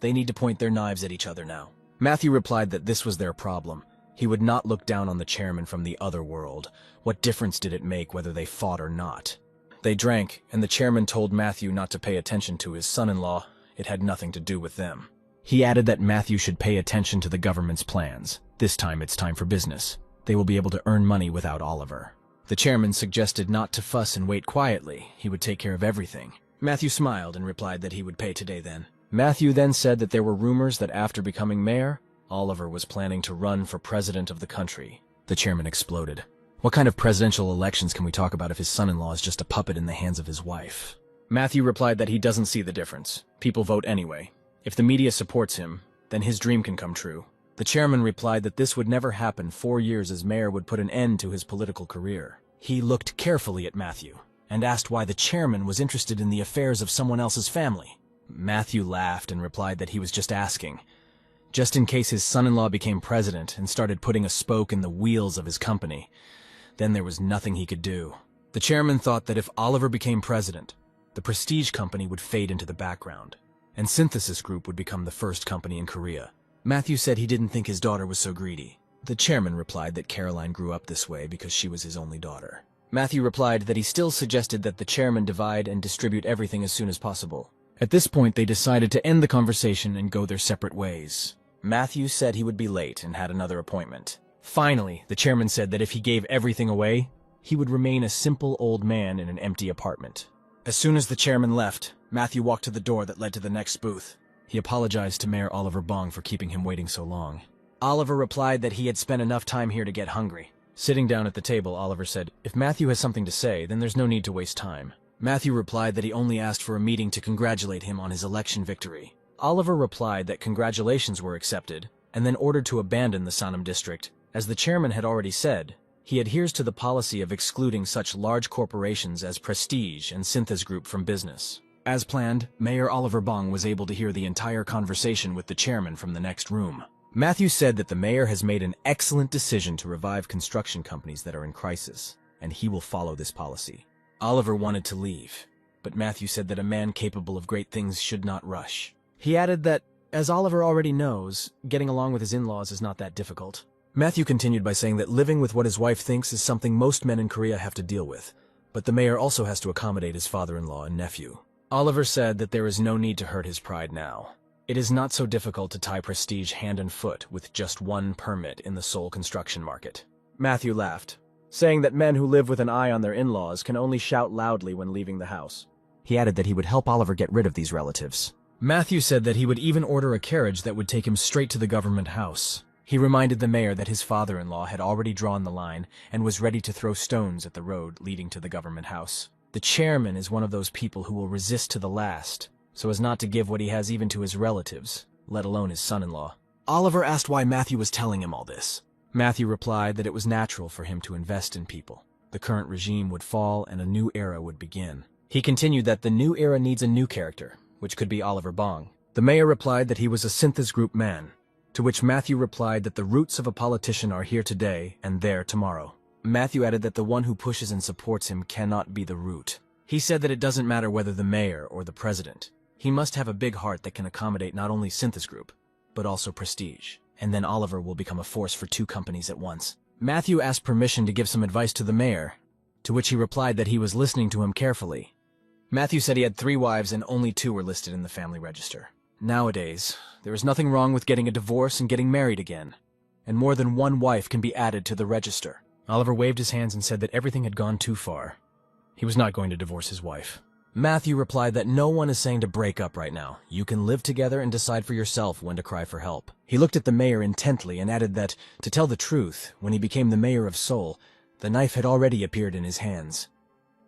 they need to point their knives at each other now. Matthew replied that this was their problem. He would not look down on the chairman from the other world. What difference did it make whether they fought or not? They drank, and the chairman told Matthew not to pay attention to his son-in-law. It had nothing to do with them. He added that Matthew should pay attention to the government's plans. This time it's time for business. They will be able to earn money without Oliver. The chairman suggested not to fuss and wait quietly. He would take care of everything. Matthew smiled and replied that he would pay today then. Matthew then said that there were rumors that after becoming mayor, Oliver was planning to run for president of the country. The chairman exploded. What kind of presidential elections can we talk about if his son-in-law is just a puppet in the hands of his wife? Matthew replied that he doesn't see the difference. People vote anyway. If the media supports him, then his dream can come true. The chairman replied that this would never happen. 4 years as mayor would put an end to his political career. He looked carefully at Matthew and asked why the chairman was interested in the affairs of someone else's family. Matthew laughed and replied that he was just asking, just in case his son-in-law became president and started putting a spoke in the wheels of his company. Then there was nothing he could do. The chairman thought that if Oliver became president, the Prestige company would fade into the background, and Synthesis Group would become the first company in Korea. Matthew said he didn't think his daughter was so greedy. The chairman replied that Caroline grew up this way because she was his only daughter. Matthew replied that he still suggested that the chairman divide and distribute everything as soon as possible. At this point, they decided to end the conversation and go their separate ways. Matthew said he would be late and had another appointment. Finally, the chairman said that if he gave everything away, he would remain a simple old man in an empty apartment. As soon as the chairman left, Matthew walked to the door that led to the next booth. He apologized to Mayor Oliver Bong for keeping him waiting so long. Oliver replied that he had spent enough time here to get hungry. Sitting down at the table, Oliver said, "If Matthew has something to say, then there's no need to waste time." Matthew replied that he only asked for a meeting to congratulate him on his election victory. Oliver replied that congratulations were accepted, and then ordered to abandon the Sanam district. As the chairman had already said, he adheres to the policy of excluding such large corporations as Prestige and Synthesis Group from business. As planned, Mayor Oliver Bong was able to hear the entire conversation with the chairman from the next room. Matthew said that the mayor has made an excellent decision to revive construction companies that are in crisis, and he will follow this policy. Oliver wanted to leave, but Matthew said that a man capable of great things should not rush. He added that, as Oliver already knows, getting along with his in-laws is not that difficult. Matthew continued by saying that living with what his wife thinks is something most men in Korea have to deal with, but the mayor also has to accommodate his father-in-law and nephew. Oliver said that there is no need to hurt his pride now. It is not so difficult to tie Prestige hand and foot with just one permit in the Seoul construction market. Matthew laughed, saying that men who live with an eye on their in-laws can only shout loudly when leaving the house. He added that he would help Oliver get rid of these relatives. Matthew said that he would even order a carriage that would take him straight to the government house. He reminded the mayor that his father-in-law had already drawn the line and was ready to throw stones at the road leading to the government house. The chairman is one of those people who will resist to the last, so as not to give what he has even to his relatives, let alone his son-in-law. Oliver asked why Matthew was telling him all this. Matthew replied that it was natural for him to invest in people. The current regime would fall and a new era would begin. He continued that the new era needs a new character, which could be Oliver Bong. The mayor replied that he was a Synthesis Group man, to which Matthew replied that the roots of a politician are here today and there tomorrow. Matthew added that the one who pushes and supports him cannot be the root. He said that it doesn't matter whether the mayor or the president. He must have a big heart that can accommodate not only Synthesis Group, but also Prestige. And then Oliver will become a force for 2 companies at once. Matthew asked permission to give some advice to the mayor, to which he replied that he was listening to him carefully. Matthew said he had 3 wives and only 2 were listed in the family register. Nowadays, there is nothing wrong with getting a divorce and getting married again, and more than 1 wife can be added to the register. Oliver waved his hands and said that everything had gone too far. He was not going to divorce his wife. Matthew replied that no one is saying to break up right now. You can live together and decide for yourself when to cry for help. He looked at the mayor intently and added that, to tell the truth, when he became the mayor of Seoul, the knife had already appeared in his hands.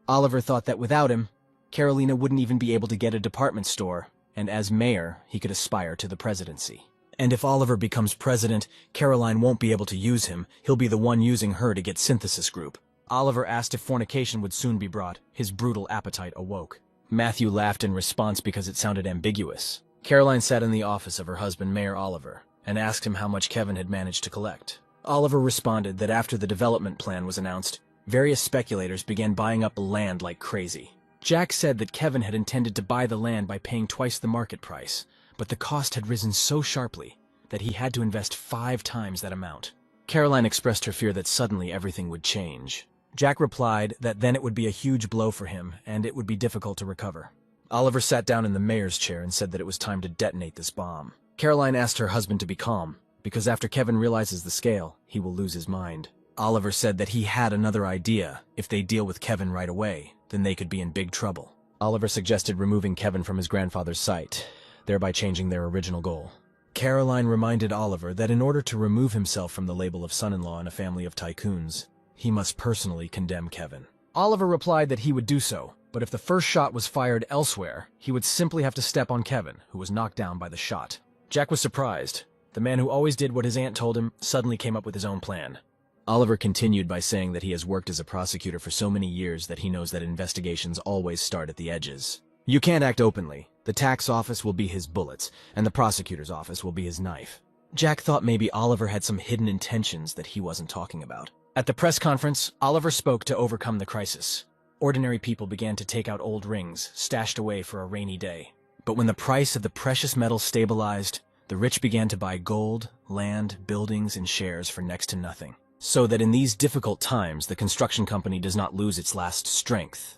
Oliver thought that without him, Carolina wouldn't even be able to get a department store, and as mayor, he could aspire to the presidency. And if Oliver becomes president, Caroline won't be able to use him. He'll be the one using her to get Synthesis Group. Oliver asked if fornication would soon be brought. His brutal appetite awoke. Matthew laughed in response because it sounded ambiguous. Caroline sat in the office of her husband, Mayor Oliver, and asked him how much Kevin had managed to collect. Oliver responded that after the development plan was announced, various speculators began buying up land like crazy. Jack said that Kevin had intended to buy the land by paying twice the market price, but the cost had risen so sharply that he had to invest 5 times that amount. Caroline expressed her fear that suddenly everything would change. Jack replied that then it would be a huge blow for him, and it would be difficult to recover. Oliver sat down in the mayor's chair and said that it was time to detonate this bomb. Caroline asked her husband to be calm, because after Kevin realizes the scale, he will lose his mind. Oliver said that he had another idea. If they deal with Kevin right away, then they could be in big trouble. Oliver suggested removing Kevin from his grandfather's sight, thereby changing their original goal. Caroline reminded Oliver that in order to remove himself from the label of son-in-law in a family of tycoons, he must personally condemn Kevin. Oliver replied that he would do so, but if the first shot was fired elsewhere, he would simply have to step on Kevin, who was knocked down by the shot. Jack was surprised. The man who always did what his aunt told him suddenly came up with his own plan. Oliver continued by saying that he has worked as a prosecutor for so many years that he knows that investigations always start at the edges. You can't act openly. The tax office will be his bullets, and the prosecutor's office will be his knife. Jack thought maybe Oliver had some hidden intentions that he wasn't talking about. At the press conference, Oliver spoke to overcome the crisis. Ordinary people began to take out old rings, stashed away for a rainy day. But when the price of the precious metals stabilized, the rich began to buy gold, land, buildings, and shares for next to nothing. So that in these difficult times, the construction company does not lose its last strength.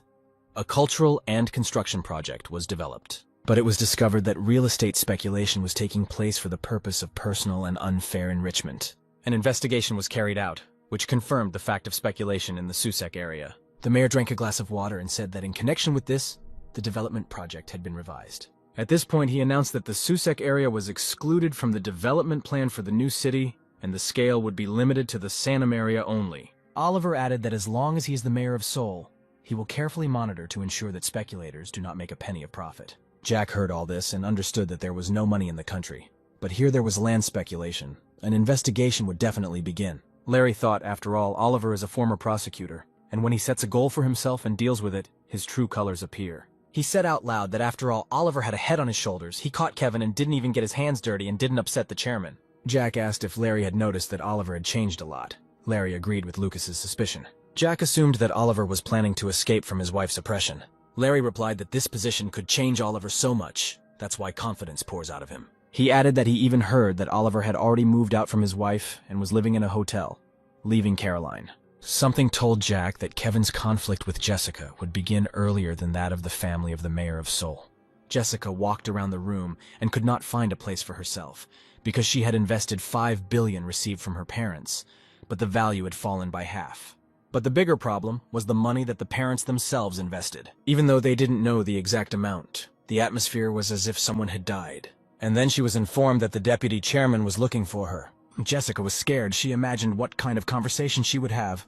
A cultural and construction project was developed. But it was discovered that real estate speculation was taking place for the purpose of personal and unfair enrichment. An investigation was carried out, which confirmed the fact of speculation in the Susek area. The mayor drank a glass of water and said that in connection with this, the development project had been revised. At this point, he announced that the Susek area was excluded from the development plan for the new city, and the scale would be limited to the Sanam area only. Oliver added that as long as he is the mayor of Seoul, he will carefully monitor to ensure that speculators do not make a penny of profit. Jack heard all this and understood that there was no money in the country. But here there was land speculation. An investigation would definitely begin. Larry thought, after all, Oliver is a former prosecutor, and when he sets a goal for himself and deals with it, his true colors appear. He said out loud that after all, Oliver had a head on his shoulders, he caught Kevin and didn't even get his hands dirty and didn't upset the chairman. Jack asked if Larry had noticed that Oliver had changed a lot. Larry agreed with Lucas's suspicion. Jack assumed that Oliver was planning to escape from his wife's oppression. Larry replied that this position could change Oliver so much, that's why confidence pours out of him. He added that he even heard that Oliver had already moved out from his wife and was living in a hotel, leaving Caroline. Something told Jack that Kevin's conflict with Jessica would begin earlier than that of the family of the mayor of Seoul. Jessica walked around the room and could not find a place for herself, because she had invested $5 billion received from her parents, but the value had fallen by half. But the bigger problem was the money that the parents themselves invested. Even though they didn't know the exact amount, the atmosphere was as if someone had died. And then she was informed that the deputy chairman was looking for her. Jessica was scared. She imagined what kind of conversation she would have.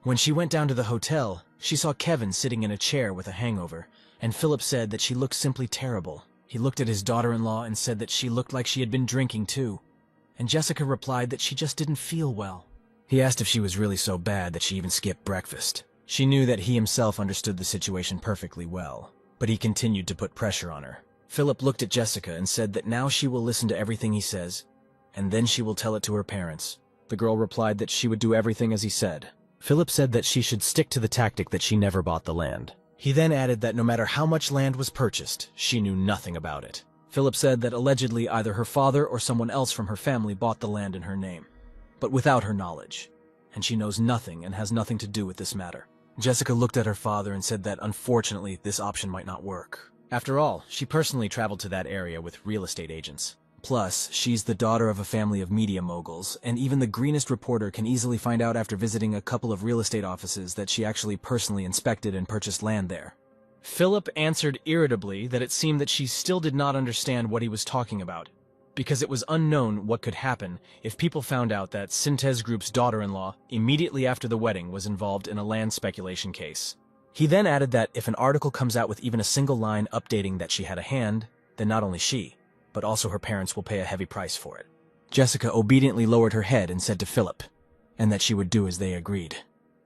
When she went down to the hotel, she saw Kevin sitting in a chair with a hangover, and Philip said that she looked simply terrible. He looked at his daughter-in-law and said that she looked like she had been drinking too. And Jessica replied that she just didn't feel well. He asked if she was really so bad that she even skipped breakfast. She knew that he himself understood the situation perfectly well, but he continued to put pressure on her. Philip looked at Jessica and said that now she will listen to everything he says, and then she will tell it to her parents. The girl replied that she would do everything as he said. Philip said that she should stick to the tactic that she never bought the land. He then added that no matter how much land was purchased, she knew nothing about it. Philip said that allegedly either her father or someone else from her family bought the land in her name, but without her knowledge, and she knows nothing and has nothing to do with this matter. Jessica looked at her father and said that unfortunately this option might not work. After all, she personally traveled to that area with real estate agents. Plus, she's the daughter of a family of media moguls, and even the greenest reporter can easily find out after visiting a couple of real estate offices that she actually personally inspected and purchased land there. Philip answered irritably that it seemed that she still did not understand what he was talking about, because it was unknown what could happen if people found out that Sintez Group's daughter-in-law, immediately after the wedding, was involved in a land speculation case. He then added that if an article comes out with even a single line updating that she had a hand, then not only she, but also her parents will pay a heavy price for it. Jessica obediently lowered her head and said to Philip, and that she would do as they agreed.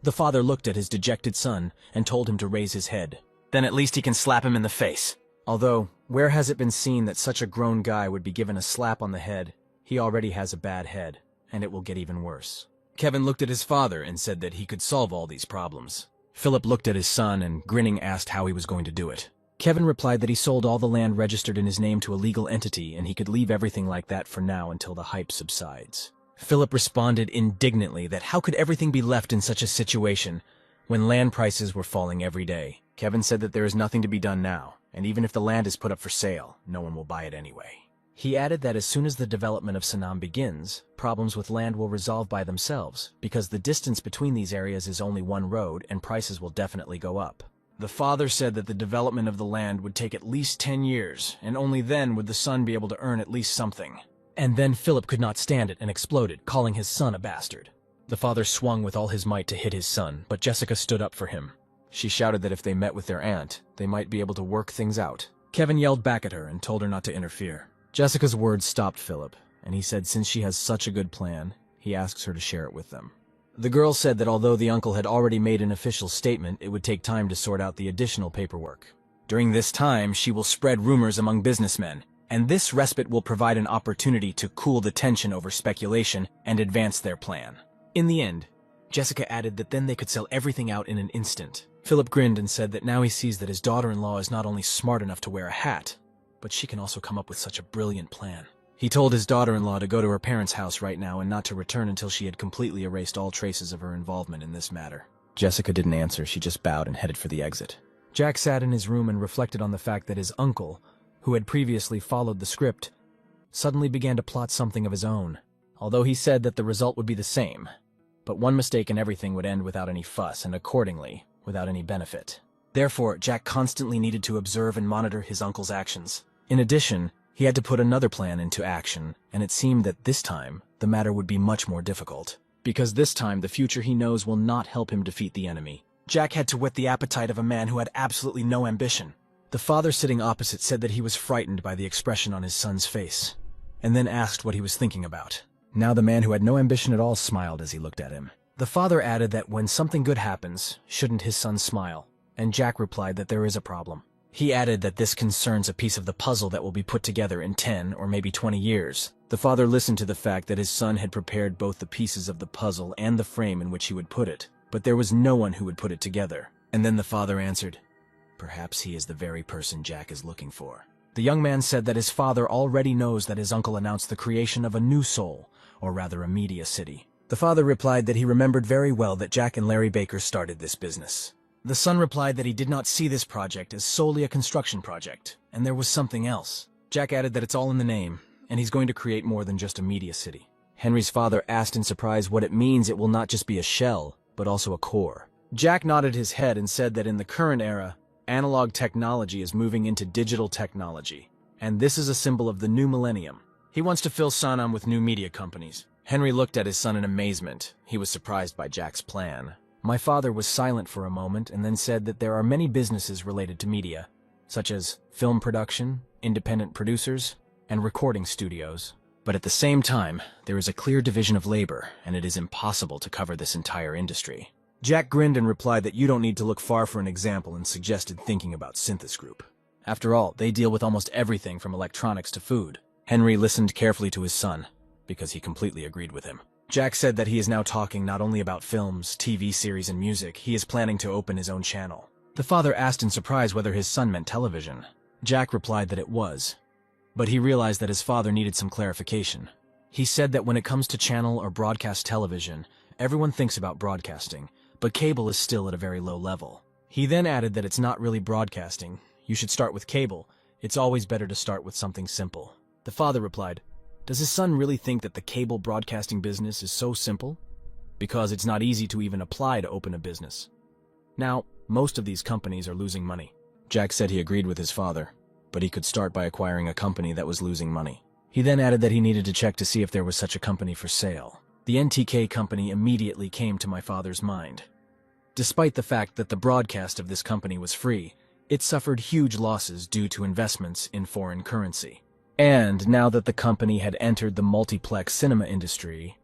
The father looked at his dejected son and told him to raise his head. Then at least he can slap him in the face. Although, where has it been seen that such a grown guy would be given a slap on the head? He already has a bad head, and it will get even worse. Kevin looked at his father and said that he could solve all these problems. Philip looked at his son and, grinning, asked how he was going to do it. Kevin replied that he sold all the land registered in his name to a legal entity and he could leave everything like that for now until the hype subsides. Philip responded indignantly that how could everything be left in such a situation When land prices were falling every day, Kevin said that there is nothing to be done now, and even if the land is put up for sale, no one will buy it anyway. He added that as soon as the development of Sanam begins, problems with land will resolve by themselves, because the distance between these areas is only one road and prices will definitely go up. The father said that the development of the land would take at least 10 years, and only then would the son be able to earn at least something. And then Philip could not stand it and exploded, calling his son a bastard. The father swung with all his might to hit his son, but Jessica stood up for him. She shouted that if they met with their aunt, they might be able to work things out. Kevin yelled back at her and told her not to interfere. Jessica's words stopped Philip, and he said since she has such a good plan, he asks her to share it with them. The girl said that although the uncle had already made an official statement, it would take time to sort out the additional paperwork. During this time, she will spread rumors among businessmen, and this respite will provide an opportunity to cool the tension over speculation and advance their plan. In the end, Jessica added that then they could sell everything out in an instant. Philip grinned and said that now he sees that his daughter-in-law is not only smart enough to wear a hat, but she can also come up with such a brilliant plan. He told his daughter-in-law to go to her parents' house right now and not to return until she had completely erased all traces of her involvement in this matter. Jessica didn't answer, she just bowed and headed for the exit. Jack sat in his room and reflected on the fact that his uncle, who had previously followed the script, suddenly began to plot something of his own, although he said that the result would be the same. But one mistake and everything would end without any fuss, and accordingly, without any benefit. Therefore, Jack constantly needed to observe and monitor his uncle's actions. In addition, he had to put another plan into action, and it seemed that this time, the matter would be much more difficult. Because this time, the future he knows will not help him defeat the enemy. Jack had to whet the appetite of a man who had absolutely no ambition. The father sitting opposite said that he was frightened by the expression on his son's face, and then asked what he was thinking about. Now the man who had no ambition at all smiled as he looked at him. The father added that when something good happens, shouldn't his son smile? And Jack replied that there is a problem. He added that this concerns a piece of the puzzle that will be put together in 10 or maybe 20 years. The father listened to the fact that his son had prepared both the pieces of the puzzle and the frame in which he would put it, but there was no one who would put it together. And then the father answered, "Perhaps he is the very person Jack is looking for." The young man said that his father already knows that his uncle announced the creation of a new soul, or rather a media city. The father replied that he remembered very well that Jack and Larry Baker started this business. The son replied that he did not see this project as solely a construction project, and there was something else. Jack added that it's all in the name, and he's going to create more than just a media city. Henry's father asked in surprise what it means it will not just be a shell, but also a core. Jack nodded his head and said that in the current era, analog technology is moving into digital technology, and this is a symbol of the new millennium. He wants to fill Sanam with new media companies. Henry looked at his son in amazement. He was surprised by Jack's plan. My father was silent for a moment and then said that there are many businesses related to media, such as film production, independent producers, and recording studios. But at the same time, there is a clear division of labor, and it is impossible to cover this entire industry. Jack grinned and replied that you don't need to look far for an example and suggested thinking about Synthesis Group. After all, they deal with almost everything from electronics to food. Henry listened carefully to his son, because he completely agreed with him. Jack said that he is now talking not only about films, TV series, and music, he is planning to open his own channel. The father asked in surprise whether his son meant television. Jack replied that it was, but he realized that his father needed some clarification. He said that when it comes to channel or broadcast television, everyone thinks about broadcasting, but cable is still at a very low level. He then added that it's not really broadcasting. You should start with cable. It's always better to start with something simple. The father replied, "Does his son really think that the cable broadcasting business is so simple? Because it's not easy to even apply to open a business. Now, most of these companies are losing money." Jack said he agreed with his father, but he could start by acquiring a company that was losing money. He then added that he needed to check to see if there was such a company for sale. The NTK company immediately came to my father's mind. Despite the fact that the broadcast of this company was free, it suffered huge losses due to investments in foreign currency. And now that the company had entered the multiplex cinema industry,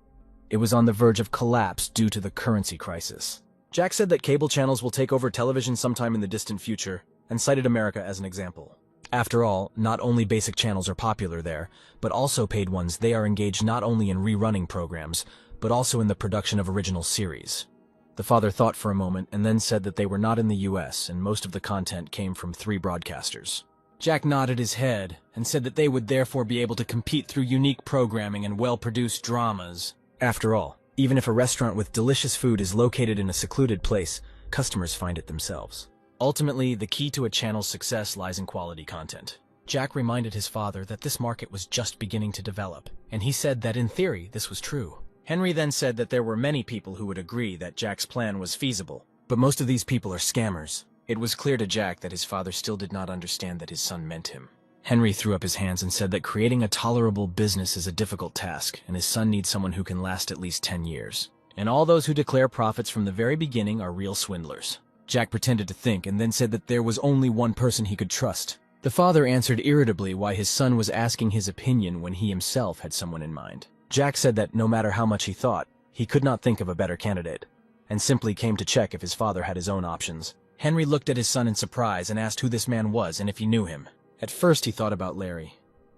it was on the verge of collapse due to the currency crisis. Jack said that cable channels will take over television sometime in the distant future, and cited America as an example. After all, not only basic channels are popular there, but also paid ones. They are engaged not only in rerunning programs, but also in the production of original series. The father thought for a moment and then said that they were not in the US and most of the content came from 3 broadcasters. Jack nodded his head and said that they would therefore be able to compete through unique programming and well-produced dramas. After all, even if a restaurant with delicious food is located in a secluded place, customers find it themselves. Ultimately, the key to a channel's success lies in quality content. Jack reminded his father that this market was just beginning to develop, and he said that in theory this was true. Henry then said that there were many people who would agree that Jack's plan was feasible, but most of these people are scammers. It was clear to Jack that his father still did not understand that his son meant him. Henry threw up his hands and said that creating a tolerable business is a difficult task, and his son needs someone who can last at least 10 years. And all those who declare profits from the very beginning are real swindlers. Jack pretended to think and then said that there was only one person he could trust. The father answered irritably why his son was asking his opinion when he himself had someone in mind. Jack said that no matter how much he thought, he could not think of a better candidate, and simply came to check if his father had his own options. Henry looked at his son in surprise and asked who this man was and if he knew him. At first he thought about Larry,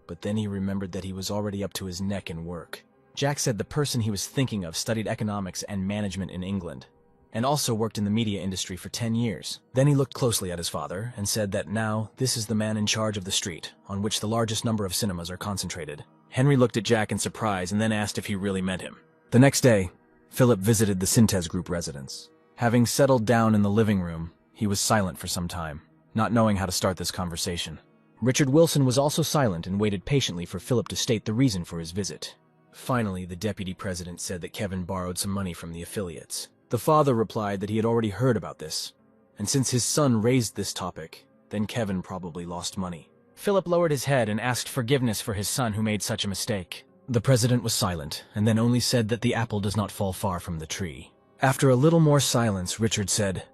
but then he remembered that he was already up to his neck in work. Jack said the person he was thinking of studied economics and management in England, and also worked in the media industry for 10 years. Then he looked closely at his father and said that now this is the man in charge of the street, on which the largest number of cinemas are concentrated. Henry looked at Jack in surprise and then asked if he really met him. The next day, Philip visited the Syntes Group residence. Having settled down in the living room, he was silent for some time, not knowing how to start this conversation. Richard Wilson was also silent and waited patiently for Philip to state the reason for his visit. Finally, the deputy president said that Kevin borrowed some money from the affiliates. The father replied that he had already heard about this, and since his son raised this topic, then Kevin probably lost money. Philip lowered his head and asked forgiveness for his son who made such a mistake. The president was silent, and then only said that the apple does not fall far from the tree. After a little more silence, Richard said,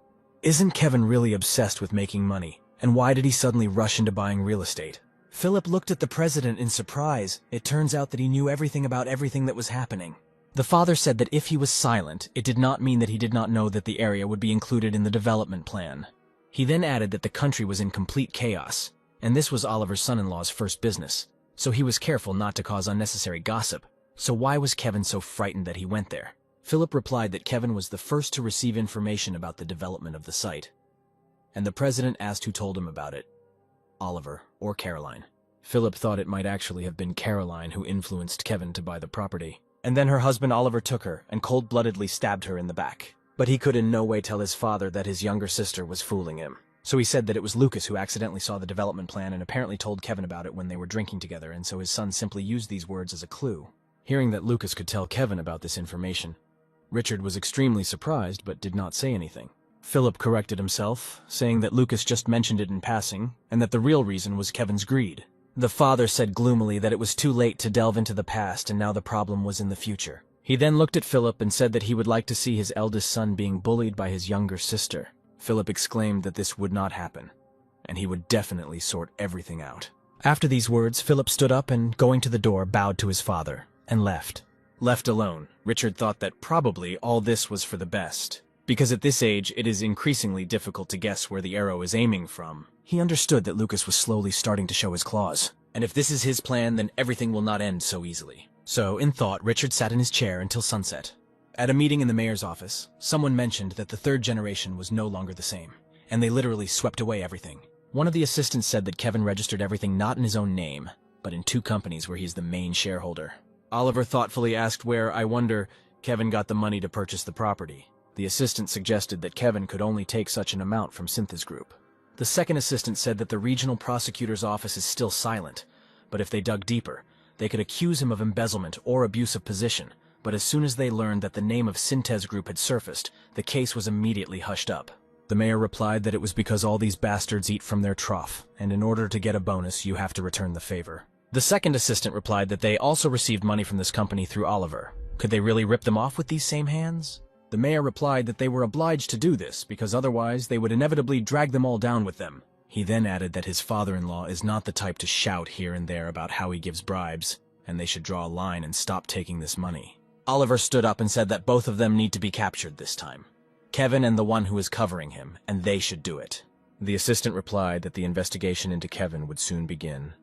"Isn't Kevin really obsessed with making money? And why did he suddenly rush into buying real estate?" Philip looked at the president in surprise. It turns out that he knew everything about everything that was happening. The father said that if he was silent, it did not mean that he did not know that the area would be included in the development plan. He then added that the country was in complete chaos, and this was Oliver's son-in-law's first business, so he was careful not to cause unnecessary gossip. So why was Kevin so frightened that he went there? Philip replied that Kevin was the first to receive information about the development of the site, and the president asked who told him about it, Oliver or Caroline. Philip thought it might actually have been Caroline who influenced Kevin to buy the property. And then her husband Oliver took her and cold-bloodedly stabbed her in the back. But he could in no way tell his father that his younger sister was fooling him. So he said that it was Lucas who accidentally saw the development plan and apparently told Kevin about it when they were drinking together, and so his son simply used these words as a clue. Hearing that Lucas could tell Kevin about this information, Richard was extremely surprised but did not say anything. Philip corrected himself, saying that Lucas just mentioned it in passing, and that the real reason was Kevin's greed. The father said gloomily that it was too late to delve into the past and now the problem was in the future. He then looked at Philip and said that he would like to see his eldest son being bullied by his younger sister. Philip exclaimed that this would not happen, and he would definitely sort everything out. After these words, Philip stood up and, going to the door, bowed to his father, and left. Left alone, Richard thought that probably all this was for the best, because at this age it is increasingly difficult to guess where the arrow is aiming from. He understood that Lucas was slowly starting to show his claws, and if this is his plan, then everything will not end so easily. So, in thought, Richard sat in his chair until sunset. At a meeting in the mayor's office, someone mentioned that the third generation was no longer the same, and they literally swept away everything. One of the assistants said that Kevin registered everything not in his own name, but in 2 companies where he is the main shareholder. Oliver thoughtfully asked where, I wonder, Kevin got the money to purchase the property. The assistant suggested that Kevin could only take such an amount from Syntes Group. The second assistant said that the regional prosecutor's office is still silent, but if they dug deeper, they could accuse him of embezzlement or abuse of position, but as soon as they learned that the name of Syntes Group had surfaced, the case was immediately hushed up. The mayor replied that it was because all these bastards eat from their trough, and in order to get a bonus, you have to return the favor. The second assistant replied that they also received money from this company through Oliver. Could they really rip them off with these same hands? The mayor replied that they were obliged to do this because otherwise they would inevitably drag them all down with them. He then added that his father-in-law is not the type to shout here and there about how he gives bribes, and they should draw a line and stop taking this money. Oliver stood up and said that both of them need to be captured this time. Kevin and the one who is covering him, and they should do it. The assistant replied that the investigation into Kevin would soon begin,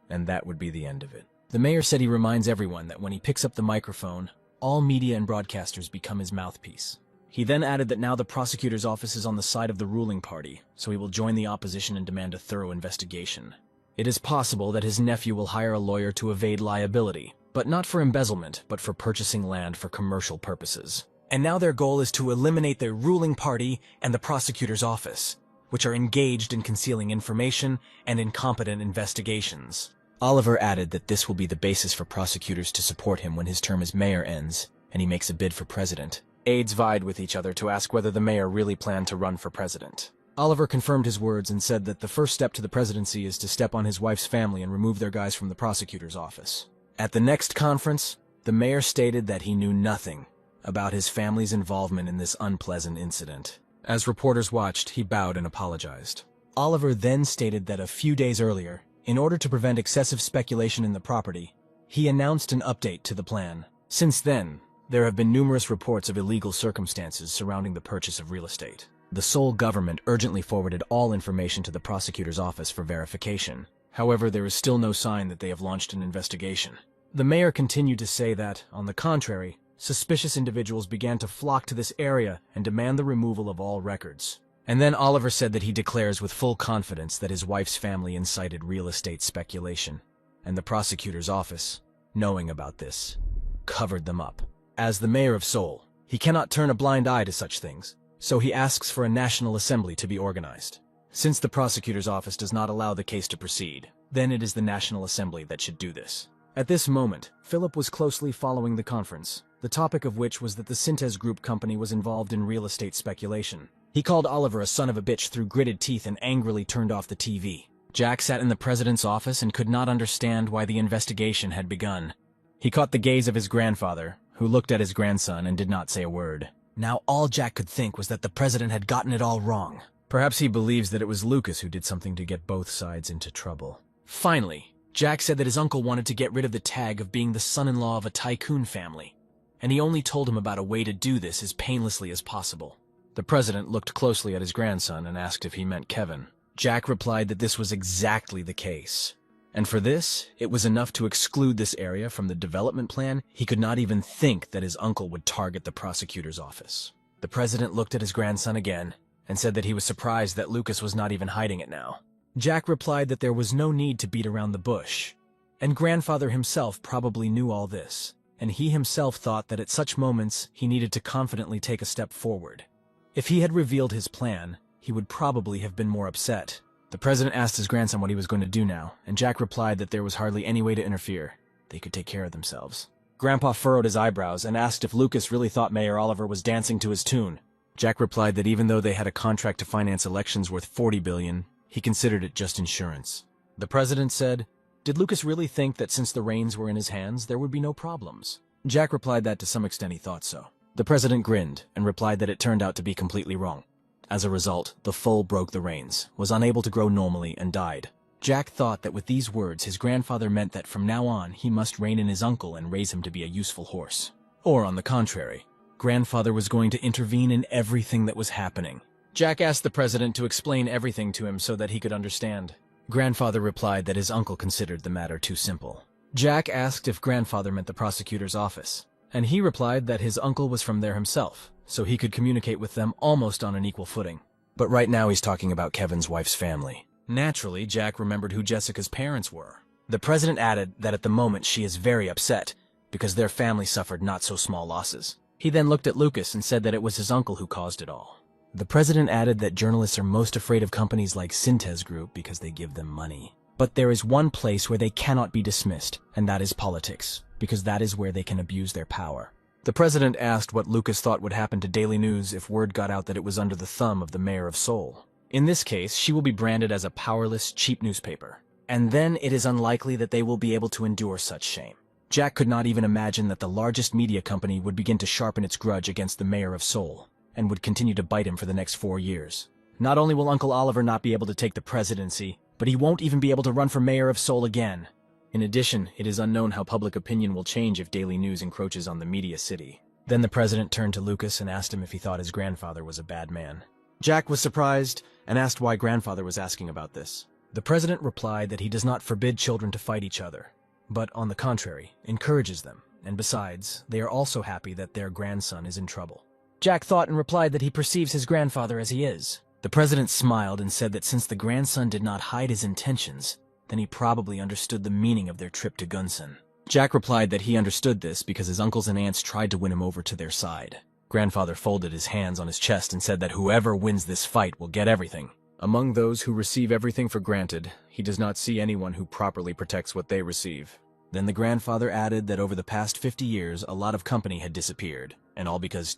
and that would be the end of it. The mayor said he reminds everyone that when he picks up the microphone, all media and broadcasters become his mouthpiece. He then added that now the prosecutor's office is on the side of the ruling party, so he will join the opposition and demand a thorough investigation. It is possible that his nephew will hire a lawyer to evade liability, but not for embezzlement, but for purchasing land for commercial purposes. And now their goal is to eliminate their ruling party and the prosecutor's office, which are engaged in concealing information and incompetent investigations. Oliver added that this will be the basis for prosecutors to support him when his term as mayor ends and he makes a bid for president. Aides vied with each other to ask whether the mayor really planned to run for president. Oliver confirmed his words and said that the first step to the presidency is to step on his wife's family and remove their guys from the prosecutor's office. At the next conference, the mayor stated that he knew nothing about his family's involvement in this unpleasant incident. As reporters watched, he bowed and apologized. Oliver then stated that a few days earlier, in order to prevent excessive speculation in the property, he announced an update to the plan. Since then, there have been numerous reports of illegal circumstances surrounding the purchase of real estate. The Seoul government urgently forwarded all information to the prosecutor's office for verification. However, there is still no sign that they have launched an investigation. The mayor continued to say that, on the contrary, suspicious individuals began to flock to this area and demand the removal of all records. And then Oliver said that he declares with full confidence that his wife's family incited real estate speculation, and the prosecutor's office, knowing about this, covered them up. As the mayor of Seoul, he cannot turn a blind eye to such things, so he asks for a national assembly to be organized. Since the prosecutor's office does not allow the case to proceed, then it is the National Assembly that should do this. At this moment, Philip was closely following the conference, the topic of which was that the Syntes Group company was involved in real estate speculation. He called Oliver a son of a bitch through gritted teeth and angrily turned off the TV. Jack sat in the president's office and could not understand why the investigation had begun. He caught the gaze of his grandfather, who looked at his grandson and did not say a word. Now all Jack could think was that the president had gotten it all wrong. Perhaps he believes that it was Lucas who did something to get both sides into trouble. Finally, Jack said that his uncle wanted to get rid of the tag of being the son-in-law of a tycoon family, and he only told him about a way to do this as painlessly as possible. The president looked closely at his grandson and asked if he meant Kevin. Jack replied that this was exactly the case, and for this, it was enough to exclude this area from the development plan. He could not even think that his uncle would target the prosecutor's office. The president looked at his grandson again and said that he was surprised that Lucas was not even hiding it now. Jack replied that there was no need to beat around the bush, and grandfather himself probably knew all this, and he himself thought that at such moments he needed to confidently take a step forward. If he had revealed his plan, he would probably have been more upset. The president asked his grandson what he was going to do now, and Jack replied that there was hardly any way to interfere. They could take care of themselves. Grandpa furrowed his eyebrows and asked if Lucas really thought Mayor Oliver was dancing to his tune. Jack replied that even though they had a contract to finance elections worth $40 billion, he considered it just insurance. The president said, "Did Lucas really think that since the reins were in his hands, there would be no problems?" Jack replied that to some extent he thought so. The president grinned and replied that it turned out to be completely wrong. As a result, the foal broke the reins, was unable to grow normally, and died. Jack thought that with these words, his grandfather meant that from now on, he must rein in his uncle and raise him to be a useful horse. Or, on the contrary, grandfather was going to intervene in everything that was happening. Jack asked the president to explain everything to him so that he could understand. Grandfather replied that his uncle considered the matter too simple. Jack asked if grandfather meant the prosecutor's office, and he replied that his uncle was from there himself, so he could communicate with them almost on an equal footing. But right now he's talking about Kevin's wife's family. Naturally, Jack remembered who Jessica's parents were. The president added that at the moment she is very upset because their family suffered not so small losses. He then looked at Lucas and said that it was his uncle who caused it all. The president added that journalists are most afraid of companies like Syntes Group because they give them money. But there is one place where they cannot be dismissed, and that is politics, because that is where they can abuse their power. The president asked what Lucas thought would happen to Daily News if word got out that it was under the thumb of the mayor of Seoul. In this case, she will be branded as a powerless, cheap newspaper, and then it is unlikely that they will be able to endure such shame. Jack could not even imagine that the largest media company would begin to sharpen its grudge against the mayor of Seoul, and would continue to bite him for the next 4 years. Not only will Uncle Oliver not be able to take the presidency, but he won't even be able to run for mayor of Seoul again. In addition, it is unknown how public opinion will change if Daily News encroaches on the media city. Then the president turned to Lucas and asked him if he thought his grandfather was a bad man. Jack was surprised and asked why grandfather was asking about this. The president replied that he does not forbid children to fight each other, but on the contrary, encourages them, and besides, they are also happy that their grandson is in trouble. Jack thought and replied that he perceives his grandfather as he is. The president smiled and said that since the grandson did not hide his intentions, then he probably understood the meaning of their trip to Gunsan. Jack replied that he understood this because his uncles and aunts tried to win him over to their side. Grandfather folded his hands on his chest and said that whoever wins this fight will get everything. Among those who receive everything for granted, he does not see anyone who properly protects what they receive. Then the grandfather added that over the past 50 years, a lot of company had disappeared, and all because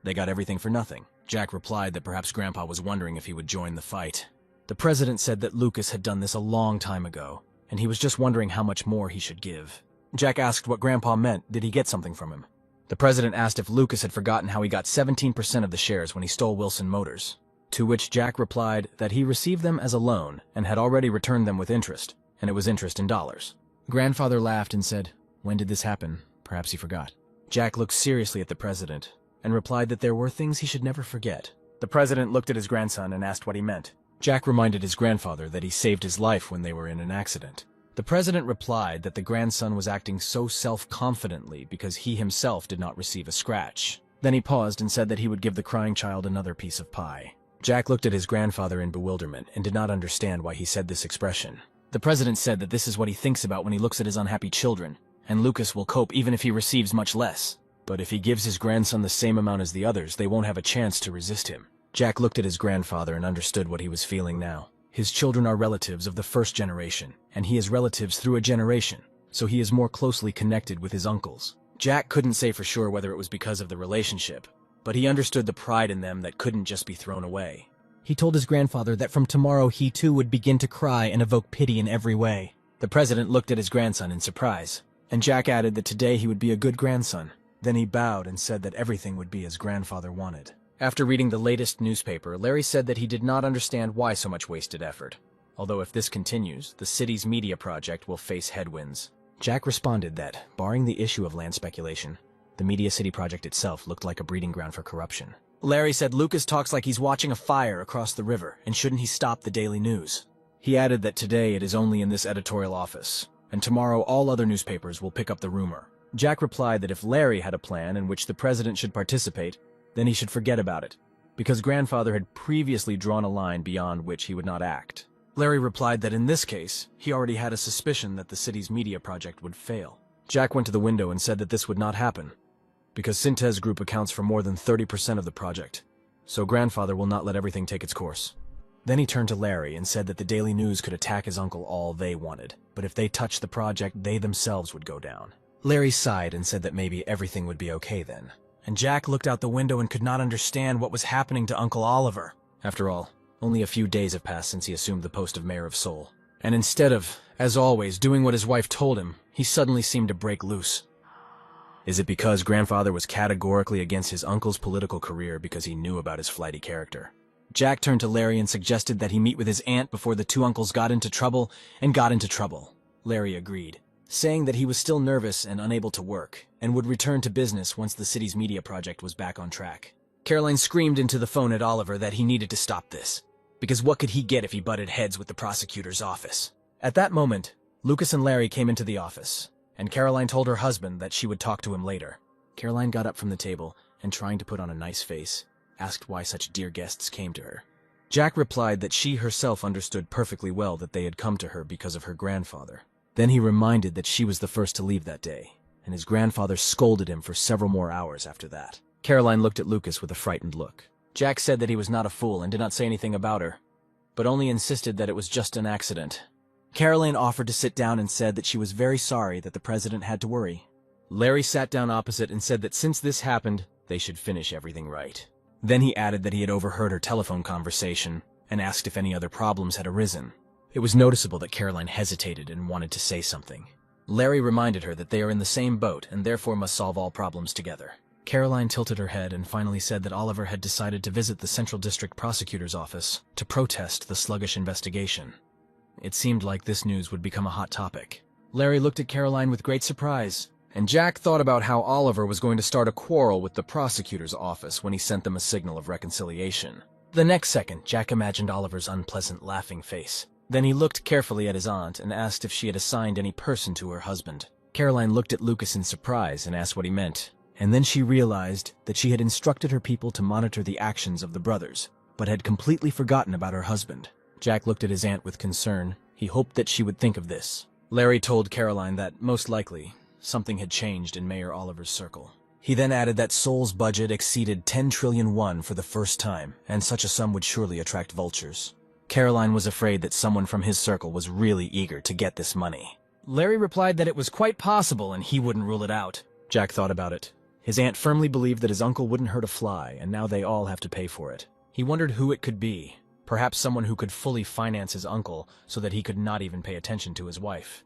they got everything for nothing. Jack replied that perhaps Grandpa was wondering if he would join the fight. The president said that Lucas had done this a long time ago, and he was just wondering how much more he should give. Jack asked what Grandpa meant. Did he get something from him? The president asked if Lucas had forgotten how he got 17% of the shares when he stole Wilson Motors, to which Jack replied that he received them as a loan and had already returned them with interest, and it was interest in dollars. Grandfather laughed and said, "When did this happen? Perhaps he forgot." Jack looked seriously at the president and replied that there were things he should never forget. The president looked at his grandson and asked what he meant. Jack reminded his grandfather that he saved his life when they were in an accident. The president replied that the grandson was acting so self-confidently because he himself did not receive a scratch. Then he paused and said that he would give the crying child another piece of pie. Jack looked at his grandfather in bewilderment and did not understand why he said this expression. The president said that this is what he thinks about when he looks at his unhappy children, and Lucas will cope even if he receives much less. But if he gives his grandson the same amount as the others, they won't have a chance to resist him. Jack looked at his grandfather and understood what he was feeling now. His children are relatives of the first generation, and he has relatives through a generation, so he is more closely connected with his uncles. Jack couldn't say for sure whether it was because of the relationship, but he understood the pride in them that couldn't just be thrown away. He told his grandfather that from tomorrow he too would begin to cry and evoke pity in every way. The president looked at his grandson in surprise, and Jack added that today he would be a good grandson. Then he bowed and said that everything would be as grandfather wanted. After reading the latest newspaper, Larry said that he did not understand why so much wasted effort. Although if this continues, the city's media project will face headwinds. Jack responded that, barring the issue of land speculation, the Media City project itself looked like a breeding ground for corruption. Larry said Lucas talks like he's watching a fire across the river, and shouldn't he stop the daily news? He added that today it is only in this editorial office, and tomorrow all other newspapers will pick up the rumor. Jack replied that if Larry had a plan in which the president should participate, then he should forget about it, because grandfather had previously drawn a line beyond which he would not act. Larry replied that in this case, he already had a suspicion that the city's media project would fail. Jack went to the window and said that this would not happen, because Syntez Group accounts for more than 30% of the project, so grandfather will not let everything take its course. Then he turned to Larry and said that the Daily News could attack his uncle all they wanted, but if they touched the project, they themselves would go down. Larry sighed and said that maybe everything would be okay then. And Jack looked out the window and could not understand what was happening to Uncle Oliver. After all, only a few days have passed since he assumed the post of mayor of Seoul. And instead of, as always, doing what his wife told him, he suddenly seemed to break loose. Is it because grandfather was categorically against his uncle's political career because he knew about his flighty character? Jack turned to Larry and suggested that he meet with his aunt before the two uncles got into trouble. Larry agreed, saying that he was still nervous and unable to work, and would return to business once the city's media project was back on track. Caroline screamed into the phone at Oliver that he needed to stop this, because what could he get if he butted heads with the prosecutor's office? At that moment, Lucas and Larry came into the office, and Caroline told her husband that she would talk to him later. Caroline got up from the table and, trying to put on a nice face, asked why such dear guests came to her. Jack replied that she herself understood perfectly well that they had come to her because of her grandfather. Then he reminded that she was the first to leave that day, and his grandfather scolded him for several more hours after that. Caroline looked at Lucas with a frightened look. Jack said that he was not a fool and did not say anything about her, but only insisted that it was just an accident. Caroline offered to sit down and said that she was very sorry that the president had to worry. Larry sat down opposite and said that since this happened, they should finish everything right. Then he added that he had overheard her telephone conversation and asked if any other problems had arisen. It was noticeable that Caroline hesitated and wanted to say something. Larry reminded her that they are in the same boat and therefore must solve all problems together. Caroline tilted her head and finally said that Oliver had decided to visit the Central District Prosecutor's office to protest the sluggish investigation. It seemed like this news would become a hot topic. Larry looked at Caroline with great surprise, and Jack thought about how Oliver was going to start a quarrel with the prosecutor's office when he sent them a signal of reconciliation. The next second, Jack imagined Oliver's unpleasant laughing face. Then he looked carefully at his aunt and asked if she had assigned any person to her husband. Caroline looked at Lucas in surprise and asked what he meant, and then she realized that she had instructed her people to monitor the actions of the brothers, but had completely forgotten about her husband. Jack looked at his aunt with concern. He hoped that she would think of this. Larry told Caroline that, most likely, something had changed in Mayor Oliver's circle. He then added that Seoul's budget exceeded 10 trillion won for the first time, and such a sum would surely attract vultures. Caroline was afraid that someone from his circle was really eager to get this money. Larry replied that it was quite possible and he wouldn't rule it out. Jack thought about it. His aunt firmly believed that his uncle wouldn't hurt a fly, and now they all have to pay for it. He wondered who it could be. Perhaps someone who could fully finance his uncle so that he could not even pay attention to his wife.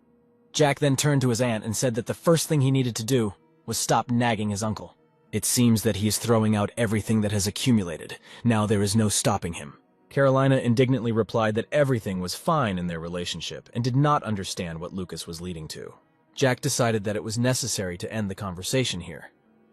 Jack then turned to his aunt and said that the first thing he needed to do was stop nagging his uncle. It seems that he is throwing out everything that has accumulated. Now there is no stopping him. Carolina indignantly replied that everything was fine in their relationship and did not understand what Lucas was leading to. Jack decided that it was necessary to end the conversation here,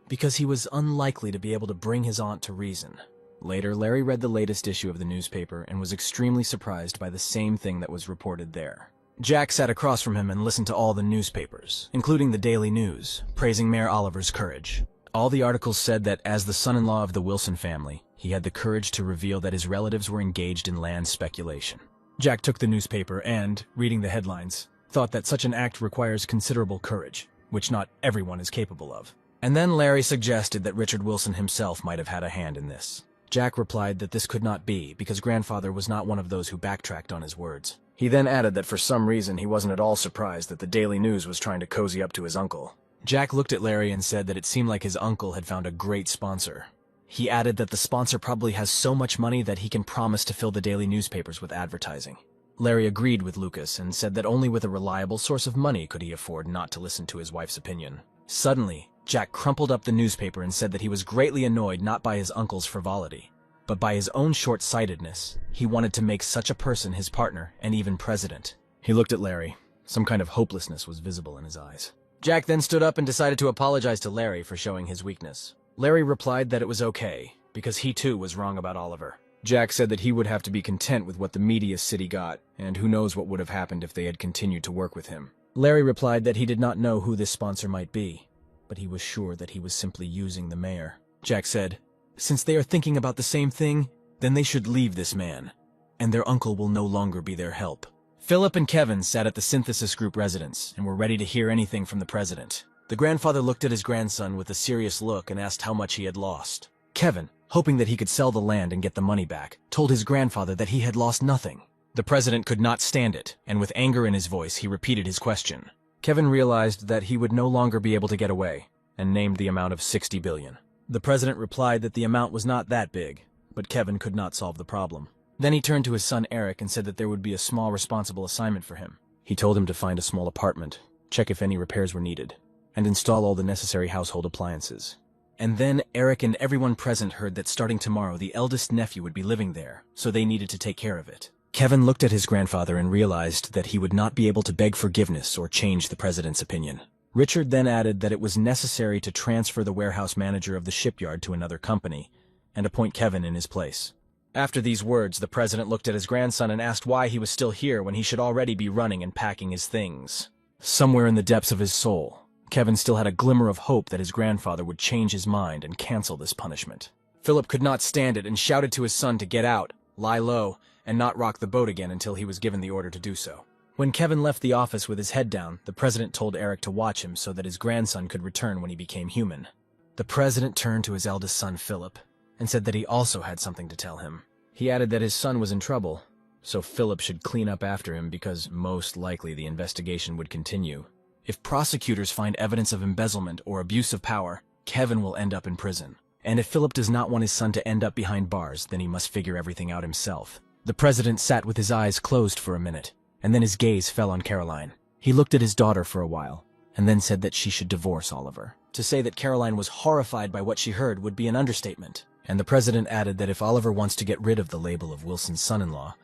because he was unlikely to be able to bring his aunt to reason. Later, Larry read the latest issue of the newspaper and was extremely surprised by the same thing that was reported there. Jack sat across from him and listened to all the newspapers, including the Daily News, praising Mayor Oliver's courage. All the articles said that as the son-in-law of the Wilson family, he had the courage to reveal that his relatives were engaged in land speculation. Jack took the newspaper and, reading the headlines, thought that such an act requires considerable courage, which not everyone is capable of. And then Larry suggested that Richard Wilson himself might have had a hand in this. Jack replied that this could not be because grandfather was not one of those who backtracked on his words. He then added that for some reason he wasn't at all surprised that the Daily News was trying to cozy up to his uncle. Jack looked at Larry and said that it seemed like his uncle had found a great sponsor. He added that the sponsor probably has so much money that he can promise to fill the daily newspapers with advertising. Larry agreed with Lucas and said that only with a reliable source of money could he afford not to listen to his wife's opinion. Suddenly, Jack crumpled up the newspaper and said that he was greatly annoyed not by his uncle's frivolity, but by his own short-sightedness. He wanted to make such a person his partner and even president. He looked at Larry. Some kind of hopelessness was visible in his eyes. Jack then stood up and decided to apologize to Larry for showing his weakness. Larry replied that it was okay, because he too was wrong about Oliver. Jack said that he would have to be content with what the media city got, and who knows what would have happened if they had continued to work with him. Larry replied that he did not know who this sponsor might be, but he was sure that he was simply using the mayor. Jack said, "Since they are thinking about the same thing, then they should leave this man, and their uncle will no longer be their help." Philip and Kevin sat at the Synthesis Group residence and were ready to hear anything from the president. The grandfather looked at his grandson with a serious look and asked how much he had lost. Kevin, hoping that he could sell the land and get the money back, told his grandfather that he had lost nothing. The president could not stand it, and with anger in his voice, he repeated his question. Kevin realized that he would no longer be able to get away, and named the amount of 60 billion. The president replied that the amount was not that big, but Kevin could not solve the problem. Then he turned to his son Eric and said that there would be a small responsible assignment for him. He told him to find a small apartment, check if any repairs were needed, and install all the necessary household appliances. And then Eric and everyone present heard that starting tomorrow the eldest nephew would be living there, so they needed to take care of it. Kevin looked at his grandfather and realized that he would not be able to beg forgiveness or change the president's opinion. Richard then added that it was necessary to transfer the warehouse manager of the shipyard to another company and appoint Kevin in his place. After these words, the president looked at his grandson and asked why he was still here when he should already be running and packing his things. Somewhere in the depths of his soul, Kevin still had a glimmer of hope that his grandfather would change his mind and cancel this punishment. Philip could not stand it and shouted to his son to get out, lie low, and not rock the boat again until he was given the order to do so. When Kevin left the office with his head down, the president told Eric to watch him so that his grandson could return when he became human. The president turned to his eldest son, Philip, and said that he also had something to tell him. He added that his son was in trouble, so Philip should clean up after him because most likely the investigation would continue. If prosecutors find evidence of embezzlement or abuse of power, Kevin will end up in prison. And if Philip does not want his son to end up behind bars, then he must figure everything out himself. The president sat with his eyes closed for a minute, and then his gaze fell on Caroline. He looked at his daughter for a while, and then said that she should divorce Oliver. To say that Caroline was horrified by what she heard would be an understatement, and the president added that if Oliver wants to get rid of the label of Wilson's son-in-law,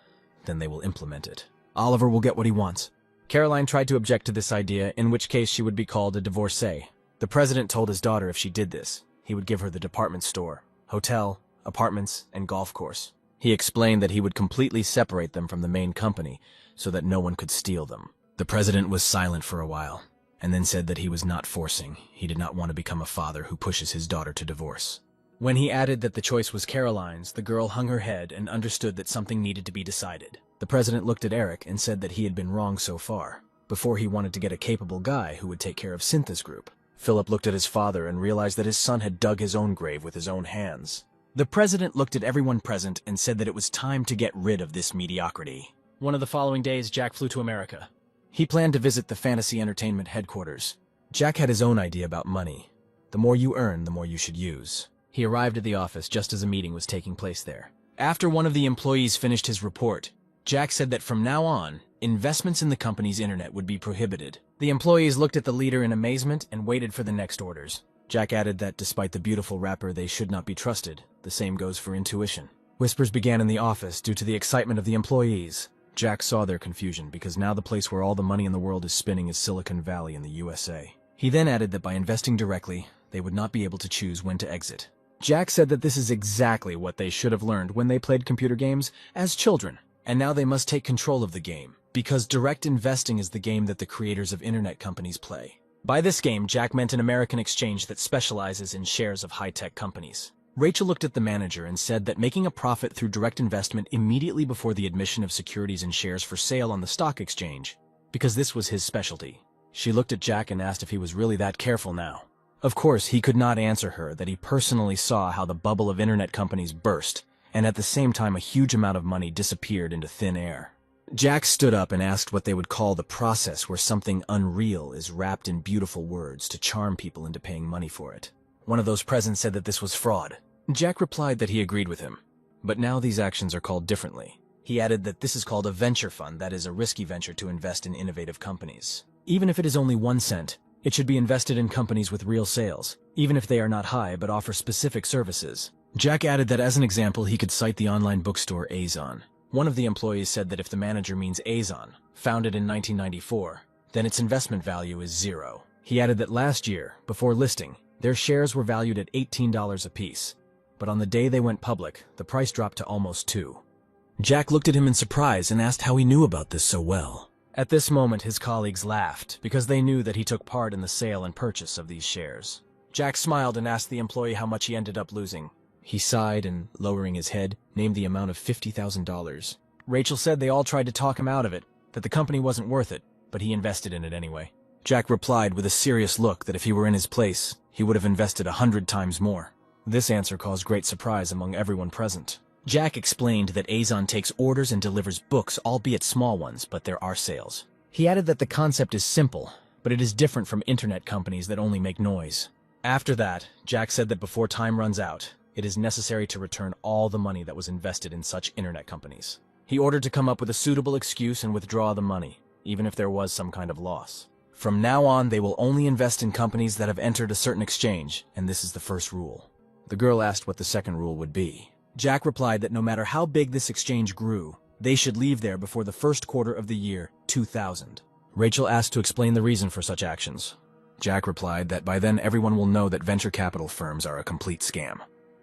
then they will implement it. Oliver will get what he wants. Caroline tried to object to this idea, in which case she would be called a divorcee. The president told his daughter if she did this, he would give her the department store, hotel, apartments, and golf course. He explained that he would completely separate them from the main company so that no one could steal them. The president was silent for a while, and then said that he was not forcing. He did not want to become a father who pushes his daughter to divorce. When he added that the choice was Caroline's, the girl hung her head and understood that something needed to be decided. The president looked at Eric and said that he had been wrong so far. Before he wanted to get a capable guy who would take care of Synthesis Group. Philip looked at his father and realized that his son had dug his own grave with his own hands. The president looked at everyone present and said that it was time to get rid of this mediocrity. One of the following days, Jack flew to America. He planned to visit the fantasy entertainment headquarters. Jack had his own idea about money. The more you earn, the more you should use. He arrived at the office just as a meeting was taking place there. After one of the employees finished his report, Jack said that from now on, investments in the company's internet would be prohibited. The employees looked at the leader in amazement and waited for the next orders. Jack added that despite the beautiful wrapper, they should not be trusted. The same goes for intuition. Whispers began in the office due to the excitement of the employees. Jack saw their confusion because now the place where all the money in the world is spinning is Silicon Valley in the USA. He then added that by investing directly, they would not be able to choose when to exit. Jack said that this is exactly what they should have learned when they played computer games as children, and now they must take control of the game, because direct investing is the game that the creators of internet companies play. By this game, Jack meant an American exchange that specializes in shares of high-tech companies. Rachel looked at the manager and said that making a profit through direct investment immediately before the admission of securities and shares for sale on the stock exchange, because this was his specialty. She looked at Jack and asked if he was really that careful now. Of course, he could not answer her that he personally saw how the bubble of internet companies burst, and at the same time a huge amount of money disappeared into thin air. Jack stood up and asked what they would call the process where something unreal is wrapped in beautiful words to charm people into paying money for it. One of those present said that this was fraud. Jack replied that he agreed with him, but now these actions are called differently. He added that this is called a venture fund, that is a risky venture to invest in innovative companies. Even if it is only 1 cent, it should be invested in companies with real sales, even if they are not high but offer specific services. Jack added that as an example, he could cite the online bookstore Azon. One of the employees said that if the manager means Azon, founded in 1994, then its investment value is 0. He added that last year, before listing, their shares were valued at $18 apiece, but on the day they went public, the price dropped to almost $2. Jack looked at him in surprise and asked how he knew about this so well. At this moment, his colleagues laughed because they knew that he took part in the sale and purchase of these shares. Jack smiled and asked the employee how much he ended up losing. He sighed and, lowering his head, named the amount of $50,000. Rachel said they all tried to talk him out of it, that the company wasn't worth it, but he invested in it anyway. Jack replied with a serious look that if he were in his place, he would have invested 100 times more. This answer caused great surprise among everyone present. Jack explained that Azon takes orders and delivers books, albeit small ones, but there are sales. He added that the concept is simple, but it is different from internet companies that only make noise. After that, Jack said that before time runs out, it is necessary to return all the money that was invested in such internet companies. He ordered to come up with a suitable excuse and withdraw the money, even if there was some kind of loss. From now on, they will only invest in companies that have entered a certain exchange, and this is the first rule. The girl asked what the second rule would be. Jack replied that no matter how big this exchange grew, they should leave there before the first quarter of the year 2000. Rachel asked to explain the reason for such actions. Jack replied that by then everyone will know that venture capital firms are a complete scam.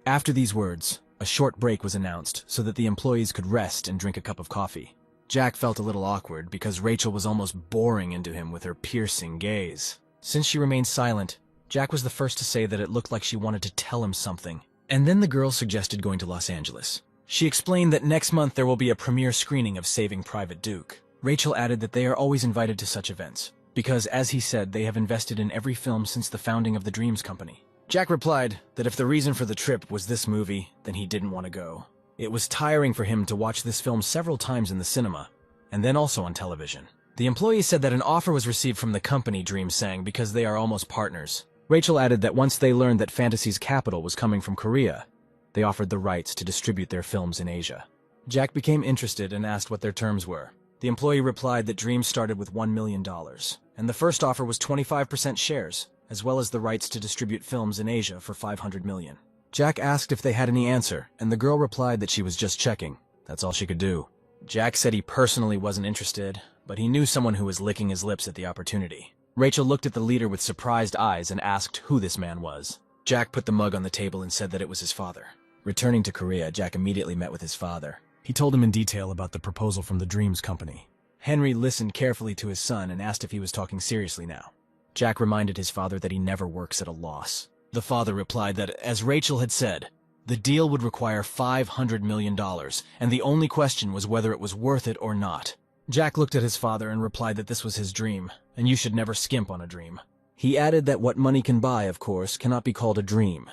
After these words, a short break was announced so that the employees could rest and drink a cup of coffee. Jack felt a little awkward because Rachel was almost boring into him with her piercing gaze. Since she remained silent, Jack was the first to say that it looked like she wanted to tell him something. And then the girl suggested going to Los Angeles. She explained that next month there will be a premiere screening of Saving Private Duke. Rachel added that they are always invited to such events, because, as he said, they have invested in every film since the founding of the Dreams Company. Jack replied that if the reason for the trip was this movie, then he didn't want to go. It was tiring for him to watch this film several times in the cinema, and then also on television. The employee said that an offer was received from the company Dream sang because they are almost partners. Rachel added that once they learned that Fantasy's capital was coming from Korea, they offered the rights to distribute their films in Asia. Jack became interested and asked what their terms were. The employee replied that Dream started with $1 million, and the first offer was 25% shares, as well as the rights to distribute films in Asia for $500 million. Jack asked if they had any answer, and the girl replied that she was just checking. That's all she could do. Jack said he personally wasn't interested, but he knew someone who was licking his lips at the opportunity. Rachel looked at the leader with surprised eyes and asked who this man was. Jack put the mug on the table and said that it was his father. Returning to Korea, Jack immediately met with his father. He told him in detail about the proposal from the Dreams Company. Henry listened carefully to his son and asked if he was talking seriously now. Jack reminded his father that he never works at a loss. The father replied that, as Rachel had said, the deal would require $500 million, and the only question was whether it was worth it or not. Jack looked at his father and replied that this was his dream, and you should never skimp on a dream. He added that what money can buy, of course, cannot be called a dream,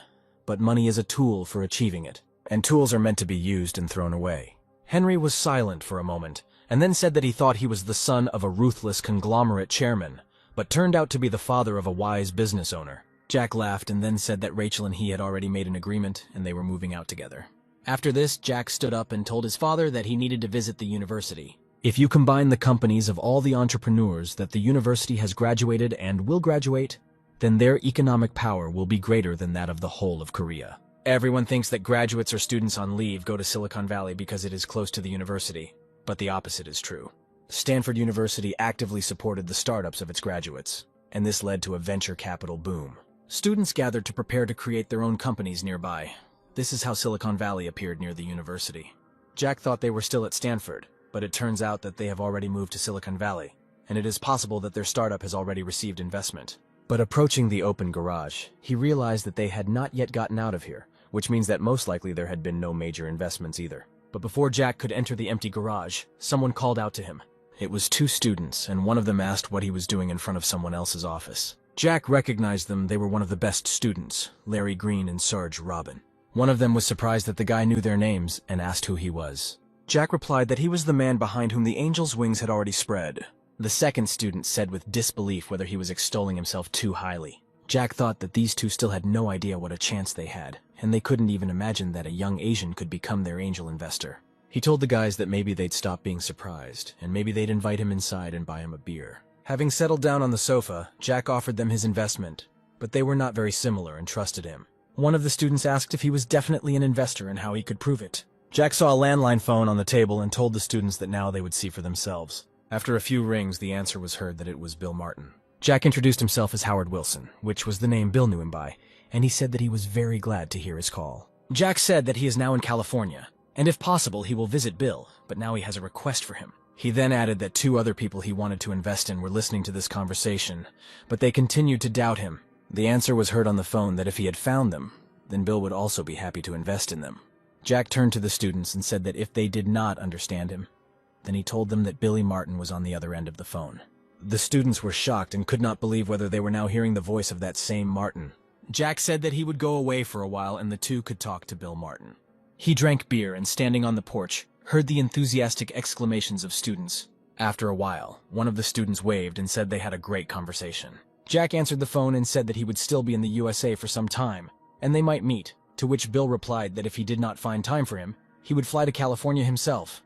but money is a tool for achieving it, and tools are meant to be used and thrown away. Henry was silent for a moment, and then said that he thought he was the son of a ruthless conglomerate chairman, but turned out to be the father of a wise business owner. Jack laughed and then said that Rachel and he had already made an agreement and they were moving out together. After this, Jack stood up and told his father that he needed to visit the university. If you combine the companies of all the entrepreneurs that the university has graduated and will graduate, then their economic power will be greater than that of the whole of Korea. Everyone thinks that graduates or students on leave go to Silicon Valley because it is close to the university, but the opposite is true. Stanford University actively supported the startups of its graduates, and this led to a venture capital boom. Students gathered to prepare to create their own companies nearby. This is how Silicon Valley appeared near the university. Jack thought they were still at Stanford, but it turns out that they have already moved to Silicon Valley, and it is possible that their startup has already received investment. But approaching the open garage, he realized that they had not yet gotten out of here, which means that most likely there had been no major investments either. But before Jack could enter the empty garage, someone called out to him. It was two students, and one of them asked what he was doing in front of someone else's office. Jack recognized them. They were one of the best students, Larry Green and Sarge Robin. One of them was surprised that the guy knew their names and asked who he was. Jack replied that he was the man behind whom the angel's wings had already spread. The second student said with disbelief whether he was extolling himself too highly. Jack thought that these two still had no idea what a chance they had, and they couldn't even imagine that a young Asian could become their angel investor. He told the guys that maybe they'd stop being surprised, and maybe they'd invite him inside and buy him a beer. Having settled down on the sofa, Jack offered them his investment, but they were not very similar and trusted him. One of the students asked if he was definitely an investor and how he could prove it. Jack saw a landline phone on the table and told the students that now they would see for themselves. After a few rings, the answer was heard that it was Bill Martin. Jack introduced himself as Howard Wilson, which was the name Bill knew him by, and he said that he was very glad to hear his call. Jack said that he is now in California, and if possible he will visit Bill, but now he has a request for him. He then added that two other people he wanted to invest in were listening to this conversation, but they continued to doubt him. The answer was heard on the phone that if he had found them, then Bill would also be happy to invest in them. Jack turned to the students and said that if they did not understand him, then he told them that Billy Martin was on the other end of the phone. The students were shocked and could not believe whether they were now hearing the voice of that same Martin. Jack said that he would go away for a while and the two could talk to Bill Martin. He drank beer and, standing on the porch, heard the enthusiastic exclamations of students. After a while, one of the students waved and said they had a great conversation. Jack answered the phone and said that he would still be in the USA for some time, and they might meet, to which Bill replied that if he did not find time for him, he would fly to California himself.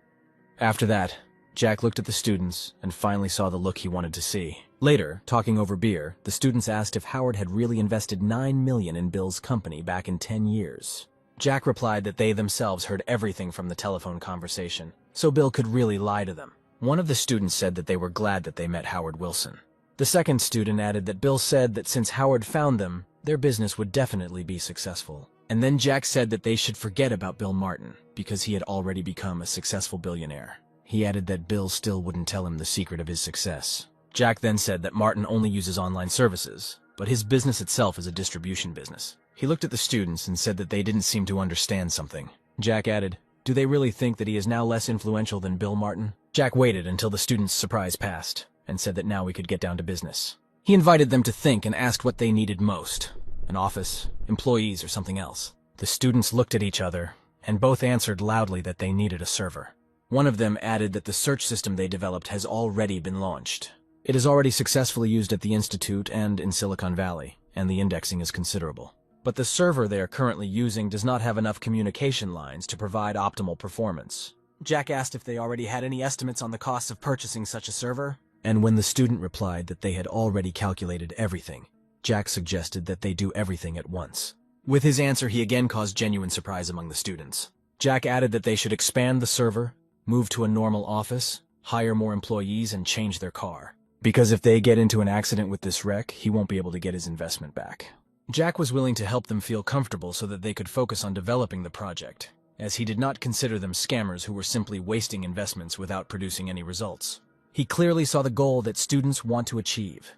After that, Jack looked at the students and finally saw the look he wanted to see. Later, talking over beer, the students asked if Howard had really invested $9 million in Bill's company back in 10 years. Jack replied that they themselves heard everything from the telephone conversation, so Bill could really lie to them. One of the students said that they were glad that they met Howard Wilson. The second student added that Bill said that since Howard found them, their business would definitely be successful. And then Jack said that they should forget about Bill Martin, because he had already become a successful billionaire. He added that Bill still wouldn't tell him the secret of his success. Jack then said that Martin only uses online services, but his business itself is a distribution business. He looked at the students and said that they didn't seem to understand something. Jack added, "Do they really think that he is now less influential than Bill Martin?" Jack waited until the students' surprise passed, and said that now we could get down to business. He invited them to think and asked what they needed most: an office, employees, or something else. The students looked at each other, and both answered loudly that they needed a server. One of them added that the search system they developed has already been launched. It is already successfully used at the Institute and in Silicon Valley, and the indexing is considerable. But the server they are currently using does not have enough communication lines to provide optimal performance. Jack asked if they already had any estimates on the costs of purchasing such a server, and when the student replied that they had already calculated everything, Jack suggested that they do everything at once. With his answer, he again caused genuine surprise among the students. Jack added that they should expand the server, move to a normal office, hire more employees, and change their car. Because if they get into an accident with this wreck, he won't be able to get his investment back. Jack was willing to help them feel comfortable so that they could focus on developing the project, as he did not consider them scammers who were simply wasting investments without producing any results. He clearly saw the goal that students want to achieve.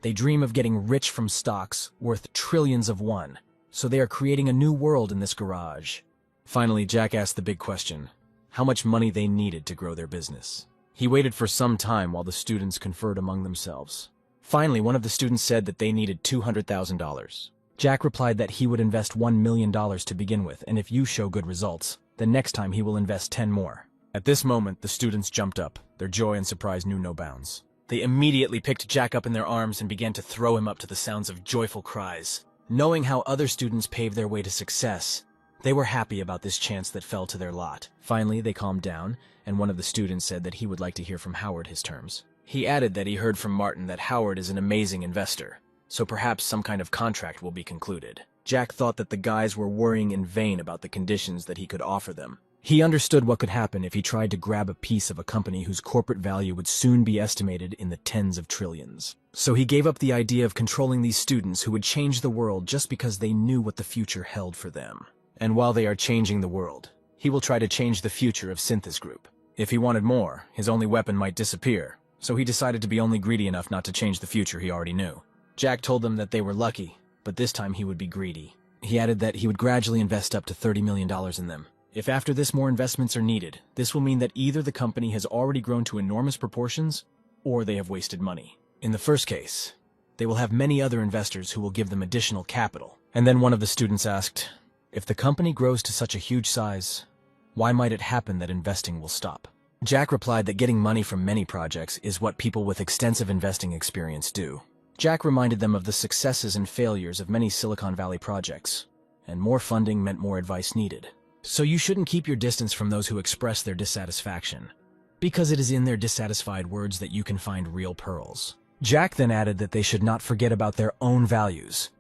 They dream of getting rich from stocks worth trillions of won, so they are creating a new world in this garage. Finally, Jack asked the big question: how much money they needed to grow their business. He waited for some time while the students conferred among themselves. Finally, one of the students said that they needed $200,000. Jack replied that he would invest $1 million to begin with, and if you show good results, then next time he will invest 10 more. At this moment, the students jumped up. Their joy and surprise knew no bounds. They immediately picked Jack up in their arms and began to throw him up to the sounds of joyful cries. Knowing how other students paved their way to success, they were happy about this chance that fell to their lot. Finally, they calmed down, and one of the students said that he would like to hear from Howard his terms. He added that he heard from Martin that Howard is an amazing investor, so perhaps some kind of contract will be concluded. Jack thought that the guys were worrying in vain about the conditions that he could offer them. He understood what could happen if he tried to grab a piece of a company whose corporate value would soon be estimated in the tens of trillions. So he gave up the idea of controlling these students who would change the world just because they knew what the future held for them. And while they are changing the world, he will try to change the future of Synthesis Group. If he wanted more, his only weapon might disappear, so he decided to be only greedy enough not to change the future he already knew. Jack told them that they were lucky, but this time he would be greedy. He added that he would gradually invest up to $30 million in them. If after this more investments are needed, this will mean that either the company has already grown to enormous proportions, or they have wasted money. In the first case, they will have many other investors who will give them additional capital. And then one of the students asked, if the company grows to such a huge size, why might it happen that investing will stop? Jack replied that getting money from many projects is what people with extensive investing experience do. Jack reminded them of the successes and failures of many Silicon Valley projects, and more funding meant more advice needed. So you shouldn't keep your distance from those who express their dissatisfaction, because it is in their dissatisfied words that you can find real pearls. Jack then added that they should not forget about their own values.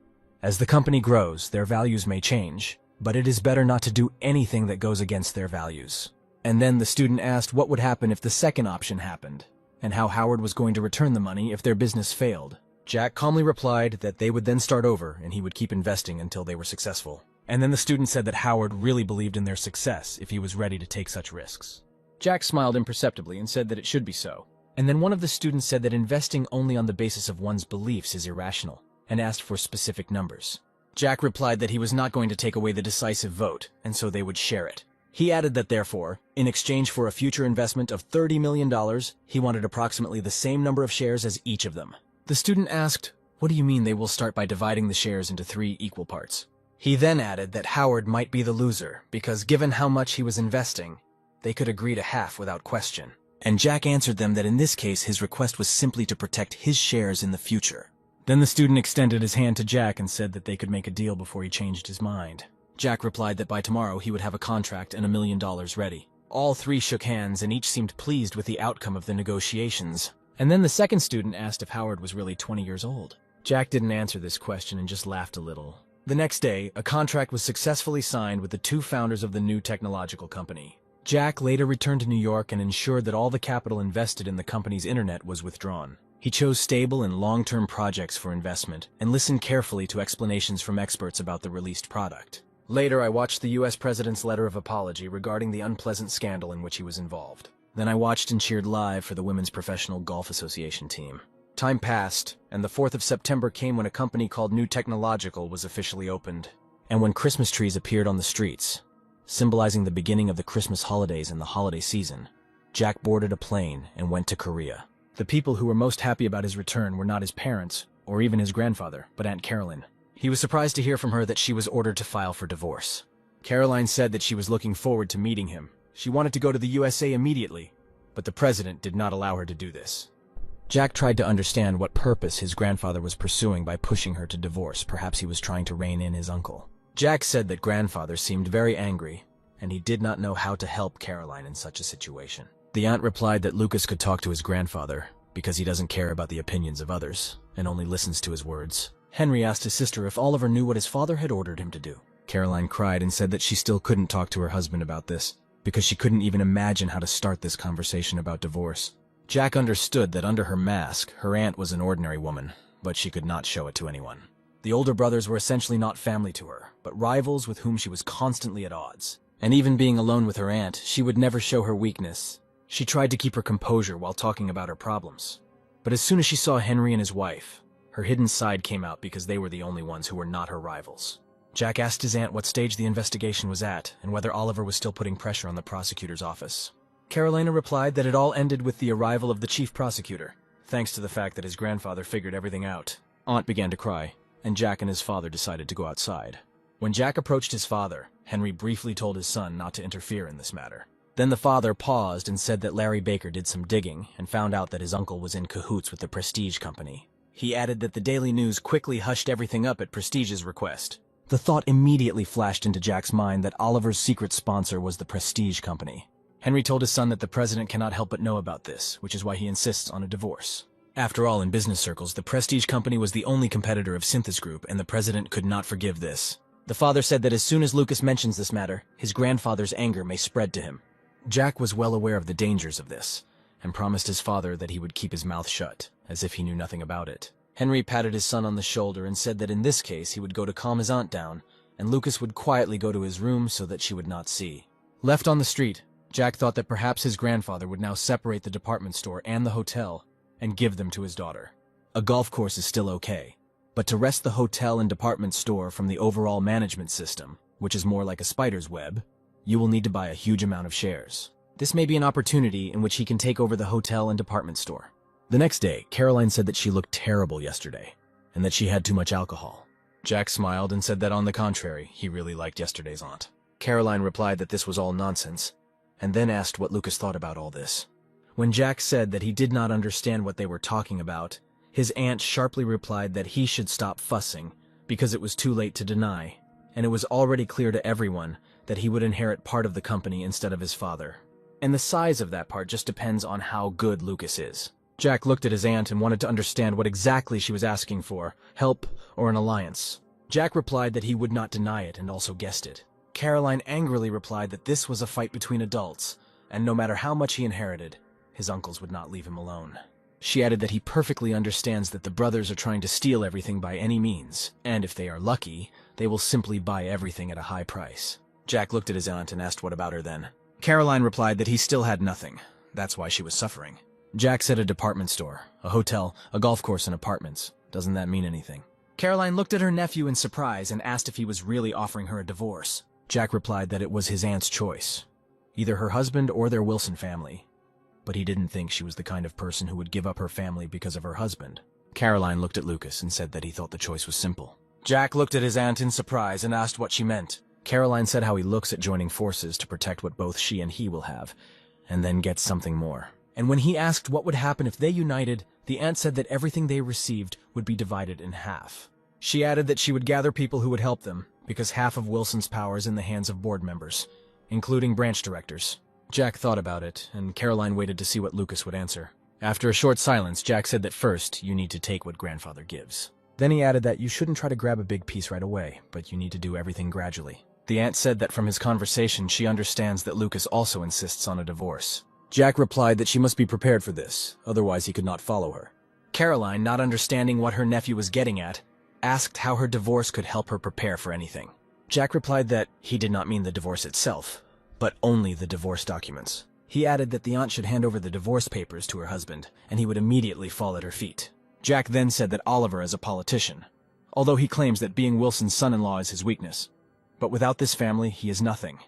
As the company grows, their values may change, but it is better not to do anything that goes against their values. And then the student asked what would happen if the second option happened, and how Howard was going to return the money if their business failed. Jack calmly replied that they would then start over and he would keep investing until they were successful. And then the student said that Howard really believed in their success if he was ready to take such risks. Jack smiled imperceptibly and said that it should be so. And then one of the students said that investing only on the basis of one's beliefs is irrational, and asked for specific numbers. Jack replied that he was not going to take away the decisive vote, and so they would share it. He added that therefore, in exchange for a future investment of $30 million, he wanted approximately the same number of shares as each of them. The student asked, what do you mean they will start by dividing the shares into 3 equal parts? He then added that Howard might be the loser, because given how much he was investing, they could agree to half without question. And Jack answered them that in this case his request was simply to protect his shares in the future. Then the student extended his hand to Jack and said that they could make a deal before he changed his mind. Jack replied that by tomorrow he would have a contract and $1 million ready. All 3 shook hands and each seemed pleased with the outcome of the negotiations. And then the second student asked if Howard was really 20 years old. Jack didn't answer this question and just laughed a little. The next day, a contract was successfully signed with the 2 founders of the new technological company. Jack later returned to New York and ensured that all the capital invested in the company's internet was withdrawn. He chose stable and long-term projects for investment and listened carefully to explanations from experts about the released product. Later, I watched the US President's letter of apology regarding the unpleasant scandal in which he was involved. Then I watched and cheered live for the Women's Professional Golf Association team. Time passed, and the 4th of September came when a company called New Technological was officially opened, and when Christmas trees appeared on the streets, symbolizing the beginning of the Christmas holidays and the holiday season. Jack boarded a plane and went to Korea. The people who were most happy about his return were not his parents, or even his grandfather, but Aunt Caroline. He was surprised to hear from her that she was ordered to file for divorce. Caroline said that she was looking forward to meeting him. She wanted to go to the USA immediately, but the president did not allow her to do this. Jack tried to understand what purpose his grandfather was pursuing by pushing her to divorce. Perhaps he was trying to rein in his uncle. Jack said that grandfather seemed very angry, and he did not know how to help Caroline in such a situation. The aunt replied that Lucas could talk to his grandfather, because he doesn't care about the opinions of others, and only listens to his words. Henry asked his sister if Oliver knew what his father had ordered him to do. Caroline cried and said that she still couldn't talk to her husband about this, because she couldn't even imagine how to start this conversation about divorce. Jack understood that under her mask, her aunt was an ordinary woman, but she could not show it to anyone. The older brothers were essentially not family to her, but rivals with whom she was constantly at odds. And even being alone with her aunt, she would never show her weakness. She tried to keep her composure while talking about her problems. But as soon as she saw Henry and his wife, her hidden side came out because they were the only ones who were not her rivals. Jack asked his aunt what stage the investigation was at and whether Oliver was still putting pressure on the prosecutor's office. Carolina replied that it all ended with the arrival of the chief prosecutor. thanks to the fact that his grandfather figured everything out. Aunt began to cry, and Jack and his father decided to go outside. When Jack approached his father, Henry briefly told his son not to interfere in this matter. Then the father paused and said that Larry Baker did some digging and found out that his uncle was in cahoots with the Prestige Company. He added that the Daily News quickly hushed everything up at Prestige's request. The thought immediately flashed into Jack's mind that Oliver's secret sponsor was the Prestige Company. Henry told his son that the president cannot help but know about this, which is why he insists on a divorce. After all, in business circles, the Prestige Company was the only competitor of Synthesis Group, and the president could not forgive this. The father said that as soon as Lucas mentions this matter, his grandfather's anger may spread to him. Jack was well aware of the dangers of this, and promised his father that he would keep his mouth shut, as if he knew nothing about it. Henry patted his son on the shoulder and said that in this case he would go to calm his aunt down, and Lucas would quietly go to his room so that she would not see. Left on the street, Jack thought that perhaps his grandfather would now separate the department store and the hotel and give them to his daughter. A golf course is still okay, but to wrest the hotel and department store from the overall management system, which is more like a spider's web, you will need to buy a huge amount of shares. This may be an opportunity in which he can take over the hotel and department store. The next day, Caroline said that she looked terrible yesterday, and that she had too much alcohol. Jack smiled and said that on the contrary, he really liked yesterday's aunt. Caroline replied that this was all nonsense, and then asked what Lucas thought about all this. When Jack said that he did not understand what they were talking about, his aunt sharply replied that he should stop fussing, because it was too late to deny, and it was already clear to everyone that he would inherit part of the company instead of his father. And the size of that part just depends on how good Lucas is. Jack looked at his aunt and wanted to understand what exactly she was asking for, help or an alliance. Jack replied that he would not deny it and also guessed it. Caroline angrily replied that this was a fight between adults, and no matter how much he inherited, his uncles would not leave him alone. She added that he perfectly understands that the brothers are trying to steal everything by any means, and if they are lucky, they will simply buy everything at a high price. Jack looked at his aunt and asked what about her then. Caroline replied that he still had nothing. That's why she was suffering. Jack said a department store, a hotel, a golf course, and apartments. Doesn't that mean anything? Caroline looked at her nephew in surprise and asked if he was really offering her a divorce. Jack replied that it was his aunt's choice, either her husband or their Wilson family, but he didn't think she was the kind of person who would give up her family because of her husband. Caroline looked at Lucas and said that he thought the choice was simple. Jack looked at his aunt in surprise and asked what she meant. Caroline said how he looks at joining forces to protect what both she and he will have, and then gets something more. And when he asked what would happen if they united, the aunt said that everything they received would be divided in half. She added that she would gather people who would help them, because half of Wilson's power is in the hands of board members, including branch directors. Jack thought about it, and Caroline waited to see what Lucas would answer. After a short silence, Jack said that first, you need to take what grandfather gives. Then he added that you shouldn't try to grab a big piece right away, but you need to do everything gradually. The aunt said that from his conversation, she understands that Lucas also insists on a divorce. Jack replied that she must be prepared for this, otherwise he could not follow her. Caroline, not understanding what her nephew was getting at, asked how her divorce could help her prepare for anything. Jack replied that he did not mean the divorce itself, but only the divorce documents. He added that the aunt should hand over the divorce papers to her husband, and he would immediately fall at her feet. Jack then said that Oliver is a politician, although he claims that being Wilson's son-in-law is his weakness. But without this family, he is nothing,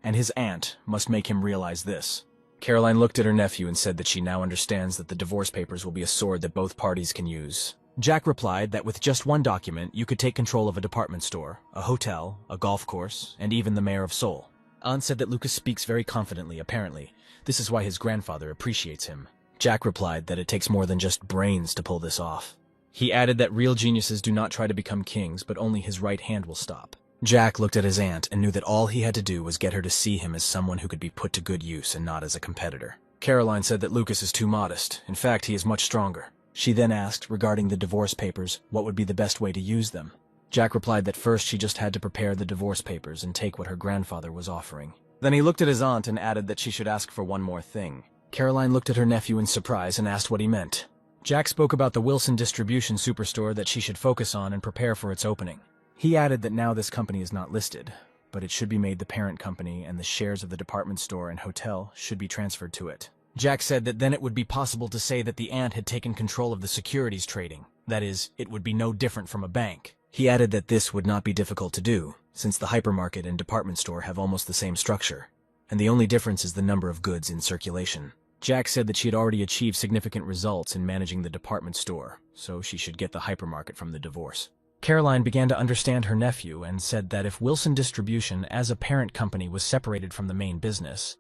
and his aunt must make him realize this. Caroline looked at her nephew and said that she now understands that the divorce papers will be a sword that both parties can use. Jack replied that with just one document, you could take control of a department store, a hotel, a golf course, and even the mayor of Seoul. Aunt said that Lucas speaks very confidently, apparently. This is why his grandfather appreciates him. Jack replied that it takes more than just brains to pull this off. He added that real geniuses do not try to become kings, but only his right hand will stop. Jack looked at his aunt and knew that all he had to do was get her to see him as someone who could be put to good use and not as a competitor. Caroline said that Lucas is too modest. In fact, he is much stronger. She then asked, regarding the divorce papers, what would be the best way to use them. Jack replied that first she just had to prepare the divorce papers and take what her grandfather was offering. Then he looked at his aunt and added that she should ask for one more thing. Caroline looked at her nephew in surprise and asked what he meant. Jack spoke about the Wilson distribution superstore that she should focus on and prepare for its opening. He added that now this company is not listed, but it should be made the parent company and the shares of the department store and hotel should be transferred to it. Jack said that then it would be possible to say that the aunt had taken control of the securities trading. That is, it would be no different from a bank. He added that this would not be difficult to do, since the hypermarket and department store have almost the same structure, and the only difference is the number of goods in circulation. Jack said that she had already achieved significant results in managing the department store, so she should get the hypermarket from the divorce. Caroline began to understand her nephew and said that if Wilson Distribution as a parent company was separated from the main business,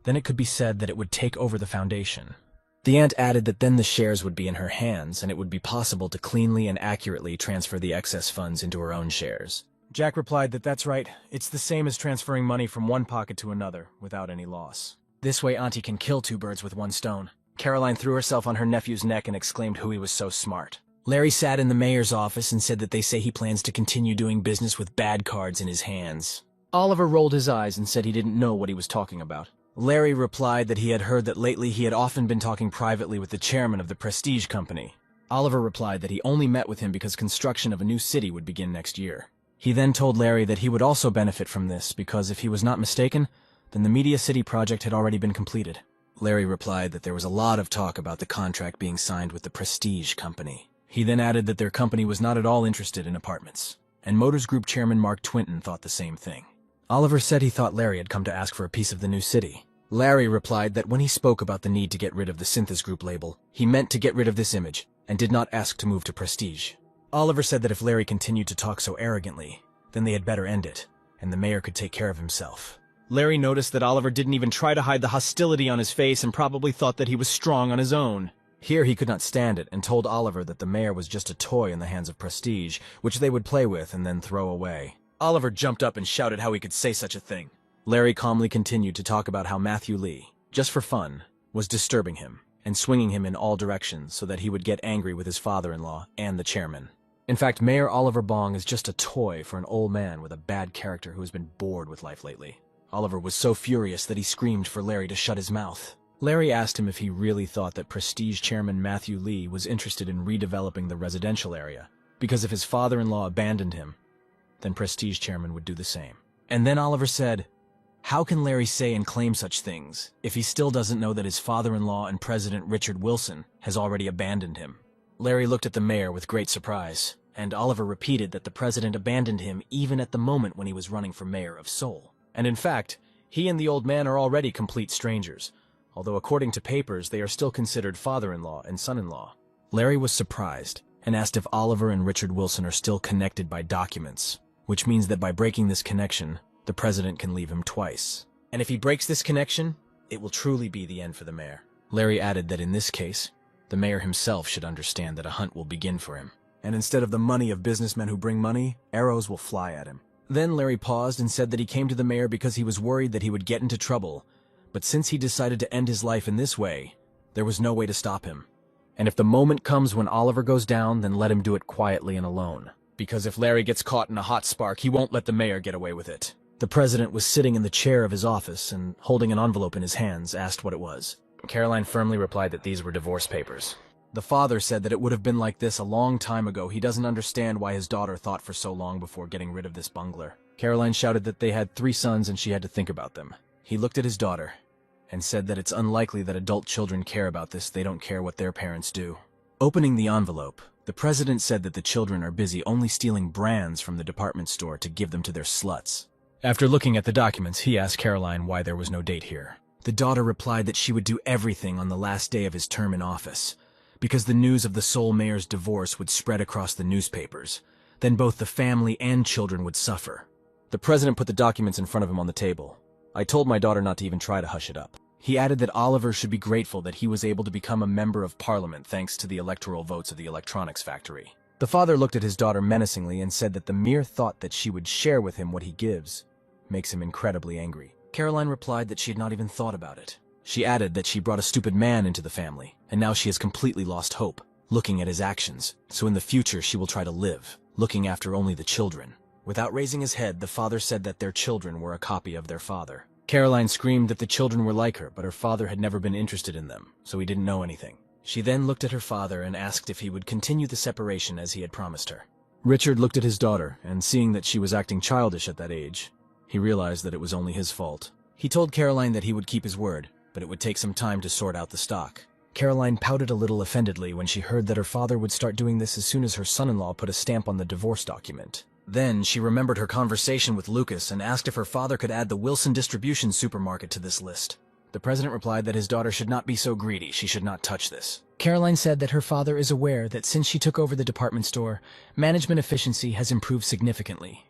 then it could be said that it would take over the foundation. The aunt added that then the shares would be in her hands and it would be possible to cleanly and accurately transfer the excess funds into her own shares. Jack replied that that's right, it's the same as transferring money from one pocket to another without any loss. This way Auntie can kill two birds with one stone. Caroline threw herself on her nephew's neck and exclaimed who he was so smart. Larry sat in the mayor's office and said that they say he plans to continue doing business with bad cards in his hands. Oliver rolled his eyes and said he didn't know what he was talking about. Larry replied that he had heard that lately he had often been talking privately with the chairman of the Prestige Company. Oliver replied that he only met with him because construction of a new city would begin next year. He then told Larry that he would also benefit from this because if he was not mistaken, then the Media City project had already been completed. Larry replied that there was a lot of talk about the contract being signed with the Prestige Company. He then added that their company was not at all interested in apartments, and Motors Group chairman Mark Twinton thought the same thing. Oliver said he thought Larry had come to ask for a piece of the new city. Larry replied that when he spoke about the need to get rid of the Synthesis Group label, he meant to get rid of this image, and did not ask to move to Prestige. Oliver said that if Larry continued to talk so arrogantly, then they had better end it, and the mayor could take care of himself. Larry noticed that Oliver didn't even try to hide the hostility on his face and probably thought that he was strong on his own. Here he could not stand it and told Oliver that the mayor was just a toy in the hands of Prestige, which they would play with and then throw away. Oliver jumped up and shouted how he could say such a thing. Larry calmly continued to talk about how Matthew Lee, just for fun, was disturbing him and swinging him in all directions so that he would get angry with his father-in-law and the chairman. In fact, Mayor Oliver Bong is just a toy for an old man with a bad character who has been bored with life lately. Oliver was so furious that he screamed for Larry to shut his mouth. Larry asked him if he really thought that Prestige chairman Matthew Lee was interested in redeveloping the residential area, because if his father-in-law abandoned him, then Prestige chairman would do the same. And then Oliver said, how can Larry say and claim such things if he still doesn't know that his father-in-law and President Richard Wilson has already abandoned him? Larry looked at the mayor with great surprise, and Oliver repeated that the president abandoned him even at the moment when he was running for mayor of Seoul. And in fact, he and the old man are already complete strangers, although according to papers they are still considered father-in-law and son-in-law. Larry was surprised and asked if Oliver and Richard Wilson are still connected by documents, which means that by breaking this connection, the president can leave him twice. And if he breaks this connection, it will truly be the end for the mayor. Larry added that in this case, the mayor himself should understand that a hunt will begin for him. And instead of the money of businessmen who bring money, arrows will fly at him. Then Larry paused and said that he came to the mayor because he was worried that he would get into trouble, but since he decided to end his life in this way, there was no way to stop him. And if the moment comes when Oliver goes down, then let him do it quietly and alone. Because if Larry gets caught in a hot spark, he won't let the mayor get away with it. The president was sitting in the chair of his office and, holding an envelope in his hands, asked what it was. Caroline firmly replied that these were divorce papers. The father said that it would have been like this a long time ago. He doesn't understand why his daughter thought for so long before getting rid of this bungler. Caroline shouted that they had 3 sons and she had to think about them. He looked at his daughter and said that it's unlikely that adult children care about this. They don't care what their parents do. Opening the envelope, the president said that the children are busy only stealing brands from the department store to give them to their sluts. After looking at the documents, he asked Caroline why there was no date here. The daughter replied that she would do everything on the last day of his term in office, because the news of the Seoul mayor's divorce would spread across the newspapers. Then both the family and children would suffer. The president put the documents in front of him on the table. I told my daughter not to even try to hush it up. He added that Oliver should be grateful that he was able to become a member of parliament thanks to the electoral votes of the electronics factory. The father looked at his daughter menacingly and said that the mere thought that she would share with him what he gives makes him incredibly angry. Caroline replied that she had not even thought about it. She added that she brought a stupid man into the family, and now she has completely lost hope, looking at his actions. So in the future she will try to live, looking after only the children. Without raising his head, the father said that their children were a copy of their father. Caroline screamed that the children were like her, but her father had never been interested in them, so he didn't know anything. She then looked at her father and asked if he would continue the separation as he had promised her. Richard looked at his daughter, and seeing that she was acting childish at that age, he realized that it was only his fault. He told Caroline that he would keep his word, but it would take some time to sort out the stock. Caroline pouted a little offendedly when she heard that her father would start doing this as soon as her son-in-law put a stamp on the divorce document. Then she remembered her conversation with Lucas and asked if her father could add the Wilson Distribution supermarket to this list. The president replied that his daughter should not be so greedy, she should not touch this. Caroline said that her father is aware that since she took over the department store, management efficiency has improved significantly.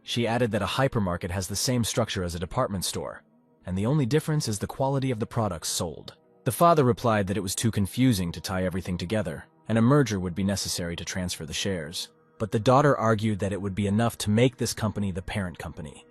She added that a hypermarket has the same structure as a department store, and the only difference is the quality of the products sold. The father replied that it was too confusing to tie everything together, and a merger would be necessary to transfer the shares. But the daughter argued that it would be enough to make this company the parent company,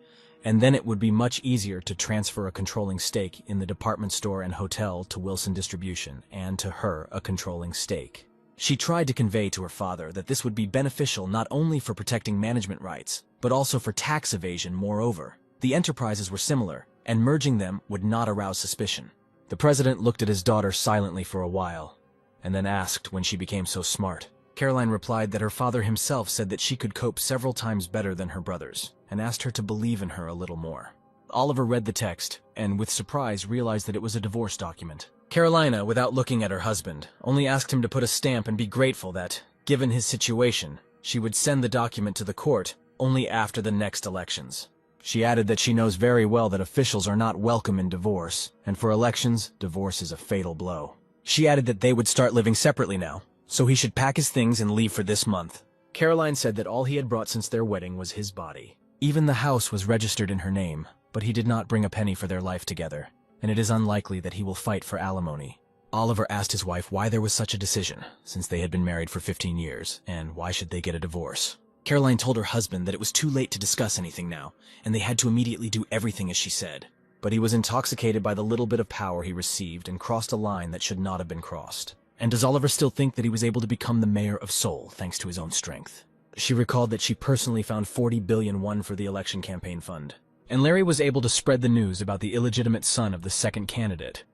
and then it would be much easier to transfer a controlling stake in the department store and hotel to Wilson Distribution, and to her a controlling stake. She tried to convey to her father that this would be beneficial not only for protecting management rights, but also for tax evasion. Moreover, the enterprises were similar, and merging them would not arouse suspicion. The president looked at his daughter silently for a while, and then asked when she became so smart. Caroline replied that her father himself said that she could cope several times better than her brothers, and asked her to believe in her a little more. Oliver read the text, and with surprise realized that it was a divorce document. Carolina, without looking at her husband, only asked him to put a stamp and be grateful that, given his situation, she would send the document to the court only after the next elections. She added that she knows very well that officials are not welcome in divorce, and for elections, divorce is a fatal blow. She added that they would start living separately now, so he should pack his things and leave for this month. Caroline said that all he had brought since their wedding was his body. Even the house was registered in her name, but he did not bring a penny for their life together, and it is unlikely that he will fight for alimony. Oliver asked his wife why there was such a decision, since they had been married for 15 years, and why should they get a divorce. Caroline told her husband that it was too late to discuss anything now, and they had to immediately do everything as she said. But he was intoxicated by the little bit of power he received and crossed a line that should not have been crossed. And does Oliver still think that he was able to become the mayor of Seoul thanks to his own strength? She recalled that she personally found 40 billion won for the election campaign fund. And Larry was able to spread the news about the illegitimate son of the second candidate.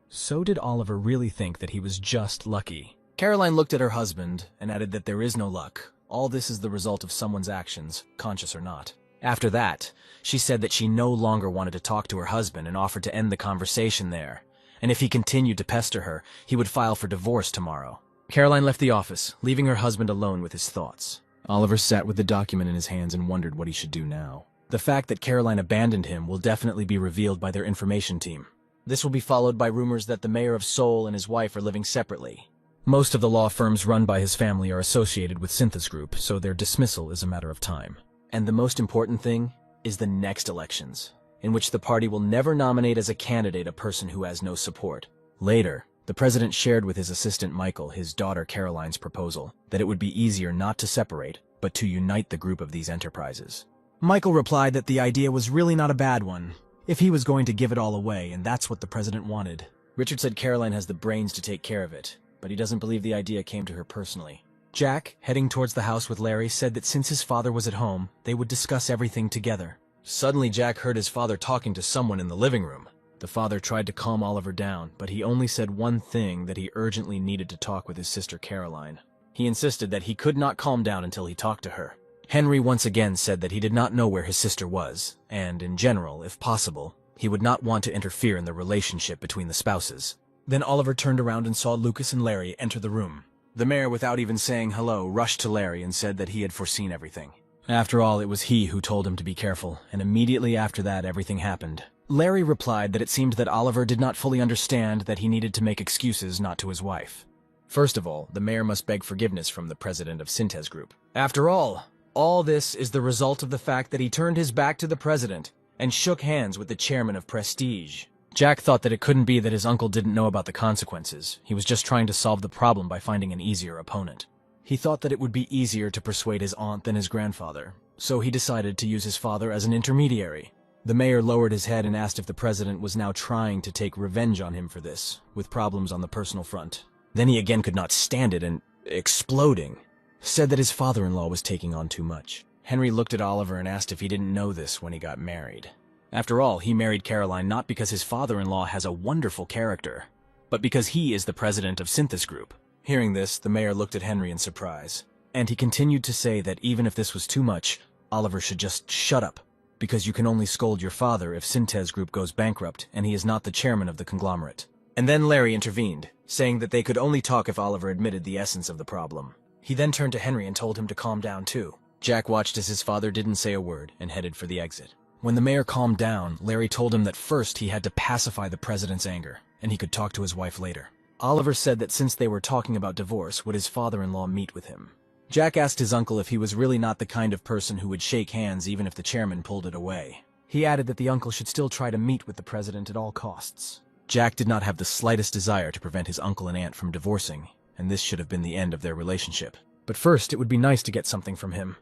So did Oliver really think that he was just lucky? Caroline looked at her husband and added that there is no luck. All this is the result of someone's actions, conscious or not. After that, she said that she no longer wanted to talk to her husband and offered to end the conversation there. And if he continued to pester her, he would file for divorce tomorrow. Caroline left the office, leaving her husband alone with his thoughts. Oliver sat with the document in his hands and wondered what he should do now. The fact that Caroline abandoned him will definitely be revealed by their information team. This will be followed by rumors that the mayor of Seoul and his wife are living separately. Most of the law firms run by his family are associated with Synthesis Group, so their dismissal is a matter of time. And the most important thing is the next elections, in which the party will never nominate as a candidate a person who has no support. Later, the president shared with his assistant Michael his daughter Caroline's proposal, that it would be easier not to separate, but to unite the group of these enterprises. Michael replied that the idea was really not a bad one, if he was going to give it all away, and that's what the president wanted. Richard said Caroline has the brains to take care of it, but he doesn't believe the idea came to her personally. Jack, heading towards the house with Larry, said that since his father was at home, they would discuss everything together. Suddenly, Jack heard his father talking to someone in the living room. The father tried to calm Oliver down, but he only said one thing, that he urgently needed to talk with his sister Caroline. He insisted that he could not calm down until he talked to her. Henry once again said that he did not know where his sister was, and, in general, if possible, he would not want to interfere in the relationship between the spouses. Then Oliver turned around and saw Lucas and Larry enter the room. The mayor, without even saying hello, rushed to Larry and said that he had foreseen everything. After all, it was he who told him to be careful, and immediately after that everything happened. Larry replied that it seemed that Oliver did not fully understand that he needed to make excuses not to his wife. First of all, the mayor must beg forgiveness from the president of Synthesis Group. After all this is the result of the fact that he turned his back to the president and shook hands with the chairman of Prestige. Jack thought that it couldn't be that his uncle didn't know about the consequences. He was just trying to solve the problem by finding an easier opponent. He thought that it would be easier to persuade his aunt than his grandfather, so he decided to use his father as an intermediary. The mayor lowered his head and asked if the president was now trying to take revenge on him for this, with problems on the personal front. Then he again could not stand it and, exploding, said that his father-in-law was taking on too much. Henry looked at Oliver and asked if he didn't know this when he got married. After all, he married Caroline not because his father-in-law has a wonderful character, but because he is the president of Synthesis Group. Hearing this, the mayor looked at Henry in surprise, and he continued to say that even if this was too much, Oliver should just shut up, because you can only scold your father if Synthesis Group goes bankrupt and he is not the chairman of the conglomerate. And then Larry intervened, saying that they could only talk if Oliver admitted the essence of the problem. He then turned to Henry and told him to calm down too. Jack watched as his father didn't say a word and headed for the exit. When the mayor calmed down, Larry told him that first he had to pacify the president's anger, and he could talk to his wife later. Oliver said that since they were talking about divorce, would his father-in-law meet with him? Jack asked his uncle if he was really not the kind of person who would shake hands even if the chairman pulled it away. He added that the uncle should still try to meet with the president at all costs. Jack did not have the slightest desire to prevent his uncle and aunt from divorcing, and this should have been the end of their relationship. But first, it would be nice to get something from him.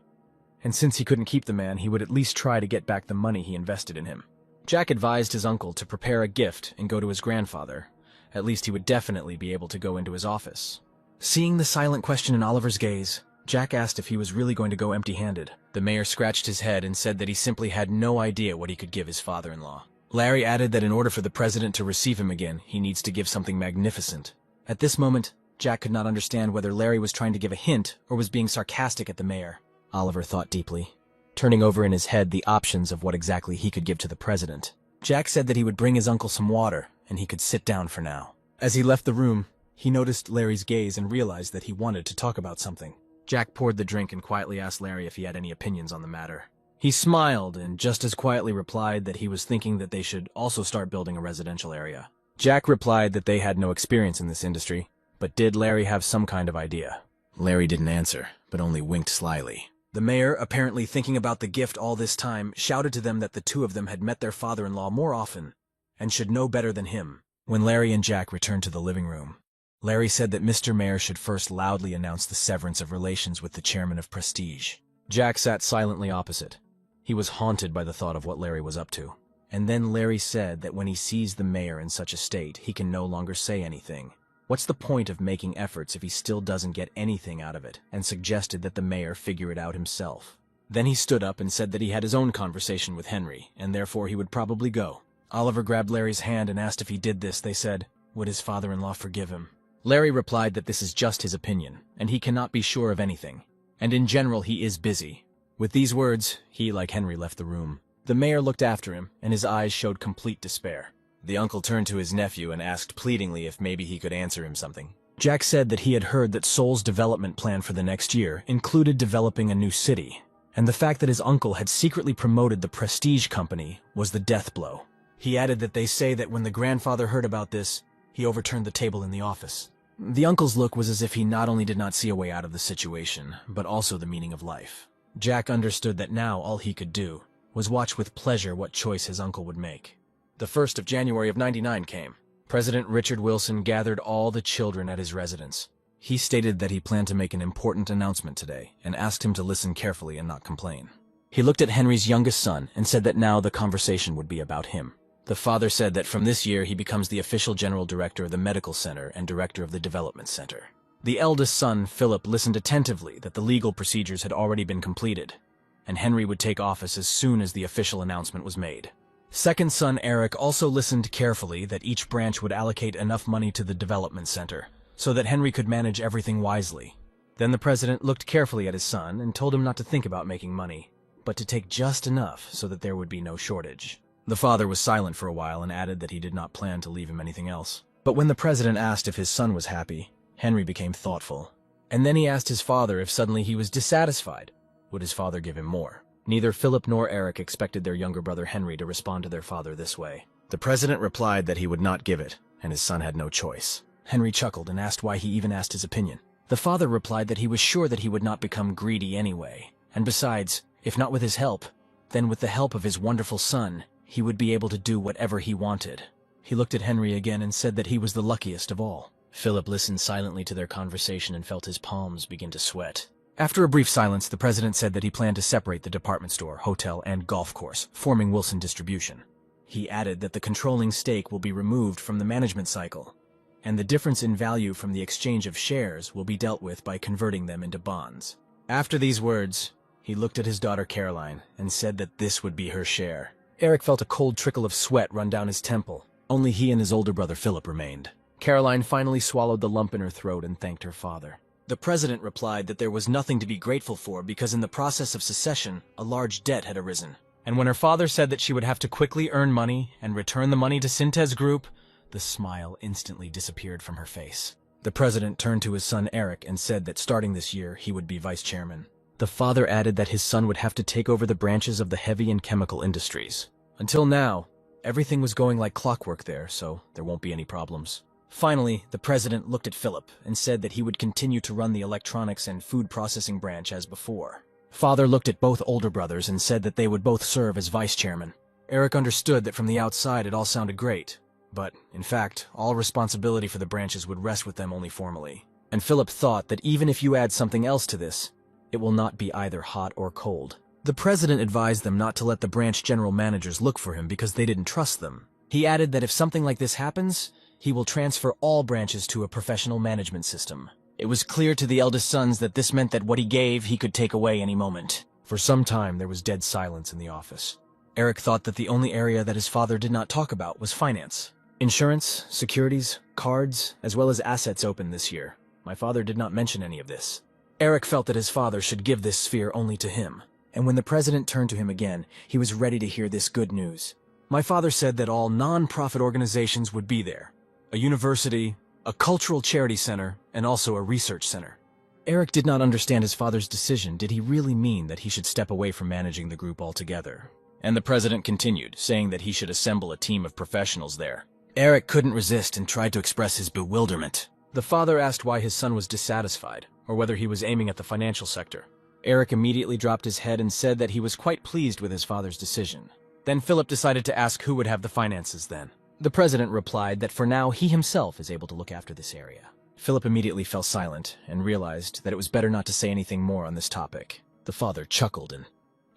And since he couldn't keep the man, he would at least try to get back the money he invested in him. Jack advised his uncle to prepare a gift and go to his grandfather. At least he would definitely be able to go into his office. Seeing the silent question in Oliver's gaze, Jack asked if he was really going to go empty-handed. The mayor scratched his head and said that he simply had no idea what he could give his father-in-law. Larry added that in order for the president to receive him again, he needs to give something magnificent. At this moment, Jack could not understand whether Larry was trying to give a hint or was being sarcastic at the mayor. Oliver thought deeply, turning over in his head the options of what exactly he could give to the president. Jack said that he would bring his uncle some water, and he could sit down for now. As he left the room, he noticed Larry's gaze and realized that he wanted to talk about something. Jack poured the drink and quietly asked Larry if he had any opinions on the matter. He smiled and just as quietly replied that he was thinking that they should also start building a residential area. Jack replied that they had no experience in this industry, but did Larry have some kind of idea? Larry didn't answer, but only winked slyly. The mayor, apparently thinking about the gift all this time, shouted to them that the two of them had met their father-in-law more often and should know better than him. When Larry and Jack returned to the living room, Larry said that Mr. Mayor should first loudly announce the severance of relations with the chairman of Prestige. Jack sat silently opposite. He was haunted by the thought of what Larry was up to. And then Larry said that when he sees the mayor in such a state, he can no longer say anything. What's the point of making efforts if he still doesn't get anything out of it, and suggested that the mayor figure it out himself. Then he stood up and said that he had his own conversation with Henry, and therefore he would probably go. Oliver grabbed Larry's hand and asked if he did this. They said, would his father-in-law forgive him? Larry replied that this is just his opinion, and he cannot be sure of anything. And in general, he is busy. With these words, he, like Henry, left the room. The mayor looked after him, and his eyes showed complete despair. The uncle turned to his nephew and asked pleadingly if maybe he could answer him something. Jack said that he had heard that Seoul's development plan for the next year included developing a new city, and the fact that his uncle had secretly promoted the Prestige company was the death blow. He added that they say that when the grandfather heard about this, he overturned the table in the office. The uncle's look was as if he not only did not see a way out of the situation, but also the meaning of life. Jack understood that now all he could do was watch with pleasure what choice his uncle would make. The 1st of January of '99 came. President Richard Wilson gathered all the children at his residence. He stated that he planned to make an important announcement today and asked him to listen carefully and not complain. He looked at Henry's youngest son and said that now the conversation would be about him. The father said that from this year he becomes the official general director of the medical center and director of the development center. The eldest son, Philip, listened attentively that the legal procedures had already been completed, and Henry would take office as soon as the official announcement was made. Second son, Eric, also listened carefully that each branch would allocate enough money to the development center, so that Henry could manage everything wisely. Then the president looked carefully at his son and told him not to think about making money, but to take just enough so that there would be no shortage. The father was silent for a while and added that he did not plan to leave him anything else. But when the president asked if his son was happy, Henry became thoughtful. And then he asked his father if suddenly he was dissatisfied. Would his father give him more? Neither Philip nor Eric expected their younger brother Henry to respond to their father this way. The president replied that he would not give it, and his son had no choice. Henry chuckled and asked why he even asked his opinion. The father replied that he was sure that he would not become greedy anyway, and besides, if not with his help, then with the help of his wonderful son, he would be able to do whatever he wanted. He looked at Henry again and said that he was the luckiest of all. Philip listened silently to their conversation and felt his palms begin to sweat. After a brief silence, the president said that he planned to separate the department store, hotel, and golf course, forming Wilson Distribution. He added that the controlling stake will be removed from the management cycle, and the difference in value from the exchange of shares will be dealt with by converting them into bonds. After these words, he looked at his daughter Caroline and said that this would be her share. Eric felt a cold trickle of sweat run down his temple. Only he and his older brother Philip remained. Caroline finally swallowed the lump in her throat and thanked her father. The president replied that there was nothing to be grateful for because in the process of secession, a large debt had arisen. And when her father said that she would have to quickly earn money and return the money to Synthes Group, the smile instantly disappeared from her face. The president turned to his son Eric and said that starting this year, he would be vice chairman. The father added that his son would have to take over the branches of the heavy and chemical industries. Until now, everything was going like clockwork there, so there won't be any problems. Finally, the president looked at Philip and said that he would continue to run the electronics and food processing branch as before. Father looked at both older brothers and said that they would both serve as vice chairman. Eric understood that from the outside it all sounded great, but, in fact, all responsibility for the branches would rest with them only formally. And Philip thought that even if you add something else to this, it will not be either hot or cold. The president advised them not to let the branch general managers look for him because they didn't trust them. He added that if something like this happens, he will transfer all branches to a professional management system. It was clear to the eldest sons that this meant that what he gave, he could take away any moment. For some time, there was dead silence in the office. Eric thought that the only area that his father did not talk about was finance. Insurance, securities, cards, as well as assets opened this year. My father did not mention any of this. Eric felt that his father should give this sphere only to him. And when the president turned to him again, he was ready to hear this good news. My father said that all non-profit organizations would be there. A university, a cultural charity center, and also a research center. Eric did not understand his father's decision. Did he really mean that he should step away from managing the group altogether? And the president continued, saying that he should assemble a team of professionals there. Eric couldn't resist and tried to express his bewilderment. The father asked why his son was dissatisfied, or whether he was aiming at the financial sector. Eric immediately dropped his head and said that he was quite pleased with his father's decision. Then Philip decided to ask who would have the finances then. The president replied that for now he himself is able to look after this area. Philip immediately fell silent and realized that it was better not to say anything more on this topic. The father chuckled and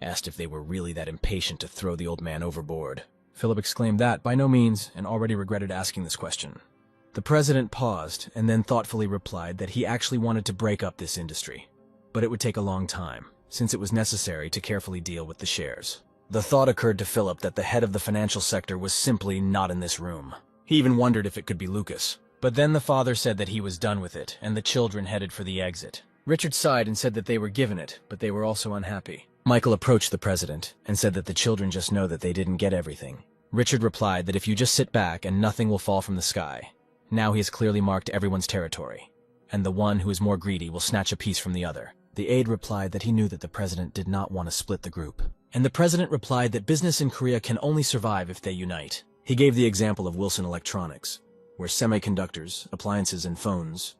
asked if they were really that impatient to throw the old man overboard. Philip exclaimed that, by no means, and already regretted asking this question. The president paused and then thoughtfully replied that he actually wanted to break up this industry. But it would take a long time, since it was necessary to carefully deal with the shares. The thought occurred to Philip that the head of the financial sector was simply not in this room. He even wondered if it could be Lucas. But then the father said that he was done with it, and the children headed for the exit. Richard sighed and said that they were given it, but they were also unhappy. Michael approached the president and said that the children just know that they didn't get everything. Richard replied that if you just sit back and nothing will fall from the sky. Now he has clearly marked everyone's territory, and the one who is more greedy will snatch a piece from the other. The aide replied that he knew that the president did not want to split the group. And the president replied that business in Korea can only survive if they unite. He gave the example of Wilson Electronics, where semiconductors, appliances, and phones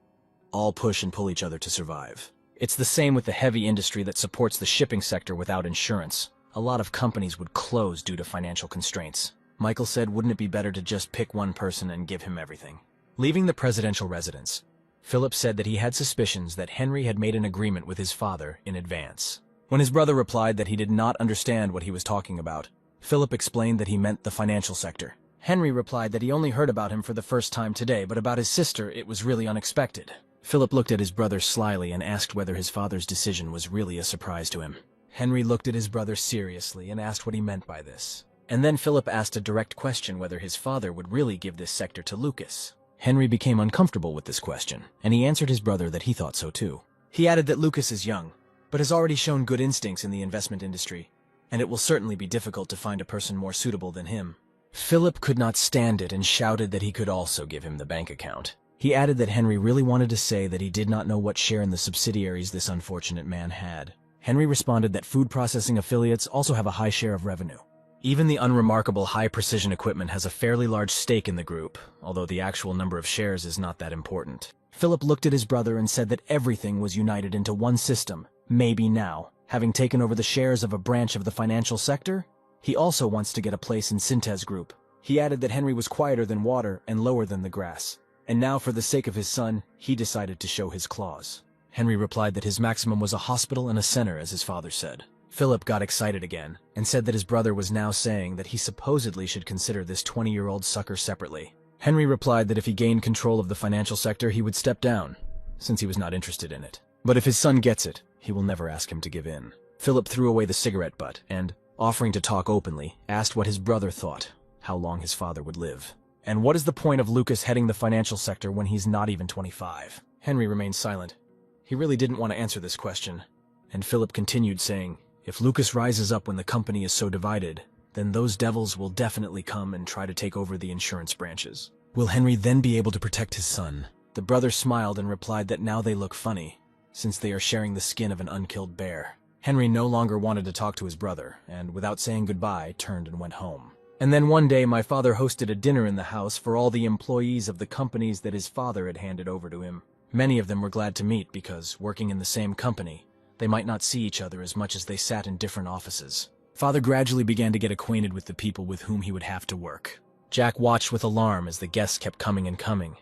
all push and pull each other to survive. It's the same with the heavy industry that supports the shipping sector without insurance. A lot of companies would close due to financial constraints. Michael said, wouldn't it be better to just pick one person and give him everything? Leaving the presidential residence, Philip said that he had suspicions that Henry had made an agreement with his father in advance. When his brother replied that he did not understand what he was talking about, Philip explained that he meant the financial sector. Henry replied that he only heard about him for the first time today, but about his sister it was really unexpected. Philip looked at his brother slyly and asked whether his father's decision was really a surprise to him. Henry looked at his brother seriously and asked what he meant by this. And then Philip asked a direct question whether his father would really give this sector to Lucas. Henry became uncomfortable with this question, and he answered his brother that he thought so too. He added that Lucas is young, but has already shown good instincts in the investment industry, and it will certainly be difficult to find a person more suitable than him. Philip could not stand it and shouted that he could also give him the bank account. He added that Henry really wanted to say that he did not know what share in the subsidiaries this unfortunate man had. Henry responded that food processing affiliates also have a high share of revenue. Even the unremarkable high-precision equipment has a fairly large stake in the group, although the actual number of shares is not that important. Philip looked at his brother and said that everything was united into one system, maybe now. Having taken over the shares of a branch of the financial sector, he also wants to get a place in Synthes Group. He added that Henry was quieter than water and lower than the grass. And now, for the sake of his son, he decided to show his claws. Henry replied that his maximum was a hospital and a center, as his father said. Philip got excited again, and said that his brother was now saying that he supposedly should consider this 20-year-old sucker separately. Henry replied that if he gained control of the financial sector, he would step down, since he was not interested in it. But if his son gets it, he will never ask him to give in. Philip threw away the cigarette butt, and, offering to talk openly, asked what his brother thought, how long his father would live. And what is the point of Lucas heading the financial sector when he's not even 25? Henry remained silent. He really didn't want to answer this question, and Philip continued saying, if Lucas rises up when the company is so divided, then those devils will definitely come and try to take over the insurance branches. Will Henry then be able to protect his son? The brother smiled and replied that now they look funny, since they are sharing the skin of an unkilled bear. Henry no longer wanted to talk to his brother, and without saying goodbye, turned and went home. And then one day my father hosted a dinner in the house for all the employees of the companies that his father had handed over to him. Many of them were glad to meet because, working in the same company, they might not see each other as much as they sat in different offices. Father gradually began to get acquainted with the people with whom he would have to work. Jack watched with alarm as the guests kept coming and coming,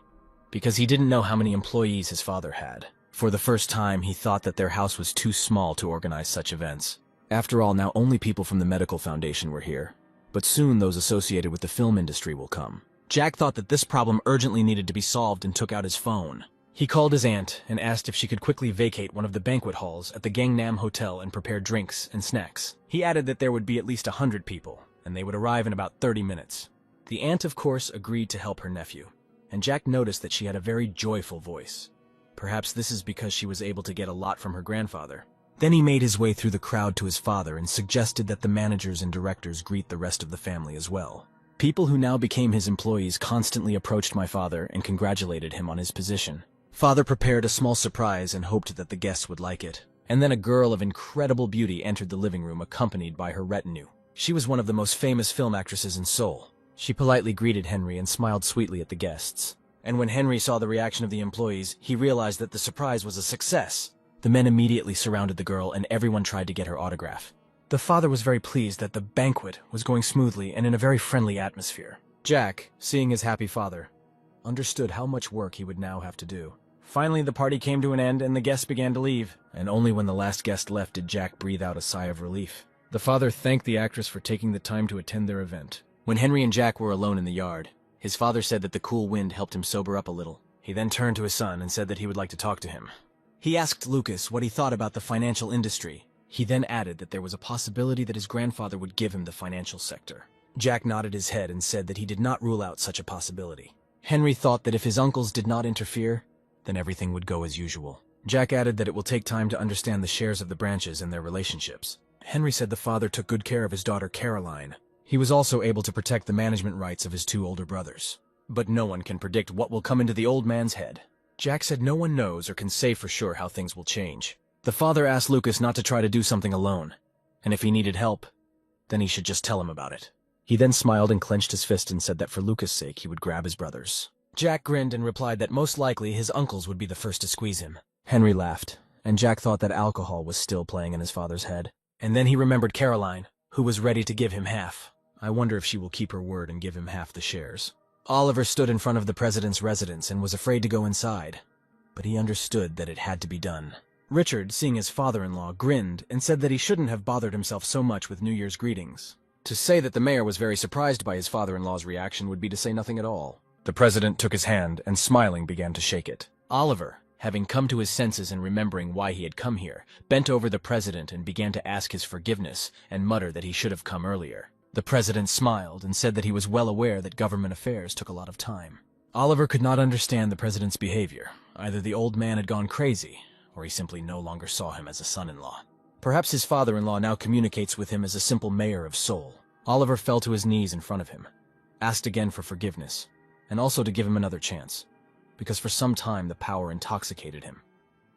because he didn't know how many employees his father had. For the first time, he thought that their house was too small to organize such events. After all, now only people from the medical foundation were here, but soon those associated with the film industry will come. Jack thought that this problem urgently needed to be solved and took out his phone. He called his aunt and asked if she could quickly vacate one of the banquet halls at the Gangnam Hotel and prepare drinks and snacks. He added that there would be at least 100 people, and they would arrive in about 30 minutes. The aunt, of course, agreed to help her nephew, and Jack noticed that she had a very joyful voice. Perhaps this is because she was able to get a lot from her grandfather. Then he made his way through the crowd to his father and suggested that the managers and directors greet the rest of the family as well. People who now became his employees constantly approached my father and congratulated him on his position. Father prepared a small surprise and hoped that the guests would like it. And then a girl of incredible beauty entered the living room accompanied by her retinue. She was one of the most famous film actresses in Seoul. She politely greeted Henry and smiled sweetly at the guests. And when Henry saw the reaction of the employees, he realized that the surprise was a success. The men immediately surrounded the girl and everyone tried to get her autograph. The father was very pleased that the banquet was going smoothly and in a very friendly atmosphere. Jack, seeing his happy father, understood how much work he would now have to do. Finally, the party came to an end and the guests began to leave, and only when the last guest left did Jack breathe out a sigh of relief. The father thanked the actress for taking the time to attend their event. When Henry and Jack were alone in the yard, his father said that the cool wind helped him sober up a little. He then turned to his son and said that he would like to talk to him. He asked Lucas what he thought about the financial industry. He then added that there was a possibility that his grandfather would give him the financial sector. Jack nodded his head and said that he did not rule out such a possibility. Henry thought that if his uncles did not interfere, then everything would go as usual. Jack added that it will take time to understand the shares of the branches and their relationships. Henry said the father took good care of his daughter Caroline. He was also able to protect the management rights of his two older brothers. But no one can predict what will come into the old man's head. Jack said no one knows or can say for sure how things will change. The father asked Lucas not to try to do something alone, and if he needed help, then he should just tell him about it. He then smiled and clenched his fist and said that for Lucas' sake he would grab his brothers. Jack grinned and replied that most likely his uncles would be the first to squeeze him. Henry laughed, and Jack thought that alcohol was still playing in his father's head. And then he remembered Caroline, who was ready to give him half. I wonder if she will keep her word and give him half the shares. Oliver stood in front of the president's residence and was afraid to go inside, but he understood that it had to be done. Richard, seeing his father-in-law, grinned and said that he shouldn't have bothered himself so much with New Year's greetings. To say that the mayor was very surprised by his father-in-law's reaction would be to say nothing at all. The president took his hand and, smiling, began to shake it. Oliver, having come to his senses and remembering why he had come here, bent over the president and began to ask his forgiveness and mutter that he should have come earlier. The president smiled and said that he was well aware that government affairs took a lot of time. Oliver could not understand the president's behavior. Either the old man had gone crazy, or he simply no longer saw him as a son-in-law. Perhaps his father-in-law now communicates with him as a simple mayor of Seoul. Oliver fell to his knees in front of him, asked again for forgiveness, and also to give him another chance, because for some time the power intoxicated him,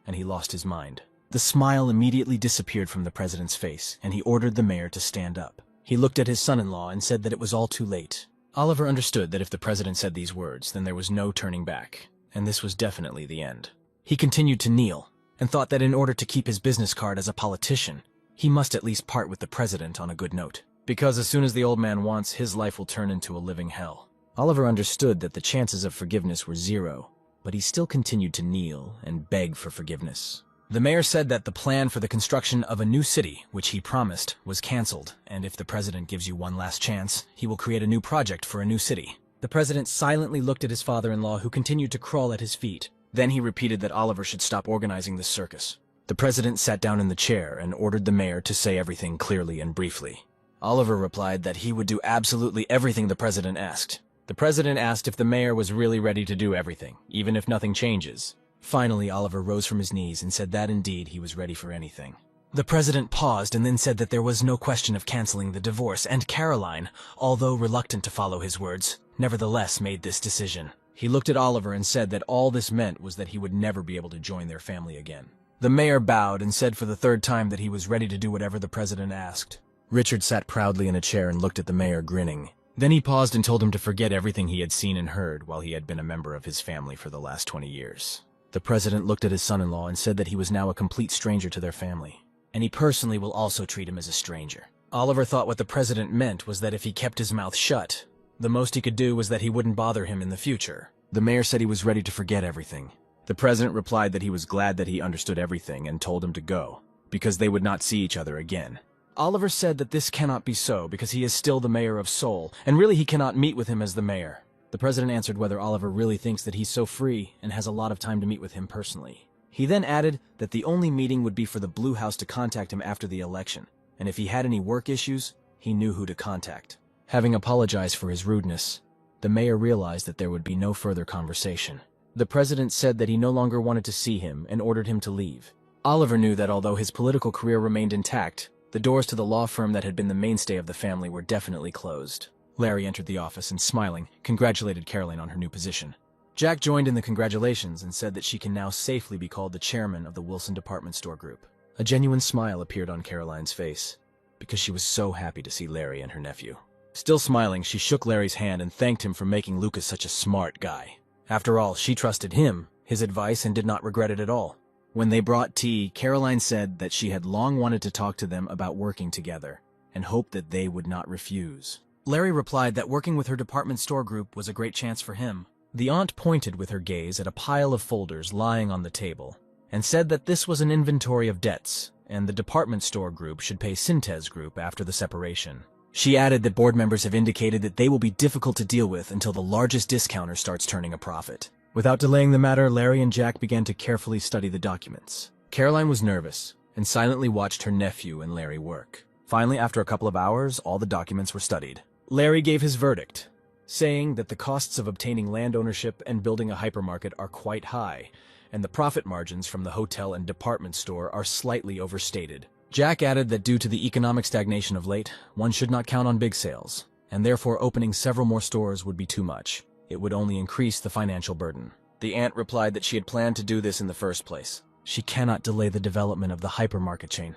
and he lost his mind. The smile immediately disappeared from the president's face, and he ordered the mayor to stand up. He looked at his son-in-law and said that it was all too late. Oliver understood that if the president said these words, then there was no turning back, and this was definitely the end. He continued to kneel, and thought that in order to keep his business card as a politician, he must at least part with the president on a good note, because as soon as the old man wants, his life will turn into a living hell. Oliver understood that the chances of forgiveness were zero, but he still continued to kneel and beg for forgiveness. The mayor said that the plan for the construction of a new city, which he promised, was cancelled, and if the president gives you one last chance, he will create a new project for a new city. The president silently looked at his father-in-law, who continued to crawl at his feet. Then he repeated that Oliver should stop organizing this circus. The president sat down in the chair and ordered the mayor to say everything clearly and briefly. Oliver replied that he would do absolutely everything the president asked. The president asked if the mayor was really ready to do everything, even if nothing changes. Finally, Oliver rose from his knees and said that indeed he was ready for anything. The president paused and then said that there was no question of canceling the divorce, and Caroline, although reluctant to follow his words, nevertheless made this decision. He looked at Oliver and said that all this meant was that he would never be able to join their family again. The mayor bowed and said for the third time that he was ready to do whatever the president asked. Richard sat proudly in a chair and looked at the mayor, grinning. Then he paused and told him to forget everything he had seen and heard while he had been a member of his family for the last 20 years. The president looked at his son-in-law and said that he was now a complete stranger to their family, and he personally will also treat him as a stranger. Oliver thought what the president meant was that if he kept his mouth shut, the most he could do was that he wouldn't bother him in the future. The mayor said he was ready to forget everything. The president replied that he was glad that he understood everything and told him to go, because they would not see each other again. Oliver said that this cannot be so because he is still the mayor of Seoul, and really he cannot meet with him as the mayor. The president answered whether Oliver really thinks that he's so free and has a lot of time to meet with him personally. He then added that the only meeting would be for the Blue House to contact him after the election, and if he had any work issues, he knew who to contact. Having apologized for his rudeness, the mayor realized that there would be no further conversation. The president said that he no longer wanted to see him and ordered him to leave. Oliver knew that although his political career remained intact, the doors to the law firm that had been the mainstay of the family were definitely closed. Larry entered the office and, smiling, congratulated Caroline on her new position. Jack joined in the congratulations and said that she can now safely be called the chairman of the Wilson Department Store Group. A genuine smile appeared on Caroline's face, because she was so happy to see Larry and her nephew. Still smiling, she shook Larry's hand and thanked him for making Lucas such a smart guy. After all, she trusted him, his advice, and did not regret it at all. When they brought tea, Caroline said that she had long wanted to talk to them about working together, and hoped that they would not refuse. Larry replied that working with her department store group was a great chance for him. The aunt pointed with her gaze at a pile of folders lying on the table, and said that this was an inventory of debts, and the department store group should pay Synthes Group after the separation. She added that board members have indicated that they will be difficult to deal with until the largest discounter starts turning a profit. Without delaying the matter, Larry and Jack began to carefully study the documents. Caroline was nervous and silently watched her nephew and Larry work. Finally, after a couple of hours, all the documents were studied. Larry gave his verdict, saying that the costs of obtaining land ownership and building a hypermarket are quite high, and the profit margins from the hotel and department store are slightly overstated. Jack added that due to the economic stagnation of late, one should not count on big sales, and therefore opening several more stores would be too much. It would only increase the financial burden. The aunt replied that she had planned to do this in the first place. She cannot delay the development of the hypermarket chain.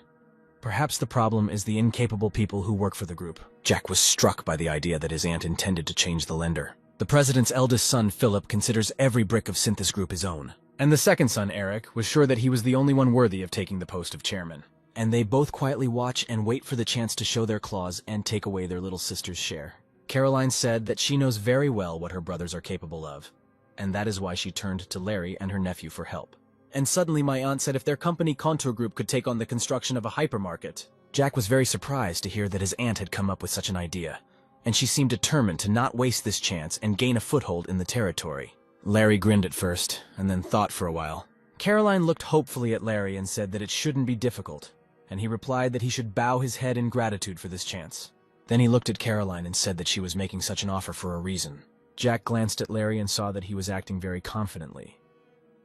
Perhaps the problem is the incapable people who work for the group. Jack was struck by the idea that his aunt intended to change the lender. The president's eldest son, Philip, considers every brick of Synthes Group his own. And the second son, Eric, was sure that he was the only one worthy of taking the post of chairman. And they both quietly watch and wait for the chance to show their claws and take away their little sister's share. Caroline said that she knows very well what her brothers are capable of, and that is why she turned to Larry and her nephew for help. And suddenly my aunt said if their company Contour Group could take on the construction of a hypermarket. Jack was very surprised to hear that his aunt had come up with such an idea, and she seemed determined to not waste this chance and gain a foothold in the territory. Larry grinned at first, and then thought for a while. Caroline looked hopefully at Larry and said that it shouldn't be difficult, and he replied that he should bow his head in gratitude for this chance. Then he looked at Caroline and said that she was making such an offer for a reason. Jack glanced at Larry and saw that he was acting very confidently.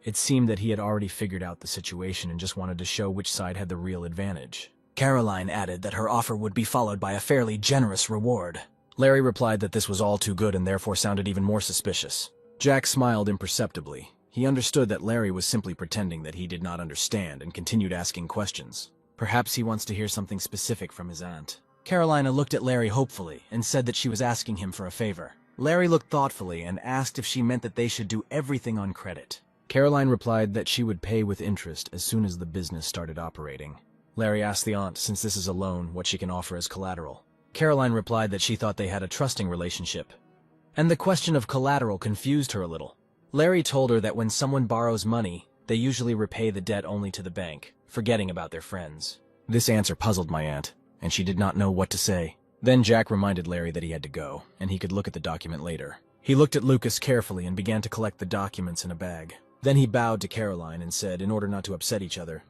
It seemed that he had already figured out the situation and just wanted to show which side had the real advantage. Caroline added that her offer would be followed by a fairly generous reward. Larry replied that this was all too good and therefore sounded even more suspicious. Jack smiled imperceptibly. He understood that Larry was simply pretending that he did not understand and continued asking questions. Perhaps he wants to hear something specific from his aunt. Carolina looked at Larry hopefully and said that she was asking him for a favor. Larry looked thoughtfully and asked if she meant that they should do everything on credit. Caroline replied that she would pay with interest as soon as the business started operating. Larry asked the aunt, since this is a loan, what she can offer as collateral. Caroline replied that she thought they had a trusting relationship, and the question of collateral confused her a little. Larry told her that when someone borrows money, they usually repay the debt only to the bank, forgetting about their friends. This answer puzzled my aunt, and she did not know what to say. Then Jack reminded Larry that he had to go, and he could look at the document later. He looked at Lucas carefully and began to collect the documents in a bag. Then he bowed to Caroline and said, in order not to upset each other,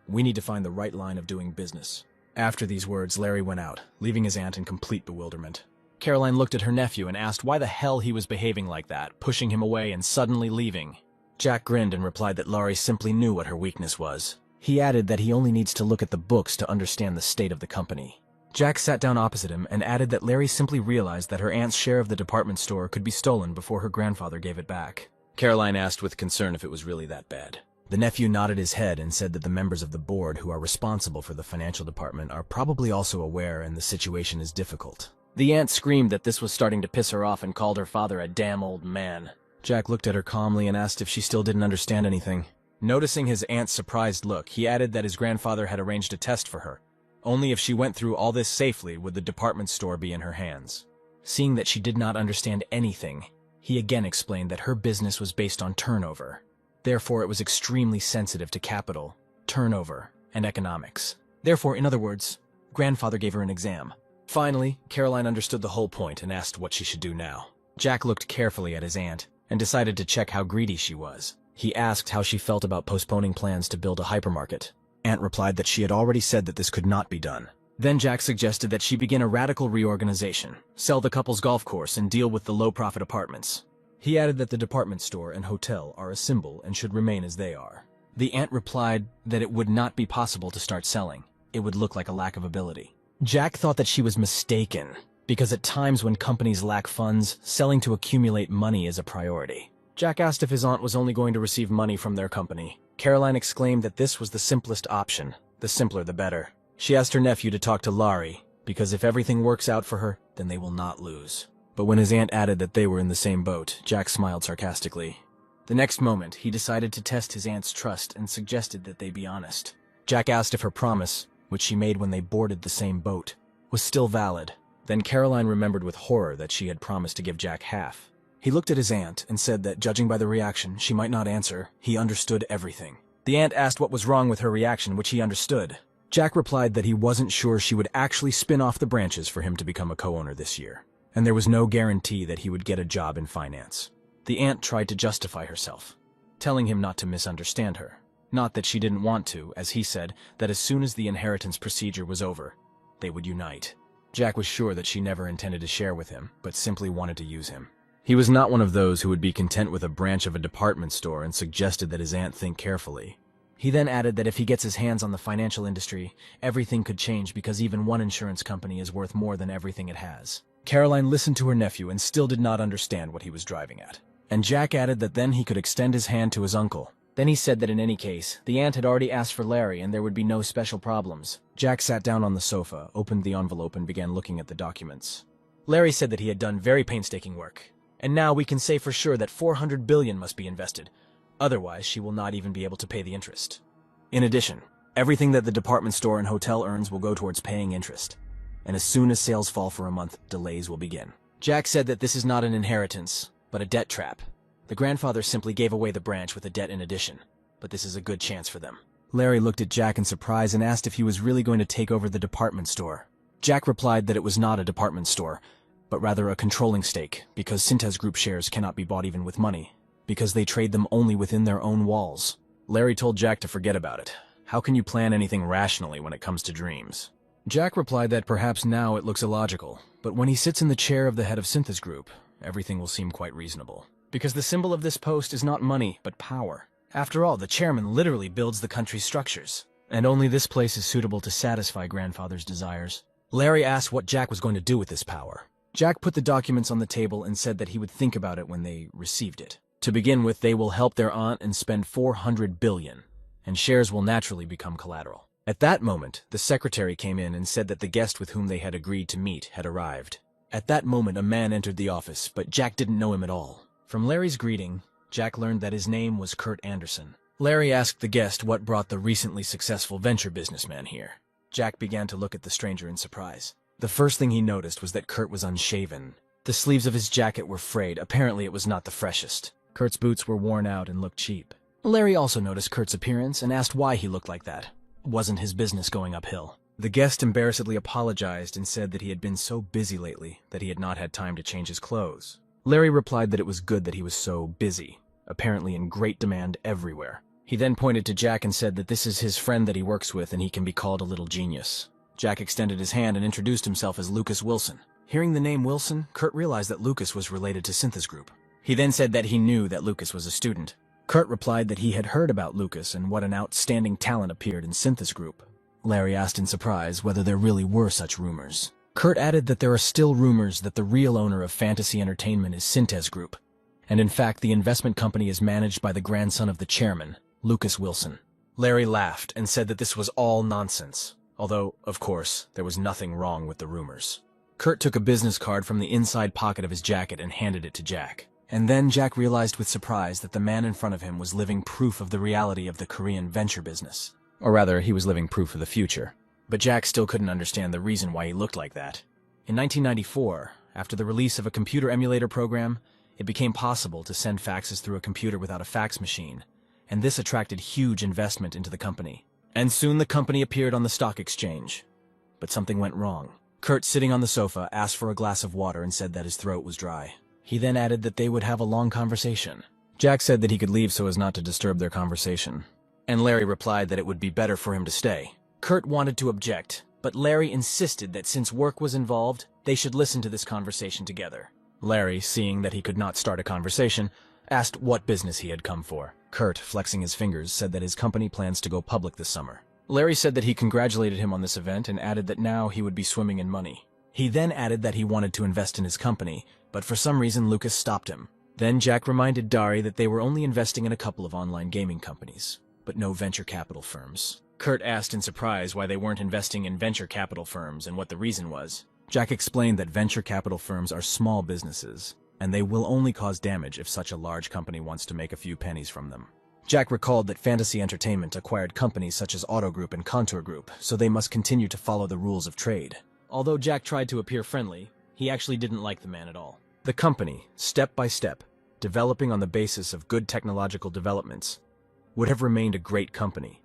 "We need to find the right line of doing business." After these words, Larry went out, leaving his aunt in complete bewilderment. Caroline looked at her nephew and asked why the hell he was behaving like that, pushing him away and suddenly leaving. Jack grinned and replied that Laurie simply knew what her weakness was. He added that he only needs to look at the books to understand the state of the company. Jack sat down opposite him and added that Larry simply realized that her aunt's share of the department store could be stolen before her grandfather gave it back. Caroline asked with concern if it was really that bad. The nephew nodded his head and said that the members of the board who are responsible for the financial department are probably also aware and the situation is difficult. The aunt screamed that this was starting to piss her off and called her father a damn old man. Jack looked at her calmly and asked if she still didn't understand anything. Noticing his aunt's surprised look, he added that his grandfather had arranged a test for her. Only if she went through all this safely would the department store be in her hands. Seeing that she did not understand anything, he again explained that her business was based on turnover. Therefore, it was extremely sensitive to capital, turnover, and economics. Therefore, in other words, grandfather gave her an exam. Finally, Caroline understood the whole point and asked what she should do now. Jack looked carefully at his aunt and decided to check how greedy she was. He asked how she felt about postponing plans to build a hypermarket. Aunt replied that she had already said that this could not be done. Then Jack suggested that she begin a radical reorganization, sell the couple's golf course, and deal with the low-profit apartments. He added that the department store and hotel are a symbol and should remain as they are. The aunt replied that it would not be possible to start selling. It would look like a lack of ability. Jack thought that she was mistaken, because at times when companies lack funds, selling to accumulate money is a priority. Jack asked if his aunt was only going to receive money from their company. Caroline exclaimed that this was the simplest option. The simpler the better. She asked her nephew to talk to Laurie, because if everything works out for her, then they will not lose. But when his aunt added that they were in the same boat, Jack smiled sarcastically. The next moment, he decided to test his aunt's trust and suggested that they be honest. Jack asked if her promise, which she made when they boarded the same boat, was still valid. Then Caroline remembered with horror that she had promised to give Jack half. He looked at his aunt and said that, judging by the reaction, she might not answer. He understood everything. The aunt asked what was wrong with her reaction, which he understood. Jack replied that he wasn't sure she would actually spin off the branches for him to become a co-owner this year, and there was no guarantee that he would get a job in finance. The aunt tried to justify herself, telling him not to misunderstand her. Not that she didn't want to, as he said, that as soon as the inheritance procedure was over, they would unite. Jack was sure that she never intended to share with him, but simply wanted to use him. He was not one of those who would be content with a branch of a department store and suggested that his aunt think carefully. He then added that if he gets his hands on the financial industry, everything could change because even one insurance company is worth more than everything it has. Caroline listened to her nephew and still did not understand what he was driving at. And Jack added that then he could extend his hand to his uncle. Then he said that in any case, the aunt had already asked for Larry and there would be no special problems. Jack sat down on the sofa, opened the envelope and began looking at the documents. Larry said that he had done very painstaking work. And now we can say for sure that 400 billion must be invested. Otherwise, she will not even be able to pay the interest. In addition, everything that the department store and hotel earns will go towards paying interest. And as soon as sales fall for a month, delays will begin. Jack said that this is not an inheritance, but a debt trap. The grandfather simply gave away the branch with a debt in addition, but this is a good chance for them. Larry looked at Jack in surprise and asked if he was really going to take over the department store. Jack replied that it was not a department store, but rather a controlling stake, because Synthes Group shares cannot be bought even with money, because they trade them only within their own walls. Larry told Jack to forget about it. How can you plan anything rationally when it comes to dreams? Jack replied that perhaps now it looks illogical, but when he sits in the chair of the head of Synthes Group, everything will seem quite reasonable. Because the symbol of this post is not money, but power. After all, the chairman literally builds the country's structures, and only this place is suitable to satisfy grandfather's desires. Larry asked what Jack was going to do with this power. Jack put the documents on the table and said that he would think about it when they received it. To begin with, they will help their aunt and spend 400 billion, and shares will naturally become collateral. At that moment, the secretary came in and said that the guest with whom they had agreed to meet had arrived. At that moment, a man entered the office, but Jack didn't know him at all. From Larry's greeting, Jack learned that his name was Kurt Anderson. Larry asked the guest what brought the recently successful venture businessman here. Jack began to look at the stranger in surprise. The first thing he noticed was that Kurt was unshaven. The sleeves of his jacket were frayed. Apparently it was not the freshest. Kurt's boots were worn out and looked cheap. Larry also noticed Kurt's appearance and asked why he looked like that. Wasn't his business going uphill? The guest embarrassedly apologized and said that he had been so busy lately that he had not had time to change his clothes. Larry replied that it was good that he was so busy, apparently in great demand everywhere. He then pointed to Jack and said that this is his friend that he works with and he can be called a little genius. Jack extended his hand and introduced himself as Lucas Wilson. Hearing the name Wilson, Kurt realized that Lucas was related to Synthes Group. He then said that he knew that Lucas was a student. Kurt replied that he had heard about Lucas and what an outstanding talent appeared in Synthes Group. Larry asked in surprise whether there really were such rumors. Kurt added that there are still rumors that the real owner of Fantasy Entertainment is Synthes Group, and in fact the investment company is managed by the grandson of the chairman, Lucas Wilson. Larry laughed and said that this was all nonsense, although, of course, there was nothing wrong with the rumors. Kurt took a business card from the inside pocket of his jacket and handed it to Jack. And then Jack realized with surprise that the man in front of him was living proof of the reality of the Korean venture business. Or rather, he was living proof of the future. But Jack still couldn't understand the reason why he looked like that. In 1994, after the release of a computer emulator program, it became possible to send faxes through a computer without a fax machine, and this attracted huge investment into the company. And soon the company appeared on the stock exchange. But something went wrong. Kurt, sitting on the sofa, asked for a glass of water and said that his throat was dry. He then added that they would have a long conversation. Jack said that he could leave so as not to disturb their conversation, and Larry replied that it would be better for him to stay. Kurt wanted to object, but Larry insisted that since work was involved, they should listen to this conversation together. Larry, seeing that he could not start a conversation, asked what business he had come for. Kurt, flexing his fingers, said that his company plans to go public this summer. Larry said that he congratulated him on this event and added that now he would be swimming in money. He then added that he wanted to invest in his company, but for some reason Lucas stopped him. Then Jack reminded Dari that they were only investing in a couple of online gaming companies, but no venture capital firms. Kurt asked in surprise why they weren't investing in venture capital firms and what the reason was. Jack explained that venture capital firms are small businesses, and they will only cause damage if such a large company wants to make a few pennies from them. Jack recalled that Fantasy Entertainment acquired companies such as Auto Group and Contour Group, so they must continue to follow the rules of trade. Although Jack tried to appear friendly, he actually didn't like the man at all. The company, step by step, developing on the basis of good technological developments, would have remained a great company.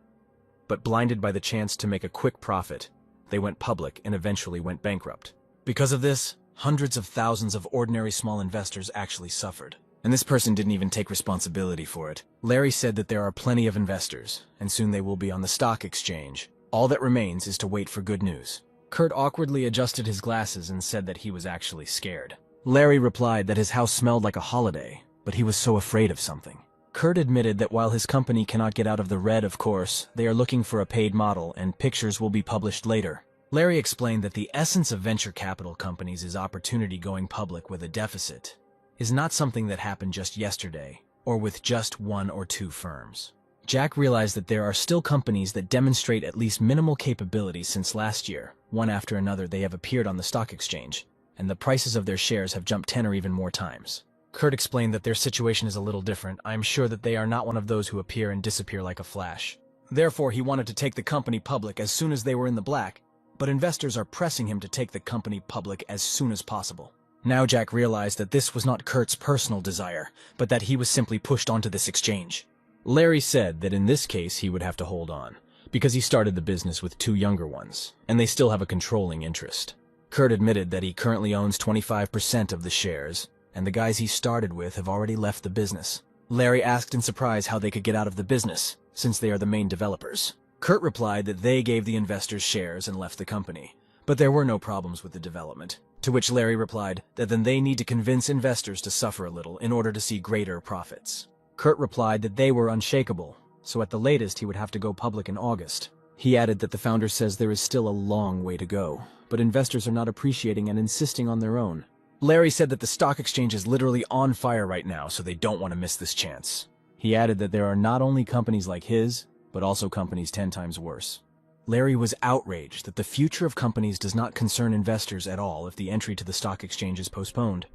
But blinded by the chance to make a quick profit, they went public and eventually went bankrupt. Because of this, hundreds of thousands of ordinary small investors actually suffered. And this person didn't even take responsibility for it. Larry said that there are plenty of investors, and soon they will be on the stock exchange. All that remains is to wait for good news. Kurt awkwardly adjusted his glasses and said that he was actually scared. Larry replied that his house smelled like a holiday, but he was so afraid of something. Kurt admitted that while his company cannot get out of the red, of course, they are looking for a paid model and pictures will be published later. Larry explained that the essence of venture capital companies is opportunity going public with a deficit. Is not something that happened just yesterday, or with just one or two firms. Jack realized that there are still companies that demonstrate at least minimal capabilities since last year. One after another they have appeared on the stock exchange, and the prices of their shares have jumped 10 or even more times. Kurt explained that their situation is a little different. I am sure that they are not one of those who appear and disappear like a flash. Therefore, he wanted to take the company public as soon as they were in the black, but investors are pressing him to take the company public as soon as possible. Now Jack realized that this was not Kurt's personal desire, but that he was simply pushed onto this exchange. Larry said that in this case he would have to hold on, because he started the business with two younger ones, and they still have a controlling interest. Kurt admitted that he currently owns 25% of the shares, and the guys he started with have already left the business. Larry asked in surprise how they could get out of the business, since they are the main developers. Kurt replied that they gave the investors shares and left the company, but there were no problems with the development. To which Larry replied that then they need to convince investors to suffer a little in order to see greater profits. Kurt replied that they were unshakable, so at the latest he would have to go public in August. He added that the founder says there is still a long way to go, but investors are not appreciating and insisting on their own. Larry said that the stock exchange is literally on fire right now, so they don't want to miss this chance. He added that there are not only companies like his, but also companies 10 times worse. Larry was outraged that the future of companies does not concern investors at all if the entry to the stock exchange is postponed.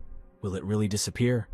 Will it really disappear?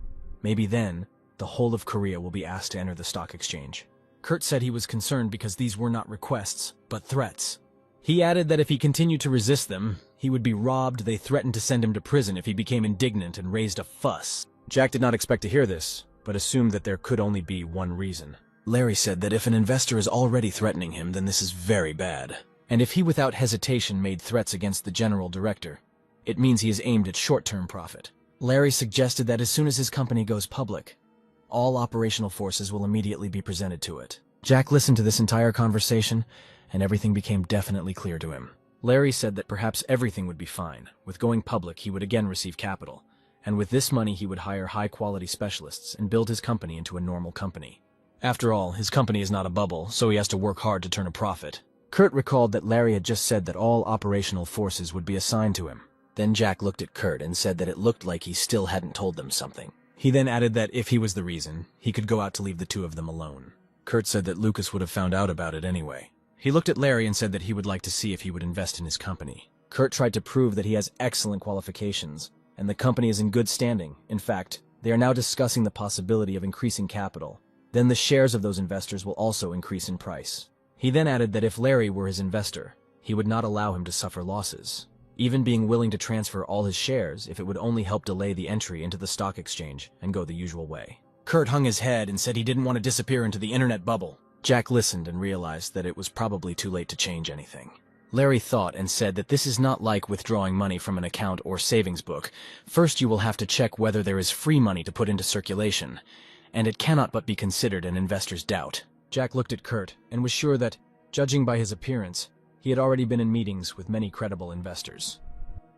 Maybe then, the whole of Korea will be asked to enter the stock exchange. Kurt said he was concerned because these were not requests, but threats. He added that if he continued to resist them, he would be robbed. They threatened to send him to prison if he became indignant and raised a fuss. Jack did not expect to hear this, but assumed that there could only be one reason. Larry said that if an investor is already threatening him, then this is very bad. And if he without hesitation made threats against the general director, it means he is aimed at short-term profit. Larry suggested that as soon as his company goes public, all operational forces will immediately be presented to it. Jack listened to this entire conversation, and everything became definitely clear to him. Larry said that perhaps everything would be fine. With going public, he would again receive capital, and with this money he would hire high-quality specialists and build his company into a normal company. After all, his company is not a bubble, so he has to work hard to turn a profit. Kurt recalled that Larry had just said that all operational forces would be assigned to him. Then Jack looked at Kurt and said that it looked like he still hadn't told them something. He then added that if he was the reason, he could go out to leave the two of them alone. Kurt said that Lucas would have found out about it anyway. He looked at Larry and said that he would like to see if he would invest in his company. Kurt tried to prove that he has excellent qualifications, and the company is in good standing. In fact, they are now discussing the possibility of increasing capital. Then the shares of those investors will also increase in price. He then added that if Larry were his investor, he would not allow him to suffer losses, even being willing to transfer all his shares if it would only help delay the entry into the stock exchange and go the usual way. Kurt hung his head and said he didn't want to disappear into the internet bubble. Jack listened and realized that it was probably too late to change anything. Larry thought and said that this is not like withdrawing money from an account or savings book. First, you will have to check whether there is free money to put into circulation, and it cannot but be considered an investor's doubt. Jack looked at Kurt and was sure that, judging by his appearance, he had already been in meetings with many credible investors.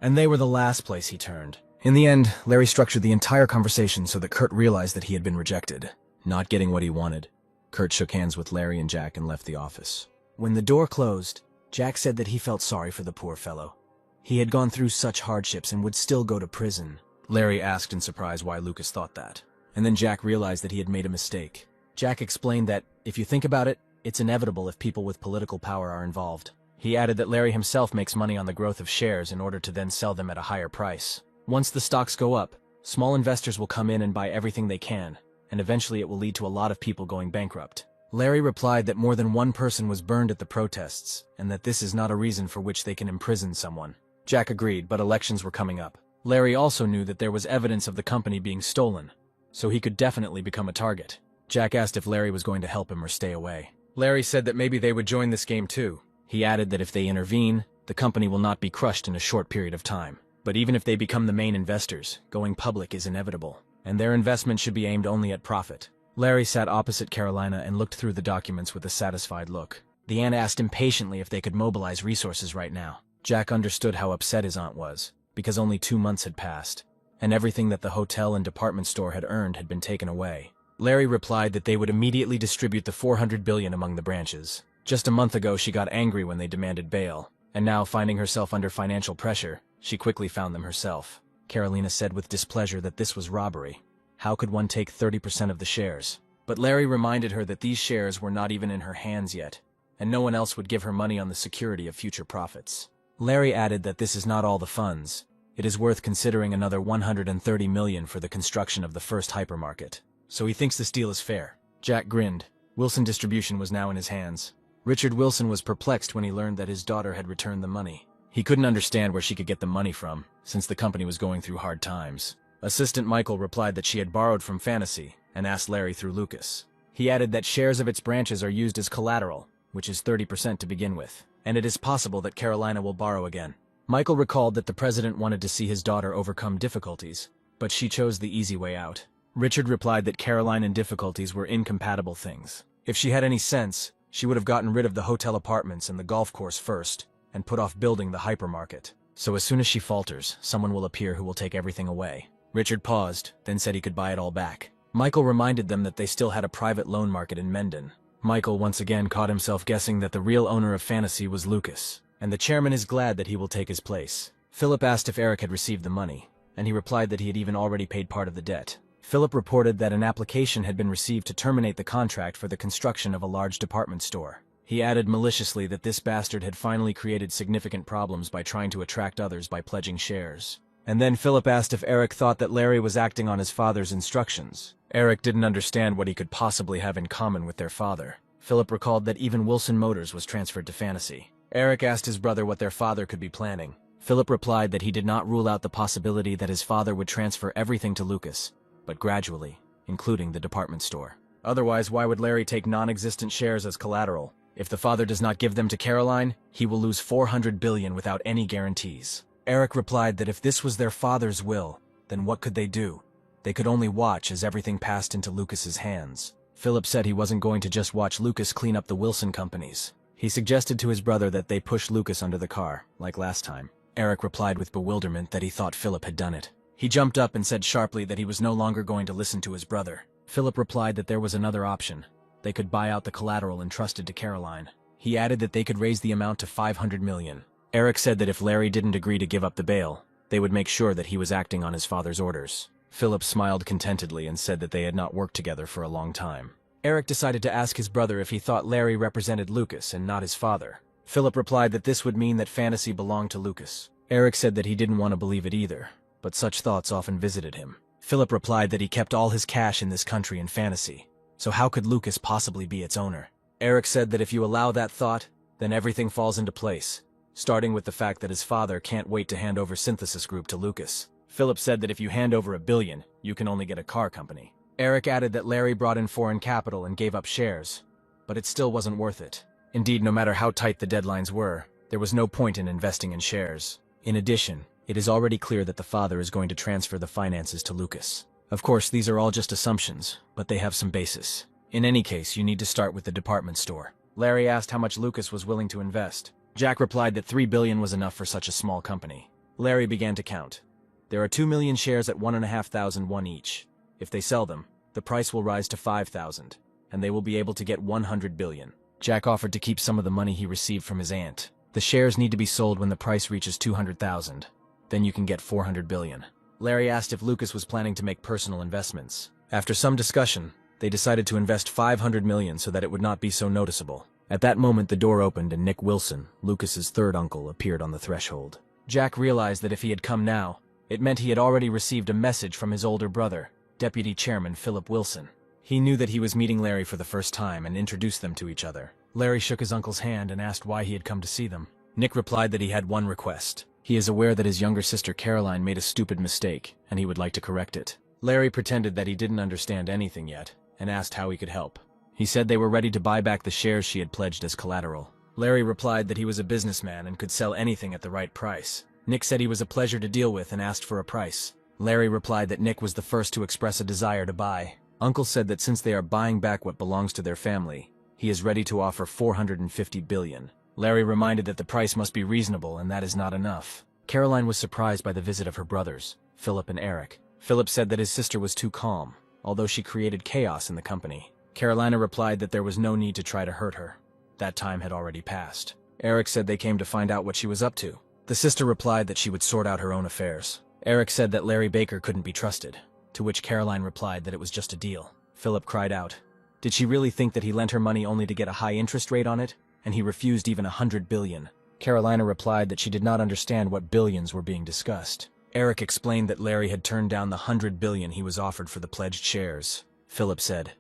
And they were the last place he turned. In the end, Larry structured the entire conversation so that Kurt realized that he had been rejected, not getting what he wanted. Kurt shook hands with Larry and Jack and left the office. When the door closed, Jack said that he felt sorry for the poor fellow. He had gone through such hardships and would still go to prison. Larry asked in surprise why Lucas thought that. And then Jack realized that he had made a mistake. Jack explained that, if you think about it, it's inevitable if people with political power are involved. He added that Larry himself makes money on the growth of shares in order to then sell them at a higher price. Once the stocks go up, small investors will come in and buy everything they can, and eventually it will lead to a lot of people going bankrupt. Larry replied that more than one person was burned at the protests, and that this is not a reason for which they can imprison someone. Jack agreed, but elections were coming up. Larry also knew that there was evidence of the company being stolen, so he could definitely become a target. Jack asked if Larry was going to help him or stay away. Larry said that maybe they would join this game too. He added that if they intervene, the company will not be crushed in a short period of time. But even if they become the main investors, going public is inevitable, and their investment should be aimed only at profit. Larry sat opposite Carolina and looked through the documents with a satisfied look. The aunt asked impatiently if they could mobilize resources right now. Jack understood how upset his aunt was, because only 2 months had passed, and everything that the hotel and department store had earned had been taken away. Larry replied that they would immediately distribute the $400 billion among the branches. Just a month ago she got angry when they demanded bail, and now, finding herself under financial pressure, she quickly found them herself. Carolina said with displeasure that this was robbery. How could one take 30% of the shares? But Larry reminded her that these shares were not even in her hands yet, and no one else would give her money on the security of future profits. Larry added that this is not all the funds. It is worth considering another $130 million for the construction of the first hypermarket. So he thinks this deal is fair. Jack grinned. Wilson Distribution was now in his hands. Richard Wilson was perplexed when he learned that his daughter had returned the money. He couldn't understand where she could get the money from, since the company was going through hard times. Assistant Michael replied that she had borrowed from Fantasy, and asked Larry through Lucas. He added that shares of its branches are used as collateral, which is 30% to begin with, and it is possible that Carolina will borrow again. Michael recalled that the president wanted to see his daughter overcome difficulties, but she chose the easy way out. Richard replied that Caroline and difficulties were incompatible things. If she had any sense, she would have gotten rid of the hotel apartments and the golf course first, and put off building the hypermarket. So as soon as she falters, someone will appear who will take everything away. Richard paused, then said he could buy it all back. Michael reminded them that they still had a private loan market in Mendon. Michael once again caught himself guessing that the real owner of Fantasy was Lucas, and the chairman is glad that he will take his place. Philip asked if Eric had received the money, and he replied that he had even already paid part of the debt. Philip reported that an application had been received to terminate the contract for the construction of a large department store. He added maliciously that this bastard had finally created significant problems by trying to attract others by pledging shares. And then Philip asked if Eric thought that Larry was acting on his father's instructions. Eric didn't understand what he could possibly have in common with their father. Philip recalled that even Wilson Motors was transferred to Fantasy. Eric asked his brother what their father could be planning. Philip replied that he did not rule out the possibility that his father would transfer everything to Lucas, but gradually, including the department store. Otherwise, why would Larry take non-existent shares as collateral? If the father does not give them to Caroline, he will lose $400 billion without any guarantees. Eric replied that if this was their father's will, then what could they do? They could only watch as everything passed into Lucas's hands. Philip said he wasn't going to just watch Lucas clean up the Wilson companies. He suggested to his brother that they push Lucas under the car, like last time. Eric replied with bewilderment that he thought Philip had done it. He jumped up and said sharply that he was no longer going to listen to his brother. Philip replied that there was another option. They could buy out the collateral entrusted to Caroline. He added that they could raise the amount to $500 million. Eric said that if Larry didn't agree to give up the bail, they would make sure that he was acting on his father's orders. Philip smiled contentedly and said that they had not worked together for a long time. Eric decided to ask his brother if he thought Larry represented Lucas and not his father. Philip replied that this would mean that fantasy belonged to Lucas. Eric said that he didn't want to believe it either, but such thoughts often visited him. Philip replied that he kept all his cash in this country in fantasy, so how could Lucas possibly be its owner? Eric said that if you allow that thought, then everything falls into place, starting with the fact that his father can't wait to hand over Synthesis Group to Lucas. Philip said that if you hand over $1 billion, you can only get a car company. Eric added that Larry brought in foreign capital and gave up shares, but it still wasn't worth it. Indeed, no matter how tight the deadlines were, there was no point in investing in shares. In addition, it is already clear that the father is going to transfer the finances to Lucas. Of course, these are all just assumptions, but they have some basis. In any case, you need to start with the department store. Larry asked how much Lucas was willing to invest. Jack replied that $3 billion was enough for such a small company. Larry began to count. There are 2 million shares at 1,500 won each. If they sell them, the price will rise to 5,000, and they will be able to get 100 billion. Jack offered to keep some of the money he received from his aunt. The shares need to be sold when the price reaches 200,000. Then you can get 400 billion. Larry asked if Lucas was planning to make personal investments. After some discussion, they decided to invest 500 million so that it would not be so noticeable. At that moment, the door opened and Nick Wilson, Lucas's third uncle, appeared on the threshold. Jack realized that if he had come now, it meant he had already received a message from his older brother, Deputy Chairman Philip Wilson. He knew that he was meeting Larry for the first time and introduced them to each other. Larry shook his uncle's hand and asked why he had come to see them. Nick replied that he had one request. He is aware that his younger sister Caroline made a stupid mistake, and he would like to correct it. Larry pretended that he didn't understand anything yet, and asked how he could help. He said they were ready to buy back the shares she had pledged as collateral. Larry replied that he was a businessman and could sell anything at the right price. Nick said he was a pleasure to deal with and asked for a price. Larry replied that Nick was the first to express a desire to buy. Uncle said that since they are buying back what belongs to their family, he is ready to offer 450 billion. Larry reminded that the price must be reasonable and that is not enough. Caroline was surprised by the visit of her brothers, Philip and Eric. Philip said that his sister was too calm, although she created chaos in the company. Carolina replied that there was no need to try to hurt her. That time had already passed. Eric said they came to find out what she was up to. The sister replied that she would sort out her own affairs. Eric said that Larry Baker couldn't be trusted, to which Caroline replied that it was just a deal. Philip cried out. Did she really think that he lent her money only to get a high interest rate on it? And he refused even 100 billion. Carolina replied that she did not understand what billions were being discussed. Eric explained that Larry had turned down the 100 billion he was offered for the pledged shares. Philip said,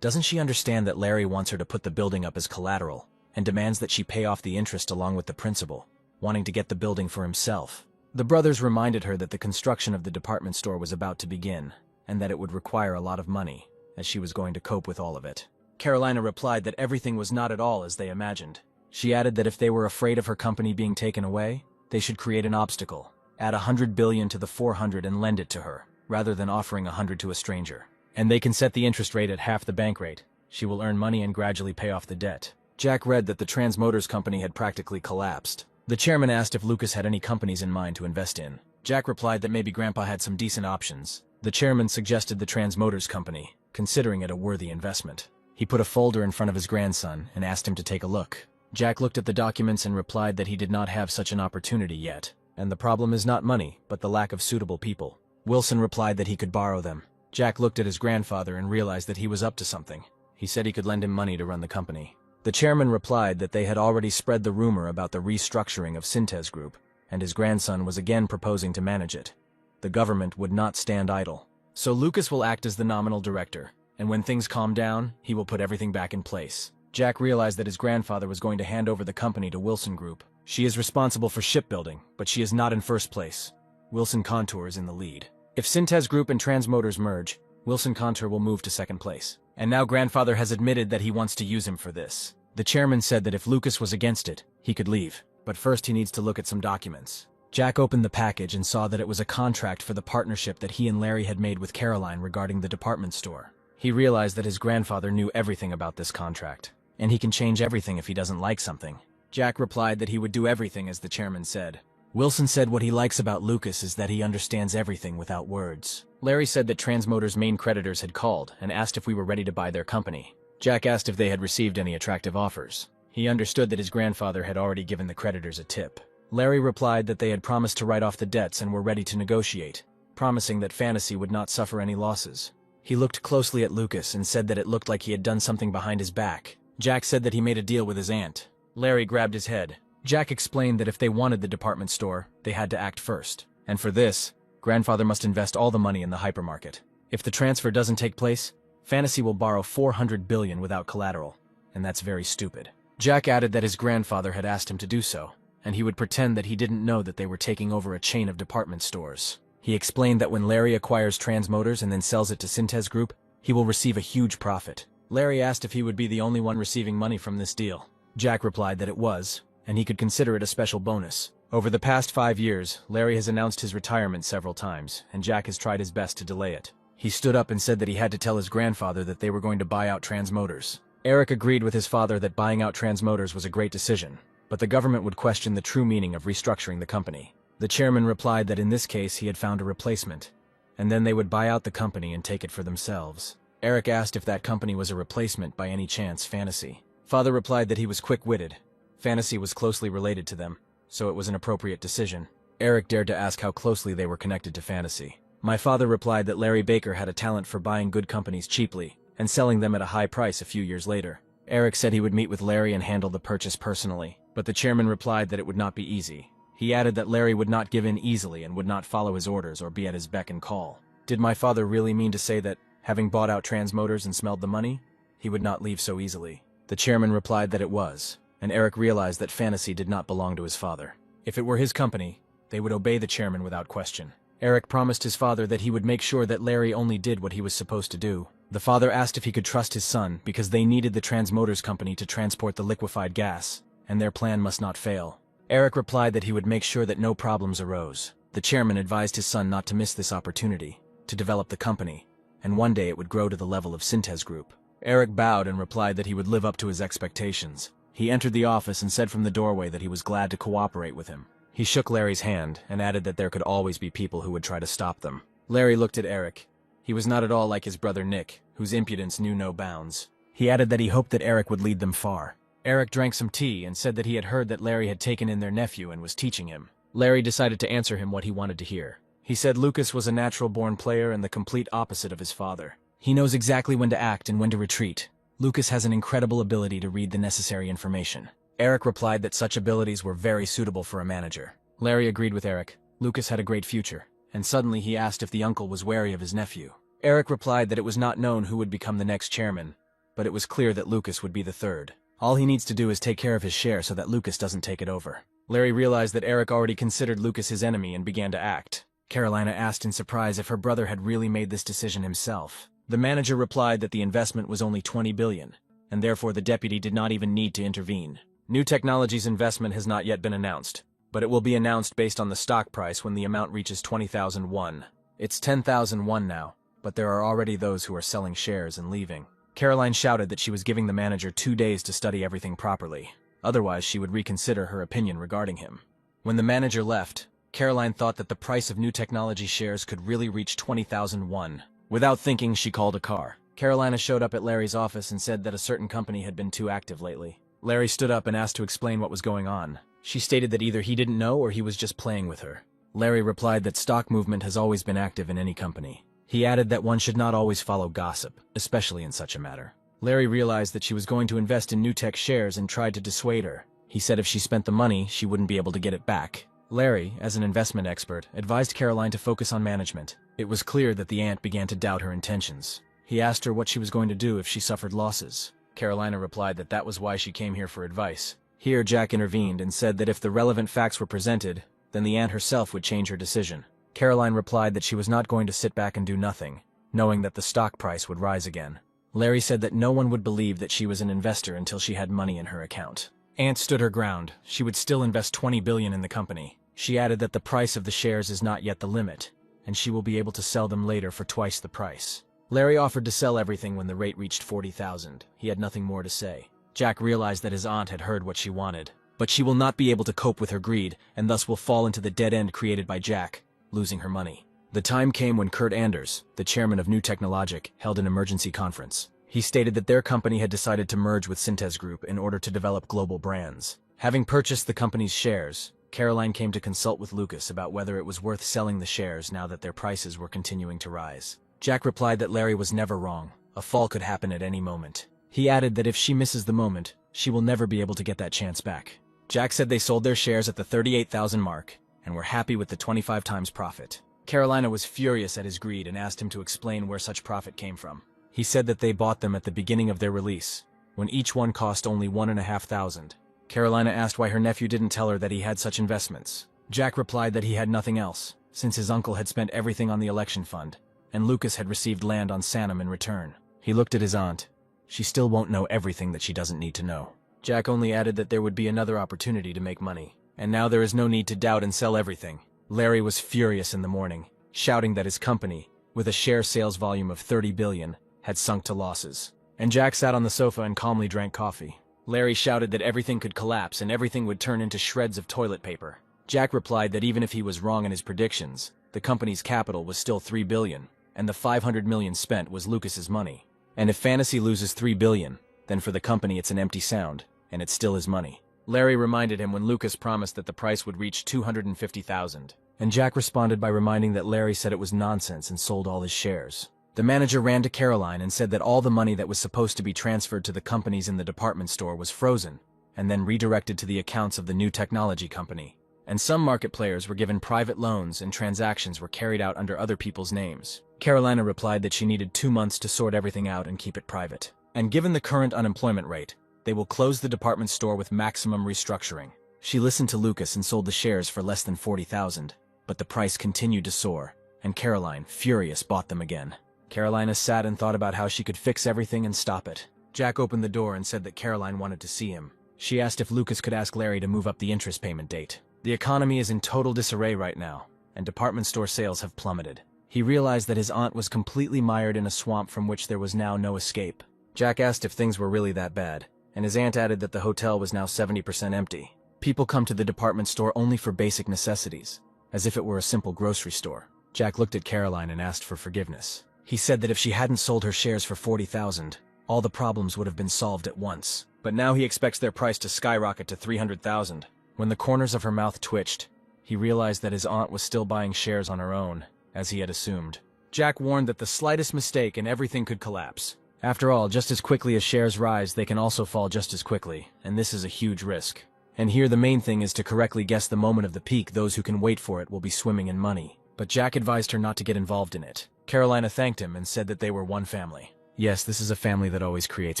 doesn't she understand that Larry wants her to put the building up as collateral, and demands that she pay off the interest along with the principal, wanting to get the building for himself? The brothers reminded her that the construction of the department store was about to begin, and that it would require a lot of money, as she was going to cope with all of it. Carolina replied that everything was not at all as they imagined. She added that if they were afraid of her company being taken away, they should create an obstacle, add 100 billion to the 400 and lend it to her, rather than offering 100 to a stranger. And they can set the interest rate at half the bank rate. She will earn money and gradually pay off the debt. Jack read that the Transmotors company had practically collapsed. The chairman asked if Lucas had any companies in mind to invest in. Jack replied that maybe Grandpa had some decent options. The chairman suggested the Transmotors company, considering it a worthy investment. He put a folder in front of his grandson and asked him to take a look. Jack looked at the documents and replied that he did not have such an opportunity yet, and the problem is not money, but the lack of suitable people. Wilson replied that he could borrow them. Jack looked at his grandfather and realized that he was up to something. He said he could lend him money to run the company. The chairman replied that they had already spread the rumor about the restructuring of Syntes Group, and his grandson was again proposing to manage it. The government would not stand idle. So Lucas will act as the nominal director, and when things calm down, he will put everything back in place. Jack realized that his grandfather was going to hand over the company to Wilson Group. She is responsible for shipbuilding, but she is not in first place. Wilson Contour is in the lead. If Syntes Group and Transmotors merge, Wilson Contour will move to second place. And now grandfather has admitted that he wants to use him for this. The chairman said that if Lucas was against it, he could leave. But first he needs to look at some documents. Jack opened the package and saw that it was a contract for the partnership that he and Larry had made with Caroline regarding the department store. He realized that his grandfather knew everything about this contract, and he can change everything if he doesn't like something. Jack replied that he would do everything as the chairman said. Wilson said what he likes about Lucas is that he understands everything without words. Larry said that Transmotors' main creditors had called and asked if we were ready to buy their company. Jack asked if they had received any attractive offers. He understood that his grandfather had already given the creditors a tip. Larry replied that they had promised to write off the debts and were ready to negotiate, promising that Fantasy would not suffer any losses. He looked closely at Lucas and said that it looked like he had done something behind his back. Jack said that he made a deal with his aunt. Larry grabbed his head. Jack explained that if they wanted the department store, they had to act first. And for this, grandfather must invest all the money in the hypermarket. If the transfer doesn't take place, Fantasy will borrow $400 billion without collateral. And that's very stupid. Jack added that his grandfather had asked him to do so, and he would pretend that he didn't know that they were taking over a chain of department stores. He explained that when Larry acquires Transmotors and then sells it to Synthes Group, he will receive a huge profit. Larry asked if he would be the only one receiving money from this deal. Jack replied that it was, and he could consider it a special bonus. Over the past 5 years, Larry has announced his retirement several times, and Jack has tried his best to delay it. He stood up and said that he had to tell his grandfather that they were going to buy out Transmotors. Eric agreed with his father that buying out Transmotors was a great decision, but the government would question the true meaning of restructuring the company. The chairman replied that in this case he had found a replacement, and then they would buy out the company and take it for themselves. Eric asked if that company was a replacement by any chance Fantasy. Father replied that he was quick-witted. Fantasy was closely related to them, so it was an appropriate decision. Eric dared to ask how closely they were connected to Fantasy. My father replied that Larry Baker had a talent for buying good companies cheaply and selling them at a high price a few years later. Eric said he would meet with Larry and handle the purchase personally, but the chairman replied that it would not be easy. He added that Larry would not give in easily and would not follow his orders or be at his beck and call. Did my father really mean to say that, having bought out Transmotors and smelled the money, he would not leave so easily? The chairman replied that it was, and Eric realized that Fantasy did not belong to his father. If it were his company, they would obey the chairman without question. Eric promised his father that he would make sure that Larry only did what he was supposed to do. The father asked if he could trust his son because they needed the Transmotors company to transport the liquefied gas, and their plan must not fail. Eric replied that he would make sure that no problems arose. The chairman advised his son not to miss this opportunity, to develop the company, and one day it would grow to the level of Synthes Group. Eric bowed and replied that he would live up to his expectations. He entered the office and said from the doorway that he was glad to cooperate with him. He shook Larry's hand and added that there could always be people who would try to stop them. Larry looked at Eric. He was not at all like his brother Nick, whose impudence knew no bounds. He added that he hoped that Eric would lead them far. Eric drank some tea and said that he had heard that Larry had taken in their nephew and was teaching him. Larry decided to answer him what he wanted to hear. He said Lucas was a natural-born player and the complete opposite of his father. He knows exactly when to act and when to retreat. Lucas has an incredible ability to read the necessary information. Eric replied that such abilities were very suitable for a manager. Larry agreed with Eric. Lucas had a great future, and suddenly he asked if the uncle was wary of his nephew. Eric replied that it was not known who would become the next chairman, but it was clear that Lucas would be the third. All he needs to do is take care of his share so that Lucas doesn't take it over. Larry realized that Eric already considered Lucas his enemy and began to act. Carolina asked in surprise if her brother had really made this decision himself. The manager replied that the investment was only $20 billion, and therefore the deputy did not even need to intervene. New Technology's investment has not yet been announced, but it will be announced based on the stock price when the amount reaches 20,000 won. It's 10,000 won now, but there are already those who are selling shares and leaving. Caroline shouted that she was giving the manager 2 days to study everything properly. Otherwise, she would reconsider her opinion regarding him. When the manager left, Caroline thought that the price of New Technology shares could really reach 20,000 won. Without thinking, she called a car. Carolina showed up at Larry's office and said that a certain company had been too active lately. Larry stood up and asked to explain what was going on. She stated that either he didn't know or he was just playing with her. Larry replied that stock movement has always been active in any company. He added that one should not always follow gossip, especially in such a matter. Larry realized that she was going to invest in New Tech shares and tried to dissuade her. He said if she spent the money, she wouldn't be able to get it back. Larry, as an investment expert, advised Caroline to focus on management. It was clear that the aunt began to doubt her intentions. He asked her what she was going to do if she suffered losses. Carolina replied that that was why she came here for advice. Here, Jack intervened and said that if the relevant facts were presented, then the aunt herself would change her decision. Caroline replied that she was not going to sit back and do nothing, knowing that the stock price would rise again. Larry said that no one would believe that she was an investor until she had money in her account. Aunt stood her ground. She would still invest $20 billion in the company. She added that the price of the shares is not yet the limit, and she will be able to sell them later for twice the price. Larry offered to sell everything when the rate reached 40,000. He had nothing more to say. Jack realized that his aunt had heard what she wanted, but she will not be able to cope with her greed, and thus will fall into the dead end created by Jack, losing her money. The time came when Kurt Anders, the chairman of New Technologic, held an emergency conference. He stated that their company had decided to merge with Synthes Group in order to develop global brands. Having purchased the company's shares, Caroline came to consult with Lucas about whether it was worth selling the shares now that their prices were continuing to rise. Jack replied that Larry was never wrong. A fall could happen at any moment. He added that if she misses the moment, she will never be able to get that chance back. Jack said they sold their shares at the 38,000 mark and were happy with the 25 times profit. Carolina was furious at his greed and asked him to explain where such profit came from. He said that they bought them at the beginning of their release, when each one cost only $1,500. Carolina asked why her nephew didn't tell her that he had such investments. Jack replied that he had nothing else, since his uncle had spent everything on the election fund, and Lucas had received land on Sanam in return. He looked at his aunt. She still won't know everything that she doesn't need to know. Jack only added that there would be another opportunity to make money, and now there is no need to doubt and sell everything. Larry was furious in the morning, shouting that his company, with a share sales volume of 30 billion, had sunk to losses. And Jack sat on the sofa and calmly drank coffee. Larry shouted that everything could collapse and everything would turn into shreds of toilet paper. Jack replied that even if he was wrong in his predictions, the company's capital was still 3 billion, and the 500 million spent was Lucas's money. And if Fantasy loses 3 billion, then for the company it's an empty sound, and it's still his money. Larry reminded him when Lucas promised that the price would reach 250,000, and Jack responded by reminding that Larry said it was nonsense and sold all his shares. The manager ran to Caroline and said that all the money that was supposed to be transferred to the companies in the department store was frozen, and then redirected to the accounts of the new technology company. And some market players were given private loans and transactions were carried out under other people's names. Carolina replied that she needed 2 months to sort everything out and keep it private. And given the current unemployment rate, they will close the department store with maximum restructuring. She listened to Lucas and sold the shares for less than 40,000, but the price continued to soar, and Caroline, furious, bought them again. Carolina sat and thought about how she could fix everything and stop it. Jack opened the door and said that Caroline wanted to see him. She asked if Lucas could ask Larry to move up the interest payment date. The economy is in total disarray right now, and department store sales have plummeted. He realized that his aunt was completely mired in a swamp from which there was now no escape. Jack asked if things were really that bad, and his aunt added that the hotel was now 70% empty. People come to the department store only for basic necessities, as if it were a simple grocery store. Jack looked at Caroline and asked for forgiveness. He said that if she hadn't sold her shares for 40,000, all the problems would have been solved at once. But now he expects their price to skyrocket to 300,000. When the corners of her mouth twitched, he realized that his aunt was still buying shares on her own, as he had assumed. Jack warned that the slightest mistake and everything could collapse. After all, just as quickly as shares rise, they can also fall just as quickly, and this is a huge risk. And here the main thing is to correctly guess the moment of the peak. Those who can wait for it will be swimming in money. But Jack advised her not to get involved in it. Carolina thanked him and said that they were one family. Yes, this is a family that always creates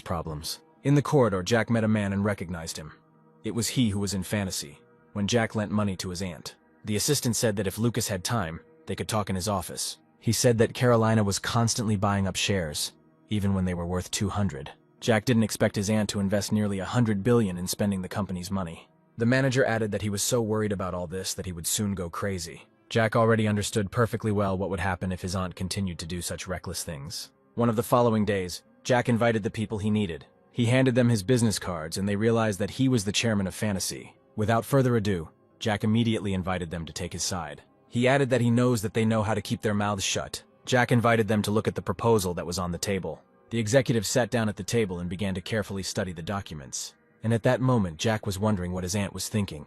problems. In the corridor, Jack met a man and recognized him. It was he who was in Fantasy, when Jack lent money to his aunt. The assistant said that if Lucas had time, they could talk in his office. He said that Carolina was constantly buying up shares, even when they were worth 200. Jack didn't expect his aunt to invest nearly 100 billion in spending the company's money. The manager added that he was so worried about all this that he would soon go crazy. Jack already understood perfectly well what would happen if his aunt continued to do such reckless things. One of the following days, Jack invited the people he needed. He handed them his business cards and they realized that he was the chairman of Fantasy. Without further ado, Jack immediately invited them to take his side. He added that he knows that they know how to keep their mouths shut. Jack invited them to look at the proposal that was on the table. The executive sat down at the table and began to carefully study the documents. And at that moment, Jack was wondering what his aunt was thinking,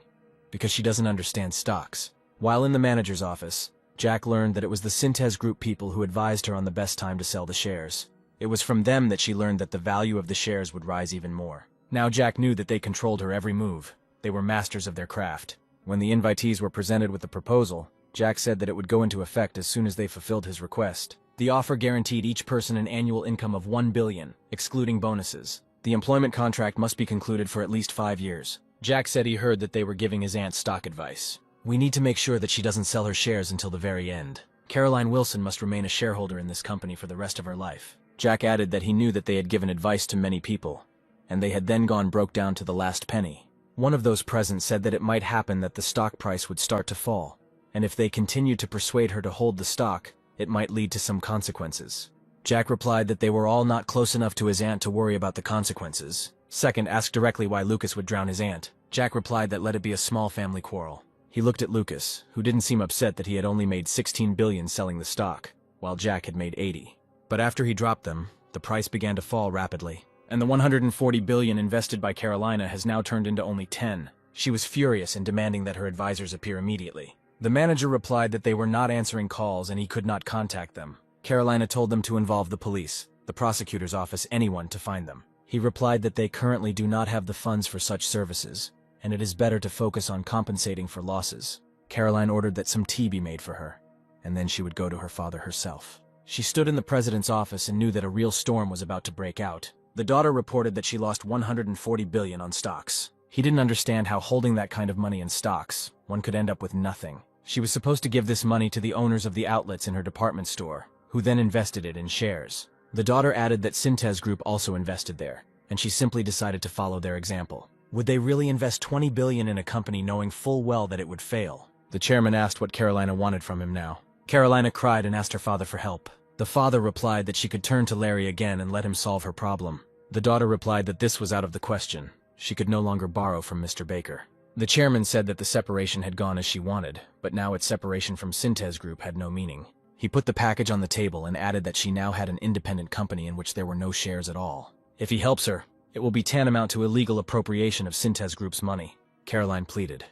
because she doesn't understand stocks. While in the manager's office, Jack learned that it was the Synthes Group people who advised her on the best time to sell the shares. It was from them that she learned that the value of the shares would rise even more. Now Jack knew that they controlled her every move. They were masters of their craft. When the invitees were presented with the proposal, Jack said that it would go into effect as soon as they fulfilled his request. The offer guaranteed each person an annual income of 1 billion, excluding bonuses. The employment contract must be concluded for at least 5 years. Jack said he heard that they were giving his aunt stock advice. We need to make sure that she doesn't sell her shares until the very end. Caroline Wilson must remain a shareholder in this company for the rest of her life. Jack added that he knew that they had given advice to many people, and they had then gone broke down to the last penny. One of those present said that it might happen that the stock price would start to fall, and if they continued to persuade her to hold the stock, it might lead to some consequences. Jack replied that they were all not close enough to his aunt to worry about the consequences. Second, asked directly why Lucas would drown his aunt. Jack replied that let it be a small family quarrel. He looked at Lucas, who didn't seem upset that he had only made 16 billion selling the stock, while Jack had made 80. But after he dropped them, the price began to fall rapidly, and the 140 billion invested by Carolina has now turned into only 10. She was furious and demanding that her advisors appear immediately. The manager replied that they were not answering calls and he could not contact them. Carolina told them to involve the police, the prosecutor's office, anyone to find them. He replied that they currently do not have the funds for such services, and it is better to focus on compensating for losses. Caroline ordered that some tea be made for her, and then she would go to her father herself. She stood in the president's office and knew that a real storm was about to break out. The daughter reported that she lost 140 billion on stocks. He didn't understand how holding that kind of money in stocks, one could end up with nothing. She was supposed to give this money to the owners of the outlets in her department store, who then invested it in shares. The daughter added that Syntes Group also invested there, and she simply decided to follow their example. Would they really invest 20 billion in a company knowing full well that it would fail? The chairman asked what Carolina wanted from him now. Carolina cried and asked her father for help. The father replied that she could turn to Larry again and let him solve her problem. The daughter replied that this was out of the question. She could no longer borrow from Mr. Baker. The chairman said that the separation had gone as she wanted, but now its separation from Syntes Group had no meaning. He put the package on the table and added that she now had an independent company in which there were no shares at all. If he helps her, it will be tantamount to illegal appropriation of Syntes Group's money, Caroline pleaded.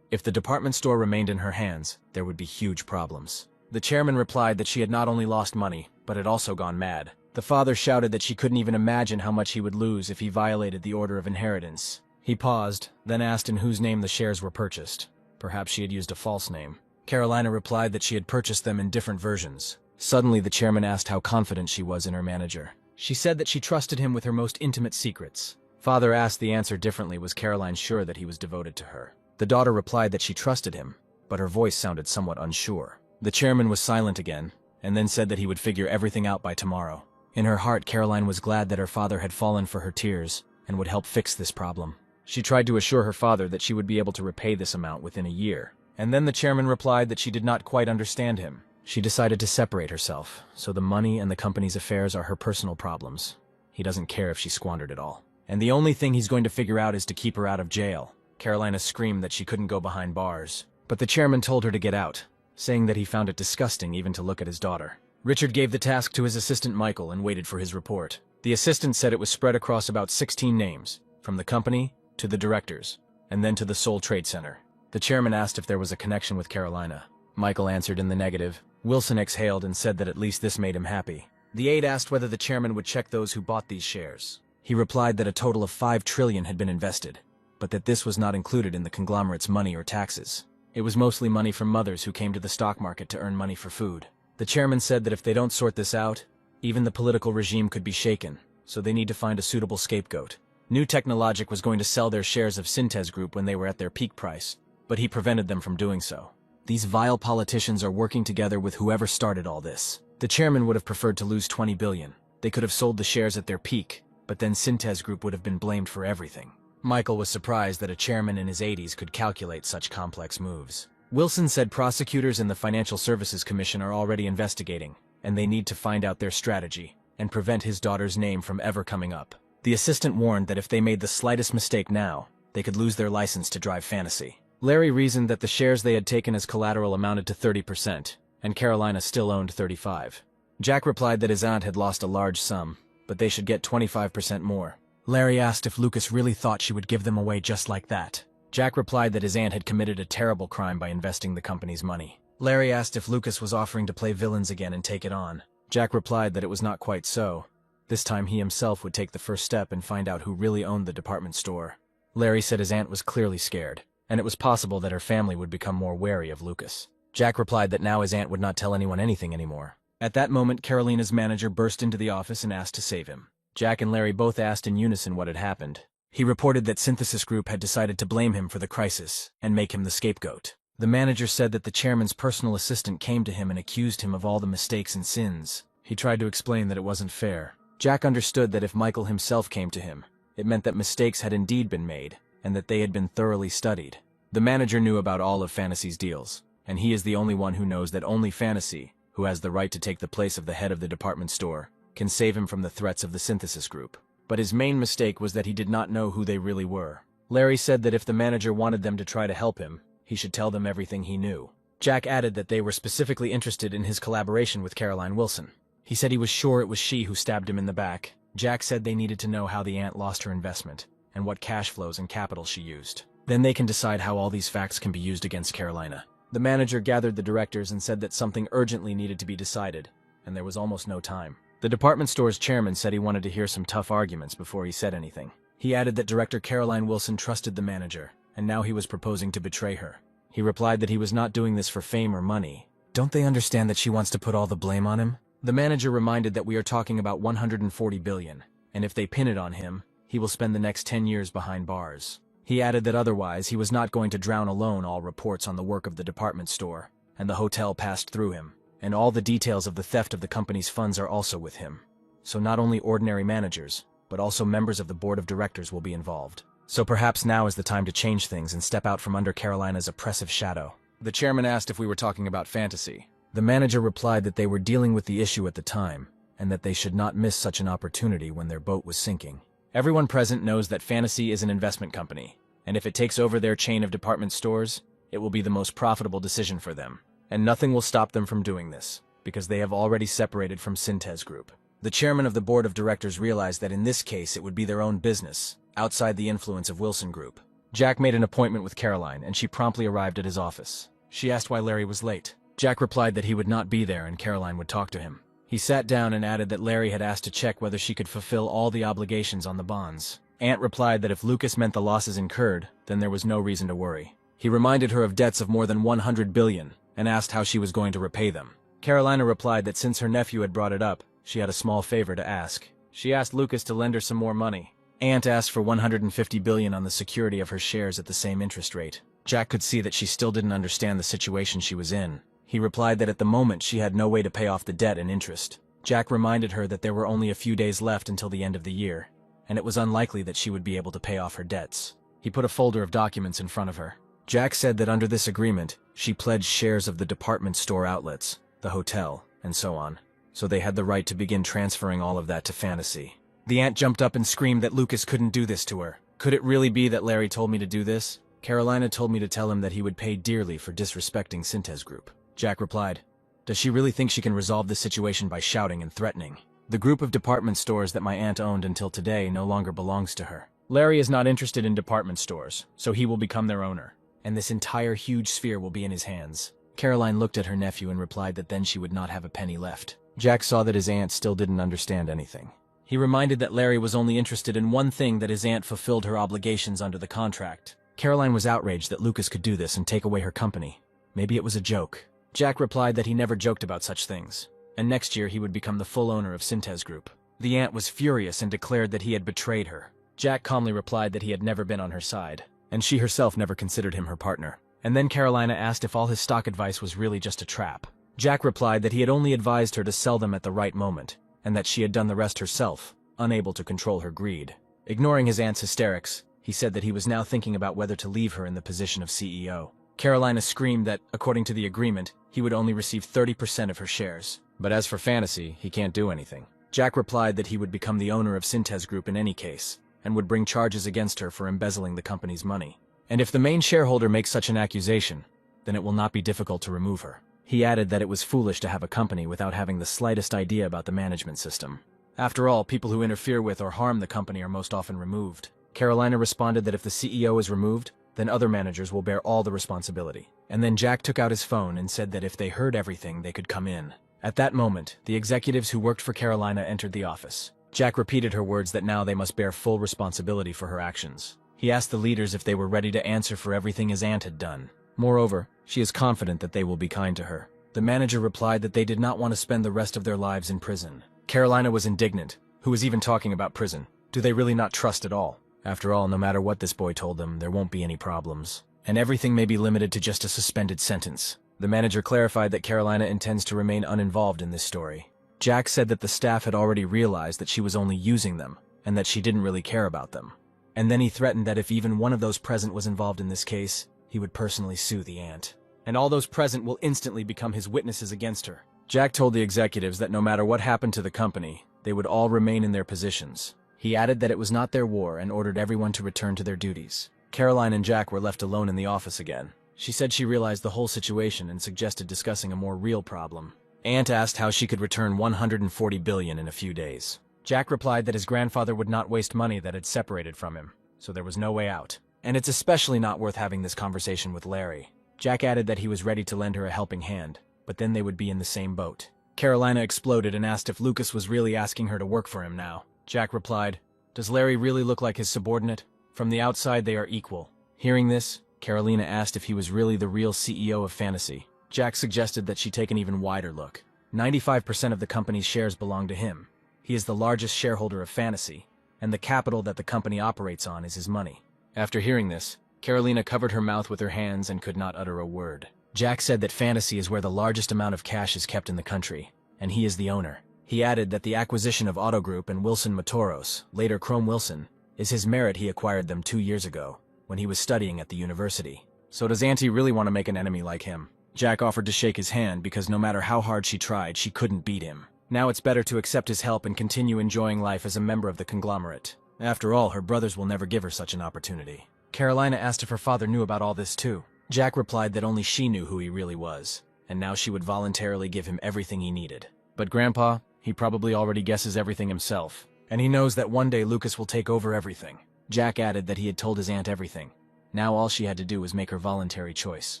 If the department store remained in her hands, there would be huge problems. The chairman replied that she had not only lost money, but had also gone mad. The father shouted that she couldn't even imagine how much he would lose if he violated the order of inheritance. He paused, then asked in whose name the shares were purchased. Perhaps she had used a false name. Carolina replied that she had purchased them in different versions. Suddenly the chairman asked how confident she was in her manager. She said that she trusted him with her most intimate secrets. Father asked the answer differently. Was Caroline sure that he was devoted to her? The daughter replied that she trusted him, but her voice sounded somewhat unsure. The chairman was silent again, and then said that he would figure everything out by tomorrow. In her heart, Caroline was glad that her father had fallen for her tears and would help fix this problem. She tried to assure her father that she would be able to repay this amount within a year. And then the chairman replied that she did not quite understand him. She decided to separate herself, so the money and the company's affairs are her personal problems. He doesn't care if she squandered it all. And the only thing he's going to figure out is to keep her out of jail. Carolina screamed that she couldn't go behind bars. But the chairman told her to get out, saying that he found it disgusting even to look at his daughter. Richard gave the task to his assistant Michael and waited for his report. The assistant said it was spread across about 16 names, from the company to the directors, and then to the Seoul Trade Center. The chairman asked if there was a connection with Carolina. Michael answered in the negative. Wilson exhaled and said that at least this made him happy. The aide asked whether the chairman would check those who bought these shares. He replied that a total of 5 trillion had been invested, but that this was not included in the conglomerate's money or taxes. It was mostly money from mothers who came to the stock market to earn money for food. The chairman said that if they don't sort this out, even the political regime could be shaken, so they need to find a suitable scapegoat. New Technologic was going to sell their shares of Syntes Group when they were at their peak price, but he prevented them from doing so. These vile politicians are working together with whoever started all this. The chairman would have preferred to lose 20 billion. They could have sold the shares at their peak, but then Syntes Group would have been blamed for everything. Michael was surprised that a chairman in his 80s could calculate such complex moves. Wilson said prosecutors in the Financial Services Commission are already investigating, and they need to find out their strategy and prevent his daughter's name from ever coming up. The assistant warned that if they made the slightest mistake now, they could lose their license to drive fantasy. Larry reasoned that the shares they had taken as collateral amounted to 30%, and Carolina still owned 35%. Jack replied that his aunt had lost a large sum, but they should get 25% more. Larry asked if Lucas really thought she would give them away just like that. Jack replied that his aunt had committed a terrible crime by investing the company's money. Larry asked if Lucas was offering to play villains again and take it on. Jack replied that it was not quite so. This time he himself would take the first step and find out who really owned the department store. Larry said his aunt was clearly scared, and it was possible that her family would become more wary of Lucas. Jack replied that now his aunt would not tell anyone anything anymore. At that moment, Carolina's manager burst into the office and asked to save him. Jack and Larry both asked in unison what had happened. He reported that Synthesis Group had decided to blame him for the crisis and make him the scapegoat. The manager said that the chairman's personal assistant came to him and accused him of all the mistakes and sins. He tried to explain that it wasn't fair. Jack understood that if Michael himself came to him, it meant that mistakes had indeed been made, and that they had been thoroughly studied. The manager knew about all of Fantasy's deals, and he is the only one who knows that only Fantasy, who has the right to take the place of the head of the department store, can save him from the threats of the Synthesis Group. But his main mistake was that he did not know who they really were. Larry said that if the manager wanted them to try to help him, he should tell them everything he knew. Jack added that they were specifically interested in his collaboration with Caroline Wilson. He said he was sure it was she who stabbed him in the back. Jack said they needed to know how the aunt lost her investment, and what cash flows and capital she used. Then they can decide how all these facts can be used against Carolina. The manager gathered the directors and said that something urgently needed to be decided. and there was almost no time. The department store's chairman said he wanted to hear some tough arguments before he said anything. He added that Director Caroline Wilson trusted the manager, and now he was proposing to betray her. He replied that he was not doing this for fame or money. Don't they understand that she wants to put all the blame on him? The manager reminded that we are talking about 140 billion, and if they pin it on him, he will spend the next 10 years behind bars. He added that otherwise he was not going to drown alone all reports on the work of the department store, and the hotel passed through him, and all the details of the theft of the company's funds are also with him. So not only ordinary managers, but also members of the board of directors will be involved. So perhaps now is the time to change things and step out from under Carolina's oppressive shadow. The chairman asked if we were talking about fantasy. The manager replied that they were dealing with the issue at the time, and that they should not miss such an opportunity when their boat was sinking. Everyone present knows that Fantasy is an investment company, and if it takes over their chain of department stores, it will be the most profitable decision for them. And nothing will stop them from doing this, because they have already separated from Synthes Group. The chairman of the board of directors realized that in this case it would be their own business, outside the influence of Wilson Group. Jack made an appointment with Caroline, and she promptly arrived at his office. She asked why Larry was late. Jack replied that he would not be there and Caroline would talk to him. He sat down and added that Larry had asked to check whether she could fulfill all the obligations on the bonds. Aunt replied that if Lucas meant the losses incurred, then there was no reason to worry. He reminded her of debts of more than 100 billion and asked how she was going to repay them. Carolina replied that since her nephew had brought it up, she had a small favor to ask. She asked Lucas to lend her some more money. Aunt asked for 150 billion on the security of her shares at the same interest rate. Jack could see that she still didn't understand the situation she was in. He replied that at the moment she had no way to pay off the debt and interest. Jack reminded her that there were only a few days left until the end of the year, and it was unlikely that she would be able to pay off her debts. He put a folder of documents in front of her. Jack said that under this agreement, she pledged shares of the department store outlets, the hotel, and so on, so they had the right to begin transferring all of that to Fantasy. The aunt jumped up and screamed that Lucas couldn't do this to her. Could it really be that Larry told me to do this? Carolina told me to tell him that he would pay dearly for disrespecting Synthes Group. Jack replied, does she really think she can resolve this situation by shouting and threatening? The group of department stores that my aunt owned until today no longer belongs to her. Larry is not interested in department stores, so he will become their owner, and this entire huge sphere will be in his hands. Caroline looked at her nephew and replied that then she would not have a penny left. Jack saw that his aunt still didn't understand anything. He reminded that Larry was only interested in one thing, that his aunt fulfilled her obligations under the contract. Caroline was outraged that Lucas could do this and take away her company. Maybe it was a joke. Jack replied that he never joked about such things, and next year he would become the full owner of Synthes Group. The aunt was furious and declared that he had betrayed her. Jack calmly replied that he had never been on her side, and she herself never considered him her partner. And then Carolina asked if all his stock advice was really just a trap. Jack replied that he had only advised her to sell them at the right moment, and that she had done the rest herself, unable to control her greed. Ignoring his aunt's hysterics, he said that he was now thinking about whether to leave her in the position of CEO. Carolina screamed that, according to the agreement, he would only receive 30% of her shares. But as for Fantasy, he can't do anything. Jack replied that he would become the owner of Synthes Group in any case, and would bring charges against her for embezzling the company's money. And if the main shareholder makes such an accusation, then it will not be difficult to remove her. He added that it was foolish to have a company without having the slightest idea about the management system. After all, people who interfere with or harm the company are most often removed. Carolina responded that if the CEO is removed, then other managers will bear all the responsibility. And then Jack took out his phone and said that if they heard everything, they could come in. At that moment, the executives who worked for Carolina entered the office. Jack repeated her words that now they must bear full responsibility for her actions. He asked the leaders if they were ready to answer for everything his aunt had done. Moreover, she is confident that they will be kind to her. The manager replied that they did not want to spend the rest of their lives in prison. Carolina was indignant. Who was even talking about prison? Do they really not trust at all? After all, no matter what this boy told them, there won't be any problems. And everything may be limited to just a suspended sentence. The manager clarified that Carolina intends to remain uninvolved in this story. Jack said that the staff had already realized that she was only using them, and that she didn't really care about them. And then he threatened that if even one of those present was involved in this case, he would personally sue the aunt. And all those present will instantly become his witnesses against her. Jack told the executives that no matter what happened to the company, they would all remain in their positions. He added that it was not their war and ordered everyone to return to their duties. Caroline and Jack were left alone in the office again. She said she realized the whole situation and suggested discussing a more real problem. Aunt asked how she could return 140 billion in a few days. Jack replied that his grandfather would not waste money that had separated from him, so there was no way out. And it's especially not worth having this conversation with Larry. Jack added that he was ready to lend her a helping hand, but then they would be in the same boat. Carolina exploded and asked if Lucas was really asking her to work for him now. Jack replied, "Does Larry really look like his subordinate? From the outside, they are equal." Hearing this, Carolina asked if he was really the real CEO of Fantasy. Jack suggested that she take an even wider look. 95% of the company's shares belong to him. He is the largest shareholder of Fantasy, and the capital that the company operates on is his money. After hearing this, Carolina covered her mouth with her hands and could not utter a word. Jack said that Fantasy is where the largest amount of cash is kept in the country, and he is the owner. He added that the acquisition of Auto Group and Wilson Motoros, later Chrome Wilson, is his merit. He acquired them 2 years ago, when he was studying at the university. So does Auntie really want to make an enemy like him? Jack offered to shake his hand because no matter how hard she tried, she couldn't beat him. Now it's better to accept his help and continue enjoying life as a member of the conglomerate. After all, her brothers will never give her such an opportunity. Carolina asked if her father knew about all this too. Jack replied that only she knew who he really was, and now she would voluntarily give him everything he needed. But Grandpa, he probably already guesses everything himself, and he knows that one day Lucas will take over everything. Jack added that he had told his aunt everything. Now all she had to do was make her voluntary choice.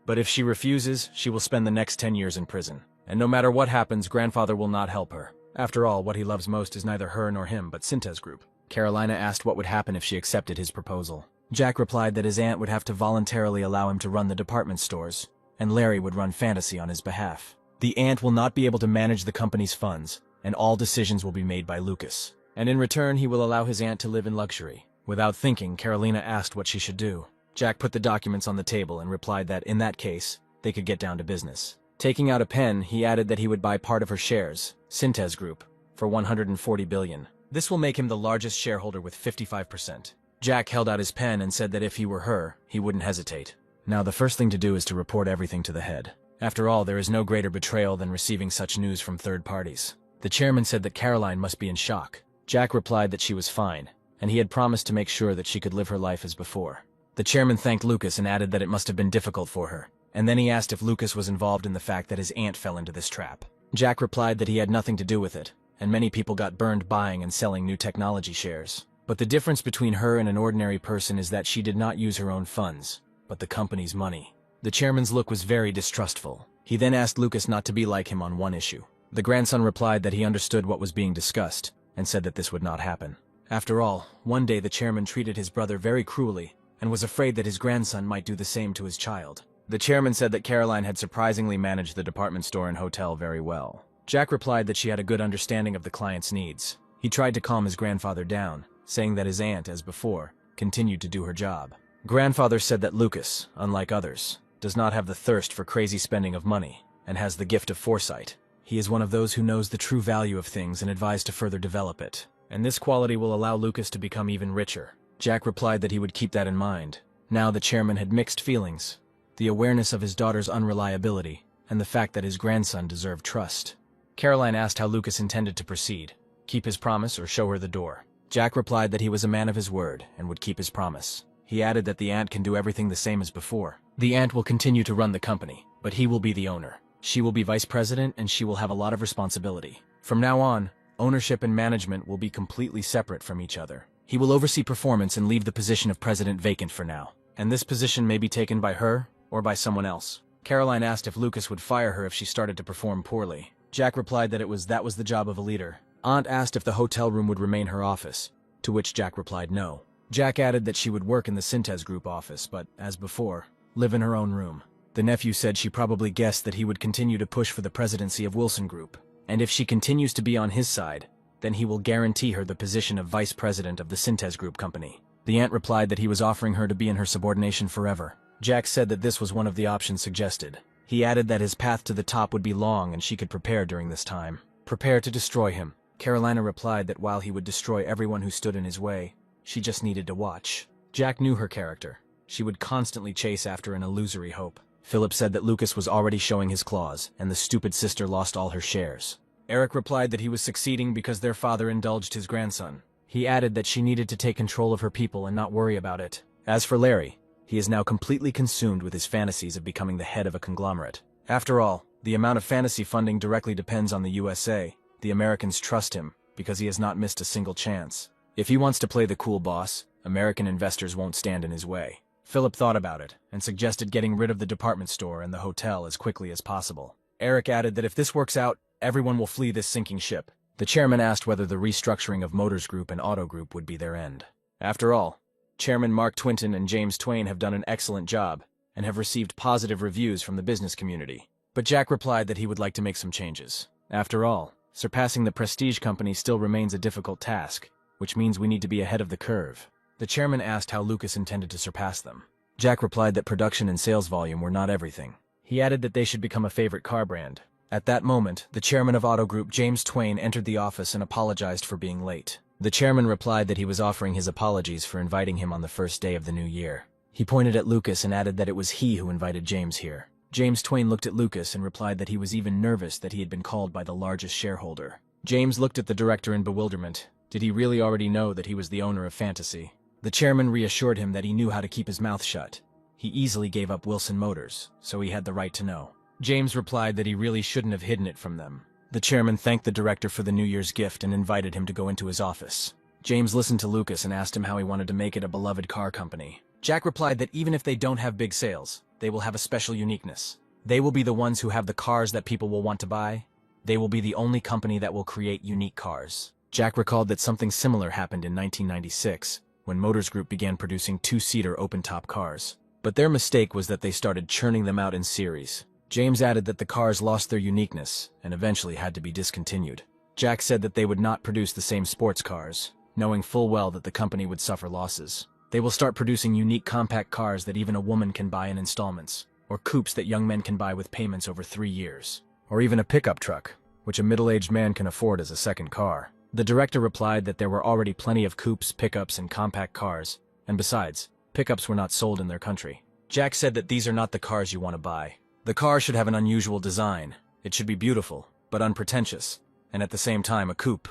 But if she refuses, she will spend the next 10 years in prison. And no matter what happens, Grandfather will not help her. After all, what he loves most is neither her nor him, but Synthes Group. Carolina asked what would happen if she accepted his proposal. Jack replied that his aunt would have to voluntarily allow him to run the department stores, and Larry would run Fantasy on his behalf. The aunt will not be able to manage the company's funds, and all decisions will be made by Lucas. And in return, he will allow his aunt to live in luxury. Without thinking, Carolina asked what she should do. Jack put the documents on the table and replied that, in that case, they could get down to business. Taking out a pen, he added that he would buy part of her shares, Synthes Group, for $140 billion. This will make him the largest shareholder with 55%. Jack held out his pen and said that if he were her, he wouldn't hesitate. Now the first thing to do is to report everything to the head. After all, there is no greater betrayal than receiving such news from third parties. The chairman said that Caroline must be in shock. Jack replied that she was fine, and he had promised to make sure that she could live her life as before. The chairman thanked Lucas and added that it must have been difficult for her, and then he asked if Lucas was involved in the fact that his aunt fell into this trap. Jack replied that he had nothing to do with it, and many people got burned buying and selling new technology shares. But the difference between her and an ordinary person is that she did not use her own funds, but the company's money. The chairman's look was very distrustful. He then asked Lucas not to be like him on one issue. The grandson replied that he understood what was being discussed, and said that this would not happen. After all, one day the chairman treated his brother very cruelly, and was afraid that his grandson might do the same to his child. The chairman said that Caroline had surprisingly managed the department store and hotel very well. Jack replied that she had a good understanding of the client's needs. He tried to calm his grandfather down, saying that his aunt, as before, continued to do her job. Grandfather said that Lucas, unlike others, does not have the thirst for crazy spending of money, and has the gift of foresight. He is one of those who knows the true value of things and advised to further develop it, and this quality will allow Lucas to become even richer. Jack replied that he would keep that in mind. Now the chairman had mixed feelings, the awareness of his daughter's unreliability, and the fact that his grandson deserved trust. Caroline asked how Lucas intended to proceed, keep his promise or show her the door. Jack replied that he was a man of his word and would keep his promise. He added that the aunt can do everything the same as before. The aunt will continue to run the company, but he will be the owner. She will be vice president and she will have a lot of responsibility. From now on, ownership and management will be completely separate from each other. He will oversee performance and leave the position of president vacant for now, and this position may be taken by her or by someone else. Caroline asked if Lucas would fire her if she started to perform poorly. Jack replied that that was the job of a leader. Aunt asked if the hotel room would remain her office, to which Jack replied no. Jack added that she would work in the Synthes Group office, but, as before, live in her own room. The nephew said she probably guessed that he would continue to push for the presidency of Wilson Group, and if she continues to be on his side, then he will guarantee her the position of vice president of the Synthes Group company. The aunt replied that he was offering her to be in her subordination forever. Jack said that this was one of the options suggested. He added that his path to the top would be long and she could prepare during this time. Prepare to destroy him. Carolina replied that while he would destroy everyone who stood in his way, she just needed to watch. Jack knew her character. She would constantly chase after an illusory hope. Philip said that Lucas was already showing his claws, and the stupid sister lost all her shares. Eric replied that he was succeeding because their father indulged his grandson. He added that she needed to take control of her people and not worry about it. As for Larry, he is now completely consumed with his fantasies of becoming the head of a conglomerate. After all, the amount of fantasy funding directly depends on the USA. The Americans trust him because he has not missed a single chance. If he wants to play the cool boss, American investors won't stand in his way. Philip thought about it and suggested getting rid of the department store and the hotel as quickly as possible. Eric added that if this works out, everyone will flee this sinking ship. The chairman asked whether the restructuring of Motors Group and Auto Group would be their end. After all, Chairman Mark Twinton and James Twain have done an excellent job and have received positive reviews from the business community. But Jack replied that he would like to make some changes. After all, surpassing the prestige company still remains a difficult task, which means we need to be ahead of the curve. The chairman asked how Lucas intended to surpass them. Jack replied that production and sales volume were not everything. He added that they should become a favorite car brand. At that moment, the chairman of Auto Group, James Twain, entered the office and apologized for being late. The chairman replied that he was offering his apologies for inviting him on the first day of the new year. He pointed at Lucas and added that it was he who invited James here. James Twain looked at Lucas and replied that he was even nervous that he had been called by the largest shareholder. James looked at the director in bewilderment. Did he really already know that he was the owner of Fantasy? The chairman reassured him that he knew how to keep his mouth shut. He easily gave up Wilson Motors, so he had the right to know. James replied that he really shouldn't have hidden it from them. The chairman thanked the director for the New Year's gift and invited him to go into his office. James listened to Lucas and asked him how he wanted to make it a beloved car company. Jack replied that even if they don't have big sales, they will have a special uniqueness. They will be the ones who have the cars that people will want to buy. They will be the only company that will create unique cars. Jack recalled that something similar happened in 1996, when Motors Group began producing two-seater open-top cars. But their mistake was that they started churning them out in series. James added that the cars lost their uniqueness and eventually had to be discontinued. Jack said that they would not produce the same sports cars, knowing full well that the company would suffer losses. They will start producing unique compact cars that even a woman can buy in installments, or coupes that young men can buy with payments over 3 years, or even a pickup truck, which a middle-aged man can afford as a second car. The director replied that there were already plenty of coupes, pickups, and compact cars, and besides, pickups were not sold in their country. Jack said that these are not the cars you want to buy. The car should have an unusual design. It should be beautiful, but unpretentious, and at the same time a coupe,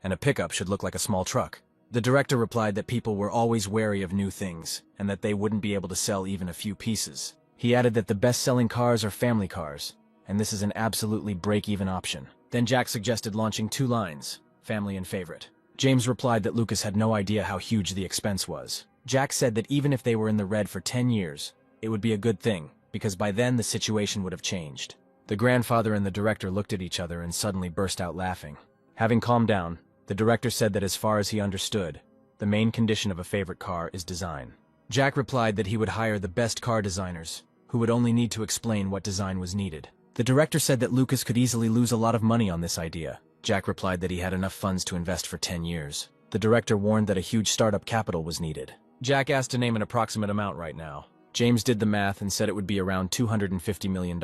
and a pickup should look like a small truck. The director replied that people were always wary of new things, and that they wouldn't be able to sell even a few pieces. He added that the best-selling cars are family cars, and this is an absolutely break-even option. Then Jack suggested launching 2 lines, family and favorite. James replied that Lucas had no idea how huge the expense was. Jack said that even if they were in the red for 10 years, it would be a good thing, because by then the situation would have changed. The grandfather and the director looked at each other and suddenly burst out laughing. Having calmed down, the director said that as far as he understood, the main condition of a favorite car is design. Jack replied that he would hire the best car designers, who would only need to explain what design was needed. The director said that Lucas could easily lose a lot of money on this idea. Jack replied that he had enough funds to invest for 10 years. The director warned that a huge startup capital was needed. Jack asked to name an approximate amount right now. James did the math and said it would be around $250 million,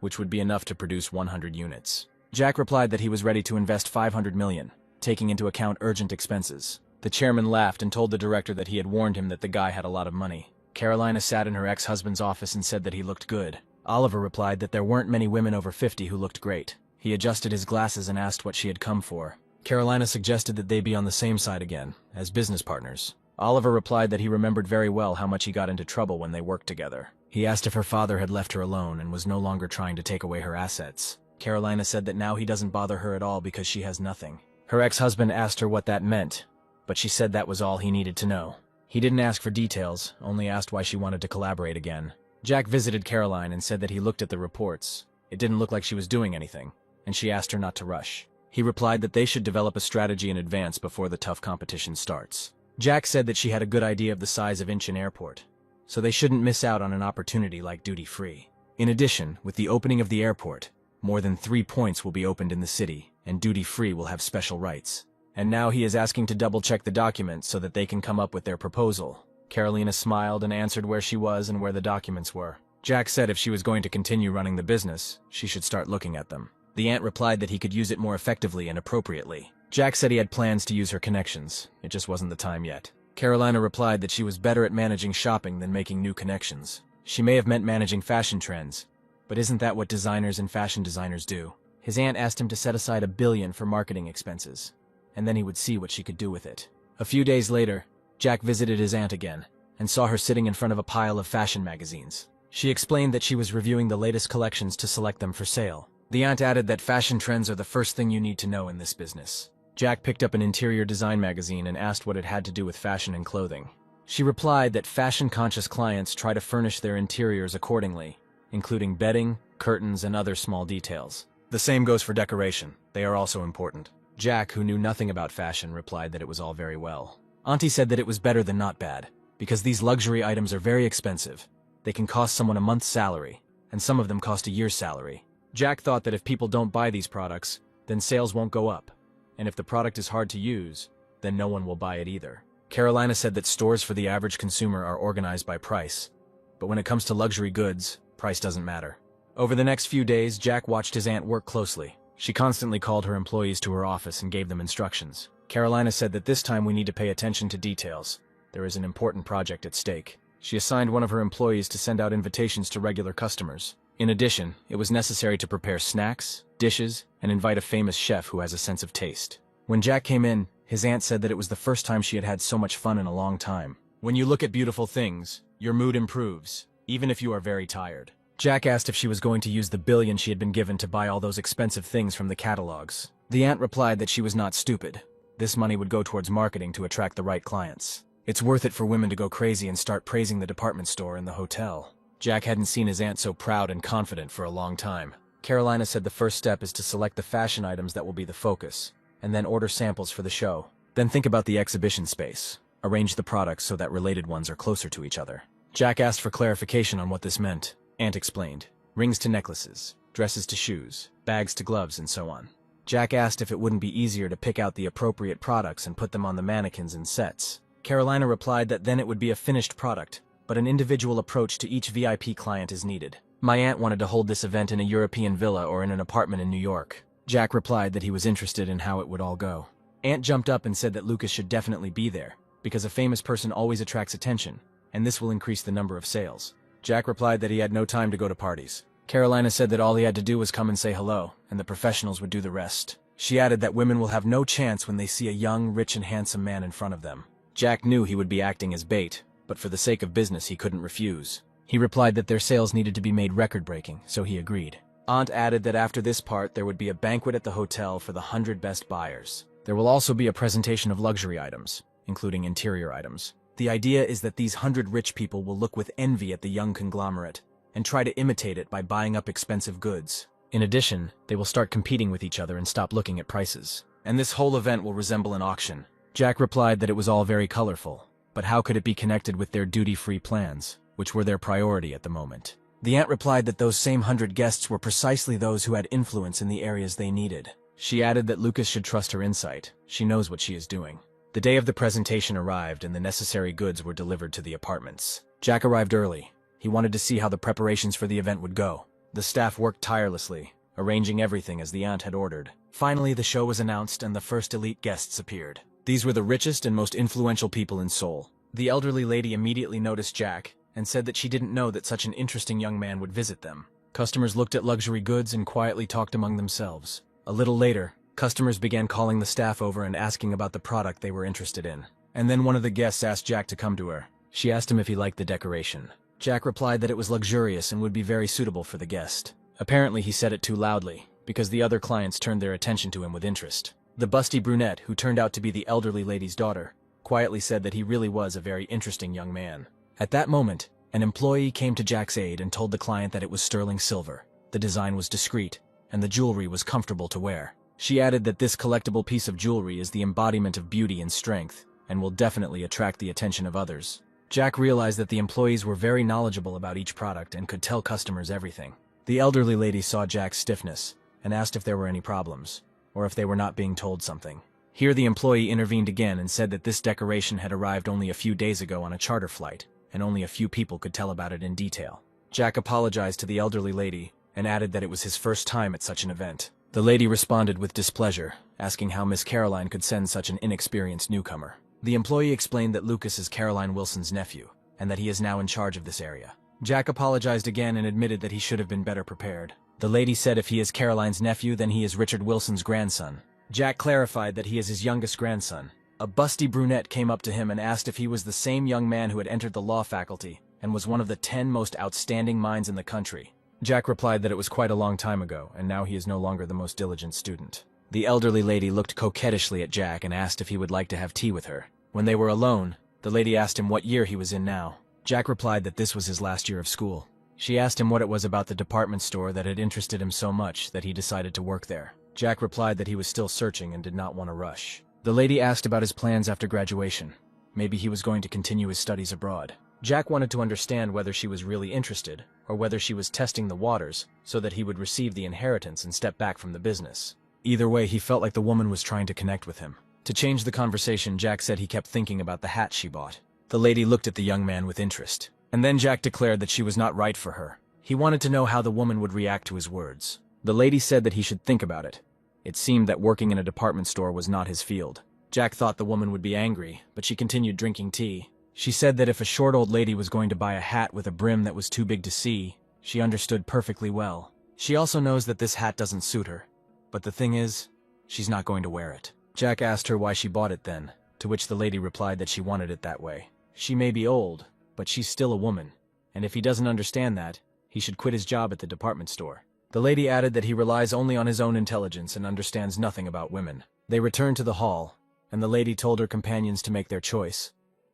which would be enough to produce 100 units. Jack replied that he was ready to invest $500 million, taking into account urgent expenses. The chairman laughed and told the director that he had warned him that the guy had a lot of money. Carolina sat in her ex-husband's office and said that he looked good. Oliver replied that there weren't many women over 50 who looked great. He adjusted his glasses and asked what she had come for. Carolina suggested that they be on the same side again, as business partners. Oliver replied that he remembered very well how much he got into trouble when they worked together. He asked if her father had left her alone and was no longer trying to take away her assets. Carolina said that now he doesn't bother her at all because she has nothing. Her ex-husband asked her what that meant, but she said that was all he needed to know. He didn't ask for details, only asked why she wanted to collaborate again. Jack visited Caroline and said that he looked at the reports. It didn't look like she was doing anything, and she asked her not to rush. He replied that they should develop a strategy in advance before the tough competition starts. Jack said that she had a good idea of the size of Incheon Airport, so they shouldn't miss out on an opportunity like duty-free. In addition, with the opening of the airport, more than 3 points will be opened in the city, and duty-free will have special rights. And now he is asking to double-check the documents so that they can come up with their proposal. Carolina smiled and answered where she was and where the documents were. Jack said if she was going to continue running the business, she should start looking at them. The aunt replied that he could use it more effectively and appropriately. Jack said he had plans to use her connections. It just wasn't the time yet. Carolina replied that she was better at managing shopping than making new connections. She may have meant managing fashion trends, but isn't that what designers and fashion designers do? His aunt asked him to set aside $1 billion for marketing expenses, and then he would see what she could do with it. A few days later, Jack visited his aunt again, and saw her sitting in front of a pile of fashion magazines. She explained that she was reviewing the latest collections to select them for sale. The aunt added that fashion trends are the first thing you need to know in this business. Jack picked up an interior design magazine and asked what it had to do with fashion and clothing. She replied that fashion-conscious clients try to furnish their interiors accordingly, including bedding, curtains, and other small details. The same goes for decoration. They are also important. Jack, who knew nothing about fashion, replied that it was all very well. Auntie said that it was better than not bad, because these luxury items are very expensive. They can cost someone a month's salary, and some of them cost a year's salary. Jack thought that if people don't buy these products, then sales won't go up. And if the product is hard to use, then no one will buy it either. Carolina said that stores for the average consumer are organized by price. But when it comes to luxury goods, price doesn't matter. Over the next few days, Jack watched his aunt work closely. She constantly called her employees to her office and gave them instructions. Carolina said that this time we need to pay attention to details. There is an important project at stake. She assigned one of her employees to send out invitations to regular customers. In addition, it was necessary to prepare snacks, dishes, and invite a famous chef who has a sense of taste. When Jack came in, his aunt said that it was the first time she had had so much fun in a long time. When you look at beautiful things, your mood improves, even if you are very tired. Jack asked if she was going to use the billion she had been given to buy all those expensive things from the catalogs. The aunt replied that she was not stupid. This money would go towards marketing to attract the right clients. It's worth it for women to go crazy and start praising the department store and the hotel. Jack hadn't seen his aunt so proud and confident for a long time. Carolina said the first step is to select the fashion items that will be the focus, and then order samples for the show. Then think about the exhibition space. Arrange the products so that related ones are closer to each other. Jack asked for clarification on what this meant. Aunt explained. Rings to necklaces, dresses to shoes, bags to gloves, and so on. Jack asked if it wouldn't be easier to pick out the appropriate products and put them on the mannequins and sets. Carolina replied that then it would be a finished product, but an individual approach to each VIP client is needed. My aunt wanted to hold this event in a European villa or in an apartment in New York. Jack replied that he was interested in how it would all go. Aunt jumped up and said that Lucas should definitely be there, because a famous person always attracts attention, and this will increase the number of sales. Jack replied that he had no time to go to parties. Carolina said that all he had to do was come and say hello, and the professionals would do the rest. She added that women will have no chance when they see a young, rich, and handsome man in front of them. Jack knew he would be acting as bait, but for the sake of business he couldn't refuse. He replied that their sales needed to be made record-breaking, so he agreed. Aunt added that after this part there would be a banquet at the hotel for the 100 best buyers. There will also be a presentation of luxury items, including interior items. The idea is that these 100 rich people will look with envy at the young conglomerate and try to imitate it by buying up expensive goods. In addition, they will start competing with each other and stop looking at prices. And this whole event will resemble an auction. Jack replied that it was all very colorful, but how could it be connected with their duty-free plans, which were their priority at the moment? The aunt replied that those same 100 guests were precisely those who had influence in the areas they needed. She added that Lucas should trust her insight. She knows what she is doing. The day of the presentation arrived and the necessary goods were delivered to the apartments. Jack arrived early. He wanted to see how the preparations for the event would go. The staff worked tirelessly, arranging everything as the aunt had ordered. Finally, the show was announced and the first elite guests appeared. These were the richest and most influential people in Seoul. The elderly lady immediately noticed Jack and said that she didn't know that such an interesting young man would visit them. Customers looked at luxury goods and quietly talked among themselves. A little later, customers began calling the staff over and asking about the product they were interested in. And then one of the guests asked Jack to come to her. She asked him if he liked the decoration. Jack replied that it was luxurious and would be very suitable for the guest. Apparently he said it too loudly, because the other clients turned their attention to him with interest. The busty brunette, who turned out to be the elderly lady's daughter, quietly said that he really was a very interesting young man. At that moment, an employee came to Jack's aid and told the client that it was sterling silver. The design was discreet, and the jewelry was comfortable to wear. She added that this collectible piece of jewelry is the embodiment of beauty and strength, and will definitely attract the attention of others. Jack realized that the employees were very knowledgeable about each product and could tell customers everything. The elderly lady saw Jack's stiffness and asked if there were any problems, or if they were not being told something. Here the employee intervened again and said that this decoration had arrived only a few days ago on a charter flight, and only a few people could tell about it in detail. Jack apologized to the elderly lady and added that it was his first time at such an event. The lady responded with displeasure, asking how Miss Caroline could send such an inexperienced newcomer. The employee explained that Lucas is Caroline Wilson's nephew, and that he is now in charge of this area. Jack apologized again and admitted that he should have been better prepared. The lady said if he is Caroline's nephew, then he is Richard Wilson's grandson. Jack clarified that he is his youngest grandson. A busty brunette came up to him and asked if he was the same young man who had entered the law faculty and was one of the 10 most outstanding minds in the country. Jack replied that it was quite a long time ago, and now he is no longer the most diligent student. The elderly lady looked coquettishly at Jack and asked if he would like to have tea with her. When they were alone, the lady asked him what year he was in now. Jack replied that this was his last year of school. She asked him what it was about the department store that had interested him so much that he decided to work there. Jack replied that he was still searching and did not want to rush. The lady asked about his plans after graduation. Maybe he was going to continue his studies abroad. Jack wanted to understand whether she was really interested, or whether she was testing the waters so that he would receive the inheritance and step back from the business. Either way, he felt like the woman was trying to connect with him. To change the conversation, Jack said he kept thinking about the hat she bought. The lady looked at the young man with interest. And then Jack declared that she was not right for her. He wanted to know how the woman would react to his words. The lady said that he should think about it. It seemed that working in a department store was not his field. Jack thought the woman would be angry, but she continued drinking tea. She said that if a short old lady was going to buy a hat with a brim that was too big to see, she understood perfectly well. She also knows that this hat doesn't suit her. But the thing is, she's not going to wear it. Jack asked her why she bought it then, to which the lady replied that she wanted it that way. She may be old, but she's still a woman, and if he doesn't understand that, he should quit his job at the department store. The lady added that he relies only on his own intelligence and understands nothing about women. They returned to the hall, and the lady told her companions to make their choice,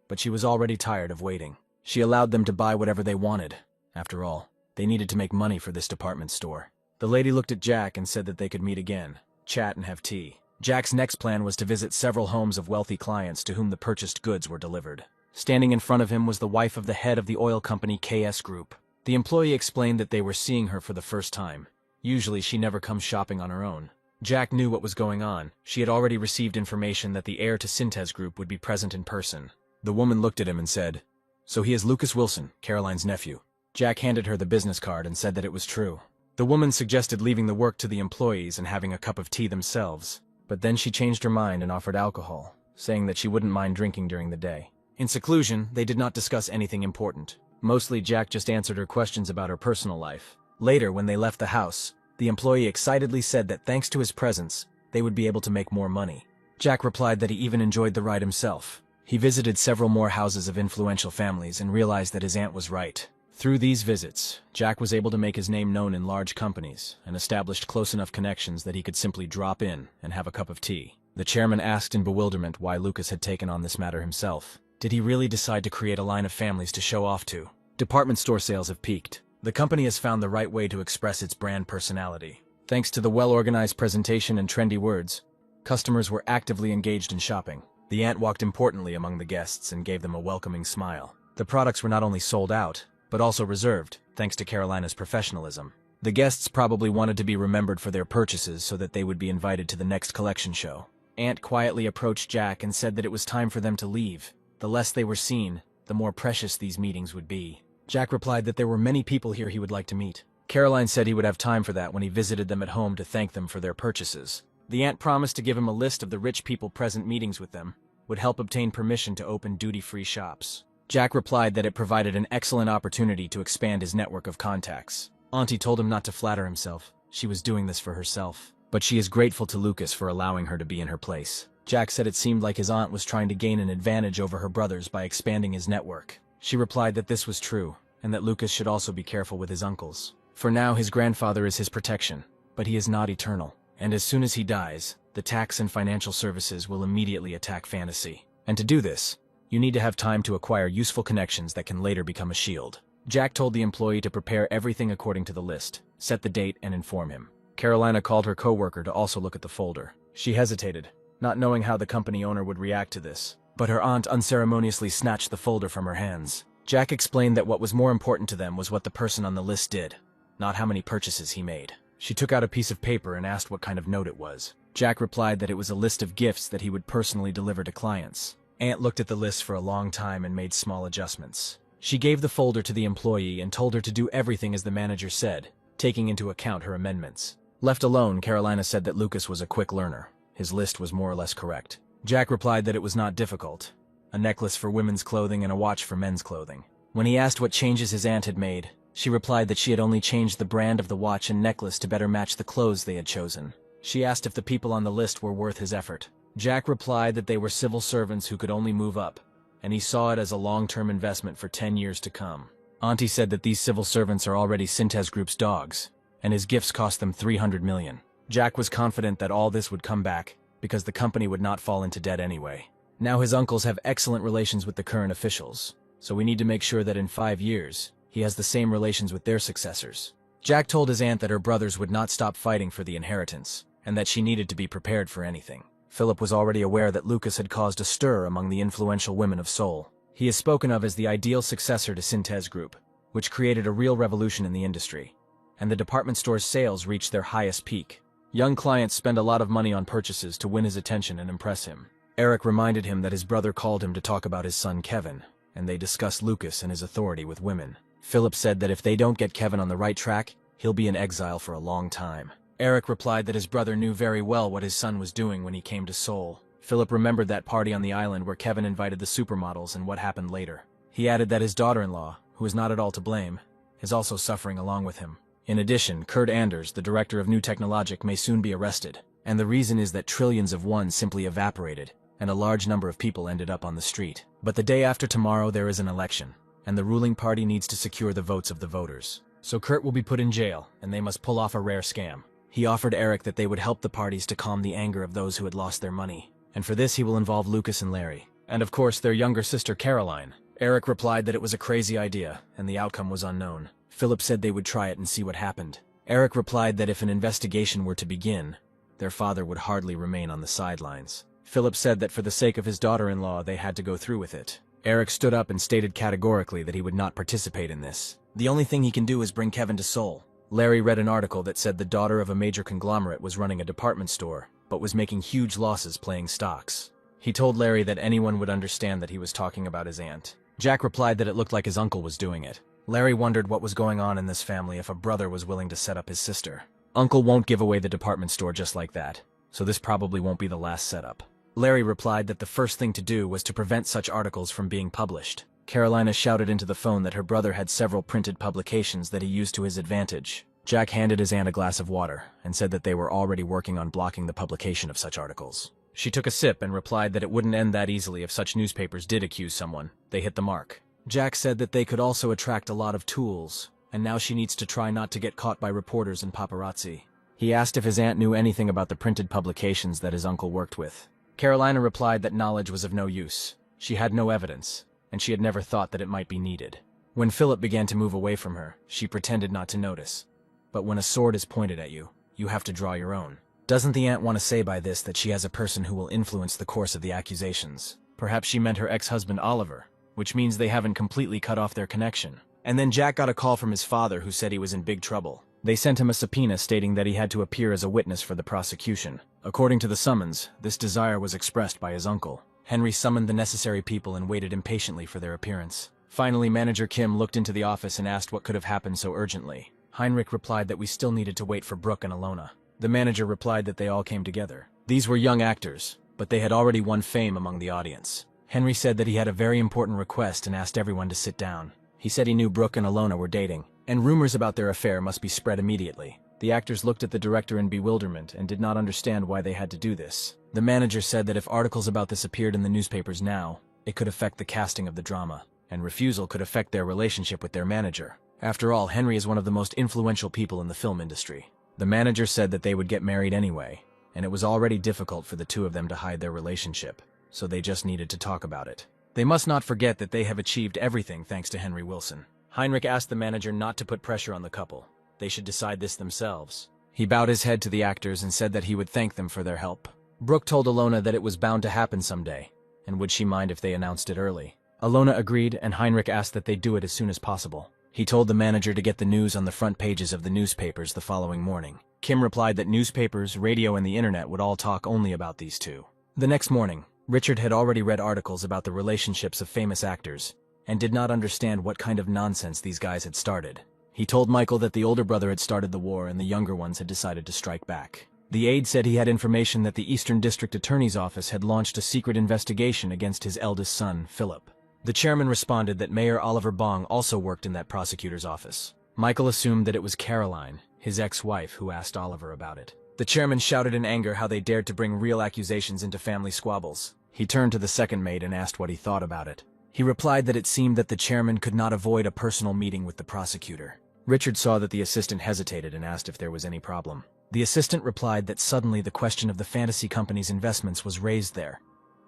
but she was already tired of waiting. She allowed them to buy whatever they wanted. After all, they needed to make money for this department store. The lady looked at Jack and said that they could meet again, chat and have tea. Jack's next plan was to visit several homes of wealthy clients to whom the purchased goods were delivered. Standing in front of him was the wife of the head of the oil company KS Group. The employee explained that they were seeing her for the first time. Usually she never comes shopping on her own. Jack knew what was going on. She had already received information that the heir to Synthes Group would be present in person. The woman looked at him and said, "So he is Lucas Wilson, Caroline's nephew." Jack handed her the business card and said that it was true. The woman suggested leaving the work to the employees and having a cup of tea themselves, but then she changed her mind and offered alcohol, saying that she wouldn't mind drinking during the day. In seclusion, they did not discuss anything important. Mostly, Jack just answered her questions about her personal life. Later, when they left the house, the employee excitedly said that thanks to his presence, they would be able to make more money. Jack replied that he even enjoyed the ride himself. He visited several more houses of influential families and realized that his aunt was right. Through these visits, Jack was able to make his name known in large companies and established close enough connections that he could simply drop in and have a cup of tea. The chairman asked in bewilderment why Lucas had taken on this matter himself. Did he really decide to create a line of families to show off to? Department store sales have peaked. The company has found the right way to express its brand personality. Thanks to the well-organized presentation and trendy words, customers were actively engaged in shopping. The aunt walked importantly among the guests and gave them a welcoming smile. The products were not only sold out, but also reserved, thanks to Carolina's professionalism. The guests probably wanted to be remembered for their purchases so that they would be invited to the next collection show. Aunt quietly approached Jack and said that it was time for them to leave. The less they were seen, the more precious these meetings would be. Jack replied that there were many people here he would like to meet. Caroline said he would have time for that when he visited them at home to thank them for their purchases. The aunt promised to give him a list of the rich people present meetings with them, would help obtain permission to open duty-free shops. Jack replied that it provided an excellent opportunity to expand his network of contacts. Auntie told him not to flatter himself. She was doing this for herself. But she is grateful to Lucas for allowing her to be in her place. Jack said it seemed like his aunt was trying to gain an advantage over her brothers by expanding his network. She replied that this was true, and that Lucas should also be careful with his uncles. For now, his grandfather is his protection, but he is not eternal. And as soon as he dies, the tax and financial services will immediately attack fantasy. And to do this, you need to have time to acquire useful connections that can later become a shield. Jack told the employee to prepare everything according to the list, set the date, and inform him. Carolina called her coworker to also look at the folder. She hesitated, not knowing how the company owner would react to this, but her aunt unceremoniously snatched the folder from her hands. Jack explained that what was more important to them was what the person on the list did, not how many purchases he made. She took out a piece of paper and asked what kind of note it was. Jack replied that it was a list of gifts that he would personally deliver to clients. Aunt looked at the list for a long time and made small adjustments. She gave the folder to the employee and told her to do everything as the manager said, taking into account her amendments. Left alone, Carolina said that Lucas was a quick learner. His list was more or less correct. Jack replied that it was not difficult. A necklace for women's clothing and a watch for men's clothing. When he asked what changes his aunt had made, she replied that she had only changed the brand of the watch and necklace to better match the clothes they had chosen. She asked if the people on the list were worth his effort. Jack replied that they were civil servants who could only move up, and he saw it as a long-term investment for 10 years to come. Auntie said that these civil servants are already Synthes Group's dogs, and his gifts cost them $300 million. Jack was confident that all this would come back, because the company would not fall into debt anyway. Now his uncles have excellent relations with the current officials, so we need to make sure that in 5 years, He has the same relations with their successors. Jack told his aunt that her brothers would not stop fighting for the inheritance, and that she needed to be prepared for anything. Philip was already aware that Lucas had caused a stir among the influential women of Seoul. He is spoken of as the ideal successor to Synthèse Group, which created a real revolution in the industry, and the department store's sales reached their highest peak. Young clients spend a lot of money on purchases to win his attention and impress him. Eric reminded him that his brother called him to talk about his son Kevin, and they discussed Lucas and his authority with women. Philip said that if they don't get Kevin on the right track, he'll be in exile for a long time. Eric replied that his brother knew very well what his son was doing when he came to Seoul. Philip remembered that party on the island where Kevin invited the supermodels and what happened later. He added that his daughter-in-law, who is not at all to blame, is also suffering along with him. In addition, Kurt Anders, the director of New Technologic, may soon be arrested, and the reason is that trillions of won simply evaporated, and a large number of people ended up on the street. But the day after tomorrow there is an election, and the ruling party needs to secure the votes of the voters. So Kurt will be put in jail, and they must pull off a rare scam. He offered Eric that they would help the parties to calm the anger of those who had lost their money, and for this he will involve Lucas and Larry, and of course their younger sister Caroline. Eric replied that it was a crazy idea, and the outcome was unknown. Philip said they would try it and see what happened. Eric replied that if an investigation were to begin, their father would hardly remain on the sidelines. Philip said that for the sake of his daughter-in-law they had to go through with it. Eric stood up and stated categorically that he would not participate in this. The only thing he can do is bring Kevin to Seoul. Larry read an article that said the daughter of a major conglomerate was running a department store, but was making huge losses playing stocks. He told Larry that anyone would understand that he was talking about his aunt. Jack replied that it looked like his uncle was doing it. Larry wondered what was going on in this family if a brother was willing to set up his sister. Uncle won't give away the department store just like that, so this probably won't be the last setup. Larry replied that the first thing to do was to prevent such articles from being published. Carolina shouted into the phone that her brother had several printed publications that he used to his advantage. Jack handed his aunt a glass of water and said that they were already working on blocking the publication of such articles. She took a sip and replied that it wouldn't end that easily if such newspapers did accuse someone. They hit the mark. Jack said that they could also attract a lot of tools, and now she needs to try not to get caught by reporters and paparazzi. He asked if his aunt knew anything about the printed publications that his uncle worked with. Carolina replied that knowledge was of no use. She had no evidence, and she had never thought that it might be needed. When Philip began to move away from her, she pretended not to notice. But when a sword is pointed at you, you have to draw your own. Doesn't the aunt want to say by this that she has a person who will influence the course of the accusations? Perhaps she meant her ex-husband Oliver, which means they haven't completely cut off their connection. And then Jack got a call from his father who said he was in big trouble. They sent him a subpoena stating that he had to appear as a witness for the prosecution. According to the summons, this desire was expressed by his uncle. Henry summoned the necessary people and waited impatiently for their appearance. Finally, manager Kim looked into the office and asked what could have happened so urgently. Heinrich replied that we still needed to wait for Brooke and Alona. The manager replied that they all came together. These were young actors, but they had already won fame among the audience. Henry said that he had a very important request and asked everyone to sit down. He said he knew Brooke and Alona were dating, and rumors about their affair must be spread immediately. The actors looked at the director in bewilderment and did not understand why they had to do this. The manager said that if articles about this appeared in the newspapers now, it could affect the casting of the drama, and refusal could affect their relationship with their manager. After all, Henry is one of the most influential people in the film industry. The manager said that they would get married anyway, and it was already difficult for the two of them to hide their relationship, so they just needed to talk about it. They must not forget that they have achieved everything thanks to Henry Wilson. Heinrich asked the manager not to put pressure on the couple. They should decide this themselves. He bowed his head to the actors and said that he would thank them for their help. Brooke told Alona that it was bound to happen someday, and would she mind if they announced it early. Alona agreed, and Heinrich asked that they do it as soon as possible. He told the manager to get the news on the front pages of the newspapers the following morning. Kim replied that newspapers, radio, and the internet would all talk only about these two. The next morning, Richard had already read articles about the relationships of famous actors, and did not understand what kind of nonsense these guys had started. He told Michael that the older brother had started the war and the younger ones had decided to strike back. The aide said he had information that the Eastern District Attorney's Office had launched a secret investigation against his eldest son, Philip. The chairman responded that Mayor Oliver Bong also worked in that prosecutor's office. Michael assumed that it was Caroline, his ex-wife, who asked Oliver about it. The chairman shouted in anger how they dared to bring real accusations into family squabbles. He turned to the second mate and asked what he thought about it. He replied that it seemed that the chairman could not avoid a personal meeting with the prosecutor. Richard saw that the assistant hesitated and asked if there was any problem. The assistant replied that suddenly the question of the fantasy company's investments was raised there,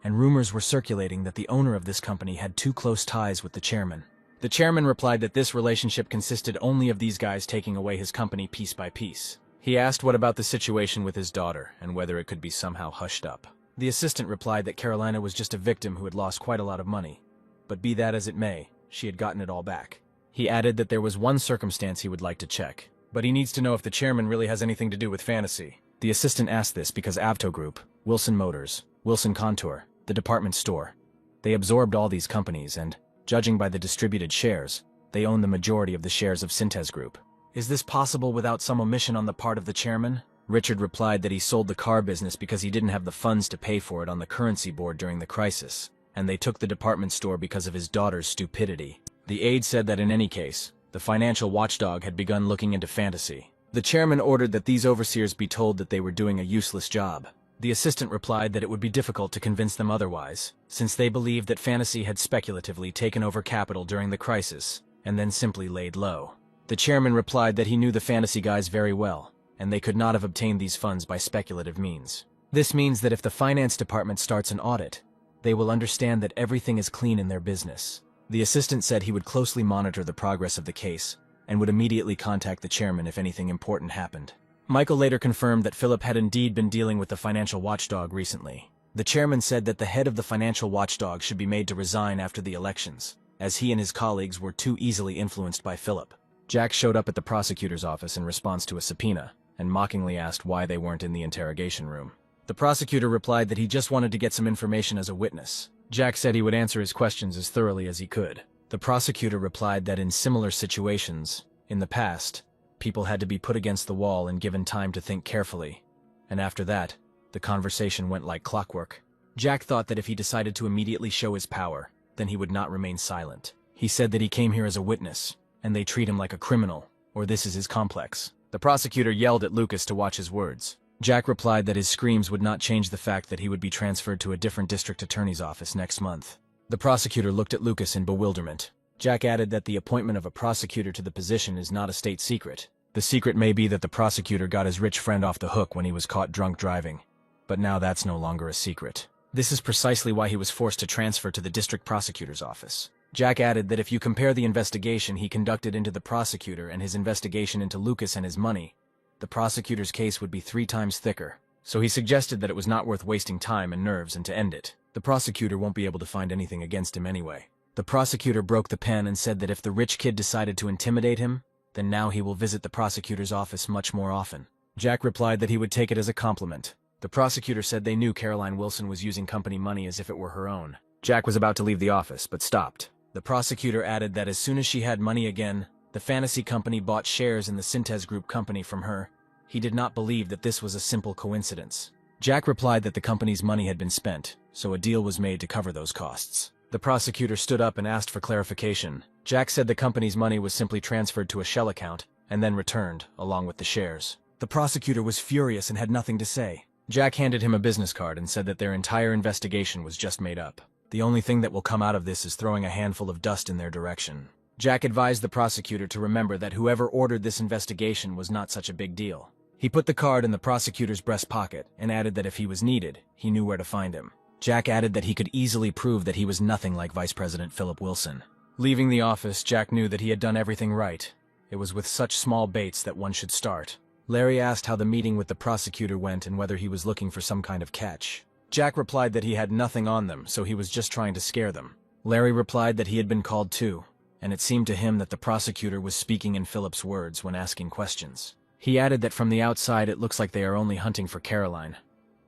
and rumors were circulating that the owner of this company had too close ties with the chairman. The chairman replied that this relationship consisted only of these guys taking away his company piece by piece. He asked what about the situation with his daughter, and whether it could be somehow hushed up. The assistant replied that Carolina was just a victim who had lost quite a lot of money. But be that as it may, she had gotten it all back. He added that there was one circumstance he would like to check, but he needs to know if the chairman really has anything to do with fantasy. The assistant asked this because Avto Group, Wilson Motors, Wilson Contour, the department store, they absorbed all these companies and, judging by the distributed shares, they own the majority of the shares of Synthes Group. Is this possible without some omission on the part of the chairman? Richard replied that he sold the car business because he didn't have the funds to pay for it on the currency board during the crisis, and they took the department store because of his daughter's stupidity. The aide said that in any case, the financial watchdog had begun looking into fantasy. The chairman ordered that these overseers be told that they were doing a useless job. The assistant replied that it would be difficult to convince them otherwise, since they believed that fantasy had speculatively taken over capital during the crisis, and then simply laid low. The chairman replied that he knew the fantasy guys very well, and they could not have obtained these funds by speculative means. This means that if the finance department starts an audit, they will understand that everything is clean in their business. The assistant said he would closely monitor the progress of the case, and would immediately contact the chairman if anything important happened. Michael later confirmed that Philip had indeed been dealing with the financial watchdog recently. The chairman said that the head of the financial watchdog should be made to resign after the elections, as he and his colleagues were too easily influenced by Philip. Jack showed up at the prosecutor's office in response to a subpoena, and mockingly asked why they weren't in the interrogation room. The prosecutor replied that he just wanted to get some information as a witness. Jack said he would answer his questions as thoroughly as he could. The prosecutor replied that in similar situations, in the past, people had to be put against the wall and given time to think carefully, and after that, the conversation went like clockwork. Jack thought that if he decided to immediately show his power, then he would not remain silent. He said that he came here as a witness, and they treat him like a criminal, or this is his complex. The prosecutor yelled at Lucas to watch his words. Jack replied that his screams would not change the fact that he would be transferred to a different district attorney's office next month. The prosecutor looked at Lucas in bewilderment. Jack added that the appointment of a prosecutor to the position is not a state secret. The secret may be that the prosecutor got his rich friend off the hook when he was caught drunk driving. But now that's no longer a secret. This is precisely why he was forced to transfer to the district prosecutor's office. Jack added that if you compare the investigation he conducted into the prosecutor and his investigation into Lucas and his money, the prosecutor's case would be 3 times thicker. So he suggested that it was not worth wasting time and nerves and to end it. The prosecutor won't be able to find anything against him anyway. The prosecutor broke the pen and said that if the rich kid decided to intimidate him, then now he will visit the prosecutor's office much more often. Jack replied that he would take it as a compliment. The prosecutor said they knew Caroline Wilson was using company money as if it were her own. Jack was about to leave the office, but stopped. The prosecutor added that as soon as she had money again, the fantasy company bought shares in the Synthes Group company from her. He did not believe that this was a simple coincidence. Jack replied that the company's money had been spent, so a deal was made to cover those costs. The prosecutor stood up and asked for clarification. Jack said the company's money was simply transferred to a shell account, and then returned, along with the shares. The prosecutor was furious and had nothing to say. Jack handed him a business card and said that their entire investigation was just made up. The only thing that will come out of this is throwing a handful of dust in their direction. Jack advised the prosecutor to remember that whoever ordered this investigation was not such a big deal. He put the card in the prosecutor's breast pocket and added that if he was needed, he knew where to find him. Jack added that he could easily prove that he was nothing like Vice President Philip Wilson. Leaving the office, Jack knew that he had done everything right. It was with such small baits that one should start. Larry asked how the meeting with the prosecutor went and whether he was looking for some kind of catch. Jack replied that he had nothing on them, so he was just trying to scare them. Larry replied that he had been called too, and it seemed to him that the prosecutor was speaking in Philip's words when asking questions. He added that from the outside it looks like they are only hunting for Caroline,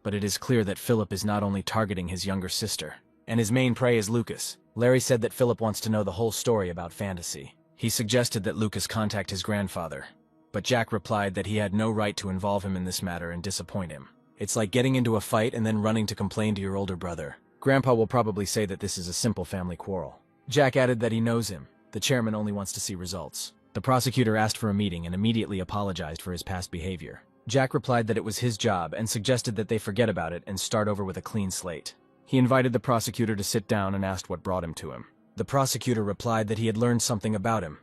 but it is clear that Philip is not only targeting his younger sister, and his main prey is Lucas. Larry said that Philip wants to know the whole story about fantasy. He suggested that Lucas contact his grandfather, but Jack replied that he had no right to involve him in this matter and disappoint him. It's like getting into a fight and then running to complain to your older brother. Grandpa will probably say that this is a simple family quarrel. Jack added that he knows him. The chairman only wants to see results. The prosecutor asked for a meeting and immediately apologized for his past behavior. Jack replied that it was his job and suggested that they forget about it and start over with a clean slate. He invited the prosecutor to sit down and asked what brought him to him. The prosecutor replied that he had learned something about him.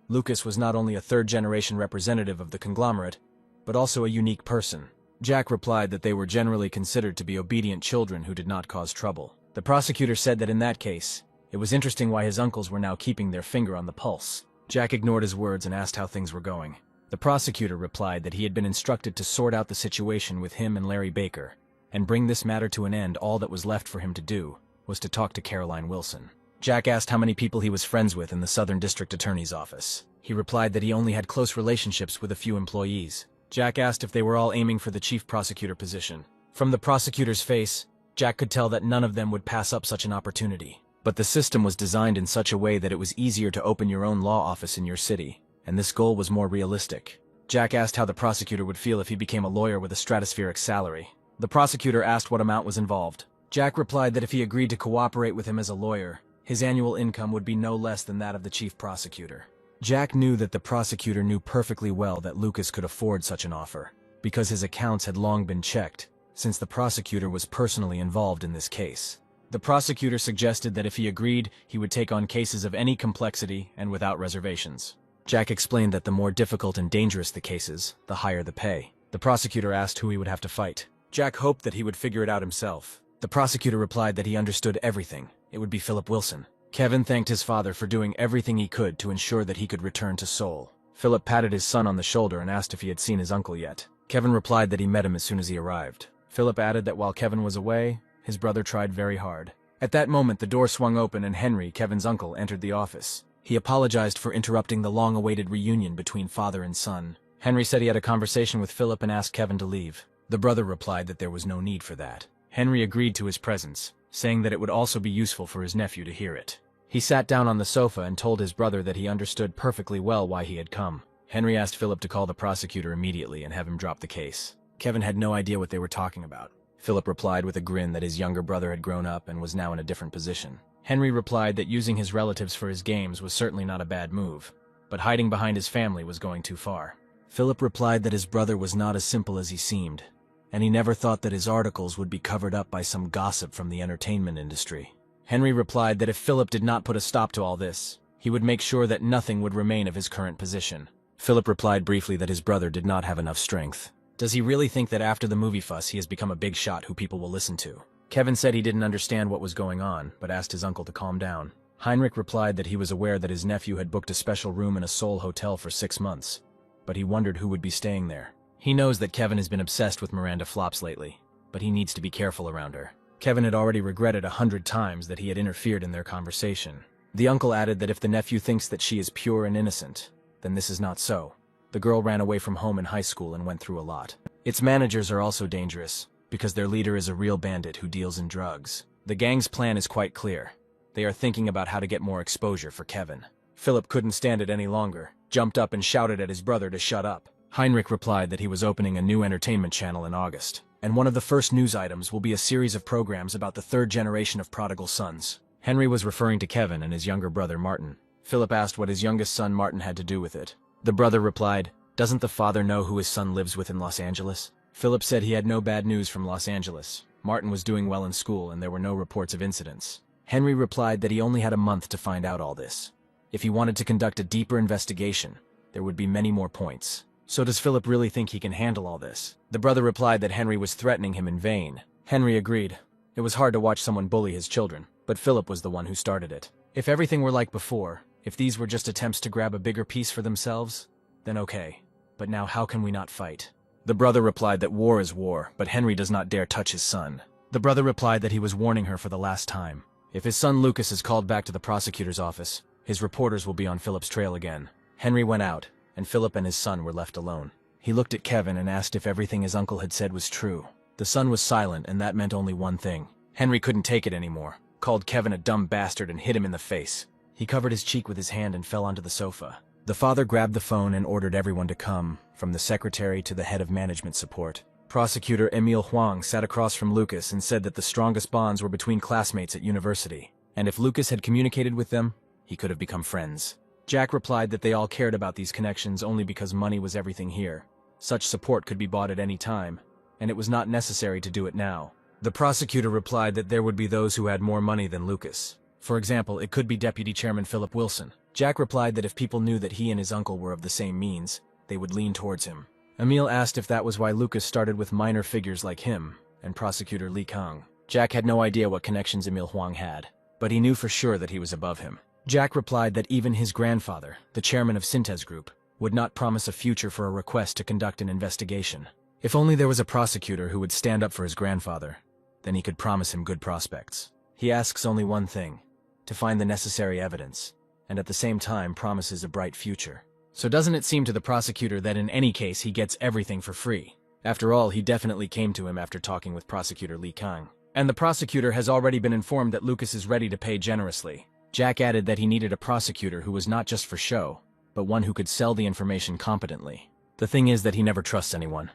Lucas was not only a third-generation representative of the conglomerate, but also a unique person. Jack replied that they were generally considered to be obedient children who did not cause trouble. The prosecutor said that in that case, It was interesting why his uncles were now keeping their finger on the pulse. Jack ignored his words and asked how things were going. The prosecutor replied that he had been instructed to sort out the situation with him and Larry Baker, and bring this matter to an end. All that was left for him to do was to talk to Caroline Wilson. Jack asked how many people he was friends with in the Southern District Attorney's office. He replied that he only had close relationships with a few employees. Jack asked if they were all aiming for the chief prosecutor position. From the prosecutor's face, Jack could tell that none of them would pass up such an opportunity. But the system was designed in such a way that it was easier to open your own law office in your city, and this goal was more realistic. Jack asked how the prosecutor would feel if he became a lawyer with a stratospheric salary. The prosecutor asked what amount was involved. Jack replied that if he agreed to cooperate with him as a lawyer, his annual income would be no less than that of the chief prosecutor. Jack knew that the prosecutor knew perfectly well that Lucas could afford such an offer, because his accounts had long been checked, since the prosecutor was personally involved in this case. The prosecutor suggested that if he agreed, he would take on cases of any complexity and without reservations. Jack explained that the more difficult and dangerous the cases, the higher the pay. The prosecutor asked who he would have to fight. Jack hoped that he would figure it out himself. The prosecutor replied that he understood everything. It would be Philip Wilson. Kevin thanked his father for doing everything he could to ensure that he could return to Seoul. Philip patted his son on the shoulder and asked if he had seen his uncle yet. Kevin replied that he met him as soon as he arrived. Philip added that while Kevin was away, his brother tried very hard. At that moment, the door swung open and Henry, Kevin's uncle, entered the office. He apologized for interrupting the long-awaited reunion between father and son. Henry said he had a conversation with Philip and asked Kevin to leave. The brother replied that there was no need for that. Henry agreed to his presence, saying that it would also be useful for his nephew to hear it. He sat down on the sofa and told his brother that he understood perfectly well why he had come. Henry asked Philip to call the prosecutor immediately and have him drop the case. Kevin had no idea what they were talking about. Philip replied with a grin that his younger brother had grown up and was now in a different position. Henry replied that using his relatives for his games was certainly not a bad move, but hiding behind his family was going too far. Philip replied that his brother was not as simple as he seemed, and he never thought that his articles would be covered up by some gossip from the entertainment industry. Henry replied that if Philip did not put a stop to all this, he would make sure that nothing would remain of his current position. Philip replied briefly that his brother did not have enough strength. Does he really think that after the movie fuss he has become a big shot who people will listen to? Kevin said he didn't understand what was going on, but asked his uncle to calm down. Heinrich replied that he was aware that his nephew had booked a special room in a Seoul hotel for 6 months, but he wondered who would be staying there. He knows that Kevin has been obsessed with Miranda Flops lately, but he needs to be careful around her. Kevin had already regretted 100 times that he had interfered in their conversation. The uncle added that if the nephew thinks that she is pure and innocent, then this is not so. The girl ran away from home in high school and went through a lot. Its managers are also dangerous, because their leader is a real bandit who deals in drugs. The gang's plan is quite clear. They are thinking about how to get more exposure for Kevin. Philip couldn't stand it any longer, jumped up and shouted at his brother to shut up. Heinrich replied that he was opening a new entertainment channel in August, and one of the first news items will be a series of programs about the third generation of prodigal sons. Henry was referring to Kevin and his younger brother Martin. Philip asked what his youngest son Martin had to do with it. The brother replied, "Doesn't the father know who his son lives with in Los Angeles?" Philip said he had no bad news from Los Angeles. Martin was doing well in school and there were no reports of incidents. Henry replied that he only had a month to find out all this. If he wanted to conduct a deeper investigation, there would be many more points. So does Philip really think he can handle all this? The brother replied that Henry was threatening him in vain. Henry agreed. It was hard to watch someone bully his children, but Philip was the one who started it. If everything were like before, if these were just attempts to grab a bigger piece for themselves, then okay. But now how can we not fight? The brother replied that war is war, but Henry does not dare touch his son. The brother replied that he was warning her for the last time. If his son Lucas is called back to the prosecutor's office, his reporters will be on Philip's trail again. Henry went out, and Philip and his son were left alone. He looked at Kevin and asked if everything his uncle had said was true. The son was silent, and that meant only one thing. Henry couldn't take it anymore, called Kevin a dumb bastard and hit him in the face. He covered his cheek with his hand and fell onto the sofa. The father grabbed the phone and ordered everyone to come, from the secretary to the head of management support. Prosecutor Emil Huang sat across from Lucas and said that the strongest bonds were between classmates at university, and if Lucas had communicated with them, he could have become friends. Jack replied that they all cared about these connections only because money was everything here. Such support could be bought at any time, and it was not necessary to do it now. The prosecutor replied that there would be those who had more money than Lucas. For example, it could be Deputy Chairman Philip Wilson. Jack replied that if people knew that he and his uncle were of the same means, they would lean towards him. Emil asked if that was why Lucas started with minor figures like him and Prosecutor Li Kang. Jack had no idea what connections Emil Huang had. but he knew for sure that he was above him. Jack replied that even his grandfather, the chairman of Synthes Group, would not promise a future for a request to conduct an investigation. If only there was a prosecutor who would stand up for his grandfather, then he could promise him good prospects. He asks only one thing: to find the necessary evidence, and at the same time promises a bright future. So doesn't it seem to the prosecutor that in any case he gets everything for free? After all, he definitely came to him after talking with Prosecutor Li Kang. And the prosecutor has already been informed that Lucas is ready to pay generously. Jack added that he needed a prosecutor who was not just for show, but one who could sell the information competently. The thing is that he never trusts anyone.